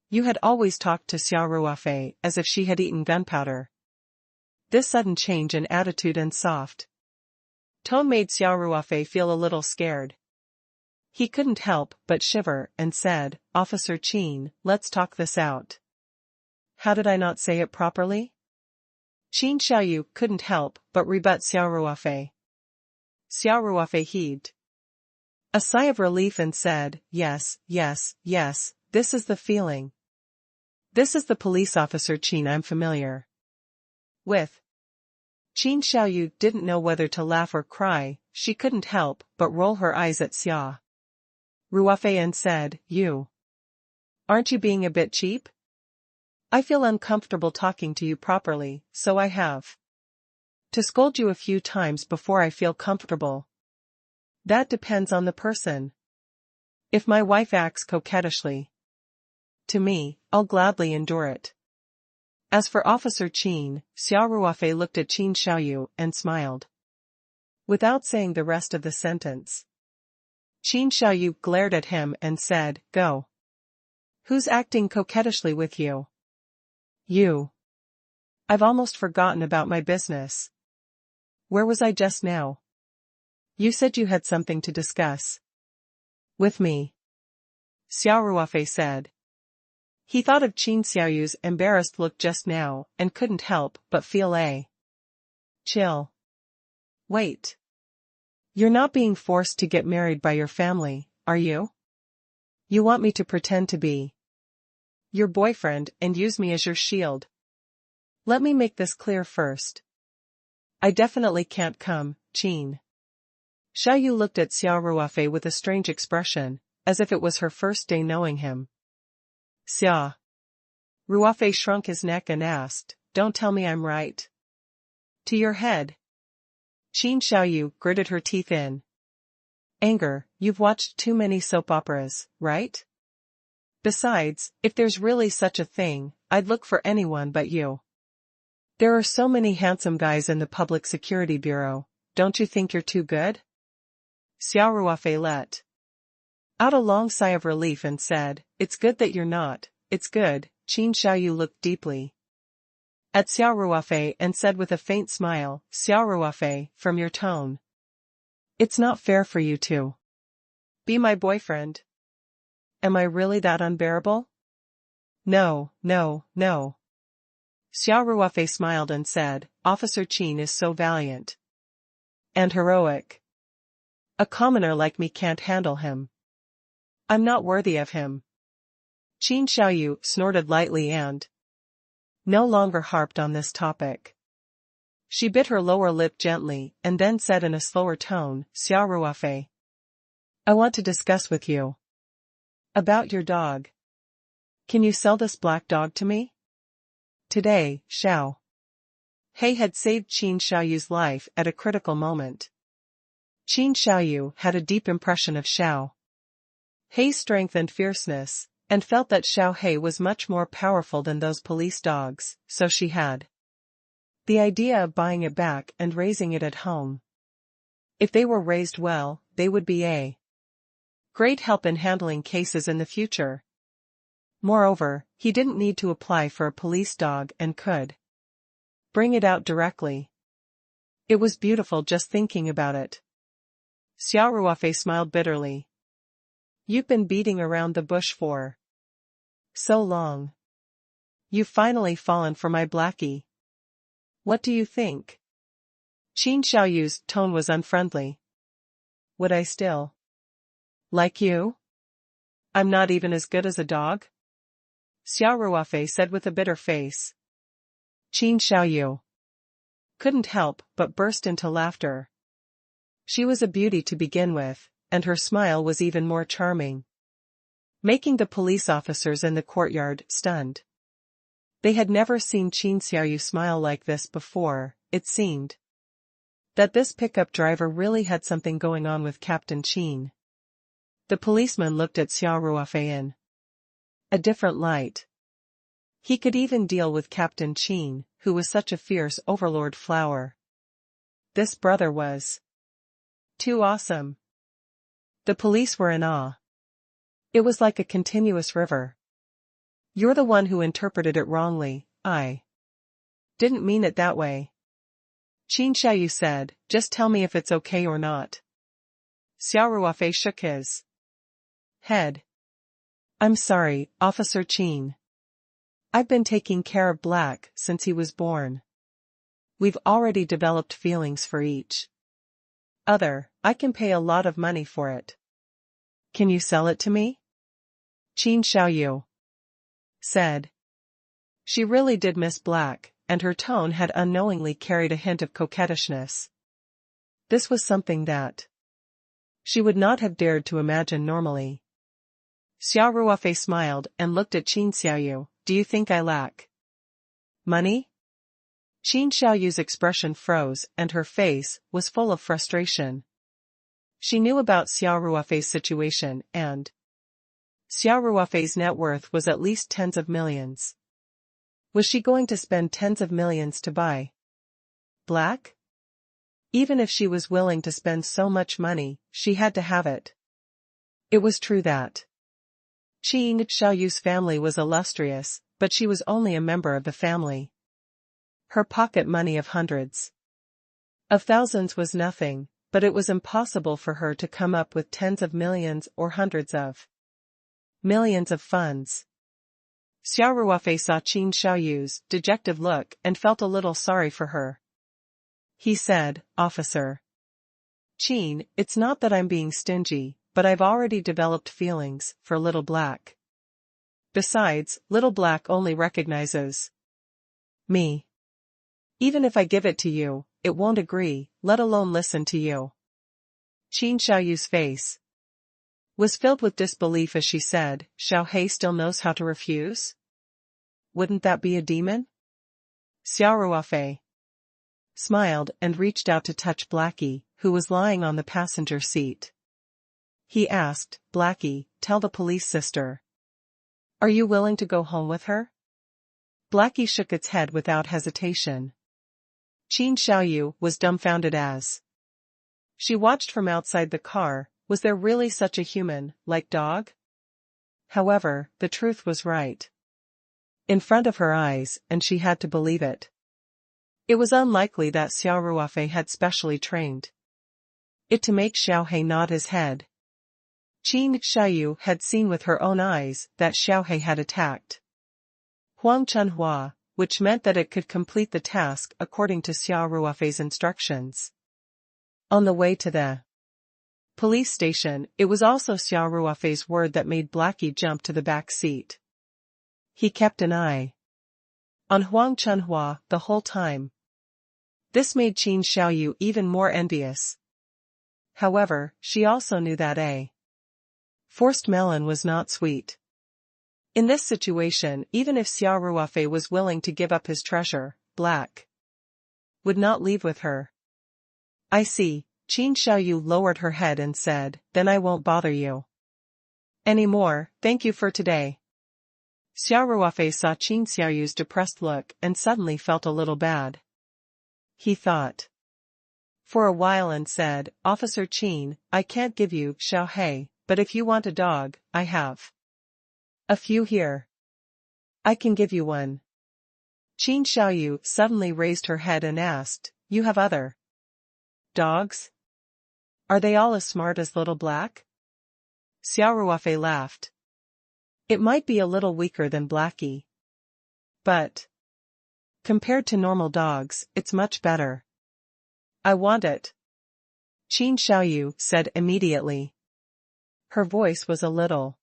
You had always talked to Xia Ruofei as if she had eaten gunpowder. This sudden change in attitude and soft tone made Xia Ruofei feel a little scared. He couldn't help but shiver and said, Officer Qin, let's talk this out. How did I not say it properly? Qin Xiaoyu couldn't help but rebut Xia Ruofei. Xia Ruofei heaved a sigh of relief and said, yes, yes, yes, this is the feeling. This is the police officer Qin I'm familiar with. Qin Xiaoyu didn't know whether to laugh or cry. She couldn't help but roll her eyes at Xia Ruofei and said, aren't you being a bit cheap? I feel uncomfortable talking to you properly, so I have to scold you a few times before I feel comfortable. That depends on the person. If my wife acts coquettishly to me, I'll gladly endure it. As for Officer Qin, Xia Ruofei looked at Qin Xiaoyu and smiled. without saying the rest of the sentence. Qin Xiaoyu glared at him and said, "Go. Who's acting coquettishly with you?" "You. I've almost forgotten about my business. Where was I just now? You said you had something to discuss." "With me," Xia Ruofei said. He thought of Qin Xiaoyu's embarrassed look just now and couldn't help but feel a chill. "Wait. You're not being forced to get married by your family, are you? You want me to pretend to be your boyfriend and use me as your shield? Let me make this clear first. I definitely can't come, Qin." Xiaoyu looked at Xia Ruofei with a strange expression, as if it was her first day knowing him. "Xia." Ruofei shrunk his neck and asked, "Don't tell me I'm right." "To your head." Qin Xiaoyu gritted her teeth in anger. "You've watched too many soap operas, right? Besides, if there's really such a thing, I'd look for anyone but you. There are so many handsome guys in the Public Security Bureau, don't you think you're too good?" Xia Ruofei let out a long sigh of relief and said, "It's good that you're not, it's good." Qin Xiaoyu looked deeply at Xia Ruofei and said with a faint smile, "Xia Ruofei, from your tone, it's not fair for you to be my boyfriend. Am I really that unbearable?" "No, no, no." Xia Ruofei smiled and said, "Officer Qin is so valiant and heroic. A commoner like me can't handle him. I'm not worthy of him." Qin Xiaoyu snorted lightly and no longer harped on this topic. She bit her lower lip gently and then said in a slower tone, "Xia Ruofei, I want to discuss with you about your dog. Can you sell this black dog to me?" Today, Xiao He had saved Qin Xiaoyu's life at a critical moment. Qin Xiaoyu had a deep impression of Xiao Hei's strength and fierceness, and felt that Xiao He was much more powerful than those police dogs, so she had the idea of buying it back and raising it at home. If they were raised well, they would be a great help in handling cases in the future. Moreover, he didn't need to apply for a police dog and could bring it out directly. It was beautiful just thinking about it. Xia Ruofei smiled bitterly. "You've been beating around the bush for so long. You've finally fallen for my blackie. What do you think?" Qin Xiaoyu's tone was unfriendly. "Would I still like you? I'm not even as good as a dog?" Xia Ruofei said with a bitter face. Qin Xiaoyu couldn't help but burst into laughter. She was a beauty to begin with, and her smile was even more charming, making the police officers in the courtyard stunned. They had never seen Qin Xiaoyu smile like this before. It seemed that this pickup driver really had something going on with Captain Qin. The policeman looked at Xia Ruofei in a different light. He could even deal with Captain Qin, who was such a fierce overlord flower. This brother was too awesome. The police were in awe. It was like a continuous river. "You're the one who interpreted it wrongly. I didn't mean it that way," Qin Xiaoyu said. "Just tell me if it's okay or not." Xia Ruofei shook his head. "I'm sorry, Officer Qin. I've been taking care of Black since he was born. We've already developed feelings for each other. I can pay a lot of money for it. Can you sell it to me?" Qin Xiaoyu said. She really did miss Black, and her tone had unknowingly carried a hint of coquettishness. This was something that she would not have dared to imagine normally. Xia Ruofei smiled and looked at Qin Xiaoyu. "Do you think I lack money?" Qin Xiaoyu's expression froze and her face was full of frustration. She knew about Xia Ruofei's situation and Xia Ruofei's net worth was at least tens of millions. Was she going to spend tens of millions to buy Black? Even if she was willing to spend so much money, she had to have it. It was true that Qin Xiaoyu's family was illustrious, but she was only a member of the family. Her pocket money of hundreds of thousands was nothing, but it was impossible for her to come up with tens of millions or hundreds of millions of funds. Xia Ruofei saw Qin Xiaoyu's dejected look and felt a little sorry for her. He said, "Officer Qin, it's not that I'm being stingy, but I've already developed feelings for Little Black. Besides, Little Black only recognizes me. Even if I give it to you, it won't agree, let alone listen to you." Qin Xiaoyu's face was filled with disbelief as she said, "Xiaohei still knows how to refuse? Wouldn't that be a demon?" Xia Ruofei smiled and reached out to touch Blackie, who was lying on the passenger seat. He asked, "Blackie, tell the police sister. Are you willing to go home with her?" Blackie shook its head without hesitation. Qin Xiaoyu was dumbfounded as she watched from outside the car. Was there really such a human-like dog? However, the truth was right in front of her eyes, and she had to believe it. It was unlikely that Xia Ruofei had specially trained it to make Xiaohei nod his head. Qin Xiaoyu had seen with her own eyes that Xiaohei had attacked Huang Chunhua, which meant that it could complete the task according to Xia Ruofei's instructions. On the way to the police station, it was also Xia Ruofei's word that made Blackie jump to the back seat. He kept an eye on Huang Chunhua the whole time. This made Qin Xiaoyu even more envious. However, she also knew that a forced melon was not sweet. In this situation, even if Xia Ruofei was willing to give up his treasure, Black would not leave with her. "I see." Qin Xiaoyu lowered her head and said, "Then I won't bother you anymore, thank you for today." Xia Ruofei saw Qin Xiaoyu's depressed look and suddenly felt a little bad. He thought for a while and said, "Officer Qin, I can't give you Xiaohei, but if you want a dog, I have a few here. I can give you one." Qin Xiaoyu suddenly raised her head and asked, "You have other dogs? Are they all as smart as Little Black?" Xia Ruofei laughed. "It might be a little weaker than Blackie, but compared to normal dogs, it's much better." "I want it," Qin Xiaoyu said immediately. Her voice was a little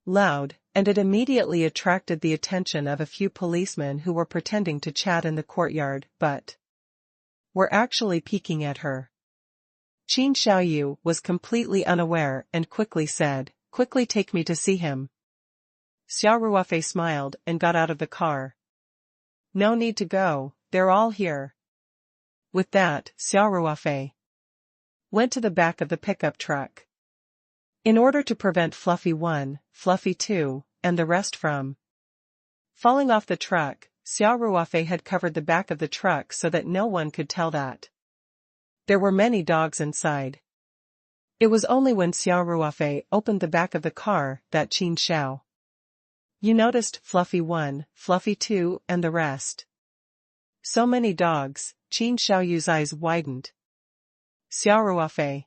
loud, and it immediately attracted the attention of a few policemen who were pretending to chat in the courtyard, but were actually peeking at her. Qin Xiaoyu was completely unaware and quickly said, "Quickly take me to see him." Xia Ruofei smiled and got out of the car. "No need to go, they're all here." With that, Xia Ruofei went to the back of the pickup truck. In order to prevent Fluffy 1, Fluffy 2, and the rest from falling off the truck, Xia Ruofei had covered the back of the truck so that no one could tell that there were many dogs inside. It was only when Xia Ruofei opened the back of the car that Qin Xiao "You noticed Fluffy 1, Fluffy 2, and the rest." So many dogs. Qin Xiaoyu's eyes widened. Xia Ruofei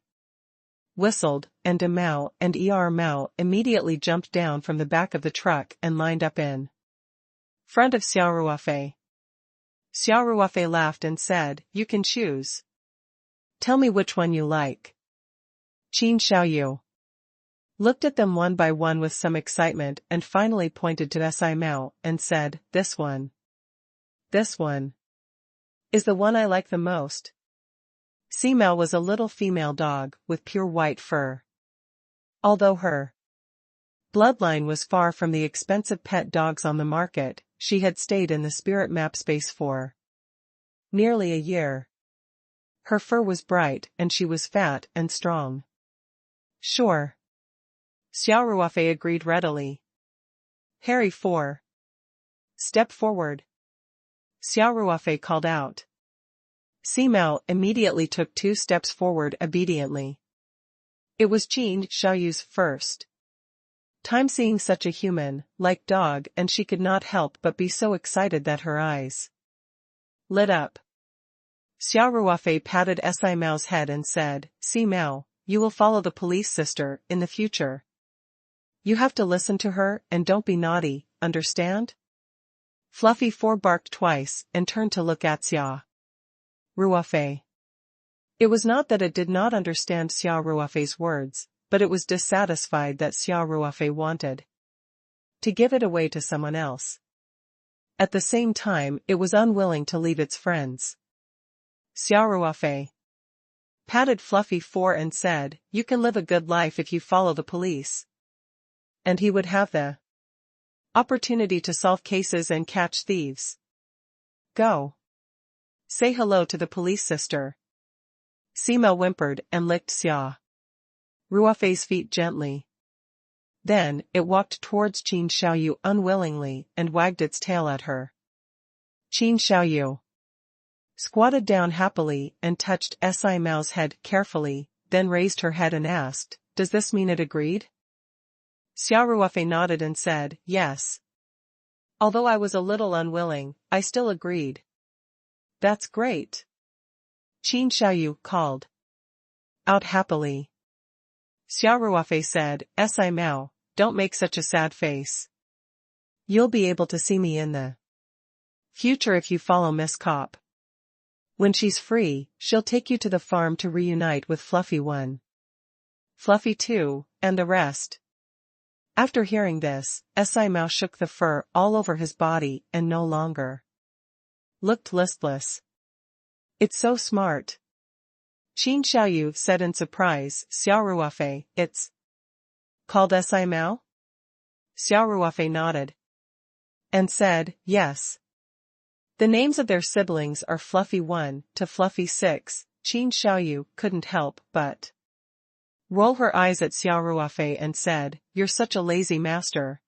whistled, and Mao and Mao immediately jumped down from the back of the truck and lined up in front of Xia Ruofei. Xia Ruofei laughed and said, "You can choose. Tell me which one you like." Qin Xiaoyu looked at them one by one with some excitement and finally pointed to Si Mao and said, "This one. This one is the one I like the most." Si Mao was a little female dog with pure white fur. Although her bloodline was far from the expensive pet dogs on the market, she had stayed in the spirit map space for nearly a year. Her fur was bright and she was fat and strong. "Sure." Xia Ruofei agreed readily. "Harry 4. Step forward." Xia Ruofei called out. Sima immediately took 2 steps forward obediently. It was Qin Xiaoyu's first time seeing such a human-like dog, and she could not help but be so excited that her eyes lit up. Xia Ruofei patted Simao's head and said, "Simao, you will follow the police sister in the future. You have to listen to her and don't be naughty, understand?" Fluffy 4 barked twice and turned to look at Xia Ruofei. It was not that it did not understand Xia Ruofei's words, but it was dissatisfied that Xia Ruofei wanted to give it away to someone else. At the same time, it was unwilling to leave its friends. Xia Ruofei patted Fluffy 4 and said, "You can live a good life if you follow the police." And he would have the opportunity to solve cases and catch thieves. Go. Say hello to the police sister. Sima whimpered and licked Xia Ruofei's feet gently. Then, it walked towards Qin Xiaoyu unwillingly and wagged its tail at her. Qin Xiaoyu squatted down happily and touched Simao's head carefully, then raised her head and asked, "Does this mean it agreed?" Xia Ruofei nodded and said, "Yes. Although I was a little unwilling, I still agreed." "That's great," Qin Xiaoyu called out happily. Xia Ruofei said, "Simao, don't make such a sad face. You'll be able to see me in the future if you follow Miss Cop. When she's free, she'll take you to the farm to reunite with Fluffy 1, Fluffy 2, and the rest." After hearing this, Simao shook the fur all over his body and no longer looked listless. "It's so smart," Qin Xiaoyu said in surprise. "Xia Ruofei, it's called Simao?" Xia Ruofei nodded and said, "Yes. The names of their siblings are Fluffy 1 to Fluffy 6, Qin Xiaoyu couldn't help but roll her eyes at Xia Ruofei and said, "You're such a lazy master.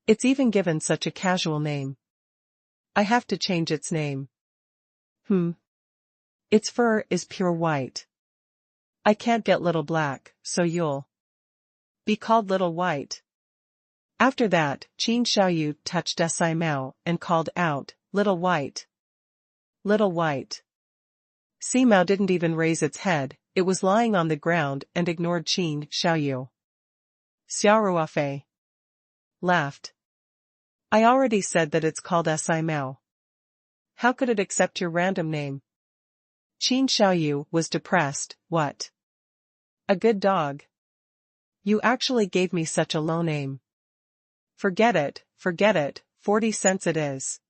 It's even given such a casual name. I have to change its name." Its fur is pure white. I can't get Little Black, so you'll be called Little White." After that, Qin Xiaoyu touched Simao and called out, "Little White. Little White." Simao didn't even raise its head, it was lying on the ground and ignored Qin Xiaoyu. Xia Ruofei laughed. "I already said that it's called Simao. How could it accept your random name?" Qin Xiaoyu was depressed. "What? A good dog. You actually gave me such a low name." Forget it, 40 cents it is."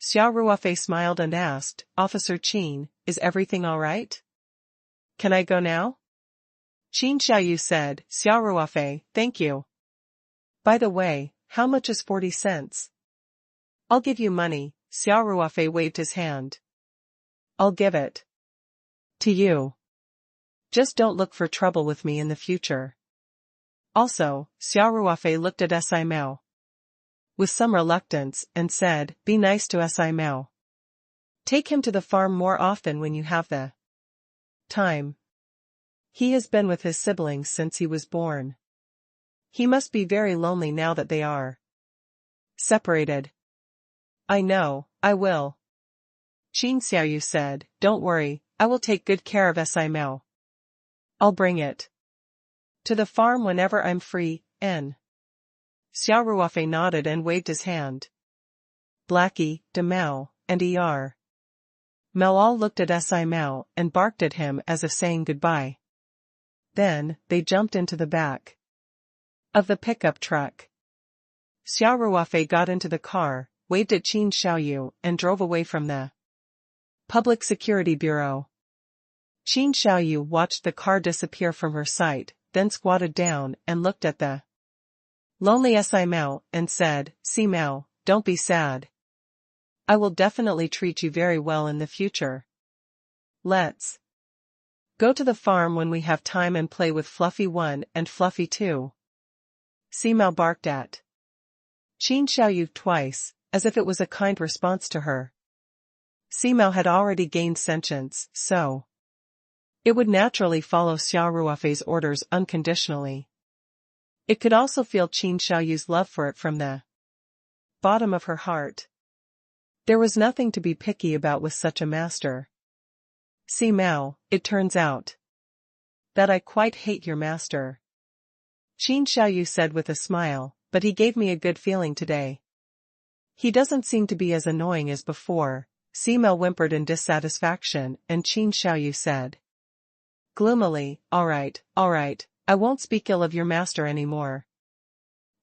Xia Ruofei smiled and asked, "Officer Qin, is everything all right? Can I go now?" Qin Xiaoyu said, "Xia Ruofei, thank you. By the way, how much is 40 cents? "I'll give you money," Xia Ruofei waved his hand. "I'll give it to you. Just don't look for trouble with me in the future." Also, Xia Ruofei looked at Simao with some reluctance and said, "Be nice to Simao. Take him to the farm more often when you have the time. He has been with his siblings since he was born. He must be very lonely now that they are separated." "I know, I will," Qin Xiaoyu said. "Don't worry, I will take good care of Simao. I'll bring it to the farm whenever I'm free." Xia Ruofei nodded and waved his hand. Blackie, Demao, and Mel all looked at Simao and barked at him as if saying goodbye. Then, they jumped into the back of the pickup truck. Xia Ruofei got into the car, waved at Qin Xiaoyu, and drove away from the Public Security Bureau. Qin Xiaoyu watched the car disappear from her sight, then squatted down and looked at the lonely Simao and said, "Simao, don't be sad. I will definitely treat you very well in the future. Let's go to the farm when we have time and play with Fluffy 1 and Fluffy 2. Simao barked at Qin Xiaoyu twice, as if it was a kind response to her Ximao had already gained sentience, so it would naturally follow Xia Ruofei's orders unconditionally. It could also feel Qin Xiaoyu's love for it from the bottom of her heart. There was nothing to be picky about with such a master. Ximao, it turns out that I quite hate your master, Qin Xiaoyu said with a smile, but he gave me a good feeling today. He doesn't seem to be as annoying as before. Ximao whimpered in dissatisfaction, and Qin Xiaoyu said gloomily, all right, I won't speak ill of your master anymore.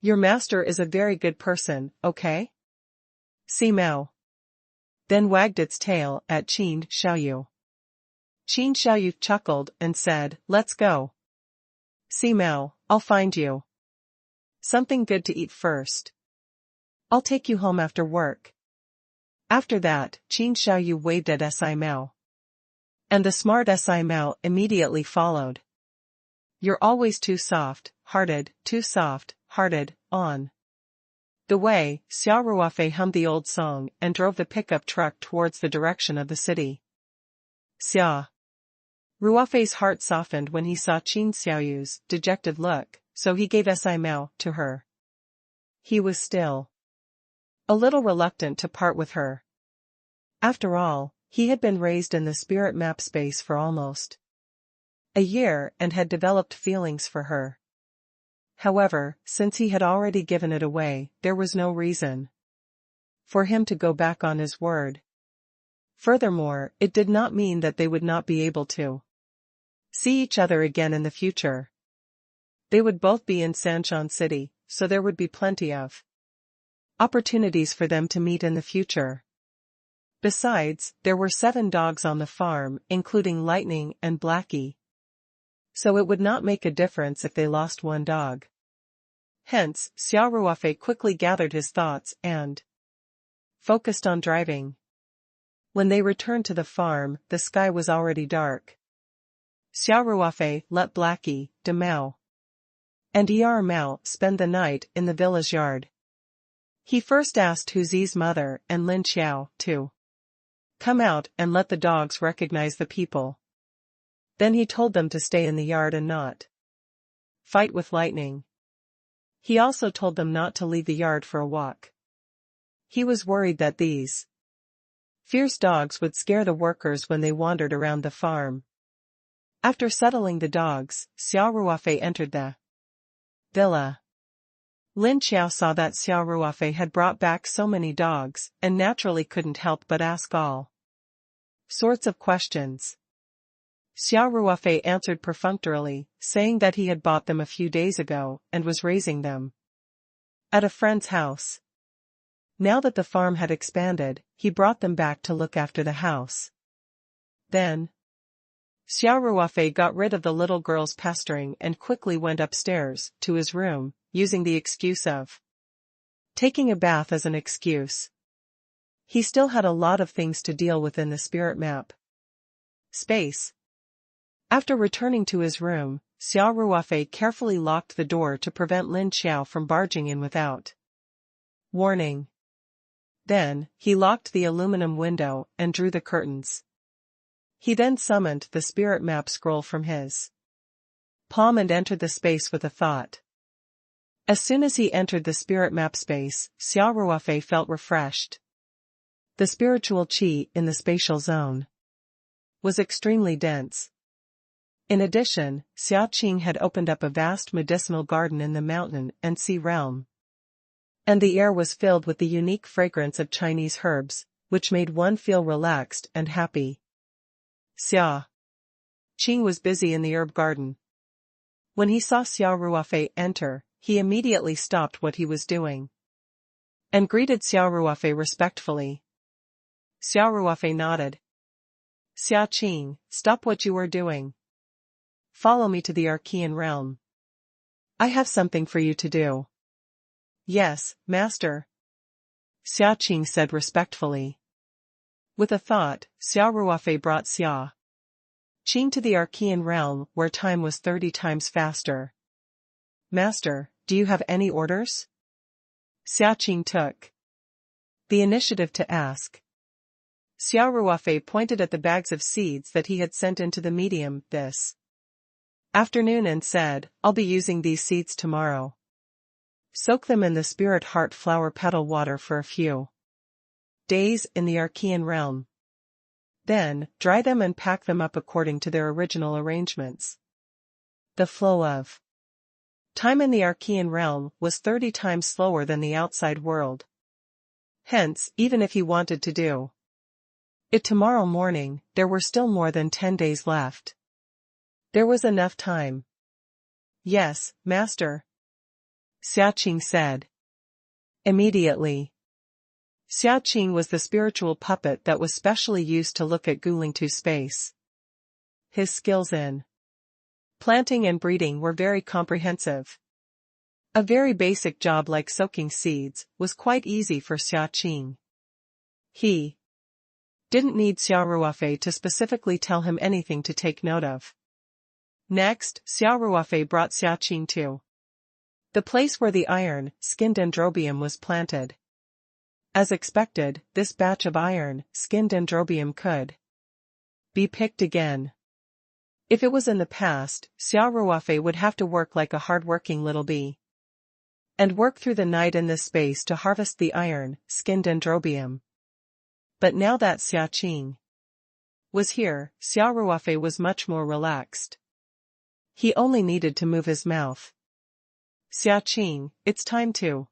Your master is a very good person, okay? Ximao then wagged its tail at Qin Xiaoyu. Qin Xiaoyu chuckled and said, let's go. Ximao, I'll find you something good to eat first. I'll take you home after work. After that, Qin Xiaoyu waved at Ximao. And the smart Ximao immediately followed. You're always too soft-hearted, on the way, Xia Ruofei hummed the old song and drove the pickup truck towards the direction of the city. Xia Ruofei's heart softened when he saw Qin Xiaoyu's dejected look, so he gave Ximao to her. He was still a little reluctant to part with her. After all, he had been raised in the spirit map space for almost a year and had developed feelings for her. However, since he had already given it away, there was no reason for him to go back on his word. Furthermore, it did not mean that they would not be able to see each other again in the future. They would both be in Sanshan City, so there would be plenty of opportunities for them to meet in the future. Besides, there were 7 dogs on the farm, including Lightning and Blackie. So it would not make a difference if they lost one dog. Hence, Xia Ruofei quickly gathered his thoughts and focused on driving. When they returned to the farm, the sky was already dark. Xia Ruofei let Blackie, Demao, and Mao spend the night in the village yard. He first asked Huzi's mother and Lin Qiao to come out and let the dogs recognize the people. Then he told them to stay in the yard and not fight with Lightning. He also told them not to leave the yard for a walk. He was worried that these fierce dogs would scare the workers when they wandered around the farm. After settling the dogs, Xia Ruofei entered the villa. Lin Qiao saw that Xia Ruofei had brought back so many dogs, and naturally couldn't help but ask all sorts of questions. Xia Ruofei answered perfunctorily, saying that he had bought them a few days ago, and was raising them at a friend's house. Now that the farm had expanded, he brought them back to look after the house. Then Xia Ruofei got rid of the little girl's pestering and quickly went upstairs, to his room, using the excuse of taking a bath as an excuse. He still had a lot of things to deal with in the spirit map space. After returning to his room, Xia Ruofei carefully locked the door to prevent Lin Qiao from barging in without warning. Then, he locked the aluminum window and drew the curtains. He then summoned the spirit map scroll from his palm and entered the space with a thought. As soon as he entered the spirit map space, Xia Ruofei felt refreshed. The spiritual qi in the spatial zone was extremely dense. In addition, Xia Qing had opened up a vast medicinal garden in the mountain and sea realm. And the air was filled with the unique fragrance of Chinese herbs, which made one feel relaxed and happy. Xia Qing was busy in the herb garden. When he saw Xia Ruofei enter, he immediately stopped what he was doing and greeted Xia Ruofei respectfully. Xia Ruofei nodded. Xia Qing, stop what you are doing. Follow me to the Archean realm. I have something for you to do. Yes, master. Xia Qing said respectfully. With a thought, Xia Ruofei brought Xia Qing to the Archean realm where time was 30 times faster. Master, do you have any orders? Xia Qing took the initiative to ask. Xia Ruofei pointed at the bags of seeds that he had sent into the medium this afternoon and said, I'll be using these seeds tomorrow. Soak them in the spirit heart flower petal water for a few days in the Archean realm. Then, dry them and pack them up according to their original arrangements. The flow of time in the Archean realm was 30 times slower than the outside world. Hence, even if he wanted to do it tomorrow morning, there were still more than 10 days left. There was enough time. Yes, master, Xiaqing said. Immediately. Xiaqing was the spiritual puppet that was specially used to look at Gulingtu space. His skills in planting and breeding were very comprehensive. A very basic job like soaking seeds was quite easy for Xiaqing. He didn't need Xia Ruofei to specifically tell him anything to take note of. Next, Xia Ruofei brought Xiaqing to the place where the iron, skin dendrobium was planted. As expected, this batch of iron, skin dendrobium could be picked again. If it was in the past, Xia Ruofei would have to work like a hard-working little bee and work through the night in this space to harvest the iron, skin dendrobium. But now that Xiaqing was here, Xia Ruofei was much more relaxed. He only needed to move his mouth. Xiaqing, it's time to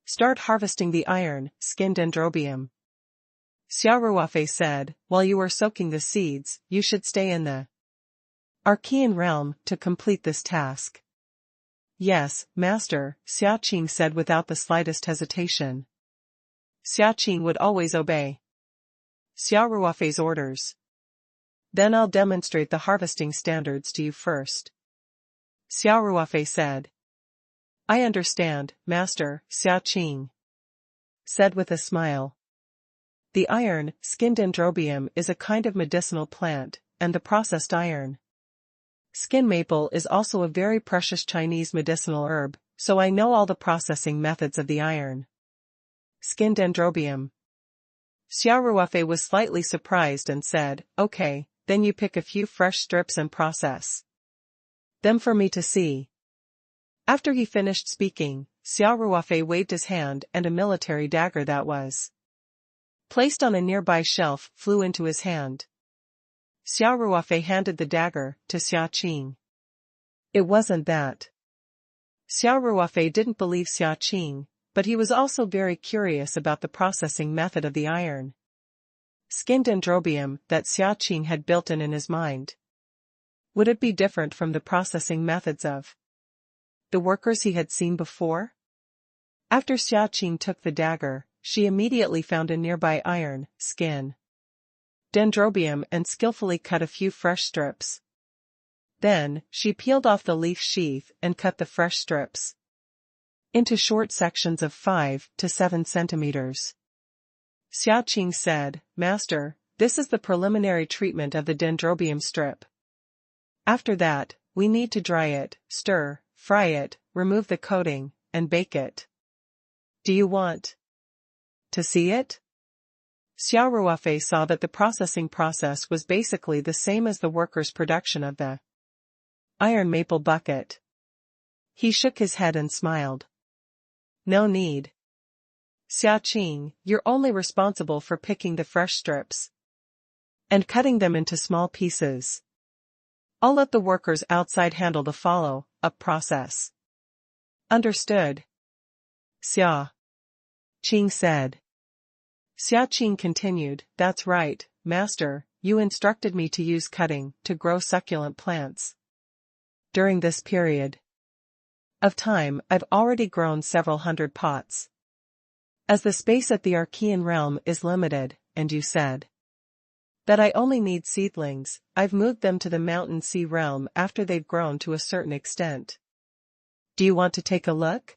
start harvesting the iron, skin dendrobium. Xia Ruofei said, while you are soaking the seeds, you should stay in the Archean realm to complete this task. Yes, master, Xiaqing said without the slightest hesitation. Xiaqing would always obey Xia Ruofei's orders. Then I'll demonstrate the harvesting standards to you first, Xia Ruofei said. I understand, master, Xiaqing said with a smile. The iron, skin dendrobium is a kind of medicinal plant, and the processed iron, skin maple is also a very precious Chinese medicinal herb, so I know all the processing methods of the iron, skin dendrobium. Xia Ruofei was slightly surprised and said, okay, then you pick a few fresh strips and process them for me to see. After he finished speaking, Xia Ruofei waved his hand and a military dagger that was placed on a nearby shelf flew into his hand. Xia Ruofei handed the dagger to Xiaqing. It wasn't that. Xia Ruofei didn't believe Xiaqing, but he was also very curious about the processing method of the iron, skin dendrobium that Xiaqing had built in his mind. Would it be different from the processing methods of the workers he had seen before? After Xiaqing took the dagger, she immediately found a nearby iron, skin dendrobium and skillfully cut a few fresh strips. Then, she peeled off the leaf sheath and cut the fresh strips into short sections of 5 to 7 centimeters. Xiaqing said, Master, this is the preliminary treatment of the dendrobium strip. After that, we need to dry it, stir, fry it, remove the coating, and bake it. Do you want to see it? Xia Ruofei saw that the processing process was basically the same as the workers' production of the iron maple bucket. He shook his head and smiled. No need. Xiaqing, you're only responsible for picking the fresh strips and cutting them into small pieces. I'll let the workers outside handle the follow-up process. Understood? Xiaqing said. Xiaqing continued, That's right, master, you instructed me to use cutting to grow succulent plants. During this period of time, I've already grown several hundred pots. As the space at the Archean realm is limited, and you said that I only need seedlings, I've moved them to the mountain sea realm after they've grown to a certain extent. Do you want to take a look?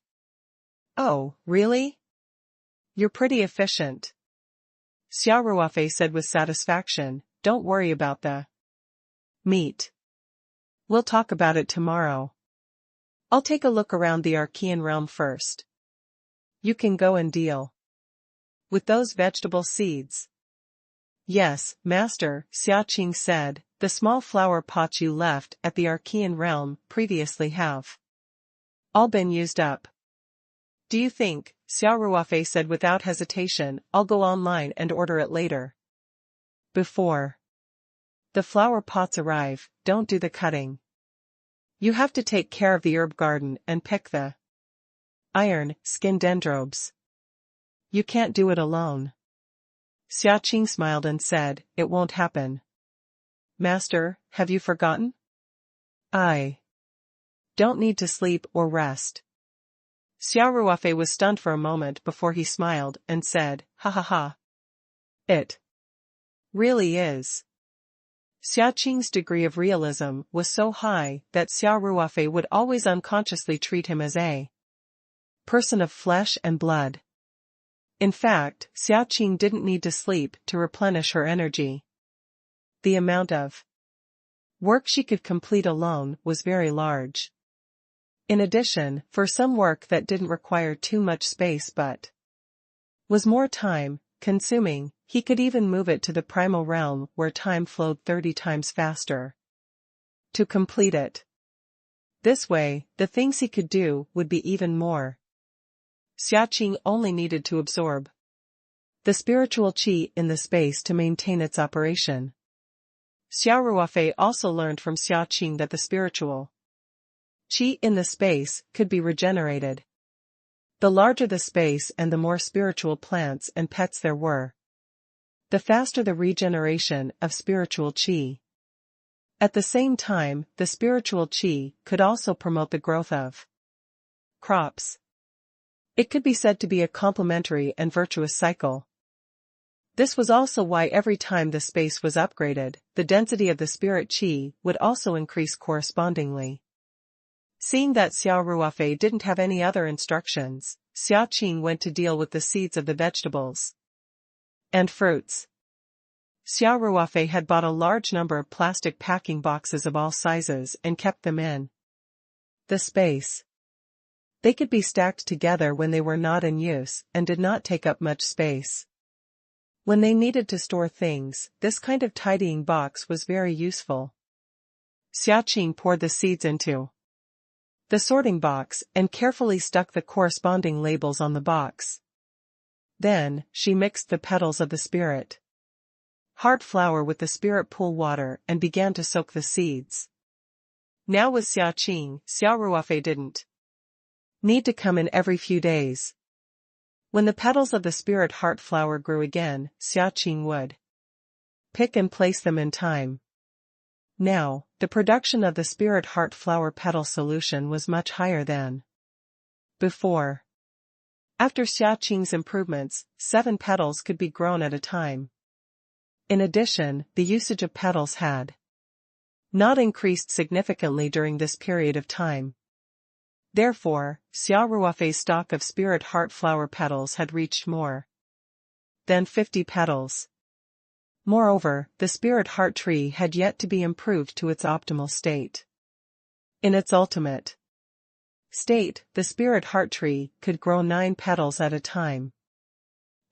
Oh, really? You're pretty efficient, Xia Ruofei said with satisfaction. Don't worry about the meat. We'll talk about it tomorrow. I'll take a look around the Archean realm first. You can go and deal with those vegetable seeds. Yes, master, Xiaqing said, the small flower pots you left at the Archean realm previously have all been used up. Do you think, Xia Ruofei said without hesitation, I'll go online and order it later. Before the flower pots arrive, don't do the cutting. You have to take care of the herb garden and pick the iron, skin dendrobes. You can't do it alone. Xiaqing smiled and said, it won't happen. Master, have you forgotten? I don't need to sleep or rest. Xia Ruofei was stunned for a moment before he smiled and said, ha ha ha. It really is. Xiaqing's degree of realism was so high that Xia Ruofei would always unconsciously treat him as a person of flesh and blood. In fact, Xiaqing didn't need to sleep to replenish her energy. The amount of work she could complete alone was very large. In addition, for some work that didn't require too much space but was more time-consuming, he could even move it to the primal realm where time flowed 30 times faster to complete it. This way, the things he could do would be even more. Xiaqing only needed to absorb the spiritual qi in the space to maintain its operation. Xia Ruofei also learned from Xiaqing that the spiritual qi in the space could be regenerated. The larger the space and the more spiritual plants and pets there were, the faster the regeneration of spiritual qi. At the same time, the spiritual qi could also promote the growth of crops. It could be said to be a complementary and virtuous cycle. This was also why every time the space was upgraded, the density of the spirit qi would also increase correspondingly. Seeing that Xia Ruofei didn't have any other instructions, Xiaqing went to deal with the seeds of the vegetables and fruits. Xia Ruofei had bought a large number of plastic packing boxes of all sizes and kept them in the space. They could be stacked together when they were not in use and did not take up much space. When they needed to store things, this kind of tidying box was very useful. Xiaqing poured the seeds into the sorting box and carefully stuck the corresponding labels on the box. Then, she mixed the petals of the spirit heart flower with the spirit pool water and began to soak the seeds. Now with Xiaqing, Xia Ruofei didn't need to come in every few days. When the petals of the spirit heart flower grew again, Xiaqing would pick and place them in time. Now, the production of the spirit heart flower petal solution was much higher than before. After Xiaqing's improvements, 7 petals could be grown at a time. In addition, the usage of petals had not increased significantly during this period of time. Therefore, Xia Ruofei's stock of spirit heart flower petals had reached more than 50 petals. Moreover, the spirit heart tree had yet to be improved to its optimal state. In its ultimate state, the spirit heart tree could grow 9 petals at a time.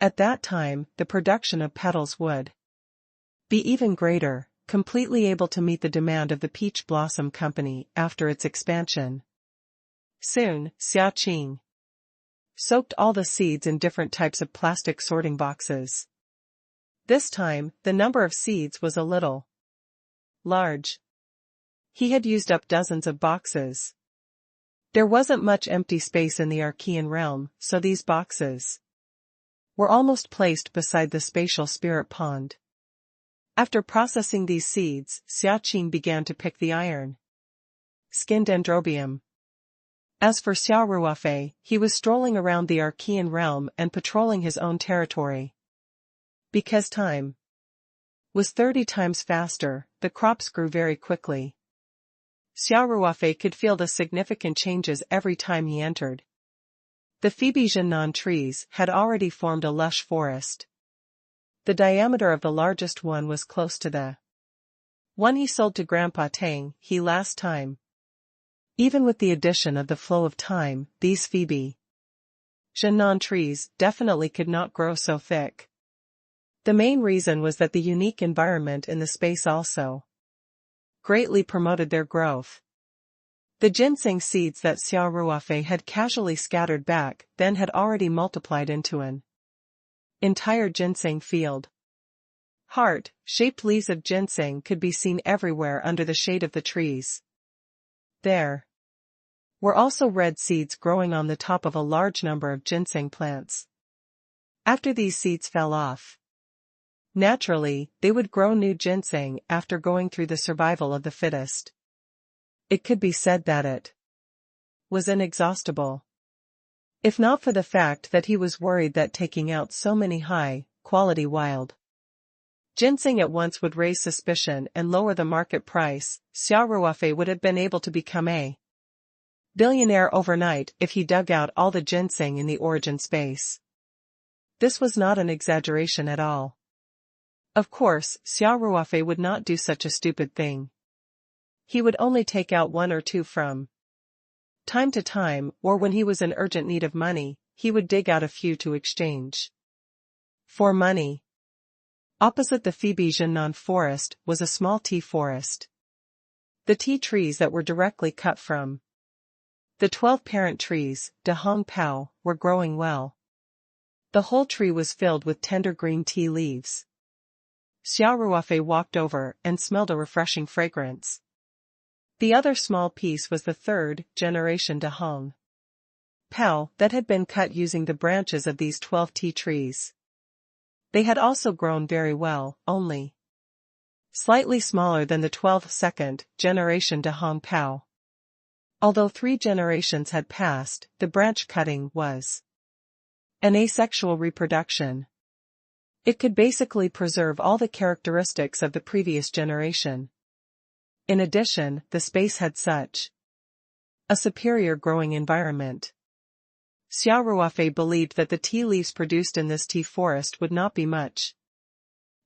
At that time, the production of petals would be even greater, completely able to meet the demand of the Peach Blossom Company after its expansion. Soon, Xiaqing soaked all the seeds in different types of plastic sorting boxes. This time, the number of seeds was a little large. He had used up dozens of boxes. There wasn't much empty space in the Archean realm, so these boxes were almost placed beside the spatial spirit pond. After processing these seeds, Xiaqing began to pick the iron skin dendrobium. As for Xia Ruofei, he was strolling around the Archean realm and patrolling his own territory. Because time was 30 times faster, the crops grew very quickly. Xia Ruofei could feel the significant changes every time he entered. The Phoebe Zhennan trees had already formed a lush forest. The diameter of the largest one was close to the one he sold to Grandpa Tang he last time. Even with the addition of the flow of time, these Phoebe Zhennan trees definitely could not grow so thick. The main reason was that the unique environment in the space also greatly promoted their growth. The ginseng seeds that Xia Ruofei had casually scattered back then had already multiplied into an entire ginseng field. Heart-shaped leaves of ginseng could be seen everywhere under the shade of the trees. There were also red seeds growing on the top of a large number of ginseng plants. After these seeds fell off, naturally, they would grow new ginseng after going through the survival of the fittest. It could be said that it was inexhaustible. If not for the fact that he was worried that taking out so many high-quality wild ginseng at once would raise suspicion and lower the market price, Xia Ruofei would have been able to become a billionaire overnight if he dug out all the ginseng in the origin space. This was not an exaggeration at all. Of course, Xia Ruofei would not do such a stupid thing. He would only take out one or two from time to time, or when he was in urgent need of money, he would dig out a few to exchange for money. Opposite the Phoebe-Jiannan forest was a small tea forest. The tea trees that were directly cut from the 12 parent trees, de Hong Pao, were growing well. The whole tree was filled with tender green tea leaves. Xia Ruofei walked over and smelled a refreshing fragrance. The other small piece was the third generation de Hong Pao that had been cut using the branches of these 12 tea trees. They had also grown very well, only slightly smaller than the 12th second generation de Hong Pao. Although 3 generations had passed, the branch cutting was an asexual reproduction. It could basically preserve all the characteristics of the previous generation. In addition, the space had such a superior growing environment. Xia Ruofei believed that the tea leaves produced in this tea forest would not be much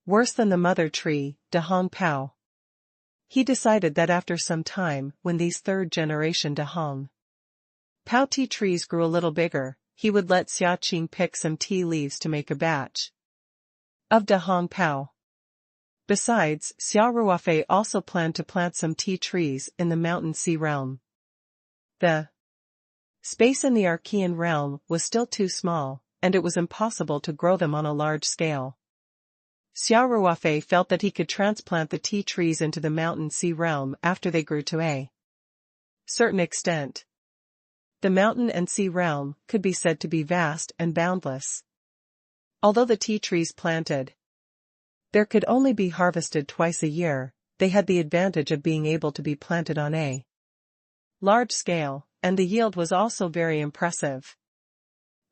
worse than the mother tree, de Hong Pao. He decided that after some time, when these third-generation de Hong Pao tea trees grew a little bigger, he would let Xia Qing pick some tea leaves to make a batch of de Hong Pao. Besides, Xia Ruofei also planned to plant some tea trees in the mountain sea realm. The space in the Archean realm was still too small, and it was impossible to grow them on a large scale. Xia Ruofei felt that he could transplant the tea trees into the mountain sea realm after they grew to a certain extent. The mountain and sea realm could be said to be vast and boundless. Although the tea trees planted there could only be harvested twice a year, they had the advantage of being able to be planted on a large scale, and the yield was also very impressive.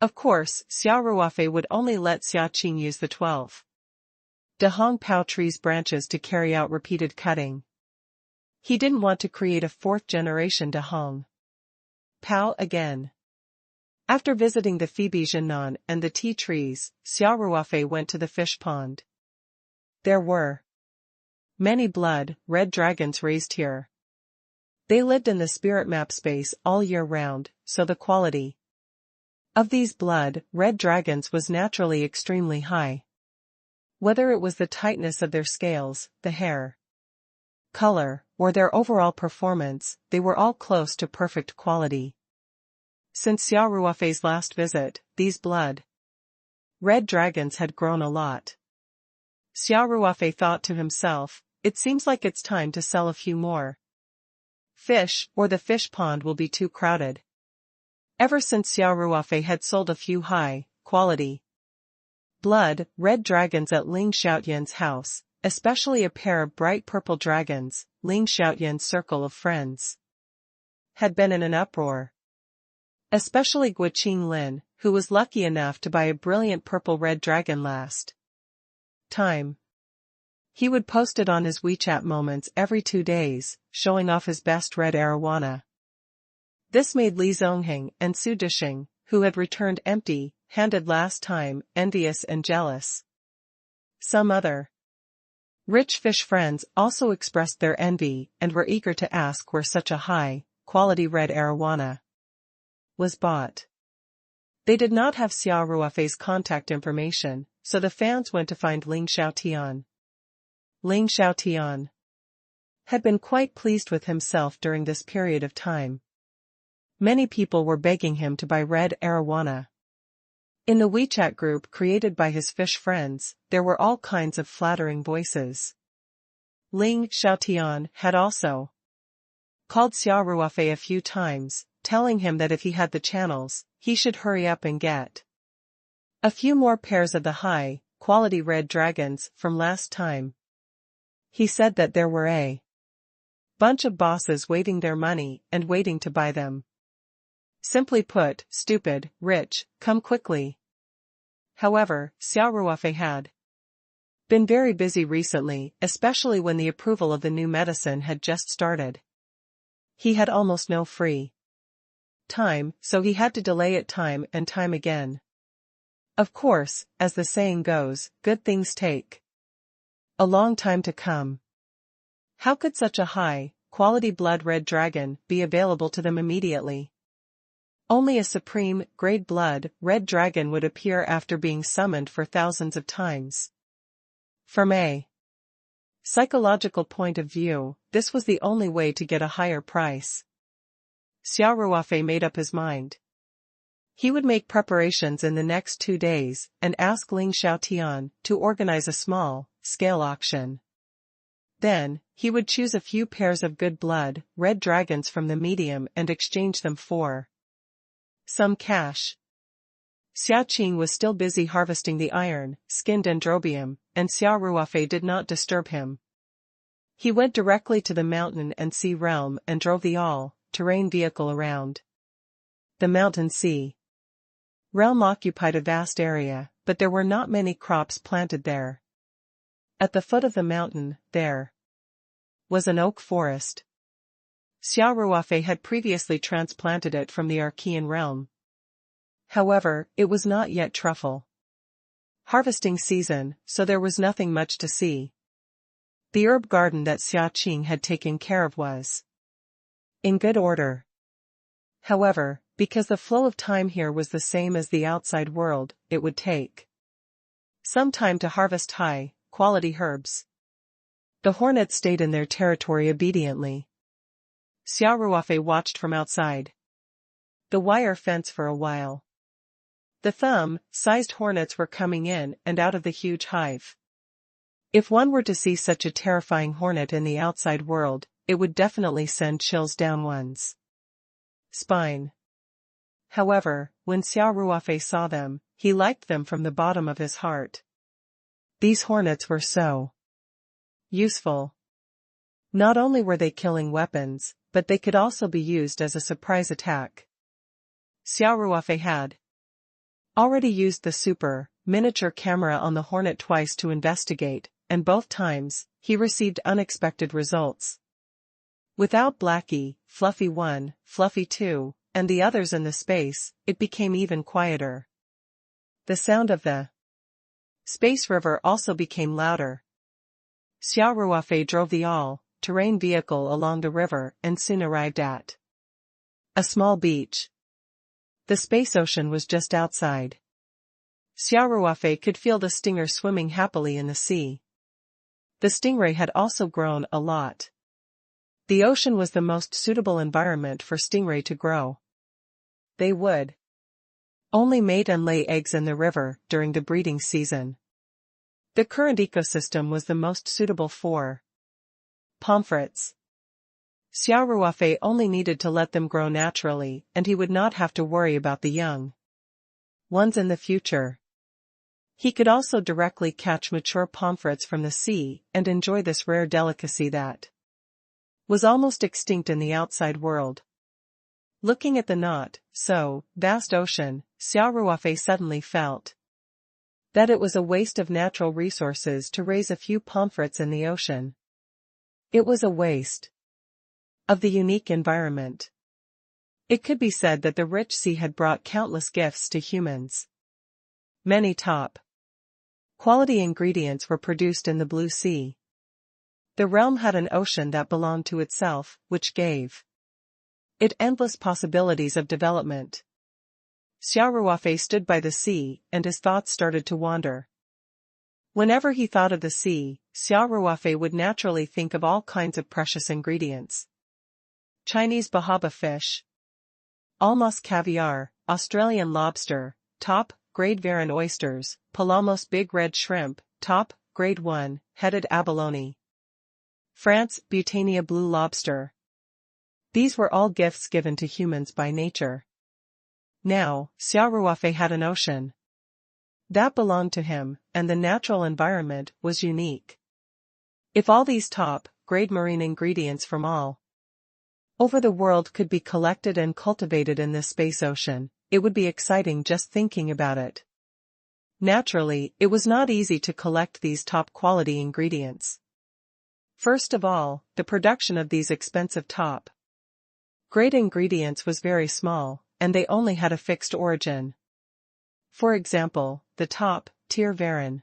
Of course, Xia Ruofei would only let Xia Qing use the 12 de Hong Pao tree's branches to carry out repeated cutting. He didn't want to create a 4th generation de Hong Pao again. After visiting the Phoebe-Jiannan and the tea trees, Xia Ruofei went to the fish pond. There were many blood-red dragons raised here. They lived in the spirit map space all year round, so the quality of these blood-red dragons was naturally extremely high. Whether it was the tightness of their scales, the hair color, or their overall performance, they were all close to perfect quality. Since Xia Ruofei's last visit, these blood-red dragons had grown a lot. Xia Ruofei thought to himself, it seems like it's time to sell a few more fish, or the fish pond will be too crowded. Ever since Xia Ruofei had sold a few high-quality blood-red dragons at Ling Xiaotian's house, especially a pair of bright purple dragons, Ling Xiaotian's circle of friends had been in an uproar. Especially Guoqing Lin, who was lucky enough to buy a brilliant purple-red dragon last time. He would post it on his WeChat moments every 2 days, showing off his best red arowana. This made Li Zongheng and Su Disheng, who had returned empty-handed last time, envious and jealous. Some other rich fish friends also expressed their envy and were eager to ask where such a high-quality red arowana was bought. They did not have Xia Ruofei's contact information, so the fans went to find Ling Xiaotian. Ling Xiaotian had been quite pleased with himself during this period of time. Many people were begging him to buy red arowana. In the WeChat group created by his fish friends, there were all kinds of flattering voices. Ling Xiaotian had also called Xia Ruofei a few times, telling him that if he had the channels, he should hurry up and get a few more pairs of the high-quality red dragons from last time. He said that there were a bunch of bosses waiting their money and waiting to buy them. Simply put, stupid, rich, come quickly. However, Xia Ruofei had been very busy recently, especially when the approval of the new medicine had just started. He had almost no free time, so he had to delay it time and time again. Of course, as the saying goes, good things take a long time to come. How could such a high-quality blood-red dragon be available to them immediately? Only a supreme, grade blood-red dragon would appear after being summoned for thousands of times. From a psychological point of view, this was the only way to get a higher price. Xia Ruofei made up his mind. He would make preparations in the next 2 days and ask Ling Xiaotian to organize a small-scale auction. Then, he would choose a few pairs of good blood-red dragons from the medium and exchange them for some cash. Xia Qing was still busy harvesting the iron-skinned androbium, and Xia Ruofei did not disturb him. He went directly to the mountain and sea realm and drove the all-terrain vehicle around. The mountain sea realm occupied a vast area, but there were not many crops planted there. At the foot of the mountain, there was an oak forest. Xia Ruofei had previously transplanted it from the Archean realm. However, it was not yet truffle harvesting season, so there was nothing much to see. The herb garden that Xia Qing had taken care of was in good order. However, because the flow of time here was the same as the outside world, it would take some time to harvest high-quality herbs. The hornets stayed in their territory obediently. Xia Ruofei watched from outside the wire fence for a while. The thumb-sized hornets were coming in and out of the huge hive. If one were to see such a terrifying hornet in the outside world, it would definitely send chills down one's spine. However, when Xia Ruofei saw them, he liked them from the bottom of his heart. These hornets were so useful. Not only were they killing weapons, but they could also be used as a surprise attack. Xia Ruofei had already used the super miniature camera on the hornet twice to investigate, and both times, he received unexpected results. Without Blackie, Fluffy 1, Fluffy 2, and the others in the space, it became even quieter. The sound of the space river also became louder. Xia Ruofei drove the all-terrain vehicle along the river and soon arrived at a small beach. The space ocean was just outside. Xia Ruofei could feel the stinger swimming happily in the sea. The stingray had also grown a lot. The ocean was the most suitable environment for stingray to grow. They would only mate and lay eggs in the river during the breeding season. The current ecosystem was the most suitable for pomfrets. Xia Ruofei only needed to let them grow naturally, and he would not have to worry about the young ones in the future. He could also directly catch mature pomfrets from the sea and enjoy this rare delicacy that was almost extinct in the outside world. Looking at the not-so-vast ocean, Xia Ruofei suddenly felt that it was a waste of natural resources to raise a few pomfrets in the ocean. It was a waste of the unique environment. It could be said that the rich sea had brought countless gifts to humans. Many top-quality ingredients were produced in the blue sea. The realm had an ocean that belonged to itself, which gave it endless possibilities of development. Xia Ruofei stood by the sea, and his thoughts started to wander. Whenever he thought of the sea, Xia Ruofei would naturally think of all kinds of precious ingredients. Chinese bahaba fish, almos caviar, Australian lobster, top-grade Varan oysters, Palamos big red shrimp, top-grade 1, headed abalone. France, Butania blue lobster. These were all gifts given to humans by nature. Now, Xia Ruofei had an ocean that belonged to him, and the natural environment was unique. If all these top-grade marine ingredients from all over the world could be collected and cultivated in this space ocean, it would be exciting just thinking about it. Naturally, it was not easy to collect these top-quality ingredients. First of all, the production of these expensive top-grade ingredients was very small, and they only had a fixed origin. For example, the top-tier Varan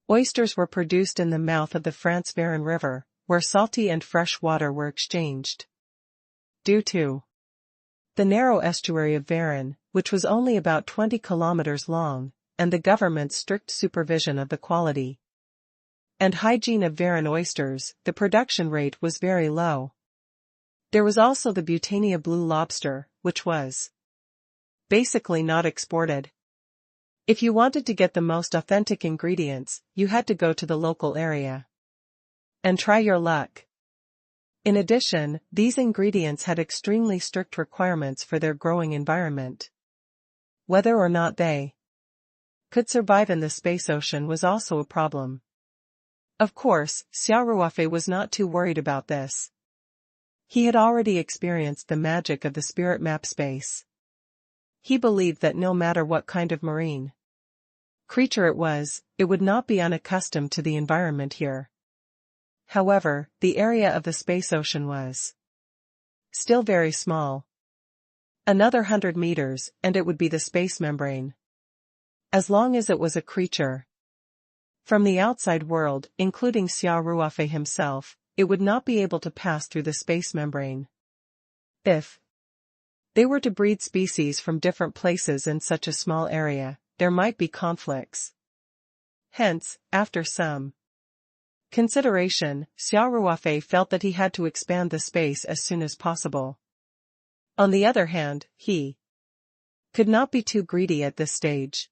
oysters were produced in the mouth of the France Varan River, where salty and fresh water were exchanged. Due to the narrow estuary of Varan, which was only about 20 kilometers long, and the government's strict supervision of the quality and hygiene of Varan oysters, the production rate was very low. There was also the Butania blue lobster, which was basically not exported. If you wanted to get the most authentic ingredients, you had to go to the local area and try your luck. In addition, these ingredients had extremely strict requirements for their growing environment. Whether or not they could survive in the space ocean was also a problem. Of course, Xia Ruofei was not too worried about this. He had already experienced the magic of the spirit map space. He believed that no matter what kind of marine creature it would not be unaccustomed to the environment here. However, the area of the space ocean was still very small. Another 100 meters, and it would be the space membrane. As long as it was a creature from the outside world, including Xia Ruofei himself, it would not be able to pass through the space membrane. If they were to breed species from different places in such a small area, there might be conflicts. Hence, after some consideration, Xia Ruofei felt that he had to expand the space as soon as possible. On the other hand, he could not be too greedy at this stage.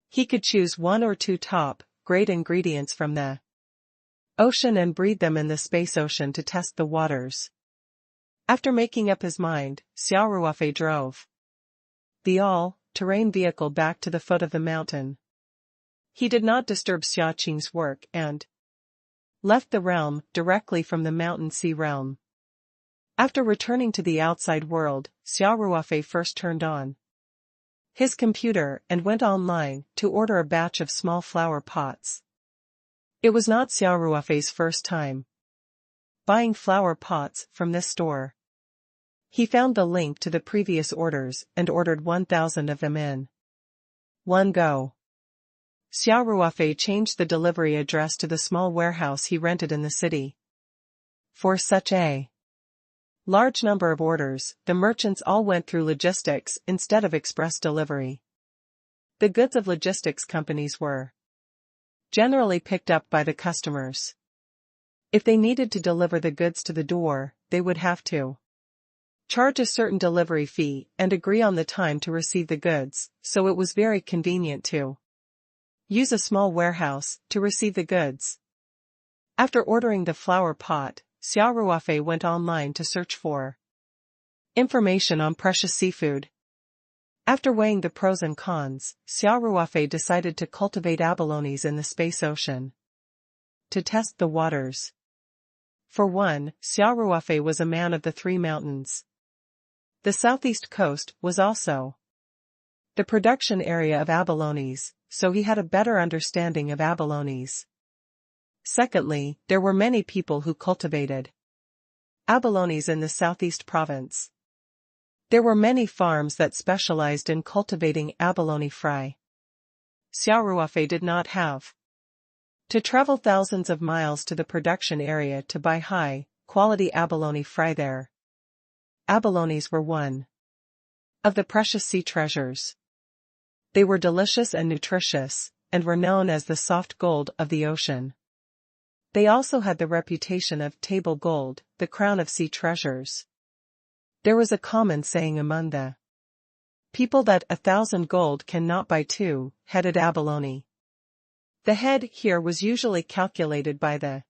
He could choose 1 or 2 top-grade ingredients from the ocean and breed them in the space ocean to test the waters. After making up his mind, Xia Ruofei drove the all-terrain vehicle back to the foot of the mountain. He did not disturb Xia Qing's work and left the realm directly from the mountain sea realm. After returning to the outside world, Xia Ruofei first turned on his computer and went online to order a batch of small flower pots. It was not Xia Ruofei's first time buying flower pots from this store. He found the link to the previous orders and ordered 1,000 of them in one go. Xia Ruofei changed the delivery address to the small warehouse he rented in the city. For such a large number of orders, the merchants all went through logistics instead of express delivery. The goods of logistics companies were generally picked up by the customers. If they needed to deliver the goods to the door, they would have to charge a certain delivery fee and agree on the time to receive the goods, so it was very convenient to use a small warehouse to receive the goods. After ordering the flower pot, Xia Ruofei went online to search for information on precious seafood. After weighing the pros and cons, Xia Ruofei decided to cultivate abalones in the space ocean to test the waters. For one, Xia Ruofei was a man of the 3 mountains. The southeast coast was also the production area of abalones, so he had a better understanding of abalones. Secondly, there were many people who cultivated abalones in the southeast province. There were many farms that specialized in cultivating abalone fry. Xia Ruofei did not have to travel thousands of miles to the production area to buy high-quality abalone fry there. Abalones were one of the precious sea treasures. They were delicious and nutritious, and were known as the soft gold of the ocean. They also had the reputation of table gold, the crown of sea treasures. There was a common saying among the people that 1,000 gold cannot buy two-headed abalone. The head here was usually calculated by the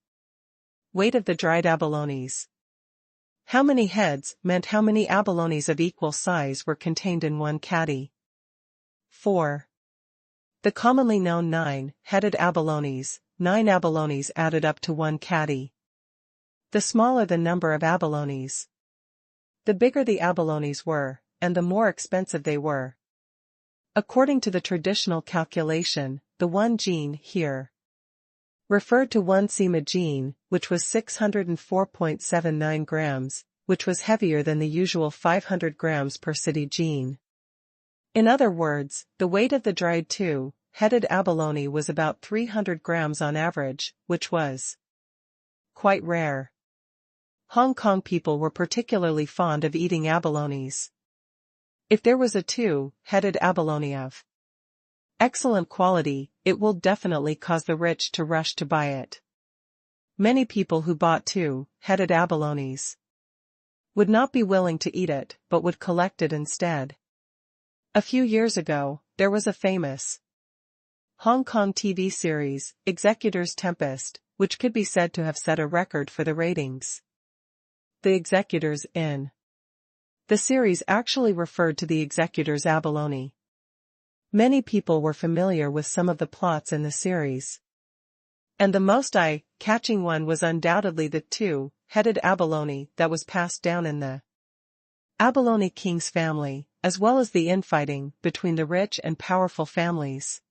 weight of the dried abalones. How many heads meant how many abalones of equal size were contained in one caddy. 4. The commonly known 9-headed abalones, 9 abalones added up to one caddy. The smaller the number of abalones, the bigger the abalones were, and the more expensive they were. According to the traditional calculation, the 1 gene here referred to 1 sima gene, which was 604.79 grams, which was heavier than the usual 500 grams per city gene. In other words, the weight of the dried two-headed abalone was about 300 grams on average, which was quite rare. Hong Kong people were particularly fond of eating abalones. If there was a two-headed abalone of excellent quality, it will definitely cause the rich to rush to buy it. Many people who bought two-headed abalones would not be willing to eat it but would collect it instead. A few years ago, there was a famous Hong Kong TV series, Executor's Tempest, which could be said to have set a record for the ratings. The executors in the series actually referred to the executor's abalone. Many people were familiar with some of the plots in the series, and the most eye-catching one was undoubtedly the two-headed abalone that was passed down in the Abalone King's family, as well as the infighting between the rich and powerful families.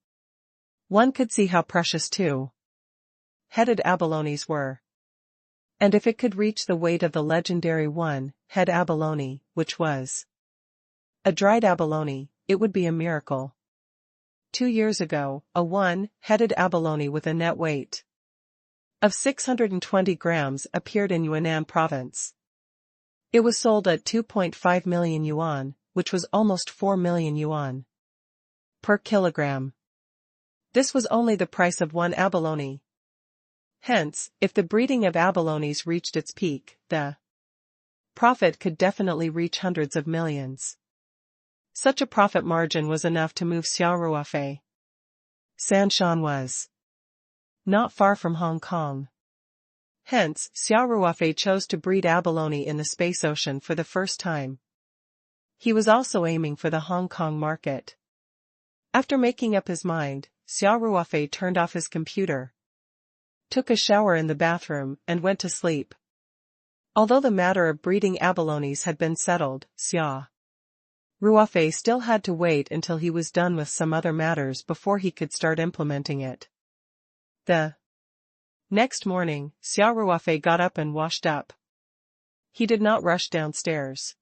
One could see how precious two-headed abalones were. And if it could reach the weight of the legendary one-head abalone, which was a dried abalone, it would be a miracle. 2 years ago, a one-headed abalone with a net weight of 620 grams appeared in Yunnan province. It was sold at 2.5 million yuan, which was almost 4 million yuan per kilogram. This was only the price of one abalone. Hence, if the breeding of abalones reached its peak, the profit could definitely reach hundreds of millions. Such a profit margin was enough to move Xia Ruofei. Sanshan was not far from Hong Kong. Hence, Xia Ruofei chose to breed abalone in the space ocean for the first time. He was also aiming for the Hong Kong market. After making up his mind, Xia Ruofei turned off his computer, took a shower in the bathroom, and went to sleep. Although the matter of breeding abalones had been settled, Xia Ruofei still had to wait until he was done with some other matters before he could start implementing it. The next morning, Xia Ruofei got up and washed up. He did not rush downstairs.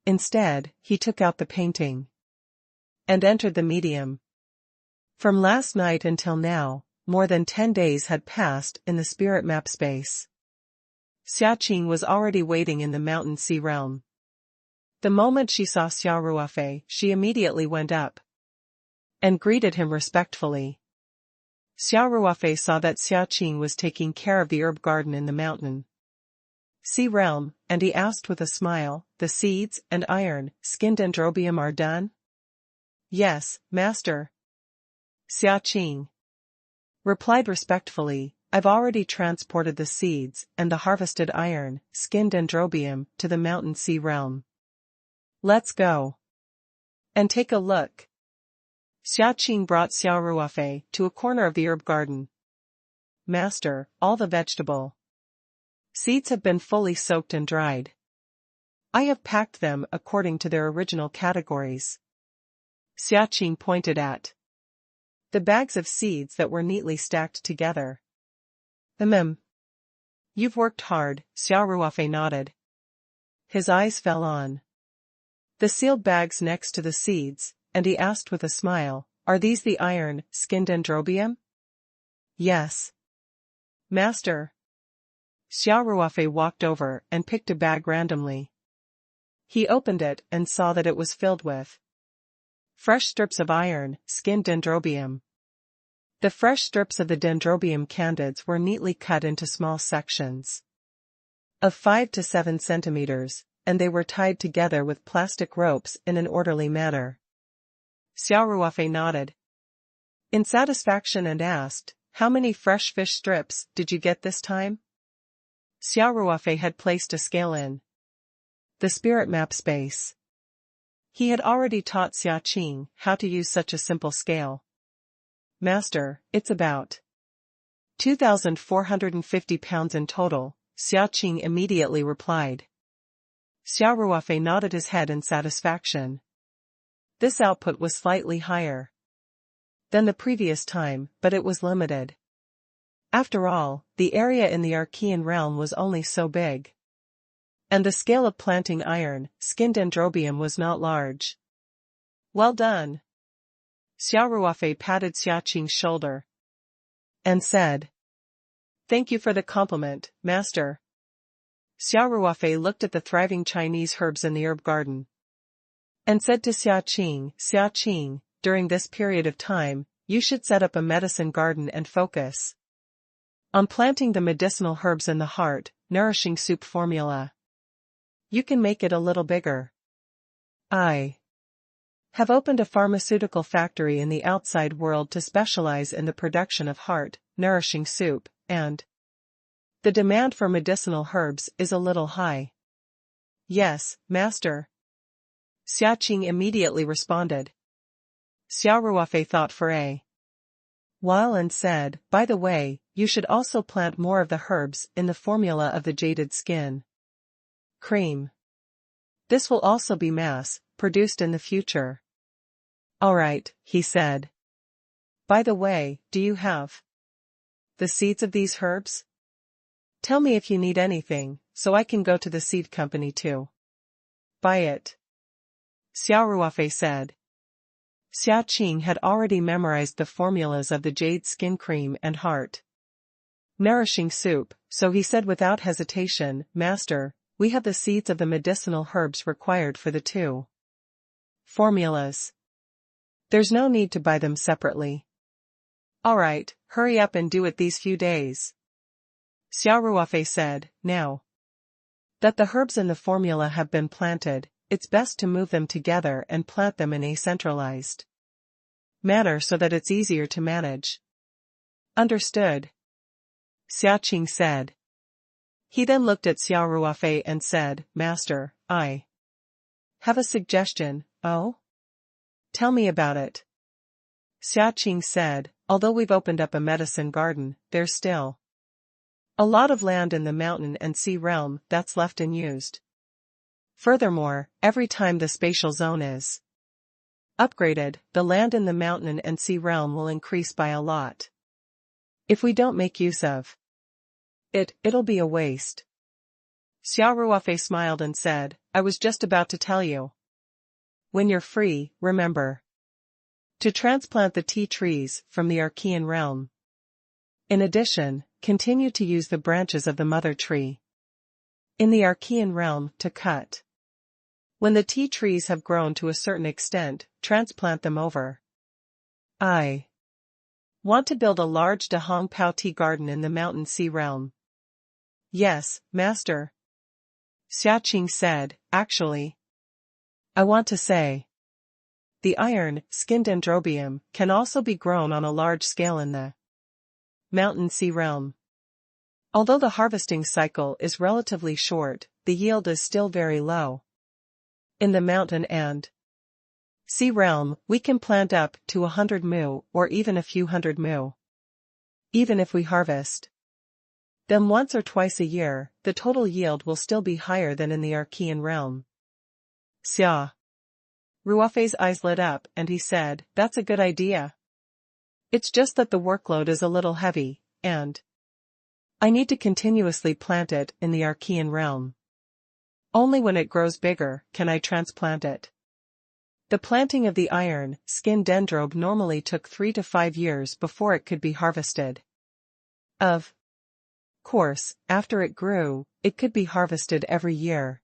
Instead, he took out the painting and entered the medium. From last night until now, more than 10 days had passed in the spirit map space. Xia Qing was already waiting in the mountain sea realm. The moment she saw Xia Ruofei, she immediately went up and greeted him respectfully. Xia Ruofei saw that Xia Qing was taking care of the herb garden in the mountain sea realm, and he asked with a smile, "The seeds and iron, skinned dendrobium are done?" "Yes, master." Xia Qing replied respectfully, "I've already transported the seeds and the harvested iron, skinned dendrobium, to the mountain sea realm. Let's go and take a look." Xia Qing brought Xia Ruofei to a corner of the herb garden. "Master, all the vegetable seeds have been fully soaked and dried. I have packed them according to their original categories." Xia Qing pointed at the bags of seeds that were neatly stacked together. You've worked hard," Xia Ruofei nodded. His eyes fell on the sealed bags next to the seeds, and he asked with a smile, "Are these the iron, skinned dendrobium?" "Yes, master." Xia Ruofei walked over and picked a bag randomly. He opened it and saw that it was filled with fresh strips of iron, skinned dendrobium. The fresh strips of the Dendrobium candids were neatly cut into small sections of 5 to 7 centimeters, and they were tied together with plastic ropes in an orderly manner. Xia Ruofei nodded in satisfaction and asked, "How many fresh fish strips did you get this time?" Xia Ruofei had placed a scale in the spirit map space. He had already taught Xia Qing how to use such a simple scale. "Master, it's about 2,450 pounds in total," Xia Qing immediately replied. Xia Ruofei nodded his head in satisfaction. This output was slightly higher than the previous time, but it was limited. After all, the area in the Archean realm was only so big. And the scale of planting iron, skin dendrobium was not large. "Well done." Xia Ruofei patted Xia Qing's shoulder and said, "Thank you for the compliment, master." Xia Ruofei looked at the thriving Chinese herbs in the herb garden and said to Xia Qing, "During this period of time, you should set up a medicine garden and focus on planting the medicinal herbs in the heart, nourishing soup formula. You can make it a little bigger. I have opened a pharmaceutical factory in the outside world to specialize in the production of heart, nourishing soup, and the demand for medicinal herbs is a little high." "Yes, master." Xia Qing immediately responded. Xia Ruofei thought for a while and said, "By the way, you should also plant more of the herbs in the formula of the jaded skin cream. This will also be mass-produced in the future." "All right," he said. "By the way, do you have the seeds of these herbs? Tell me if you need anything, so I can go to the seed company to buy it," Xia Ruofei said. Xia Qing had already memorized the formulas of the jade skin cream and heart nourishing soup, so he said without hesitation, "Master, we have the seeds of the medicinal herbs required for the two formulas. There's no need to buy them separately." "All right, hurry up and do it these few days," Xia Ruofei said. "Now that the herbs in the formula have been planted, it's best to move them together and plant them in a centralized manner so that it's easier to manage." "Understood," Xia Qing said. He then looked at Xia Ruofei and said, "Master, I have a suggestion." "Oh? Tell me about it." Xia Qing said, "Although we've opened up a medicine garden, there's still a lot of land in the mountain and sea realm that's left unused. Furthermore, every time the spatial zone is upgraded, the land in the mountain and sea realm will increase by a lot. If we don't make use of it, it'll be a waste." Xia Ruofei smiled and said, "I was just about to tell you. When you're free, remember to transplant the tea trees from the Archean realm. In addition, continue to use the branches of the mother tree in the Archean realm to cut. When the tea trees have grown to a certain extent, transplant them over. I want to build a large Dahong Pao tea garden in the mountain sea realm." "Yes, master," Xia Qing said. "Actually, I want to say, the iron, skin dendrobium, can also be grown on a large scale in the mountain sea realm. Although the harvesting cycle is relatively short, the yield is still very low. In the mountain and sea realm, we can plant up to 100 mu or even a few hundred mu. Even if we harvest them once or twice a year, the total yield will still be higher than in the Archean realm." Xia Ruofei's eyes lit up and he said, "That's a good idea. It's just that the workload is a little heavy, and I need to continuously plant it in the Archean realm. Only when it grows bigger can I transplant it." The planting of the iron, skin dendrobe normally took 3 to 5 years before it could be harvested. Of course, after it grew, it could be harvested every year.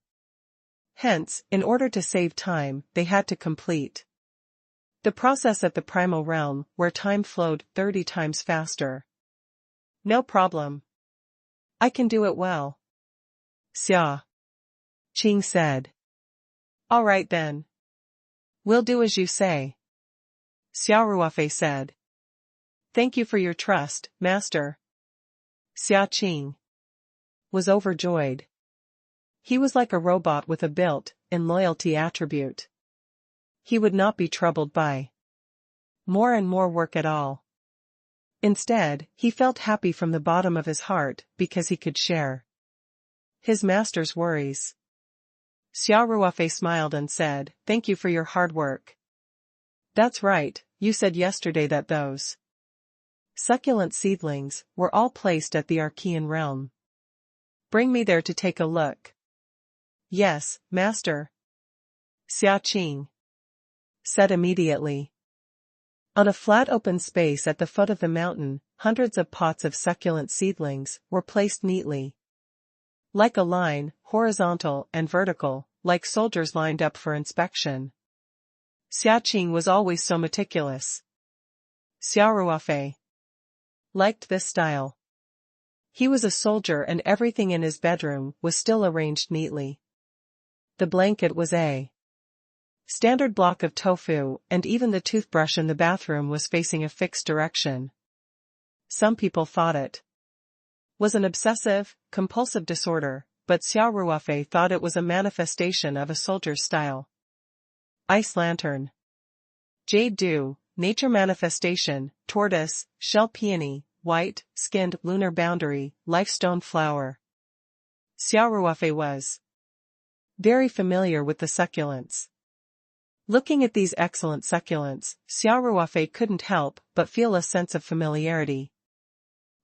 Hence, in order to save time, they had to complete The process at the primal realm where time flowed 30 times faster. No problem. I can do it well. Xia. Qing said. All right then. We'll do as you say. Xia Ruofei said. Thank you for your trust, master. Xia Qing was overjoyed. He was like a robot with a built-in loyalty attribute. He would not be troubled by more and more work at all. Instead, he felt happy from the bottom of his heart because he could share his master's worries. Xia Ruofei smiled and said, Thank you for your hard work. That's right, you said yesterday that those succulent seedlings were all placed at the Archean realm. Bring me there to take a look. Yes, master. Xia Qing said immediately. On a flat open space at the foot of the mountain, hundreds of pots of succulent seedlings were placed neatly. Like a line, horizontal and vertical, like soldiers lined up for inspection. Xia Qing was always so meticulous. Xia Ruofei liked this style. He was a soldier and everything in his bedroom was still arranged neatly. The blanket was a standard block of tofu, and even the toothbrush in the bathroom was facing a fixed direction. Some people thought it was an obsessive, compulsive disorder, but Xia Ruofei thought it was a manifestation of a soldier's style. Ice lantern. Jade dew, nature manifestation, tortoise, shell peony, white, skinned lunar boundary, lifestone flower. Xia Ruofei was very familiar with the succulents. Looking at these excellent succulents, Xia Ruofei couldn't help but feel a sense of familiarity.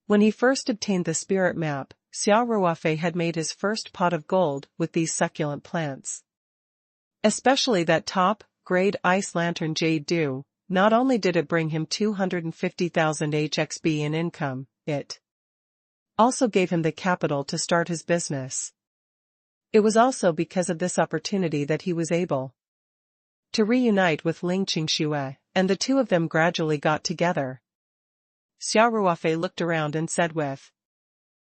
When he first obtained the spirit map, Xia Ruofei had made his first pot of gold with these succulent plants. Especially that top-grade ice lantern jade dew, not only did it bring him 250,000 HXB in income, it also gave him the capital to start his business. It was also because of this opportunity that he was able to reunite with Ling Qingxue, and the two of them gradually got together. Xia Ruofei looked around and said with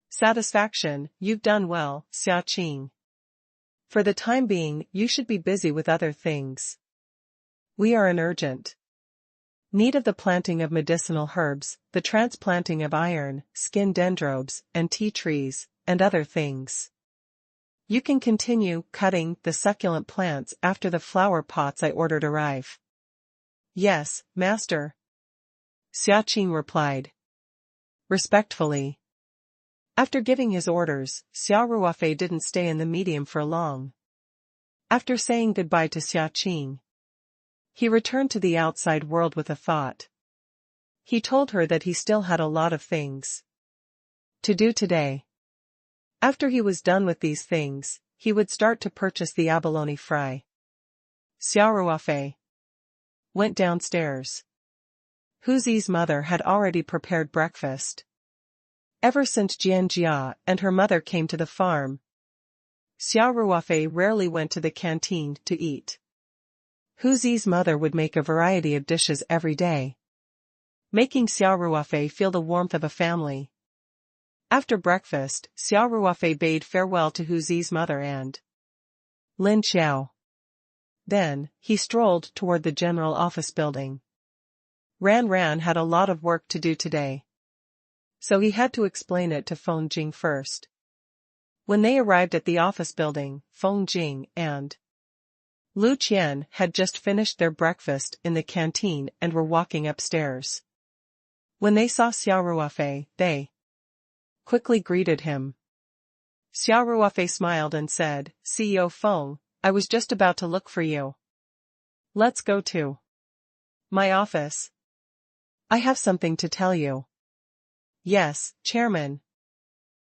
satisfaction, You've done well, Xia Qing. For the time being, you should be busy with other things. We are in urgent need of the planting of medicinal herbs, the transplanting of iron, skin dendrobes, and tea trees, and other things. You can continue cutting the succulent plants after the flower pots I ordered arrive. Yes, master. Xia Qing replied respectfully. After giving his orders, Xia Ruofei didn't stay in the medium for long. After saying goodbye to Xia Qing, he returned to the outside world with a thought. He told her that he still had a lot of things to do today. After he was done with these things, he would start to purchase the abalone fry. Xia Ruofei went downstairs. Huzi's mother had already prepared breakfast. Ever since Jianjia and her mother came to the farm, Xia Ruofei rarely went to the canteen to eat. Huzi's mother would make a variety of dishes every day, making Xia Ruofei feel the warmth of a family. After breakfast, Xia Ruofei bade farewell to Huzi's mother and Lin Xiao. Then, he strolled toward the general office building. Ran had a lot of work to do today, so he had to explain it to Feng Jing first. When they arrived at the office building, Feng Jing and Lu Qian had just finished their breakfast in the canteen and were walking upstairs. When they saw Xia Ruofei, they quickly greeted him. Xia Ruofei smiled and said, CEO Feng, I was just about to look for you. Let's go to my office. I have something to tell you. Yes, Chairman.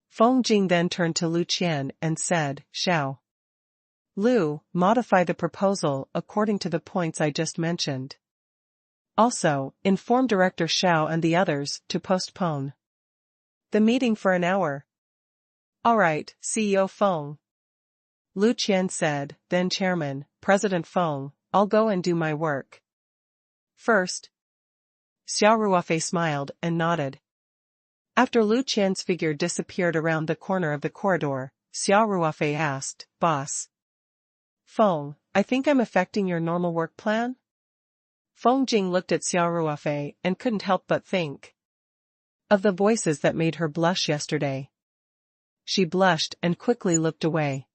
Feng Jing then turned to Lu Qian and said, Xiao Lu, modify the proposal according to the points I just mentioned. Also, inform Director Xiao and the others to postpone the meeting for an hour. All right, CEO Feng. Lu Qian said, then Chairman, President Feng, I'll go and do my work. First. Xia Ruofei smiled and nodded. After Lu Qian's figure disappeared around the corner of the corridor, Xia Ruofei asked, "Boss Feng, I think I'm affecting your normal work plan?" Feng Jing looked at Xia Ruofei and couldn't help but think of the voices that made her blush yesterday. She blushed and quickly looked away.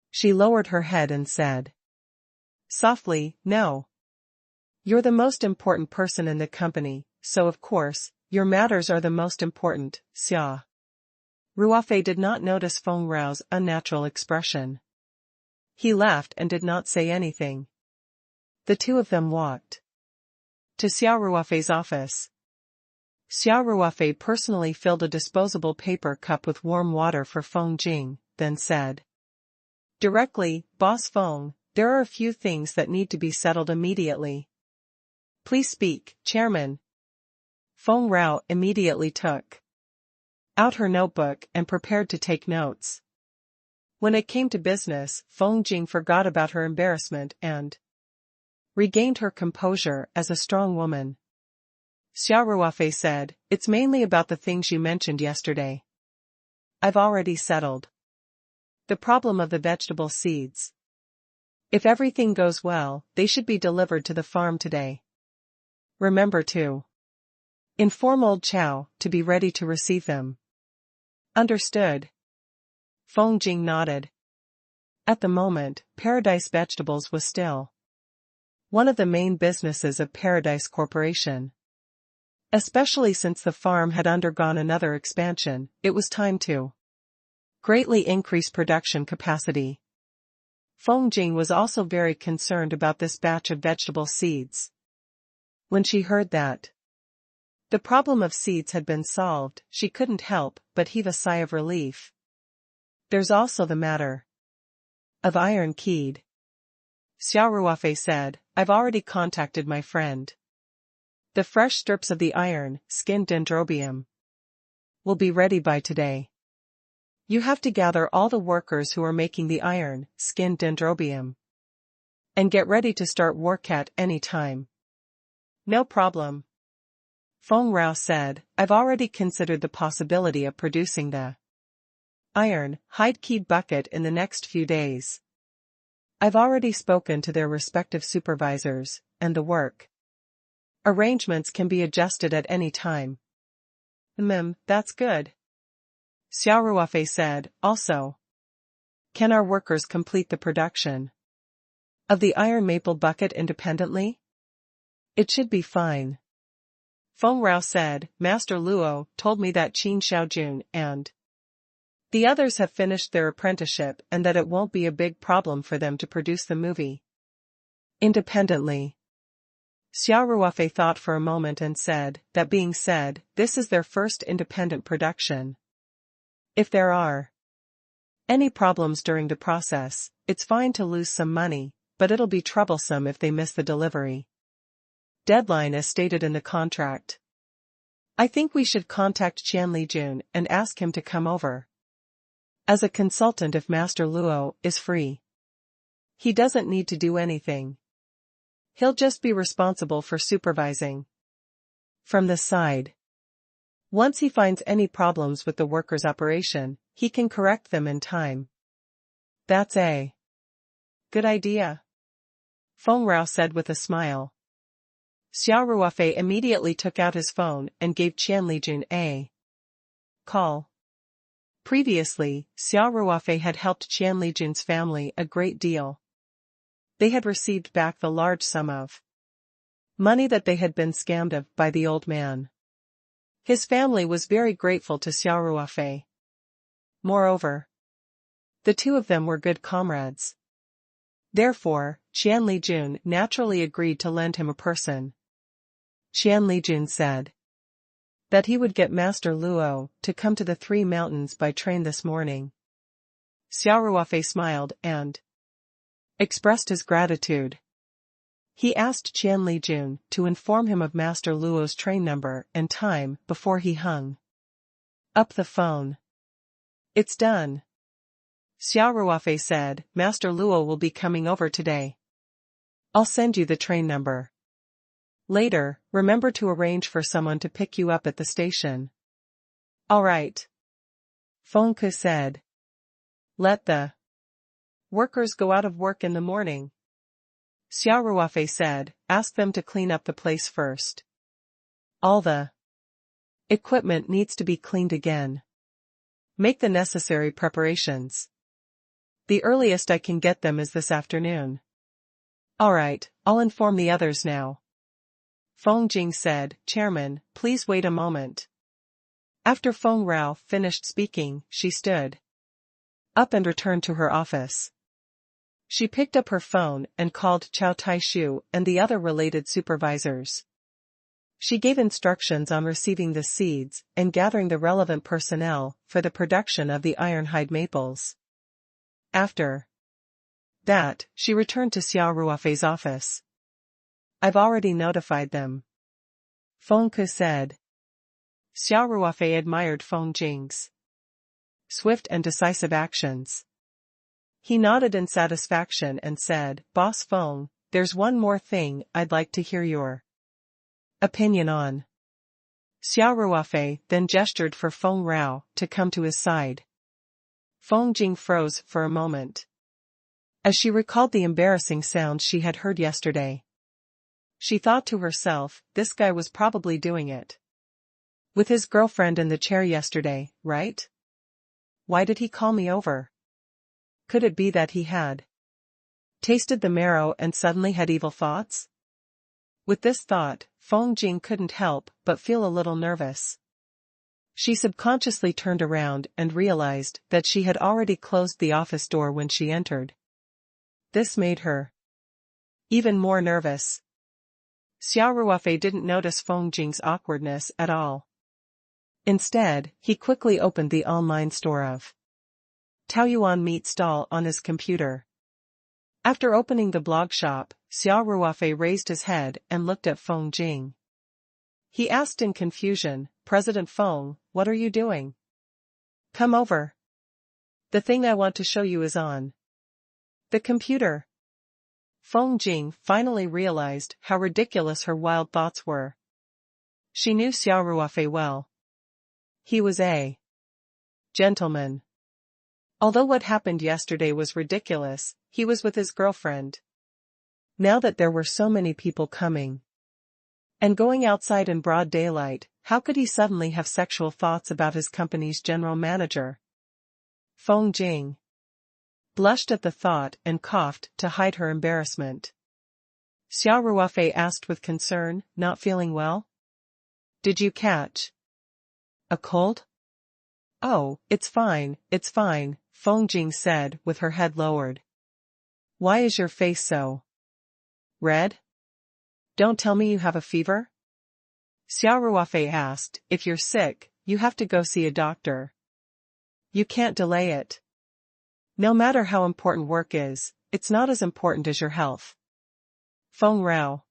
She lowered her head and said softly, "No. You're the most important person in the company, so of course, your matters are the most important." Xia Ruofei did not notice Feng Rao's unnatural expression. He laughed and did not say anything. The two of them walked to Xia Ruofei's office. Xia Ruofei personally filled a disposable paper cup with warm water for Feng Jing, then said directly, "Boss Feng, there are a few things that need to be settled immediately." "Please speak, Chairman." Feng Rao immediately took out her notebook and prepared to take notes. When it came to business, Feng Jing forgot about her embarrassment and regained her composure as a strong woman. Xia Ruofei said, "It's mainly about the things you mentioned yesterday. I've already settled the problem of the vegetable seeds. If everything goes well, they should be delivered to the farm today. Remember to inform old Chow to be ready to receive them." "Understood." Feng Jing nodded. At the moment, Paradise Vegetables was still one of the main businesses of Paradise Corporation. Especially since the farm had undergone another expansion, it was time to greatly increase production capacity. Feng Jing was also very concerned about this batch of vegetable seeds. When she heard that the problem of seeds had been solved, she couldn't help but heave a sigh of relief. "There's also the matter of iron keyed," Xia Ruofei said. "I've already contacted my friend. The fresh strips of the iron, skinned dendrobium, will be ready by today. You have to gather all the workers who are making the iron, skinned dendrobium, and get ready to start work at any time." "No problem," Feng Rao said. "I've already considered the possibility of producing the iron, hide-keyed bucket in the next few days. I've already spoken to their respective supervisors, and the work arrangements can be adjusted at any time." That's good," Xia Ruofei said. "Also, can our workers complete the production of the iron maple bucket independently?" "It should be fine." Feng Rao said. "Master Luo told me that Qin Xiaojun and the others have finished their apprenticeship and that it won't be a big problem for them to produce the movie independently." Xia Ruofei thought for a moment and said, "That being said, this is their first independent production. If there are any problems during the process, it's fine to lose some money, but it'll be troublesome if they miss the delivery deadline as stated in the contract. I think we should contact Qian Lijun and ask him to come over as a consultant if Master Luo is free. He doesn't need to do anything. He'll just be responsible for supervising from the side. Once he finds any problems with the workers' operation, he can correct them in time." "That's a good idea," Feng Rao said with a smile. Xia Ruofei immediately took out his phone and gave Qian Lijun a call. Previously, Xia Ruofei had helped Qian Lijun's family a great deal. They had received back the large sum of money that they had been scammed of by the old man. His family was very grateful to Xia Ruofei. Moreover, the two of them were good comrades. Therefore, Qian Lijun naturally agreed to lend him a person. Qian Lijun said that he would get Master Luo to come to the Three Mountains by train this morning. Xia Ruofei smiled and expressed his gratitude. He asked Qian Lijun to inform him of Master Luo's train number and time before he hung up the phone. "It's done," Xia Ruofei said. "Master Luo will be coming over today. I'll send you the train number." Later, remember to arrange for someone to pick you up at the station. All right. Feng Ke said. Let the workers go out of work in the morning. Xia Ruofei said, ask them to clean up the place first. All the equipment needs to be cleaned again. Make the necessary preparations. The earliest I can get them is this afternoon. All right, I'll inform the others now. Feng Jing said, Chairman, please wait a moment. After Feng Rao finished speaking, she stood up and returned to her office. She picked up her phone and called Chow Tai-shu and the other related supervisors. She gave instructions on receiving the seeds and gathering the relevant personnel for the production of the ironhide maples. After that, she returned to Xia Ruofei's office. I've already notified them. Feng Ke said. Xia Ruofei admired Feng Jing's swift and decisive actions. He nodded in satisfaction and said, Boss Feng, there's one more thing I'd like to hear your opinion on. Xia Ruofei then gestured for Feng Rao to come to his side. Feng Jing froze for a moment, as she recalled the embarrassing sounds she had heard yesterday. She thought to herself, this guy was probably doing it with his girlfriend in the chair yesterday, right? Why did he call me over? Could it be that he had tasted the marrow and suddenly had evil thoughts? With this thought, Feng Jing couldn't help but feel a little nervous. She subconsciously turned around and realized that she had already closed the office door when she entered. This made her even more nervous. Xia Ruofei didn't notice Feng Jing's awkwardness at all. Instead, he quickly opened the online store of Taoyuan meat stall on his computer. After opening the blog shop, Xia Ruofei raised his head and looked at Feng Jing. He asked in confusion, President Feng, what are you doing? Come over. The thing I want to show you is on the computer. Feng Jing finally realized how ridiculous her wild thoughts were. She knew Xia Ruofei well. He was a gentleman. Although what happened yesterday was ridiculous, he was with his girlfriend. Now that there were so many people coming and going outside in broad daylight, how could he suddenly have sexual thoughts about his company's general manager? Feng Jing blushed at the thought and coughed to hide her embarrassment. Xia Ruofei asked with concern, not feeling well? Did you catch a cold? Oh, it's fine, Feng Jing said with her head lowered. Why is your face so red? Don't tell me you have a fever? Xia Ruofei asked, if you're sick, you have to go see a doctor. You can't delay it. No matter how important work is, it's not as important as your health. Feng Rao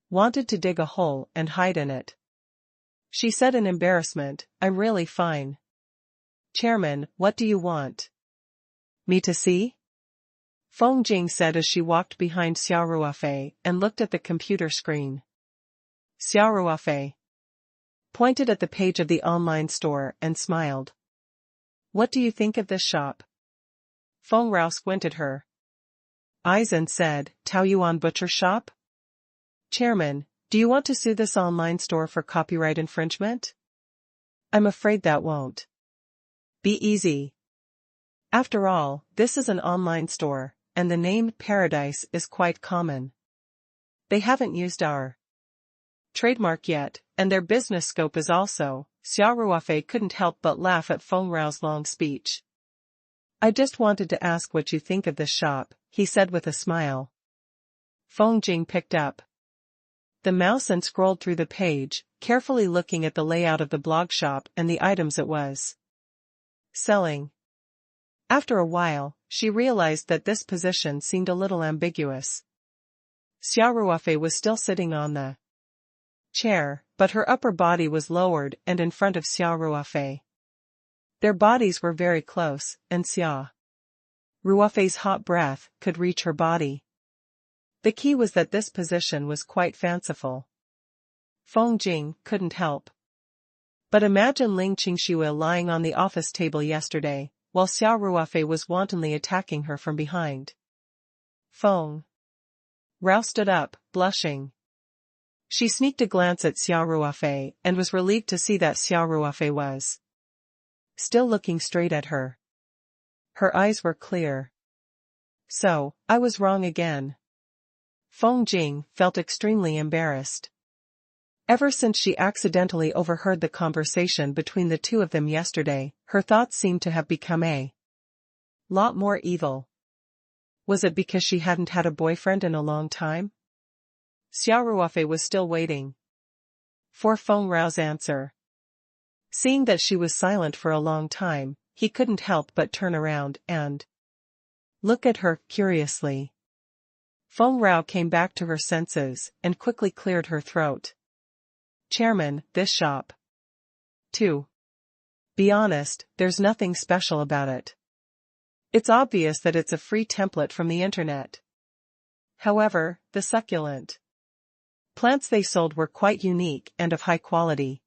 wanted to dig a hole and hide in it. She said in embarrassment, I'm really fine. Chairman, what do you want? Me to see? Feng Jing said as she walked behind Xia Ruofei and looked at the computer screen. Xia Ruofei pointed at the page of the online store and smiled. What do you think of this shop? Feng Rao squinted her eyes and said, Taoyuan butcher shop? Chairman, do you want to sue this online store for copyright infringement? I'm afraid that won't be easy. After all, this is an online store, and the name Paradise is quite common. They haven't used our trademark yet, and their business scope is also. Xia Ruofei couldn't help but laugh at Feng Rao's long speech. I just wanted to ask what you think of this shop, he said with a smile. Feng Jing picked up the mouse and scrolled through the page, carefully looking at the layout of the blog shop and the items it was selling. After a while, she realized that this position seemed a little ambiguous. Xia Ruofei was still sitting on the chair, but her upper body was lowered and in front of Xia Ruofei. Their bodies were very close, and Xia Ruofei's hot breath could reach her body. The key was that this position was quite fanciful. Feng Jing couldn't help. But imagine Ling Qingxue lying on the office table yesterday, while Xia Ruofei was wantonly attacking her from behind. Feng Rao stood up, blushing. She sneaked a glance at Xia Ruofei and was relieved to see that Xia Ruofei was still looking straight at her. Her eyes were clear. So, I was wrong again. Feng Jing felt extremely embarrassed. Ever since she accidentally overheard the conversation between the two of them yesterday, her thoughts seemed to have become a lot more evil. Was it because she hadn't had a boyfriend in a long time? Xia Ruofei was still waiting for Feng Rao's answer. Seeing that she was silent for a long time, he couldn't help but turn around and look at her curiously. Feng Rao came back to her senses and quickly cleared her throat. Chairman, this shop. To be honest, there's nothing special about it. It's obvious that it's a free template from the internet. However, the succulent plants they sold were quite unique and of high quality.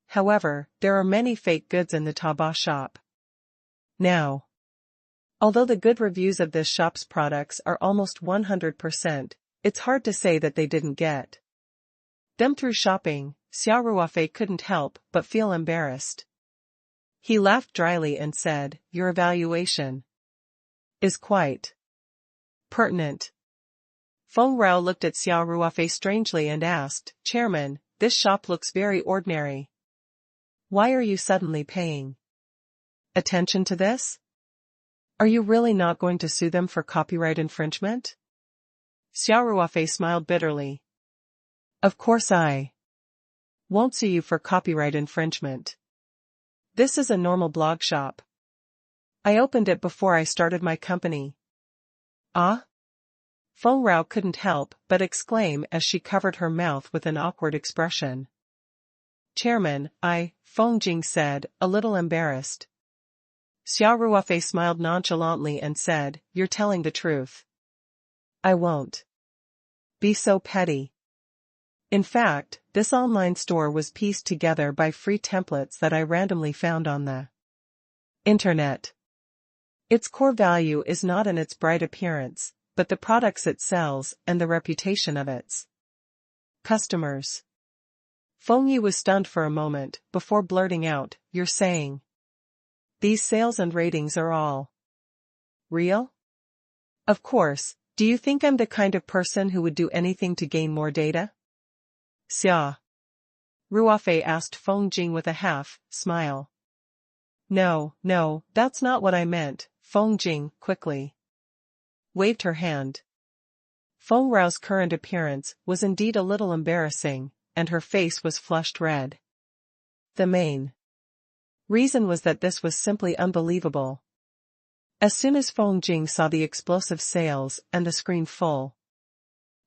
However, there are many fake goods in the Taobao shop. Now, although the good reviews of this shop's products are almost 100%, it's hard to say that they didn't get them through shopping. Xia Ruofei couldn't help but feel embarrassed. He laughed dryly and said, "Your evaluation is quite pertinent." Feng Rao looked at Xia Ruofei strangely and asked, "Chairman, this shop looks very ordinary. Why are you suddenly paying attention to this? Are you really not going to sue them for copyright infringement?" Xia Ruofei smiled bitterly. "Of course I won't sue you for copyright infringement. This is a normal blog shop. I opened it before I started my company." "Ah?" Feng Rao couldn't help but exclaim as she covered her mouth with an awkward expression. "Chairman, Feng Jing said, a little embarrassed. Xia Ruofei smiled nonchalantly and said, "You're telling the truth. I won't be so petty. In fact, this online store was pieced together by free templates that I randomly found on the internet. Its core value is not in its bright appearance, but the products it sells and the reputation of its customers." Feng Yi was stunned for a moment, before blurting out, "You're saying these sales and ratings are all real?" "Of course. Do you think I'm the kind of person who would do anything to gain more data?" Xia Ruofei asked Feng Jing with a half-smile. No, that's not what I meant." Feng Jing quickly waved her hand. Feng Rao's current appearance was indeed a little embarrassing, and her face was flushed red. The main reason was that this was simply unbelievable. As soon as Feng Jing saw the explosive sales and the screen full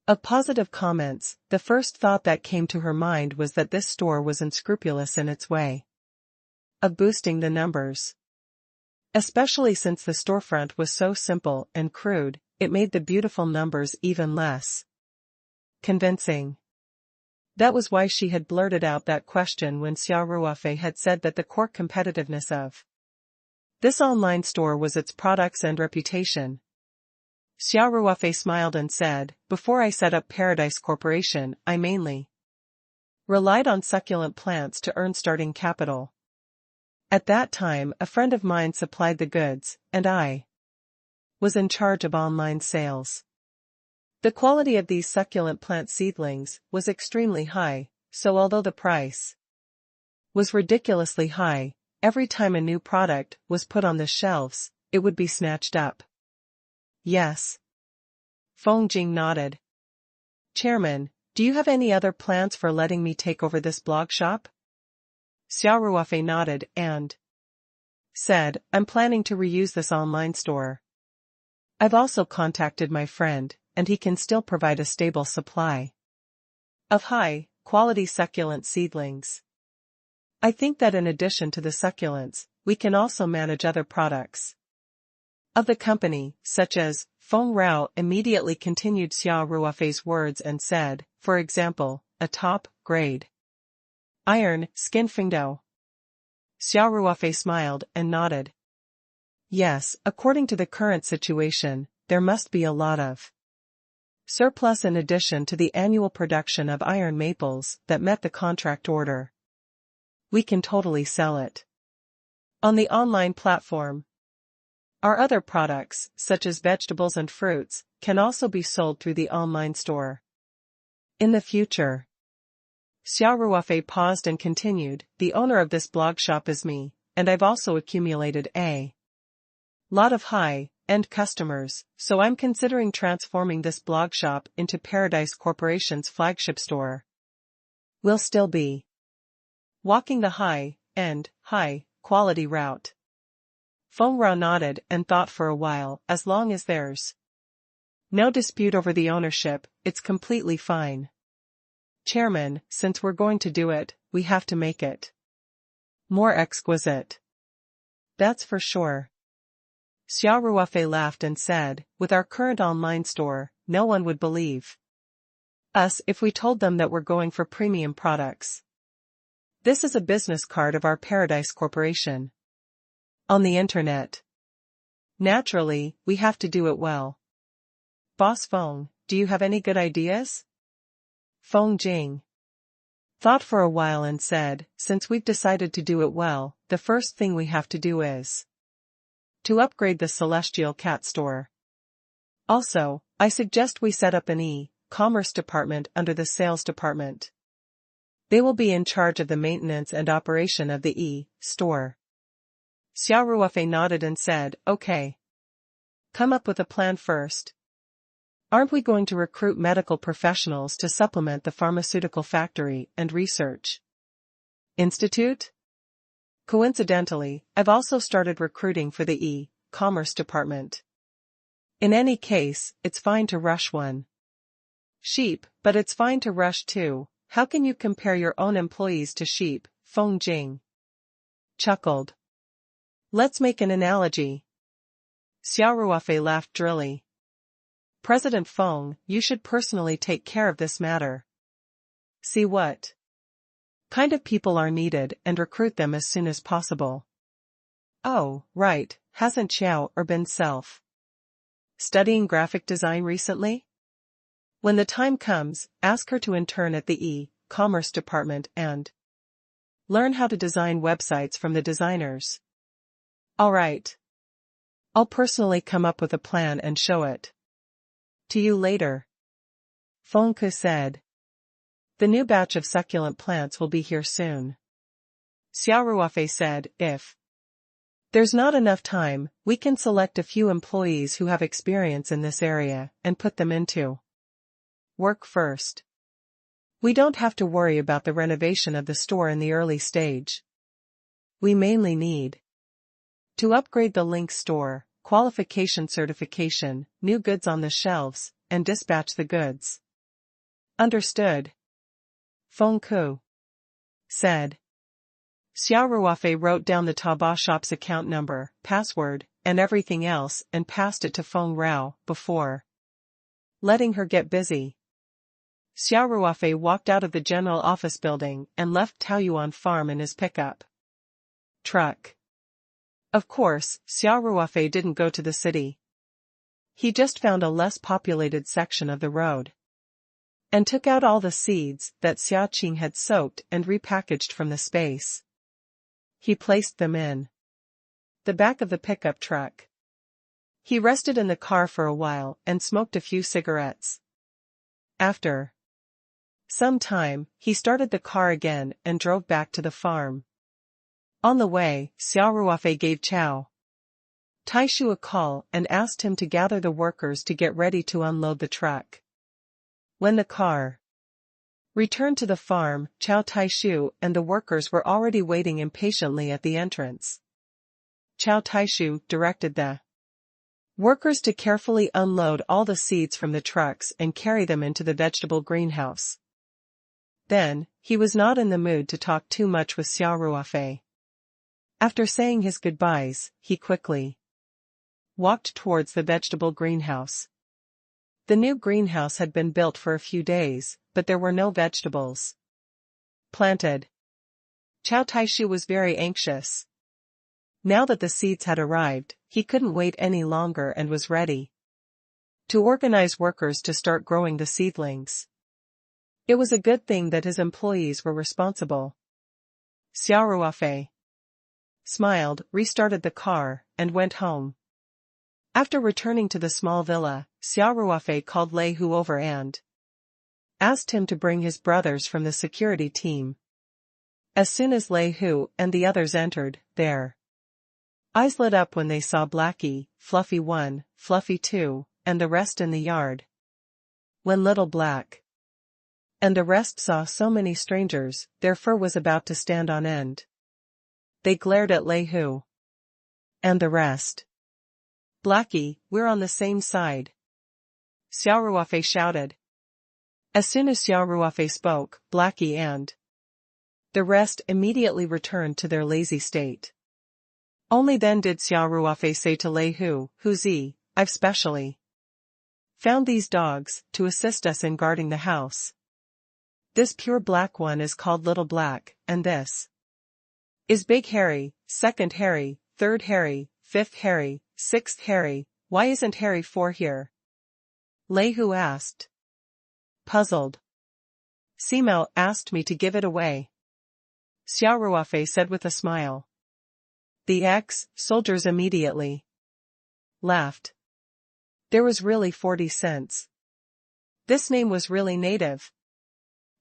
of positive comments, the first thought that came to her mind was that this store was unscrupulous in its way of boosting the numbers. Especially since the storefront was so simple and crude, it made the beautiful numbers even less convincing. That was why she had blurted out that question when Xia Ruofei had said that the core competitiveness of this online store was its products and reputation. Xia Ruofei smiled and said, "Before I set up Paradise Corporation, I mainly relied on succulent plants to earn starting capital. At that time, a friend of mine supplied the goods, and I was in charge of online sales. The quality of these succulent plant seedlings was extremely high, so although the price was ridiculously high, every time a new product was put on the shelves, it would be snatched up." "Yes." Feng Jing nodded. "Chairman, do you have any other plans for letting me take over this blog shop?" Xia Ruofei nodded and said, "I'm planning to reuse this online store. I've also contacted my friend, and he can still provide a stable supply of high-quality succulent seedlings. I think that in addition to the succulents, we can also manage other products of the company, such as." Feng Rao immediately continued Xia Ruofei's words and said, "For example, a top grade? Iron, skin fingo. Xia Ruofei smiled and nodded. Yes, according to the current situation, there must be a lot of surplus in addition to the annual production of iron maples that met the contract order. We can totally sell it on the online platform. Our other products, such as vegetables and fruits, can also be sold through the online store. In the future. Xia Ruofei paused and continued, the owner of this blog shop is me, and I've also accumulated a lot of high-end customers, so I'm considering transforming this blog shop into Paradise Corporation's flagship store. We'll still be walking the high-end, high-quality route. Feng Rao nodded and thought for a while, as long as there's no dispute over the ownership, it's completely fine. Chairman, since we're going to do it, we have to make it more exquisite. That's for sure. Xia Ruofei laughed and said, with our current online store, no one would believe us if we told them that we're going for premium products. This is a business card of our Paradise Corporation. On the internet. Naturally, we have to do it well. Boss Feng, do you have any good ideas? Feng Jing thought for a while and said, since we've decided to do it well, the first thing we have to do is to upgrade the Celestial Cat store. Also, I suggest we set up an e-commerce department under the sales department. They will be in charge of the maintenance and operation of the e-store. Xia Ruofei nodded and said, okay. Come up with a plan first. Aren't we going to recruit medical professionals to supplement the pharmaceutical factory and research institute? Coincidentally, I've also started recruiting for the e-commerce department. In any case, it's fine to rush one sheep, but it's fine to rush two. How can you compare your own employees to sheep? Feng Jing chuckled. Let's make an analogy. Xia Ruofei laughed drily. President Feng, you should personally take care of this matter. See what kind of people are needed and recruit them as soon as possible. Oh, right, hasn't Xiao been studying graphic design recently? When the time comes, ask her to intern at the e-commerce department and learn how to design websites from the designers. All right. I'll personally come up with a plan and show it to you later. Feng Ke said. The new batch of succulent plants will be here soon. Xia Ruofei said, if there's not enough time, we can select a few employees who have experience in this area and put them into work first. We don't have to worry about the renovation of the store in the early stage. We mainly need to upgrade the Link store, qualification certification, new goods on the shelves, and dispatch the goods. Understood. Feng Ku said. Xia Ruofei wrote down the Taobao shop's account number, password, and everything else and passed it to Feng Rao before letting her get busy. Xia Ruofei walked out of the general office building and left Taoyuan Farm in his pickup truck. Of course, Xia Ruofei didn't go to the city. He just found a less populated section of the road and took out all the seeds that Xia Qing had soaked and repackaged from the space. He placed them in the back of the pickup truck. He rested in the car for a while and smoked a few cigarettes. After some time, he started the car again and drove back to the farm. On the way, Xia Ruofei gave Chao Taishu a call and asked him to gather the workers to get ready to unload the truck. When the car returned to the farm, Chao Taishu and the workers were already waiting impatiently at the entrance. Chao Taishu directed the workers to carefully unload all the seeds from the trucks and carry them into the vegetable greenhouse. Then, he was not in the mood to talk too much with Xia Ruofei. After saying his goodbyes, he quickly walked towards the vegetable greenhouse. The new greenhouse had been built for a few days, but there were no vegetables. planted. Chow Tai-shu was very anxious. Now that the seeds had arrived, he couldn't wait any longer and was ready to organize workers to start growing the seedlings. It was a good thing that his employees were responsible. Xia Ruofei smiled, restarted the car, and went home. After returning to the small villa, Xia Ruofei called Lei Hu over and asked him to bring his brothers from the security team. As soon as Lei Hu and the others entered, their eyes lit up when they saw Blackie, Fluffy 1, Fluffy 2, and the rest in the yard. When Little Black and the rest saw so many strangers, their fur was about to stand on end. They glared at Lei Hu and the rest. "Blackie, we're on the same side," Xia Ruofei shouted. As soon as Xia Ruofei spoke, Blackie and the rest immediately returned to their lazy state. Only then did Xia Ruofei say to Lei Hu, "I've specially found these dogs to assist us in guarding the house. This pure black one is called Little Black, and this is Big Harry, Second Harry, Third Harry, Fifth Harry, Sixth Harry. Why isn't Harry 4 here?" Lei Hu asked, puzzled. "Simao asked me to give it away," Xia Ruofei said with a smile. The ex-soldiers immediately laughed. There was really 40 cents. This name was really native.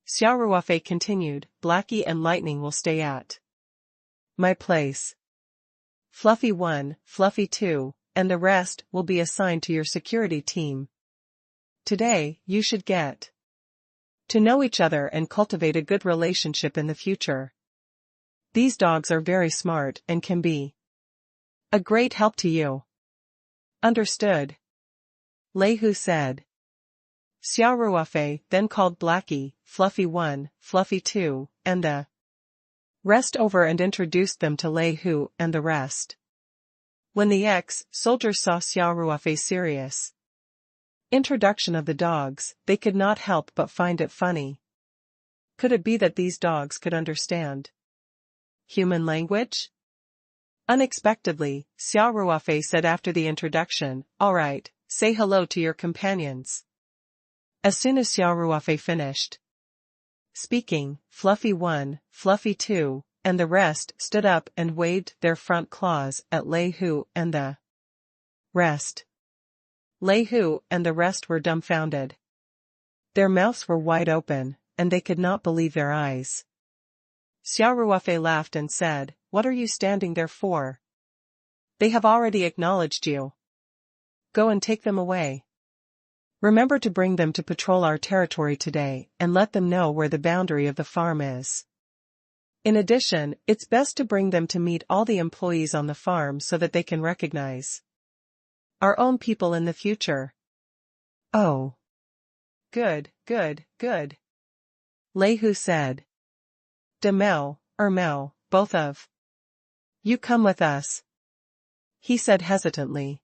Xia Ruofei continued, "Blackie and Lightning will stay at my place. Fluffy 1, Fluffy 2, and the rest will be assigned to your security team. Today, you should get to know each other and cultivate a good relationship in the future. These dogs are very smart and can be a great help to you." "Understood," Lei Hu said. Xia Ruofei then called Blackie, Fluffy 1, Fluffy 2, and the rest over and introduced them to Lei Hu and the rest. When the ex-soldiers saw Xia Ruofei's serious introduction of the dogs, they could not help but find it funny. Could it be that these dogs could understand human language? Unexpectedly, Xia Ruofei said after the introduction, "All right, say hello to your companions." As soon as Xia Ruofei finished speaking, Fluffy 1, Fluffy 2, and the rest stood up and waved their front claws at Lei Hu and the rest. Lei Hu and the rest were dumbfounded. Their mouths were wide open, and they could not believe their eyes. Xia Ruofei laughed and said, "What are you standing there for? They have already acknowledged you. Go and take them away. Remember to bring them to patrol our territory today and let them know where the boundary of the farm is. In addition, it's best to bring them to meet all the employees on the farm so that they can recognize our own people in the future." "Oh. Good, good, good," Lei Hu said. "Demao, Mao, both of you come with us," he said hesitantly.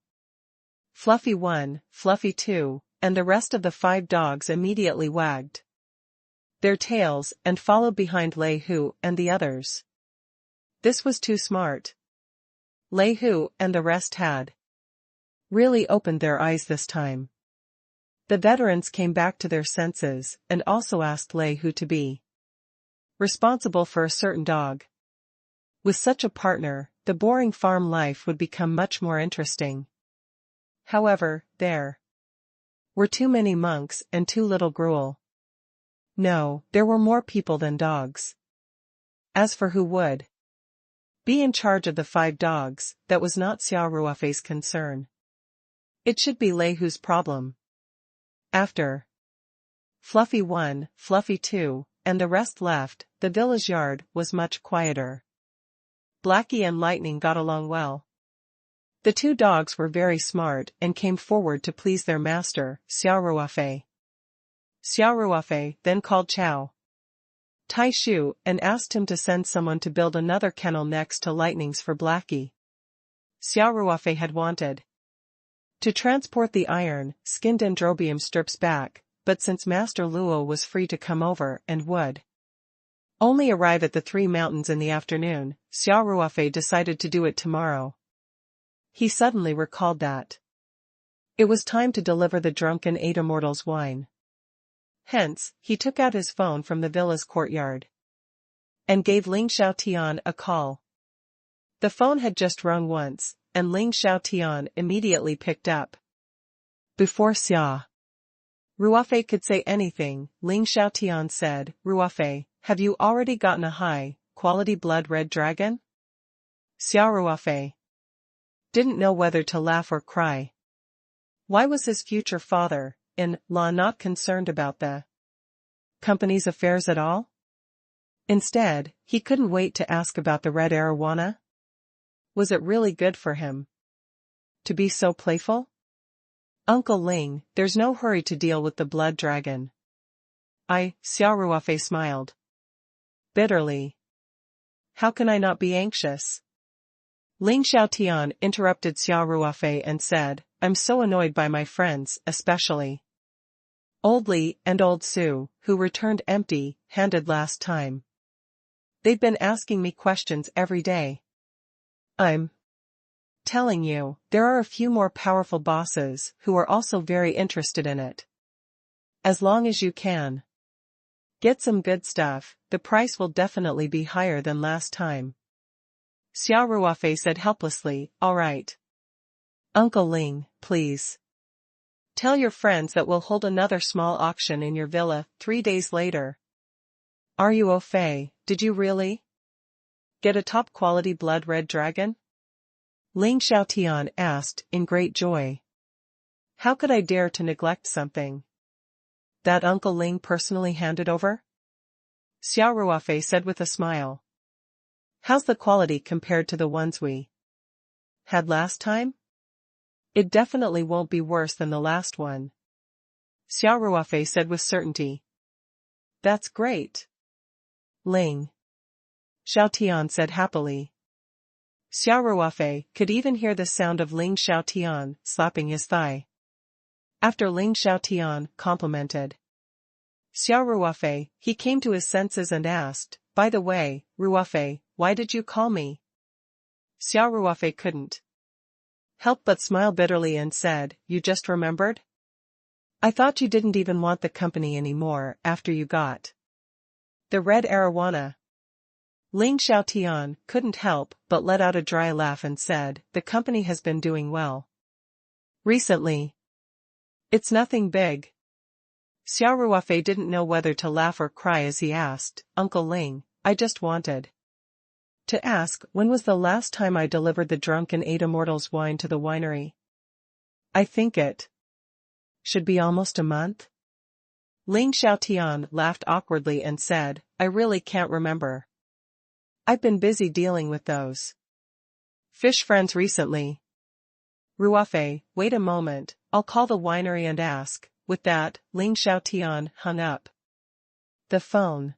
Fluffy 1, Fluffy 2, and the rest of the 5 dogs immediately wagged their tails and followed behind Lei Hu and the others. This was too smart. Lei Hu and the rest had really opened their eyes this time. The veterans came back to their senses and also asked Lei Hu to be responsible for a certain dog. With such a partner, the boring farm life would become much more interesting. However, there were too many monks and too little gruel. No, there were more people than dogs. As for who would be in charge of the 5 dogs, that was not Xia Ruofei's concern. It should be Lei Hu's problem. After Fluffy 1, Fluffy 2, and the rest left, the village yard was much quieter. Blackie and Lightning got along well. The 2 dogs were very smart and came forward to please their master, Xia Ruofei. Xia Ruofei then called Chow Tai-shu and asked him to send someone to build another kennel next to Lightning's for Blackie. Xia Ruofei had wanted to transport the iron, skinned Dendrobium strips back, but since Master Luo was free to come over and would Only arrive at the Three Mountains in the afternoon. Xia Ruofei decided to do it tomorrow. He suddenly recalled that it was time to deliver the drunken eight immortals wine. Hence, he took out his phone from the villa's courtyard and gave Ling Xiaotian a call. The phone had just rung once, and Ling Xiaotian immediately picked up. Before Xia Ruofei could say anything, Ling Xiaotian said, "Ruofei, have you already gotten a high-quality blood red dragon?" Xia Ruofei didn't know whether to laugh or cry. Why was his future father-in-law not concerned about the company's affairs at all? Instead, he couldn't wait to ask about the red arowana. Was it really good for him to be so playful? Uncle Ling, there's no hurry to deal with the blood dragon. Xia Ruofei smiled bitterly. How can I not be anxious? Ling Xiaotian interrupted Xia Ruofei and said, I'm so annoyed by my friends, especially Old Li and Old Su, who returned empty-handed last time. They've been asking me questions every day. I'm telling you, there are a few more powerful bosses who are also very interested in it. As long as you can get some good stuff, the price will definitely be higher than last time. Xia Ruofei said helplessly, all right. Uncle Ling, please tell your friends that we'll hold another small auction in your villa 3 days later. Ruofei, did you really get a top-quality blood red dragon? Ling Xiaotian asked in great joy. How could I dare to neglect something that Uncle Ling personally handed over? Xia Ruofei said with a smile. How's the quality compared to the ones we had last time? It definitely won't be worse than the last one. Xia Ruofei said with certainty. That's great. Ling Xiaotian said happily. Xia Ruofei could even hear the sound of Ling Xiaotian slapping his thigh. After Ling Xiaotian complimented Xia Ruofei, he came to his senses and asked, by the way, Ruofei, why did you call me? Xia Ruofei couldn't help but smile bitterly and said, you just remembered? I thought you didn't even want the company anymore after you got the red arowana. Ling Xiaotian couldn't help but let out a dry laugh and said, the company has been doing well recently. It's nothing big. Xia Ruofei didn't know whether to laugh or cry as he asked, Uncle Ling, I just wanted to ask, when was the last time I delivered the drunken eight immortals wine to the winery? I think it should be almost a month. Ling Xiaotian laughed awkwardly and said, I really can't remember. I've been busy dealing with those fish friends recently. Ruofei, wait a moment, I'll call the winery and ask. With that, Ling Xiaotian hung up the phone.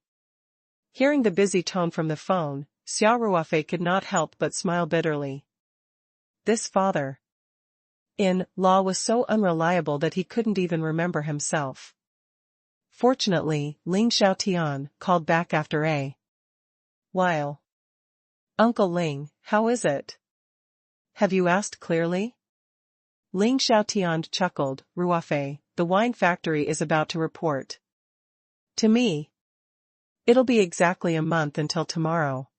Hearing the busy tone from the phone, Xia Ruofei could not help but smile bitterly. This father-in-law was so unreliable that he couldn't even remember himself. Fortunately, Ling Xiaotian called back after a while. Uncle Ling, how is it? Have you asked clearly? Ling Xiaotian chuckled, Ruofei, the wine factory is about to report to me. It'll be exactly a month until tomorrow.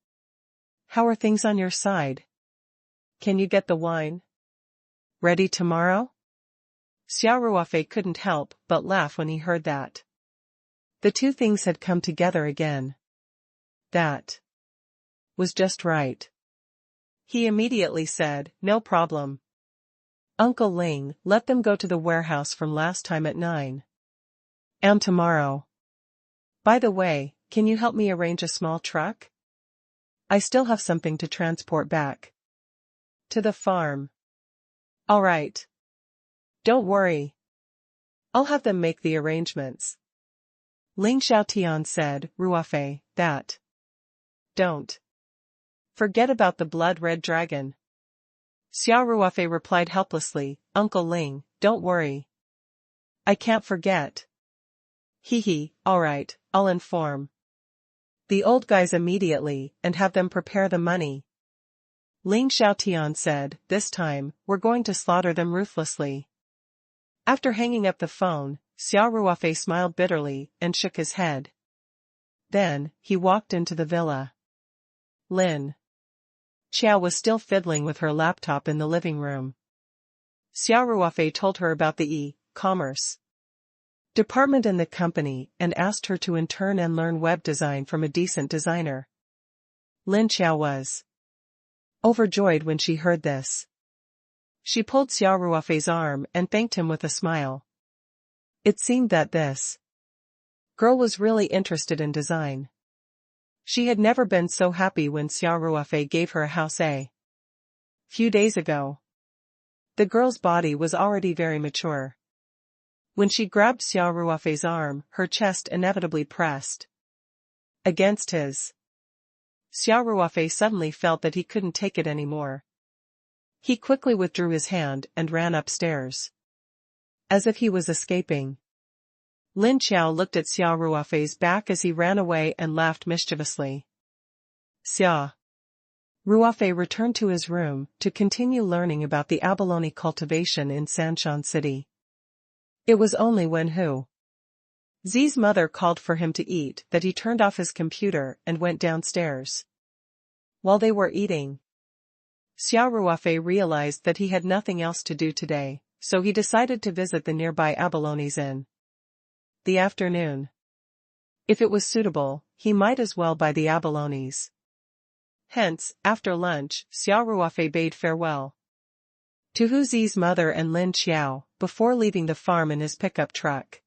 How are things on your side? Can you get the wine ready tomorrow? Xia Ruofei couldn't help but laugh when he heard that. The two things had come together again. That was just right. He immediately said, no problem. Uncle Ling, let them go to the warehouse from last time at 9 a.m. tomorrow. By the way, can you help me arrange a small truck? I still have something to transport back to the farm. All right. Don't worry. I'll have them make the arrangements. Ling Xiaotian said, Ruofei, that don't forget about the blood-red dragon. Xia Ruofei replied helplessly, Uncle Ling, don't worry. I can't forget. Hee hee, all right, I'll inform The old guys immediately, and have them prepare the money. Ling Xiaotian said, this time, we're going to slaughter them ruthlessly. After hanging up the phone, Xia Ruofei smiled bitterly and shook his head. Then, he walked into the villa. Lin Xiao was still fiddling with her laptop in the living room. Xia Ruofei told her about the e-commerce department in the company and asked her to intern and learn web design from a decent designer. Lin Xiao was overjoyed when she heard this. She pulled Xia Ruofei's arm and thanked him with a smile. It seemed that this girl was really interested in design. She had never been so happy when Xia Ruofei gave her a house a few days ago. The girl's body was already very mature. When she grabbed Xia Ruofei's arm, her chest inevitably pressed against his. Xia Ruofei suddenly felt that he couldn't take it anymore. He quickly withdrew his hand and ran upstairs. As if he was escaping. Lin Xiao looked at Xia Ruofei's back as he ran away and laughed mischievously. Xia Ruofei returned to his room to continue learning about the abalone cultivation in Sanshan City. It was only when Zi's mother called for him to eat that he turned off his computer and went downstairs. While they were eating, Xia Ruofei realized that he had nothing else to do today, so he decided to visit the nearby abalone's in the afternoon. If it was suitable, he might as well buy the abalones. Hence, after lunch, Xia Ruofei bade farewell to Zi's mother and Lin Xiao, before leaving the farm in his pickup truck.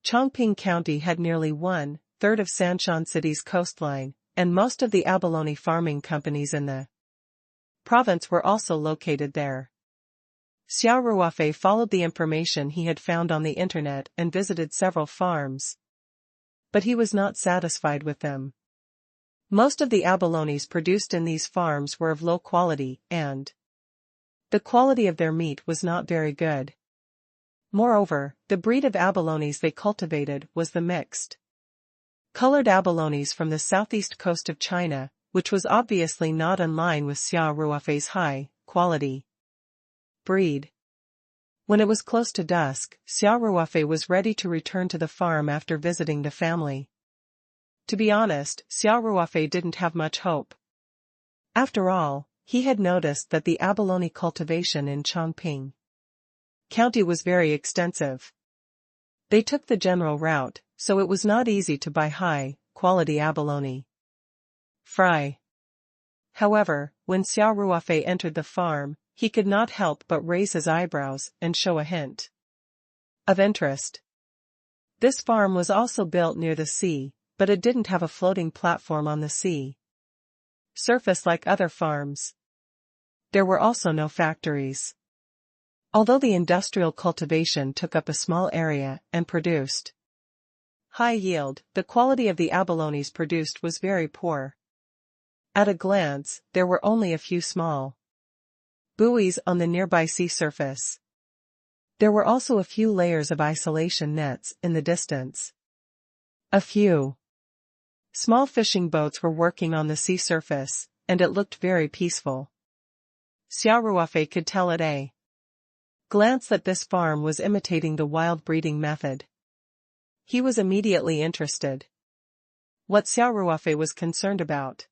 Chongqing County had nearly 1/3 of Sanshan City's coastline, and most of the abalone farming companies in the province were also located there. Xia Ruofei followed the information he had found on the internet and visited several farms. But he was not satisfied with them. Most of the abalones produced in these farms were of low quality, and the quality of their meat was not very good. Moreover, the breed of abalones they cultivated was the mixed colored abalones from the southeast coast of China, which was obviously not in line with Xia Ruofei's high-quality breed. When it was close to dusk, Xia Ruofei was ready to return to the farm after visiting the family. To be honest, Xia Ruofei didn't have much hope. After all, he had noticed that the abalone cultivation in Chongqing County was very extensive. They took the general route, so it was not easy to buy high-quality abalone. Fry. However, when Xia Ruofei entered the farm, he could not help but raise his eyebrows and show a hint of interest. This farm was also built near the sea, but it didn't have a floating platform on the sea surface like other farms. There were also no factories. Although the industrial cultivation took up a small area and produced high yield, the quality of the abalones produced was very poor. At a glance, there were only a few small buoys on the nearby sea surface. There were also a few layers of isolation nets in the distance. A few small fishing boats were working on the sea surface, and it looked very peaceful. Xia Ruofei could tell at a glance that this farm was imitating the wild breeding method. He was immediately interested. What Xia Ruofei was concerned about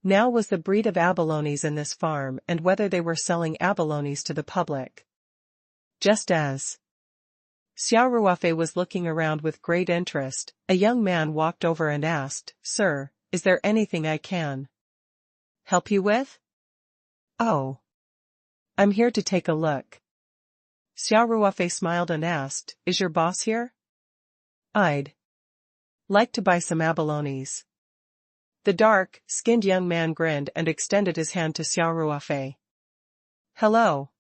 now was the breed of abalones in this farm and whether they were selling abalones to the public. Just as Xia Ruofei was looking around with great interest, a young man walked over and asked, "Sir, is there anything I can help you with?" "Oh, I'm here to take a look." Xia Ruofei smiled and asked, "Is your boss here?" "I'd like to buy some abalones." The dark-skinned young man grinned and extended his hand to Xia Ruofei. "Hello.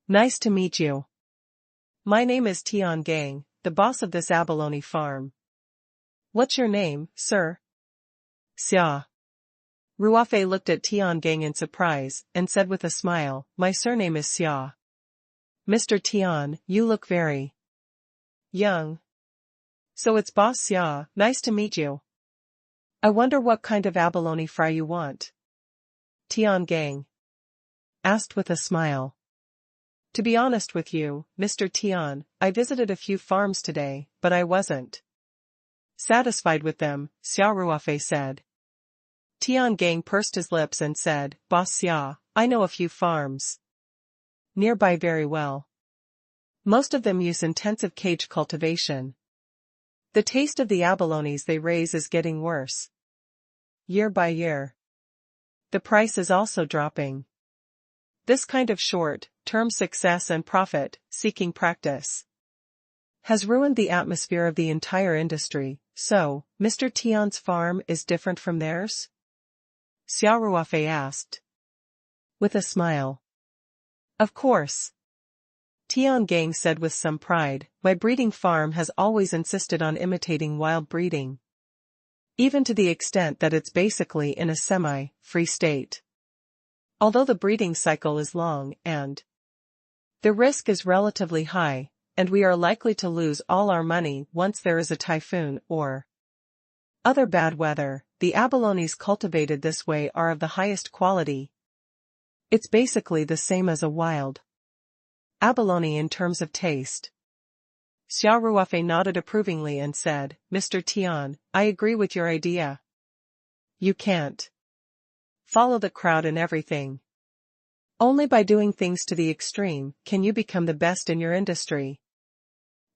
Nice to meet you. My name is Tian Gang, the boss of this abalone farm." "What's your name, sir?" Xia Ruofei looked at Tian Gang in surprise and said with a smile, "My surname is Xia." "Mr. Tian, you look very young." "So it's Boss Xia, nice to meet you." I wonder what kind of abalone fry you want? Tian Gang asked with a smile. To be honest with you, Mr. Tian, I visited a few farms today, but I wasn't satisfied with them, Xia Ruofei said. Tian Gang pursed his lips and said, Boss Xia, I know a few farms nearby very well. Most of them use intensive cage cultivation. The taste of the abalones they raise is getting worse year by year. The price is also dropping. This kind of short-term success and profit-seeking practice has ruined the atmosphere of the entire industry. So, Mr. Tian's farm is different from theirs? Xia Ruofei asked. With a smile. Of course. Tian Gang said with some pride, my breeding farm has always insisted on imitating wild breeding. Even to the extent that it's basically in a semi-free state. Although the breeding cycle is long and the risk is relatively high, and we are likely to lose all our money once there is a typhoon or other bad weather, the abalones cultivated this way are of the highest quality. It's basically the same as a wild abalone in terms of taste. Xia Ruofei nodded approvingly and said, Mr. Tian, I agree with your idea. You can't follow the crowd in everything. Only by doing things to the extreme can you become the best in your industry.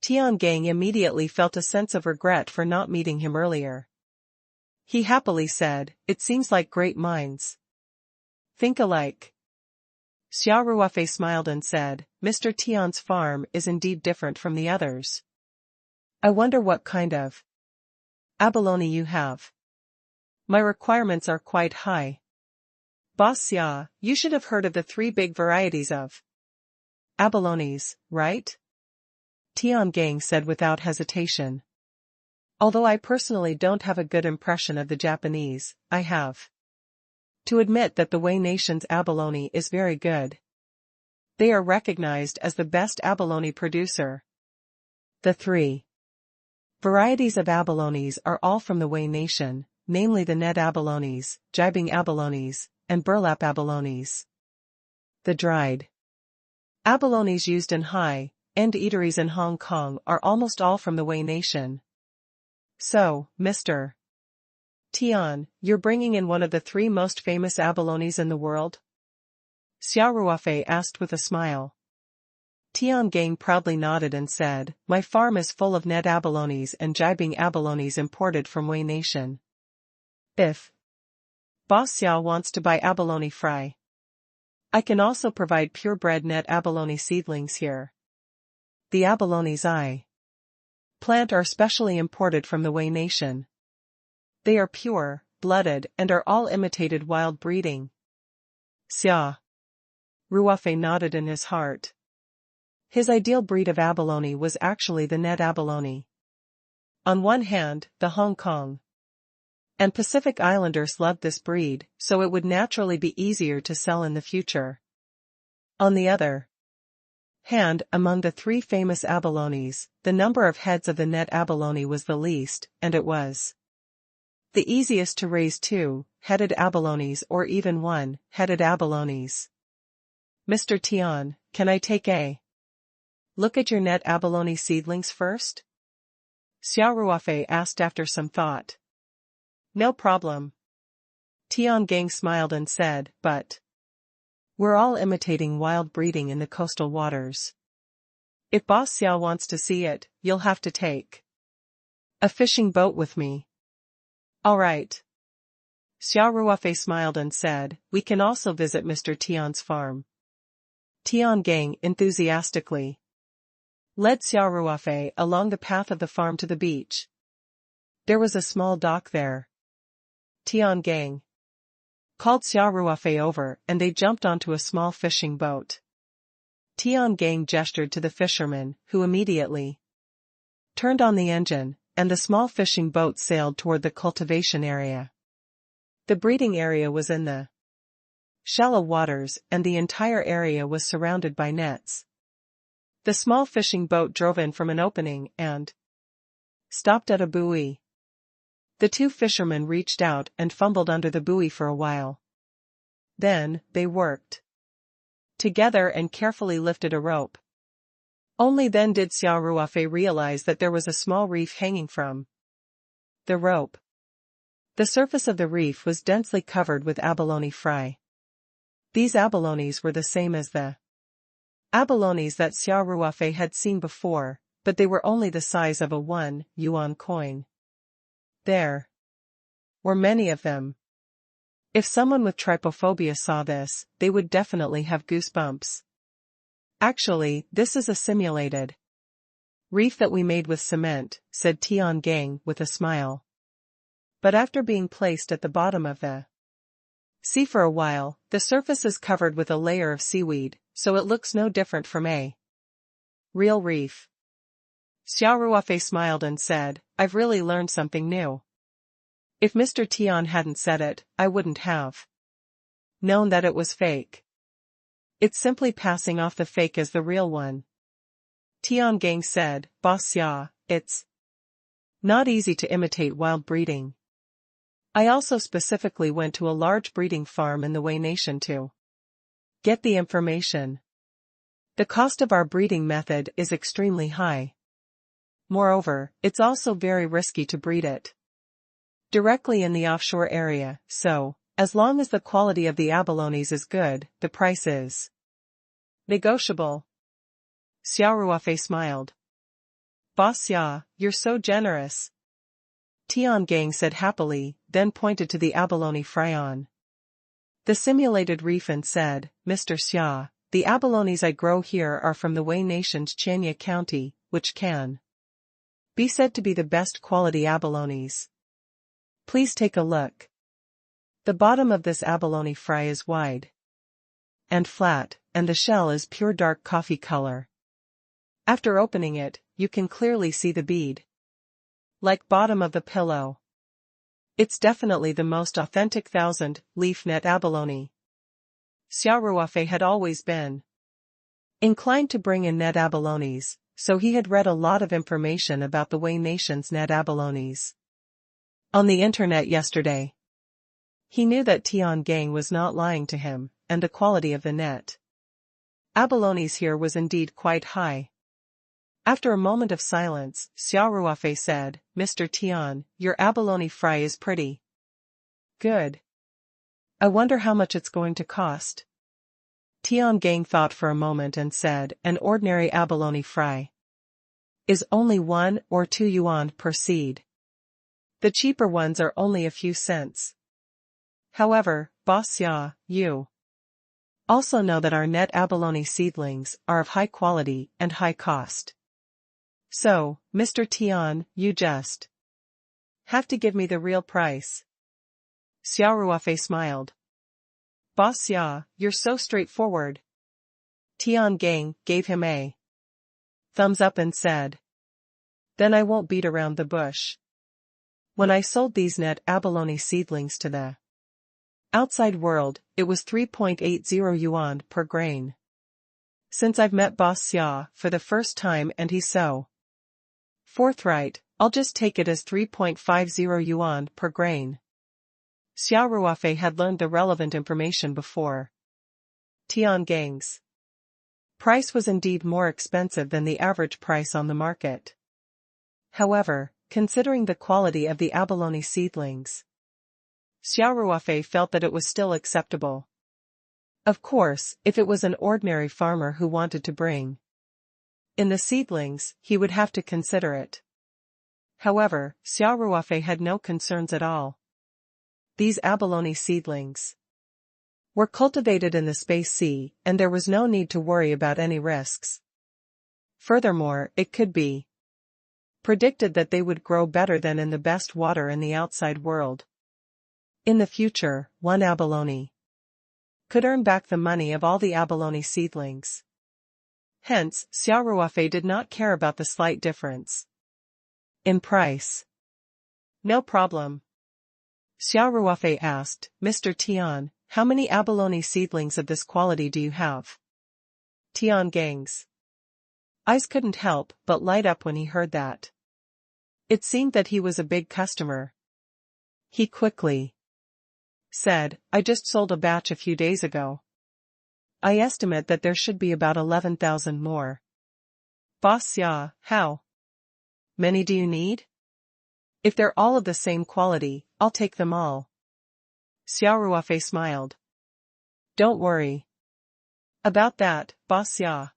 Tian Gang immediately felt a sense of regret for not meeting him earlier. He happily said, it seems like great minds think alike. Xia Ruofei smiled and said, Mr. Tian's farm is indeed different from the others. I wonder what kind of abalone you have. My requirements are quite high. Boss Xia, you should have heard of the 3 big varieties of abalones, right? Tian Gang said without hesitation. Although I personally don't have a good impression of the Japanese, I have to admit that the Wei nation's abalone is very good. They are recognized as the best abalone producer. The 3 varieties of abalones are all from the Wei nation, namely the net abalones, jibing abalones, and burlap abalones. The dried abalones used in high-end eateries in Hong Kong are almost all from the Wei nation. So, Mr. Tian, you're bringing in one of the 3 most famous abalones in the world? Xia Ruofei asked with a smile. Tian Gang proudly nodded and said, my farm is full of net abalones and jibing abalones imported from Wei nation. If Boss Xia wants to buy abalone fry, I can also provide purebred net abalone seedlings here. The abalones I plant are specially imported from the Wei nation. They are pure-blooded and are all imitated wild breeding. Xia Ruofei nodded in his heart. His ideal breed of abalone was actually the net abalone. On one hand, the Hong Kong and Pacific Islanders loved this breed, so it would naturally be easier to sell in the future. On the other hand, among the 3 famous abalones, the number of heads of the net abalone was the least, and it was the easiest to raise 2-headed abalones or even 1-headed abalones. Mr. Tian, can I take a look at your net abalone seedlings first? Xia Ruofei asked after some thought. No problem. Tian Gang smiled and said, but we're all imitating wild breeding in the coastal waters. If Boss Xia wants to see it, you'll have to take a fishing boat with me. All right. Xia Ruofei smiled and said, we can also visit Mr. Tian's farm. Tian Gang enthusiastically led Xia Ruofei along the path of the farm to the beach. There was a small dock there. Tian Gang called Xia Ruofei over and they jumped onto a small fishing boat. Tian Gang gestured to the fisherman, who immediately turned on the engine, and the small fishing boat sailed toward the cultivation area. The breeding area was in the shallow waters and the entire area was surrounded by nets. The small fishing boat drove in from an opening and stopped at a buoy. The two fishermen reached out and fumbled under the buoy for a while. Then, they worked together and carefully lifted a rope. Only then did Xia Ruofei realize that there was a small reef hanging from the rope. The surface of the reef was densely covered with abalone fry. These abalones were the same as the abalones that Xia Ruofei had seen before, but they were only the size of a 1 yuan coin. There were many of them. If someone with trypophobia saw this, they would definitely have goosebumps. Actually, this is a simulated reef that we made with cement, said Tian Gang with a smile. But after being placed at the bottom of the sea for a while, the surface is covered with a layer of seaweed, so it looks no different from a real reef. Xia Ruofei smiled and said, I've really learned something new. If Mr. Tian hadn't said it, I wouldn't have known that it was fake. It's simply passing off the fake as the real one. Tian Gang said, Boss Xia, it's not easy to imitate wild breeding. I also specifically went to a large breeding farm in the Wei Nation to get the information. The cost of our breeding method is extremely high. Moreover, it's also very risky to breed it directly in the offshore area, so, as long as the quality of the abalones is good, the price is negotiable. Xia Ruofei smiled. Boss Xia, you're so generous. Tian Gang said happily, then pointed to the abalone fry on the simulated reef and said, Mr. Xia, the abalones I grow here are from the Wei Nation's Chania County, which can be said to be the best quality abalones. Please take a look. The bottom of this abalone fry is wide and flat, and the shell is pure dark coffee color. After opening it, you can clearly see the bead like bottom of the pillow. It's definitely the most authentic 1000-leaf net abalone. Xia Ruofei had always been inclined to bring in net abalones, so he had read a lot of information about the Wei Nation's net abalones on the internet yesterday. He knew that Tian Gang was not lying to him, and the quality of the net abalones here was indeed quite high. After a moment of silence, Xia Ruofei said, Mr. Tian, your abalone fry is pretty good. I wonder how much it's going to cost. Tian Gang thought for a moment and said, an ordinary abalone fry is only 1 or 2 yuan per seed. The cheaper ones are only a few cents. However, Boss Xia, you also know that our net abalone seedlings are of high quality and high cost. So, Mr. Tian, you just have to give me the real price. Xia Ruofei smiled. Boss Xia, you're so straightforward. Tian Gang gave him a thumbs up and said, then I won't beat around the bush. When I sold these net abalone seedlings to the outside world, it was 3.80 yuan per grain. Since I've met Boss Xia for the first time and he's so forthright, I'll just take it as 3.50 yuan per grain. Xia Ruofei had learned the relevant information before. Tian Gang's price was indeed more expensive than the average price on the market. However, considering the quality of the abalone seedlings, Xia Ruofei felt that it was still acceptable. Of course, if it was an ordinary farmer who wanted to bring in the seedlings, he would have to consider it. However, Xia Ruofei had no concerns at all. These abalone seedlings were cultivated in the Space Sea, and there was no need to worry about any risks. Furthermore, it could be predicted that they would grow better than in the best water in the outside world. In the future, one abalone could earn back the money of all the abalone seedlings. Hence, Xia Ruofei did not care about the slight difference in price. No problem. Xia Ruofei asked, Mr. Tian, how many abalone seedlings of this quality do you have? Tian Gang's eyes couldn't help but light up when he heard that. It seemed that he was a big customer. He quickly said, I just sold a batch a few days ago. I estimate that there should be about 11,000 more. Boss Xia, how many do you need? If they're all of the same quality, I'll take them all. Xia Ruofei smiled. Don't worry about that, Boss Xia.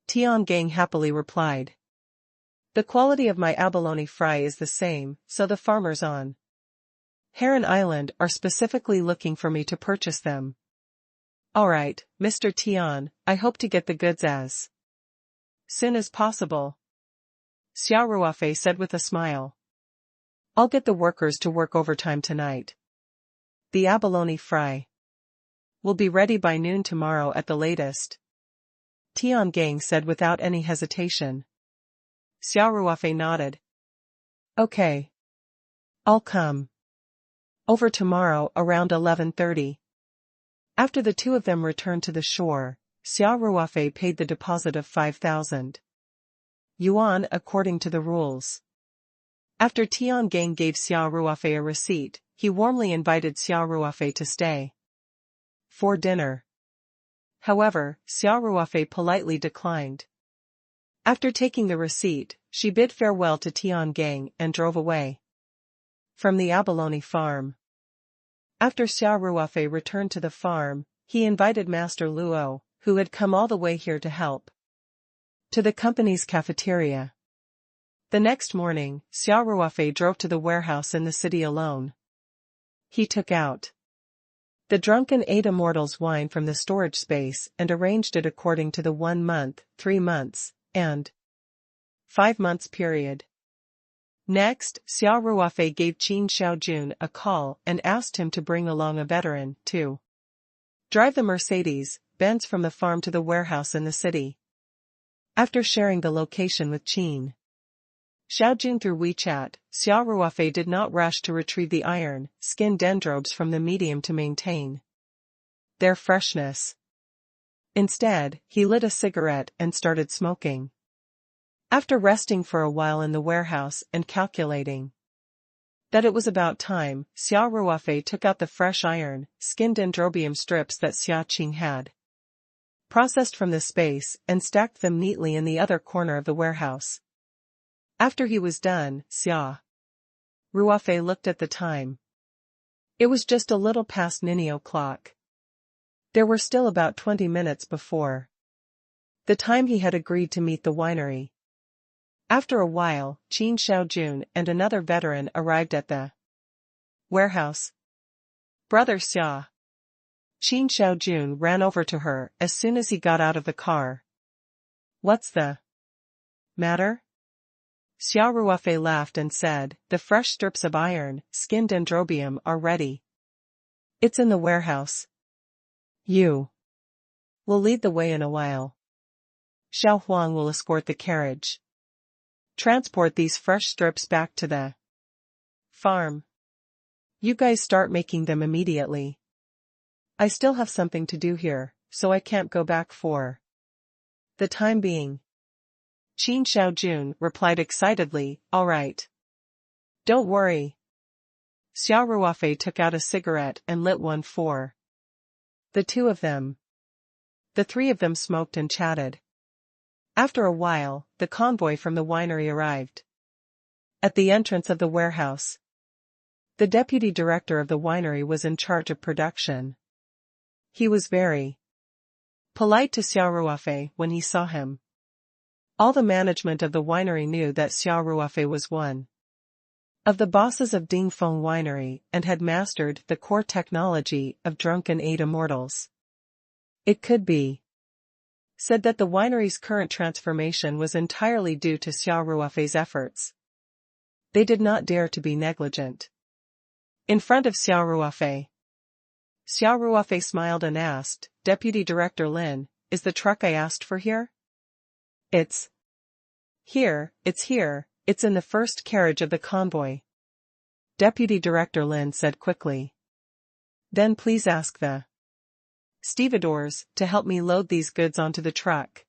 Tiangang happily replied. The quality of my abalone fry is the same, so the farmers on Heron Island are specifically looking for me to purchase them. Alright, Mr. Tian, I hope to get the goods as soon as possible. Xia Ruofei said with a smile. I'll get the workers to work overtime tonight. The abalone fry will be ready by noon tomorrow at the latest. Tiangang said without any hesitation. Xia Ruofei nodded. Okay. I'll come over tomorrow around 11:30. After the two of them returned to the shore, Xia Ruofei paid the deposit of 5,000 yuan according to the rules. After Tiangang gave Xia Ruofei a receipt, he warmly invited Xia Ruofei to stay for dinner. However, Xia Ruofei politely declined. After taking the receipt, she bid farewell to Tiangang and drove away from the abalone farm. After Xia Ruofei returned to the farm, he invited Master Luo, who had come all the way here to help, to the company's cafeteria. The next morning, Xia Ruofei drove to the warehouse in the city alone. He took out the drunken 8 Immortals wine from the storage space and arranged it according to the 1 month, 3 months, and 5 months period. Next, Xia Ruofei gave Qin Xiaojun a call and asked him to bring along a veteran, to drive the Mercedes-Benz from the farm to the warehouse in the city. After sharing the location with Qin Xiaojun through WeChat, Xia Ruofei did not rush to retrieve the iron, skin dendrobes from the medium to maintain their freshness. Instead, he lit a cigarette and started smoking. After resting for a while in the warehouse and calculating that it was about time, Xia Ruofei took out the fresh iron, skin dendrobium strips that Xia Qing had processed from the space and stacked them neatly in the other corner of the warehouse. After he was done, Xia Ruofei looked at the time. It was just a little past 9 o'clock. There were still about 20 minutes before the time he had agreed to meet the winery. After a while, Qin Xiaojun and another veteran arrived at the warehouse. Brother Xia. Qin Xiaojun ran over to her as soon as he got out of the car. What's the matter? Xia Ruofei laughed and said, the fresh strips of iron, skin dendrobium are ready. It's in the warehouse. You will lead the way in a while. Xiao Huang will escort the carriage. Transport these fresh strips back to the farm. You guys start making them immediately. I still have something to do here, so I can't go back for the time being. Qin Xiaojun replied excitedly, all right. Don't worry. Xia Ruofei took out a cigarette and lit one for the two of them. The three of them smoked and chatted. After a while, the convoy from the winery arrived at the entrance of the warehouse. The deputy director of the winery was in charge of production. He was very polite to Xia Ruofei when he saw him. All the management of the winery knew that Xia Ruofei was one of the bosses of Dingfeng Winery and had mastered the core technology of drunken 8 Immortals. It could be said that the winery's current transformation was entirely due to Xia Ruofei's efforts. They did not dare to be negligent. In front of Xia Ruofei, Xia Ruofei smiled and asked, Deputy Director Lin, is the truck I asked for here? It's here, it's in the first carriage of the convoy. Deputy Director Lin said quickly. Then please ask the stevedores to help me load these goods onto the truck.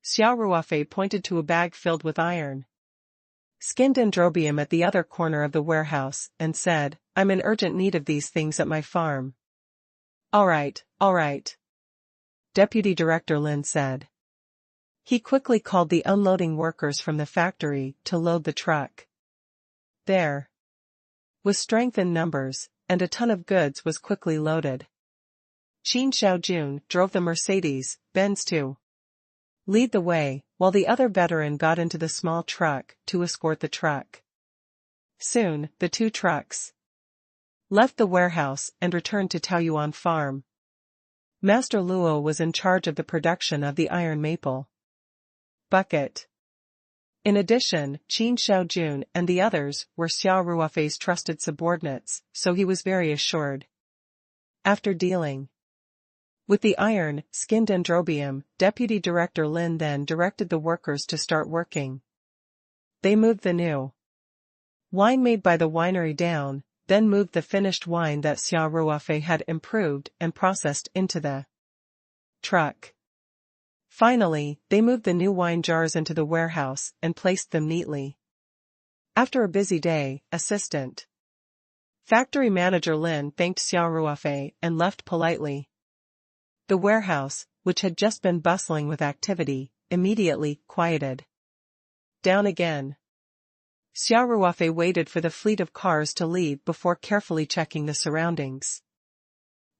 Xia Ruofei pointed to a bag filled with iron, skinned Dendrobium at the other corner of the warehouse, and said, "I'm in urgent need of these things at my farm." All right. Deputy Director Lin said. He quickly called the unloading workers from the factory to load the truck. There was strength in numbers, and a ton of goods was quickly loaded. Qin Xiaojun drove the Mercedes-Benz to lead the way, while the other veteran got into the small truck to escort the truck. Soon, the two trucks left the warehouse and returned to Taoyuan Farm. Master Luo was in charge of the production of the iron maple bucket. In addition, Qin Xiaojun and the others were Xia Ruofei's trusted subordinates, so he was very assured. After dealing with the iron, skinned Dendrobium, Deputy Director Lin then directed the workers to start working. They moved the new wine made by the winery down, then moved the finished wine that Xia Ruofei had improved and processed into the truck. Finally, they moved the new wine jars into the warehouse and placed them neatly. After a busy day, Assistant Factory Manager Lin thanked Xia Ruofei and left politely. The warehouse, which had just been bustling with activity, immediately quieted down again. Xia Ruofei waited for the fleet of cars to leave before carefully checking the surroundings.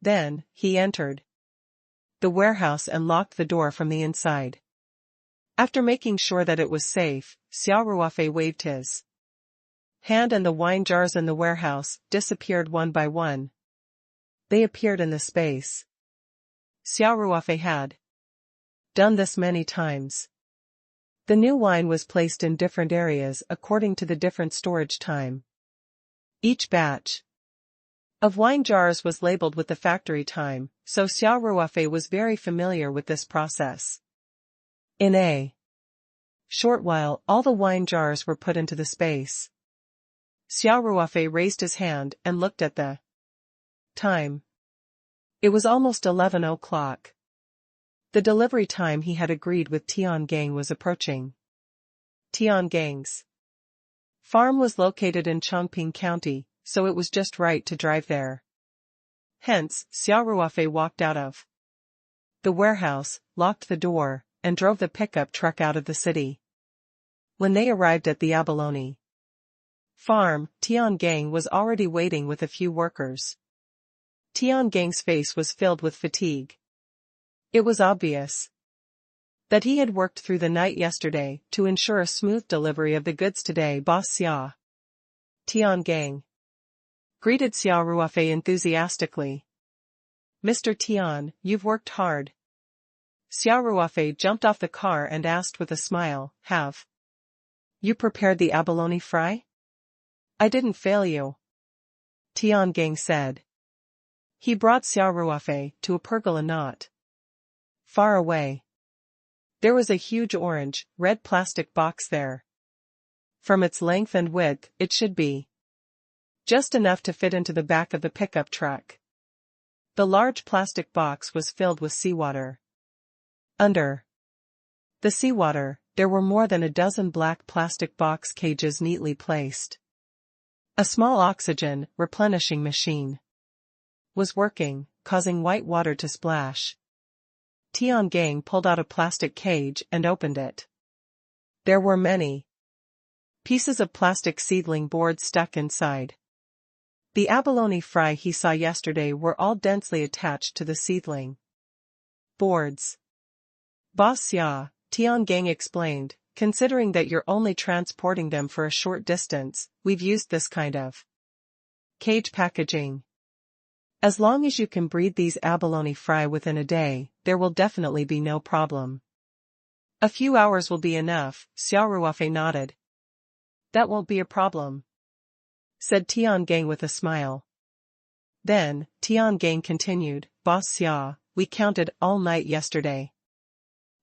Then, he entered the warehouse and locked the door from the inside. After making sure that it was safe, Xia Ruofei waved his hand and the wine jars in the warehouse disappeared one by one. They appeared in the space. Xia Ruofei had done this many times. The new wine was placed in different areas according to the different storage time. Each batch of wine jars was labeled with the factory time, so Xia Ruofei was very familiar with this process. In a short while, all the wine jars were put into the space. Xia Ruofei raised his hand and looked at the time. It was almost 11 o'clock. The delivery time he had agreed with Tiangang was approaching. Tiangang's farm was located in Chongping County, so it was just right to drive there. Hence, Xia Ruofei walked out of the warehouse, locked the door, and drove the pickup truck out of the city. When they arrived at the abalone farm, Tiangang was already waiting with a few workers. Tiangang's face was filled with fatigue. It was obvious that he had worked through the night yesterday to ensure a smooth delivery of the goods today. Boss Xia. Tiangang greeted Xia Ruofei enthusiastically. Mr. Tian, you've worked hard. Xia Ruofei jumped off the car and asked with a smile, have you prepared the abalone fry? I didn't fail you. Tiangang said. He brought Xia Ruofei to a pergola not far away. There was a huge orange, red plastic box there. From its length and width, it should be just enough to fit into the back of the pickup truck. The large plastic box was filled with seawater. Under the seawater, there were more than a dozen black plastic box cages neatly placed. A small oxygen replenishing machine was working, causing white water to splash. Tiangang pulled out a plastic cage and opened it. There were many pieces of plastic seedling boards stuck inside. The abalone fry he saw yesterday were all densely attached to the seedling boards. Boss Xia, Tiangang explained, considering that you're only transporting them for a short distance, we've used this kind of cage packaging. As long as you can breed these abalone fry within a day, there will definitely be no problem. A few hours will be enough, Xia Ruofei nodded. That won't be a problem, said Tiangang with a smile. Then, Tiangang continued, Boss Xia, we counted all night yesterday.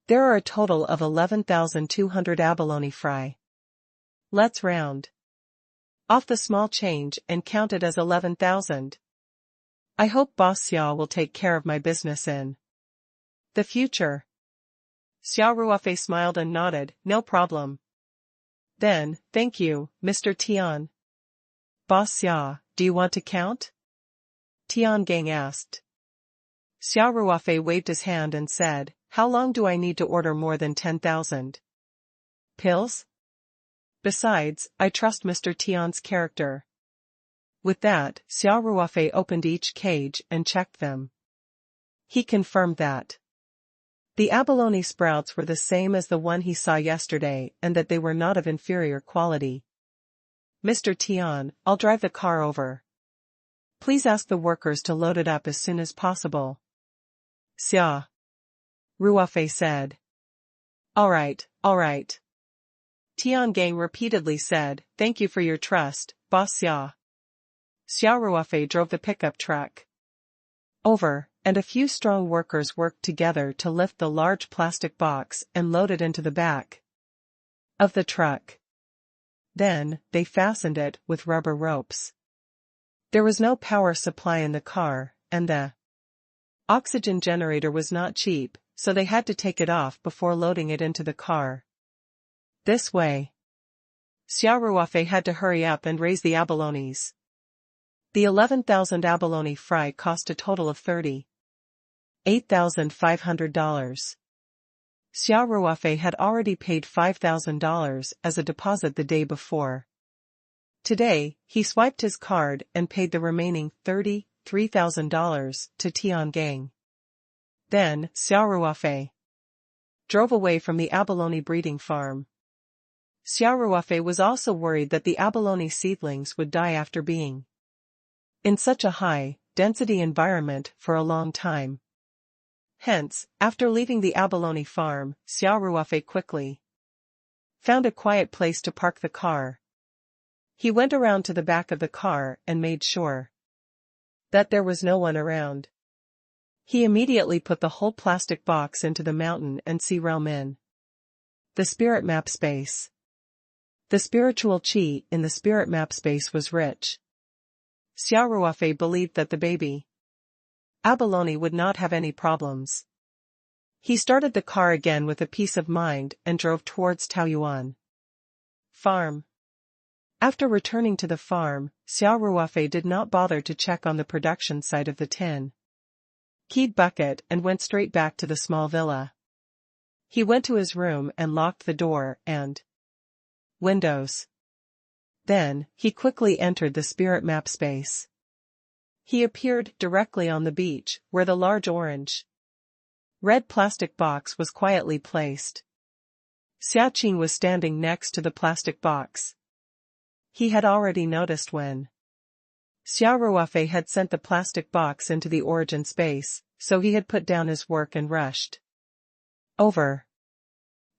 There are a total of 11,200 abalone fry. Let's round off the small change and count it as 11,000. I hope Boss Xia will take care of my business in the future. Xia Ruofei smiled and nodded, no problem. Then, thank you, Mr. Tian. Boss Xia, do you want to count? Tian Gang asked. Xia Ruofei waved his hand and said, how long do I need to order more than 10,000 pills? Besides, I trust Mr. Tian's character. With that, Xia Ruofei opened each cage and checked them. He confirmed that the abalone sprouts were the same as the one he saw yesterday and that they were not of inferior quality. Mr. Tian, I'll drive the car over. Please ask the workers to load it up as soon as possible. Xia Ruofei said. All right. Tian Gang repeatedly said, thank you for your trust, Boss Xia. Xia Ruofei drove the pickup truck over, and a few strong workers worked together to lift the large plastic box and load it into the back of the truck. Then, they fastened it with rubber ropes. There was no power supply in the car, and the oxygen generator was not cheap, so they had to take it off before loading it into the car. This way, Xia Ruofei had to hurry up and raise the abalones. The 11,000 abalone fry cost a total of $38,500. Xia Ruofei had already paid $5,000 as a deposit the day before. Today, he swiped his card and paid the remaining $33,000 to Tian Gang. Then, Xia Ruofei drove away from the abalone breeding farm. Xia Ruofei was also worried that the abalone seedlings would die after being in such a high-density environment for a long time. Hence, after leaving the abalone farm, Xia Ruofei quickly found a quiet place to park the car. He went around to the back of the car and made sure that there was no one around. He immediately put the whole plastic box into the mountain and sea realm in the spirit map space. The spiritual chi in the spirit map space was rich. Xia Ruofei believed that the baby abalone would not have any problems. He started the car again with a peace of mind and drove towards Taoyuan farm. After returning to the farm, Xia Ruofei did not bother to check on the production site of the tin-keyed bucket and went straight back to the small villa. He went to his room and locked the door and windows. Then, he quickly entered the spirit map space. He appeared directly on the beach, where the large orange-red plastic box was quietly placed. Xia Qing was standing next to the plastic box. He had already noticed when Xia Ruofei had sent the plastic box into the origin space, so he had put down his work and rushed over.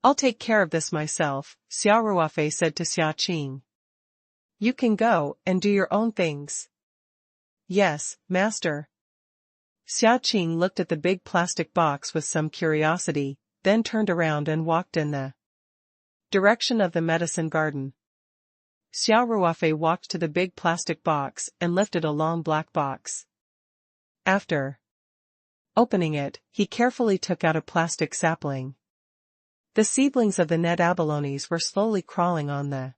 I'll take care of this myself, Xia Ruofei said to Xia Qing. You can go and do your own things. Yes, master. Xia Qing looked at the big plastic box with some curiosity, then turned around and walked in the direction of the medicine garden. Xia Ruofei walked to the big plastic box and lifted a long black box. After opening it, he carefully took out a plastic sapling. The seedlings of the net abalones were slowly crawling on the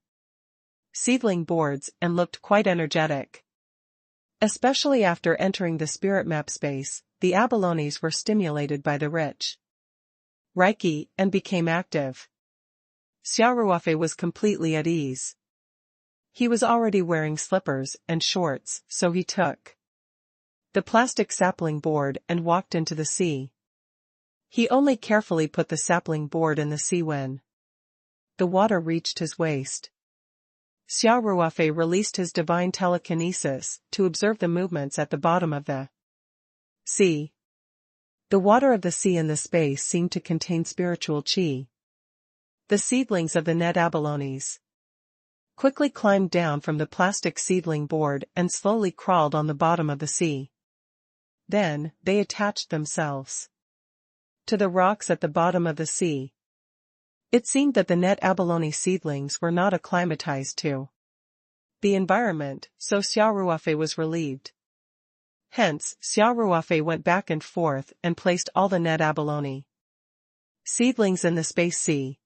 seedling boards and looked quite energetic. Especially after entering the spirit map space, the abalones were stimulated by the rich Reiki and became active. Xia Ruofei was completely at ease. He was already wearing slippers and shorts, so he took the plastic sapling board and walked into the sea. He only carefully put the sapling board in the sea when the water reached his waist. Xia Ruofei released his divine telekinesis to observe the movements at the bottom of the sea. The water of the sea in the space seemed to contain spiritual chi. The seedlings of the net abalones quickly climbed down from the plastic seedling board and slowly crawled on the bottom of the sea. Then, they attached themselves to the rocks at the bottom of the sea. It seemed that the net abalone seedlings were not acclimatized to the environment, so Xia Ruofei was relieved. Hence, Xia Ruofei went back and forth and placed all the net abalone seedlings in the space sea.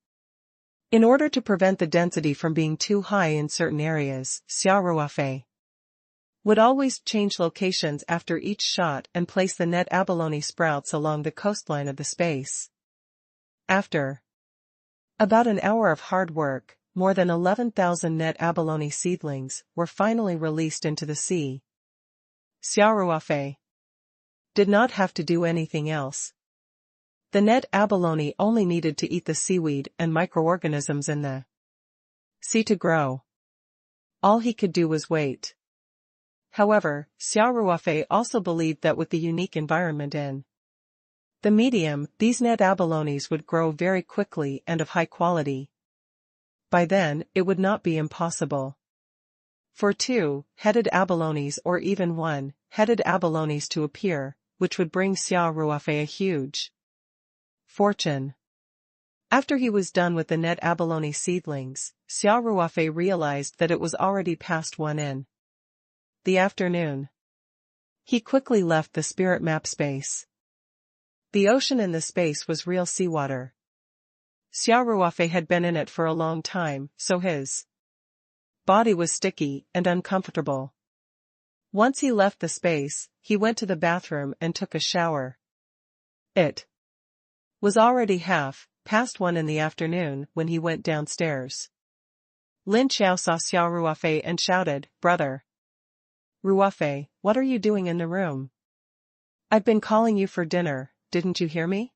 In order to prevent the density from being too high in certain areas, Xia Ruofei would always change locations after each shot and place the net abalone sprouts along the coastline of the space. After about an hour of hard work, more than 11,000 net abalone seedlings were finally released into the sea. Xia Ruofei did not have to do anything else. The net abalone only needed to eat the seaweed and microorganisms in the sea to grow. All he could do was wait. However, Xia Ruofei also believed that with the unique environment in the medium, these net abalones would grow very quickly and of high quality. By then, it would not be impossible for two-headed abalones or even one-headed abalones to appear, which would bring Xia Ruofei a huge fortune. After he was done with the net abalone seedlings, Xia Ruofei realized that it was already past 1 in the afternoon. He quickly left the spirit map space. The ocean in the space was real seawater. Xia Ruofei had been in it for a long time, so his body was sticky and uncomfortable. Once he left the space, he went to the bathroom and took a shower. It was already past 1 in the afternoon when he went downstairs. Lin Xiao saw Xia Ruofei and shouted, "Brother Ruofei, what are you doing in the room? I've been calling you for dinner, didn't you hear me?"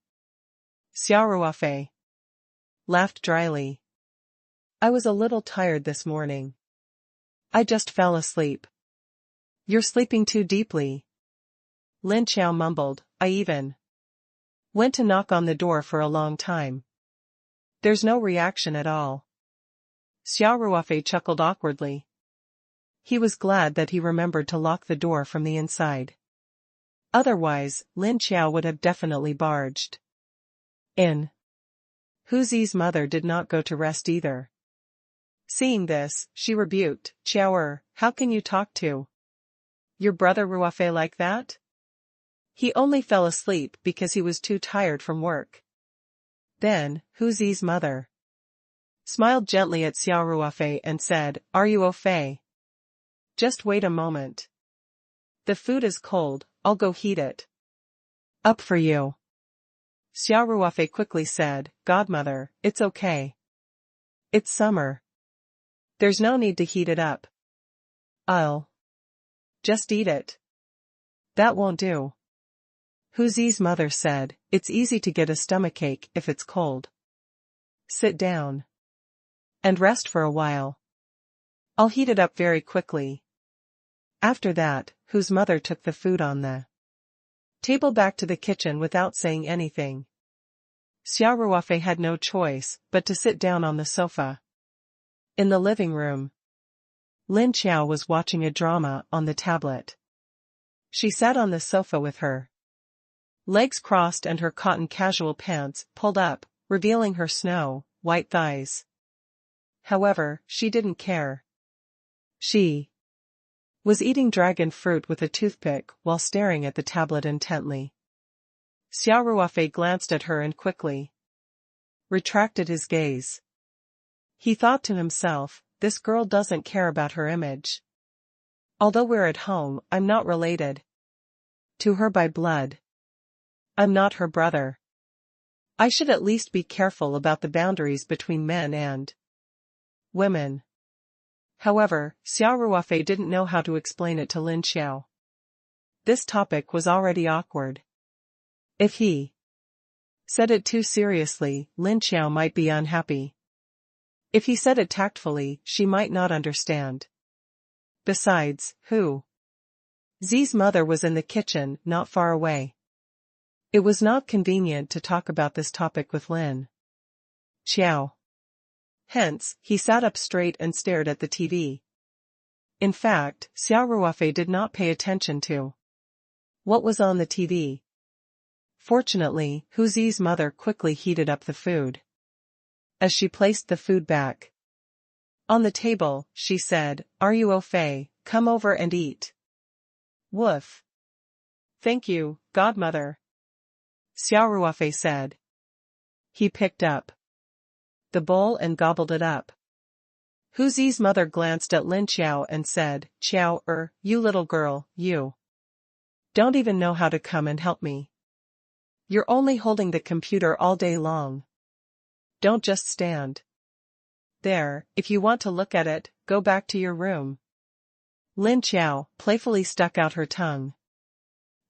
Xia Ruofei laughed dryly. "I was a little tired this morning. I just fell asleep." "You're sleeping too deeply." Lin Xiao mumbled, "I even went to knock on the door for a long time. There's no reaction at all." Xia Ruofei chuckled awkwardly. He was glad that he remembered to lock the door from the inside. Otherwise, Lin Xiao would have definitely barged in. Hu Zi's mother did not go to rest either. Seeing this, she rebuked, "Xiao, how can you talk to your brother Ruofei like that? He only fell asleep because he was too tired from work." Then, Hu Zi's mother smiled gently at Xia Ruofei and said, "Are you au fait? Just wait a moment. The food is cold, I'll go heat it up for you." Xia Ruofei quickly said, "Godmother, it's okay. It's summer. There's no need to heat it up. I'll just eat it." "That won't do." Hu Zi's mother said, "It's easy to get a stomachache if it's cold. Sit down and rest for a while. I'll heat it up very quickly." After that, Hu's mother took the food on the table back to the kitchen without saying anything. Xia Ruofei had no choice but to sit down on the sofa. In the living room, Lin Xiao was watching a drama on the tablet. She sat on the sofa with her legs crossed and her cotton casual pants pulled up, revealing her snow-white thighs. However, she didn't care. She was eating dragon fruit with a toothpick while staring at the tablet intently. Xia Ruofei glanced at her and quickly retracted his gaze. He thought to himself, "This girl doesn't care about her image. Although we're at home, I'm not related to her by blood. I'm not her brother. I should at least be careful about the boundaries between men and women." However, Xia Ruofei didn't know how to explain it to Lin Xiao. This topic was already awkward. If he said it too seriously, Lin Xiao might be unhappy. If he said it tactfully, she might not understand. Besides, Hu Zi's mother was in the kitchen, not far away. It was not convenient to talk about this topic with Lin Xiao. Hence, he sat up straight and stared at the TV. In fact, Xia Ruofei did not pay attention to what was on the TV. Fortunately, Hu Zi's mother quickly heated up the food. As she placed the food back on the table, she said, "Are you au fait? Come over and eat." "Woof. Thank you, godmother," Xia Ruofei said. He picked up the bowl and gobbled it up. Hu Zi's mother glanced at Lin Qiao and said, "Qiao, you little girl, you don't even know how to come and help me. You're only holding the computer all day long. Don't just stand there. If you want to look at it, go back to your room." Lin Qiao playfully stuck out her tongue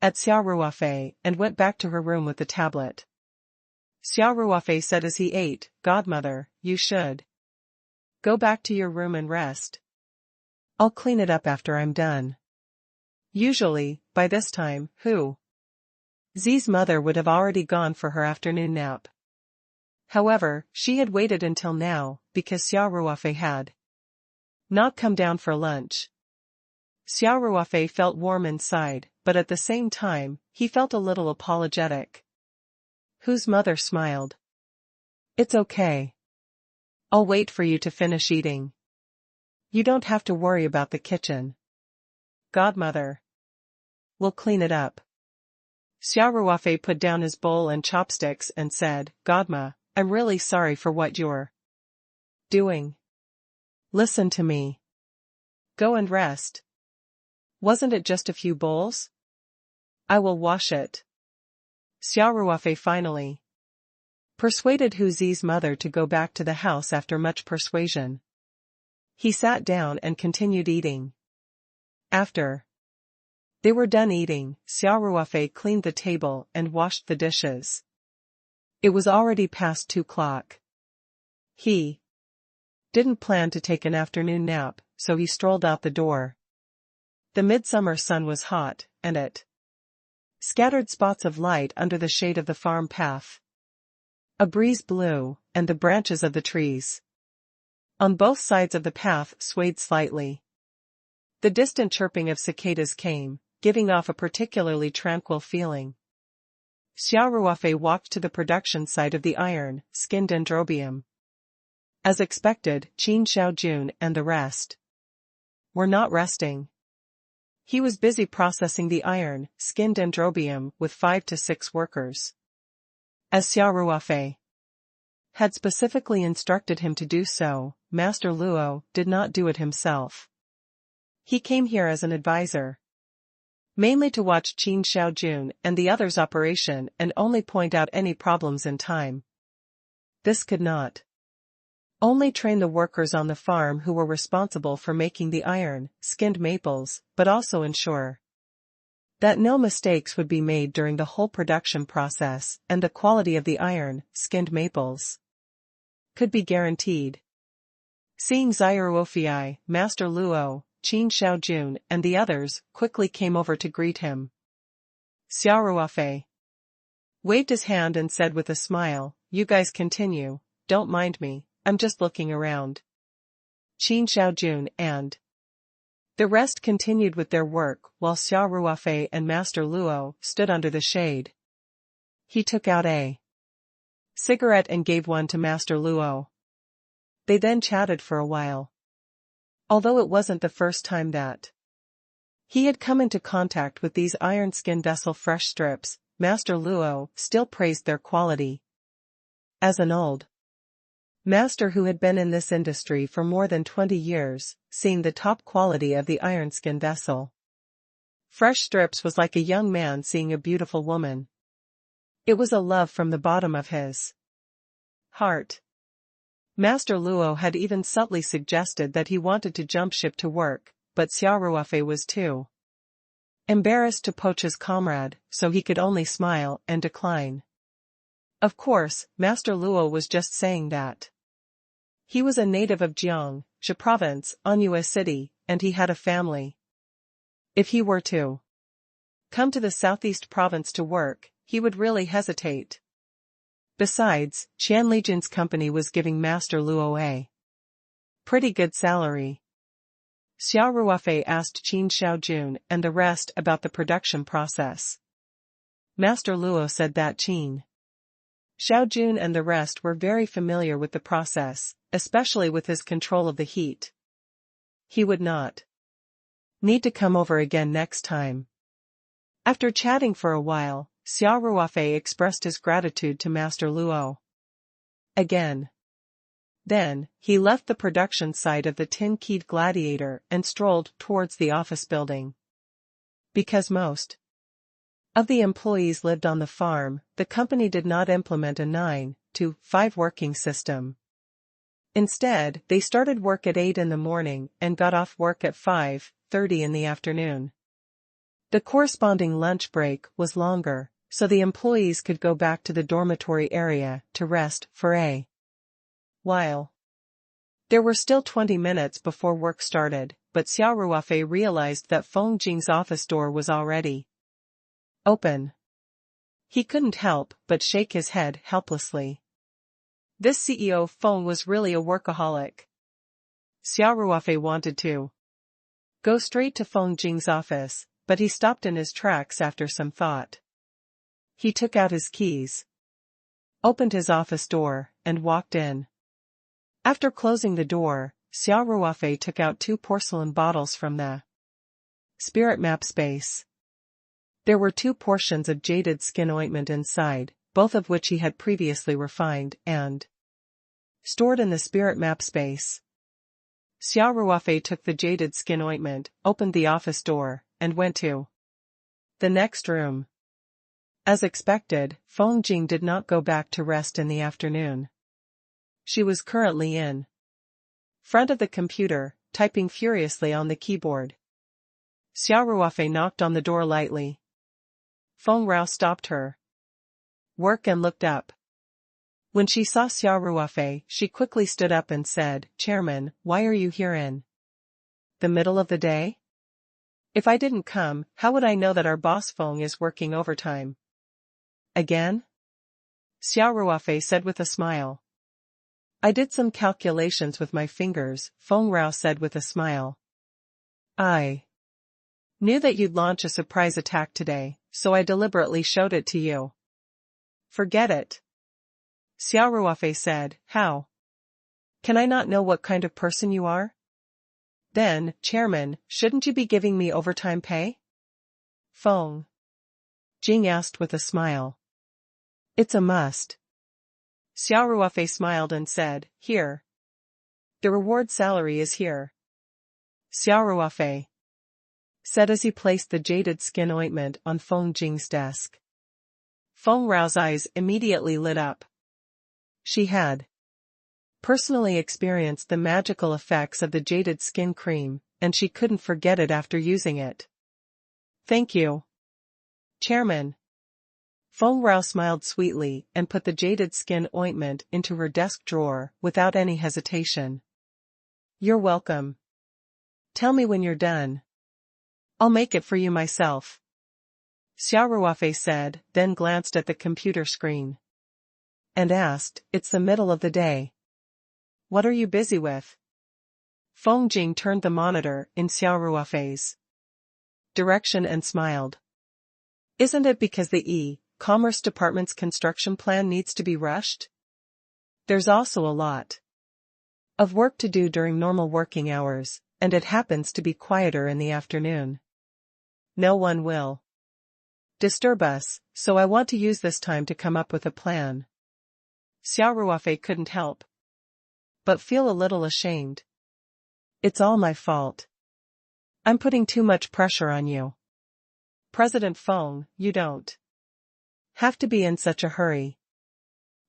at Xia Ruofei and went back to her room with the tablet. Xia Ruofei said as he ate, "Godmother, you should go back to your room and rest. I'll clean it up after I'm done." Usually, by this time, Hu Zi's mother would have already gone for her afternoon nap. However, she had waited until now, because Xia Ruofei had not come down for lunch. Xia Ruofei felt warm inside, but at the same time, he felt a little apologetic. Hu's mother smiled. "It's okay. I'll wait for you to finish eating. You don't have to worry about the kitchen. Godmother will clean it up." Xia Ruofei put down his bowl and chopsticks and said, "Godma, I'm really sorry for what you're doing. Listen to me. Go and rest. Wasn't it just a few bowls? I will wash it." Xia Ruofei finally persuaded Hu Zi's mother to go back to the house after much persuasion. He sat down and continued eating. After they were done eating, Xia Ruofei cleaned the table and washed the dishes. It was already past 2 o'clock. He didn't plan to take an afternoon nap, so he strolled out the door. The midsummer sun was hot, and it scattered spots of light under the shade of the farm path. A breeze blew, and the branches of the trees on both sides of the path swayed slightly. The distant chirping of cicadas came, giving off a particularly tranquil feeling. Xia Ruofei walked to the production site of the iron-skin dendrobium. As expected, Qin Xiaojun and the rest were not resting. He was busy processing the iron-skin dendrobium with 5 to 6 workers. As Xia Ruofei had specifically instructed him to do so, Master Luo did not do it himself. He came here as an advisor, mainly to watch Qin Xiaojun and the others' operation and only point out any problems in time. This could not only train the workers on the farm who were responsible for making the iron-skinned maples, but also ensure that no mistakes would be made during the whole production process and the quality of the iron-skinned maples could be guaranteed. Seeing Xia Ruofei, Master Luo, Qin Xiaojun and the others quickly came over to greet him. Xia Ruofei waved his hand and said with a smile, "You guys continue, don't mind me, I'm just looking around." Qin Xiaojun and the rest continued with their work while Xia Ruofei and Master Luo stood under the shade. He took out a cigarette and gave one to Master Luo. They then chatted for a while. Although it wasn't the first time that he had come into contact with these iron-skin vessel fresh strips, Master Luo still praised their quality. As an old master who had been in this industry for more than 20 years, seeing the top quality of the iron-skin vessel fresh strips was like a young man seeing a beautiful woman. It was a love from the bottom of his heart. Master Luo had even subtly suggested that he wanted to jump ship to work, but Xia Ruofei was too embarrassed to poach his comrade, so he could only smile and decline. Of course, Master Luo was just saying that. He was a native of Jiang, Xia Province, Anhui City, and he had a family. If he were to come to the southeast province to work, he would really hesitate. Besides, Qian Legion's company was giving Master Luo a pretty good salary. Xia Ruofei asked Qin Xiaojun and the rest about the production process. Master Luo said that Qin Xiaojun and the rest were very familiar with the process, especially with his control of the heat. He would not need to come over again next time. After chatting for a while, Xia Ruofei expressed his gratitude to Master Luo. Again, Then, he left the production site of the tin-keyed Gladiator and strolled towards the office building. Because most of the employees lived on the farm, the company did not implement a 9-to-5 working system. Instead, they started work at 8 in the morning and got off work at 5:30 in the afternoon. The corresponding lunch break was longer, so the employees could go back to the dormitory area to rest for a while. There were still 20 minutes before work started, but Xia Ruofei realized that Feng Jing's office door was already open. He couldn't help but shake his head helplessly. This CEO Feng was really a workaholic. Xia Ruofei wanted to go straight to Feng Jing's office, but he stopped in his tracks after some thought. He took out his keys, opened his office door, and walked in. After closing the door, Xia Ruofei took out 2 porcelain bottles from the spirit map space. There were 2 portions of jaded skin ointment inside, both of which he had previously refined and stored in the spirit map space. Xia Ruofei took the jaded skin ointment, opened the office door, and went to the next room. As expected, Feng Jing did not go back to rest in the afternoon. She was currently in front of the computer, typing furiously on the keyboard. Xia Ruofei knocked on the door lightly. Feng Rao stopped her work and looked up. When she saw Xia Ruofei, she quickly stood up and said, "Chairman, why are you here in the middle of the day? If I didn't come, how would I know that our boss Feng is working overtime?" "Again?" Xia Ruofei said with a smile. "I did some calculations with my fingers," Feng Rao said with a smile. "I knew that you'd launch a surprise attack today, so I deliberately showed it to you." "Forget it," Xia Ruofei said. "How can I not know what kind of person you are?" "Then, Chairman, shouldn't you be giving me overtime pay?" Feng Jing asked with a smile. "It's a must." Xia Ruofei smiled and said, "Here. The reward salary is here." Xia Ruofei said as he placed the jaded skin ointment on Feng Jing's desk. Feng Rao's eyes immediately lit up. She had personally experienced the magical effects of the jaded skin cream, and she couldn't forget it after using it. "Thank you, Chairman." Feng Rao smiled sweetly and put the jaded skin ointment into her desk drawer without any hesitation. "You're welcome. Tell me when you're done. I'll make it for you myself," Xia Ruofei said, then glanced at the computer screen and asked, "It's the middle of the day. What are you busy with?" Feng Jing turned the monitor in Xia Ruofei's direction and smiled. "Isn't it because the E-commerce department's construction plan needs to be rushed? There's also a lot of work to do during normal working hours, and it happens to be quieter in the afternoon. No one will disturb us, so I want to use this time to come up with a plan." Xia Ruofei couldn't help but feel a little ashamed. "It's all my fault. I'm putting too much pressure on you. President Feng, you don't have to be in such a hurry.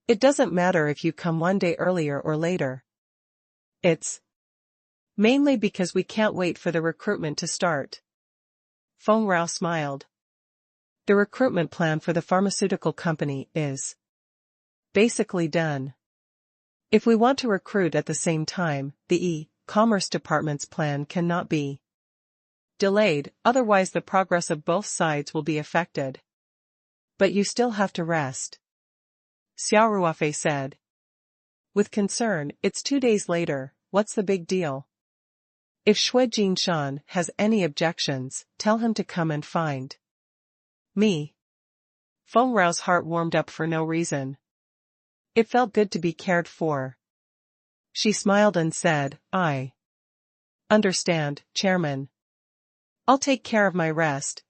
It doesn't matter if you come one day earlier or later. It's mainly because we can't wait for the recruitment to start." Feng Rao smiled. "The recruitment plan for the pharmaceutical company is basically done. If we want to recruit at the same time, the E-commerce department's plan cannot be delayed, otherwise the progress of both sides will be affected. But you still have to rest," Xia Ruofei said with concern. "It's 2 days later, what's the big deal? If Shui Jinshan has any objections, tell him to come and find me." Feng Rao's heart warmed up for no reason. It felt good to be cared for. She smiled and said, "I understand, Chairman. I'll take care of my rest,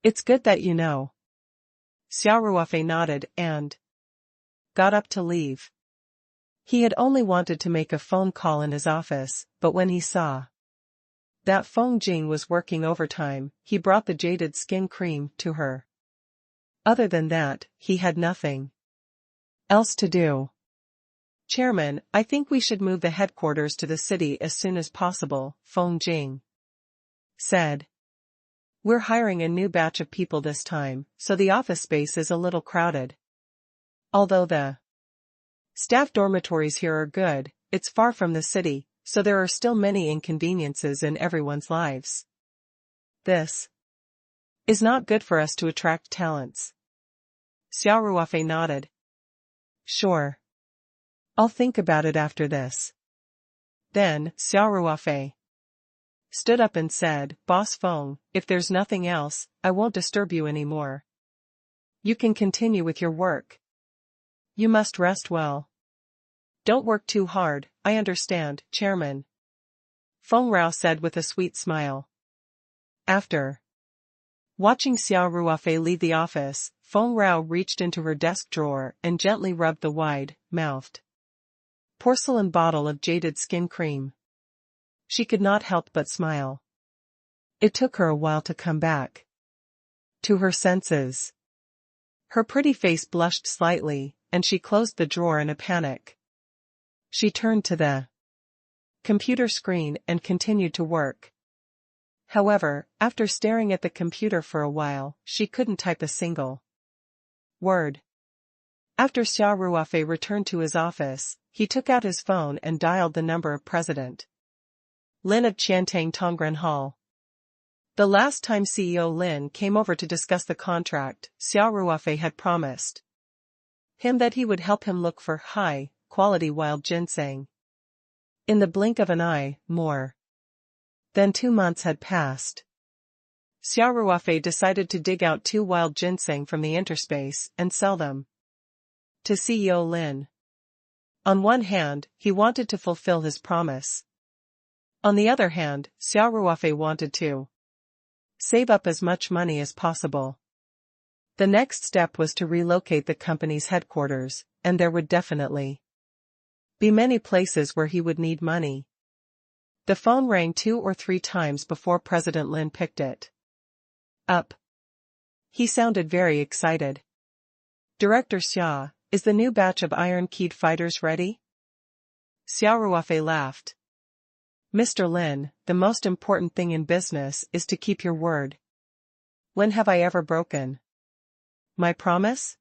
It's good that you know." Xia Ruofei nodded and got up to leave. He had only wanted to make a phone call in his office, but when he saw that Feng Jing was working overtime, he brought the jaded skin cream to her. Other than that, he had nothing else to do. Chairman, I think we should move the headquarters to the city as soon as possible, Feng Jing said. We're hiring a new batch of people this time, so the office space is a little crowded. Although the staff dormitories here are good, it's far from the city, so there are still many inconveniences in everyone's lives. This is not good for us to attract talents. Xia Ruofei nodded. Sure. I'll think about it after this. Then, Xia Ruofei stood up and said, Boss Feng, if there's nothing else, I won't disturb you anymore. You can continue with your work. You must rest well. Don't work too hard, I understand, Chairman. Feng Rao said with a sweet smile. After watching Xia Ruofei leave the office, Feng Rao reached into her desk drawer and gently rubbed the wide-mouthed porcelain bottle of jaded skin cream. She could not help but smile. It took her a while to come back to her senses. Her pretty face blushed slightly, and she closed the drawer in a panic. She turned to the computer screen and continued to work. However, after staring at the computer for a while, she couldn't type a single word. After Xia Ruofei returned to his office, he took out his phone and dialed the number of President Lin of Qiantang Tongren Hall. The last time CEO Lin came over to discuss the contract, Xia Ruofei had promised him that he would help him look for high-quality wild ginseng. In the blink of an eye, more than 2 months had passed. Xia Ruofei decided to dig out 2 wild ginseng from the interspace and sell them to CEO Lin. On one hand, he wanted to fulfill his promise. On the other hand, Xia Ruofei wanted to save up as much money as possible. The next step was to relocate the company's headquarters, and there would definitely be many places where he would need money. The phone rang 2 or 3 times before President Lin picked it up. He sounded very excited. Director Xia, is the new batch of iron-keyed fighters ready? Xia Ruofei laughed. Mr. Lin, the most important thing in business is to keep your word. When have I ever broken my promise?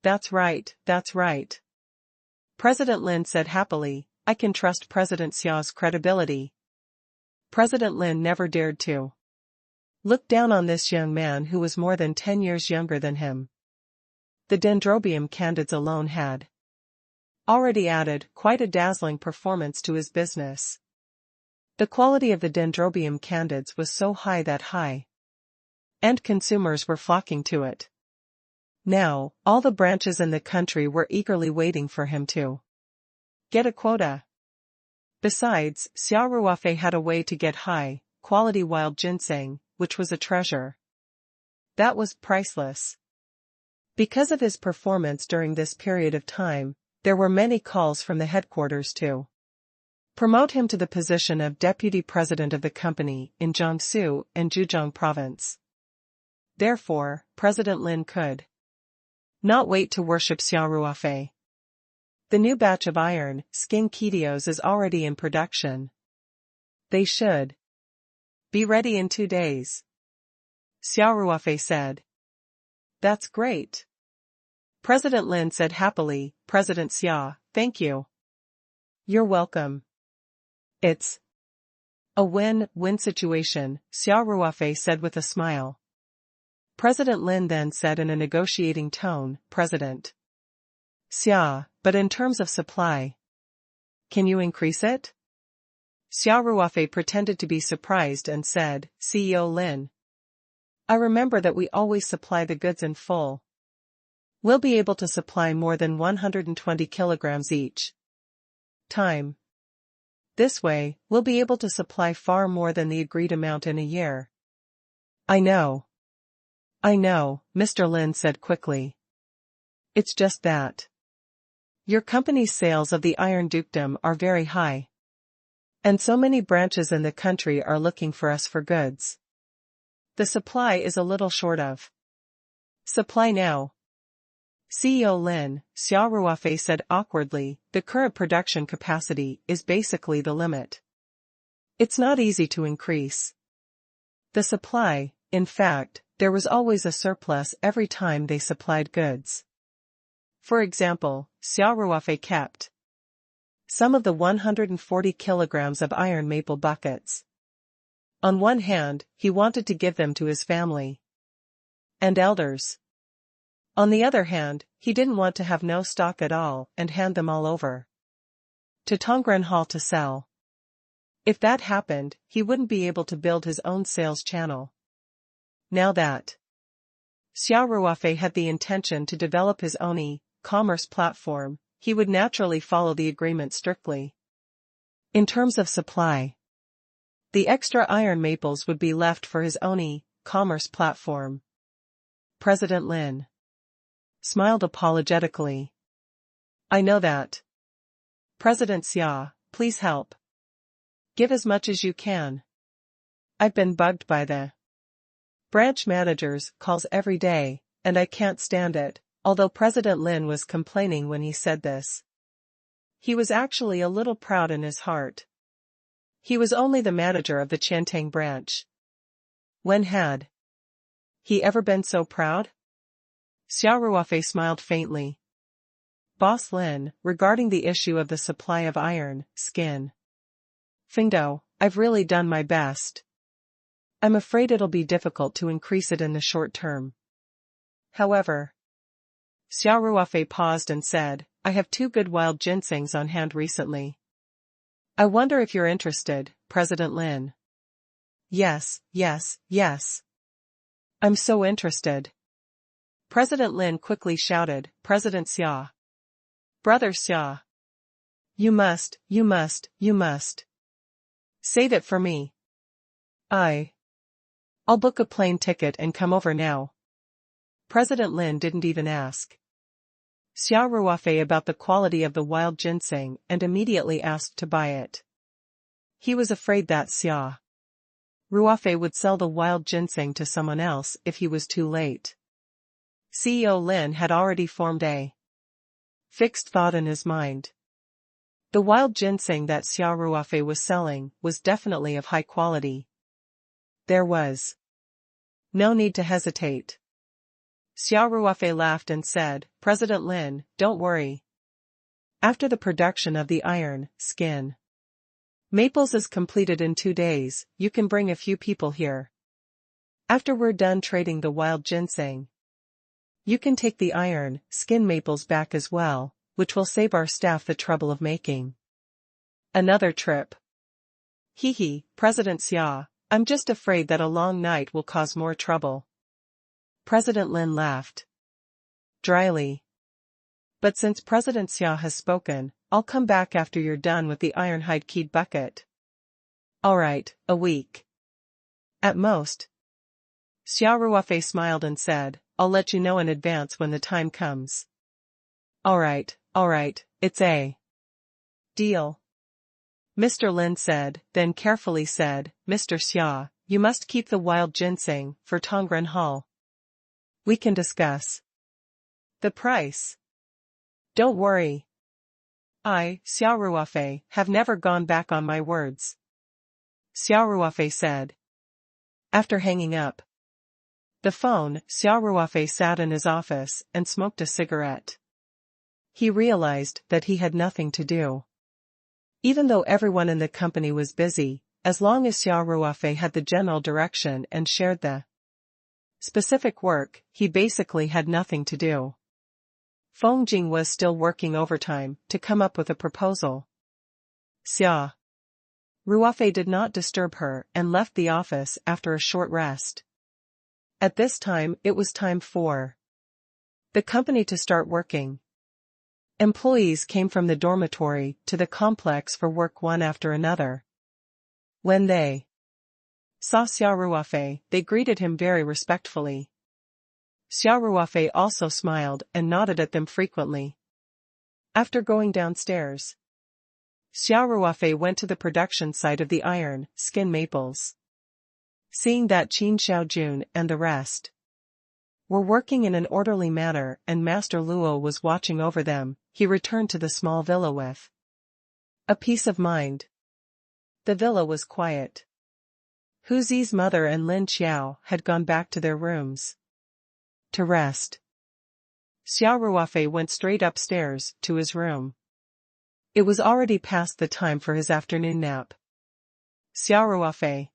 That's right, that's right. President Lin said happily, I can trust President Xia's credibility. President Lin never dared to look down on this young man who was more than 10 years younger than him. The Dendrobium candids alone had already added quite a dazzling performance to his business. The quality of the Dendrobium candids was so high that high-end consumers were flocking to it. Now, all the branches in the country were eagerly waiting for him to get a quota. Besides, Xia Ruofei had a way to get high-quality wild ginseng, which was a treasure that was priceless. Because of his performance during this period of time, there were many calls from the headquarters to promote him to the position of deputy president of the company in Jiangsu and Zhejiang province. Therefore, President Lin could not wait to worship Xia Ruofei. The new batch of iron skin ketios is already in production. They should be ready in 2 days. Xia Ruofei said. That's great. President Lin said happily, President Xia, thank you. You're welcome. It's a win-win situation, Xia Ruofei said with a smile. President Lin then said in a negotiating tone, President Xia, but in terms of supply, can you increase it? Xia Ruofei pretended to be surprised and said, CEO Lin, I remember that we always supply the goods in full. We'll be able to supply more than 120 kilograms each time. This way, we'll be able to supply far more than the agreed amount in a year. I know, Mr. Lin said quickly. It's just that Your company's sales of the Iron Dukedom are very high. And so many branches in the country are looking for us for goods. The supply is a little short of supply now. CEO Lin, Xia Ruofei said awkwardly, the current production capacity is basically the limit. It's not easy to increase the supply. In fact, there was always a surplus every time they supplied goods. For example, Xia Ruofei kept some of the 140 kilograms of iron maple buckets. On one hand, he wanted to give them to his family and elders. On the other hand, he didn't want to have no stock at all and hand them all over to Tongren Hall to sell. If that happened, he wouldn't be able to build his own sales channel. Now that Xia Ruofei had the intention to develop his own e-commerce platform, he would naturally follow the agreement strictly. In terms of supply, the extra iron maples would be left for his own e-commerce platform. President Lin smiled apologetically. I know that. President Xia, please help. Give as much as you can. I've been bugged by the branch managers' calls every day, and I can't stand it. Although President Lin was complaining when he said this, he was actually a little proud in his heart. He was only the manager of the Chantang branch. When had he ever been so proud? Xia Ruofei smiled faintly. Boss Lin, regarding the issue of the supply of iron, skin. Fingdo, I've really done my best. I'm afraid it'll be difficult to increase it in the short term. However, Xia Ruofei paused and said, I have 2 good wild ginsengs on hand recently. I wonder if you're interested, President Lin. Yes, yes, yes. I'm so interested. President Lin quickly shouted, President Xia. Brother Xia. You must. Save it for me. I'll book a plane ticket and come over now. President Lin didn't even ask Xia Ruofei about the quality of the wild ginseng and immediately asked to buy it. He was afraid that Xia Ruofei would sell the wild ginseng to someone else if he was too late. CEO Lin had already formed a fixed thought in his mind. The wild ginseng that Xia Ruofei was selling was definitely of high quality. There was no need to hesitate. Xia Ruofei laughed and said, President Lin, don't worry. After the production of the iron, skin maples is completed in 2 days, you can bring a few people here. After we're done trading the wild ginseng, you can take the iron, skin maples back as well, which will save our staff the trouble of making another trip. President Xia, I'm just afraid that a long night will cause more trouble. President Lin laughed dryly. But since President Xia has spoken, I'll come back after you're done with the iron-hide keyed bucket. Alright, a week. At most. Xia Ruofei smiled and said, I'll let you know in advance when the time comes. Alright, it's a deal. Mr. Lin said, then carefully said, Mr. Xia, you must keep the wild ginseng for Tongren Hall. We can discuss the price. Don't worry. I, Xia Ruofei, have never gone back on my words. Xia Ruofei said. After hanging up the phone, Xia Ruofei sat in his office and smoked a cigarette. He realized that he had nothing to do. Even though everyone in the company was busy, as long as Xia Ruofei had the general direction and shared the specific work, he basically had nothing to do. Feng Jing was still working overtime to come up with a proposal. Xia Ruofei did not disturb her and left the office after a short rest. At this time, it was time for the company to start working. Employees came from the dormitory to the complex for work one after another. When they saw Xia Ruofei, they greeted him very respectfully. Xia Ruofei also smiled and nodded at them frequently. After going downstairs, Xia Ruofei went to the production site of the iron skin maples. Seeing that Qin Xiaojun and the rest were working in an orderly manner and Master Luo was watching over them, he returned to the small villa with a peace of mind. The villa was quiet. Hu Zi's mother and Lin Qiao had gone back to their rooms to rest. Xia Ruofei went straight upstairs to his room. It was already past the time for his afternoon nap. Xia Ruofei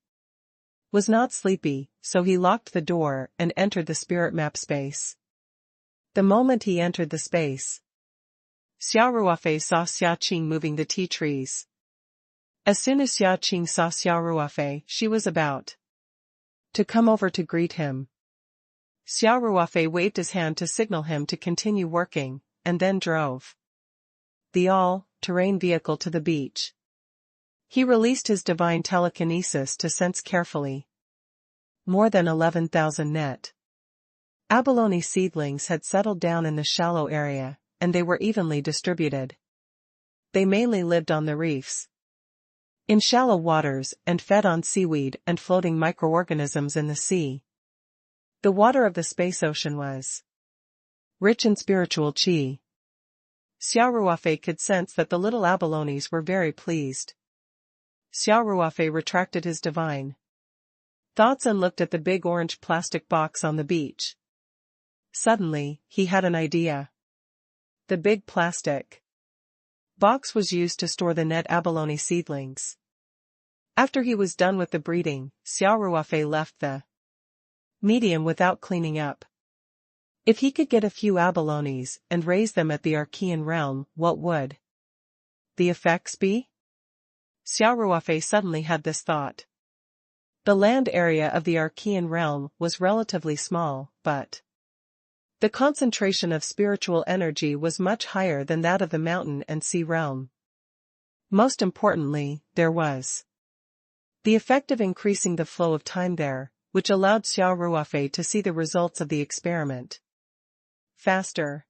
was not sleepy, so he locked the door and entered the spirit map space. The moment he entered the space, Xia Ruofei saw Xia Qing moving the tea trees. As soon as Xia Qing saw Xia Ruofei, she was about to come over to greet him. Xia Ruofei waved his hand to signal him to continue working, and then drove the all-terrain vehicle to the beach. He released his divine telekinesis to sense carefully. More than 11,000 net abalone seedlings had settled down in the shallow area, and they were evenly distributed. They mainly lived on the reefs, in shallow waters, and fed on seaweed and floating microorganisms in the sea. The water of the space ocean was rich in spiritual qi. Xia Ruofei could sense that the little abalones were very pleased. Xia Ruofei retracted his divine thoughts and looked at the big orange plastic box on the beach. Suddenly, he had an idea. The big plastic box was used to store the net abalone seedlings. After he was done with the breeding, Xia Ruofei left the medium without cleaning up. If he could get a few abalones and raise them at the Archean realm, what would the effects be? Xia Ruofei suddenly had this thought. The land area of the Archean realm was relatively small, but the concentration of spiritual energy was much higher than that of the mountain and sea realm. Most importantly, there was the effect of increasing the flow of time there, which allowed Xia Ruofei to see the results of the experiment faster.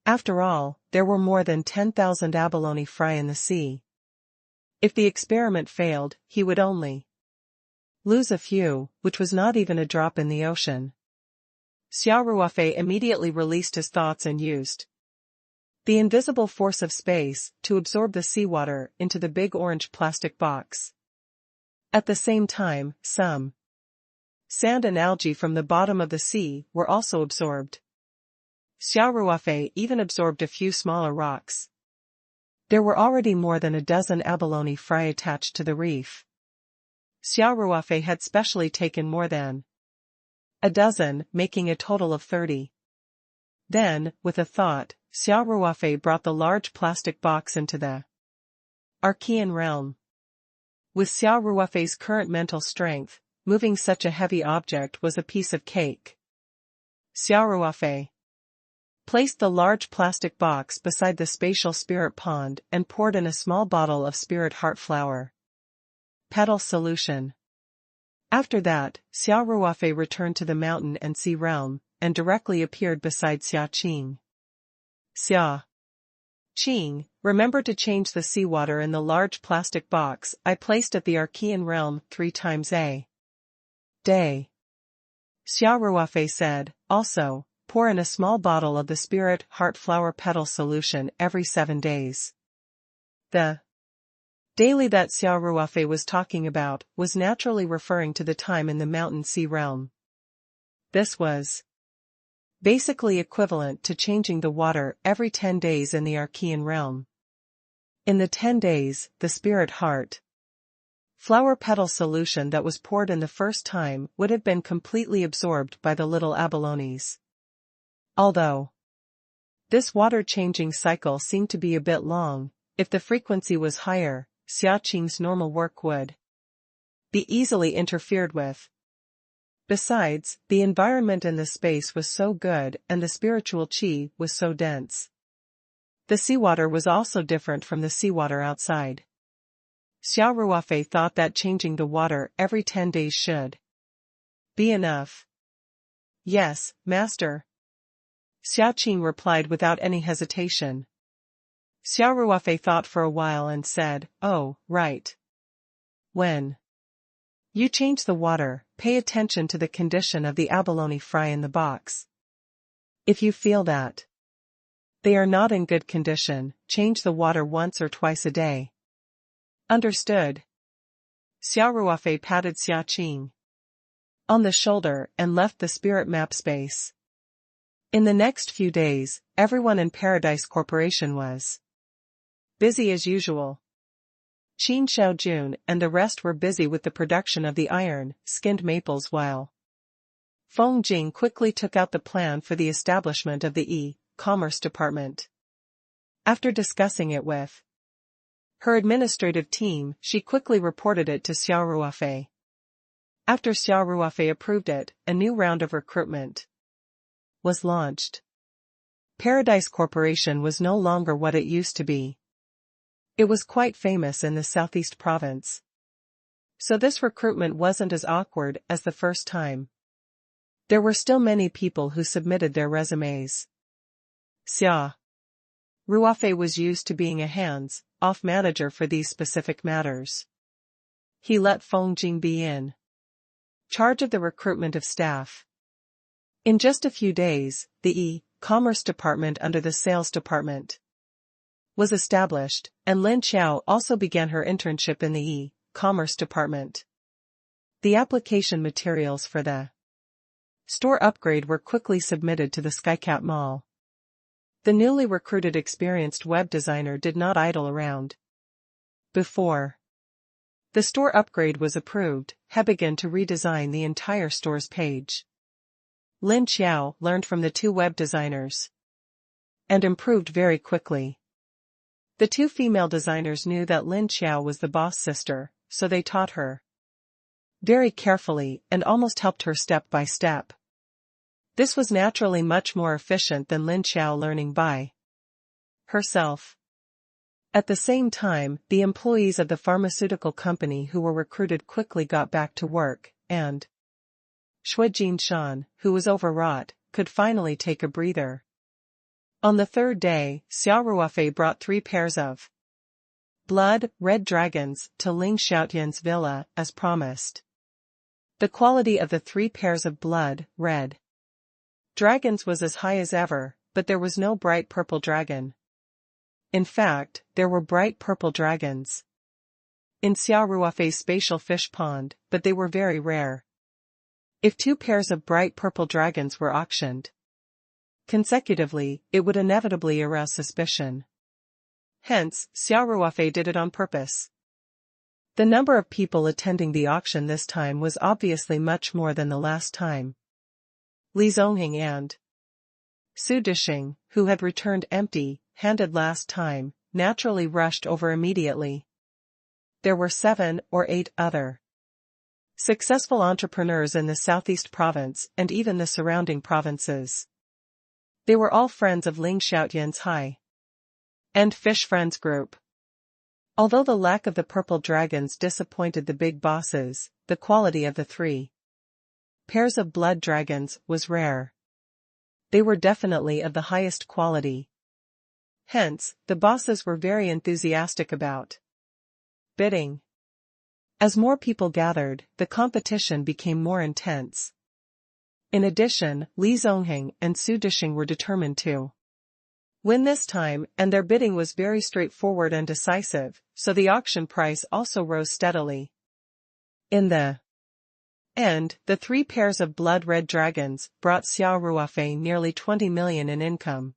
After all, there were more than 10,000 abalone fry in the sea. If the experiment failed, he would only lose a few, which was not even a drop in the ocean. Xia Ruofei immediately released his thoughts and used the invisible force of space to absorb the seawater into the big orange plastic box. At the same time, some sand and algae from the bottom of the sea were also absorbed. Xia Ruofei even absorbed a few smaller rocks. There were already more than a dozen abalone fry attached to the reef. Xia Ruofei had specially taken more than a dozen, making a total of 30. Then, with a thought, Xia Ruofei brought the large plastic box into the Archean realm. With Xia Ruofei's current mental strength, moving such a heavy object was a piece of cake. Xia Ruofei placed the large plastic box beside the spatial spirit pond and poured in a small bottle of spirit heart flower petal solution. After that, Xia Ruofei returned to the mountain and sea realm, and directly appeared beside Xia Qing. Xia Qing, remember to change the seawater in the large plastic box I placed at the Archean realm 3 times a day. Xia Ruofei said, also, pour in a small bottle of the spirit heart flower petal solution every 7 days. The daily that Xia Ruofei was talking about was naturally referring to the time in the mountain sea realm. This was basically equivalent to changing the water every 10 days in the Archean realm. In the 10 days, the spirit heart flower petal solution that was poured in the first time would have been completely absorbed by the little abalones. Although this water-changing cycle seemed to be a bit long, if the frequency was higher, Xia Qing's normal work would be easily interfered with. Besides, the environment in the space was so good and the spiritual qi was so dense. The seawater was also different from the seawater outside. Xia Ruofei thought that changing the water every 10 days should be enough. Yes, master. Xia Qing replied without any hesitation. Xia Ruofei thought for a while and said, "Oh, right. When you change the water, pay attention to the condition of the abalone fry in the box. If you feel that they are not in good condition, change the water once or twice a day." Understood. Xia Ruofei patted Xia Qing on the shoulder and left the spirit map space. In the next few days, everyone in Paradise Corporation was busy as usual. Qin Xiaojun and the rest were busy with the production of the iron-skinned maples while Feng Jing quickly took out the plan for the establishment of the e-commerce department. After discussing it with her administrative team, she quickly reported it to Xia Ruofei. After Xia Ruofei approved it, a new round of recruitment was launched. Paradise Corporation was no longer what it used to be. It was quite famous in the Southeast Province. So this recruitment wasn't as awkward as the first time. There were still many people who submitted their resumes. Xia Ruofei was used to being a hands-off manager for these specific matters. He let Feng Jing be in charge of the recruitment of staff. In just a few days, the e-commerce department under the sales department was established, and Lin Xiao also began her internship in the e-commerce department. The application materials for the store upgrade were quickly submitted to the Skycap Mall. The newly recruited experienced web designer did not idle around. Before the store upgrade was approved, he began to redesign the entire store's page. Lin Xiao learned from the two web designers and improved very quickly. The two female designers knew that Lin Xiao was the boss sister, so they taught her very carefully and almost helped her step by step. This was naturally much more efficient than Lin Xiao learning by herself. At the same time, the employees of the pharmaceutical company who were recruited quickly got back to work, and Shui Jinshan, who was overwrought, could finally take a breather. On the third day, Xia Ruofei brought 3 pairs of blood-red dragons to Ling Xiaotian's villa, as promised. The quality of the 3 pairs of blood-red dragons was as high as ever, but there was no bright purple dragon. In fact, there were bright purple dragons in Xia Ruofei's spatial fish pond, but they were very rare. If 2 pairs of bright purple dragons were auctioned consecutively, it would inevitably arouse suspicion. Hence, Xia Ruofei did it on purpose. The number of people attending the auction this time was obviously much more than the last time. Li Zongheng and Su Dishing, who had returned empty-handed last time, naturally rushed over immediately. There were 7 or 8 other successful entrepreneurs in the Southeast Province and even the surrounding provinces. They were all friends of Ling Xiaotian's high-end fish friends group. Although the lack of the purple dragons disappointed the big bosses, the quality of the 3 pairs of blood dragons was rare. They were definitely of the highest quality. Hence, the bosses were very enthusiastic about bidding. As more people gathered, the competition became more intense. In addition, Li Zongheng and Su Dishing were determined to win this time, and their bidding was very straightforward and decisive, so the auction price also rose steadily. In the end, the 3 pairs of blood-red dragons brought Xia Ruofei nearly 20 million in income.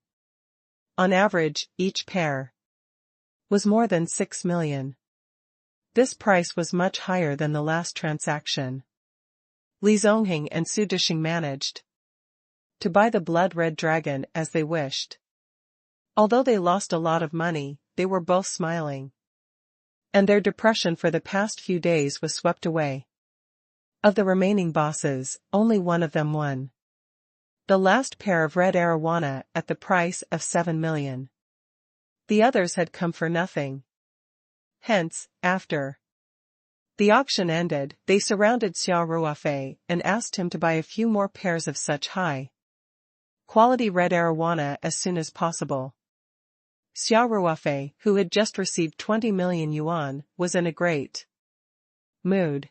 On average, each pair was more than 6 million. This price was much higher than the last transaction. Li Zongheng and Su Dishing managed to buy the blood-red dragon as they wished. Although they lost a lot of money, they were both smiling. And their depression for the past few days was swept away. Of the remaining bosses, only one of them won the last pair of red arowana at the price of 7 million. The others had come for nothing. Hence, after the auction ended, they surrounded Xia Ruofei and asked him to buy a few more pairs of such high-quality red arowana as soon as possible. Xia Ruofei, who had just received 20 million yuan, was in a great mood.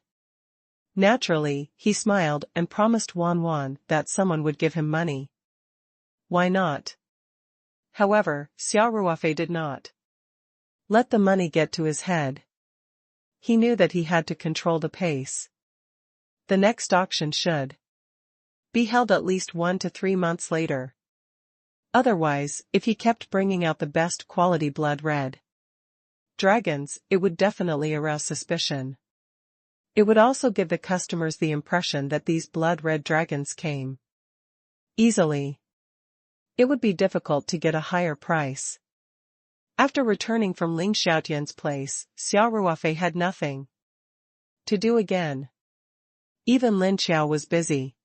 Naturally, he smiled and promised Wan that someone would give him money. Why not? However, Xia Ruofei did not let the money get to his head. He knew that he had to control the pace. The next auction should be held at least 1 to 3 months later. Otherwise, if he kept bringing out the best quality blood red dragons, it would definitely arouse suspicion. It would also give the customers the impression that these blood red dragons came easily. It would be difficult to get a higher price. After returning from Ling Xiaotian's place, Xia Ruofei had nothing to do again. Even Lin Xiao was busy.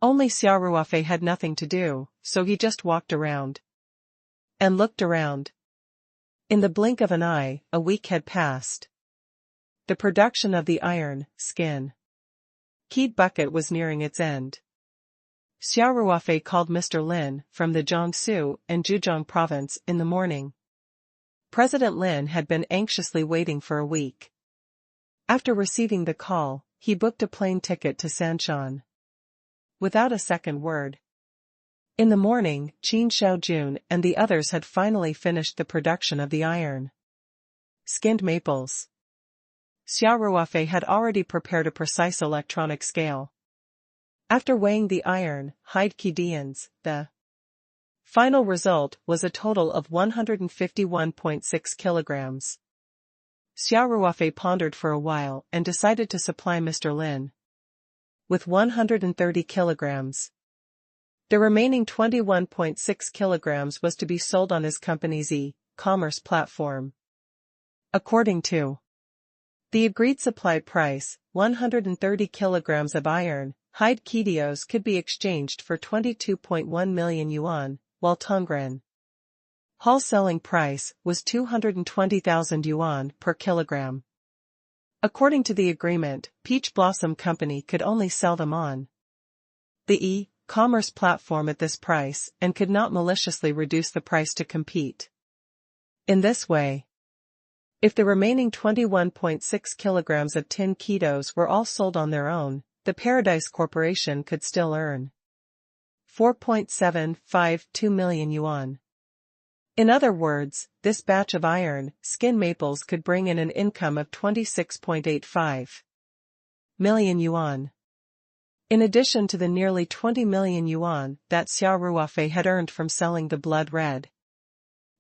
Only Xia Ruofei had nothing to do, so he just walked around and looked around. In the blink of an eye, a week had passed. The production of the iron, skin keyed bucket was nearing its end. Xia Ruofei called Mr. Lin from the Jiangsu and Zhejiang province in the morning. President Lin had been anxiously waiting for a week. After receiving the call, he booked a plane ticket to Sanshan. Without a second word. In the morning, Qin Xiaojun and the others had finally finished the production of the iron skinned maples. Xia Ruofei had already prepared a precise electronic scale. After weighing the iron, hide Kidians, the final result was a total of 151.6 kilograms. Xia Ruofei pondered for a while and decided to supply Mr. Lin with 130 kilograms. The remaining 21.6 kilograms was to be sold on his company's e-commerce platform. According to the agreed supply price, 130 kilograms of iron hide kidios could be exchanged for 22.1 million yuan, while Tongren Hall selling price was 220,000 yuan per kilogram. According to the agreement, Peach Blossom Company could only sell them on the e-commerce platform at this price and could not maliciously reduce the price to compete. In this way, if the remaining 21.6 kilograms of tin kidos were all sold on their own, the Paradise Corporation could still earn 4.752 million yuan. In other words, this batch of iron skin maples could bring in an income of 26.85 million yuan. In addition to the nearly 20 million yuan that Xia Ruofei had earned from selling the blood red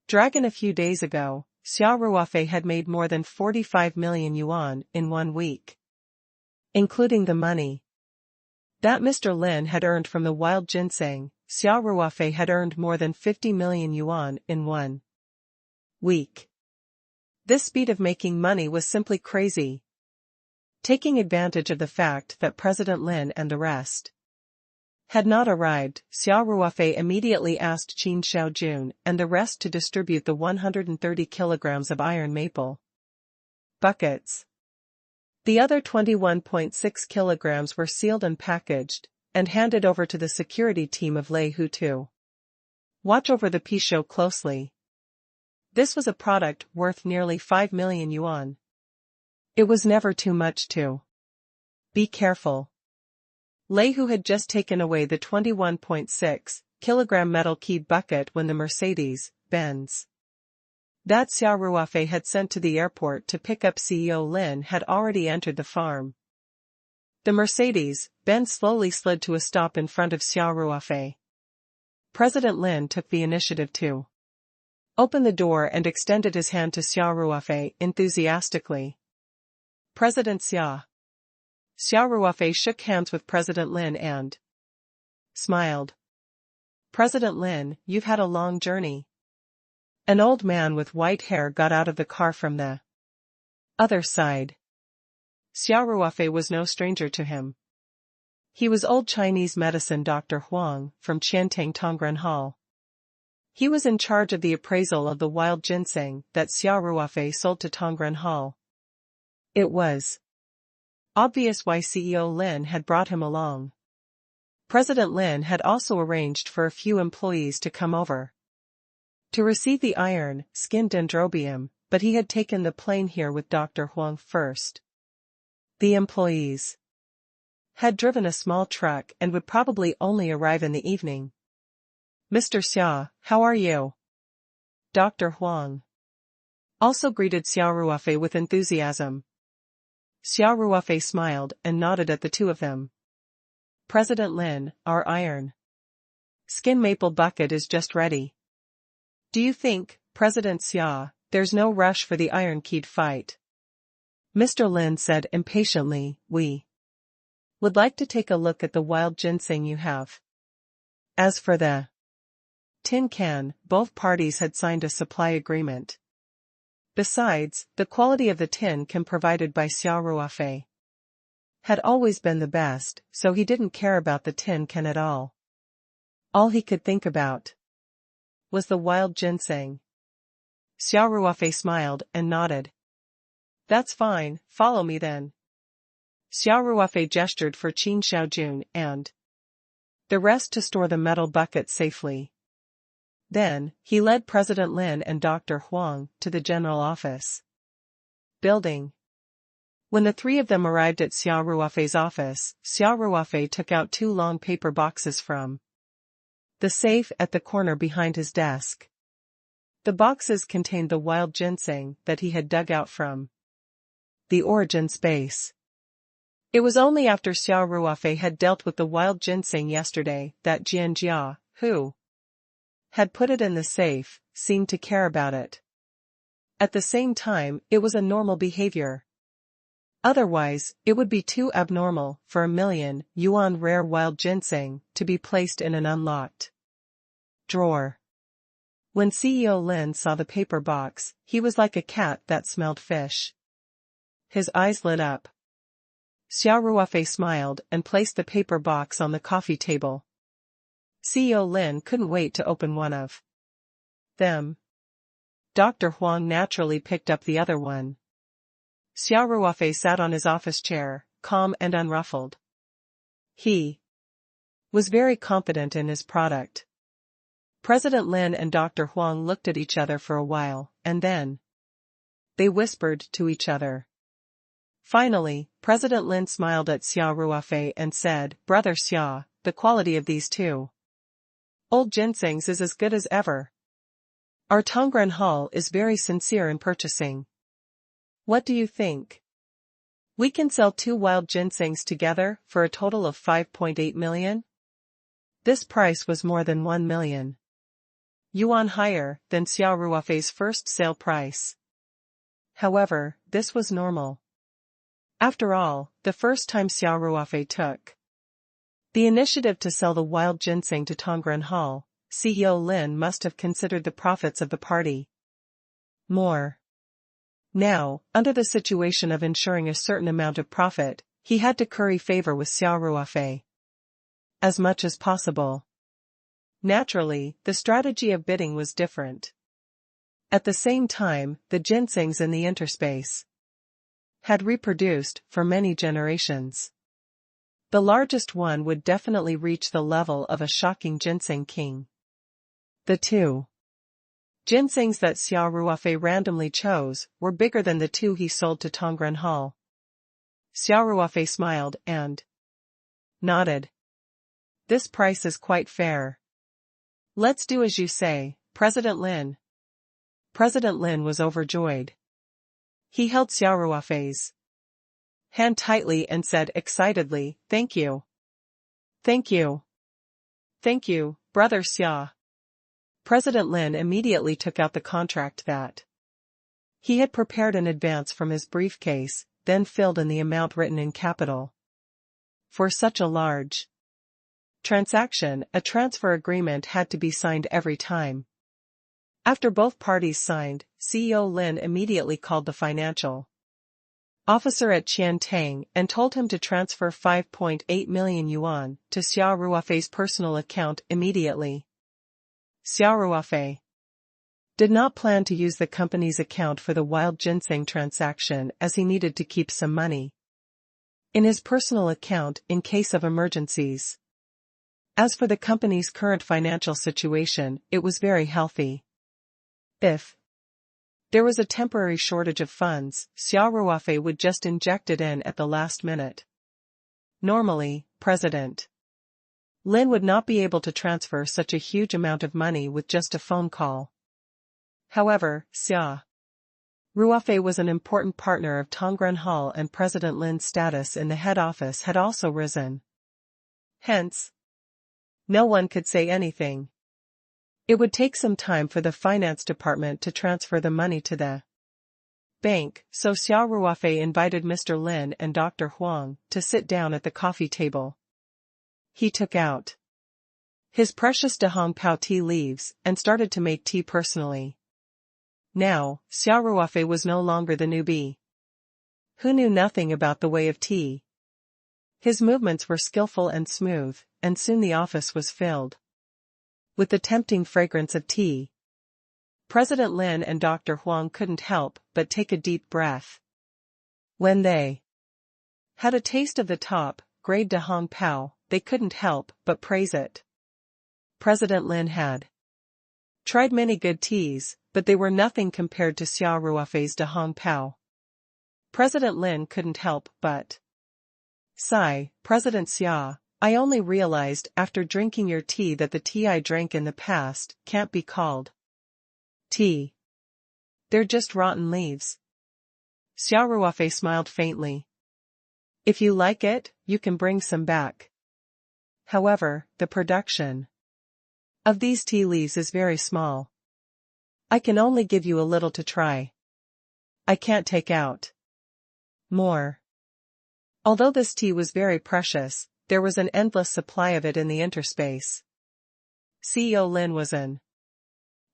dragon a few days ago, Xia Ruofei had made more than 45 million yuan in 1 week. Including the money that Mr. Lin had earned from the wild ginseng, Xia Ruofei had earned more than 50 million yuan in 1 week. This speed of making money was simply crazy. Taking advantage of the fact that President Lin and the rest had not arrived, Xia Ruofei immediately asked Qin Xiaojun and the rest to distribute the 130 kilograms of iron maple buckets. The other 21.6 kilograms were sealed and packaged, and handed over to the security team of Lei Hu to watch over the P-show closely. This was a product worth nearly 5 million yuan. It was never too much to be careful. Lei Hu had just taken away the 21.6 kilogram metal keyed bucket when the Mercedes-Benz that Xia Ruofei had sent to the airport to pick up CEO Lin had already entered the farm. The Mercedes-Benz slowly slid to a stop in front of Xia Ruofei. President Lin took the initiative to open the door and extended his hand to Xia Ruofei enthusiastically. President Xia. Xia Ruofei shook hands with President Lin and smiled. President Lin, you've had a long journey. An old man with white hair got out of the car from the other side. Xia Ruofei was no stranger to him. He was old Chinese medicine Dr. Huang from Qiantang Tongren Hall. He was in charge of the appraisal of the wild ginseng that Xia Ruofei sold to Tongren Hall. It was obvious why CEO Lin had brought him along. President Lin had also arranged for a few employees to come over to receive the iron, skin dendrobium, but he had taken the plane here with Dr. Huang first. The employees had driven a small truck and would probably only arrive in the evening. Mr. Xia, how are you? Dr. Huang also greeted Xia Ruofei with enthusiasm. Xia Ruofei smiled and nodded at the two of them. President Lin, our iron skin maple bucket is just ready. Do you think, President Xia, there's no rush for the iron-keyed fight? Mr. Lin said impatiently, we would like to take a look at the wild ginseng you have. As for the tin can, both parties had signed a supply agreement. Besides, the quality of the tin can provided by Xia Ruofei had always been the best, so he didn't care about the tin can at all. All he could think about was the wild ginseng. Xia Ruofei smiled and nodded. That's fine, follow me then. Xia Ruofei gestured for Qin Xiaojun and the rest to store the metal bucket safely. Then, he led President Lin and Dr. Huang to the general office building. When the three of them arrived at Xia Ruofei's office, Xia Ruofei took out two long paper boxes from the safe at the corner behind his desk. The boxes contained the wild ginseng that he had dug out from the origin space. It was only after Xia Ruofei had dealt with the wild ginseng yesterday that Jianjia, who had put it in the safe, seemed to care about it. At the same time, it was a normal behavior. Otherwise, it would be too abnormal for 1,000,000 yuan rare wild ginseng to be placed in an unlocked drawer. When CEO Lin saw the paper box, he was like a cat that smelled fish. His eyes lit up. Xia Ruofei smiled and placed the paper box on the coffee table. CEO Lin couldn't wait to open one of them. Dr. Huang naturally picked up the other one. Xia Ruofei sat on his office chair, calm and unruffled. He was very confident in his product. President Lin and Dr. Huang looked at each other for a while, and then they whispered to each other. Finally, President Lin smiled at Xia Ruofei and said, Brother Xia, the quality of these two old ginsengs is as good as ever. Our Tongren Hall is very sincere in purchasing. What do you think? We can sell 2 wild ginsengs together for a total of 5.8 million? This price was more than 1 million yuan higher than Xia Ruofei's first sale price. However, this was normal. After all, the first time Xia Ruofei took the initiative to sell the wild ginseng to Tongren Hall, CEO Lin must have considered the profits of the party more. Now, under the situation of ensuring a certain amount of profit, he had to curry favor with Xia Ruofei as much as possible. Naturally, the strategy of bidding was different. At the same time, the ginsengs in the interspace had reproduced for many generations. The largest one would definitely reach the level of a shocking ginseng king. The 2 ginsengs that Xia Ruofei randomly chose were bigger than the 2 he sold to Tongren Hall. Xia Ruofei smiled and nodded. This price is quite fair. Let's do as you say, President Lin. President Lin was overjoyed. He held Xia Ruofei's hand tightly and said excitedly, Thank you. Thank you. Thank you, Brother Xia. President Lin immediately took out the contract that he had prepared in advance from his briefcase, then filled in the amount written in capital. For such a large transaction, a transfer agreement had to be signed every time. After both parties signed, CEO Lin immediately called the financial officer at Qiantang and told him to transfer 5.8 million yuan to Xia Ruofei's personal account immediately. Xia Ruofei did not plan to use the company's account for the wild ginseng transaction as he needed to keep some money in his personal account in case of emergencies. As for the company's current financial situation, it was very healthy. If there was a temporary shortage of funds, Xia Ruofei would just inject it in at the last minute. Normally, President Lin would not be able to transfer such a huge amount of money with just a phone call. However, Xia Ruofei was an important partner of Tongren Hall, and President Lin's status in the head office had also risen. Hence, no one could say anything. It would take some time for the finance department to transfer the money to the bank, so Xia Ruofei invited Mr. Lin and Dr. Huang to sit down at the coffee table. He took out his precious Dahong Pao tea leaves and started to make tea personally. Now, Xia Ruofei was no longer the newbie who knew nothing about the way of tea. His movements were skillful and smooth, and soon the office was filled with the tempting fragrance of tea. President Lin and Dr. Huang couldn't help but take a deep breath when they had a taste of the top-grade Dahong Pao. They couldn't help but praise it. President Lin had tried many good teas, but they were nothing compared to Xia Ruofei's Dahong Pao. President Lin couldn't help but sigh. President Xia, I only realized after drinking your tea that the tea I drank in the past can't be called tea. They're just rotten leaves. Xia Ruofei smiled faintly. If you like it, you can bring some back. However, the production of these tea leaves is very small. I can only give you a little to try. I can't take out more. Although this tea was very precious, there was an endless supply of it in the interspace. CEO Lin was an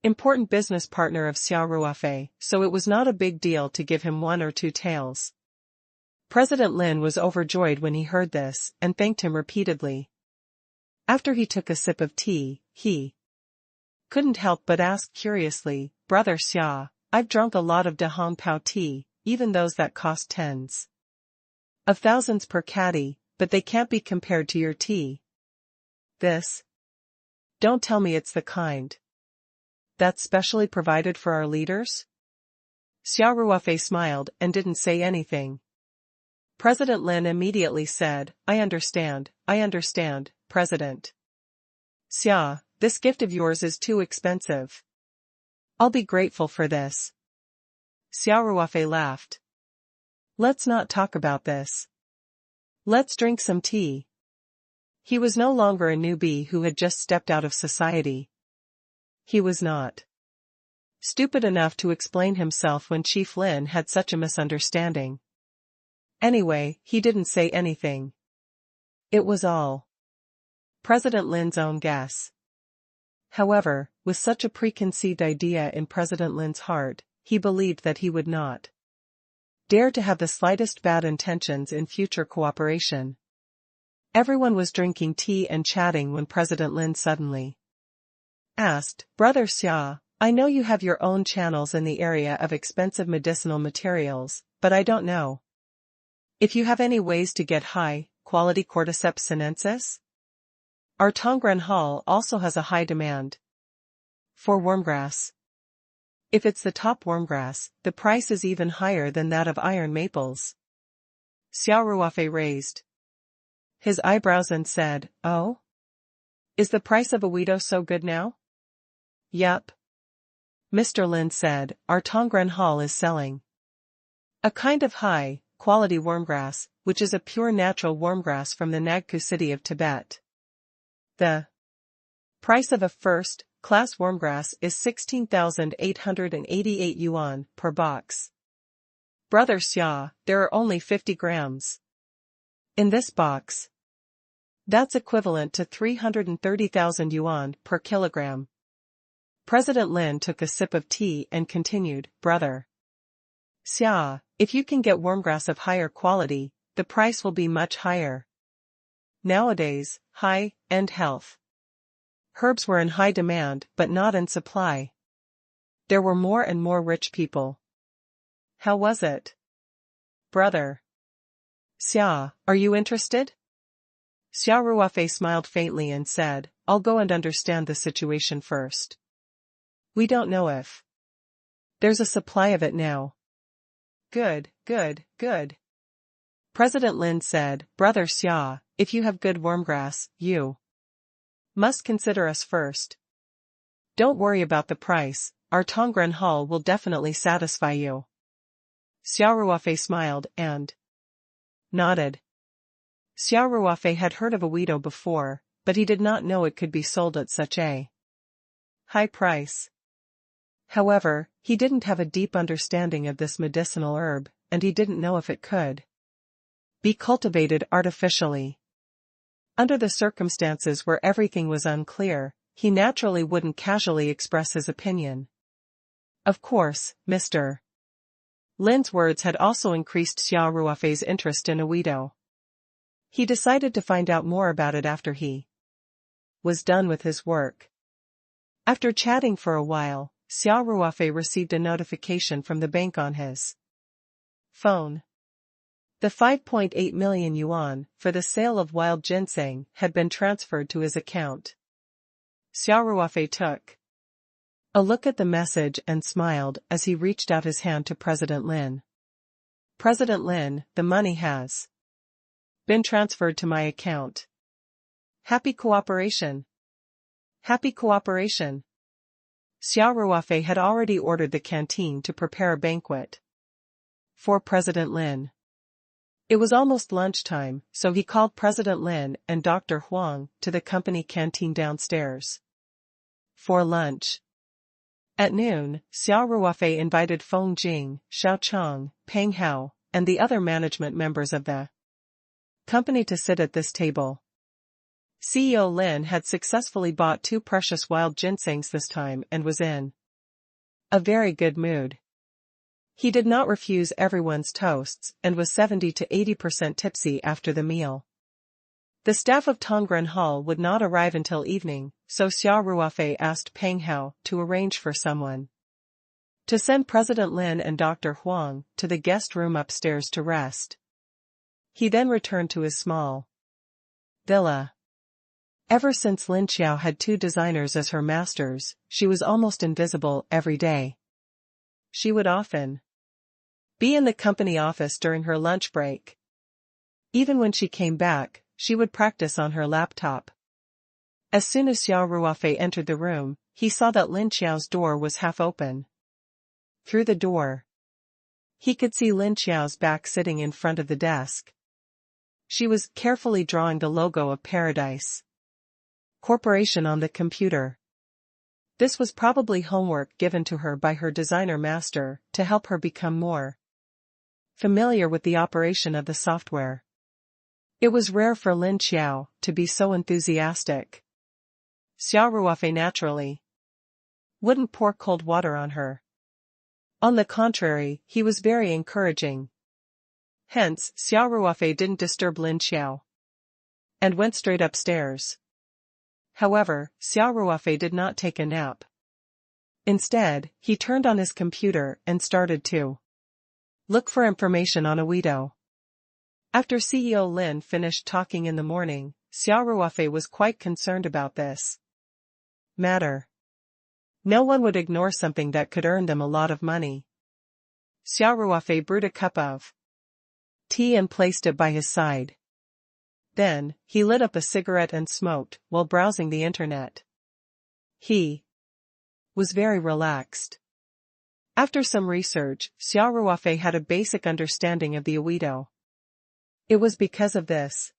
important business partner of Xia Ruofei, so it was not a big deal to give him one or two taels. President Lin was overjoyed when he heard this, and thanked him repeatedly. After he took a sip of tea, he couldn't help but ask curiously, Brother Xia, I've drunk a lot of Dahong Pao tea, even those that cost tens of thousands per caddy, but they can't be compared to your tea. This? Don't tell me it's the kind that's specially provided for our leaders? Xia Ruofei smiled and didn't say anything. President Lin immediately said, I understand, President Xia, this gift of yours is too expensive. I'll be grateful for this. Xia Ruofei laughed. Let's not talk about this. Let's drink some tea. He was no longer a newbie who had just stepped out of society. He was not stupid enough to explain himself when Chief Lin had such a misunderstanding. Anyway, he didn't say anything. It was all President Lin's own guess. However, with such a preconceived idea in President Lin's heart, he believed that he would not dare to have the slightest bad intentions in future cooperation. Everyone was drinking tea and chatting when President Lin suddenly asked, Brother Xia, I know you have your own channels in the area of expensive medicinal materials, but I don't know if you have any ways to get high-quality Cordyceps sinensis? Our Tongren Hall also has a high demand for wormgrass. If it's the top wormgrass, the price is even higher than that of iron maples. Xia Ruofei raised his eyebrows and said, Oh? Is the price of Awedo so good now? Yup. Mr. Lin said, our Tongren Hall is selling a kind of high-quality wormgrass, which is a pure natural wormgrass from the Nagku city of Tibet. The price of a first-class wormgrass is 16,888 yuan per box. Brother Xia, there are only 50 grams in this box. That's equivalent to 330,000 yuan per kilogram. President Lin took a sip of tea and continued, Brother Xia, if you can get wormgrass of higher quality, the price will be much higher. Nowadays, high-end health herbs were in high demand but not in supply. There were more and more rich people. How was it? Brother Xia, are you interested? Xia Ruofei smiled faintly and said, I'll go and understand the situation first. We don't know if There's a supply of it now. Good, good, good. President Lin said, Brother Xia, if you have good wormgrass, you must consider us first. Don't worry about the price, our Tongren Hall will definitely satisfy you. Xia Ruofei smiled and nodded. Xia Ruofei had heard of Awido before, but he did not know it could be sold at such a high price. However, he didn't have a deep understanding of this medicinal herb, and he didn't know if it could be cultivated artificially. Under the circumstances where everything was unclear, he naturally wouldn't casually express his opinion. Of course, Mr. Lin's words had also increased Xia Ruofei's interest in Awido. He decided to find out more about it after he was done with his work. After chatting for a while, Xia Ruofei received a notification from the bank on his phone. The 5.8 million yuan for the sale of wild ginseng had been transferred to his account. Xia Ruofei took a look at the message and smiled as he reached out his hand to President Lin. President Lin, the money has been transferred to my account. Happy cooperation. Happy cooperation. Xia Ruofei had already ordered the canteen to prepare a banquet for President Lin. It was almost lunchtime, so he called President Lin and Dr. Huang to the company canteen downstairs for lunch. At noon, Xia Ruofei invited Feng Jing, Xiao Chang, Peng Hao, and the other management members of the company to sit at this table. CEO Lin had successfully bought 2 precious wild ginsengs this time and was in a very good mood. He did not refuse everyone's toasts and was 70 to 80% tipsy after the meal. The staff of Tongren Hall would not arrive until evening, so Xia Ruofei asked Peng Hao to arrange for someone to send President Lin and Dr. Huang to the guest room upstairs to rest. He then returned to his small villa. Ever since Lin Xiao had 2 designers as her masters, she was almost invisible every day. She would often be in the company office during her lunch break. Even when she came back, she would practice on her laptop. As soon as Xia Ruofei entered the room, he saw that Lin Xiao's door was half open. Through the door, he could see Lin Xiao's back sitting in front of the desk. She was carefully drawing the logo of Paradise Corporation on the computer. This was probably homework given to her by her designer master to help her become more familiar with the operation of the software. It was rare for Lin Xiao to be so enthusiastic. Xia Ruofei naturally wouldn't pour cold water on her. On the contrary, he was very encouraging. Hence, Xia Ruofei didn't disturb Lin Xiao and went straight upstairs. However, Xia Ruofei did not take a nap. Instead, he turned on his computer and started to look for information on Awido. After CEO Lin finished talking in the morning, Xia Ruofei was quite concerned about this matter. No one would ignore something that could earn them a lot of money. Xia Ruofei brewed a cup of tea and placed it by his side. Then, he lit up a cigarette and smoked while browsing the internet. He was very relaxed. After some research, Xia Ruofei had a basic understanding of the Awido. It was because of this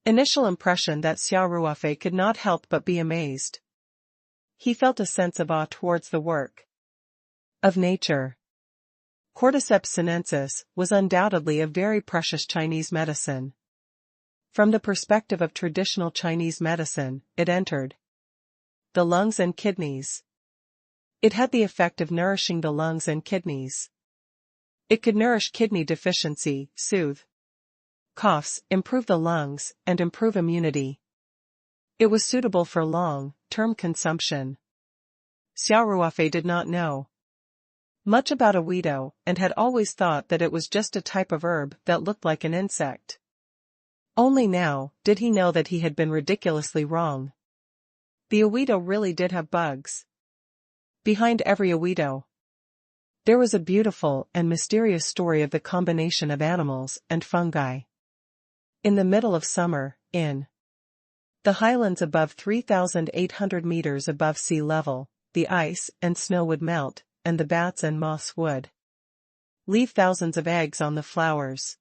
initial impression that Xia Ruofei could not help but be amazed. He felt a sense of awe towards the work of nature. Cordyceps sinensis was undoubtedly a very precious Chinese medicine. From the perspective of traditional Chinese medicine, it entered the lungs and kidneys. It had the effect of nourishing the lungs and kidneys. It could nourish kidney deficiency, soothe coughs, improve the lungs, and improve immunity. It was suitable for long-term consumption. Xia Ruofei did not know much about Awido and had always thought that it was just a type of herb that looked like an insect. Only now did he know that he had been ridiculously wrong. The Awido really did have bugs. Behind every Awido There was a beautiful and mysterious story of the combination of animals and fungi. In the middle of summer, in the highlands above 3,800 meters above sea level, the ice and snow would melt, and the bats and moths would leave thousands of eggs on the flowers.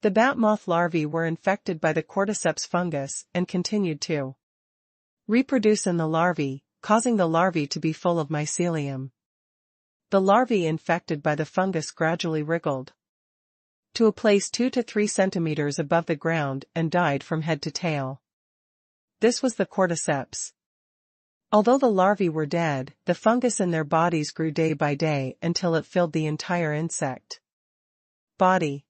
The bat moth larvae were infected by the cordyceps fungus and continued to reproduce in the larvae, causing the larvae to be full of mycelium. The larvae infected by the fungus gradually wriggled to a place 2 to 3 centimeters above the ground and died from head to tail. This was the cordyceps. Although the larvae were dead, the fungus in their bodies grew day by day until it filled the entire insect body.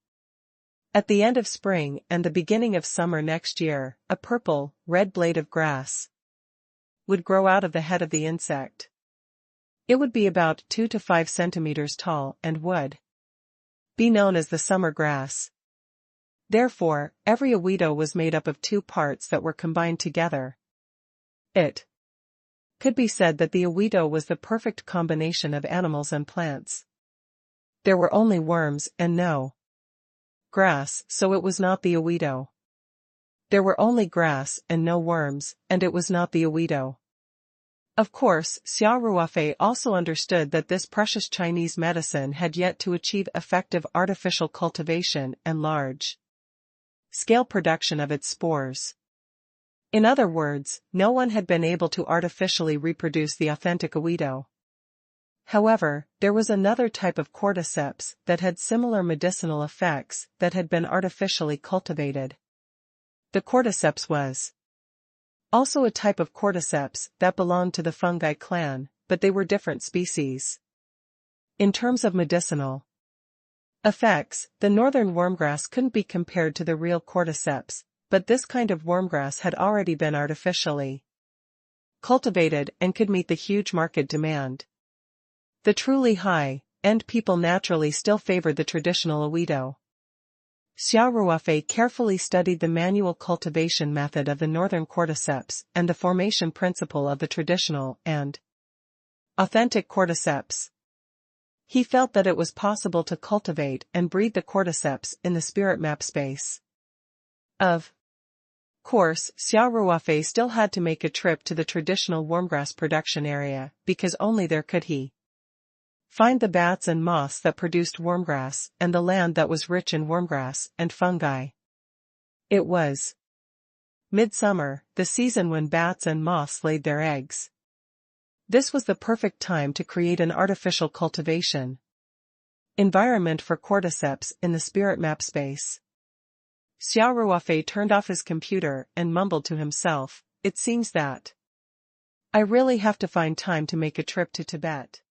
At the end of spring and the beginning of summer next year, a purple, red blade of grass would grow out of the head of the insect. It would be about 2 to 5 centimeters tall and would be known as the summer grass. Therefore, every awedo was made up of 2 parts that were combined together. It could be said that the awedo was the perfect combination of animals and plants. There were only worms and no grass, so it was not the awedo. There were only grass and no worms, and it was not the awedo. Of course, Xia Ruofei also understood that this precious Chinese medicine had yet to achieve effective artificial cultivation and large-scale production of its spores. In other words, no one had been able to artificially reproduce the authentic awedo. However, there was another type of cordyceps that had similar medicinal effects that had been artificially cultivated. The cordyceps was also a type of cordyceps that belonged to the fungi clan, but they were different species. In terms of medicinal effects, the northern wormgrass couldn't be compared to the real cordyceps, but this kind of wormgrass had already been artificially cultivated and could meet the huge market demand. The truly high-end people naturally still favored the traditional awedo. Xia Ruofei carefully studied the manual cultivation method of the northern cordyceps and the formation principle of the traditional and authentic cordyceps. He felt that it was possible to cultivate and breed the cordyceps in the spirit map space. Of course, Xia Ruofei still had to make a trip to the traditional wormgrass production area, because only there could he find the bats and moths that produced wormgrass and the land that was rich in wormgrass and fungi. It was midsummer, the season when bats and moths laid their eggs. This was the perfect time to create an artificial cultivation environment for cordyceps in the spirit map space. Xia Ruofei turned off his computer and mumbled to himself, "It seems that I really have to find time to make a trip to Tibet."